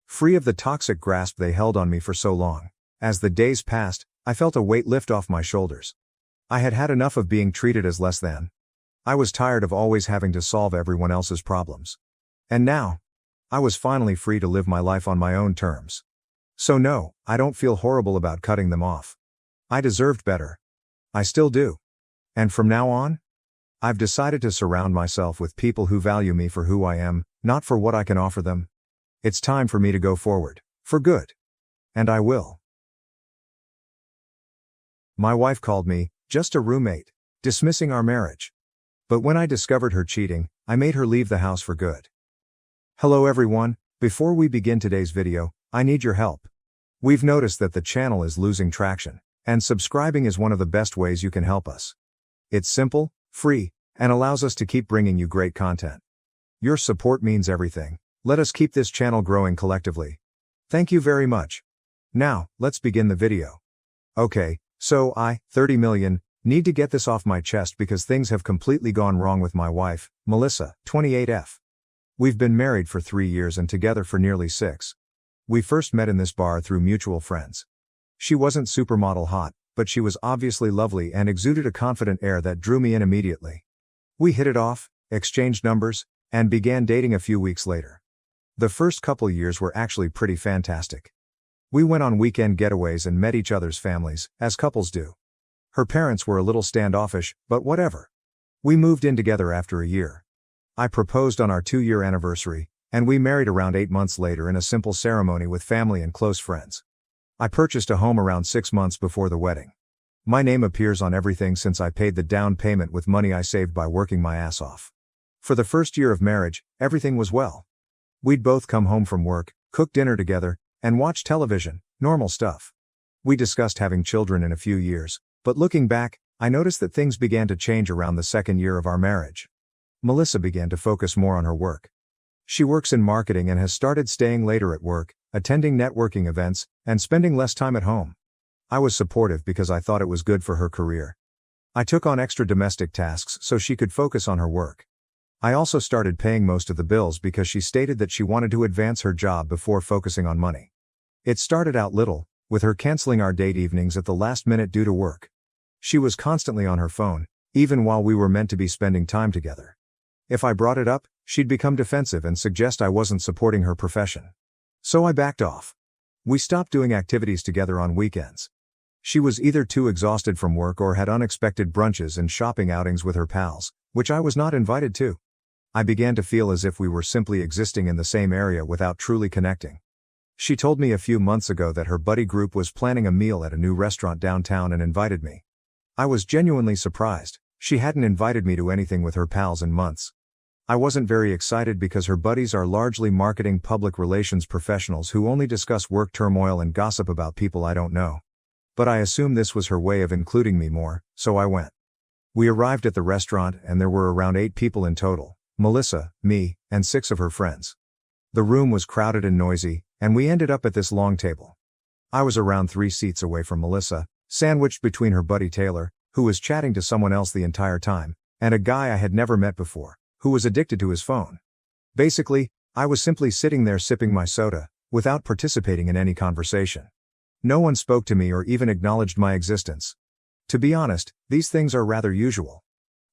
Free of the toxic grasp they held on me for so long. As the days passed, I felt a weight lift off my shoulders. I had had enough of being treated as less than. I was tired of always having to solve everyone else's problems. And now, I was finally free to live my life on my own terms. So no, I don't feel horrible about cutting them off. I deserved better. I still do. And from now on, I've decided to surround myself with people who value me for who I am, not for what I can offer them. It's time for me to go forward, for good. And I will. My wife called me, just a roommate, dismissing our marriage. But when I discovered her cheating, I made her leave the house for good. Hello everyone, before we begin today's video, I need your help. We've noticed that the channel is losing traction, and subscribing is one of the best ways you can help us. It's simple, free, and allows us to keep bringing you great content. Your support means everything. Let us keep this channel growing collectively. Thank you very much. Now, let's begin the video. Okay, so I, 30 million, need to get this off my chest because things have completely gone wrong with my wife, Melissa, 28F. We've been married for 3 years and together for nearly 6. We first met in this bar through mutual friends. She wasn't supermodel hot, but she was obviously lovely and exuded a confident air that drew me in immediately. We hit it off, exchanged numbers, and began dating a few weeks later. The first couple years were actually pretty fantastic. We went on weekend getaways and met each other's families, as couples do. Her parents were a little standoffish, but whatever. We moved in together after a year. I proposed on our 2-year anniversary, and we married around 8 months later in a simple ceremony with family and close friends. I purchased a home around 6 months before the wedding. My name appears on everything since I paid the down payment with money I saved by working my ass off. For the first year of marriage, everything was well. We'd both come home from work, cook dinner together, and watch television, normal stuff. We discussed having children in a few years, but looking back, I noticed that things began to change around the 2nd year of our marriage. Melissa began to focus more on her work. She works in marketing and has started staying later at work, attending networking events, and spending less time at home. I was supportive because I thought it was good for her career. I took on extra domestic tasks so she could focus on her work. I also started paying most of the bills because she stated that she wanted to advance her job before focusing on money. It started out little, with her canceling our date evenings at the last minute due to work. She was constantly on her phone, even while we were meant to be spending time together. If I brought it up, she'd become defensive and suggest I wasn't supporting her profession. So I backed off. We stopped doing activities together on weekends. She was either too exhausted from work or had unexpected brunches and shopping outings with her pals, which I was not invited to. I began to feel as if we were simply existing in the same area without truly connecting. She told me a few months ago that her buddy group was planning a meal at a new restaurant downtown and invited me. I was genuinely surprised. She hadn't invited me to anything with her pals in months. I wasn't very excited because her buddies are largely marketing public relations professionals who only discuss work turmoil and gossip about people I don't know. But I assumed this was her way of including me more, so I went. We arrived at the restaurant and there were around 8 people in total. Melissa, me, and 6 of her friends. The room was crowded and noisy, and we ended up at this long table. I was around 3 seats away from Melissa, sandwiched between her buddy Taylor, who was chatting to someone else the entire time, and a guy I had never met before, who was addicted to his phone. Basically, I was simply sitting there sipping my soda, without participating in any conversation. No one spoke to me or even acknowledged my existence. To be honest, these things are rather usual.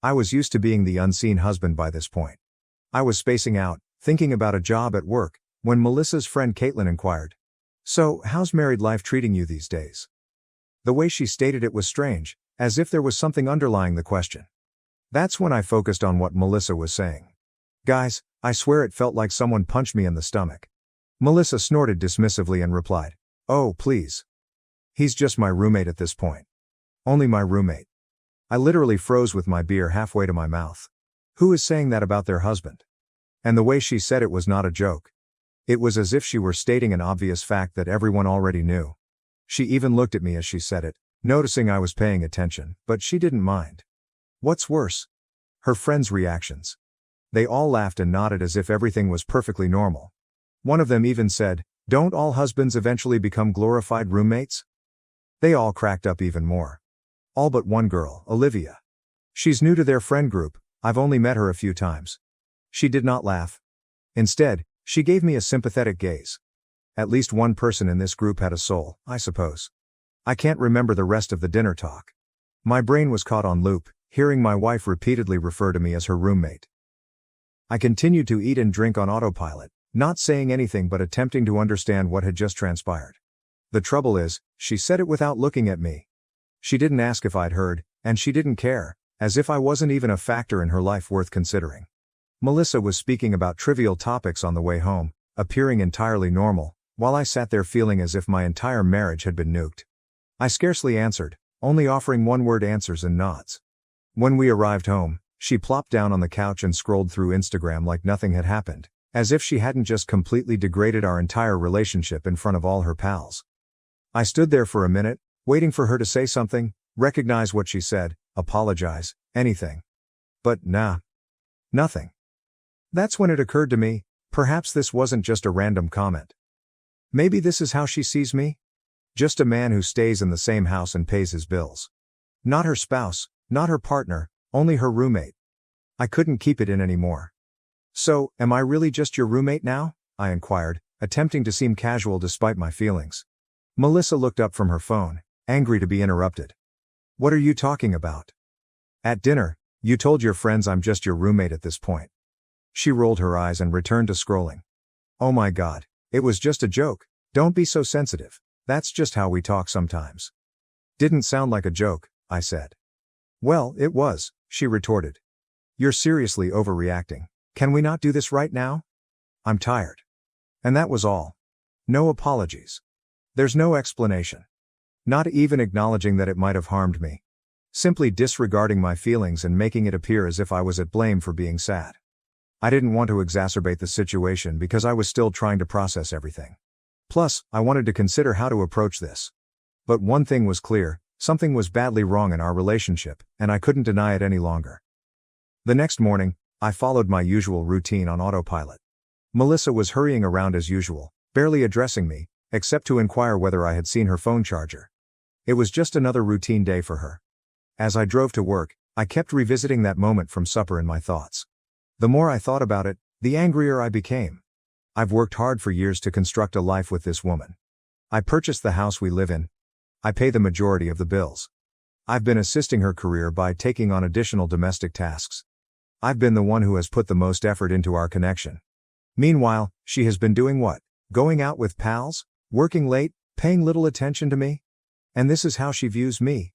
I was used to being the unseen husband by this point. I was spacing out, thinking about a job at work, when Melissa's friend Caitlin inquired, "So, how's married life treating you these days?" The way she stated it was strange, as if there was something underlying the question. That's when I focused on what Melissa was saying. Guys, I swear it felt like someone punched me in the stomach. Melissa snorted dismissively and replied, "Oh, please. He's just my roommate at this point. Only my roommate." I literally froze with my beer halfway to my mouth. Who is saying that about their husband? And the way she said it was not a joke. It was as if she were stating an obvious fact that everyone already knew. She even looked at me as she said it, noticing I was paying attention, but she didn't mind. What's worse? Her friends' reactions. They all laughed and nodded as if everything was perfectly normal. One of them even said, "Don't all husbands eventually become glorified roommates?" They all cracked up even more. All but one girl, Olivia. She's new to their friend group, I've only met her a few times. She did not laugh. Instead, she gave me a sympathetic gaze. At least one person in this group had a soul, I suppose. I can't remember the rest of the dinner talk. My brain was caught on loop, hearing my wife repeatedly refer to me as her roommate. I continued to eat and drink on autopilot, not saying anything but attempting to understand what had just transpired. The trouble is, she said it without looking at me. She didn't ask if I'd heard, and she didn't care, as if I wasn't even a factor in her life worth considering. Melissa was speaking about trivial topics on the way home, appearing entirely normal, while I sat there feeling as if my entire marriage had been nuked. I scarcely answered, only offering one-word answers and nods. When we arrived home, she plopped down on the couch and scrolled through Instagram like nothing had happened, as if she hadn't just completely degraded our entire relationship in front of all her pals. I stood there for a minute, waiting for her to say something, recognize what she said, apologize, anything. But nah. Nothing. That's when it occurred to me, perhaps this wasn't just a random comment. Maybe this is how she sees me? Just a man who stays in the same house and pays his bills. Not her spouse, not her partner, only her roommate. I couldn't keep it in anymore. "So, am I really just your roommate now?" I inquired, attempting to seem casual despite my feelings. Melissa looked up from her phone, angry to be interrupted. "What are you talking about? At dinner, you told your friends I'm just your roommate at this point." She rolled her eyes and returned to scrolling. "Oh my God, it was just a joke. Don't be so sensitive. That's just how we talk sometimes." "Didn't sound like a joke," I said. "Well, it was," she retorted. "You're seriously overreacting. Can we not do this right now? I'm tired." And that was all. No apologies. There's no explanation. Not even acknowledging that it might have harmed me. Simply disregarding my feelings and making it appear as if I was at blame for being sad. I didn't want to exacerbate the situation because I was still trying to process everything. Plus, I wanted to consider how to approach this. But one thing was clear, something was badly wrong in our relationship, and I couldn't deny it any longer. The next morning, I followed my usual routine on autopilot. Melissa was hurrying around as usual, barely addressing me, except to inquire whether I had seen her phone charger. It was just another routine day for her. As I drove to work, I kept revisiting that moment from supper in my thoughts. The more I thought about it, the angrier I became. I've worked hard for years to construct a life with this woman. I purchased the house we live in. I pay the majority of the bills. I've been assisting her career by taking on additional domestic tasks. I've been the one who has put the most effort into our connection. Meanwhile, she has been doing what? Going out with pals? Working late? Paying little attention to me? And this is how she views me?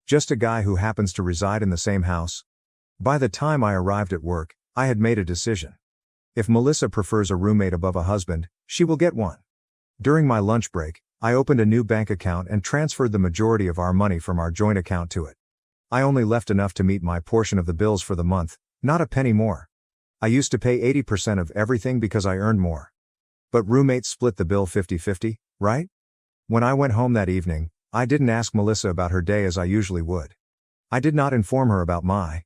Just a guy who happens to reside in the same house? By the time I arrived at work, I had made a decision. If Melissa prefers a roommate above a husband, she will get one. During my lunch break, I opened a new bank account and transferred the majority of our money from our joint account to it. I only left enough to meet my portion of the bills for the month, not a penny more. I used to pay 80% of everything because I earned more. But roommates split the bill 50-50, right? When I went home that evening, I didn't ask Melissa about her day as I usually would. I did not inform her about my.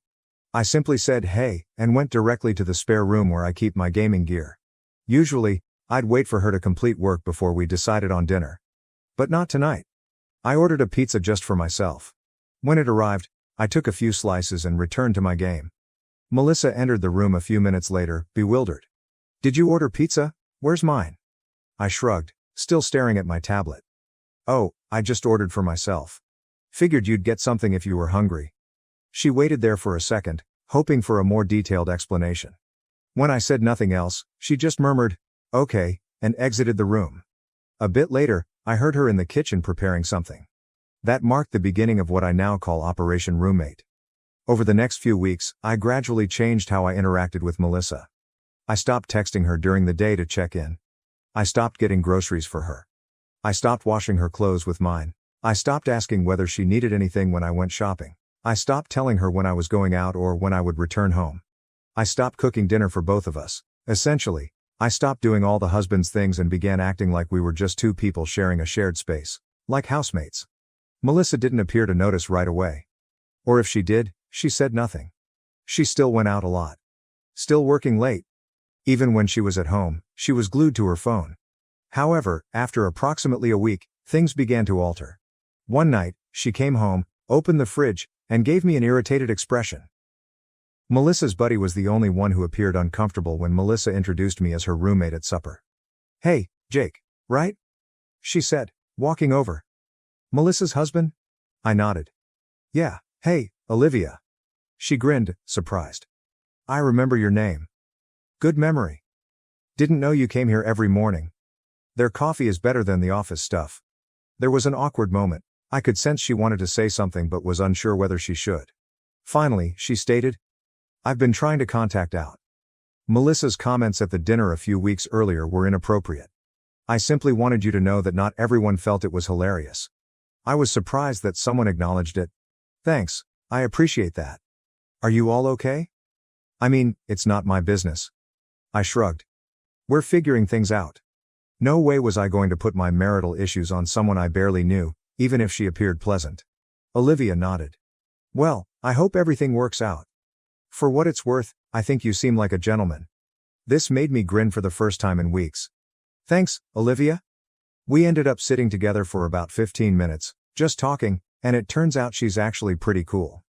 I simply said hey, and went directly to the spare room where I keep my gaming gear. Usually, I'd wait for her to complete work before we decided on dinner. But not tonight. I ordered a pizza just for myself. When it arrived, I took a few slices and returned to my game. Melissa entered the room a few minutes later, bewildered. "Did you order pizza? Where's mine?" I shrugged, still staring at my tablet. "Oh, I just ordered for myself. Figured you'd get something if you were hungry." She waited there for a second, hoping for a more detailed explanation. When I said nothing else, she just murmured, "Okay," and exited the room. A bit later, I heard her in the kitchen preparing something. That marked the beginning of what I now call Operation Roommate. Over the next few weeks, I gradually changed how I interacted with Melissa. I stopped texting her during the day to check in. I stopped getting groceries for her. I stopped washing her clothes with mine. I stopped asking whether she needed anything when I went shopping. I stopped telling her when I was going out or when I would return home. I stopped cooking dinner for both of us. Essentially, I stopped doing all the husband's things and began acting like we were just two people sharing a shared space, like housemates. Melissa didn't appear to notice right away. Or if she did, she said nothing. She still went out a lot. Still working late. Even when she was at home, she was glued to her phone. However, after approximately a week, things began to alter. One night, she came home, opened the fridge, and gave me an irritated expression. Melissa's buddy was the only one who appeared uncomfortable when Melissa introduced me as her roommate at supper. "Hey, Jake, right?" she said, walking over. "Melissa's husband?" I nodded. "Yeah, hey, Olivia." She grinned, surprised. "I remember your name. Good memory. Didn't know you came here every morning. Their coffee is better than the office stuff." There was an awkward moment. I could sense she wanted to say something but was unsure whether she should. Finally, she stated, "I've been trying to contact out." Melissa's comments at the dinner a few weeks earlier were inappropriate. "I simply wanted you to know that not everyone felt it was hilarious." I was surprised that someone acknowledged it. "Thanks, I appreciate that. Are you all okay?" "I mean, it's not my business." I shrugged. "We're figuring things out." No way was I going to put my marital issues on someone I barely knew, even if she appeared pleasant. Olivia nodded. "Well, I hope everything works out. For what it's worth, I think you seem like a gentleman." This made me grin for the first time in weeks. "Thanks, Olivia." We ended up sitting together for about 15 minutes, just talking, and it turns out she's actually pretty cool.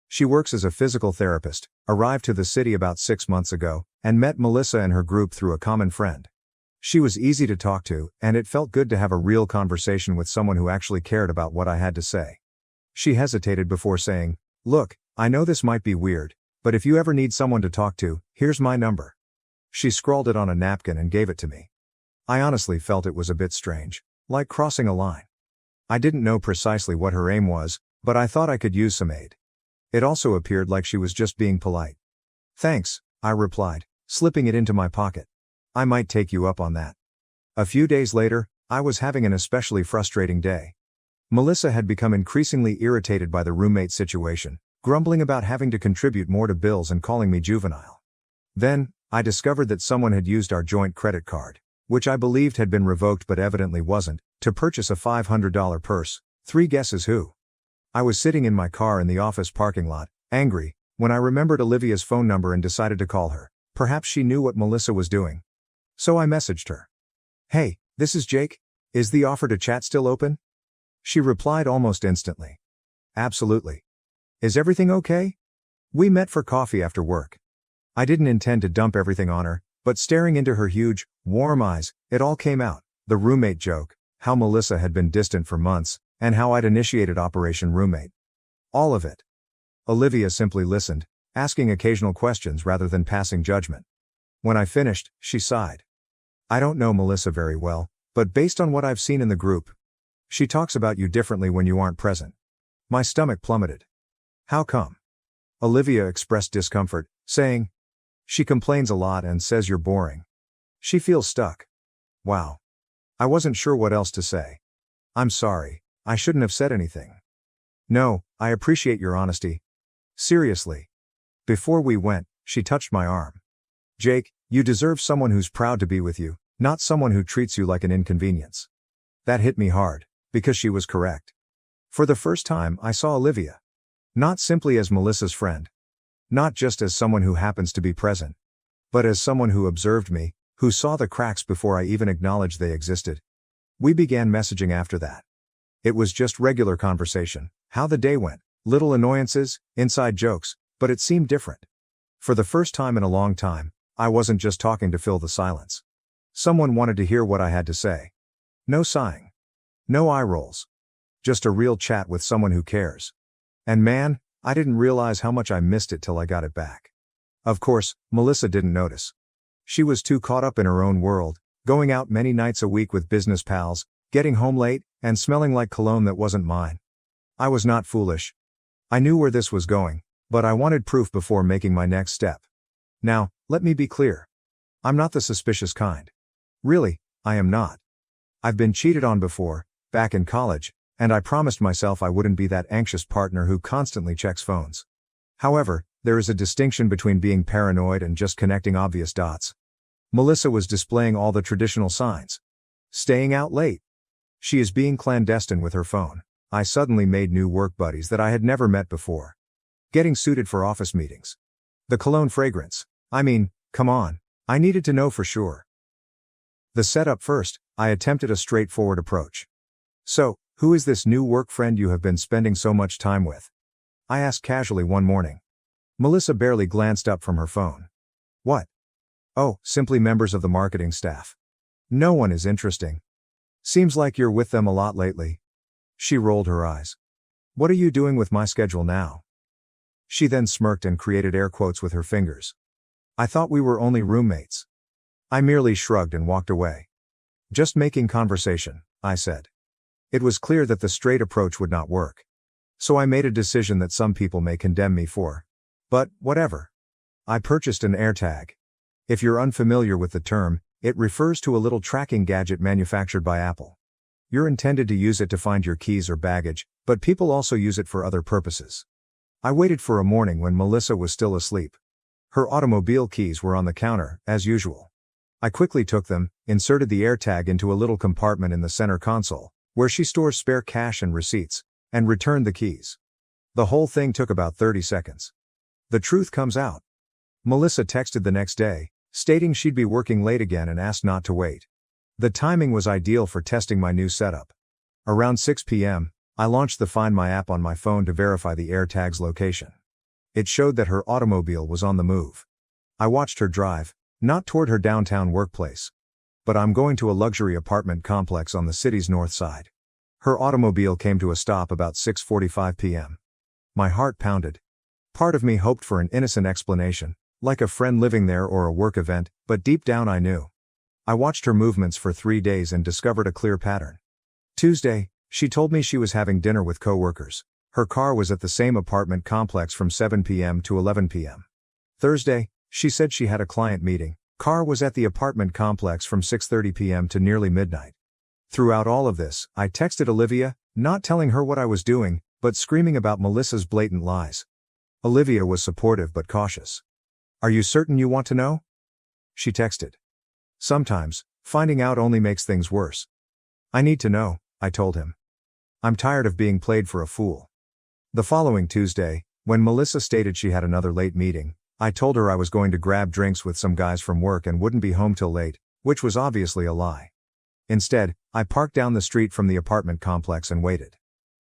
She works as a physical therapist, arrived to the city about 6 months ago, and met Melissa and her group through a common friend. She was easy to talk to, and it felt good to have a real conversation with someone who actually cared about what I had to say. She hesitated before saying, "Look, I know this might be weird, but if you ever need someone to talk to, here's my number." She scrawled it on a napkin and gave it to me. I honestly felt it was a bit strange, like crossing a line. I didn't know precisely what her aim was, but I thought I could use some aid. It also appeared like she was just being polite. "Thanks," I replied, slipping it into my pocket. "I might take you up on that." A few days later, I was having an especially frustrating day. Melissa had become increasingly irritated by the roommate situation, grumbling about having to contribute more to bills and calling me juvenile. Then, I discovered that someone had used our joint credit card, which I believed had been revoked but evidently wasn't, to purchase a $500 purse. 3 guesses who? I was sitting in my car in the office parking lot, angry, when I remembered Olivia's phone number and decided to call her. Perhaps she knew what Melissa was doing. So I messaged her. "Hey, this is Jake. Is the offer to chat still open?" She replied almost instantly. "Absolutely. Is everything okay?" We met for coffee after work. I didn't intend to dump everything on her, but staring into her huge, warm eyes, it all came out. The roommate joke, how Melissa had been distant for months, and how I'd initiated Operation Roommate. All of it. Olivia simply listened, asking occasional questions rather than passing judgment. When I finished, she sighed. "I don't know Melissa very well, but based on what I've seen in the group, she talks about you differently when you aren't present." My stomach plummeted. "How come?" Olivia expressed discomfort, saying, "She complains a lot and says you're boring. She feels stuck." Wow. I wasn't sure what else to say. "I'm sorry, I shouldn't have said anything." "No, I appreciate your honesty. Seriously." Before we went, she touched my arm. "Jake, you deserve someone who's proud to be with you, not someone who treats you like an inconvenience." That hit me hard, because she was correct. For the first time, I saw Olivia. Not simply as Melissa's friend. Not just as someone who happens to be present. But as someone who observed me, who saw the cracks before I even acknowledged they existed. We began messaging after that. It was just regular conversation, how the day went, little annoyances, inside jokes, but it seemed different. For the first time in a long time, I wasn't just talking to fill the silence. Someone wanted to hear what I had to say. No sighing. No eye rolls. Just a real chat with someone who cares. And man, I didn't realize how much I missed it till I got it back. Of course, Melissa didn't notice. She was too caught up in her own world, going out many nights a week with business pals, getting home late, and smelling like cologne that wasn't mine. I was not foolish. I knew where this was going, but I wanted proof before making my next step. Now, let me be clear. I'm not the suspicious kind. Really, I am not. I've been cheated on before, back in college, and I promised myself I wouldn't be that anxious partner who constantly checks phones. However, there is a distinction between being paranoid and just connecting obvious dots. Melissa was displaying all the traditional signs. Staying out late. She is being clandestine with her phone. I suddenly made new work buddies that I had never met before. Getting suited for office meetings. The cologne fragrance. I mean, come on. I needed to know for sure. The setup first, I attempted a straightforward approach. So, who is this new work friend you have been spending so much time with? I asked casually one morning. Melissa barely glanced up from her phone. What? Oh, simply members of the marketing staff. No one is interesting. Seems like you're with them a lot lately. She rolled her eyes. What are you doing with my schedule now? She then smirked and created air quotes with her fingers. I thought we were only roommates. I merely shrugged and walked away. Just making conversation, I said. It was clear that the straight approach would not work. So I made a decision that some people may condemn me for. But, whatever. I purchased an AirTag. If you're unfamiliar with the term, it refers to a little tracking gadget manufactured by Apple. You're intended to use it to find your keys or baggage, but people also use it for other purposes. I waited for a morning when Melissa was still asleep. Her automobile keys were on the counter, as usual. I quickly took them, inserted the AirTag into a little compartment in the center console, where she stores spare cash and receipts, and returned the keys. The whole thing took about 30 seconds. The truth comes out. Melissa texted the next day, stating she'd be working late again and asked not to wait. The timing was ideal for testing my new setup. Around 6 p.m., I launched the Find My app on my phone to verify the AirTag's location. It showed that her automobile was on the move. I watched her drive, not toward her downtown workplace. But I'm going to a luxury apartment complex on the city's north side. Her automobile came to a stop about 6:45 p.m. My heart pounded. Part of me hoped for an innocent explanation, like a friend living there or a work event, but deep down I knew. I watched her movements for 3 days and discovered a clear pattern. Tuesday, she told me she was having dinner with co-workers. Her car was at the same apartment complex from 7 p.m. to 11 p.m. Thursday, she said she had a client meeting. Car was at the apartment complex from 6:30 p.m. to nearly midnight. Throughout all of this, I texted Olivia, not telling her what I was doing, but screaming about Melissa's blatant lies. Olivia was supportive but cautious. Are you certain you want to know? She texted. Sometimes, finding out only makes things worse. I need to know, I told him. I'm tired of being played for a fool. The following Tuesday, when Melissa stated she had another late meeting, I told her I was going to grab drinks with some guys from work and wouldn't be home till late, which was obviously a lie. Instead, I parked down the street from the apartment complex and waited.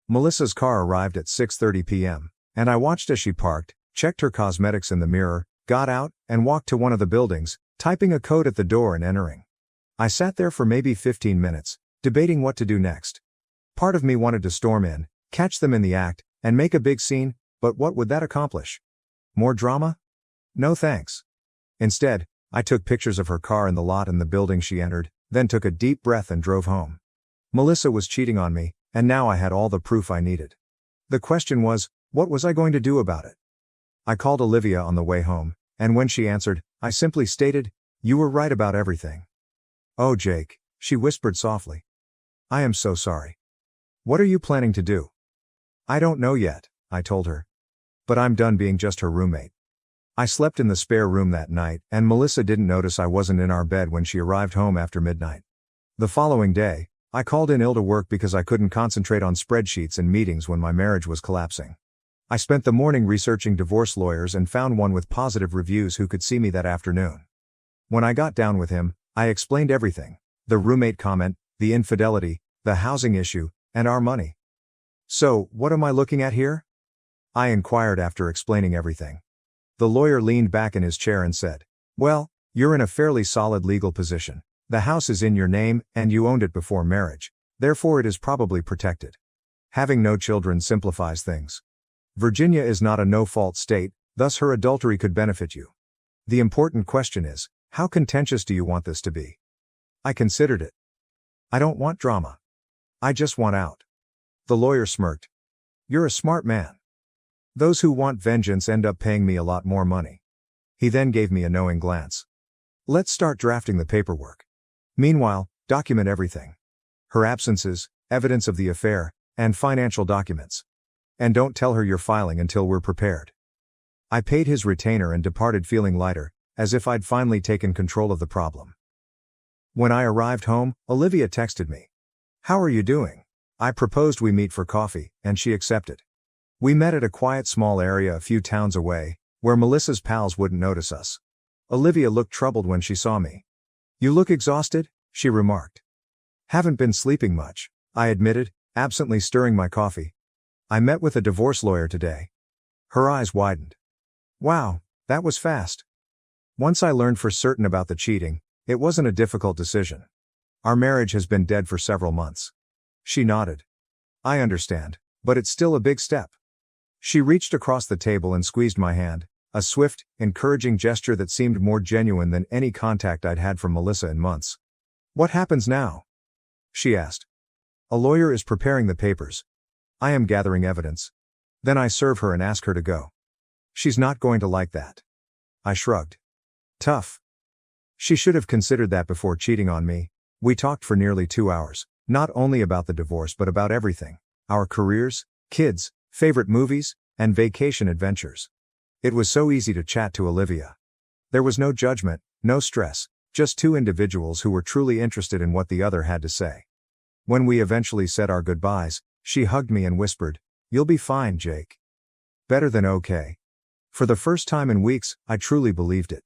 Melissa's car arrived at 6:30 p.m., and I watched as she parked, checked her cosmetics in the mirror, got out, and walked to one of the buildings, typing a code at the door and entering. I sat there for maybe 15 minutes, debating what to do next. Part of me wanted to storm in, catch them in the act, and make a big scene, but what would that accomplish? More drama? No thanks. Instead, I took pictures of her car in the lot and the building she entered, then took a deep breath and drove home. Melissa was cheating on me, and now I had all the proof I needed. The question was, what was I going to do about it? I called Olivia on the way home, and when she answered, I simply stated, "You were right about everything." "Oh, Jake," she whispered softly. "I am so sorry. What are you planning to do?" "I don't know yet," I told her. "But I'm done being just her roommate." I slept in the spare room that night, and Melissa didn't notice I wasn't in our bed when she arrived home after midnight. The following day, I called in ill to work because I couldn't concentrate on spreadsheets and meetings when my marriage was collapsing. I spent the morning researching divorce lawyers and found one with positive reviews who could see me that afternoon. When I got down with him, I explained everything: the roommate comment, the infidelity, the housing issue, and our money. "So, what am I looking at here?" I inquired after explaining everything. The lawyer leaned back in his chair and said, "Well, you're in a fairly solid legal position. The house is in your name, and you owned it before marriage, therefore it is probably protected. Having no children simplifies things. Virginia is not a no-fault state, thus her adultery could benefit you. The important question is, how contentious do you want this to be?" I considered it. "I don't want drama. I just want out." The lawyer smirked. You're a smart man. Those who want vengeance end up paying me a lot more money. He then gave me a knowing glance. Let's start drafting the paperwork. Meanwhile, document everything. Her absences, evidence of the affair, and financial documents. And don't tell her you're filing until we're prepared. I paid his retainer and departed feeling lighter, as if I'd finally taken control of the problem. When I arrived home, Olivia texted me. How are you doing? I proposed we meet for coffee, and she accepted. We met at a quiet small area a few towns away, where Melissa's pals wouldn't notice us. Olivia looked troubled when she saw me. You look exhausted, she remarked. Haven't been sleeping much, I admitted, absently stirring my coffee. I met with a divorce lawyer today. Her eyes widened. Wow, that was fast. Once I learned for certain about the cheating, it wasn't a difficult decision. Our marriage has been dead for several months. She nodded. I understand, but it's still a big step. She reached across the table and squeezed my hand, a swift, encouraging gesture that seemed more genuine than any contact I'd had from Melissa in months. What happens now? She asked. A lawyer is preparing the papers. I am gathering evidence. Then I serve her and ask her to go. She's not going to like that. I shrugged. Tough. She should have considered that before cheating on me. We talked for nearly 2 hours, not only about the divorce but about everything. Our careers, kids, favorite movies, and vacation adventures. It was so easy to chat to Olivia. There was no judgment, no stress, just two individuals who were truly interested in what the other had to say. When we eventually said our goodbyes, she hugged me and whispered, "You'll be fine, Jake." Better than okay. For the first time in weeks, I truly believed it.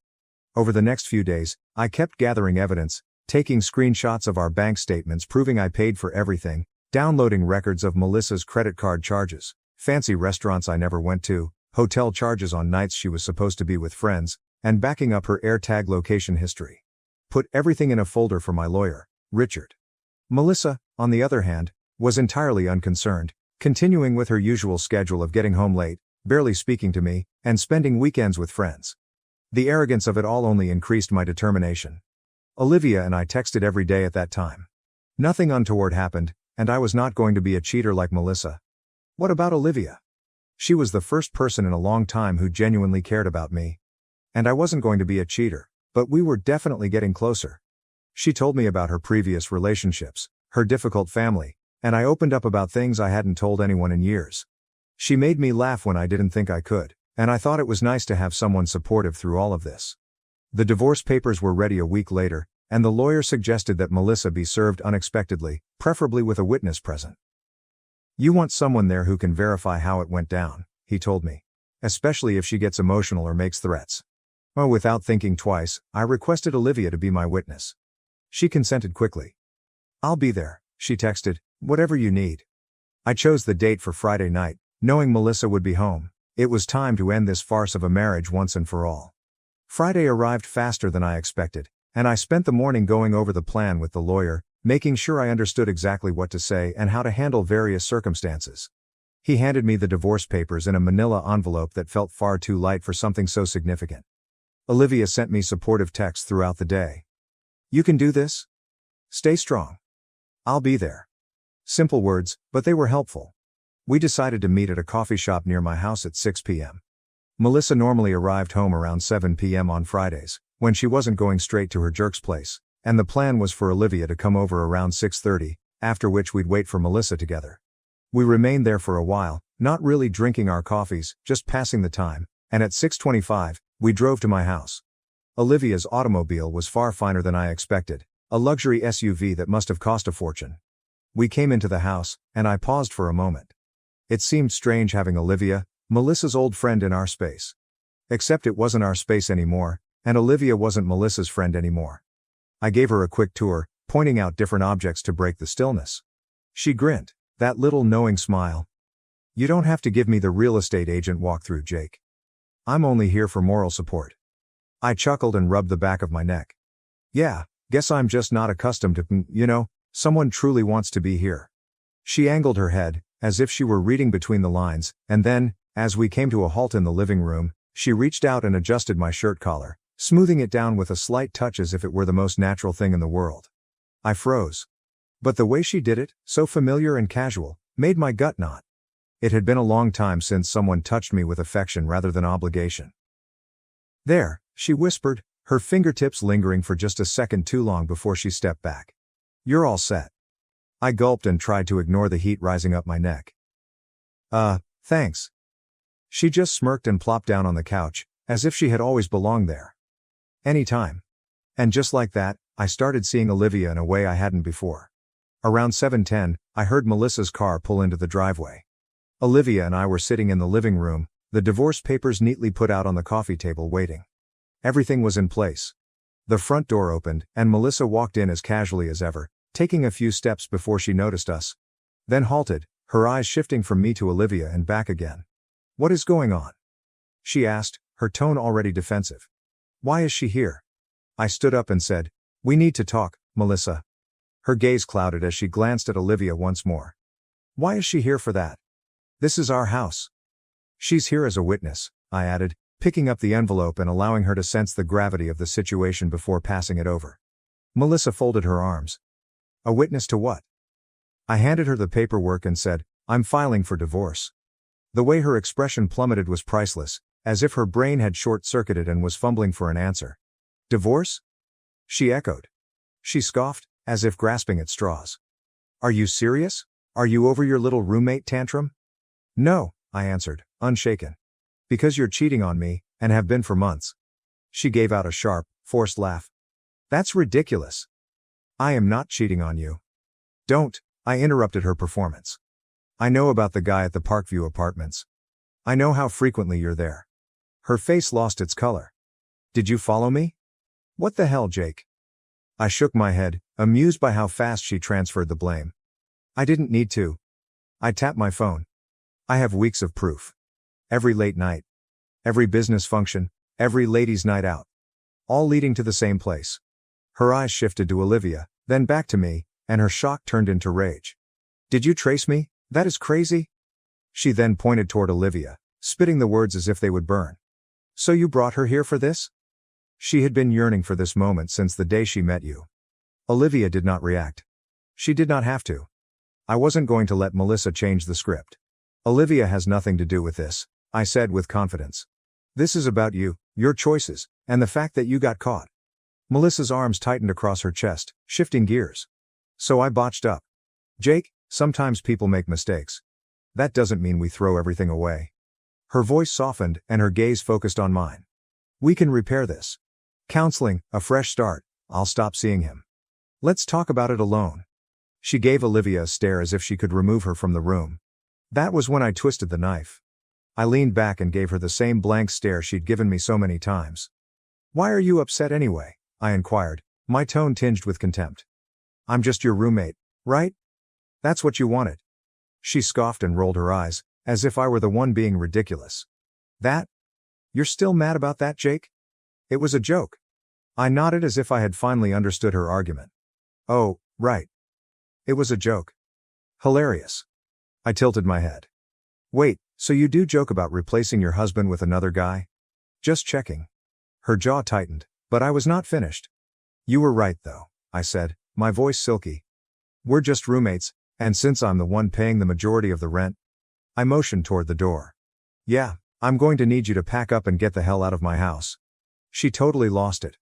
Over the next few days, I kept gathering evidence, taking screenshots of our bank statements proving I paid for everything, downloading records of Melissa's credit card charges, fancy restaurants I never went to, hotel charges on nights she was supposed to be with friends, and backing up her AirTag location history. Put everything in a folder for my lawyer, Richard. Melissa, on the other hand, was entirely unconcerned, continuing with her usual schedule of getting home late, barely speaking to me, and spending weekends with friends. The arrogance of it all only increased my determination. Olivia and I texted every day at that time. Nothing untoward happened, and I was not going to be a cheater like Melissa. What about Olivia? She was the first person in a long time who genuinely cared about me. And I wasn't going to be a cheater, but we were definitely getting closer. She told me about her previous relationships, her difficult family, and I opened up about things I hadn't told anyone in years. She made me laugh when I didn't think I could, and I thought it was nice to have someone supportive through all of this. The divorce papers were ready a week later, and the lawyer suggested that Melissa be served unexpectedly, preferably with a witness present. You want someone there who can verify how it went down, he told me. Especially if she gets emotional or makes threats. Well, without thinking twice, I requested Olivia to be my witness. She consented quickly. I'll be there, she texted, whatever you need. I chose the date for Friday night, knowing Melissa would be home. It was time to end this farce of a marriage once and for all. Friday arrived faster than I expected, and I spent the morning going over the plan with the lawyer, making sure I understood exactly what to say and how to handle various circumstances. He handed me the divorce papers in a manila envelope that felt far too light for something so significant. Olivia sent me supportive texts throughout the day. You can do this? Stay strong. I'll be there. Simple words, but they were helpful. We decided to meet at a coffee shop near my house at 6 p.m. Melissa normally arrived home around 7 p.m. on Fridays, when she wasn't going straight to her jerk's place, and the plan was for Olivia to come over around 6:30, after which we'd wait for Melissa together. We remained there for a while, not really drinking our coffees, just passing the time, and at 6:25, we drove to my house. Olivia's automobile was far finer than I expected, a luxury SUV that must have cost a fortune. We came into the house, and I paused for a moment. It seemed strange having Olivia, Melissa's old friend, in our space. Except it wasn't our space anymore, and Olivia wasn't Melissa's friend anymore. I gave her a quick tour, pointing out different objects to break the stillness. She grinned, that little knowing smile. You don't have to give me the real estate agent walkthrough, Jake. I'm only here for moral support. I chuckled and rubbed the back of my neck. Yeah, guess I'm just not accustomed to, someone truly wants to be here. She angled her head, as if she were reading between the lines, and then, as we came to a halt in the living room, she reached out and adjusted my shirt collar, smoothing it down with a slight touch as if it were the most natural thing in the world. I froze. But the way she did it, so familiar and casual, made my gut knot. It had been a long time since someone touched me with affection rather than obligation. "There," she whispered, her fingertips lingering for just a second too long before she stepped back. "You're all set." I gulped and tried to ignore the heat rising up my neck. Thanks." She just smirked and plopped down on the couch, as if she had always belonged there. "Anytime." And just like that, I started seeing Olivia in a way I hadn't before. Around 7:10, I heard Melissa's car pull into the driveway. Olivia and I were sitting in the living room, the divorce papers neatly put out on the coffee table waiting. Everything was in place. The front door opened, and Melissa walked in as casually as ever, taking a few steps before she noticed us. Then halted, her eyes shifting from me to Olivia and back again. "What is going on?" she asked, her tone already defensive. "Why is she here?" I stood up and said, "We need to talk, Melissa." Her gaze clouded as she glanced at Olivia once more. "Why is she here for that? This is our house." "She's here as a witness," I added, picking up the envelope and allowing her to sense the gravity of the situation before passing it over. Melissa folded her arms. "A witness to what?" I handed her the paperwork and said, "I'm filing for divorce." The way her expression plummeted was priceless, as if her brain had short-circuited and was fumbling for an answer. "Divorce?" she echoed. She scoffed, as if grasping at straws. "Are you serious? Are you over your little roommate tantrum?" "No," I answered, unshaken. "Because you're cheating on me, and have been for months." She gave out a sharp, forced laugh. "That's ridiculous." "I am not cheating on you." "Don't," I interrupted her performance. "I know about the guy at the Parkview Apartments. I know how frequently you're there." Her face lost its color. "Did you follow me?" "What the hell, Jake?" I shook my head, amused by how fast she transferred the blame. "I didn't need to." I tapped my phone. "I have weeks of proof. Every late night. Every business function. Every ladies' night out. All leading to the same place." Her eyes shifted to Olivia, then back to me, and her shock turned into rage. "Did you trace me? That is crazy." She then pointed toward Olivia, spitting the words as if they would burn. "So you brought her here for this?" She had been yearning for this moment since the day she met you. Olivia did not react. She did not have to. I wasn't going to let Melissa change the script. "Olivia has nothing to do with this," I said with confidence. "This is about you, your choices, and the fact that you got caught." Melissa's arms tightened across her chest, shifting gears. "So I botched up. Jake, sometimes people make mistakes. That doesn't mean we throw everything away." Her voice softened and her gaze focused on mine. "We can repair this. Counseling, a fresh start, I'll stop seeing him. Let's talk about it alone." She gave Olivia a stare as if she could remove her from the room. That was when I twisted the knife. I leaned back and gave her the same blank stare she'd given me so many times. "Why are you upset anyway?" I inquired, my tone tinged with contempt. "I'm just your roommate, right? That's what you wanted." She scoffed and rolled her eyes, as if I were the one being ridiculous. "That? You're still mad about that, Jake?" "It was a joke." I nodded as if I had finally understood her argument. "Oh, right. It was a joke. Hilarious." I tilted my head. "Wait, so you do joke about replacing your husband with another guy?" "Just checking." Her jaw tightened, but I was not finished. "You were right though," I said, my voice silky. "We're just roommates, and since I'm the one paying the majority of the rent..." I motioned toward the door. "Yeah, I'm going to need you to pack up and get the hell out of my house." She totally lost it.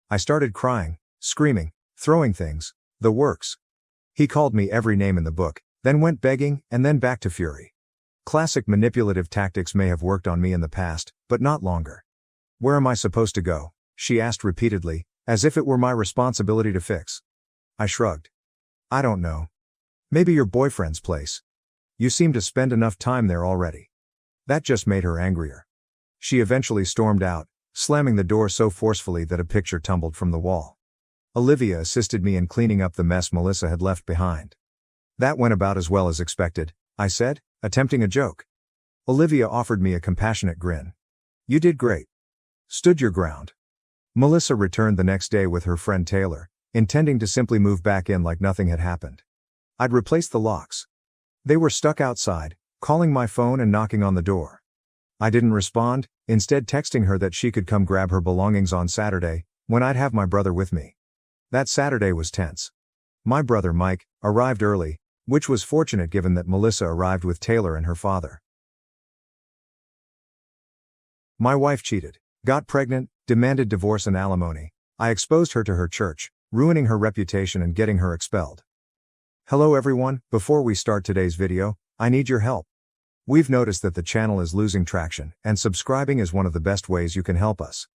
I started crying, screaming, throwing things, the works. He called me every name in the book, then went begging, and then back to fury. Classic manipulative tactics may have worked on me in the past, but not longer. "Where am I supposed to go?" she asked repeatedly, as if it were my responsibility to fix. I shrugged. "I don't know. Maybe your boyfriend's place. You seem to spend enough time there already." That just made her angrier. She eventually stormed out, slamming the door so forcefully that a picture tumbled from the wall. Olivia assisted me in cleaning up the mess Melissa had left behind. "That went about as well as expected," I said, attempting a joke. Olivia offered me a compassionate grin. "You did great. Stood your ground." Melissa returned the next day with her friend Taylor, intending to simply move back in like nothing had happened. I'd replaced the locks. They were stuck outside, calling my phone and knocking on the door. I didn't respond, instead texting her that she could come grab her belongings on Saturday, when I'd have my brother with me. That Saturday was tense. My brother Mike arrived early, which was fortunate given that Melissa arrived with Taylor and her father. My wife cheated, got pregnant, demanded divorce and alimony. I exposed her to her church, ruining her reputation and getting her expelled. Hello everyone, before we start today's video, I need your help. We've noticed that the channel is losing traction, and subscribing is one of the best ways you can help us.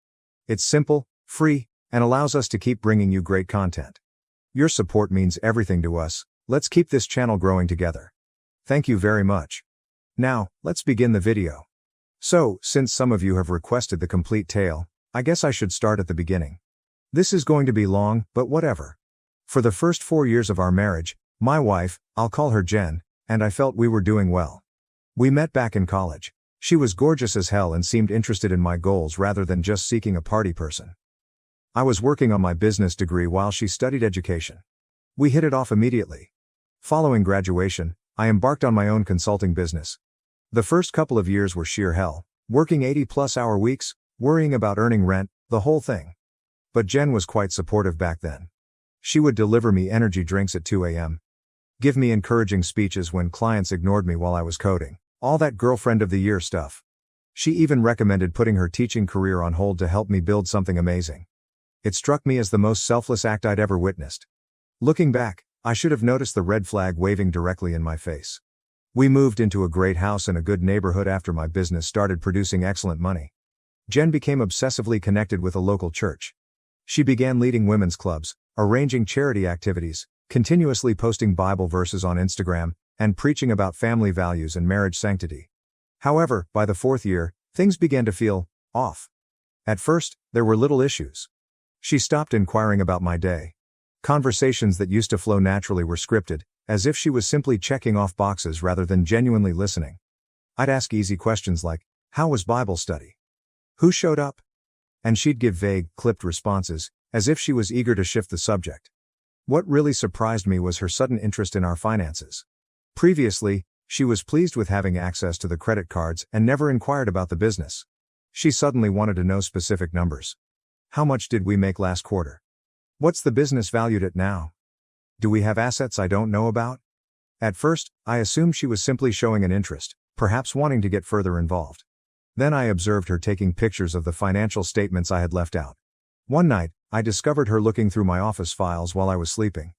It's simple, free, and allows us to keep bringing you great content. Your support means everything to us. Let's keep this channel growing together. Thank you very much. Now, let's begin the video. So, since some of you have requested the complete tale, I guess I should start at the beginning. This is going to be long, but whatever. For the first 4 years of our marriage, my wife, I'll call her Jen, and I felt we were doing well. We met back in college. She was gorgeous as hell and seemed interested in my goals rather than just seeking a party person. I was working on my business degree while she studied education. We hit it off immediately. Following graduation, I embarked on my own consulting business. The first couple of years were sheer hell, working 80+ hour weeks, worrying about earning rent, the whole thing. But Jen was quite supportive back then. She would deliver me energy drinks at 2 a.m., give me encouraging speeches when clients ignored me while I was coding, all that girlfriend of the year stuff. She even recommended putting her teaching career on hold to help me build something amazing. It struck me as the most selfless act I'd ever witnessed. Looking back, I should have noticed the red flag waving directly in my face. We moved into a great house in a good neighborhood after my business started producing excellent money. Jen became obsessively connected with a local church. She began leading women's clubs, arranging charity activities, continuously posting Bible verses on Instagram, and preaching about family values and marriage sanctity. However, by the 4th year, things began to feel off. At first, there were little issues. She stopped inquiring about my day. Conversations that used to flow naturally were scripted, as if she was simply checking off boxes rather than genuinely listening. I'd ask easy questions like, "How was Bible study? Who showed up?" And she'd give vague, clipped responses, as if she was eager to shift the subject. What really surprised me was her sudden interest in our finances. Previously, she was pleased with having access to the credit cards and never inquired about the business. She suddenly wanted to know specific numbers. How much did we make last quarter? What's the business valued at now? Do we have assets I don't know about? At first, I assumed she was simply showing an interest, perhaps wanting to get further involved. Then I observed her taking pictures of the financial statements I had left out. One night, I discovered her looking through my office files while I was sleeping.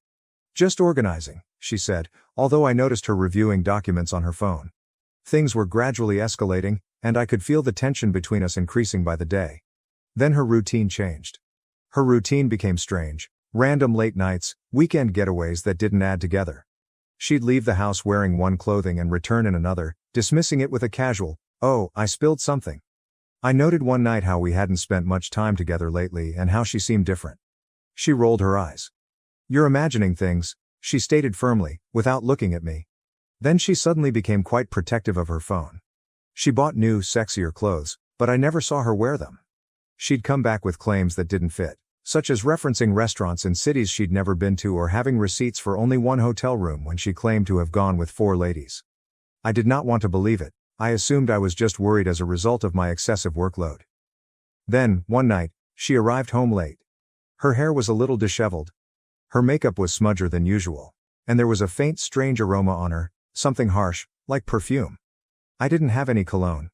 "Just organizing," she said, although I noticed her reviewing documents on her phone. Things were gradually escalating, and I could feel the tension between us increasing by the day. Then her routine changed. Her routine became strange. Random late nights, weekend getaways that didn't add together. She'd leave the house wearing one clothing and return in another, dismissing it with a casual, "Oh, I spilled something." I noted one night how we hadn't spent much time together lately and how she seemed different. She rolled her eyes. "You're imagining things," she stated firmly, without looking at me. Then she suddenly became quite protective of her phone. She bought new, sexier clothes, but I never saw her wear them. She'd come back with claims that didn't fit, such as referencing restaurants in cities she'd never been to or having receipts for only one hotel room when she claimed to have gone with 4 ladies. I did not want to believe it. I assumed I was just worried as a result of my excessive workload. Then, one night, she arrived home late. Her hair was a little disheveled. Her makeup was smudgier than usual. And there was a faint, strange aroma on her, something harsh, like perfume. I didn't have any cologne.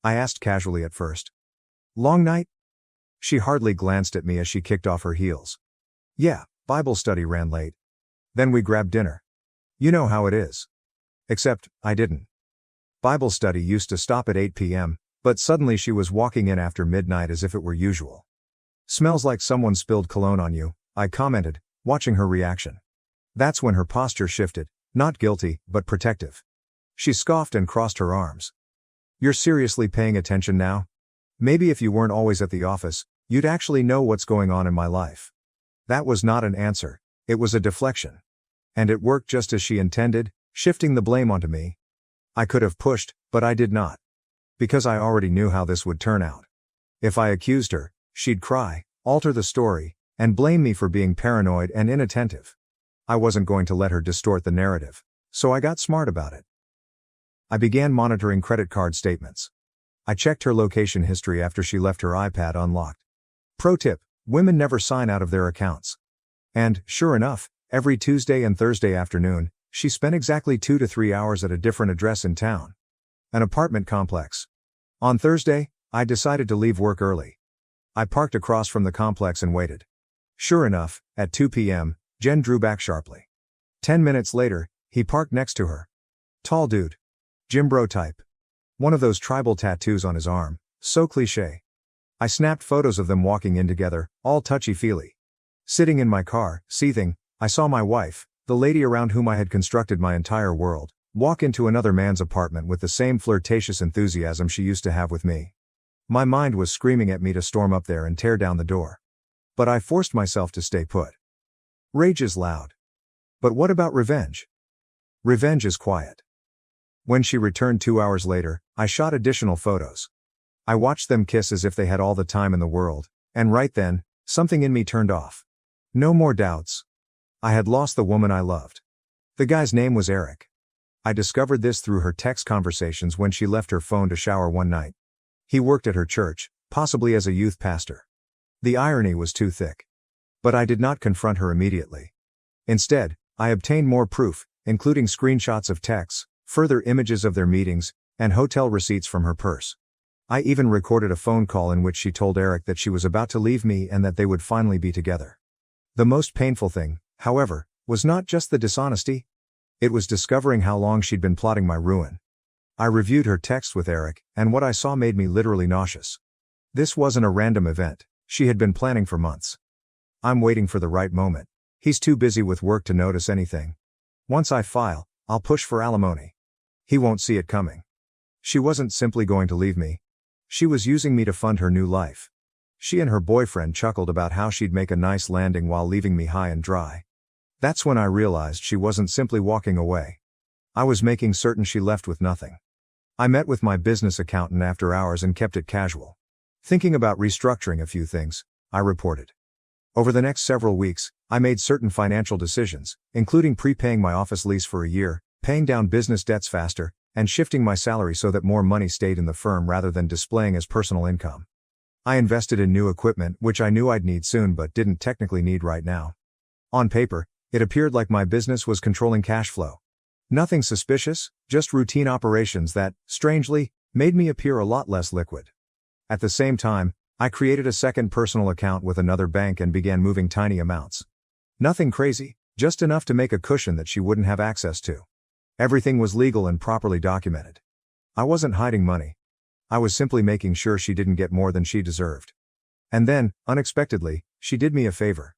I asked casually at first. "Long night?" She hardly glanced at me as she kicked off her heels. "Yeah, Bible study ran late. Then we grabbed dinner. You know how it is." Except, I didn't. Bible study used to stop at 8 p.m., but suddenly she was walking in after midnight as if it were usual. "Smells like someone spilled cologne on you," I commented, watching her reaction. That's when her posture shifted, not guilty, but protective. She scoffed and crossed her arms. "You're seriously paying attention now? Maybe if you weren't always at the office, you'd actually know what's going on in my life." That was not an answer, it was a deflection. And it worked just as she intended, shifting the blame onto me. I could have pushed, but I did not. Because I already knew how this would turn out. If I accused her, she'd cry, alter the story, and blame me for being paranoid and inattentive. I wasn't going to let her distort the narrative, so I got smart about it. I began monitoring credit card statements. I checked her location history after she left her iPad unlocked. Pro tip: women never sign out of their accounts. And, sure enough, every Tuesday and Thursday afternoon, She spent exactly 2 to 3 hours at a different address in town. An apartment complex. On Thursday, I decided to leave work early. I parked across from the complex and waited. Sure enough, at 2 p.m., Jen drew back sharply. 10 minutes later, he parked next to her. Tall dude. Gym bro type. One of those tribal tattoos on his arm, so cliché. I snapped photos of them walking in together, all touchy-feely. Sitting in my car, seething, I saw my wife, the lady around whom I had constructed my entire world, walk into another man's apartment with the same flirtatious enthusiasm she used to have with me. My mind was screaming at me to storm up there and tear down the door. But I forced myself to stay put. Rage is loud. But what about revenge? Revenge is quiet. When she returned 2 hours later, I shot additional photos. I watched them kiss as if they had all the time in the world, and right then, something in me turned off. No more doubts. I had lost the woman I loved. The guy's name was Eric. I discovered this through her text conversations when she left her phone to shower one night. He worked at her church, possibly as a youth pastor. The irony was too thick. But I did not confront her immediately. Instead, I obtained more proof, including screenshots of texts, further images of their meetings, and hotel receipts from her purse. I even recorded a phone call in which she told Eric that she was about to leave me and that they would finally be together. The most painful thing, however, was not just the dishonesty. It was discovering how long she'd been plotting my ruin. I reviewed her texts with Eric, and what I saw made me literally nauseous. This wasn't a random event. She had been planning for months. I'm waiting for the right moment. He's too busy with work to notice anything. Once I file, I'll push for alimony. He won't see it coming. She wasn't simply going to leave me. She was using me to fund her new life. She and her boyfriend chuckled about how she'd make a nice landing while leaving me high and dry. That's when I realized she wasn't simply walking away. I was making certain she left with nothing. I met with my business accountant after hours and kept it casual. Thinking about restructuring a few things, I reported. Over the next several weeks, I made certain financial decisions, including prepaying my office lease for a year, paying down business debts faster, and shifting my salary so that more money stayed in the firm rather than displaying as personal income. I invested in new equipment which I knew I'd need soon but didn't technically need right now. On paper, it appeared like my business was controlling cash flow. Nothing suspicious, just routine operations that, strangely, made me appear a lot less liquid. At the same time, I created a second personal account with another bank and began moving tiny amounts. Nothing crazy, just enough to make a cushion that she wouldn't have access to. Everything was legal and properly documented. I wasn't hiding money. I was simply making sure she didn't get more than she deserved. And then, unexpectedly, she did me a favor.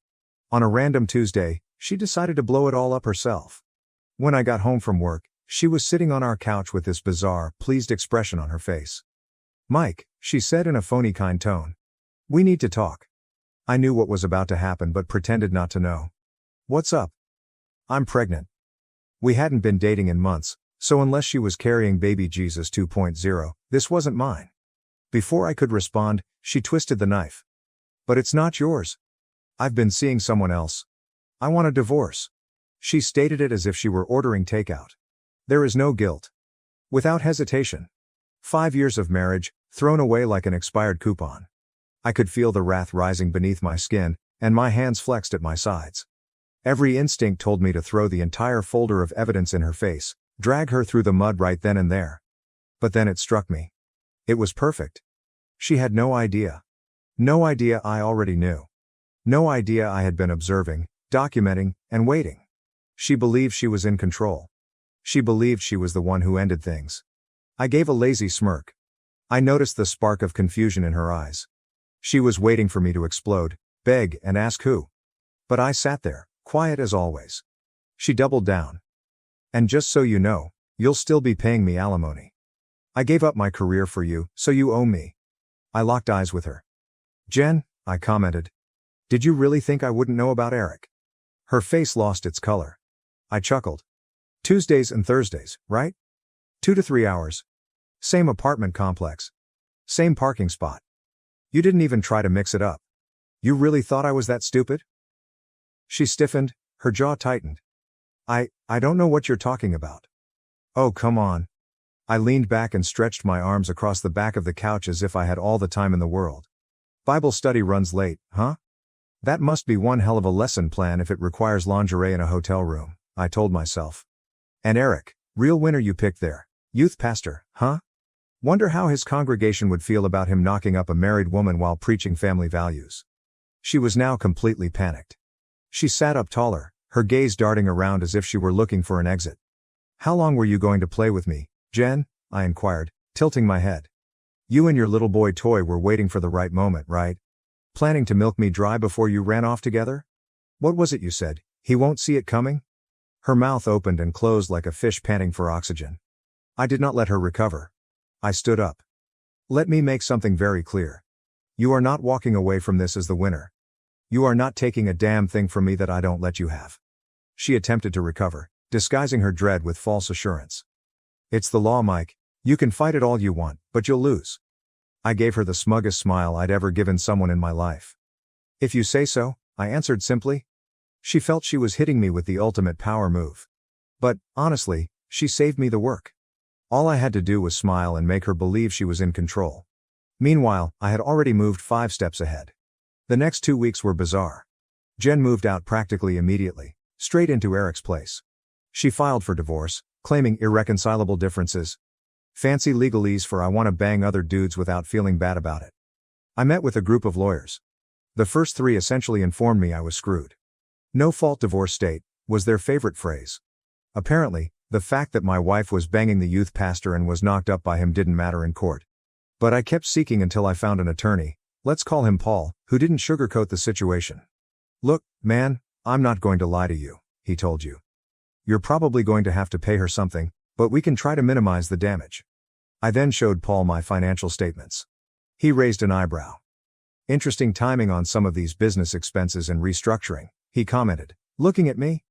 On a random Tuesday, she decided to blow it all up herself. When I got home from work, she was sitting on our couch with this bizarre, pleased expression on her face. "Mike," she said in a phony kind tone. "We need to talk." I knew what was about to happen but pretended not to know. "What's up?" "I'm pregnant." We hadn't been dating in months, so unless she was carrying baby Jesus 2.0, this wasn't mine. Before I could respond, she twisted the knife. "But it's not yours. I've been seeing someone else. I want a divorce." She stated it as if she were ordering takeout. There is no guilt. Without hesitation. 5 years of marriage, thrown away like an expired coupon. I could feel the wrath rising beneath my skin, and my hands flexed at my sides. Every instinct told me to throw the entire folder of evidence in her face, drag her through the mud right then and there. But then it struck me. It was perfect. She had no idea. No idea I already knew. No idea I had been observing, documenting, and waiting. She believed she was in control. She believed she was the one who ended things. I gave a lazy smirk. I noticed the spark of confusion in her eyes. She was waiting for me to explode, beg, and ask who. But I sat there, quiet as always. She doubled down. "And just so you know, you'll still be paying me alimony. I gave up my career for you, so you owe me." I locked eyes with her. "Jen," I commented. "Did you really think I wouldn't know about Eric?" Her face lost its color. I chuckled. "Tuesdays and Thursdays, right? 2 to 3 hours. Same apartment complex. Same parking spot. You didn't even try to mix it up. You really thought I was that stupid?" She stiffened, her jaw tightened. I don't know what you're talking about." "Oh, come on." I leaned back and stretched my arms across the back of the couch as if I had all the time in the world. "Bible study runs late, huh? That must be one hell of a lesson plan if it requires lingerie in a hotel room," I told myself. And Eric, real winner you picked there. Youth pastor, huh? Wonder how his congregation would feel about him knocking up a married woman while preaching family values. She was now completely panicked. She sat up taller, her gaze darting around as if she were looking for an exit. How long were you going to play with me, Jen? I inquired, tilting my head. You and your little boy toy were waiting for the right moment, right? Planning to milk me dry before you ran off together? What was it you said? He won't see it coming? Her mouth opened and closed like a fish panting for oxygen. I did not let her recover. I stood up. Let me make something very clear. You are not walking away from this as the winner. You are not taking a damn thing from me that I don't let you have. She attempted to recover, disguising her dread with false assurance. It's the law, Mike. You can fight it all you want, but you'll lose. I gave her the smuggest smile I'd ever given someone in my life. If you say so, I answered simply. She felt she was hitting me with the ultimate power move. But, honestly, she saved me the work. All I had to do was smile and make her believe she was in control. Meanwhile, I had already moved 5 steps ahead. The next 2 weeks were bizarre. Jen moved out practically immediately, straight into Eric's place. She filed for divorce, claiming irreconcilable differences. Fancy legalese for I want to bang other dudes without feeling bad about it. I met with a group of lawyers. The first 3 essentially informed me I was screwed. No-fault divorce state was their favorite phrase. Apparently, the fact that my wife was banging the youth pastor and was knocked up by him didn't matter in court. But I kept seeking until I found an attorney, let's call him Paul, who didn't sugarcoat the situation. Look, man, I'm not going to lie to you, he told you. You're probably going to have to pay her something, but we can try to minimize the damage. I then showed Paul my financial statements. He raised an eyebrow. Interesting timing on some of these business expenses and restructuring, he commented, looking at me.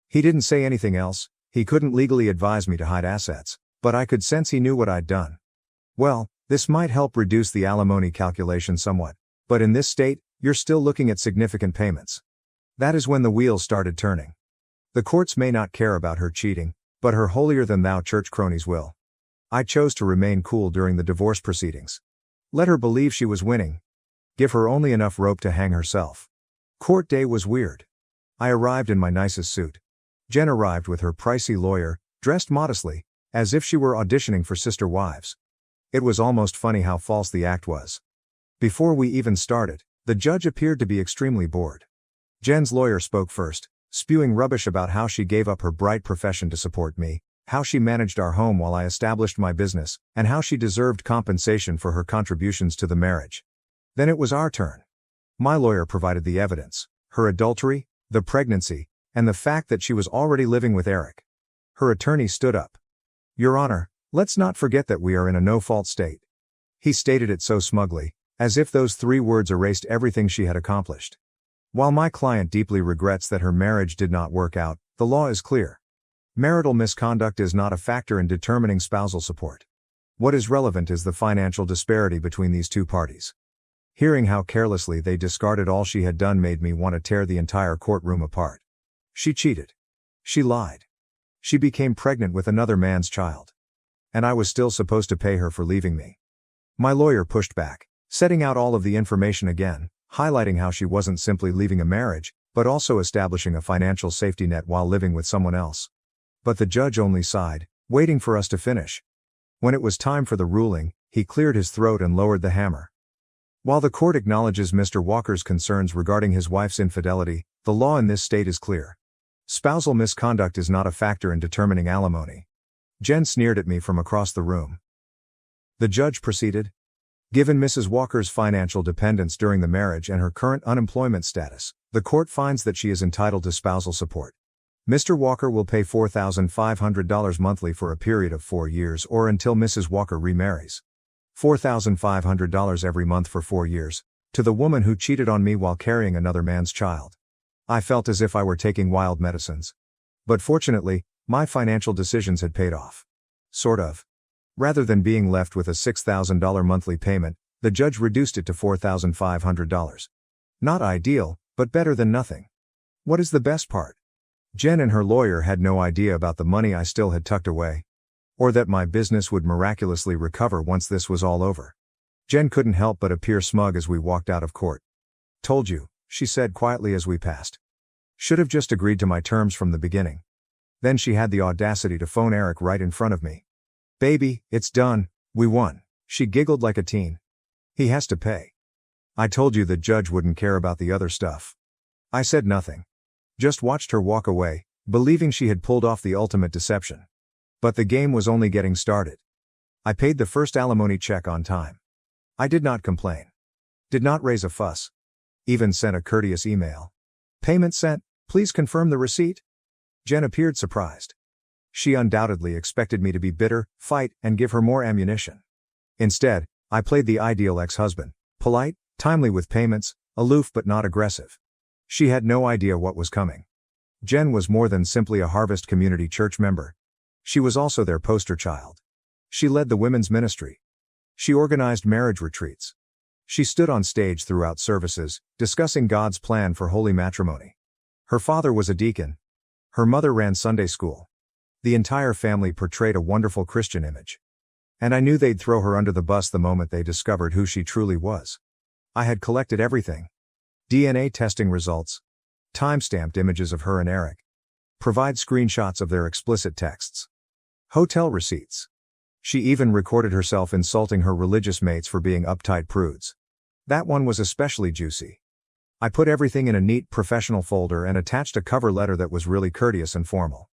He didn't say anything else. He couldn't legally advise me to hide assets, but I could sense he knew what I'd done. Well, this might help reduce the alimony calculation somewhat, but in this state, you're still looking at significant payments. That is when the wheels started turning. The courts may not care about her cheating, but her holier-than-thou church cronies will. I chose to remain cool during the divorce proceedings. Let her believe she was winning. Give her only enough rope to hang herself. Court day was weird. I arrived in my nicest suit. Jen arrived with her pricey lawyer, dressed modestly, as if she were auditioning for Sister Wives. It was almost funny how false the act was. Before we even started, the judge appeared to be extremely bored. Jen's lawyer spoke first, spewing rubbish about how she gave up her bright profession to support me, how she managed our home while I established my business, and how she deserved compensation for her contributions to the marriage. Then it was our turn. My lawyer provided the evidence, her adultery, the pregnancy, and the fact that she was already living with Eric. Her attorney stood up. Your Honor, let's not forget that we are in a no-fault state. He stated it so smugly, as if those 3 words erased everything she had accomplished. While my client deeply regrets that her marriage did not work out, the law is clear. Marital misconduct is not a factor in determining spousal support. What is relevant is the financial disparity between these 2 parties. Hearing how carelessly they discarded all she had done made me want to tear the entire courtroom apart. She cheated. She lied. She became pregnant with another man's child. And I was still supposed to pay her for leaving me. My lawyer pushed back, setting out all of the information again, highlighting how she wasn't simply leaving a marriage, but also establishing a financial safety net while living with someone else. But the judge only sighed, waiting for us to finish. When it was time for the ruling, he cleared his throat and lowered the hammer. While the court acknowledges Mr. Walker's concerns regarding his wife's infidelity, the law in this state is clear. Spousal misconduct is not a factor in determining alimony. Jen sneered at me from across the room. The judge proceeded. Given Mrs. Walker's financial dependence during the marriage and her current unemployment status, the court finds that she is entitled to spousal support. Mr. Walker will pay $4,500 monthly for a period of 4 years or until Mrs. Walker remarries. $4,500 every month for 4 years, to the woman who cheated on me while carrying another man's child. I felt as if I were taking wild medicines. But fortunately, my financial decisions had paid off. Sort of. Rather than being left with a $6,000 monthly payment, the judge reduced it to $4,500. Not ideal, but better than nothing. What is the best part? Jen and her lawyer had no idea about the money I still had tucked away. Or that my business would miraculously recover once this was all over. Jen couldn't help but appear smug as we walked out of court. Told you, she said quietly as we passed. Should have just agreed to my terms from the beginning. Then she had the audacity to phone Eric right in front of me. "Baby, it's done, we won," she giggled like a teen. "He has to pay. I told you the judge wouldn't care about the other stuff." I said nothing. Just watched her walk away, believing she had pulled off the ultimate deception. But the game was only getting started. I paid the first alimony check on time. I did not complain. Did not raise a fuss. Even sent a courteous email. "Payment sent, please confirm the receipt." Jen appeared surprised. She undoubtedly expected me to be bitter, fight, and give her more ammunition. Instead, I played the ideal ex-husband, polite, timely with payments, aloof but not aggressive. She had no idea what was coming. Jen was more than simply a Harvest Community Church member. She was also their poster child. She led the women's ministry. She organized marriage retreats. She stood on stage throughout services, discussing God's plan for holy matrimony. Her father was a deacon. Her mother ran Sunday school. The entire family portrayed a wonderful Christian image. And I knew they'd throw her under the bus the moment they discovered who she truly was. I had collected everything. DNA testing results. Time-stamped images of her and Eric. Provide screenshots of their explicit texts. Hotel receipts. She even recorded herself insulting her religious mates for being uptight prudes. That one was especially juicy. I put everything in a neat professional folder and attached a cover letter that was really courteous and formal.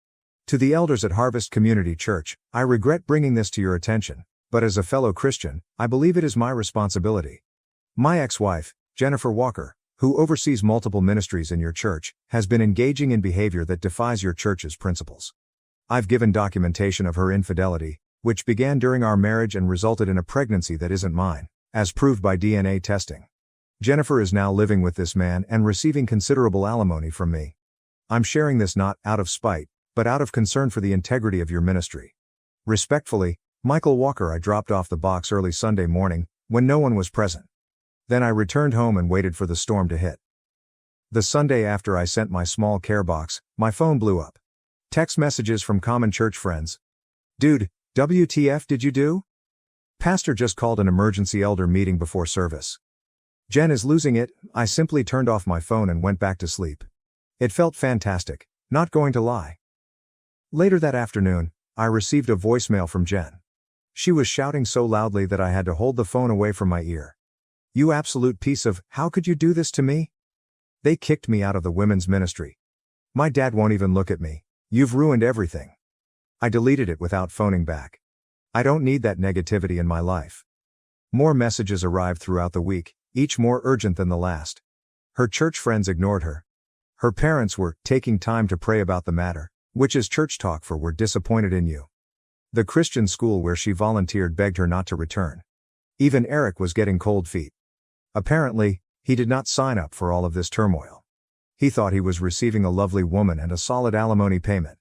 To the elders at Harvest Community Church, I regret bringing this to your attention, but as a fellow Christian, I believe it is my responsibility. My ex-wife, Jennifer Walker, who oversees multiple ministries in your church, has been engaging in behavior that defies your church's principles. I've given documentation of her infidelity, which began during our marriage and resulted in a pregnancy that isn't mine, as proved by DNA testing. Jennifer is now living with this man and receiving considerable alimony from me. I'm sharing this not out of spite, but out of concern for the integrity of your ministry. Respectfully, Michael Walker. I dropped off the box early Sunday morning, when no one was present. Then I returned home and waited for the storm to hit. The Sunday after I sent my small care box, my phone blew up. Text messages from common church friends. "Dude, WTF did you do? Pastor just called an emergency elder meeting before service. Jen is losing it." I simply turned off my phone and went back to sleep. It felt fantastic, not going to lie. Later that afternoon, I received a voicemail from Jen. She was shouting so loudly that I had to hold the phone away from my ear. "You absolute piece of, how could you do this to me? They kicked me out of the women's ministry. My dad won't even look at me. You've ruined everything." I deleted it without phoning back. I don't need that negativity in my life. More messages arrived throughout the week, each more urgent than the last. Her church friends ignored her. Her parents were taking time to pray about the matter, which is church talk for "we're disappointed in you." The Christian school where she volunteered begged her not to return. Even Eric was getting cold feet. Apparently, he did not sign up for all of this turmoil. He thought he was receiving a lovely woman and a solid alimony payment.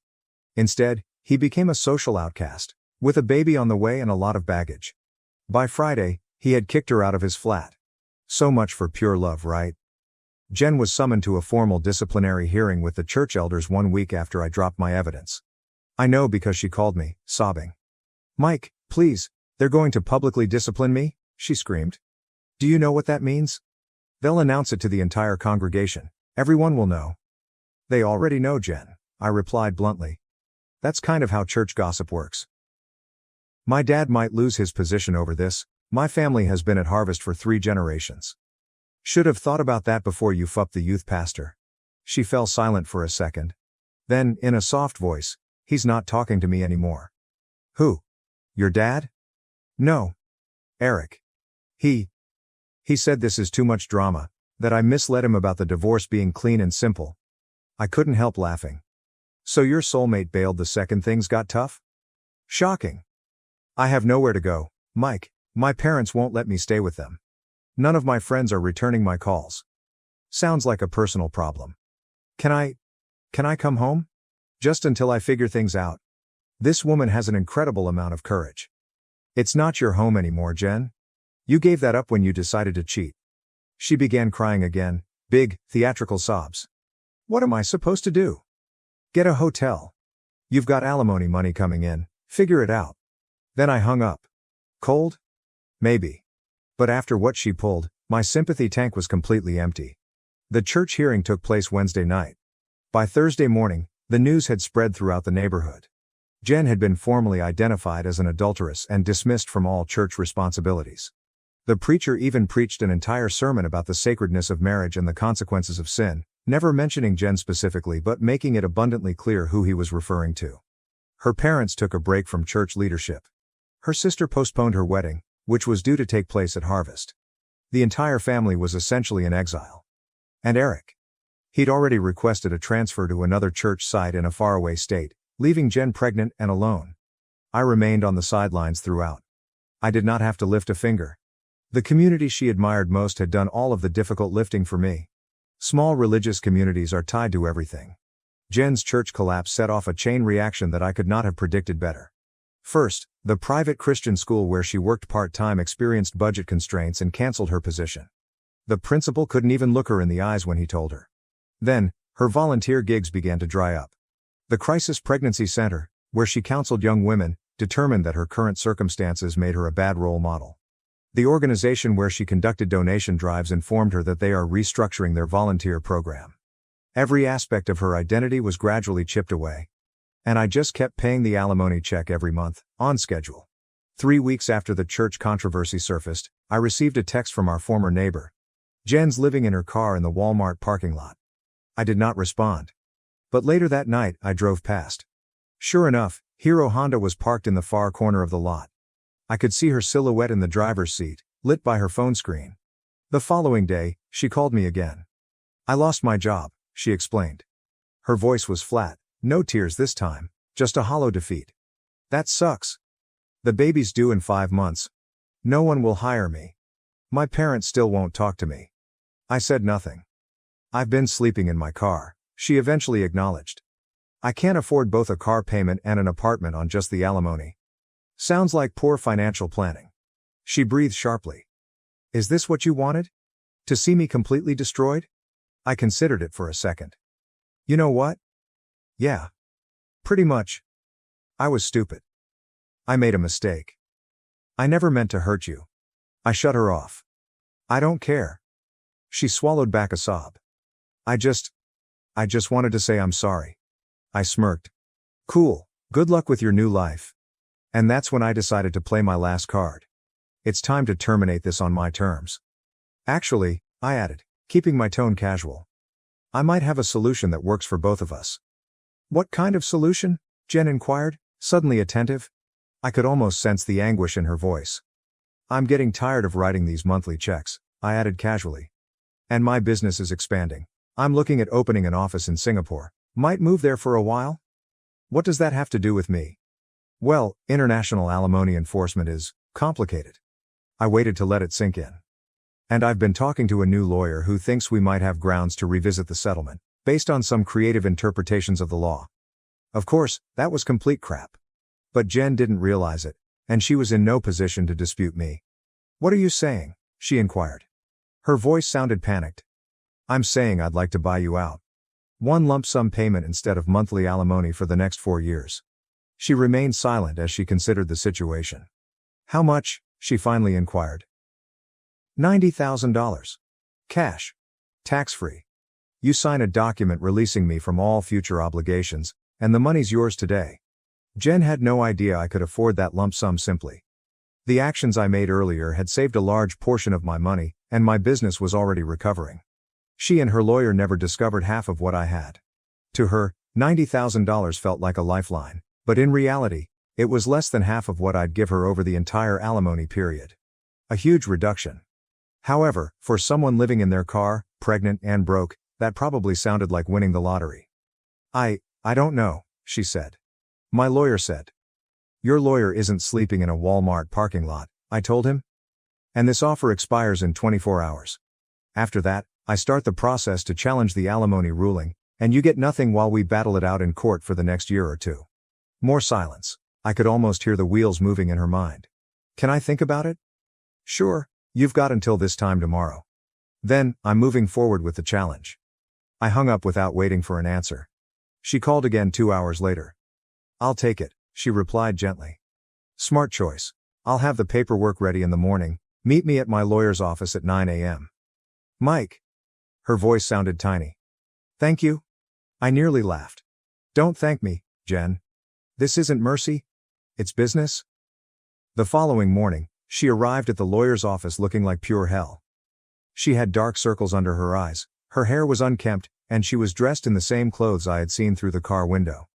Instead, he became a social outcast, with a baby on the way and a lot of baggage. By Friday, he had kicked her out of his flat. So much for pure love, right? Jen was summoned to a formal disciplinary hearing with the church elders 1 week after I dropped my evidence. I know because she called me, sobbing. "Mike, please, they're going to publicly discipline me," she screamed. "Do you know what that means? They'll announce it to the entire congregation. Everyone will know." "They already know, Jen," I replied bluntly. "That's kind of how church gossip works. My dad might lose his position over this. My family has been at Harvest for 3 generations. Should have thought about that before you fucked the youth pastor." She fell silent for a second. Then, in a soft voice, "He's not talking to me anymore." "Who? Your dad?" "No. Eric. He said this is too much drama, that I misled him about the divorce being clean and simple." I couldn't help laughing. "So your soulmate bailed the second things got tough? Shocking. I have nowhere to go, Mike. My parents won't let me stay with them. None of my friends are returning my calls. Sounds like a personal problem. Can I come home? Just until I figure things out." This woman has an incredible amount of courage. "It's not your home anymore, Jen. You gave that up when you decided to cheat." She began crying again, big, theatrical sobs. "What am I supposed to do? Get a hotel. You've got alimony money coming in, figure it out." Then I hung up. Cold? Maybe. But after what she pulled, my sympathy tank was completely empty. The church hearing took place Wednesday night. By Thursday morning, The news had spread throughout the neighborhood. Jen had been formally identified as an adulteress and dismissed from all church responsibilities. The preacher even preached an entire sermon about the sacredness of marriage and the consequences of sin, never mentioning Jen specifically but making it abundantly clear who he was referring to. Her parents took a break from church leadership. Her sister postponed her wedding, which was due to take place at harvest. The entire family was essentially in exile. And Eric? He'd already requested a transfer to another church site in a faraway state, leaving Jen pregnant and alone. I remained on the sidelines throughout. I did not have to lift a finger. The community she admired most had done all of the difficult lifting for me. Small religious communities are tied to everything. Jen's church collapse set off a chain reaction that I could not have predicted better. First, the private Christian school where she worked part-time experienced budget constraints and canceled her position. The principal couldn't even look her in the eyes when he told her. Then, her volunteer gigs began to dry up. The Crisis Pregnancy Center, where she counseled young women, determined that her current circumstances made her a bad role model. The organization where she conducted donation drives informed her that they are restructuring their volunteer program. Every aspect of her identity was gradually chipped away. And I just kept paying the alimony check every month, on schedule. 3 weeks after the church controversy surfaced, I received a text from our former neighbor. Jen's living in her car in the Walmart parking lot. I did not respond. But later that night, I drove past. Sure enough, Hero Honda was parked in the far corner of the lot. I could see her silhouette in the driver's seat, lit by her phone screen. The following day, she called me again. I lost my job, she explained. Her voice was flat, no tears this time, just a hollow defeat. That sucks. The baby's due in 5 months. No one will hire me. My parents still won't talk to me. I said nothing. I've been sleeping in my car, she eventually acknowledged. I can't afford both a car payment and an apartment on just the alimony. Sounds like poor financial planning. She breathed sharply. Is this what you wanted? To see me completely destroyed? I considered it for a second. You know what? Yeah. Pretty much. I was stupid. I made a mistake. I never meant to hurt you. I shut her off. I don't care. She swallowed back a sob. I just wanted to say I'm sorry. I smirked. Cool, good luck with your new life. And that's when I decided to play my last card. It's time to terminate this on my terms. Actually, I added, keeping my tone casual. I might have a solution that works for both of us. What kind of solution? Jen inquired, suddenly attentive. I could almost sense the anguish in her voice. I'm getting tired of writing these monthly checks, I added casually. And my business is expanding. I'm looking at opening an office in Singapore. Might move there for a while? What does that have to do with me? Well, international alimony enforcement is complicated. I waited to let it sink in. And I've been talking to a new lawyer who thinks we might have grounds to revisit the settlement, based on some creative interpretations of the law. Of course, that was complete crap. But Jen didn't realize it, and she was in no position to dispute me. What are you saying? She inquired. Her voice sounded panicked. I'm saying I'd like to buy you out. One lump sum payment instead of monthly alimony for the next 4 years. She remained silent as she considered the situation. How much? She finally inquired. $90,000. Cash. Tax-free. You sign a document releasing me from all future obligations, and the money's yours today. Jen had no idea I could afford that lump sum simply. The actions I made earlier had saved a large portion of my money, and my business was already recovering. She and her lawyer never discovered half of what I had. To her, $90,000 felt like a lifeline, but in reality, it was less than half of what I'd give her over the entire alimony period. A huge reduction. However, for someone living in their car, pregnant and broke, that probably sounded like winning the lottery. I don't know, she said. My lawyer said. Your lawyer isn't sleeping in a Walmart parking lot, I told him. And this offer expires in 24 hours. After that, I start the process to challenge the alimony ruling, and you get nothing while we battle it out in court for the next year or two. More silence. I could almost hear the wheels moving in her mind. Can I think about it? Sure, you've got until this time tomorrow. Then, I'm moving forward with the challenge. I hung up without waiting for an answer. She called again 2 hours later. I'll take it, she replied gently. Smart choice. I'll have the paperwork ready in the morning. Meet me at my lawyer's office at 9 a.m. Mike. Her voice sounded tiny. Thank you. I nearly laughed. Don't thank me, Jen. This isn't mercy. It's business. The following morning, she arrived at the lawyer's office looking like pure hell. She had dark circles under her eyes, her hair was unkempt, and she was dressed in the same clothes I had seen through the car window.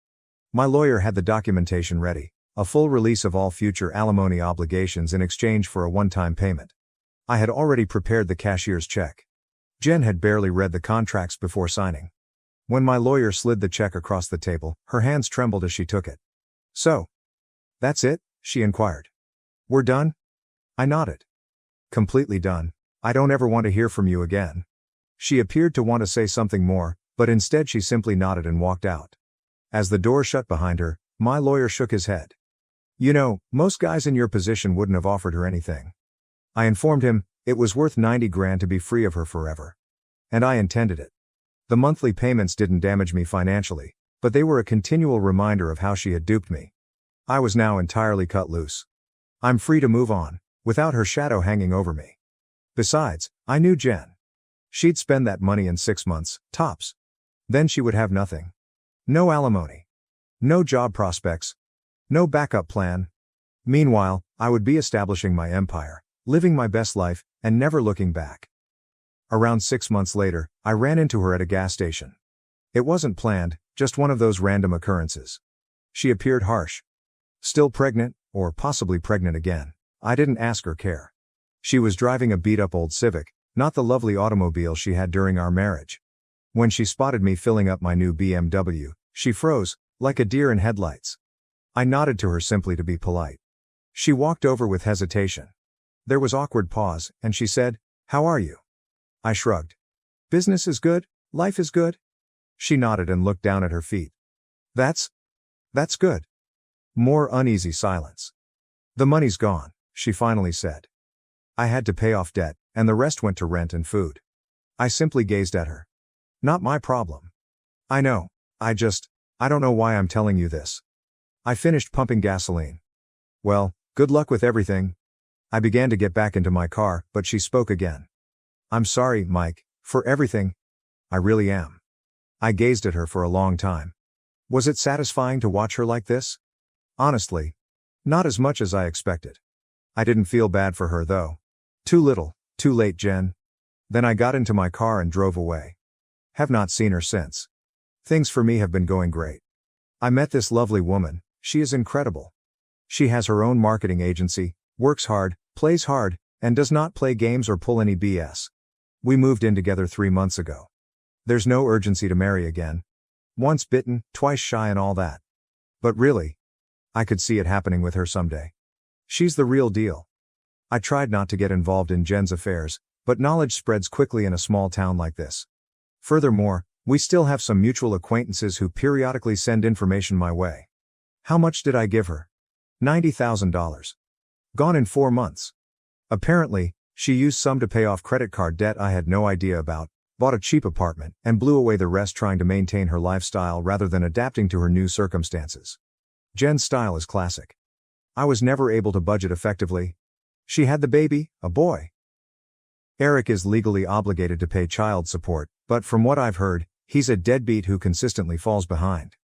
My lawyer had the documentation ready, a full release of all future alimony obligations in exchange for a one-time payment. I had already prepared the cashier's check. Jen had barely read the contracts before signing. When my lawyer slid the check across the table, her hands trembled as she took it. So, that's it? She inquired. We're done? I nodded. Completely done. I don't ever want to hear from you again. She appeared to want to say something more, but instead she simply nodded and walked out. As the door shut behind her, my lawyer shook his head. You know, most guys in your position wouldn't have offered her anything. I informed him, it was worth 90 grand to be free of her forever. And I intended it. The monthly payments didn't damage me financially, but they were a continual reminder of how she had duped me. I was now entirely cut loose. I'm free to move on, without her shadow hanging over me. Besides, I knew Jen. She'd spend that money in 6 months, tops. Then she would have nothing. No alimony. No job prospects. No backup plan. Meanwhile, I would be establishing my empire, living my best life, and never looking back. Around 6 months later, I ran into her at a gas station. It wasn't planned, just one of those random occurrences. She appeared harsh. Still pregnant, or possibly pregnant again. I didn't ask or care. She was driving a beat-up old Civic, not the lovely automobile she had during our marriage. When she spotted me filling up my new BMW, she froze, like a deer in headlights. I nodded to her simply to be polite. She walked over with hesitation. There was awkward pause, and she said, "How are you?" I shrugged. "Business is good, life is good." She nodded and looked down at her feet. That's good." More uneasy silence. "The money's gone," she finally said. "I had to pay off debt, and the rest went to rent and food." I simply gazed at her. "Not my problem." "I know. I don't know why I'm telling you this." I finished pumping gasoline. "Well, good luck with everything." I began to get back into my car, but she spoke again. "I'm sorry, Mike, for everything. I really am." I gazed at her for a long time. Was it satisfying to watch her like this? Honestly, not as much as I expected. I didn't feel bad for her though. Too little, too late, Jen. Then I got into my car and drove away. Have not seen her since. Things for me have been going great. I met this lovely woman, she is incredible. She has her own marketing agency, works hard, plays hard, and does not play games or pull any BS. We moved in together 3 months ago. There's no urgency to marry again. Once bitten, twice shy and all that. But really, I could see it happening with her someday. She's the real deal. I tried not to get involved in Jen's affairs, but knowledge spreads quickly in a small town like this. Furthermore, we still have some mutual acquaintances who periodically send information my way. How much did I give her? $90,000. Gone in 4 months. Apparently, she used some to pay off credit card debt I had no idea about, bought a cheap apartment, and blew away the rest trying to maintain her lifestyle rather than adapting to her new circumstances. Jen's style is classic. I was never able to budget effectively. She had the baby, a boy. Eric is legally obligated to pay child support, but from what I've heard, he's a deadbeat who consistently falls behind.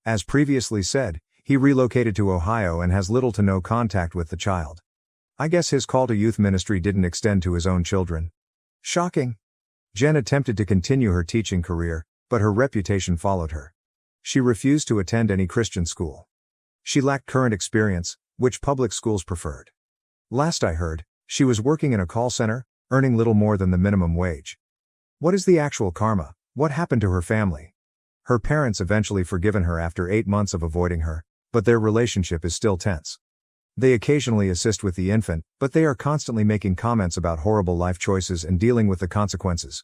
As previously said, he relocated to Ohio and has little to no contact with the child. I guess his call to youth ministry didn't extend to his own children. Shocking. Jen attempted to continue her teaching career, but her reputation followed her. She refused to attend any Christian school. She lacked current experience, which public schools preferred. Last I heard, she was working in a call center, earning little more than the minimum wage. What is the actual karma? What happened to her family? Her parents eventually forgiven her after 8 months of avoiding her, but their relationship is still tense. They occasionally assist with the infant, but they are constantly making comments about horrible life choices and dealing with the consequences.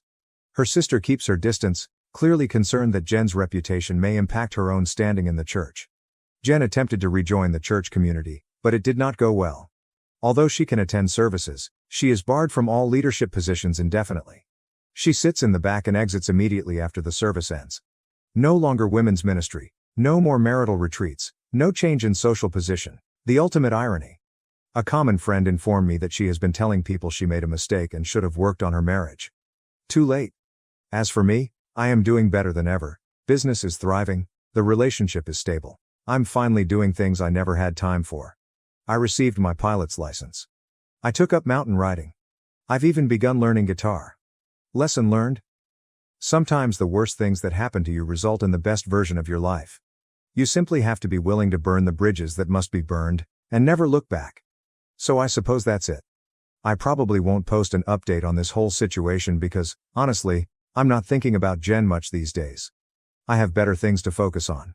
Her sister keeps her distance, clearly concerned that Jen's reputation may impact her own standing in the church. Jen attempted to rejoin the church community, but it did not go well. Although she can attend services, she is barred from all leadership positions indefinitely. She sits in the back and exits immediately after the service ends. No longer women's ministry, no more marital retreats, no change in social position. The ultimate irony. A common friend informed me that she has been telling people she made a mistake and should have worked on her marriage. Too late. As for me, I am doing better than ever. Business is thriving, The relationship is stable. I'm finally doing things I never had time for. I received my pilot's license. I took up mountain riding. I've even begun learning guitar. Lesson learned? Sometimes the worst things that happen to you result in the best version of your life. You simply have to be willing to burn the bridges that must be burned, and never look back. So I suppose that's it. I probably won't post an update on this whole situation because, honestly, I'm not thinking about Jen much these days. I have better things to focus on.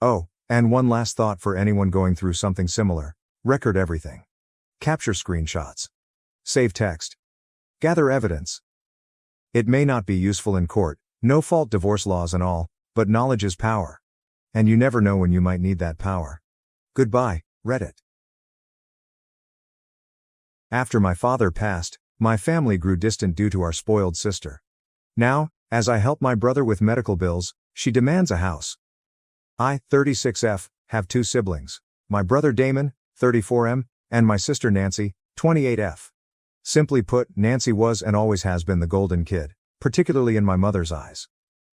Oh, and one last thought for anyone going through something similar: record everything. Capture screenshots. Save text. Gather evidence. It may not be useful in court, no-fault divorce laws and all, but knowledge is power. And you never know when you might need that power. Goodbye, Reddit. After my father passed, my family grew distant due to our spoiled sister. Now, as I help my brother with medical bills, she demands a house. I, 36F, have 2 siblings, my brother Damon, 34M, and my sister Nancy, 28F. Simply put, Nancy was and always has been the golden kid, particularly in my mother's eyes.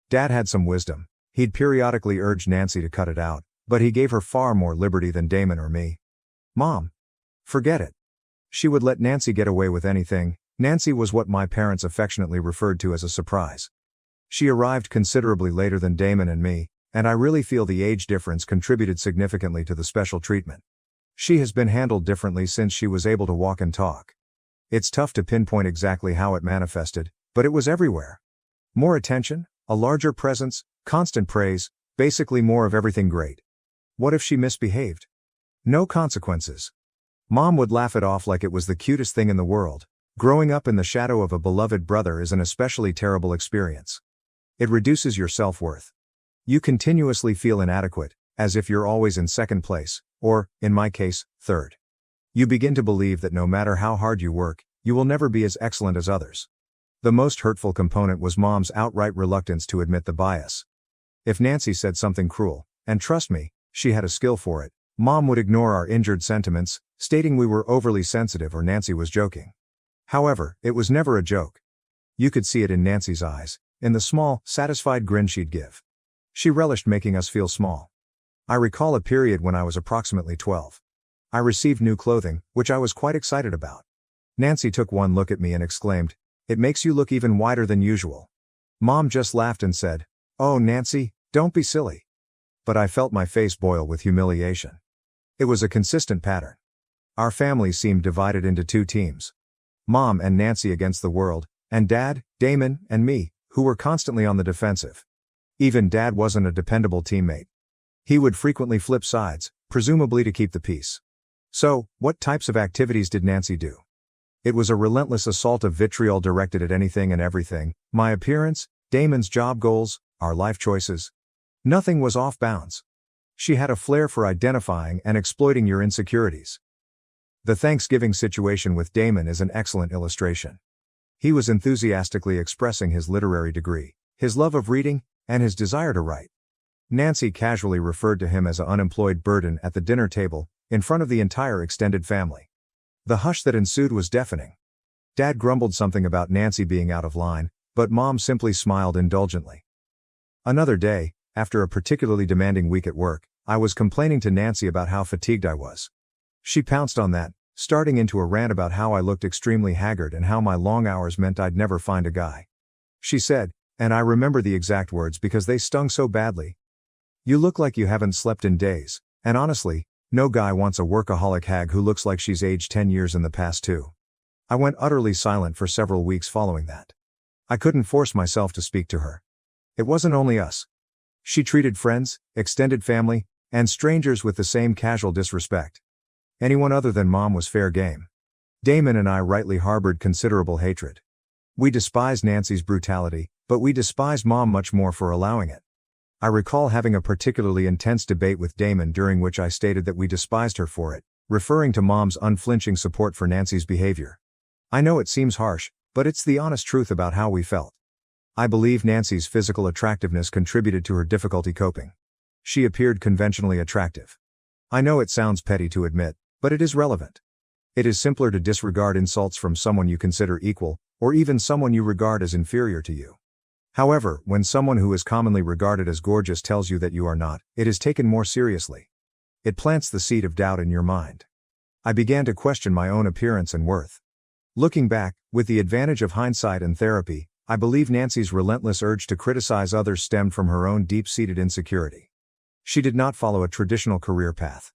Dad had some wisdom. He'd periodically urge Nancy to cut it out, but he gave her far more liberty than Damon or me. Mom. Forget it. She would let Nancy get away with anything. Nancy was what my parents affectionately referred to as a surprise. She arrived considerably later than Damon and me, and I really feel the age difference contributed significantly to the special treatment. She has been handled differently since she was able to walk and talk. It's tough to pinpoint exactly how it manifested, but it was everywhere. More attention, a larger presence, constant praise, basically more of everything great. What if she misbehaved? No consequences. Mom would laugh it off like it was the cutest thing in the world. Growing up in the shadow of a beloved brother is an especially terrible experience. It reduces your self-worth. You continuously feel inadequate, as if you're always in second place, or, in my case, third. You begin to believe that no matter how hard you work, you will never be as excellent as others. The most hurtful component was Mom's outright reluctance to admit the bias. If Nancy said something cruel, and trust me, she had a skill for it, Mom would ignore our injured sentiments, stating we were overly sensitive or Nancy was joking. However, it was never a joke. You could see it in Nancy's eyes, in the small, satisfied grin she'd give. She relished making us feel small. I recall a period when I was approximately 12. I received new clothing, which I was quite excited about. Nancy took one look at me and exclaimed, "It makes you look even wider than usual." Mom just laughed and said, "Oh, Nancy, don't be silly." But I felt my face boil with humiliation. It was a consistent pattern. Our family seemed divided into 2 teams. Mom and Nancy against the world, and Dad, Damon, and me, who were constantly on the defensive. Even Dad wasn't a dependable teammate. He would frequently flip sides, presumably to keep the peace. So, what types of activities did Nancy do? It was a relentless assault of vitriol directed at anything and everything: my appearance, Damon's job goals, our life choices. Nothing was off bounds. She had a flair for identifying and exploiting your insecurities. The Thanksgiving situation with Damon is an excellent illustration. He was enthusiastically expressing his literary degree, his love of reading, and his desire to write. Nancy casually referred to him as an unemployed burden at the dinner table, in front of the entire extended family. The hush that ensued was deafening. Dad grumbled something about Nancy being out of line, but Mom simply smiled indulgently. Another day, after a particularly demanding week at work, I was complaining to Nancy about how fatigued I was. She pounced on that, starting into a rant about how I looked extremely haggard and how my long hours meant I'd never find a guy. She said, and I remember the exact words because they stung so badly, "You look like you haven't slept in days, and honestly, no guy wants a workaholic hag who looks like she's aged 10 years in the past too." I went utterly silent for several weeks following that. I couldn't force myself to speak to her. It wasn't only us. She treated friends, extended family, and strangers with the same casual disrespect. Anyone other than Mom was fair game. Damon and I rightly harbored considerable hatred. We despised Nancy's brutality, but we despised Mom much more for allowing it. I recall having a particularly intense debate with Damon during which I stated that we despised her for it, referring to Mom's unflinching support for Nancy's behavior. I know it seems harsh, but it's the honest truth about how we felt. I believe Nancy's physical attractiveness contributed to her difficulty coping. She appeared conventionally attractive. I know it sounds petty to admit, but it is relevant. It is simpler to disregard insults from someone you consider equal, or even someone you regard as inferior to you. However, when someone who is commonly regarded as gorgeous tells you that you are not, it is taken more seriously. It plants the seed of doubt in your mind. I began to question my own appearance and worth. Looking back, with the advantage of hindsight and therapy, I believe Nancy's relentless urge to criticize others stemmed from her own deep-seated insecurity. She did not follow a traditional career path.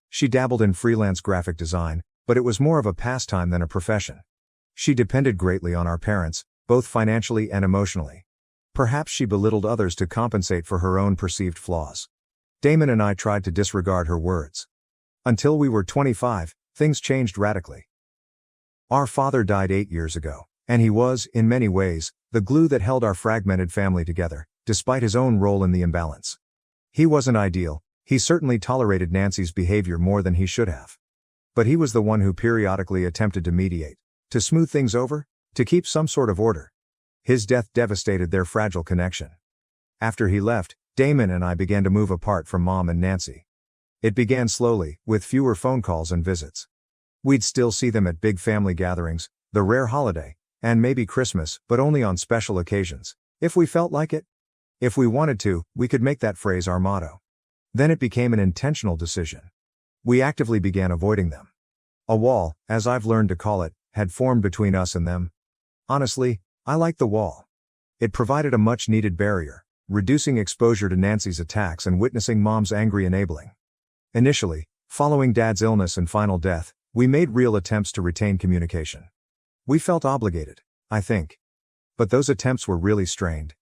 She dabbled in freelance graphic design, but it was more of a pastime than a profession. She depended greatly on our parents, both financially and emotionally. Perhaps she belittled others to compensate for her own perceived flaws. Damon and I tried to disregard her words. Until we were 25, things changed radically. Our father died 8 years ago, and he was, in many ways, the glue that held our fragmented family together, despite his own role in the imbalance. He wasn't ideal, he certainly tolerated Nancy's behavior more than he should have. But he was the one who periodically attempted to mediate, to smooth things over, to keep some sort of order. His death devastated their fragile connection. After he left, Damon and I began to move apart from Mom and Nancy. It began slowly, with fewer phone calls and visits. We'd still see them at big family gatherings, the rare holiday, and maybe Christmas, but only on special occasions, if we felt like it. If we wanted to, we could make that phrase our motto. Then it became an intentional decision. We actively began avoiding them. A wall, as I've learned to call it, had formed between us and them. Honestly, I liked the wall. It provided a much-needed barrier, reducing exposure to Nancy's attacks and witnessing Mom's angry enabling. Initially, following Dad's illness and final death, we made real attempts to retain communication. We felt obligated, I think. But those attempts were really strained.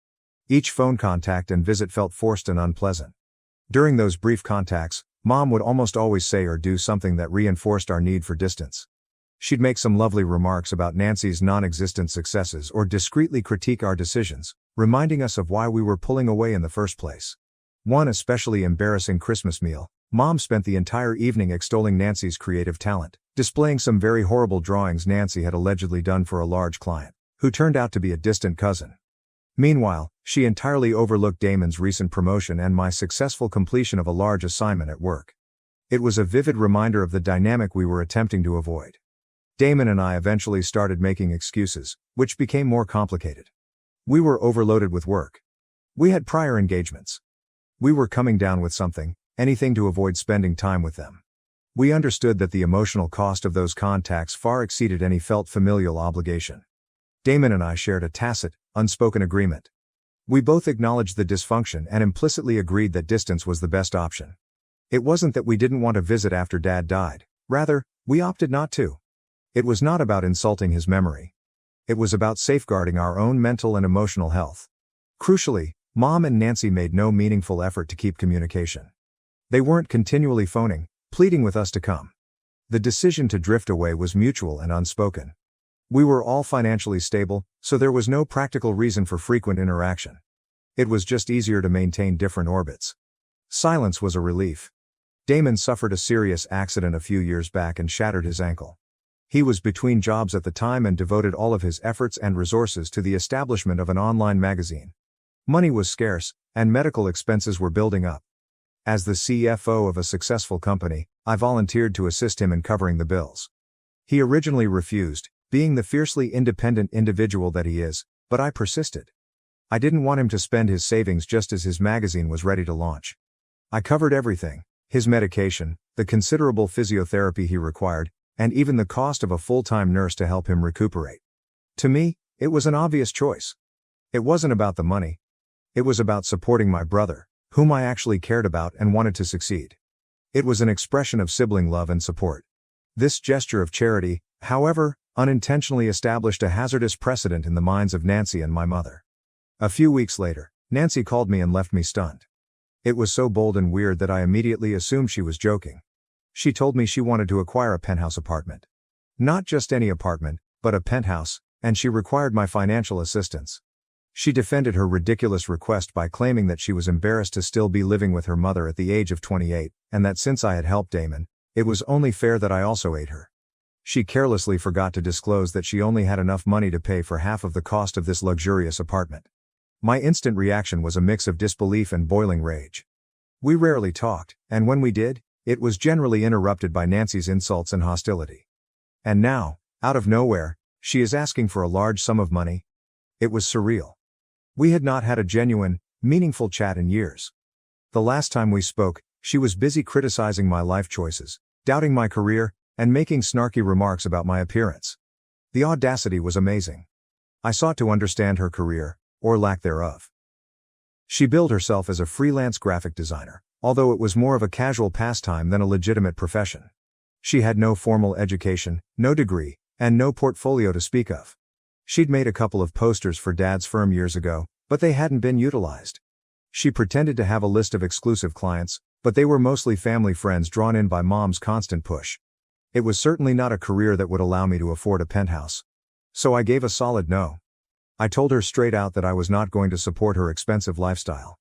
Each phone contact and visit felt forced and unpleasant. During those brief contacts, Mom would almost always say or do something that reinforced our need for distance. She'd make some lovely remarks about Nancy's non-existent successes or discreetly critique our decisions, reminding us of why we were pulling away in the first place. One especially embarrassing Christmas meal, Mom spent the entire evening extolling Nancy's creative talent, displaying some very horrible drawings Nancy had allegedly done for a large client, who turned out to be a distant cousin. Meanwhile, she entirely overlooked Damon's recent promotion and my successful completion of a large assignment at work. It was a vivid reminder of the dynamic we were attempting to avoid. Damon and I eventually started making excuses, which became more complicated. We were overloaded with work. We had prior engagements. We were coming down with something, anything to avoid spending time with them. We understood that the emotional cost of those contacts far exceeded any felt familial obligation. Damon and I shared a tacit, unspoken agreement. We both acknowledged the dysfunction and implicitly agreed that distance was the best option. It wasn't that we didn't want to visit after Dad died, rather, we opted not to. It was not about insulting his memory. It was about safeguarding our own mental and emotional health. Crucially, Mom and Nancy made no meaningful effort to keep communication. They weren't continually phoning, pleading with us to come. The decision to drift away was mutual and unspoken. We were all financially stable, so there was no practical reason for frequent interaction. It was just easier to maintain different orbits. Silence was a relief. Damon suffered a serious accident a few years back and shattered his ankle. He was between jobs at the time and devoted all of his efforts and resources to the establishment of an online magazine. Money was scarce, and medical expenses were building up. As the CFO of a successful company, I volunteered to assist him in covering the bills. He originally refused, being the fiercely independent individual that he is, but I persisted. I didn't want him to spend his savings just as his magazine was ready to launch. I covered everything: his medication, the considerable physiotherapy he required, and even the cost of a full-time nurse to help him recuperate. To me, it was an obvious choice. It wasn't about the money. It was about supporting my brother, whom I actually cared about and wanted to succeed. It was an expression of sibling love and support. This gesture of charity, however, unintentionally established a hazardous precedent in the minds of Nancy and my mother. A few weeks later, Nancy called me and left me stunned. It was so bold and weird that I immediately assumed she was joking. She told me she wanted to acquire a penthouse apartment. Not just any apartment, but a penthouse, and she required my financial assistance. She defended her ridiculous request by claiming that she was embarrassed to still be living with her mother at the age of 28, and that since I had helped Damon, it was only fair that I also aid her. She carelessly forgot to disclose that she only had enough money to pay for half of the cost of this luxurious apartment. My instant reaction was a mix of disbelief and boiling rage. We rarely talked, and when we did, it was generally interrupted by Nancy's insults and hostility. And now, out of nowhere, she is asking for a large sum of money. It was surreal. We had not had a genuine, meaningful chat in years. The last time we spoke, she was busy criticizing my life choices, doubting my career, and making snarky remarks about my appearance. The audacity was amazing. I sought to understand her career, or lack thereof. She billed herself as a freelance graphic designer, although it was more of a casual pastime than a legitimate profession. She had no formal education, no degree, and no portfolio to speak of. She'd made a couple of posters for Dad's firm years ago, but they hadn't been utilized. She pretended to have a list of exclusive clients, but they were mostly family friends drawn in by Mom's constant push. It was certainly not a career that would allow me to afford a penthouse. So I gave a solid no. I told her straight out that I was not going to support her expensive lifestyle.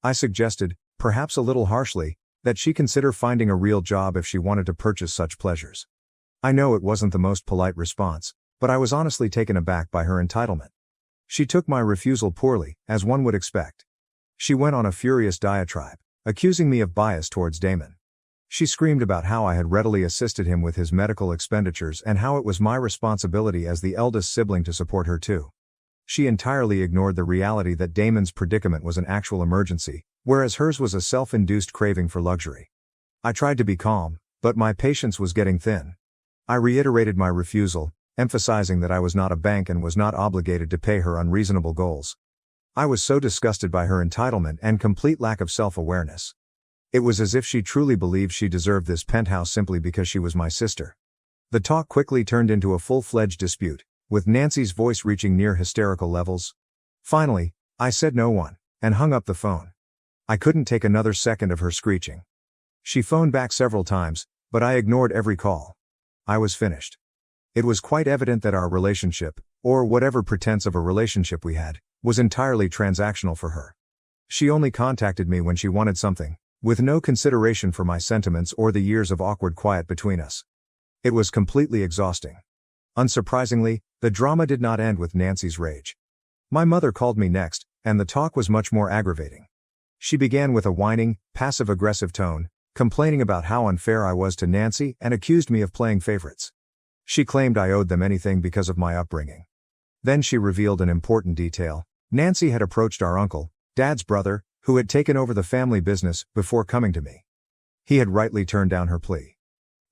I suggested, perhaps a little harshly, that she consider finding a real job if she wanted to purchase such pleasures. I know it wasn't the most polite response, but I was honestly taken aback by her entitlement. She took my refusal poorly, as one would expect. She went on a furious diatribe, accusing me of bias towards Damon. She screamed about how I had readily assisted him with his medical expenditures and how it was my responsibility as the eldest sibling to support her too. She entirely ignored the reality that Damon's predicament was an actual emergency, whereas hers was a self-induced craving for luxury. I tried to be calm, but my patience was getting thin. I reiterated my refusal, emphasizing that I was not a bank and was not obligated to pay her unreasonable goals. I was so disgusted by her entitlement and complete lack of self-awareness. It was as if she truly believed she deserved this penthouse simply because she was my sister. The talk quickly turned into a full-fledged dispute, with Nancy's voice reaching near hysterical levels. Finally, I said no one, and hung up the phone. I couldn't take another second of her screeching. She phoned back several times, but I ignored every call. I was finished. It was quite evident that our relationship, or whatever pretense of a relationship we had, was entirely transactional for her. She only contacted me when she wanted something, with no consideration for my sentiments or the years of awkward quiet between us. It was completely exhausting. Unsurprisingly, the drama did not end with Nancy's rage. My mother called me next, and the talk was much more aggravating. She began with a whining, passive-aggressive tone, complaining about how unfair I was to Nancy and accused me of playing favorites. She claimed I owed them anything because of my upbringing. Then she revealed an important detail. Nancy had approached our uncle, Dad's brother, who had taken over the family business, before coming to me. He had rightly turned down her plea.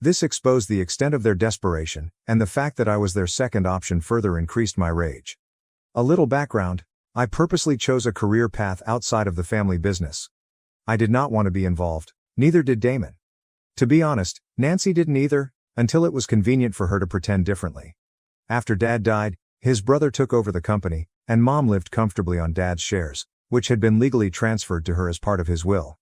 This exposed the extent of their desperation, and the fact that I was their second option further increased my rage. A little background: I purposely chose a career path outside of the family business. I did not want to be involved, neither did Damon. To be honest, Nancy didn't either, until it was convenient for her to pretend differently. After Dad died, his brother took over the company, and Mom lived comfortably on Dad's shares, which had been legally transferred to her as part of his will.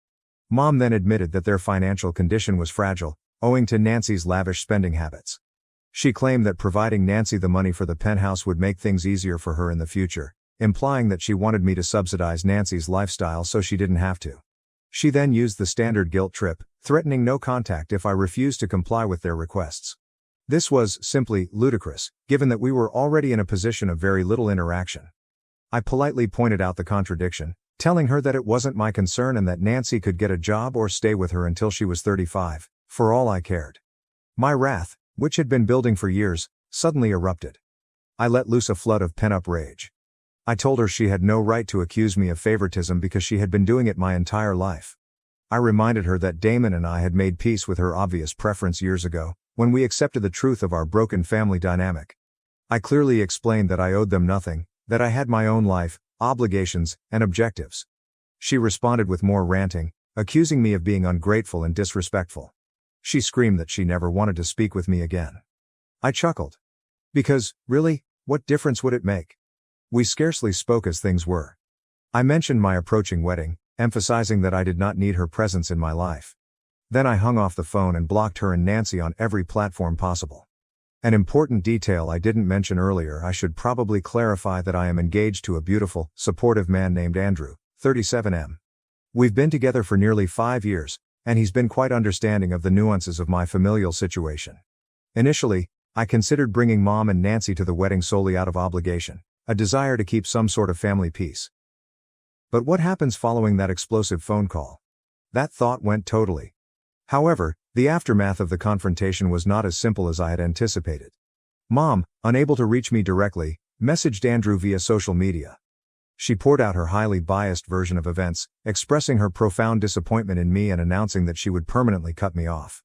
Mom then admitted that their financial condition was fragile, owing to Nancy's lavish spending habits. She claimed that providing Nancy the money for the penthouse would make things easier for her in the future, implying that she wanted me to subsidize Nancy's lifestyle so she didn't have to. She then used the standard guilt trip, threatening no contact if I refused to comply with their requests. This was simply ludicrous, given that we were already in a position of very little interaction. I politely pointed out the contradiction, telling her that it wasn't my concern and that Nancy could get a job or stay with her until she was 35, for all I cared. My wrath, which had been building for years, suddenly erupted. I let loose a flood of pent-up rage. I told her she had no right to accuse me of favoritism because she had been doing it my entire life. I reminded her that Damon and I had made peace with her obvious preference years ago, when we accepted the truth of our broken family dynamic. I clearly explained that I owed them nothing, that I had my own life, obligations, and objectives. She responded with more ranting, accusing me of being ungrateful and disrespectful. She screamed that she never wanted to speak with me again. I chuckled. Because, really, what difference would it make? We scarcely spoke as things were. I mentioned my approaching wedding, emphasizing that I did not need her presence in my life. Then I hung off the phone and blocked her and Nancy on every platform possible. An important detail I didn't mention earlier: I should probably clarify that I am engaged to a beautiful, supportive man named Andrew, 37M. We've been together for nearly 5 years, and he's been quite understanding of the nuances of my familial situation. Initially, I considered bringing Mom and Nancy to the wedding solely out of obligation, a desire to keep some sort of family peace. But what happens following that explosive phone call? That thought went totally. However, the aftermath of the confrontation was not as simple as I had anticipated. Mom, unable to reach me directly, messaged Andrew via social media. She poured out her highly biased version of events, expressing her profound disappointment in me and announcing that she would permanently cut me off.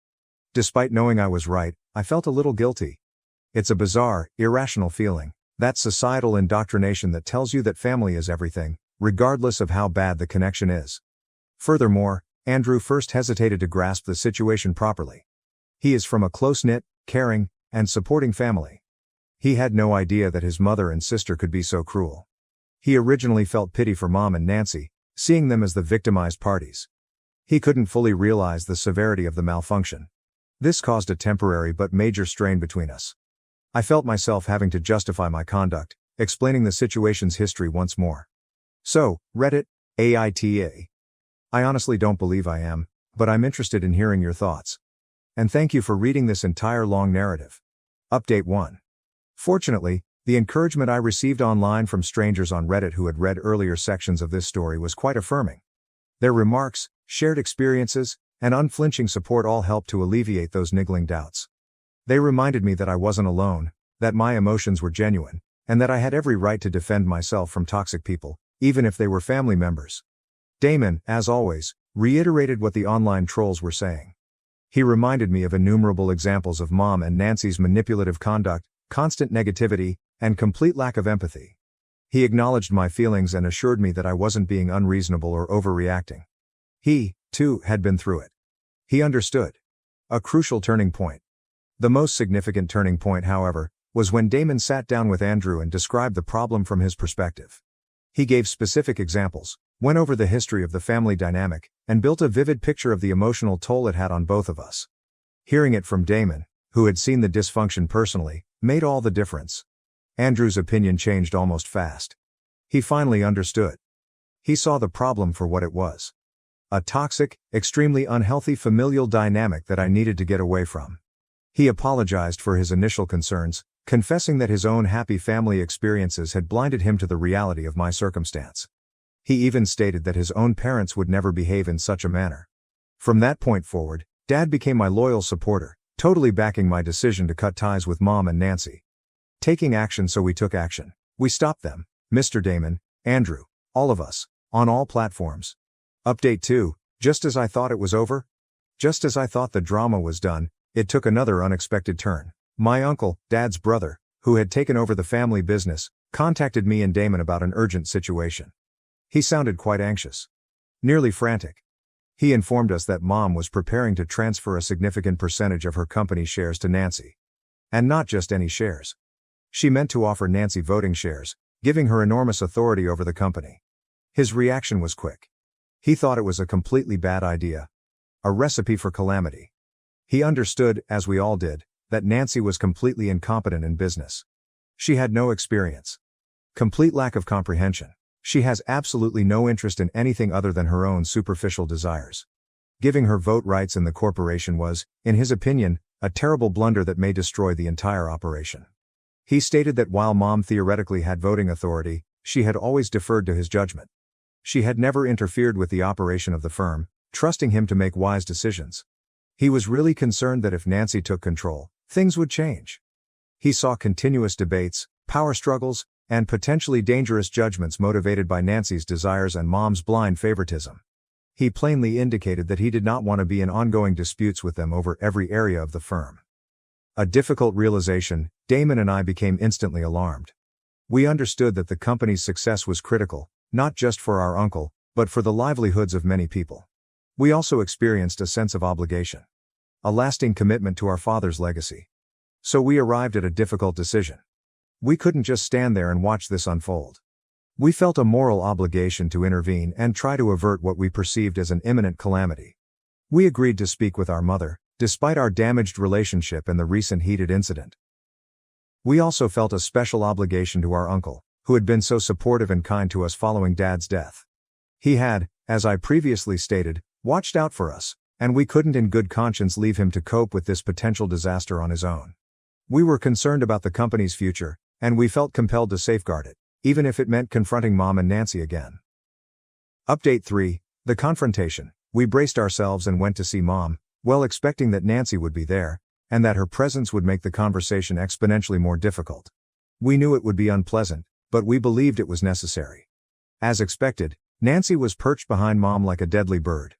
Despite knowing I was right, I felt a little guilty. It's a bizarre, irrational feeling, that societal indoctrination that tells you that family is everything, regardless of how bad the connection is. Furthermore, Andrew first hesitated to grasp the situation properly. He is from a close-knit, caring, and supporting family. He had no idea that his mother and sister could be so cruel. He originally felt pity for Mom and Nancy, seeing them as the victimized parties. He couldn't fully realize the severity of the malfunction. This caused a temporary but major strain between us. I felt myself having to justify my conduct, explaining the situation's history once more. So, Reddit, AITA. I honestly don't believe I am, but I'm interested in hearing your thoughts. And thank you for reading this entire long narrative. Update 1. Fortunately, the encouragement I received online from strangers on Reddit who had read earlier sections of this story was quite affirming. Their remarks, shared experiences, and unflinching support all helped to alleviate those niggling doubts. They reminded me that I wasn't alone, that my emotions were genuine, and that I had every right to defend myself from toxic people, even if they were family members. Damon, as always, reiterated what the online trolls were saying. He reminded me of innumerable examples of Mom and Nancy's manipulative conduct, constant negativity, and complete lack of empathy. He acknowledged my feelings and assured me that I wasn't being unreasonable or overreacting. He, too, had been through it. He understood. A crucial turning point. The most significant turning point, however, was when Damon sat down with Andrew and described the problem from his perspective. He gave specific examples, went over the history of the family dynamic, and built a vivid picture of the emotional toll it had on both of us. Hearing it from Damon, who had seen the dysfunction personally, made all the difference. Andrew's opinion changed almost fast. He finally understood. He saw the problem for what it was. A toxic, extremely unhealthy familial dynamic that I needed to get away from. He apologized for his initial concerns, confessing that his own happy family experiences had blinded him to the reality of my circumstance. He even stated that his own parents would never behave in such a manner. From that point forward, Dad became my loyal supporter, totally backing my decision to cut ties with Mom and Nancy. Taking action, so we took action. We stopped them, Mr. Damon, Andrew, all of us, on all platforms. Update 2, just as I thought it was over? Just as I thought the drama was done, it took another unexpected turn. My uncle, Dad's brother, who had taken over the family business, contacted me and Damon about an urgent situation. He sounded quite anxious. Nearly frantic. He informed us that Mom was preparing to transfer a significant percentage of her company shares to Nancy. And not just any shares. She meant to offer Nancy voting shares, giving her enormous authority over the company. His reaction was quick. He thought it was a completely bad idea. A recipe for calamity. He understood, as we all did, that Nancy was completely incompetent in business. She had no experience. Complete lack of comprehension. She has absolutely no interest in anything other than her own superficial desires. Giving her vote rights in the corporation was, in his opinion, a terrible blunder that may destroy the entire operation. He stated that while Mom theoretically had voting authority, she had always deferred to his judgment. She had never interfered with the operation of the firm, trusting him to make wise decisions. He was really concerned that if Nancy took control, things would change. He saw continuous debates, power struggles, and potentially dangerous judgments motivated by Nancy's desires and Mom's blind favoritism. He plainly indicated that he did not want to be in ongoing disputes with them over every area of the firm. A difficult realization, Damon and I became instantly alarmed. We understood that the company's success was critical, not just for our uncle, but for the livelihoods of many people. We also experienced a sense of obligation. A lasting commitment to our father's legacy. So we arrived at a difficult decision. We couldn't just stand there and watch this unfold. We felt a moral obligation to intervene and try to avert what we perceived as an imminent calamity. We agreed to speak with our mother, despite our damaged relationship and the recent heated incident. We also felt a special obligation to our uncle, who had been so supportive and kind to us following Dad's death. He had, as I previously stated, watched out for us, and we couldn't in good conscience leave him to cope with this potential disaster on his own. We were concerned about the company's future, and we felt compelled to safeguard it, even if it meant confronting Mom and Nancy again. Update 3, the confrontation. We braced ourselves and went to see Mom, well expecting that Nancy would be there, and that her presence would make the conversation exponentially more difficult. We knew it would be unpleasant, but we believed it was necessary. As expected, Nancy was perched behind Mom like a deadly bird.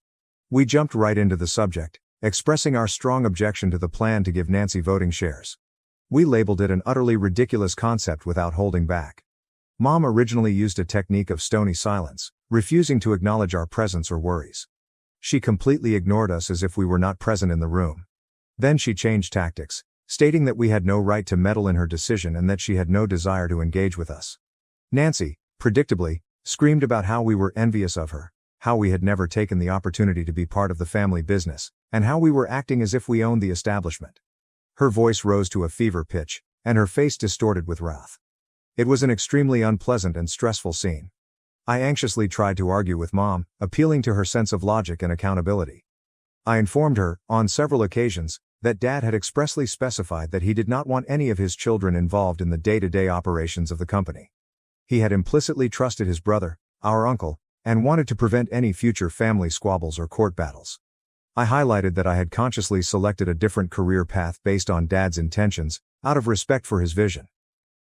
We jumped right into the subject, expressing our strong objection to the plan to give Nancy voting shares. We labeled it an utterly ridiculous concept without holding back. Mom originally used a technique of stony silence, refusing to acknowledge our presence or worries. She completely ignored us as if we were not present in the room. Then she changed tactics, stating that we had no right to meddle in her decision and that she had no desire to engage with us. Nancy, predictably, screamed about how we were envious of her, how we had never taken the opportunity to be part of the family business, and how we were acting as if we owned the establishment. Her voice rose to a fever pitch, and her face distorted with wrath. It was an extremely unpleasant and stressful scene. I anxiously tried to argue with Mom, appealing to her sense of logic and accountability. I informed her, on several occasions, that Dad had expressly specified that he did not want any of his children involved in the day-to-day operations of the company. He had implicitly trusted his brother, our uncle, and wanted to prevent any future family squabbles or court battles. I highlighted that I had consciously selected a different career path based on Dad's intentions, out of respect for his vision.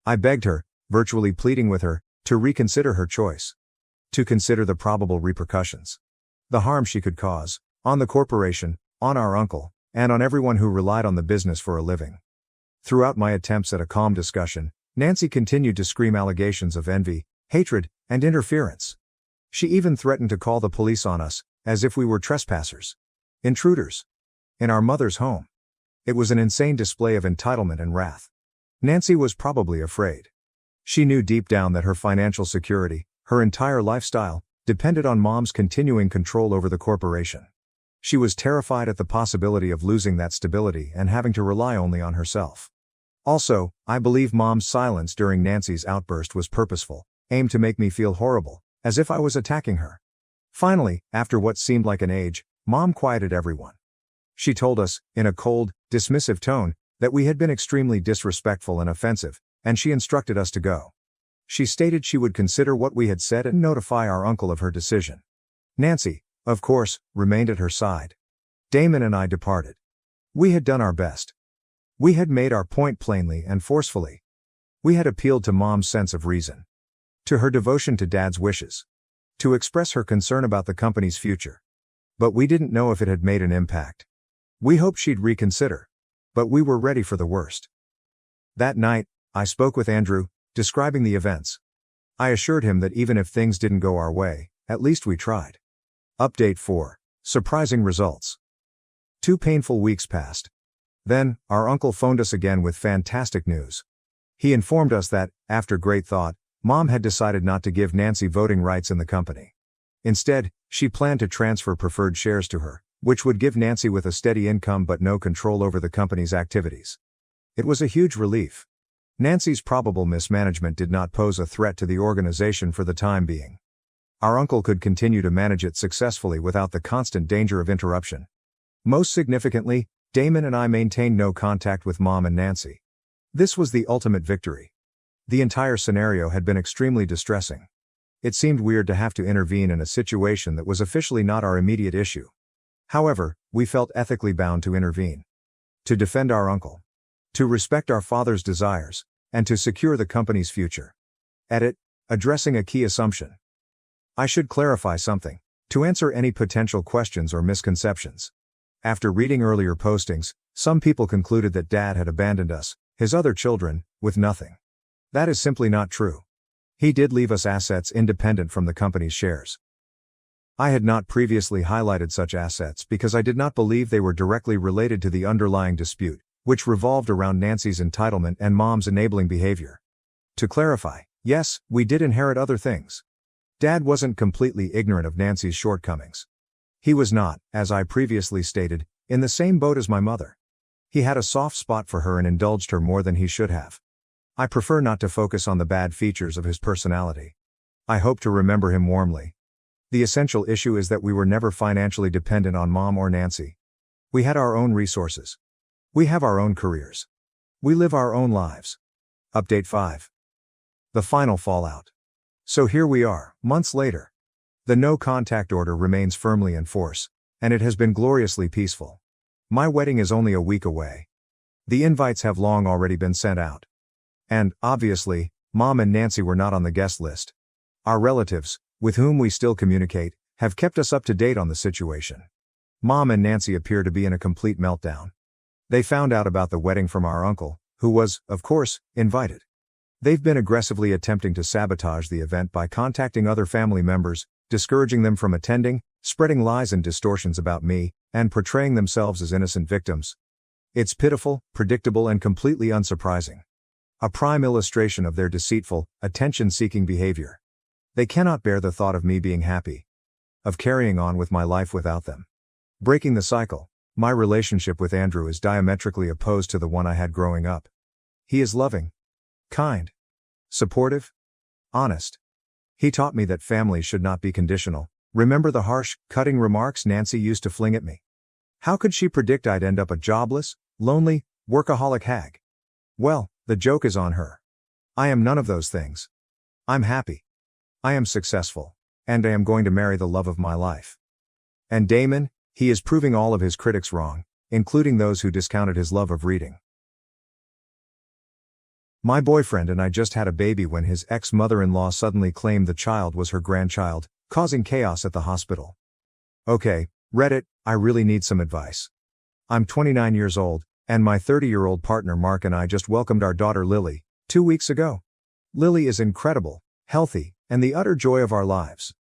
I begged her, virtually pleading with her, to reconsider her choice. To consider the probable repercussions. The harm she could cause, on the corporation, on our uncle, and on everyone who relied on the business for a living. Throughout my attempts at a calm discussion, Nancy continued to scream allegations of envy, hatred, and interference. She even threatened to call the police on us, as if we were trespassers. Intruders. In our mother's home. It was an insane display of entitlement and wrath. Nancy was probably afraid. She knew deep down that her financial security, her entire lifestyle, depended on Mom's continuing control over the corporation. She was terrified at the possibility of losing that stability and having to rely only on herself. Also, I believe Mom's silence during Nancy's outburst was purposeful, aimed to make me feel horrible, as if I was attacking her. Finally, after what seemed like an age, Mom quieted everyone. She told us, in a cold, dismissive tone, that we had been extremely disrespectful and offensive, and she instructed us to go. She stated she would consider what we had said and notify our uncle of her decision. Nancy, of course, remained at her side. Damon and I departed. We had done our best. We had made our point plainly and forcefully. We had appealed to Mom's sense of reason. To her devotion to Dad's wishes. To express her concern about the company's future. But we didn't know if it had made an impact. We hoped she'd reconsider. But we were ready for the worst. That night, I spoke with Andrew, describing the events. I assured him that even if things didn't go our way, at least we tried. Update 4. Surprising results. 2 painful weeks passed. Then, our uncle phoned us again with fantastic news. He informed us that, after great thought, Mom had decided not to give Nancy voting rights in the company. Instead, she planned to transfer preferred shares to her, which would give Nancy with a steady income but no control over the company's activities. It was a huge relief. Nancy's probable mismanagement did not pose a threat to the organization for the time being. Our uncle could continue to manage it successfully without the constant danger of interruption. Most significantly, Damon and I maintained no contact with Mom and Nancy. This was the ultimate victory. The entire scenario had been extremely distressing. It seemed weird to have to intervene in a situation that was officially not our immediate issue. However, we felt ethically bound to intervene. To defend our uncle. To respect our father's desires, and to secure the company's future. Edit. Addressing a key assumption. I should clarify something, to answer any potential questions or misconceptions. After reading earlier postings, some people concluded that Dad had abandoned us, his other children, with nothing. That is simply not true. He did leave us assets independent from the company's shares. I had not previously highlighted such assets because I did not believe they were directly related to the underlying dispute, which revolved around Nancy's entitlement and Mom's enabling behavior. To clarify, yes, we did inherit other things. Dad wasn't completely ignorant of Nancy's shortcomings. He was not, as I previously stated, in the same boat as my mother. He had a soft spot for her and indulged her more than he should have. I prefer not to focus on the bad features of his personality. I hope to remember him warmly. The essential issue is that we were never financially dependent on Mom or Nancy. We had our own resources. We have our own careers. We live our own lives. Update 5. The final fallout. So here we are, months later. The no-contact order remains firmly in force, and it has been gloriously peaceful. My wedding is only a week away. The invites have long already been sent out. And, obviously, Mom and Nancy were not on the guest list. Our relatives, with whom we still communicate, have kept us up to date on the situation. Mom and Nancy appear to be in a complete meltdown. They found out about the wedding from our uncle, who was, of course, invited. They've been aggressively attempting to sabotage the event by contacting other family members, discouraging them from attending, spreading lies and distortions about me, and portraying themselves as innocent victims. It's pitiful, predictable, and completely unsurprising. A prime illustration of their deceitful, attention-seeking behavior. They cannot bear the thought of me being happy, of carrying on with my life without them. Breaking the cycle, my relationship with Andrew is diametrically opposed to the one I had growing up. He is loving, kind, supportive, honest. He taught me that family should not be conditional. Remember the harsh, cutting remarks Nancy used to fling at me? How could she predict I'd end up a jobless, lonely, workaholic hag? Well, the joke is on her. I am none of those things. I'm happy. I am successful. And I am going to marry the love of my life. And Damon, he is proving all of his critics wrong, including those who discounted his love of reading. My boyfriend and I just had a baby when his ex-mother-in-law suddenly claimed the child was her grandchild, causing chaos at the hospital. Okay, Reddit, I really need some advice. I'm 29 years old, and my 30-year-old partner Mark and I just welcomed our daughter Lily 2 weeks ago. Lily is incredible, healthy, and the utter joy of our lives.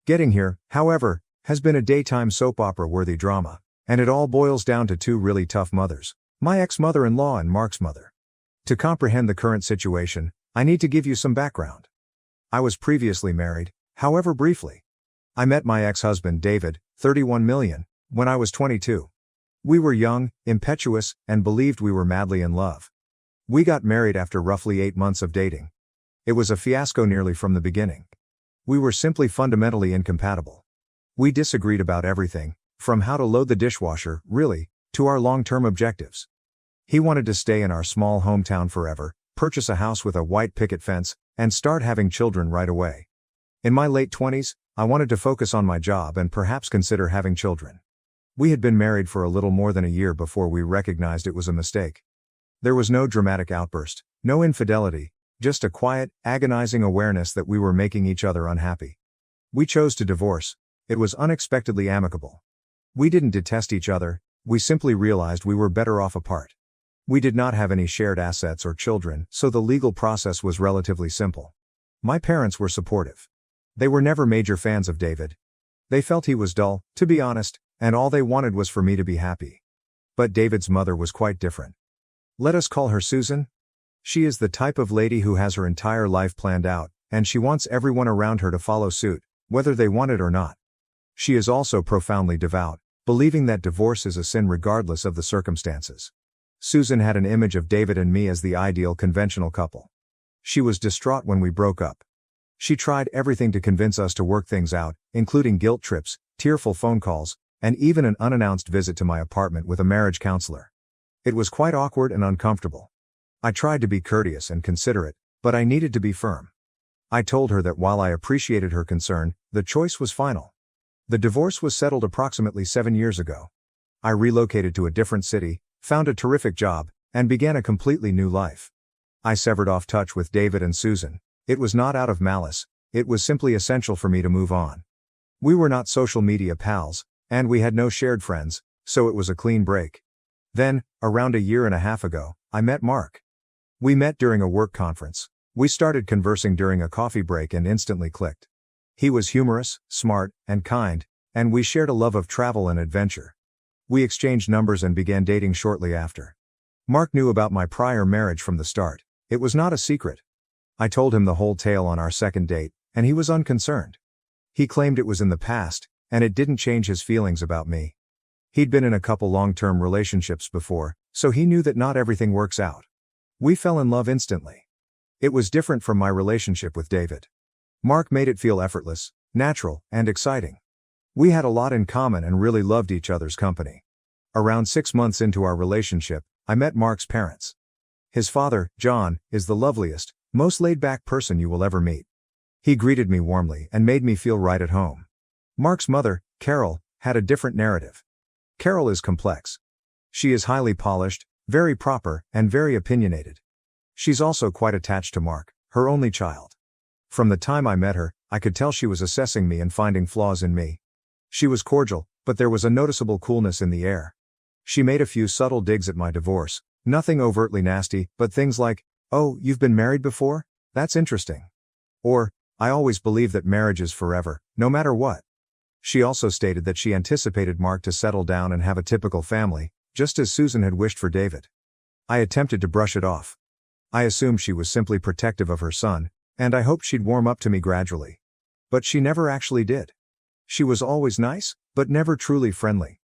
Getting here, however, has been a daytime soap opera-worthy drama, and it all boils down to two really tough mothers, my ex-mother-in-law and Mark's mother. To comprehend the current situation, I need to give you some background. I was previously married, however briefly. I met my ex-husband David, 31 million, when I was 22. We were young, impetuous, and believed we were madly in love. We got married after roughly 8 months of dating. It was a fiasco nearly from the beginning. We were simply fundamentally incompatible. We disagreed about everything, from how to load the dishwasher, really, to our long-term objectives. He wanted to stay in our small hometown forever, purchase a house with a white picket fence, and start having children right away. In my late 20s, I wanted to focus on my job and perhaps consider having children. We had been married for a little more than a year before we recognized it was a mistake. There was no dramatic outburst, no infidelity, just a quiet, agonizing awareness that we were making each other unhappy. We chose to divorce. It was unexpectedly amicable. We didn't detest each other, we simply realized we were better off apart. We did not have any shared assets or children, so the legal process was relatively simple. My parents were supportive. They were never major fans of David. They felt he was dull, to be honest, and all they wanted was for me to be happy. But David's mother was quite different. Let us call her Susan. She is the type of lady who has her entire life planned out, and she wants everyone around her to follow suit, whether they want it or not. She is also profoundly devout, believing that divorce is a sin regardless of the circumstances. Susan had an image of David and me as the ideal conventional couple. She was distraught when we broke up. She tried everything to convince us to work things out, including guilt trips, tearful phone calls, and even an unannounced visit to my apartment with a marriage counselor. It was quite awkward and uncomfortable. I tried to be courteous and considerate, but I needed to be firm. I told her that while I appreciated her concern, the choice was final. The divorce was settled approximately 7 years ago. I relocated to a different city, found a terrific job, and began a completely new life. I severed off touch with David and Susan. It was not out of malice, it was simply essential for me to move on. We were not social media pals, and we had no shared friends, so it was a clean break. Then, around a year and a half ago, I met Mark. We met during a work conference. We started conversing during a coffee break and instantly clicked. He was humorous, smart, and kind, and we shared a love of travel and adventure. We exchanged numbers and began dating shortly after. Mark knew about my prior marriage from the start. It was not a secret. I told him the whole tale on our second date, and he was unconcerned. He claimed it was in the past, and it didn't change his feelings about me. He'd been in a couple long-term relationships before, so he knew that not everything works out. We fell in love instantly. It was different from my relationship with David. Mark made it feel effortless, natural, and exciting. We had a lot in common and really loved each other's company. Around 6 months into our relationship, I met Mark's parents. His father, John, is the loveliest, most laid-back person you will ever meet. He greeted me warmly and made me feel right at home. Mark's mother, Carol, had a different narrative. Carol is complex. She is highly polished, very proper, and very opinionated. She's also quite attached to Mark, her only child. From the time I met her, I could tell she was assessing me and finding flaws in me. She was cordial, but there was a noticeable coolness in the air. She made a few subtle digs at my divorce, nothing overtly nasty, but things like, "Oh, you've been married before? That's interesting." Or, "I always believed that marriage is forever, no matter what." She also stated that she anticipated Mark to settle down and have a typical family, just as Susan had wished for David. I attempted to brush it off. I assumed she was simply protective of her son, and I hoped she'd warm up to me gradually. But she never actually did. She was always nice, but never truly friendly.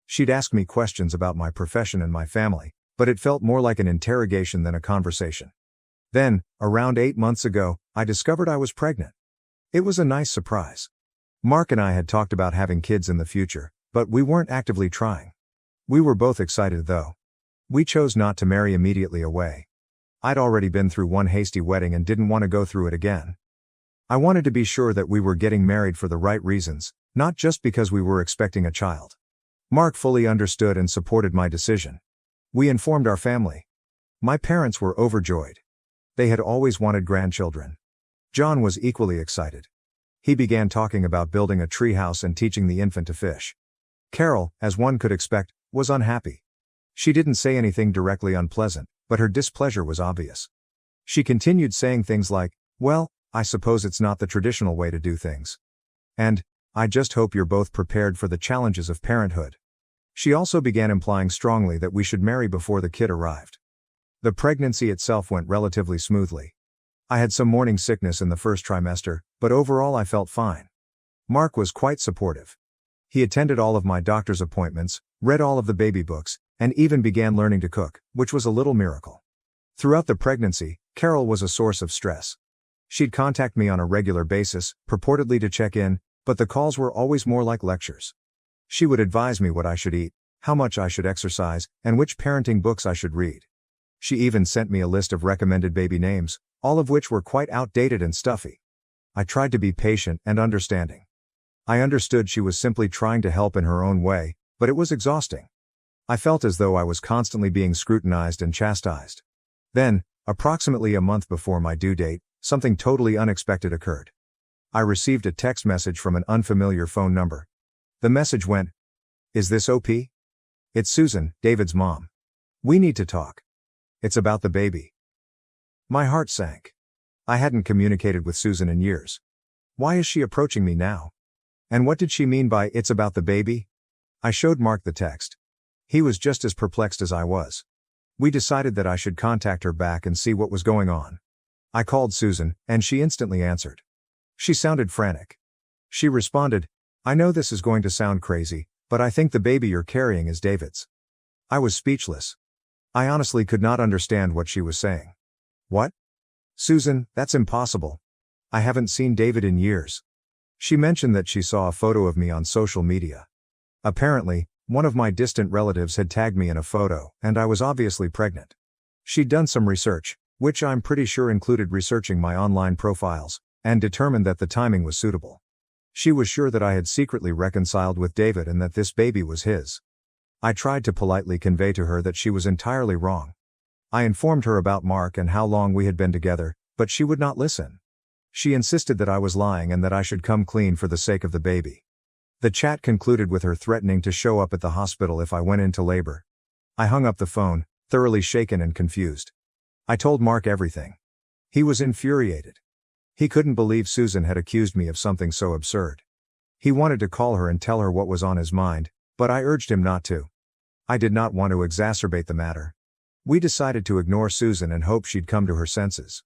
She'd ask me questions about my profession and my family, but it felt more like an interrogation than a conversation. Then, around 8 months ago, I discovered I was pregnant. It was a nice surprise. Mark and I had talked about having kids in the future, but we weren't actively trying. We were both excited though. We chose not to marry immediately away. I'd already been through one hasty wedding and didn't want to go through it again. I wanted to be sure that we were getting married for the right reasons, not just because we were expecting a child. Mark fully understood and supported my decision. We informed our family. My parents were overjoyed. They had always wanted grandchildren. John was equally excited. He began talking about building a treehouse and teaching the infant to fish. Carol, as one could expect, was unhappy. She didn't say anything directly unpleasant, but her displeasure was obvious. She continued saying things like, "Well, I suppose it's not the traditional way to do things." And, "I just hope you're both prepared for the challenges of parenthood." She also began implying strongly that we should marry before the kid arrived. The pregnancy itself went relatively smoothly. I had some morning sickness in the first trimester, but overall I felt fine. Mark was quite supportive. He attended all of my doctor's appointments, read all of the baby books, and even began learning to cook, which was a little miracle. Throughout the pregnancy, Carol was a source of stress. She'd contact me on a regular basis, purportedly to check in, but the calls were always more like lectures. She would advise me what I should eat, how much I should exercise, and which parenting books I should read. She even sent me a list of recommended baby names, all of which were quite outdated and stuffy. I tried to be patient and understanding. I understood she was simply trying to help in her own way, but it was exhausting. I felt as though I was constantly being scrutinized and chastised. Then, approximately a month before my due date, something totally unexpected occurred. I received a text message from an unfamiliar phone number. The message went, "Is this OP? It's Susan, David's mom. We need to talk. It's about the baby." My heart sank. I hadn't communicated with Susan in years. Why is she approaching me now? And what did she mean by "it's about the baby"? I showed Mark the text. He was just as perplexed as I was. We decided that I should contact her back and see what was going on. I called Susan, and she instantly answered. She sounded frantic. She responded, "I know this is going to sound crazy, but I think the baby you're carrying is David's." I was speechless. I honestly could not understand what she was saying. "What? Susan, that's impossible. I haven't seen David in years." She mentioned that she saw a photo of me on social media. Apparently, one of my distant relatives had tagged me in a photo, and I was obviously pregnant. She'd done some research, which I'm pretty sure included researching my online profiles, and determined that the timing was suitable. She was sure that I had secretly reconciled with David and that this baby was his. I tried to politely convey to her that she was entirely wrong. I informed her about Mark and how long we had been together, but she would not listen. She insisted that I was lying and that I should come clean for the sake of the baby. The chat concluded with her threatening to show up at the hospital if I went into labor. I hung up the phone, thoroughly shaken and confused. I told Mark everything. He was infuriated. He couldn't believe Susan had accused me of something so absurd. He wanted to call her and tell her what was on his mind, but I urged him not to. I did not want to exacerbate the matter. We decided to ignore Susan and hope she'd come to her senses.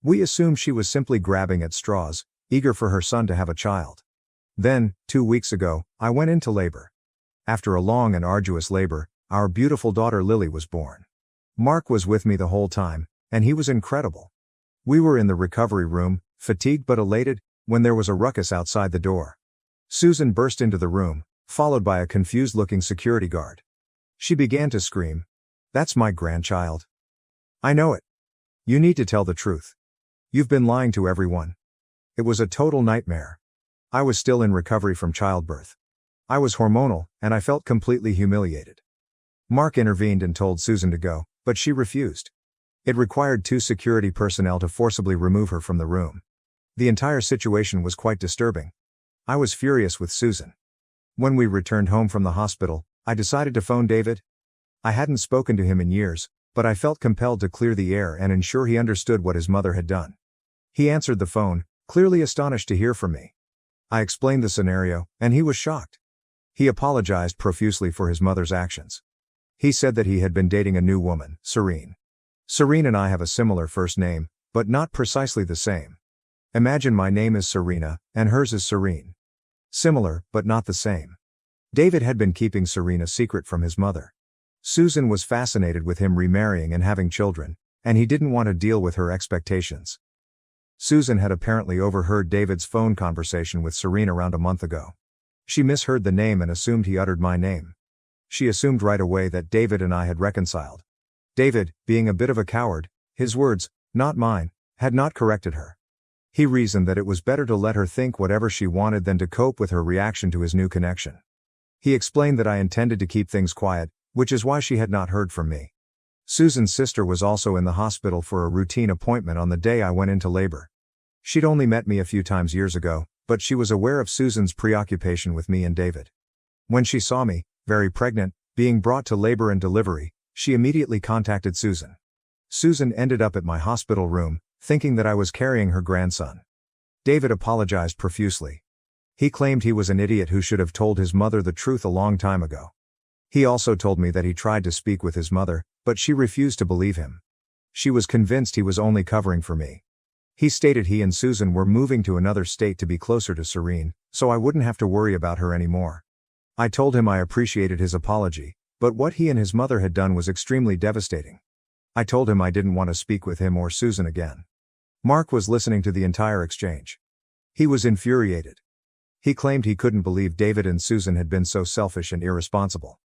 We assumed she was simply grabbing at straws, eager for her son to have a child. Then, 2 weeks ago, I went into labor. After a long and arduous labor, our beautiful daughter Lily was born. Mark was with me the whole time, and he was incredible. We were in the recovery room, fatigued but elated, when there was a ruckus outside the door. Susan burst into the room, followed by a confused-looking security guard. She began to scream, "That's my grandchild. I know it. You need to tell the truth. You've been lying to everyone." It was a total nightmare. I was still in recovery from childbirth. I was hormonal, and I felt completely humiliated. Mark intervened and told Susan to go, but she refused. It required 2 security personnel to forcibly remove her from the room. The entire situation was quite disturbing. I was furious with Susan. When we returned home from the hospital, I decided to phone David. I hadn't spoken to him in years, but I felt compelled to clear the air and ensure he understood what his mother had done. He answered the phone, clearly astonished to hear from me. I explained the scenario, and he was shocked. He apologized profusely for his mother's actions. He said that he had been dating a new woman, Serene. Serene and I have a similar first name, but not precisely the same. Imagine my name is Serena, and hers is Serene. Similar, but not the same. David had been keeping Serene a secret from his mother. Susan was fascinated with him remarrying and having children, and he didn't want to deal with her expectations. Susan had apparently overheard David's phone conversation with Serene around a month ago. She misheard the name and assumed he uttered my name. She assumed right away that David and I had reconciled. David, being a bit of a coward, his words, not mine, had not corrected her. He reasoned that it was better to let her think whatever she wanted than to cope with her reaction to his new connection. He explained that I intended to keep things quiet, which is why she had not heard from me. Susan's sister was also in the hospital for a routine appointment on the day I went into labor. She'd only met me a few times years ago, but she was aware of Susan's preoccupation with me and David. When she saw me, very pregnant, being brought to labor and delivery, she immediately contacted Susan. Susan ended up at my hospital room, thinking that I was carrying her grandson. David apologized profusely. He claimed he was an idiot who should have told his mother the truth a long time ago. He also told me that he tried to speak with his mother, but she refused to believe him. She was convinced he was only covering for me. He stated he and Susan were moving to another state to be closer to Serene, so I wouldn't have to worry about her anymore. I told him I appreciated his apology, but what he and his mother had done was extremely devastating. I told him I didn't want to speak with him or Susan again. Mark was listening to the entire exchange. He was infuriated. He claimed he couldn't believe David and Susan had been so selfish and irresponsible.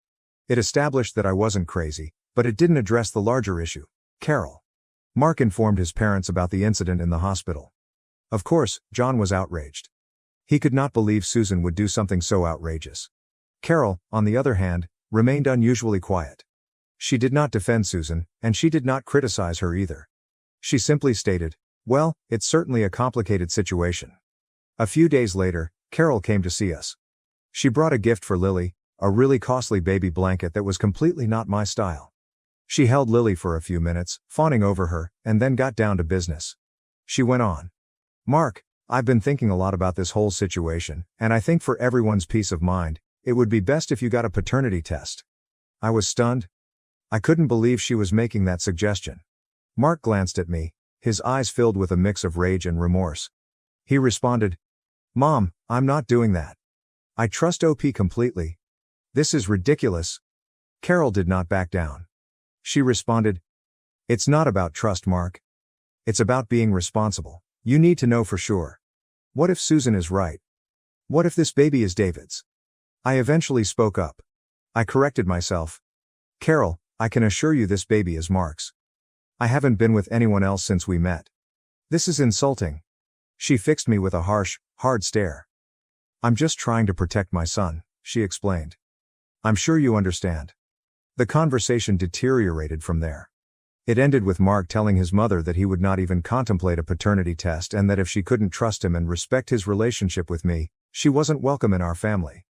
It established that I wasn't crazy, but it didn't address the larger issue, Carol. Mark informed his parents about the incident in the hospital. Of course, John was outraged. He could not believe Susan would do something so outrageous. Carol, on the other hand, remained unusually quiet. She did not defend Susan, and she did not criticize her either. She simply stated, "Well, it's certainly a complicated situation." A few days later, Carol came to see us. She brought a gift for Lily, a really costly baby blanket that was completely not my style. She held Lily for a few minutes, fawning over her, and then got down to business. She went on. "Mark, I've been thinking a lot about this whole situation, and I think for everyone's peace of mind, it would be best if you got a paternity test." I was stunned. I couldn't believe she was making that suggestion. Mark glanced at me, his eyes filled with a mix of rage and remorse. He responded, "Mom, I'm not doing that. I trust OP completely. This is ridiculous." Carol did not back down. She responded, "It's not about trust, Mark. It's about being responsible. You need to know for sure. What if Susan is right? What if this baby is David's?" I eventually spoke up. I corrected myself. "Carol, I can assure you this baby is Mark's. I haven't been with anyone else since we met. This is insulting." She fixed me with a harsh, hard stare. "I'm just trying to protect my son," she explained. "I'm sure you understand." The conversation deteriorated from there. It ended with Mark telling his mother that he would not even contemplate a paternity test and that if she couldn't trust him and respect his relationship with me, she wasn't welcome in our family.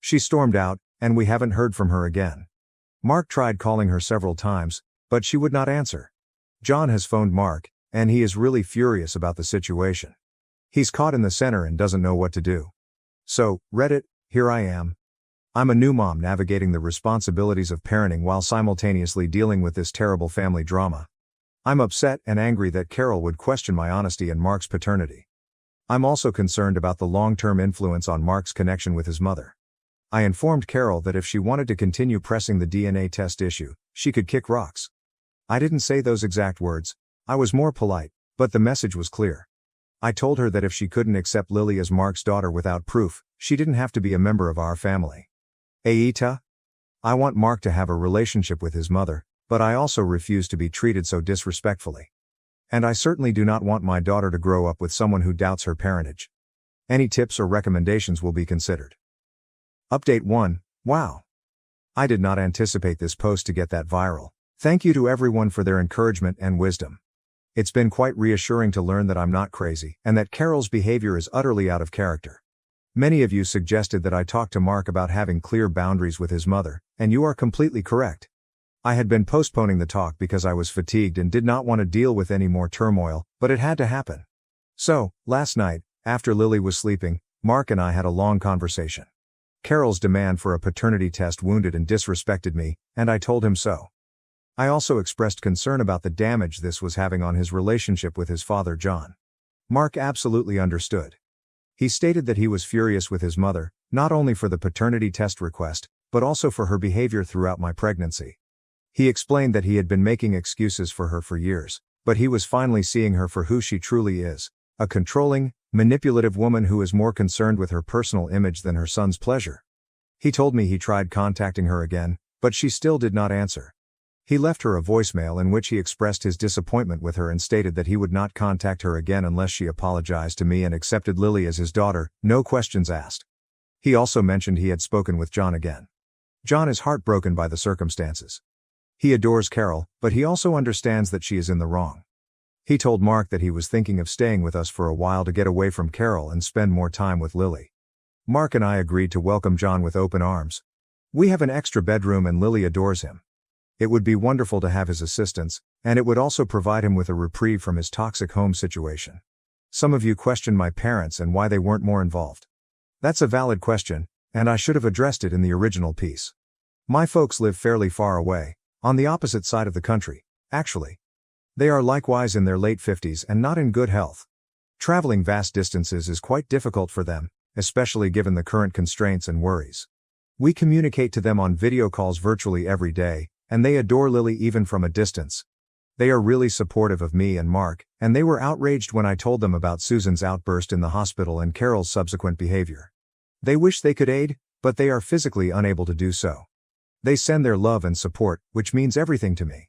She stormed out, and we haven't heard from her again. Mark tried calling her several times, but she would not answer. John has phoned Mark, and he is really furious about the situation. He's caught in the center and doesn't know what to do. So, Reddit, here I am. I'm a new mom navigating the responsibilities of parenting while simultaneously dealing with this terrible family drama. I'm upset and angry that Carol would question my honesty and Mark's paternity. I'm also concerned about the long-term influence on Mark's connection with his mother. I informed Carol that if she wanted to continue pressing the DNA test issue, she could kick rocks. I didn't say those exact words, I was more polite, but the message was clear. I told her that if she couldn't accept Lily as Mark's daughter without proof, she didn't have to be a member of our family. AITA? I want Mark to have a relationship with his mother, but I also refuse to be treated so disrespectfully. And I certainly do not want my daughter to grow up with someone who doubts her parentage. Any tips or recommendations will be considered. Update 1. Wow. I did not anticipate this post to get that viral. Thank you to everyone for their encouragement and wisdom. It's been quite reassuring to learn that I'm not crazy, and that Carol's behavior is utterly out of character. Many of you suggested that I talk to Mark about having clear boundaries with his mother, and you are completely correct. I had been postponing the talk because I was fatigued and did not want to deal with any more turmoil, but it had to happen. So, last night, after Lily was sleeping, Mark and I had a long conversation. Carol's demand for a paternity test wounded and disrespected me, and I told him so. I also expressed concern about the damage this was having on his relationship with his father John. Mark absolutely understood. He stated that he was furious with his mother, not only for the paternity test request, but also for her behavior throughout my pregnancy. He explained that he had been making excuses for her for years, but he was finally seeing her for who she truly is, a controlling, manipulative woman who is more concerned with her personal image than her son's pleasure. He told me he tried contacting her again, but she still did not answer. He left her a voicemail in which he expressed his disappointment with her and stated that he would not contact her again unless she apologized to me and accepted Lily as his daughter, no questions asked. He also mentioned he had spoken with John again. John is heartbroken by the circumstances. He adores Carol, but he also understands that she is in the wrong. He told Mark that he was thinking of staying with us for a while to get away from Carol and spend more time with Lily. Mark and I agreed to welcome John with open arms. We have an extra bedroom and Lily adores him. It would be wonderful to have his assistance, and it would also provide him with a reprieve from his toxic home situation. Some of you questioned my parents and why they weren't more involved. That's a valid question, and I should have addressed it in the original piece. My folks live fairly far away, on the opposite side of the country, actually. They are likewise in their late 50s and not in good health. Traveling vast distances is quite difficult for them, especially given the current constraints and worries. We communicate to them on video calls virtually every day, and they adore Lily even from a distance. They are really supportive of me and Mark, and they were outraged when I told them about Susan's outburst in the hospital and Carol's subsequent behavior. They wish they could aid, but they are physically unable to do so. They send their love and support, which means everything to me.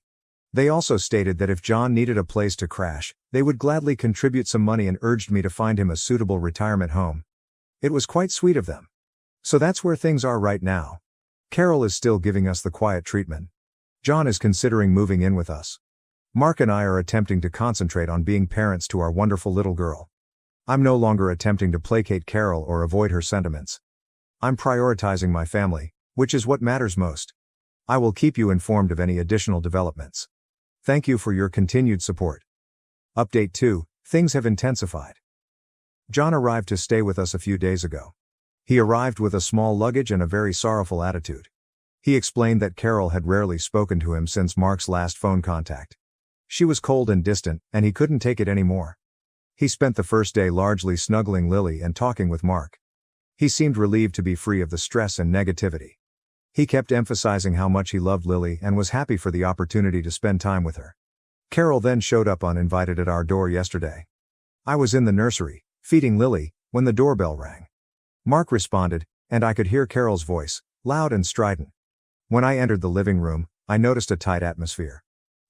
They also stated that if John needed a place to crash, they would gladly contribute some money and urged me to find him a suitable retirement home. It was quite sweet of them. So that's where things are right now. Carol is still giving us the quiet treatment. John is considering moving in with us. Mark and I are attempting to concentrate on being parents to our wonderful little girl. I'm no longer attempting to placate Carol or avoid her sentiments. I'm prioritizing my family, which is what matters most. I will keep you informed of any additional developments. Thank you for your continued support. Update 2, things have intensified. John arrived to stay with us a few days ago. He arrived with a small luggage and a very sorrowful attitude. He explained that Carol had rarely spoken to him since Mark's last phone contact. She was cold and distant, and he couldn't take it anymore. He spent the first day largely snuggling Lily and talking with Mark. He seemed relieved to be free of the stress and negativity. He kept emphasizing how much he loved Lily and was happy for the opportunity to spend time with her. Carol then showed up uninvited at our door yesterday. I was in the nursery, feeding Lily, when the doorbell rang. Mark responded, and I could hear Carol's voice, loud and strident. When I entered the living room, I noticed a tight atmosphere.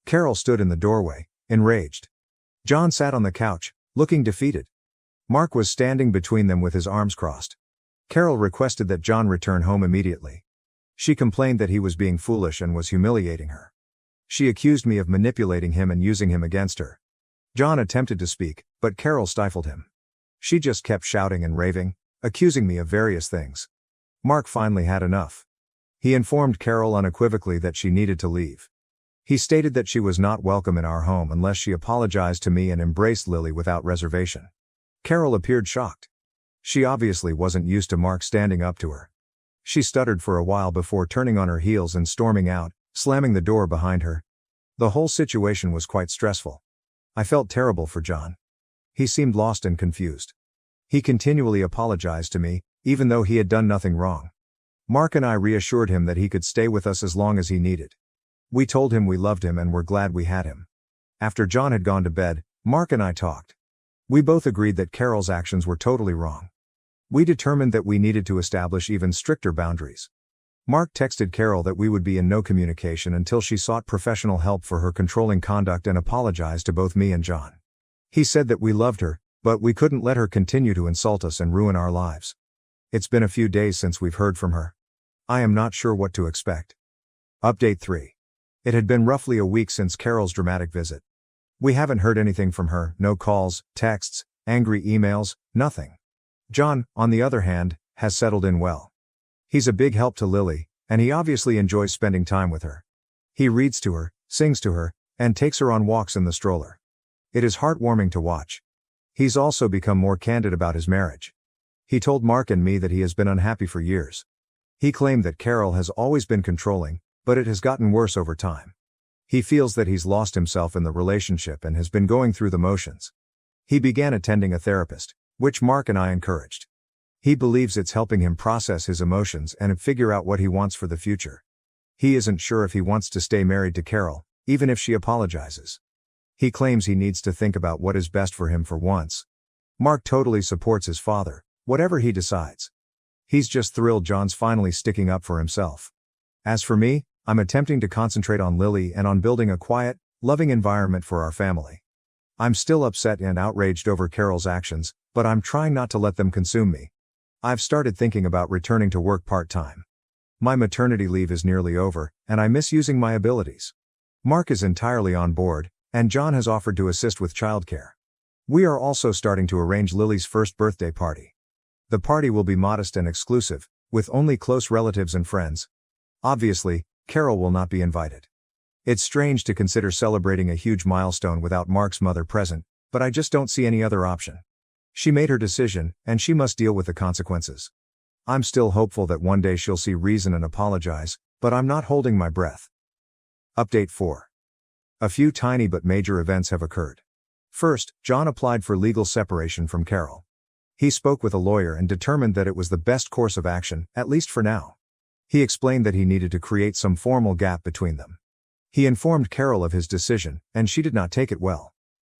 Carol stood in the doorway, enraged. John sat on the couch, looking defeated. Mark was standing between them with his arms crossed. Carol requested that John return home immediately. She complained that he was being foolish and was humiliating her. She accused me of manipulating him and using him against her. John attempted to speak, but Carol stifled him. She just kept shouting and raving, accusing me of various things. Mark finally had enough. He informed Carol unequivocally that she needed to leave. He stated that she was not welcome in our home unless she apologized to me and embraced Lily without reservation. Carol appeared shocked. She obviously wasn't used to Mark standing up to her. She stuttered for a while before turning on her heels and storming out, slamming the door behind her. The whole situation was quite stressful. I felt terrible for John. He seemed lost and confused. He continually apologized to me, even though he had done nothing wrong. Mark and I reassured him that he could stay with us as long as he needed. We told him we loved him and were glad we had him. After John had gone to bed, Mark and I talked. We both agreed that Carol's actions were totally wrong. We determined that we needed to establish even stricter boundaries. Mark texted Carol that we would be in no communication until she sought professional help for her controlling conduct and apologized to both me and John. He said that we loved her, but we couldn't let her continue to insult us and ruin our lives. It's been a few days since we've heard from her. I am not sure what to expect. Update 3. It had been roughly a week since Carol's dramatic visit. We haven't heard anything from her, no calls, texts, angry emails, nothing. John, on the other hand, has settled in well. He's a big help to Lily, and he obviously enjoys spending time with her. He reads to her, sings to her, and takes her on walks in the stroller. It is heartwarming to watch. He's also become more candid about his marriage. He told Mark and me that he has been unhappy for years. He claimed that Carol has always been controlling, but it has gotten worse over time. He feels that he's lost himself in the relationship and has been going through the motions. He began attending a therapist, which Mark and I encouraged. He believes it's helping him process his emotions and figure out what he wants for the future. He isn't sure if he wants to stay married to Carol, even if she apologizes. He claims he needs to think about what is best for him for once. Mark totally supports his father, whatever he decides. He's just thrilled John's finally sticking up for himself. As for me, I'm attempting to concentrate on Lily and on building a quiet, loving environment for our family. I'm still upset and outraged over Carol's actions, but I'm trying not to let them consume me. I've started thinking about returning to work part-time. My maternity leave is nearly over, and I miss using my abilities. Mark is entirely on board, and John has offered to assist with childcare. We are also starting to arrange Lily's first birthday party. The party will be modest and exclusive, with only close relatives and friends. Obviously, Carol will not be invited. It's strange to consider celebrating a huge milestone without Mark's mother present, but I just don't see any other option. She made her decision, and she must deal with the consequences. I'm still hopeful that one day she'll see reason and apologize, but I'm not holding my breath. Update 4. A few tiny but major events have occurred. First, John applied for legal separation from Carol. He spoke with a lawyer and determined that it was the best course of action, at least for now. He explained that he needed to create some formal gap between them. He informed Carol of his decision, and she did not take it well.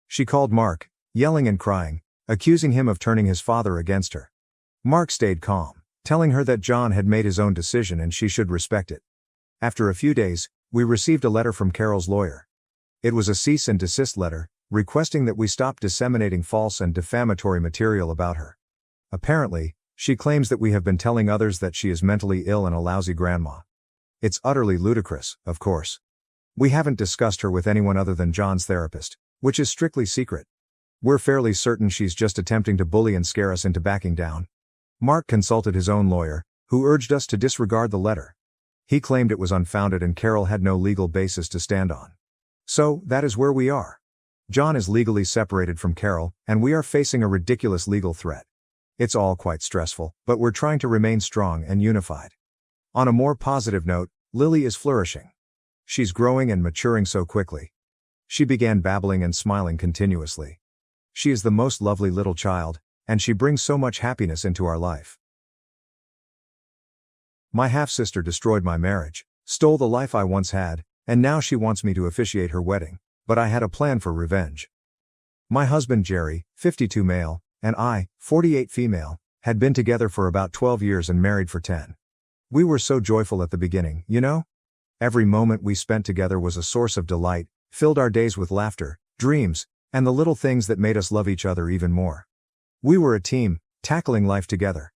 She called Mark, yelling and crying, accusing him of turning his father against her. Mark stayed calm, telling her that John had made his own decision and she should respect it. After a few days, we received a letter from Carol's lawyer. It was a cease and desist letter, requesting that we stop disseminating false and defamatory material about her. Apparently, she claims that we have been telling others that she is mentally ill and a lousy grandma. It's utterly ludicrous, of course. We haven't discussed her with anyone other than John's therapist, which is strictly secret. We're fairly certain she's just attempting to bully and scare us into backing down. Mark consulted his own lawyer, who urged us to disregard the letter. He claimed it was unfounded and Carol had no legal basis to stand on. So, that is where we are. John is legally separated from Carol, and we are facing a ridiculous legal threat. It's all quite stressful, but we're trying to remain strong and unified. On a more positive note, Lily is flourishing. She's growing and maturing so quickly. She began babbling and smiling continuously. She is the most lovely little child, and she brings so much happiness into our life. My half-sister destroyed my marriage, stole the life I once had, and now she wants me to officiate her wedding, but I had a plan for revenge. My husband Jerry, 52 male, and I, 48 female, had been together for about 12 years and married for 10. We were so joyful at the beginning, you know? Every moment we spent together was a source of delight, filled our days with laughter, dreams, and the little things that made us love each other even more. We were a team, tackling life together.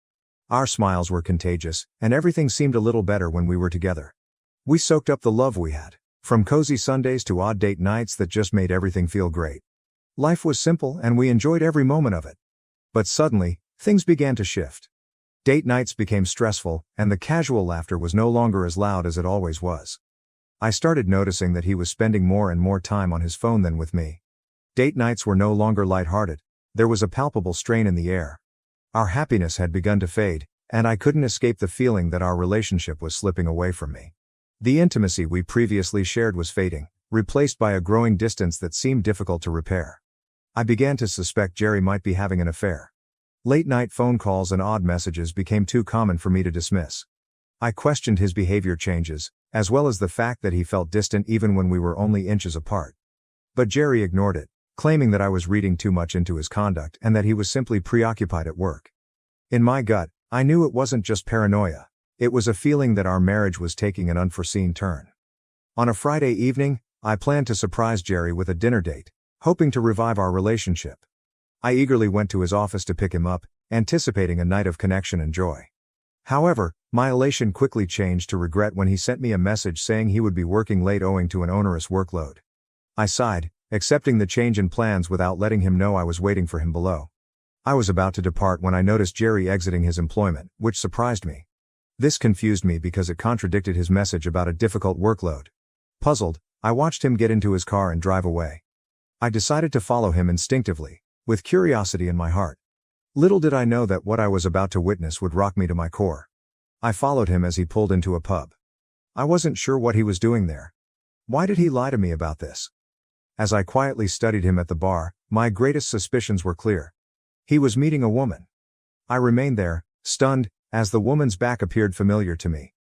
Our smiles were contagious, and everything seemed a little better when we were together. We soaked up the love we had, from cozy Sundays to odd date nights that just made everything feel great. Life was simple and we enjoyed every moment of it. But suddenly, things began to shift. Date nights became stressful, and the casual laughter was no longer as loud as it always was. I started noticing that he was spending more and more time on his phone than with me. Date nights were no longer lighthearted. There was a palpable strain in the air. Our happiness had begun to fade, and I couldn't escape the feeling that our relationship was slipping away from me. The intimacy we previously shared was fading, replaced by a growing distance that seemed difficult to repair. I began to suspect Jerry might be having an affair. Late-night phone calls and odd messages became too common for me to dismiss. I questioned his behavior changes, as well as the fact that he felt distant even when we were only inches apart. But Jerry ignored it, claiming that I was reading too much into his conduct and that he was simply preoccupied at work. In my gut, I knew it wasn't just paranoia. It was a feeling that our marriage was taking an unforeseen turn. On a Friday evening, I planned to surprise Jerry with a dinner date, hoping to revive our relationship. I eagerly went to his office to pick him up, anticipating a night of connection and joy. However, my elation quickly changed to regret when he sent me a message saying he would be working late owing to an onerous workload. I sighed, accepting the change in plans without letting him know I was waiting for him below. I was about to depart when I noticed Jerry exiting his employment, which surprised me. This confused me because it contradicted his message about a difficult workload. Puzzled, I watched him get into his car and drive away. I decided to follow him instinctively, with curiosity in my heart. Little did I know that what I was about to witness would rock me to my core. I followed him as he pulled into a pub. I wasn't sure what he was doing there. Why did he lie to me about this? As I quietly studied him at the bar, my greatest suspicions were clear. He was meeting a woman. I remained there, stunned, as the woman's back appeared familiar to me.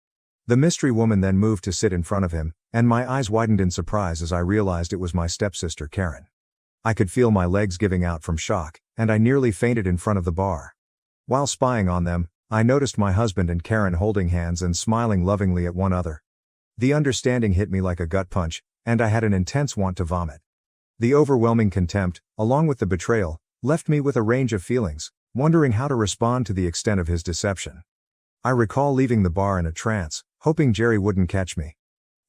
The mystery woman then moved to sit in front of him, and my eyes widened in surprise as I realized it was my stepsister Karen. I could feel my legs giving out from shock, and I nearly fainted in front of the bar. While spying on them, I noticed my husband and Karen holding hands and smiling lovingly at one another. The understanding hit me like a gut punch, and I had an intense want to vomit. The overwhelming contempt, along with the betrayal, left me with a range of feelings, wondering how to respond to the extent of his deception. I recall leaving the bar in a trance, hoping Jerry wouldn't catch me.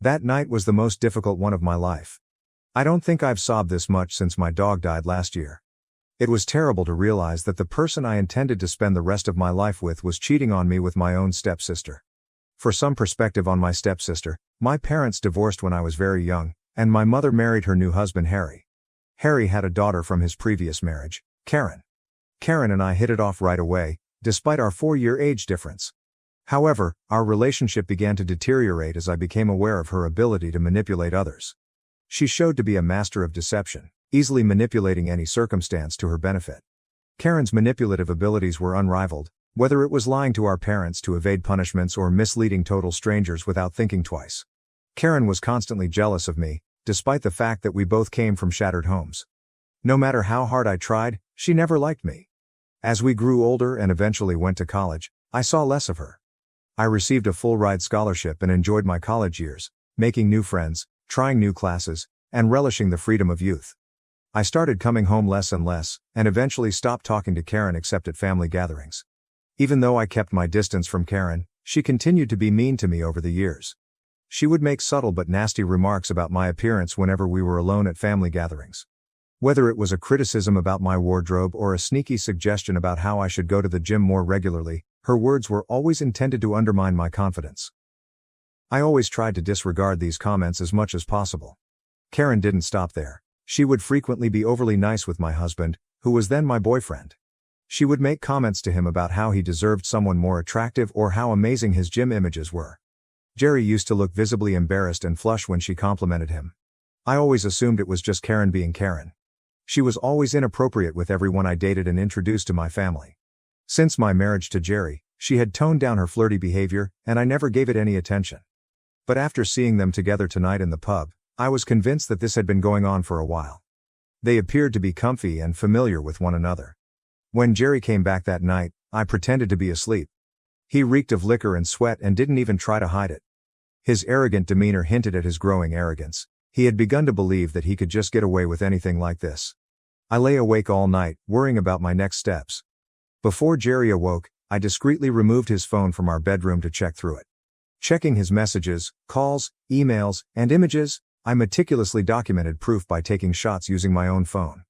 That night was the most difficult one of my life. I don't think I've sobbed this much since my dog died last year. It was terrible to realize that the person I intended to spend the rest of my life with was cheating on me with my own stepsister. For some perspective on my stepsister, my parents divorced when I was very young, and my mother married her new husband Harry. Harry had a daughter from his previous marriage, Karen. Karen and I hit it off right away, despite our 4-year age difference. However, our relationship began to deteriorate as I became aware of her ability to manipulate others. She showed to be a master of deception, easily manipulating any circumstance to her benefit. Karen's manipulative abilities were unrivaled, whether it was lying to our parents to evade punishments or misleading total strangers without thinking twice. Karen was constantly jealous of me, despite the fact that we both came from shattered homes. No matter how hard I tried, she never liked me. As we grew older and eventually went to college, I saw less of her. I received a full-ride scholarship and enjoyed my college years, making new friends, trying new classes, and relishing the freedom of youth. I started coming home less and less, and eventually stopped talking to Karen except at family gatherings. Even though I kept my distance from Karen, she continued to be mean to me over the years. She would make subtle but nasty remarks about my appearance whenever we were alone at family gatherings. Whether it was a criticism about my wardrobe or a sneaky suggestion about how I should go to the gym more regularly, her words were always intended to undermine my confidence. I always tried to disregard these comments as much as possible. Karen didn't stop there. She would frequently be overly nice with my husband, who was then my boyfriend. She would make comments to him about how he deserved someone more attractive or how amazing his gym images were. Jerry used to look visibly embarrassed and flush when she complimented him. I always assumed it was just Karen being Karen. She was always inappropriate with everyone I dated and introduced to my family. Since my marriage to Jerry, she had toned down her flirty behavior, and I never gave it any attention. But after seeing them together tonight in the pub, I was convinced that this had been going on for a while. They appeared to be comfy and familiar with one another. When Jerry came back that night, I pretended to be asleep. He reeked of liquor and sweat and didn't even try to hide it. His arrogant demeanor hinted at his growing arrogance. He had begun to believe that he could just get away with anything like this. I lay awake all night, worrying about my next steps. Before Jerry awoke, I discreetly removed his phone from our bedroom to check through it. Checking his messages, calls, emails, and images, I meticulously documented proof by taking shots using my own phone.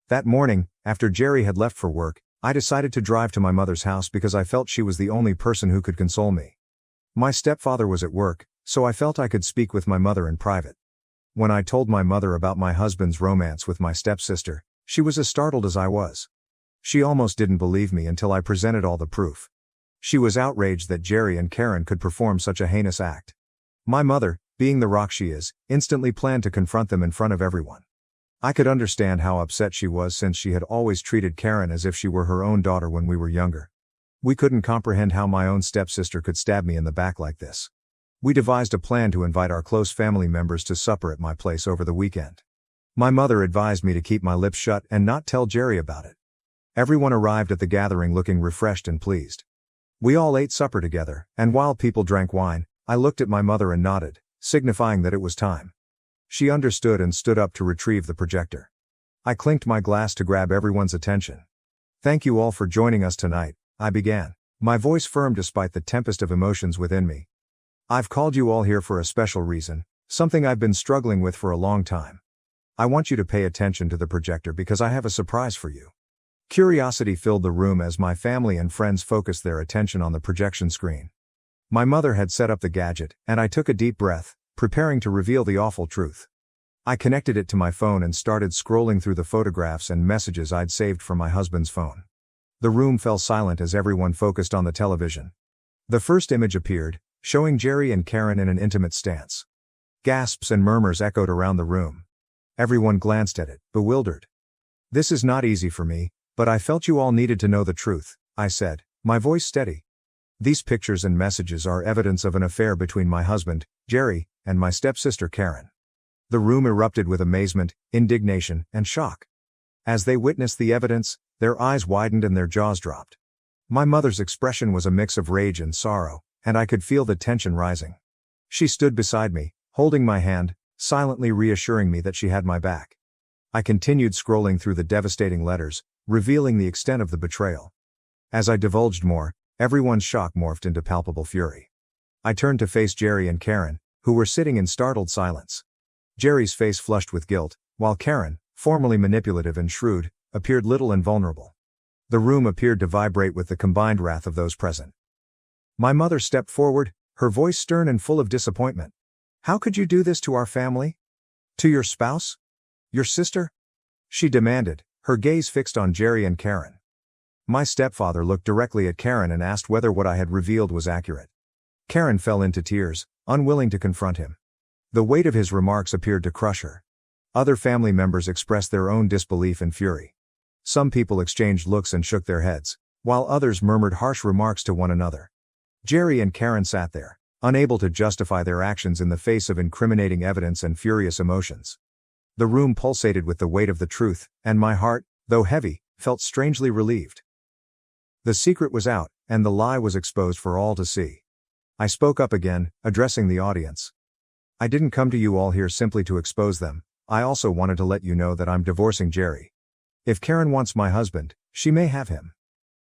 That morning, after Jerry had left for work, I decided to drive to my mother's house because I felt she was the only person who could console me. My stepfather was at work, so I felt I could speak with my mother in private. When I told my mother about my husband's romance with my stepsister, she was as startled as I was. She almost didn't believe me until I presented all the proof. She was outraged that Jerry and Karen could perform such a heinous act. My mother, being the rock she is, instantly planned to confront them in front of everyone. I could understand how upset she was since she had always treated Karen as if she were her own daughter when we were younger. We couldn't comprehend how my own stepsister could stab me in the back like this. We devised a plan to invite our close family members to supper at my place over the weekend. My mother advised me to keep my lips shut and not tell Jerry about it. Everyone arrived at the gathering looking refreshed and pleased. We all ate supper together, and while people drank wine, I looked at my mother and nodded, signifying that it was time. She understood and stood up to retrieve the projector. I clinked my glass to grab everyone's attention. "Thank you all for joining us tonight," I began, my voice firm despite the tempest of emotions within me. "I've called you all here for a special reason, something I've been struggling with for a long time. I want you to pay attention to the projector because I have a surprise for you." Curiosity filled the room as my family and friends focused their attention on the projection screen. My mother had set up the gadget, and I took a deep breath, preparing to reveal the awful truth. I connected it to my phone and started scrolling through the photographs and messages I'd saved from my husband's phone. The room fell silent as everyone focused on the television. The first image appeared, showing Jerry and Karen in an intimate stance. Gasps and murmurs echoed around the room. Everyone glanced at it, bewildered. "This is not easy for me, but I felt you all needed to know the truth," I said, my voice steady. "These pictures and messages are evidence of an affair between my husband, Jerry, and my stepsister Karen." The room erupted with amazement, indignation, and shock. As they witnessed the evidence, their eyes widened and their jaws dropped. My mother's expression was a mix of rage and sorrow, and I could feel the tension rising. She stood beside me, holding my hand, silently reassuring me that she had my back. I continued scrolling through the devastating letters, revealing the extent of the betrayal. As I divulged more, everyone's shock morphed into palpable fury. I turned to face Jerry and Karen, who were sitting in startled silence. Jerry's face flushed with guilt, while Karen, formerly manipulative and shrewd, appeared little and vulnerable. The room appeared to vibrate with the combined wrath of those present. My mother stepped forward, her voice stern and full of disappointment. "How could you do this to our family? To your spouse? Your sister?" she demanded, her gaze fixed on Jerry and Karen. My stepfather looked directly at Karen and asked whether what I had revealed was accurate. Karen fell into tears, unwilling to confront him. The weight of his remarks appeared to crush her. Other family members expressed their own disbelief and fury. Some people exchanged looks and shook their heads, while others murmured harsh remarks to one another. Jerry and Karen sat there, unable to justify their actions in the face of incriminating evidence and furious emotions. The room pulsated with the weight of the truth, and my heart, though heavy, felt strangely relieved. The secret was out, and the lie was exposed for all to see. I spoke up again, addressing the audience. "I didn't come to you all here simply to expose them. I also wanted to let you know that I'm divorcing Jerry. If Karen wants my husband, she may have him.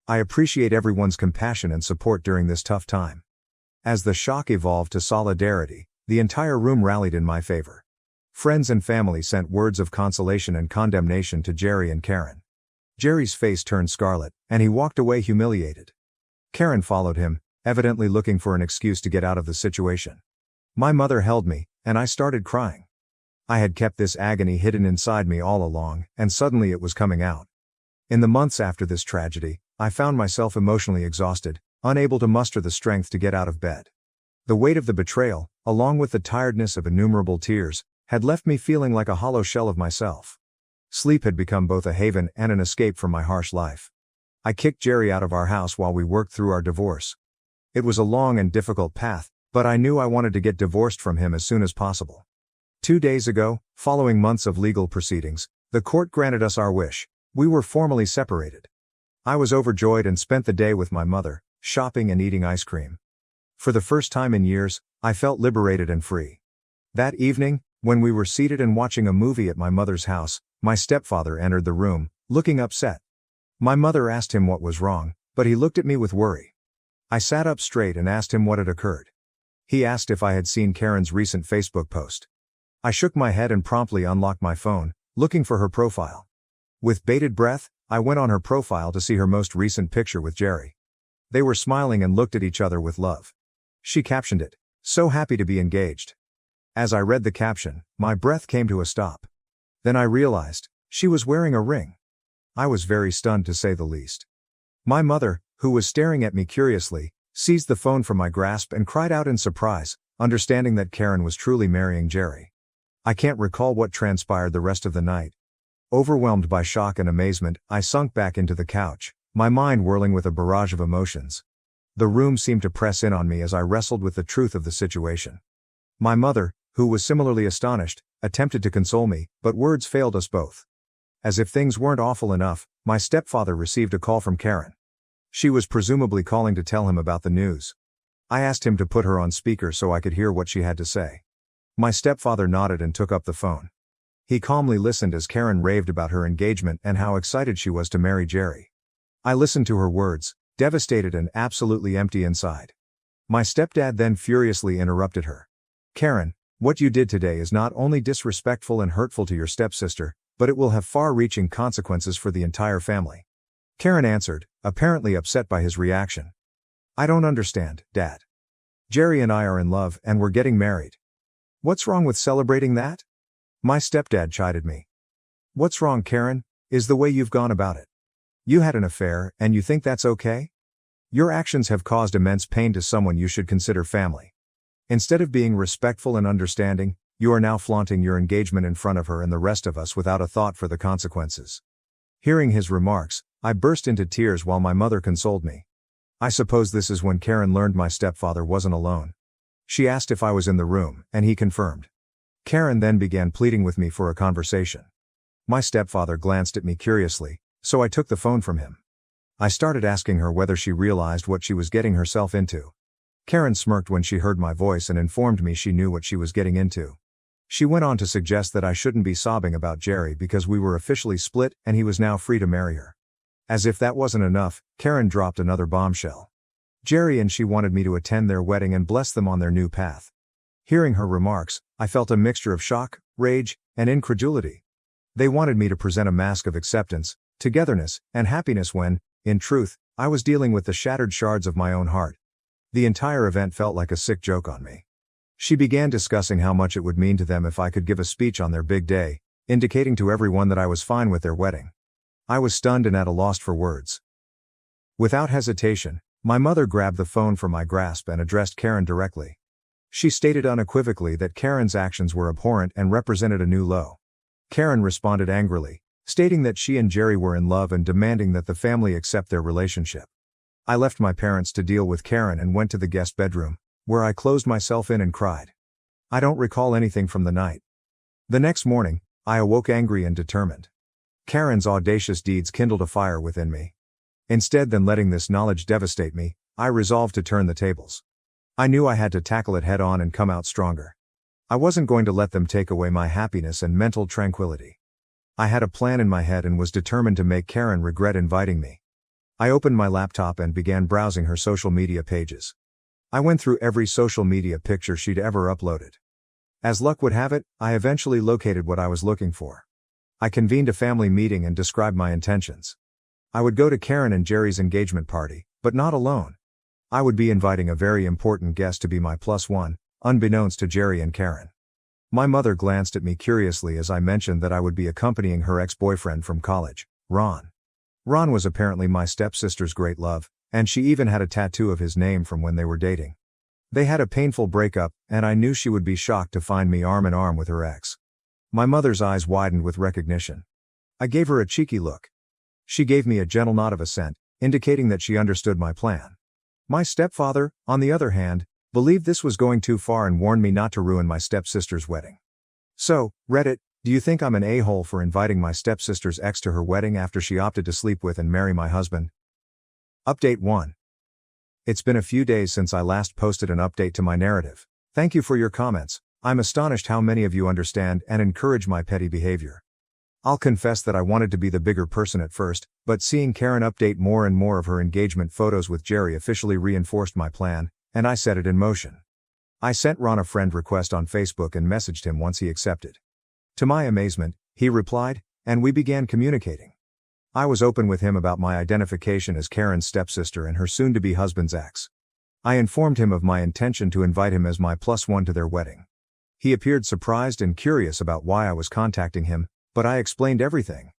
I appreciate everyone's compassion and support during this tough time." As the shock evolved to solidarity, the entire room rallied in my favor. Friends and family sent words of consolation and condemnation to Jerry and Karen. Jerry's face turned scarlet, and he walked away humiliated. Karen followed him, evidently looking for an excuse to get out of the situation. My mother held me, and I started crying. I had kept this agony hidden inside me all along, and suddenly it was coming out. In the months after this tragedy, I found myself emotionally exhausted, unable to muster the strength to get out of bed. The weight of the betrayal, along with the tiredness of innumerable tears, had left me feeling like a hollow shell of myself. Sleep had become both a haven and an escape from my harsh life. I kicked Jerry out of our house while we worked through our divorce. It was a long and difficult path, but I knew I wanted to get divorced from him as soon as possible. 2 days ago, following months of legal proceedings, the court granted us our wish. We were formally separated. I was overjoyed and spent the day with my mother, shopping and eating ice cream. For the first time in years, I felt liberated and free. That evening, when we were seated and watching a movie at my mother's house, my stepfather entered the room, looking upset. My mother asked him what was wrong, but he looked at me with worry. I sat up straight and asked him what had occurred. He asked if I had seen Karen's recent Facebook post. I shook my head and promptly unlocked my phone, looking for her profile. With bated breath, I went on her profile to see her most recent picture with Jerry. They were smiling and looked at each other with love. She captioned it, "So happy to be engaged." As I read the caption, my breath came to a stop. Then I realized, she was wearing a ring. I was very stunned to say the least. My mother, who was staring at me curiously, seized the phone from my grasp and cried out in surprise, understanding that Karen was truly marrying Jerry. I can't recall what transpired the rest of the night. Overwhelmed by shock and amazement, I sunk back into the couch, my mind whirling with a barrage of emotions. The room seemed to press in on me as I wrestled with the truth of the situation. My mother, who was similarly astonished, attempted to console me, but words failed us both. As if things weren't awful enough, my stepfather received a call from Karen. She was presumably calling to tell him about the news. I asked him to put her on speaker so I could hear what she had to say. My stepfather nodded and took up the phone. He calmly listened as Karen raved about her engagement and how excited she was to marry Jerry. I listened to her words, devastated and absolutely empty inside. My stepdad then furiously interrupted her. "Karen, What you did today is not only disrespectful and hurtful to your stepsister, but it will have far-reaching consequences for the entire family. Karen answered, apparently upset by his reaction. I don't understand, Dad. Jerry and I are in love and we're getting married. What's wrong with celebrating that? My stepdad chided me. What's wrong, Karen, is the way you've gone about it. You had an affair and you think that's okay? Your actions have caused immense pain to someone you should consider family. Instead of being respectful and understanding, you are now flaunting your engagement in front of her and the rest of us without a thought for the consequences. Hearing his remarks, I burst into tears while my mother consoled me. I suppose this is when Karen learned my stepfather wasn't alone. She asked if I was in the room, and he confirmed. Karen then began pleading with me for a conversation. My stepfather glanced at me curiously, so I took the phone from him. I started asking her whether she realized what she was getting herself into. Karen smirked when she heard my voice and informed me she knew what she was getting into. She went on to suggest that I shouldn't be sobbing about Jerry because we were officially split and he was now free to marry her. As if that wasn't enough, Karen dropped another bombshell. Jerry and she wanted me to attend their wedding and bless them on their new path. Hearing her remarks, I felt a mixture of shock, rage, and incredulity. They wanted me to present a mask of acceptance, togetherness, and happiness when, in truth, I was dealing with the shattered shards of my own heart. The entire event felt like a sick joke on me. She began discussing how much it would mean to them if I could give a speech on their big day, indicating to everyone that I was fine with their wedding. I was stunned and at a loss for words. Without hesitation, my mother grabbed the phone from my grasp and addressed Karen directly. She stated unequivocally that Karen's actions were abhorrent and represented a new low. Karen responded angrily, stating that she and Jerry were in love and demanding that the family accept their relationship. I left my parents to deal with Karen and went to the guest bedroom, where I closed myself in and cried. I don't recall anything from the night. The next morning, I awoke angry and determined. Karen's audacious deeds kindled a fire within me. Instead than letting this knowledge devastate me, I resolved to turn the tables. I knew I had to tackle it head on and come out stronger. I wasn't going to let them take away my happiness and mental tranquility. I had a plan in my head and was determined to make Karen regret inviting me. I opened my laptop and began browsing her social media pages. I went through every social media picture she'd ever uploaded. As luck would have it, I eventually located what I was looking for. I convened a family meeting and described my intentions. I would go to Karen and Jerry's engagement party, but not alone. I would be inviting a very important guest to be my +1, unbeknownst to Jerry and Karen. My mother glanced at me curiously as I mentioned that I would be accompanying her ex-boyfriend from college, Ron. Ron was apparently my stepsister's great love, and she even had a tattoo of his name from when they were dating. They had a painful breakup, and I knew she would be shocked to find me arm in arm with her ex. My mother's eyes widened with recognition. I gave her a cheeky look. She gave me a gentle nod of assent, indicating that she understood my plan. My stepfather, on the other hand, believed this was going too far and warned me not to ruin my stepsister's wedding. So, Reddit, do you think I'm an a-hole for inviting my stepsister's ex to her wedding after she opted to sleep with and marry my husband? Update 1. It's been a few days since I last posted an update to my narrative. Thank you for your comments. I'm astonished how many of you understand and encourage my petty behavior. I'll confess that I wanted to be the bigger person at first, but seeing Karen update more and more of her engagement photos with Jerry officially reinforced my plan, and I set it in motion. I sent Ron a friend request on Facebook and messaged him once he accepted. To my amazement, he replied, and we began communicating. I was open with him about my identification as Karen's stepsister and her soon-to-be husband's ex. I informed him of my intention to invite him as my +1 to their wedding. He appeared surprised and curious about why I was contacting him, but I explained everything.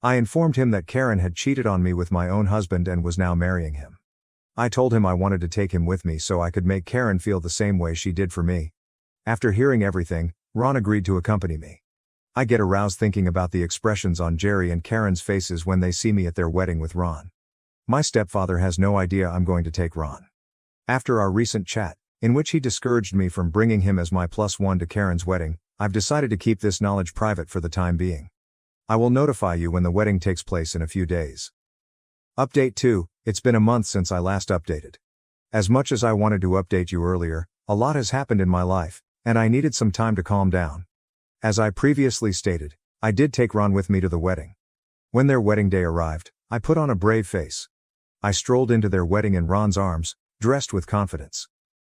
I informed him that Karen had cheated on me with my own husband and was now marrying him. I told him I wanted to take him with me so I could make Karen feel the same way she did for me. After hearing everything, Ron agreed to accompany me. I get aroused thinking about the expressions on Jerry and Karen's faces when they see me at their wedding with Ron. My stepfather has no idea I'm going to take Ron. After our recent chat, in which he discouraged me from bringing him as my +1 to Karen's wedding, I've decided to keep this knowledge private for the time being. I will notify you when the wedding takes place in a few days. Update 2, it's been a month since I last updated. As much as I wanted to update you earlier, a lot has happened in my life, and I needed some time to calm down. As I previously stated, I did take Ron with me to the wedding. When their wedding day arrived, I put on a brave face. I strolled into their wedding in Ron's arms, dressed with confidence.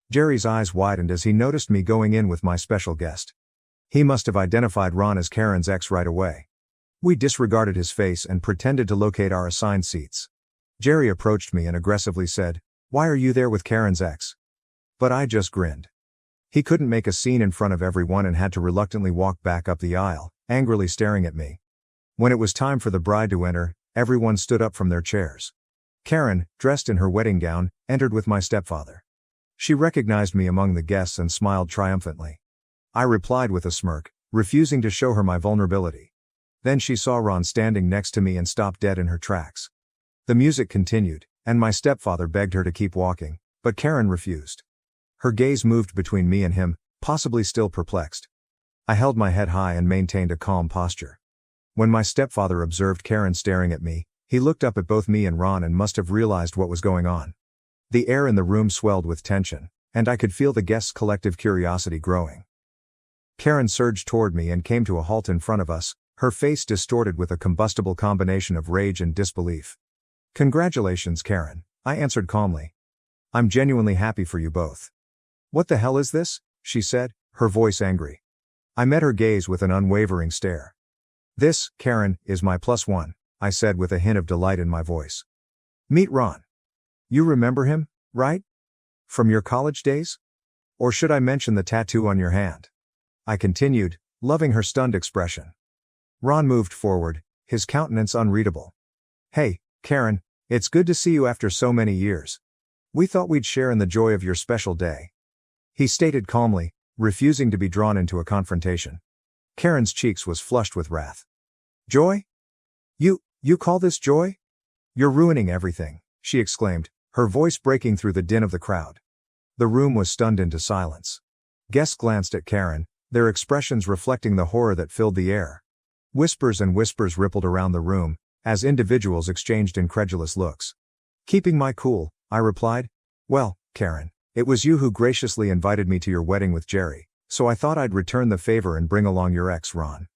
Jerry's eyes widened as he noticed me going in with my special guest. He must have identified Ron as Karen's ex right away. We disregarded his face and pretended to locate our assigned seats. Jerry approached me and aggressively said, "Why are you there with Karen's ex?" But I just grinned. He couldn't make a scene in front of everyone and had to reluctantly walk back up the aisle, angrily staring at me. When it was time for the bride to enter, everyone stood up from their chairs. Karen, dressed in her wedding gown, entered with my stepfather. She recognized me among the guests and smiled triumphantly. I replied with a smirk, refusing to show her my vulnerability. Then she saw Ron standing next to me and stopped dead in her tracks. The music continued, and my stepfather begged her to keep walking, but Karen refused. Her gaze moved between me and him, possibly still perplexed. I held my head high and maintained a calm posture. When my stepfather observed Karen staring at me, he looked up at both me and Ron and must have realized what was going on. The air in the room swelled with tension, and I could feel the guests' collective curiosity growing. Karen surged toward me and came to a halt in front of us, her face distorted with a combustible combination of rage and disbelief. "Congratulations, Karen," I answered calmly. "I'm genuinely happy for you both." "What the hell is this?" she said, her voice angry. I met her gaze with an unwavering stare. "This, Karen, is my +1, I said with a hint of delight in my voice. "Meet Ron. You remember him, right? From your college days? Or should I mention the tattoo on your hand?" I continued, loving her stunned expression. Ron moved forward, his countenance unreadable. "Hey, Karen, it's good to see you after so many years. We thought we'd share in the joy of your special day," he stated calmly, refusing to be drawn into a confrontation. Karen's cheeks was flushed with wrath. "Joy? You call this joy? You're ruining everything," she exclaimed, her voice breaking through the din of the crowd. The room was stunned into silence. Guests glanced at Karen, their expressions reflecting the horror that filled the air. Whispers and whispers rippled around the room, as individuals exchanged incredulous looks. Keeping my cool, I replied, "Well, Karen, it was you who graciously invited me to your wedding with Jerry, so I thought I'd return the favor and bring along your ex, Ron."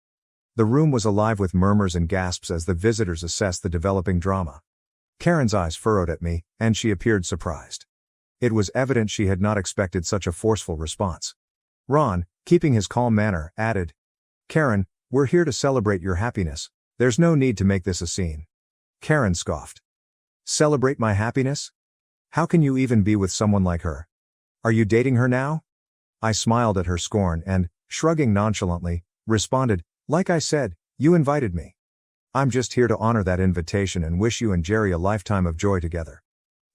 The room was alive with murmurs and gasps as the visitors assessed the developing drama. Karen's eyes furrowed at me, and she appeared surprised. It was evident she had not expected such a forceful response. Ron, keeping his calm manner, added, "Karen, we're here to celebrate your happiness. There's no need to make this a scene." Karen scoffed. "Celebrate my happiness? How can you even be with someone like her? Are you dating her now?" I smiled at her scorn and, shrugging nonchalantly, responded, "Like I said, you invited me. I'm just here to honor that invitation and wish you and Jerry a lifetime of joy together.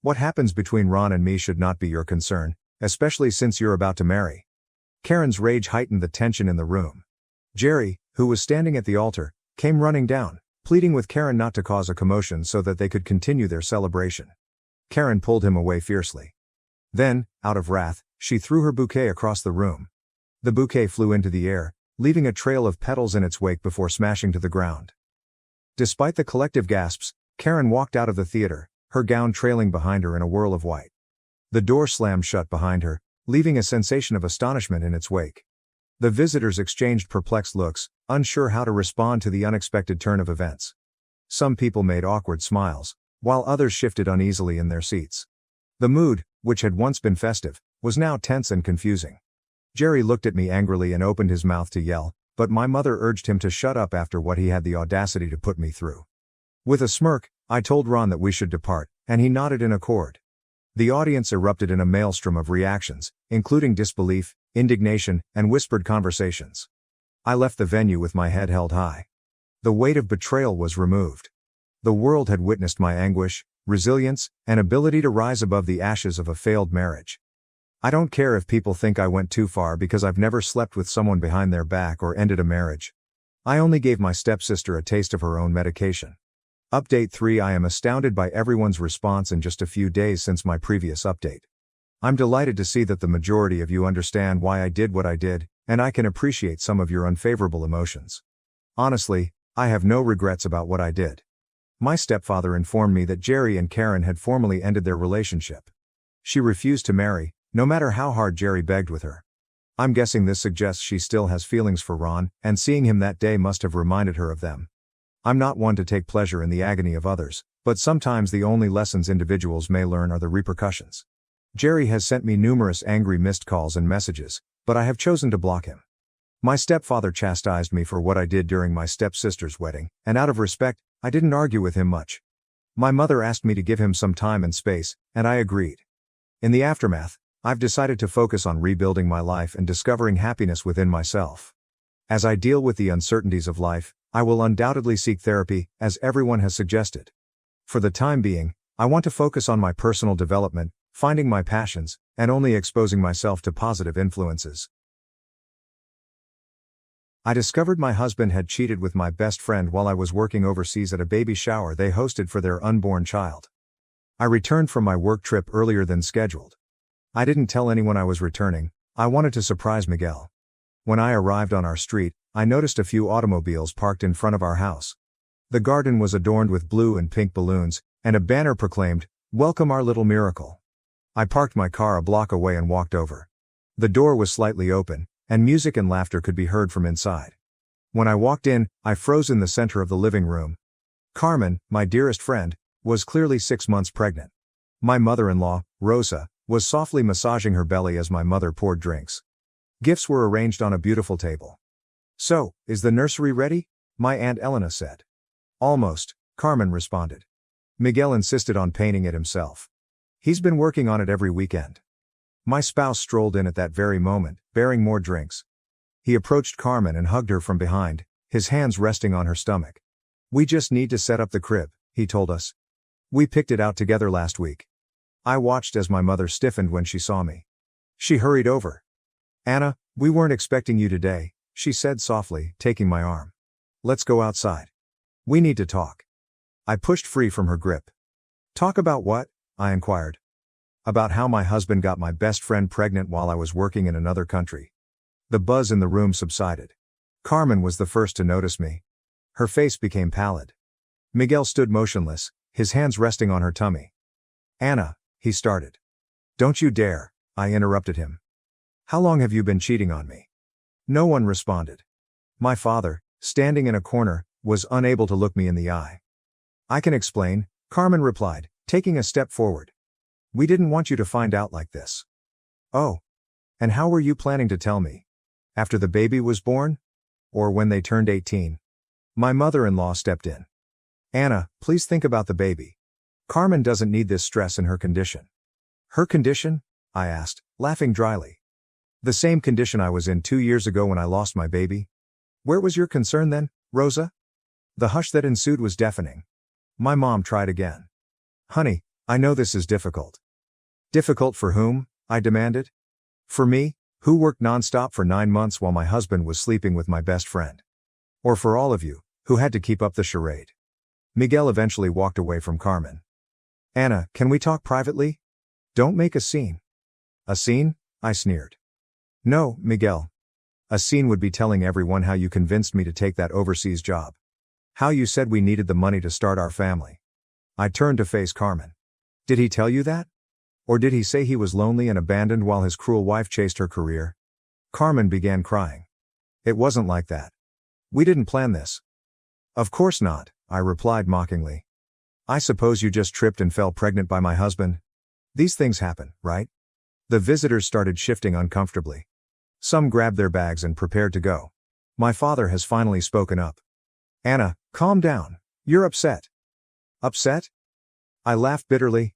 What happens between Ron and me should not be your concern, especially since you're about to marry." Karen's rage heightened the tension in the room. Jerry, who was standing at the altar, came running down, pleading with Karen not to cause a commotion so that they could continue their celebration. Karen pulled him away fiercely. Then, out of wrath, she threw her bouquet across the room. The bouquet flew into the air, leaving a trail of petals in its wake before smashing to the ground. Despite the collective gasps, Karen walked out of the theater, her gown trailing behind her in a whirl of white. The door slammed shut behind her, leaving a sensation of astonishment in its wake. The visitors exchanged perplexed looks, unsure how to respond to the unexpected turn of events. Some people made awkward smiles, while others shifted uneasily in their seats. The mood, which had once been festive, was now tense and confusing. Jerry looked at me angrily and opened his mouth to yell, but my mother urged him to shut up after what he had the audacity to put me through. With a smirk, I told Ron that we should depart, and he nodded in accord. The audience erupted in a maelstrom of reactions, including disbelief, indignation, and whispered conversations. I left the venue with my head held high. The weight of betrayal was removed. The world had witnessed my anguish, resilience, and ability to rise above the ashes of a failed marriage. I don't care if people think I went too far because I've never slept with someone behind their back or ended a marriage. I only gave my stepsister a taste of her own medication. Update 3: I am astounded by everyone's response in just a few days since my previous update. I'm delighted to see that the majority of you understand why I did what I did, and I can appreciate some of your unfavorable emotions. Honestly, I have no regrets about what I did. My stepfather informed me that Jerry and Karen had formally ended their relationship. She refused to marry, no matter how hard Jerry begged with her. I'm guessing this suggests she still has feelings for Ron, and seeing him that day must have reminded her of them. I'm not one to take pleasure in the agony of others, but sometimes the only lessons individuals may learn are the repercussions. Jerry has sent me numerous angry missed calls and messages, but I have chosen to block him. My stepfather chastised me for what I did during my stepsister's wedding, and out of respect, I didn't argue with him much. My mother asked me to give him some time and space, and I agreed. In the aftermath, I've decided to focus on rebuilding my life and discovering happiness within myself. As I deal with the uncertainties of life, I will undoubtedly seek therapy, as everyone has suggested. For the time being, I want to focus on my personal development, finding my passions, and only exposing myself to positive influences. I discovered my husband had cheated with my best friend while I was working overseas at a baby shower they hosted for their unborn child. I returned from my work trip earlier than scheduled. I didn't tell anyone I was returning. I wanted to surprise Miguel. When I arrived on our street, I noticed a few automobiles parked in front of our house. The garden was adorned with blue and pink balloons, and a banner proclaimed, "Welcome our little miracle." I parked my car a block away and walked over. The door was slightly open, and music and laughter could be heard from inside. When I walked in, I froze in the center of the living room. Carmen, my dearest friend, was clearly 6 months pregnant. My mother-in-law, Rosa, was softly massaging her belly as my mother poured drinks. Gifts were arranged on a beautiful table. "So, is the nursery ready?" my Aunt Elena said. "Almost," Carmen responded. Miguel insisted on painting it himself. He's been working on it every weekend. My spouse strolled in at that very moment, bearing more drinks. He approached Carmen and hugged her from behind, his hands resting on her stomach. "We just need to set up the crib," he told us. "We picked it out together last week." I watched as my mother stiffened when she saw me. She hurried over. "Anna, we weren't expecting you today," she said softly, taking my arm. "Let's go outside. We need to talk." I pushed free from her grip. "Talk about what?" I inquired. "About how my husband got my best friend pregnant while I was working in another country." The buzz in the room subsided. Carmen was the first to notice me. Her face became pallid. Miguel stood motionless, his hands resting on her tummy. "Anna," he started. "Don't you dare," I interrupted him. "How long have you been cheating on me?" No one responded. My father, standing in a corner, was unable to look me in the eye. "I can explain," Carmen replied, taking a step forward. "We didn't want you to find out like this." "Oh. And how were you planning to tell me? After the baby was born? Or when they turned 18? My mother-in-law stepped in. "Anna, please think about the baby. Carmen doesn't need this stress in her condition." "Her condition?" I asked, laughing dryly. "The same condition I was in 2 years ago when I lost my baby. Where was your concern then, Rosa?" The hush that ensued was deafening. My mom tried again. "Honey, I know this is difficult." "Difficult for whom?" I demanded. "For me, who worked nonstop for 9 months while my husband was sleeping with my best friend. Or for all of you, who had to keep up the charade." Miguel eventually walked away from Carmen. "Anna, can we talk privately? Don't make a scene." "A scene?" I sneered. "No, Miguel. A scene would be telling everyone how you convinced me to take that overseas job. How you said we needed the money to start our family." I turned to face Carmen. "Did he tell you that? Or did he say he was lonely and abandoned while his cruel wife chased her career?" Carmen began crying. "It wasn't like that. We didn't plan this." "Of course not," I replied mockingly. "I suppose you just tripped and fell pregnant by my husband? These things happen, right?" The visitors started shifting uncomfortably. Some grabbed their bags and prepared to go. My father has finally spoken up. "Anna, calm down. You're upset." "Upset?" I laughed bitterly.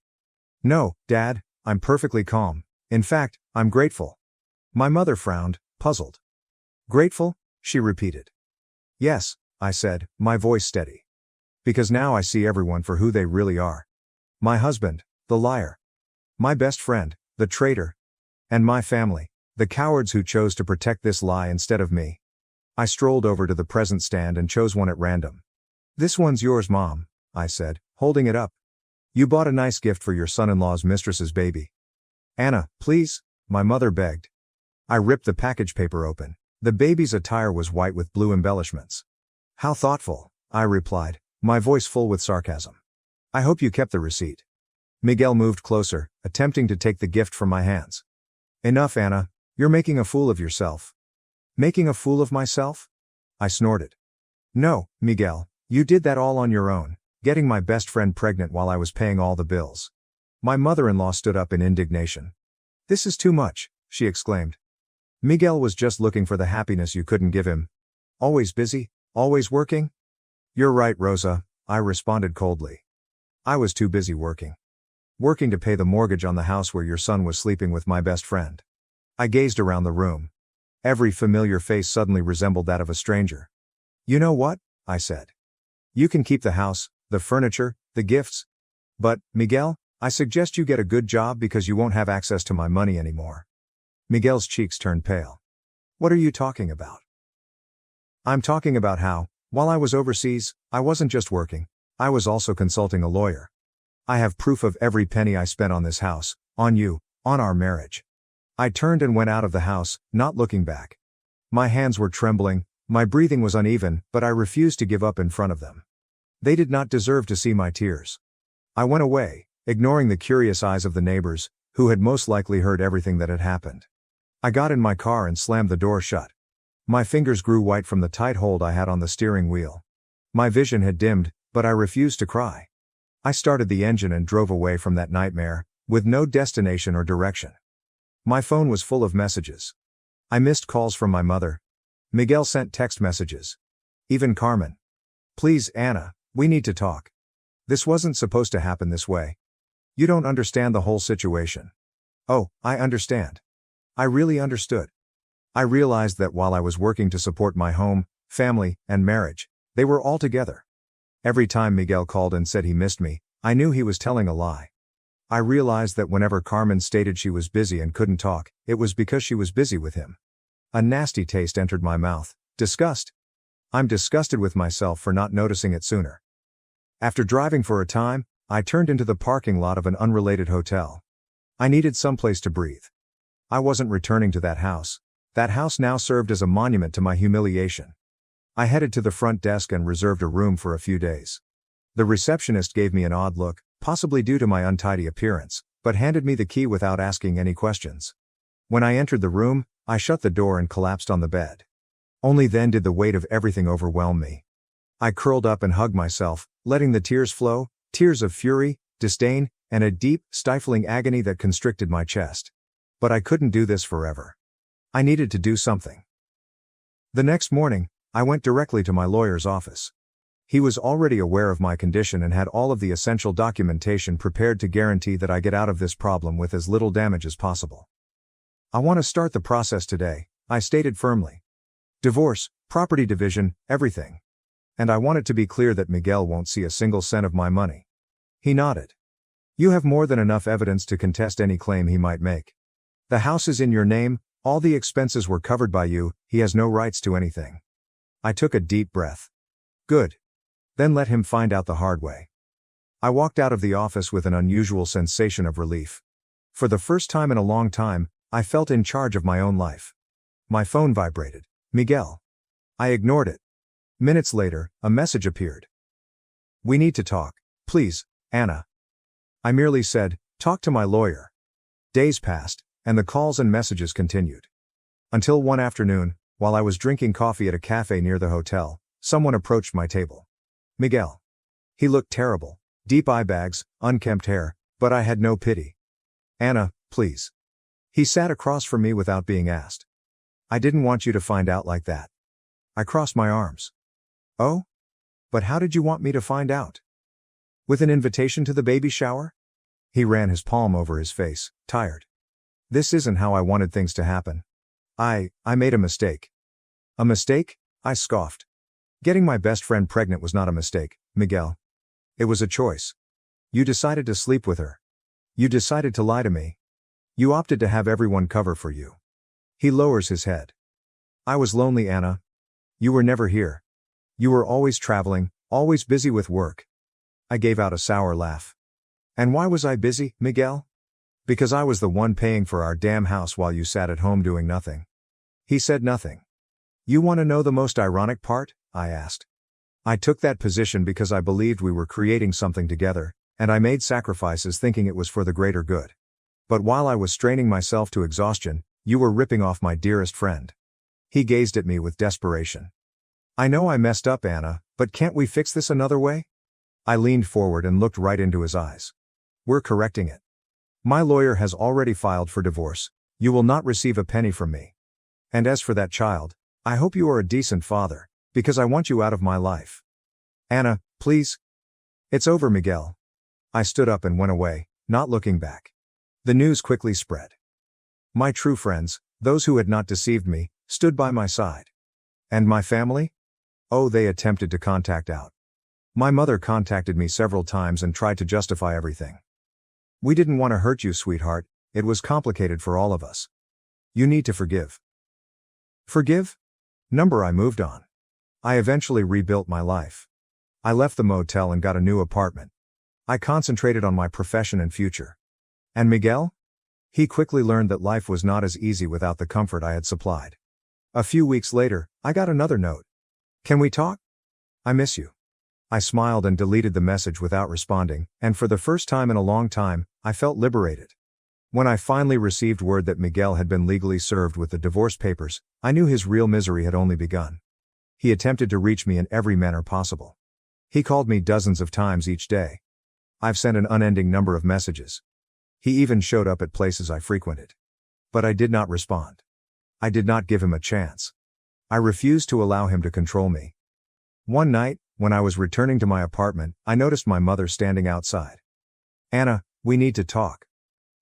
"No, Dad, I'm perfectly calm. In fact, I'm grateful." My mother frowned, puzzled. "Grateful?" she repeated. "Yes," I said, my voice steady. "Because now I see everyone for who they really are. My husband, the liar. My best friend, the traitor. And my family, the cowards who chose to protect this lie instead of me." I strolled over to the present stand and chose one at random. "This one's yours, Mom," I said, holding it up. "You bought a nice gift for your son-in-law's mistress's baby." "Anna, please," my mother begged. I ripped the package paper open. The baby's attire was white with blue embellishments. "How thoughtful," I replied, my voice full with sarcasm. "I hope you kept the receipt." Miguel moved closer, attempting to take the gift from my hands. "Enough, Anna, you're making a fool of yourself." "Making a fool of myself?" I snorted. "No, Miguel, you did that all on your own, getting my best friend pregnant while I was paying all the bills. My mother-in-law stood up in indignation. "This is too much," she exclaimed. "Miguel was just looking for the happiness you couldn't give him. Always busy, always working?" "You're right, Rosa," I responded coldly. "I was too busy working. Working to pay the mortgage on the house where your son was sleeping with my best friend." I gazed around the room. Every familiar face suddenly resembled that of a stranger. "You know what?" I said. "You can keep the house, the furniture, the gifts. But, Miguel, I suggest you get a good job because you won't have access to my money anymore." Miguel's cheeks turned pale. "What are you talking about?" "I'm talking about how, while I was overseas, I wasn't just working, I was also consulting a lawyer. I have proof of every penny I spent on this house, on you, on our marriage." I turned and went out of the house, not looking back. My hands were trembling, my breathing was uneven, but I refused to give up in front of them. They did not deserve to see my tears. I went away, ignoring the curious eyes of the neighbors, who had most likely heard everything that had happened. I got in my car and slammed the door shut. My fingers grew white from the tight hold I had on the steering wheel. My vision had dimmed, but I refused to cry. I started the engine and drove away from that nightmare, with no destination or direction. My phone was full of messages. I missed calls from my mother. Miguel sent text messages. Even Carmen. "Please, Anna, we need to talk. This wasn't supposed to happen this way. You don't understand the whole situation." "Oh, I understand." I really understood. I realized that while I was working to support my home, family, and marriage, they were all together. Every time Miguel called and said he missed me, I knew he was telling a lie. I realized that whenever Carmen stated she was busy and couldn't talk, it was because she was busy with him. A nasty taste entered my mouth. Disgust. I'm disgusted with myself for not noticing it sooner. After driving for a time, I turned into the parking lot of an unrelated hotel. I needed someplace to breathe. I wasn't returning to that house. That house now served as a monument to my humiliation. I headed to the front desk and reserved a room for a few days. The receptionist gave me an odd look, possibly due to my untidy appearance, but handed me the key without asking any questions. When I entered the room, I shut the door and collapsed on the bed. Only then did the weight of everything overwhelm me. I curled up and hugged myself, letting the tears flow, tears of fury, disdain, and a deep, stifling agony that constricted my chest. But I couldn't do this forever. I needed to do something. The next morning, I went directly to my lawyer's office. He was already aware of my condition and had all of the essential documentation prepared to guarantee that I get out of this problem with as little damage as possible. "I want to start the process today," I stated firmly. "Divorce, property division, everything. And I want it to be clear that Miguel won't see a single cent of my money." He nodded. "You have more than enough evidence to contest any claim he might make. The house is in your name, all the expenses were covered by you, he has no rights to anything." I took a deep breath. Good. Then let him find out the hard way. I walked out of the office with an unusual sensation of relief. For the first time in a long time, I felt in charge of my own life. My phone vibrated. Miguel. I ignored it. Minutes later, a message appeared. "We need to talk. Please, Anna." I merely said, "Talk to my lawyer." Days passed, and the calls and messages continued. Until one afternoon, while I was drinking coffee at a cafe near the hotel, someone approached my table. Miguel. He looked terrible, deep eye bags, unkempt hair, but I had no pity. "Anna, please." He sat across from me without being asked. "I didn't want you to find out like that." I crossed my arms. "Oh? But how did you want me to find out? With an invitation to the baby shower?" He ran his palm over his face, tired. "This isn't how I wanted things to happen. I made a mistake." "A mistake?" I scoffed. "Getting my best friend pregnant was not a mistake, Miguel. It was a choice. You decided to sleep with her. You decided to lie to me. You opted to have everyone cover for you." He lowers his head. "I was lonely, Anna. You were never here. You were always traveling, always busy with work." I gave out a sour laugh. "And why was I busy, Miguel?" "Because I was the one paying for our damn house while you sat at home doing nothing." He said nothing. "You want to know the most ironic part?" I asked. "I took that position because I believed we were creating something together, and I made sacrifices thinking it was for the greater good. But while I was straining myself to exhaustion, you were ripping off my dearest friend." He gazed at me with desperation. "I know I messed up, Anna, but can't we fix this another way?" I leaned forward and looked right into his eyes. "We're correcting it. My lawyer has already filed for divorce. You will not receive a penny from me. And as for that child, I hope you are a decent father, because I want you out of my life. Anna, please. It's over, Miguel. I stood up and went away, not looking back. The news quickly spread. My true friends, those who had not deceived me, stood by my side. And my family? Oh, they attempted to contact out. My mother contacted me several times and tried to justify everything. We didn't want to hurt you, sweetheart. It was complicated for all of us. You need to forgive. Forgive? I moved on. I eventually rebuilt my life. I left the motel and got a new apartment. I concentrated on my profession and future. And Miguel? He quickly learned that life was not as easy without the comfort I had supplied. A few weeks later, I got another note. Can we talk? I miss you. I smiled and deleted the message without responding, and for the first time in a long time, I felt liberated. When I finally received word that Miguel had been legally served with the divorce papers, I knew his real misery had only begun. He attempted to reach me in every manner possible. He called me dozens of times each day. I've sent an unending number of messages. He even showed up at places I frequented. But I did not respond. I did not give him a chance. I refused to allow him to control me. One night, when I was returning to my apartment, I noticed my mother standing outside. Anna, we need to talk.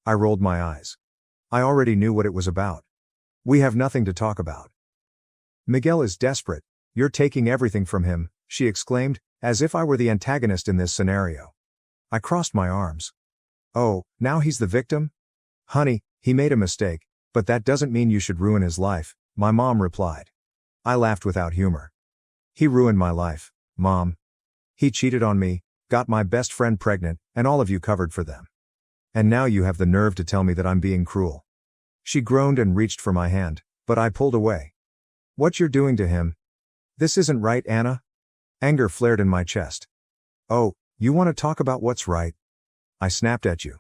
I rolled my eyes. I already knew what it was about. We have nothing to talk about. Miguel is desperate. You're taking everything from him, she exclaimed, as if I were the antagonist in this scenario. I crossed my arms. Oh, now he's the victim? Honey, he made a mistake, but that doesn't mean you should ruin his life, my mom replied. I laughed without humor. He ruined my life, Mom. He cheated on me, got my best friend pregnant, and all of you covered for them. And now you have the nerve to tell me that I'm being cruel. She groaned and reached for my hand, but I pulled away. What you're doing to him? This isn't right, Anna. Anger flared in my chest. Oh, you want to talk about what's right? I snapped at you.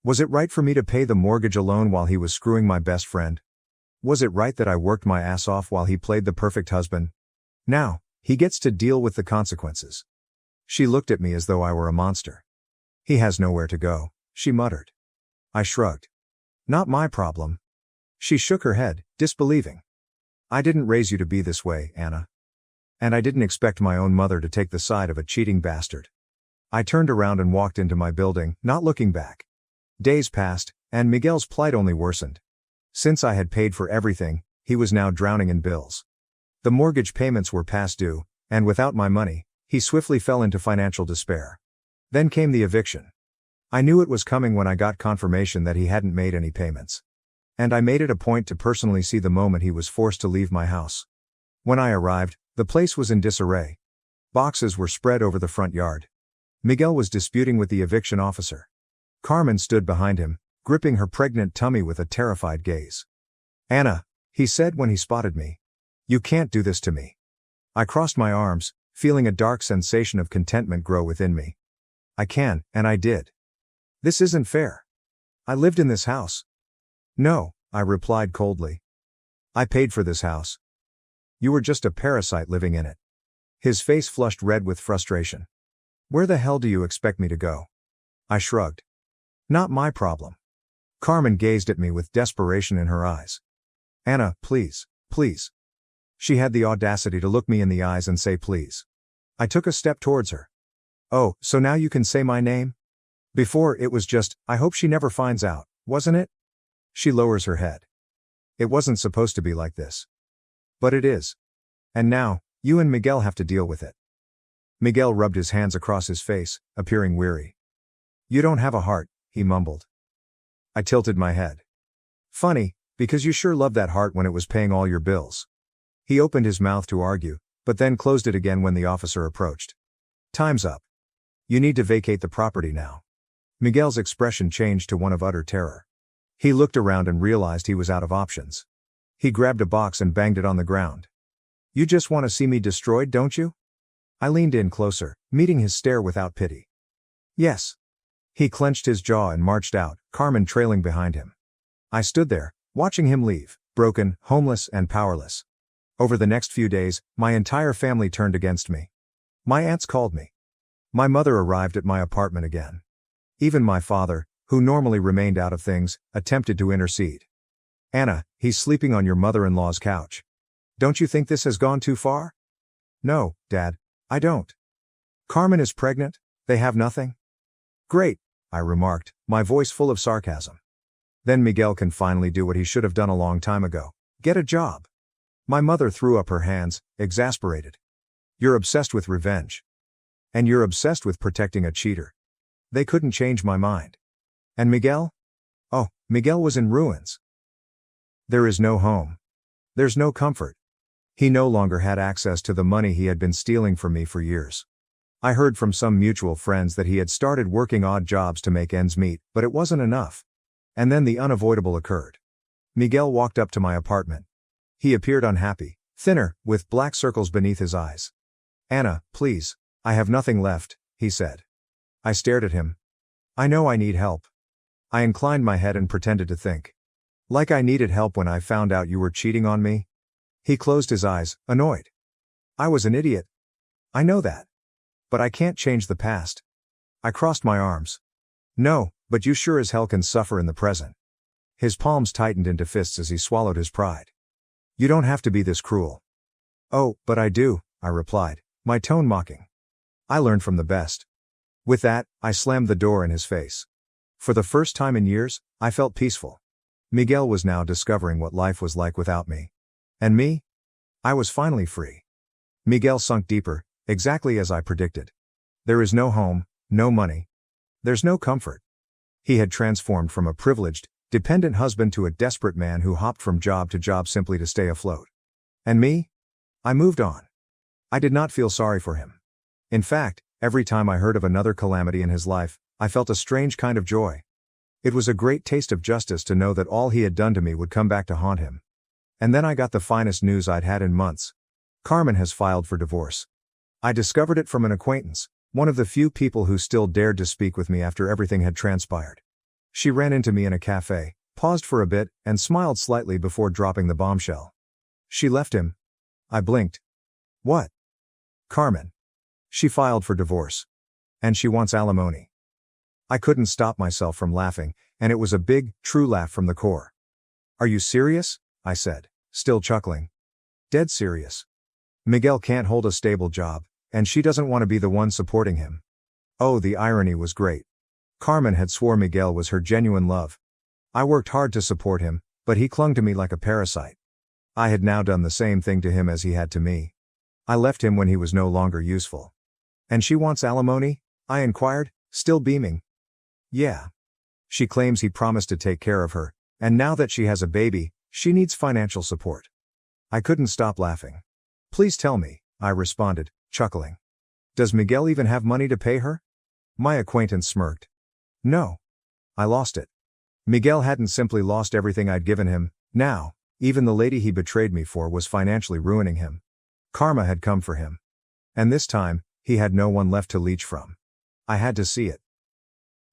Was it right for me to pay the mortgage alone while he was screwing my best friend? Was it right that I worked my ass off while he played the perfect husband? Now, he gets to deal with the consequences. She looked at me as though I were a monster. He has nowhere to go, she muttered. I shrugged. Not my problem. She shook her head, disbelieving. I didn't raise you to be this way, Anna. And I didn't expect my own mother to take the side of a cheating bastard. I turned around and walked into my building, not looking back. Days passed, and Miguel's plight only worsened. Since I had paid for everything, he was now drowning in bills. The mortgage payments were past due, and without my money, he swiftly fell into financial despair. Then came the eviction. I knew it was coming when I got confirmation that he hadn't made any payments. And I made it a point to personally see the moment he was forced to leave my house. When I arrived, the place was in disarray. Boxes were spread over the front yard. Miguel was disputing with the eviction officer. Carmen stood behind him, gripping her pregnant tummy with a terrified gaze. Anna, he said when he spotted me. You can't do this to me. I crossed my arms, feeling a dark sensation of contentment grow within me. I can, and I did. This isn't fair. I lived in this house. No, I replied coldly. I paid for this house. You were just a parasite living in it. His face flushed red with frustration. Where the hell do you expect me to go? I shrugged. Not my problem. Carmen gazed at me with desperation in her eyes. Anna, please, please. She had the audacity to look me in the eyes and say please. I took a step towards her. Oh, so now you can say my name? Before it was just, I hope she never finds out, wasn't it? She lowers her head. It wasn't supposed to be like this. But it is. And now, you and Miguel have to deal with it. Miguel rubbed his hands across his face, appearing weary. You don't have a heart, he mumbled. I tilted my head. Funny, because you sure loved that heart when it was paying all your bills. He opened his mouth to argue, but then closed it again when the officer approached. Time's up. You need to vacate the property now. Miguel's expression changed to one of utter terror. He looked around and realized he was out of options. He grabbed a box and banged it on the ground. You just want to see me destroyed, don't you? I leaned in closer, meeting his stare without pity. Yes. He clenched his jaw and marched out, Carmen trailing behind him. I stood there, watching him leave, broken, homeless, and powerless. Over the next few days, my entire family turned against me. My aunts called me. My mother arrived at my apartment again. Even my father, who normally remained out of things, attempted to intercede. Anna, he's sleeping on your mother-in-law's couch. Don't you think this has gone too far? No, Dad, I don't. Carmen is pregnant, they have nothing? Great, I remarked, my voice full of sarcasm. Then Miguel can finally do what he should have done a long time ago. Get a job. My mother threw up her hands, exasperated. You're obsessed with revenge. And you're obsessed with protecting a cheater. They couldn't change my mind. And Miguel? Oh, Miguel was in ruins. There is no home. There's no comfort. He no longer had access to the money he had been stealing from me for years. I heard from some mutual friends that he had started working odd jobs to make ends meet, but it wasn't enough. And then the unavoidable occurred. Miguel walked up to my apartment. He appeared unhappy, thinner, with black circles beneath his eyes. Anna, please, I have nothing left, he said. I stared at him. I know I need help. I inclined my head and pretended to think. Like I needed help when I found out you were cheating on me? He closed his eyes, annoyed. I was an idiot. I know that. But I can't change the past. I crossed my arms. No, but you sure as hell can suffer in the present. His palms tightened into fists as he swallowed his pride. You don't have to be this cruel. Oh, but I do, I replied, my tone mocking. I learned from the best. With that, I slammed the door in his face. For the first time in years, I felt peaceful. Miguel was now discovering what life was like without me. And me? I was finally free. Miguel sunk deeper, exactly as I predicted. There is no home, no money. There's no comfort. He had transformed from a privileged, dependent husband to a desperate man who hopped from job to job simply to stay afloat. And me? I moved on. I did not feel sorry for him. In fact, every time I heard of another calamity in his life, I felt a strange kind of joy. It was a great taste of justice to know that all he had done to me would come back to haunt him. And then I got the finest news I'd had in months. Carmen has filed for divorce. I discovered it from an acquaintance, one of the few people who still dared to speak with me after everything had transpired. She ran into me in a cafe, paused for a bit, and smiled slightly before dropping the bombshell. She left him. I blinked. What? Carmen. She filed for divorce. And she wants alimony. I couldn't stop myself from laughing, and it was a big, true laugh from the core. Are you serious? I said, still chuckling. Dead serious. Miguel can't hold a stable job, and she doesn't want to be the one supporting him. Oh, the irony was great. Carmen had swore Miguel was her genuine love. I worked hard to support him, but he clung to me like a parasite. I had now done the same thing to him as he had to me. I left him when he was no longer useful. And she wants alimony? I inquired, still beaming. Yeah. She claims he promised to take care of her, and now that she has a baby, she needs financial support. I couldn't stop laughing. Please tell me, I responded, chuckling. Does Miguel even have money to pay her? My acquaintance smirked. No. I lost it. Miguel hadn't simply lost everything I'd given him, now, even the lady he betrayed me for was financially ruining him. Karma had come for him. And this time, he had no one left to leech from. I had to see it.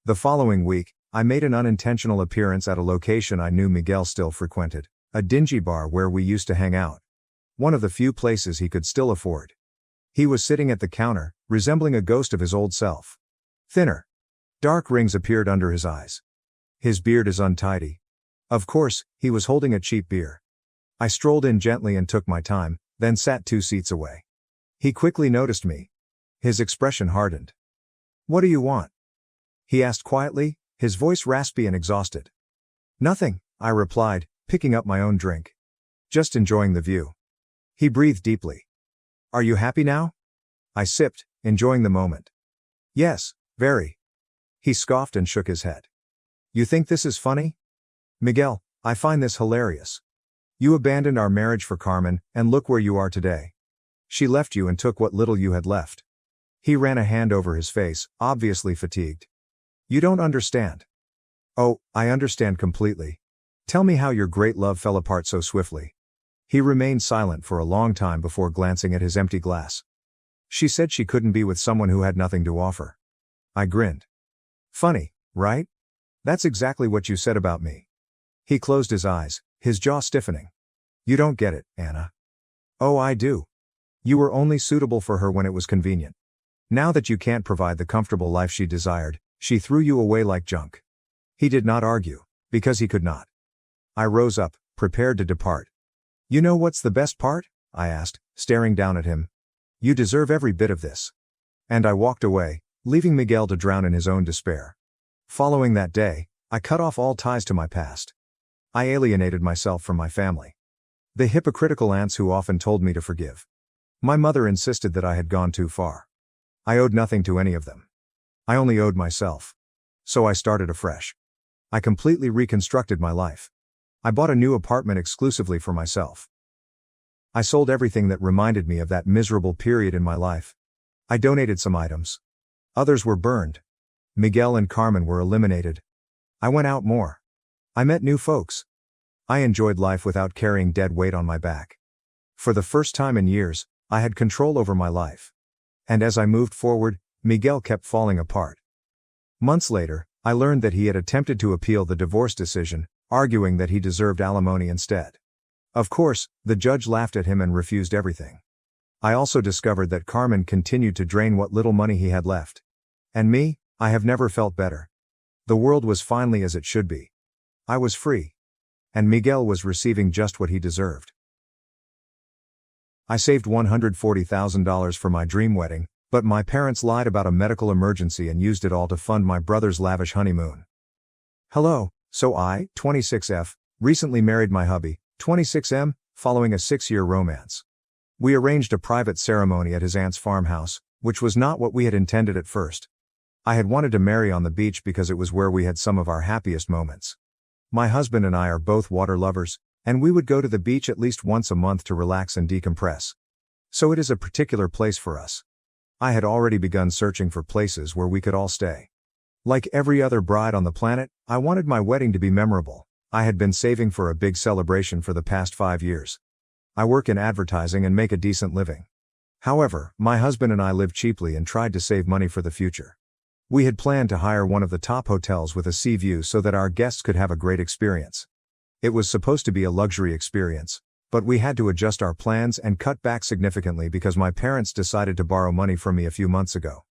The following week, I made an unintentional appearance at a location I knew Miguel still frequented, a dingy bar where we used to hang out. One of the few places he could still afford. He was sitting at the counter, resembling a ghost of his old self. Thinner. Dark rings appeared under his eyes. His beard is untidy. Of course, he was holding a cheap beer. I strolled in gently and took my time, then sat 2 seats away. He quickly noticed me. His expression hardened. What do you want? He asked quietly, his voice raspy and exhausted. Nothing, I replied, picking up my own drink. Just enjoying the view. He breathed deeply. Are you happy now? I sipped, enjoying the moment. Yes, very. He scoffed and shook his head. You think this is funny? Miguel, I find this hilarious. You abandoned our marriage for Carmen, and look where you are today. She left you and took what little you had left. He ran a hand over his face, obviously fatigued. You don't understand. Oh, I understand completely. Tell me how your great love fell apart so swiftly. He remained silent for a long time before glancing at his empty glass. She said she couldn't be with someone who had nothing to offer. I grinned. Funny, right? That's exactly what you said about me. He closed his eyes, his jaw stiffening. You don't get it, Anna. Oh, I do. You were only suitable for her when it was convenient. Now that you can't provide the comfortable life she desired, she threw you away like junk. He did not argue, because he could not. I rose up, prepared to depart. "You know what's the best part?" I asked, staring down at him. "You deserve every bit of this." And I walked away, leaving Miguel to drown in his own despair. Following that day, I cut off all ties to my past. I alienated myself from my family. The hypocritical aunts who often told me to forgive. My mother insisted that I had gone too far. I owed nothing to any of them. I only owed myself. So I started afresh. I completely reconstructed my life. I bought a new apartment exclusively for myself. I sold everything that reminded me of that miserable period in my life. I donated some items. Others were burned. Miguel and Carmen were eliminated. I went out more. I met new folks. I enjoyed life without carrying dead weight on my back. For the first time in years, I had control over my life. And as I moved forward, Miguel kept falling apart. Months later, I learned that he had attempted to appeal the divorce decision, arguing that he deserved alimony instead. Of course, the judge laughed at him and refused everything. I also discovered that Carmen continued to drain what little money he had left. And me, I have never felt better. The world was finally as it should be. I was free. And Miguel was receiving just what he deserved. I saved $140,000 for my dream wedding, but my parents lied about a medical emergency and used it all to fund my brother's lavish honeymoon. Hello, so I, 26F, recently married my hubby, 26M, following a 6-year romance. We arranged a private ceremony at his aunt's farmhouse, which was not what we had intended at first. I had wanted to marry on the beach because it was where we had some of our happiest moments. My husband and I are both water lovers, and we would go to the beach at least once a month to relax and decompress. So it is a particular place for us. I had already begun searching for places where we could all stay. Like every other bride on the planet, I wanted my wedding to be memorable. I had been saving for a big celebration for the past 5 years. I work in advertising and make a decent living. However, my husband and I lived cheaply and tried to save money for the future. We had planned to hire one of the top hotels with a sea view so that our guests could have a great experience. It was supposed to be a luxury experience, but we had to adjust our plans and cut back significantly because my parents decided to borrow money from me a few months ago.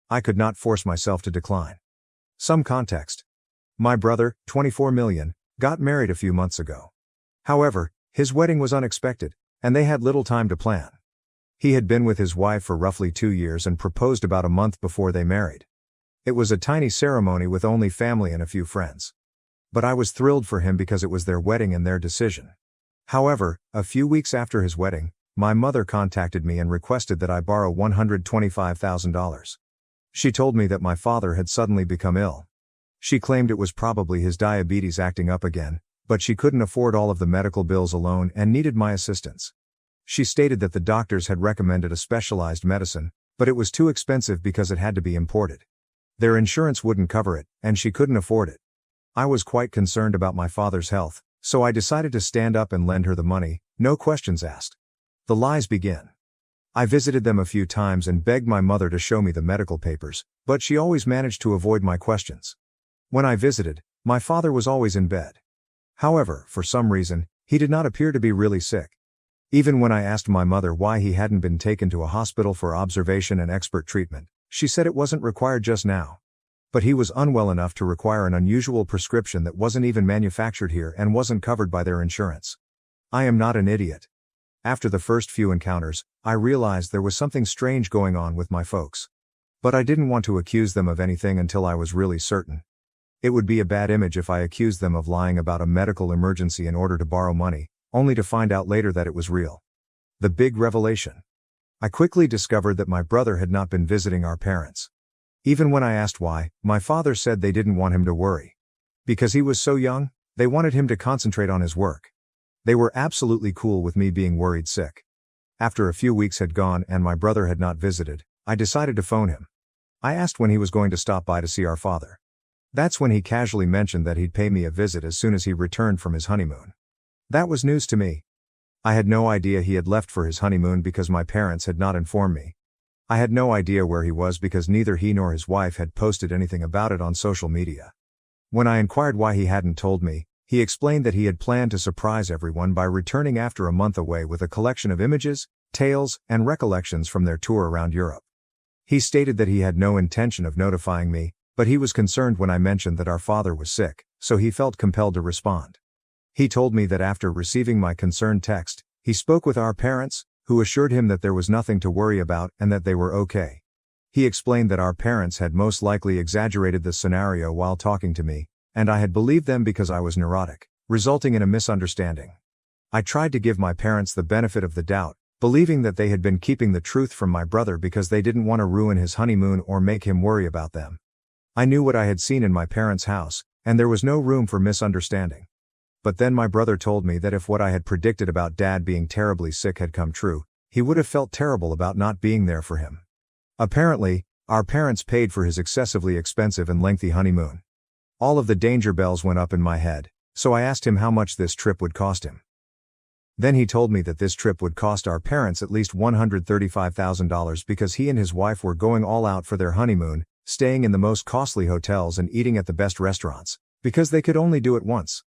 I could not force myself to decline. Some context. My brother, 24 million, got married a few months ago. However, his wedding was unexpected, and they had little time to plan. He had been with his wife for roughly 2 years and proposed about a month before they married. It was a tiny ceremony with only family and a few friends. But I was thrilled for him because it was their wedding and their decision. However, a few weeks after his wedding, my mother contacted me and requested that I borrow $125,000. She told me that my father had suddenly become ill. She claimed it was probably his diabetes acting up again, but she couldn't afford all of the medical bills alone and needed my assistance. She stated that the doctors had recommended a specialized medicine, but it was too expensive because it had to be imported. Their insurance wouldn't cover it, and she couldn't afford it. I was quite concerned about my father's health, so I decided to stand up and lend her the money, no questions asked. The lies begin. I visited them a few times and begged my mother to show me the medical papers, but she always managed to avoid my questions. When I visited, my father was always in bed. However, for some reason, he did not appear to be really sick. Even when I asked my mother why he hadn't been taken to a hospital for observation and expert treatment, she said it wasn't required just now. But he was unwell enough to require an unusual prescription that wasn't even manufactured here and wasn't covered by their insurance. I am not an idiot. After the first few encounters, I realized there was something strange going on with my folks. But I didn't want to accuse them of anything until I was really certain. It would be a bad image if I accused them of lying about a medical emergency in order to borrow money, only to find out later that it was real. The big revelation. I quickly discovered that my brother had not been visiting our parents. Even when I asked why, my father said they didn't want him to worry. Because he was so young, they wanted him to concentrate on his work. They were absolutely cool with me being worried sick. After a few weeks had gone and my brother had not visited, I decided to phone him. I asked when he was going to stop by to see our father. That's when he casually mentioned that he'd pay me a visit as soon as he returned from his honeymoon. That was news to me. I had no idea he had left for his honeymoon because my parents had not informed me. I had no idea where he was because neither he nor his wife had posted anything about it on social media. When I inquired why he hadn't told me, he explained that he had planned to surprise everyone by returning after a month away with a collection of images, tales, and recollections from their tour around Europe. He stated that he had no intention of notifying me, But he was concerned when I mentioned that our father was sick, so he felt compelled to respond. He told me that after receiving my concerned text, he spoke with our parents, who assured him that there was nothing to worry about and that they were okay. He explained that our parents had most likely exaggerated the scenario while talking to me, and I had believed them because I was neurotic, resulting in a misunderstanding. I tried to give my parents the benefit of the doubt, believing that they had been keeping the truth from my brother because they didn't want to ruin his honeymoon or make him worry about them. I knew what I had seen in my parents' house, and there was no room for misunderstanding. But then my brother told me that if what I had predicted about Dad being terribly sick had come true, he would have felt terrible about not being there for him. Apparently, our parents paid for his excessively expensive and lengthy honeymoon. All of the danger bells went up in my head, so I asked him how much this trip would cost him. Then he told me that this trip would cost our parents at least $135,000 because he and his wife were going all out for their honeymoon, staying in the most costly hotels and eating at the best restaurants, because they could only do it once.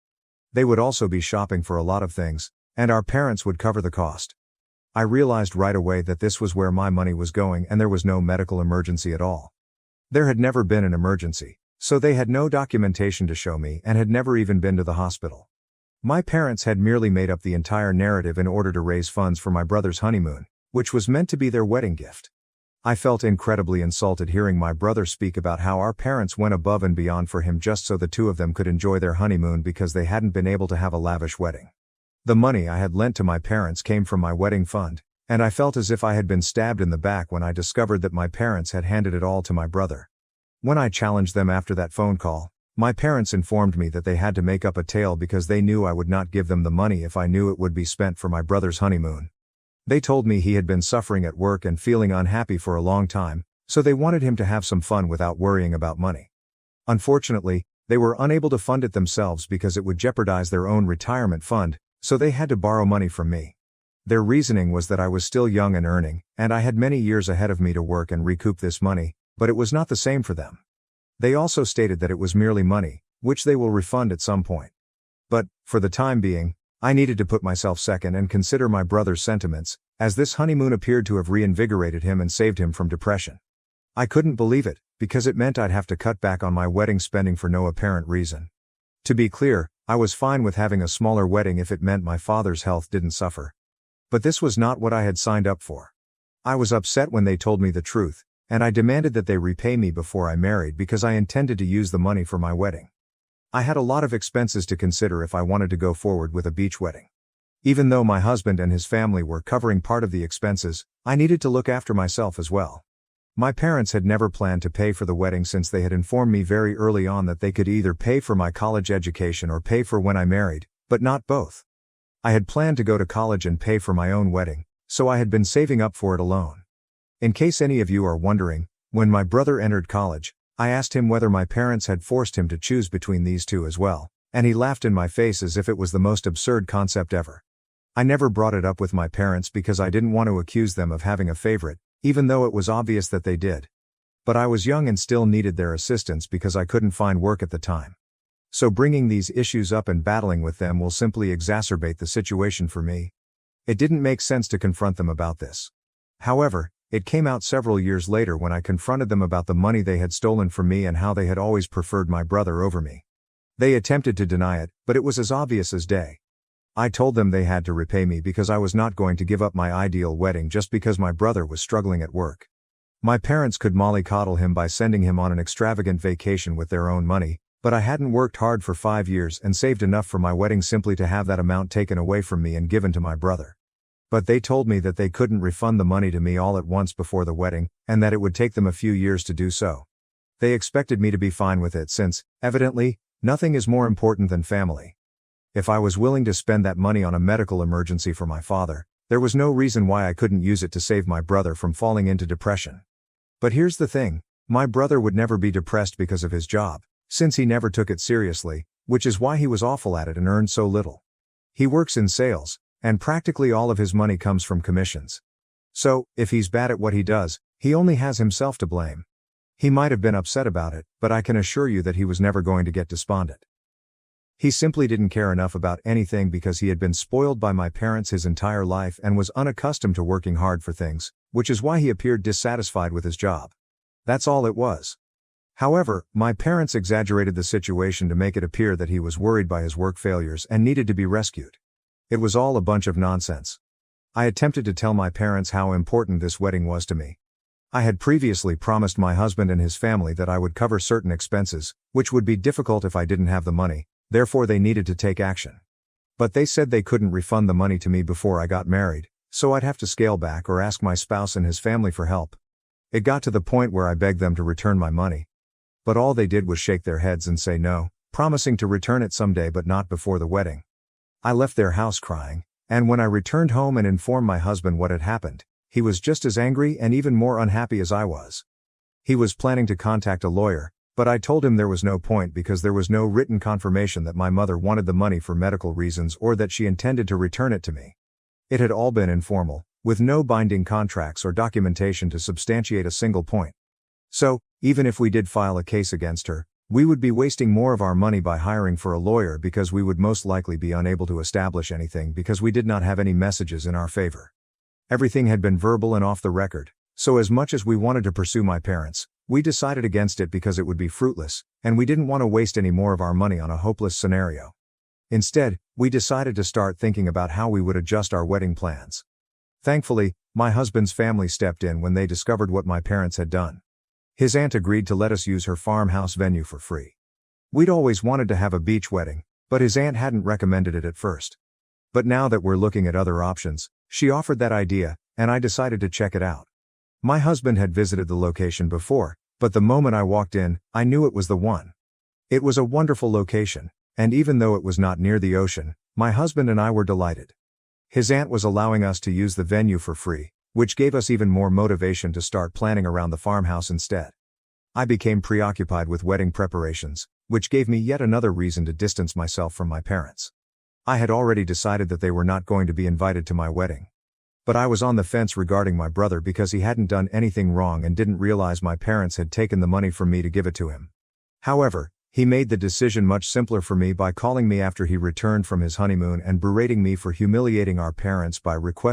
They would also be shopping for a lot of things, and our parents would cover the cost. I realized right away that this was where my money was going and there was no medical emergency at all. There had never been an emergency, so they had no documentation to show me and had never even been to the hospital. My parents had merely made up the entire narrative in order to raise funds for my brother's honeymoon, which was meant to be their wedding gift. I felt incredibly insulted hearing my brother speak about how our parents went above and beyond for him just so the two of them could enjoy their honeymoon because they hadn't been able to have a lavish wedding. The money I had lent to my parents came from my wedding fund, and I felt as if I had been stabbed in the back when I discovered that my parents had handed it all to my brother. When I challenged them after that phone call, my parents informed me that they had to make up a tale because they knew I would not give them the money if I knew it would be spent for my brother's honeymoon. They told me he had been suffering at work and feeling unhappy for a long time, so they wanted him to have some fun without worrying about money. Unfortunately, they were unable to fund it themselves because it would jeopardize their own retirement fund, so they had to borrow money from me. Their reasoning was that I was still young and earning, and I had many years ahead of me to work and recoup this money, but it was not the same for them. They also stated that it was merely money, which they will refund at some point. But, for the time being, I needed to put myself second and consider my brother's sentiments, as this honeymoon appeared to have reinvigorated him and saved him from depression. I couldn't believe it, because it meant I'd have to cut back on my wedding spending for no apparent reason. To be clear, I was fine with having a smaller wedding if it meant my father's health didn't suffer. But this was not what I had signed up for. I was upset when they told me the truth, and I demanded that they repay me before I married because I intended to use the money for my wedding. I had a lot of expenses to consider if I wanted to go forward with a beach wedding. Even though my husband and his family were covering part of the expenses, I needed to look after myself as well. My parents had never planned to pay for the wedding since they had informed me very early on that they could either pay for my college education or pay for when I married, but not both. I had planned to go to college and pay for my own wedding, so I had been saving up for it alone. In case any of you are wondering, when my brother entered college, I asked him whether my parents had forced him to choose between these two as well, and he laughed in my face as if it was the most absurd concept ever. I never brought it up with my parents because I didn't want to accuse them of having a favorite, even though it was obvious that they did. But I was young and still needed their assistance because I couldn't find work at the time. So bringing these issues up and battling with them will simply exacerbate the situation for me. It didn't make sense to confront them about this. However, it came out several years later when I confronted them about the money they had stolen from me and how they had always preferred my brother over me. They attempted to deny it, but it was as obvious as day. I told them they had to repay me because I was not going to give up my ideal wedding just because my brother was struggling at work. My parents could mollycoddle him by sending him on an extravagant vacation with their own money, but I hadn't worked hard for 5 years and saved enough for my wedding simply to have that amount taken away from me and given to my brother. But they told me that they couldn't refund the money to me all at once before the wedding, and that it would take them a few years to do so. They expected me to be fine with it since, evidently, nothing is more important than family. If I was willing to spend that money on a medical emergency for my father, there was no reason why I couldn't use it to save my brother from falling into depression. But here's the thing, my brother would never be depressed because of his job, since he never took it seriously, which is why he was awful at it and earned so little. He works in sales, and practically all of his money comes from commissions. So, if he's bad at what he does, he only has himself to blame. He might have been upset about it, but I can assure you that he was never going to get despondent. He simply didn't care enough about anything because he had been spoiled by my parents his entire life and was unaccustomed to working hard for things, which is why he appeared dissatisfied with his job. That's all it was. However, my parents exaggerated the situation to make it appear that he was worried by his work failures and needed to be rescued. It was all a bunch of nonsense. I attempted to tell my parents how important this wedding was to me. I had previously promised my husband and his family that I would cover certain expenses, which would be difficult if I didn't have the money, therefore they needed to take action. But they said they couldn't refund the money to me before I got married, so I'd have to scale back or ask my spouse and his family for help. It got to the point where I begged them to return my money. But all they did was shake their heads and say no, promising to return it someday but not before the wedding. I left their house crying, and when I returned home and informed my husband what had happened, he was just as angry and even more unhappy as I was. He was planning to contact a lawyer, but I told him there was no point because there was no written confirmation that my mother wanted the money for medical reasons or that she intended to return it to me. It had all been informal, with no binding contracts or documentation to substantiate a single point. So, even if we did file a case against her, we would be wasting more of our money by hiring for a lawyer because we would most likely be unable to establish anything because we did not have any messages in our favor. Everything had been verbal and off the record, so as much as we wanted to pursue my parents, we decided against it because it would be fruitless, and we didn't want to waste any more of our money on a hopeless scenario. Instead, we decided to start thinking about how we would adjust our wedding plans. Thankfully, my husband's family stepped in when they discovered what my parents had done. His aunt agreed to let us use her farmhouse venue for free. We'd always wanted to have a beach wedding, but his aunt hadn't recommended it at first. But now that we're looking at other options, she offered that idea, and I decided to check it out. My husband had visited the location before, but the moment I walked in, I knew it was the one. It was a wonderful location, and even though it was not near the ocean, my husband and I were delighted. His aunt was allowing us to use the venue for free, which gave us even more motivation to start planning around the farmhouse instead. I became preoccupied with wedding preparations, which gave me yet another reason to distance myself from my parents. I had already decided that they were not going to be invited to my wedding. But I was on the fence regarding my brother because he hadn't done anything wrong and didn't realize my parents had taken the money from me to give it to him. However, he made the decision much simpler for me by calling me after he returned from his honeymoon and berating me for humiliating our parents by requesting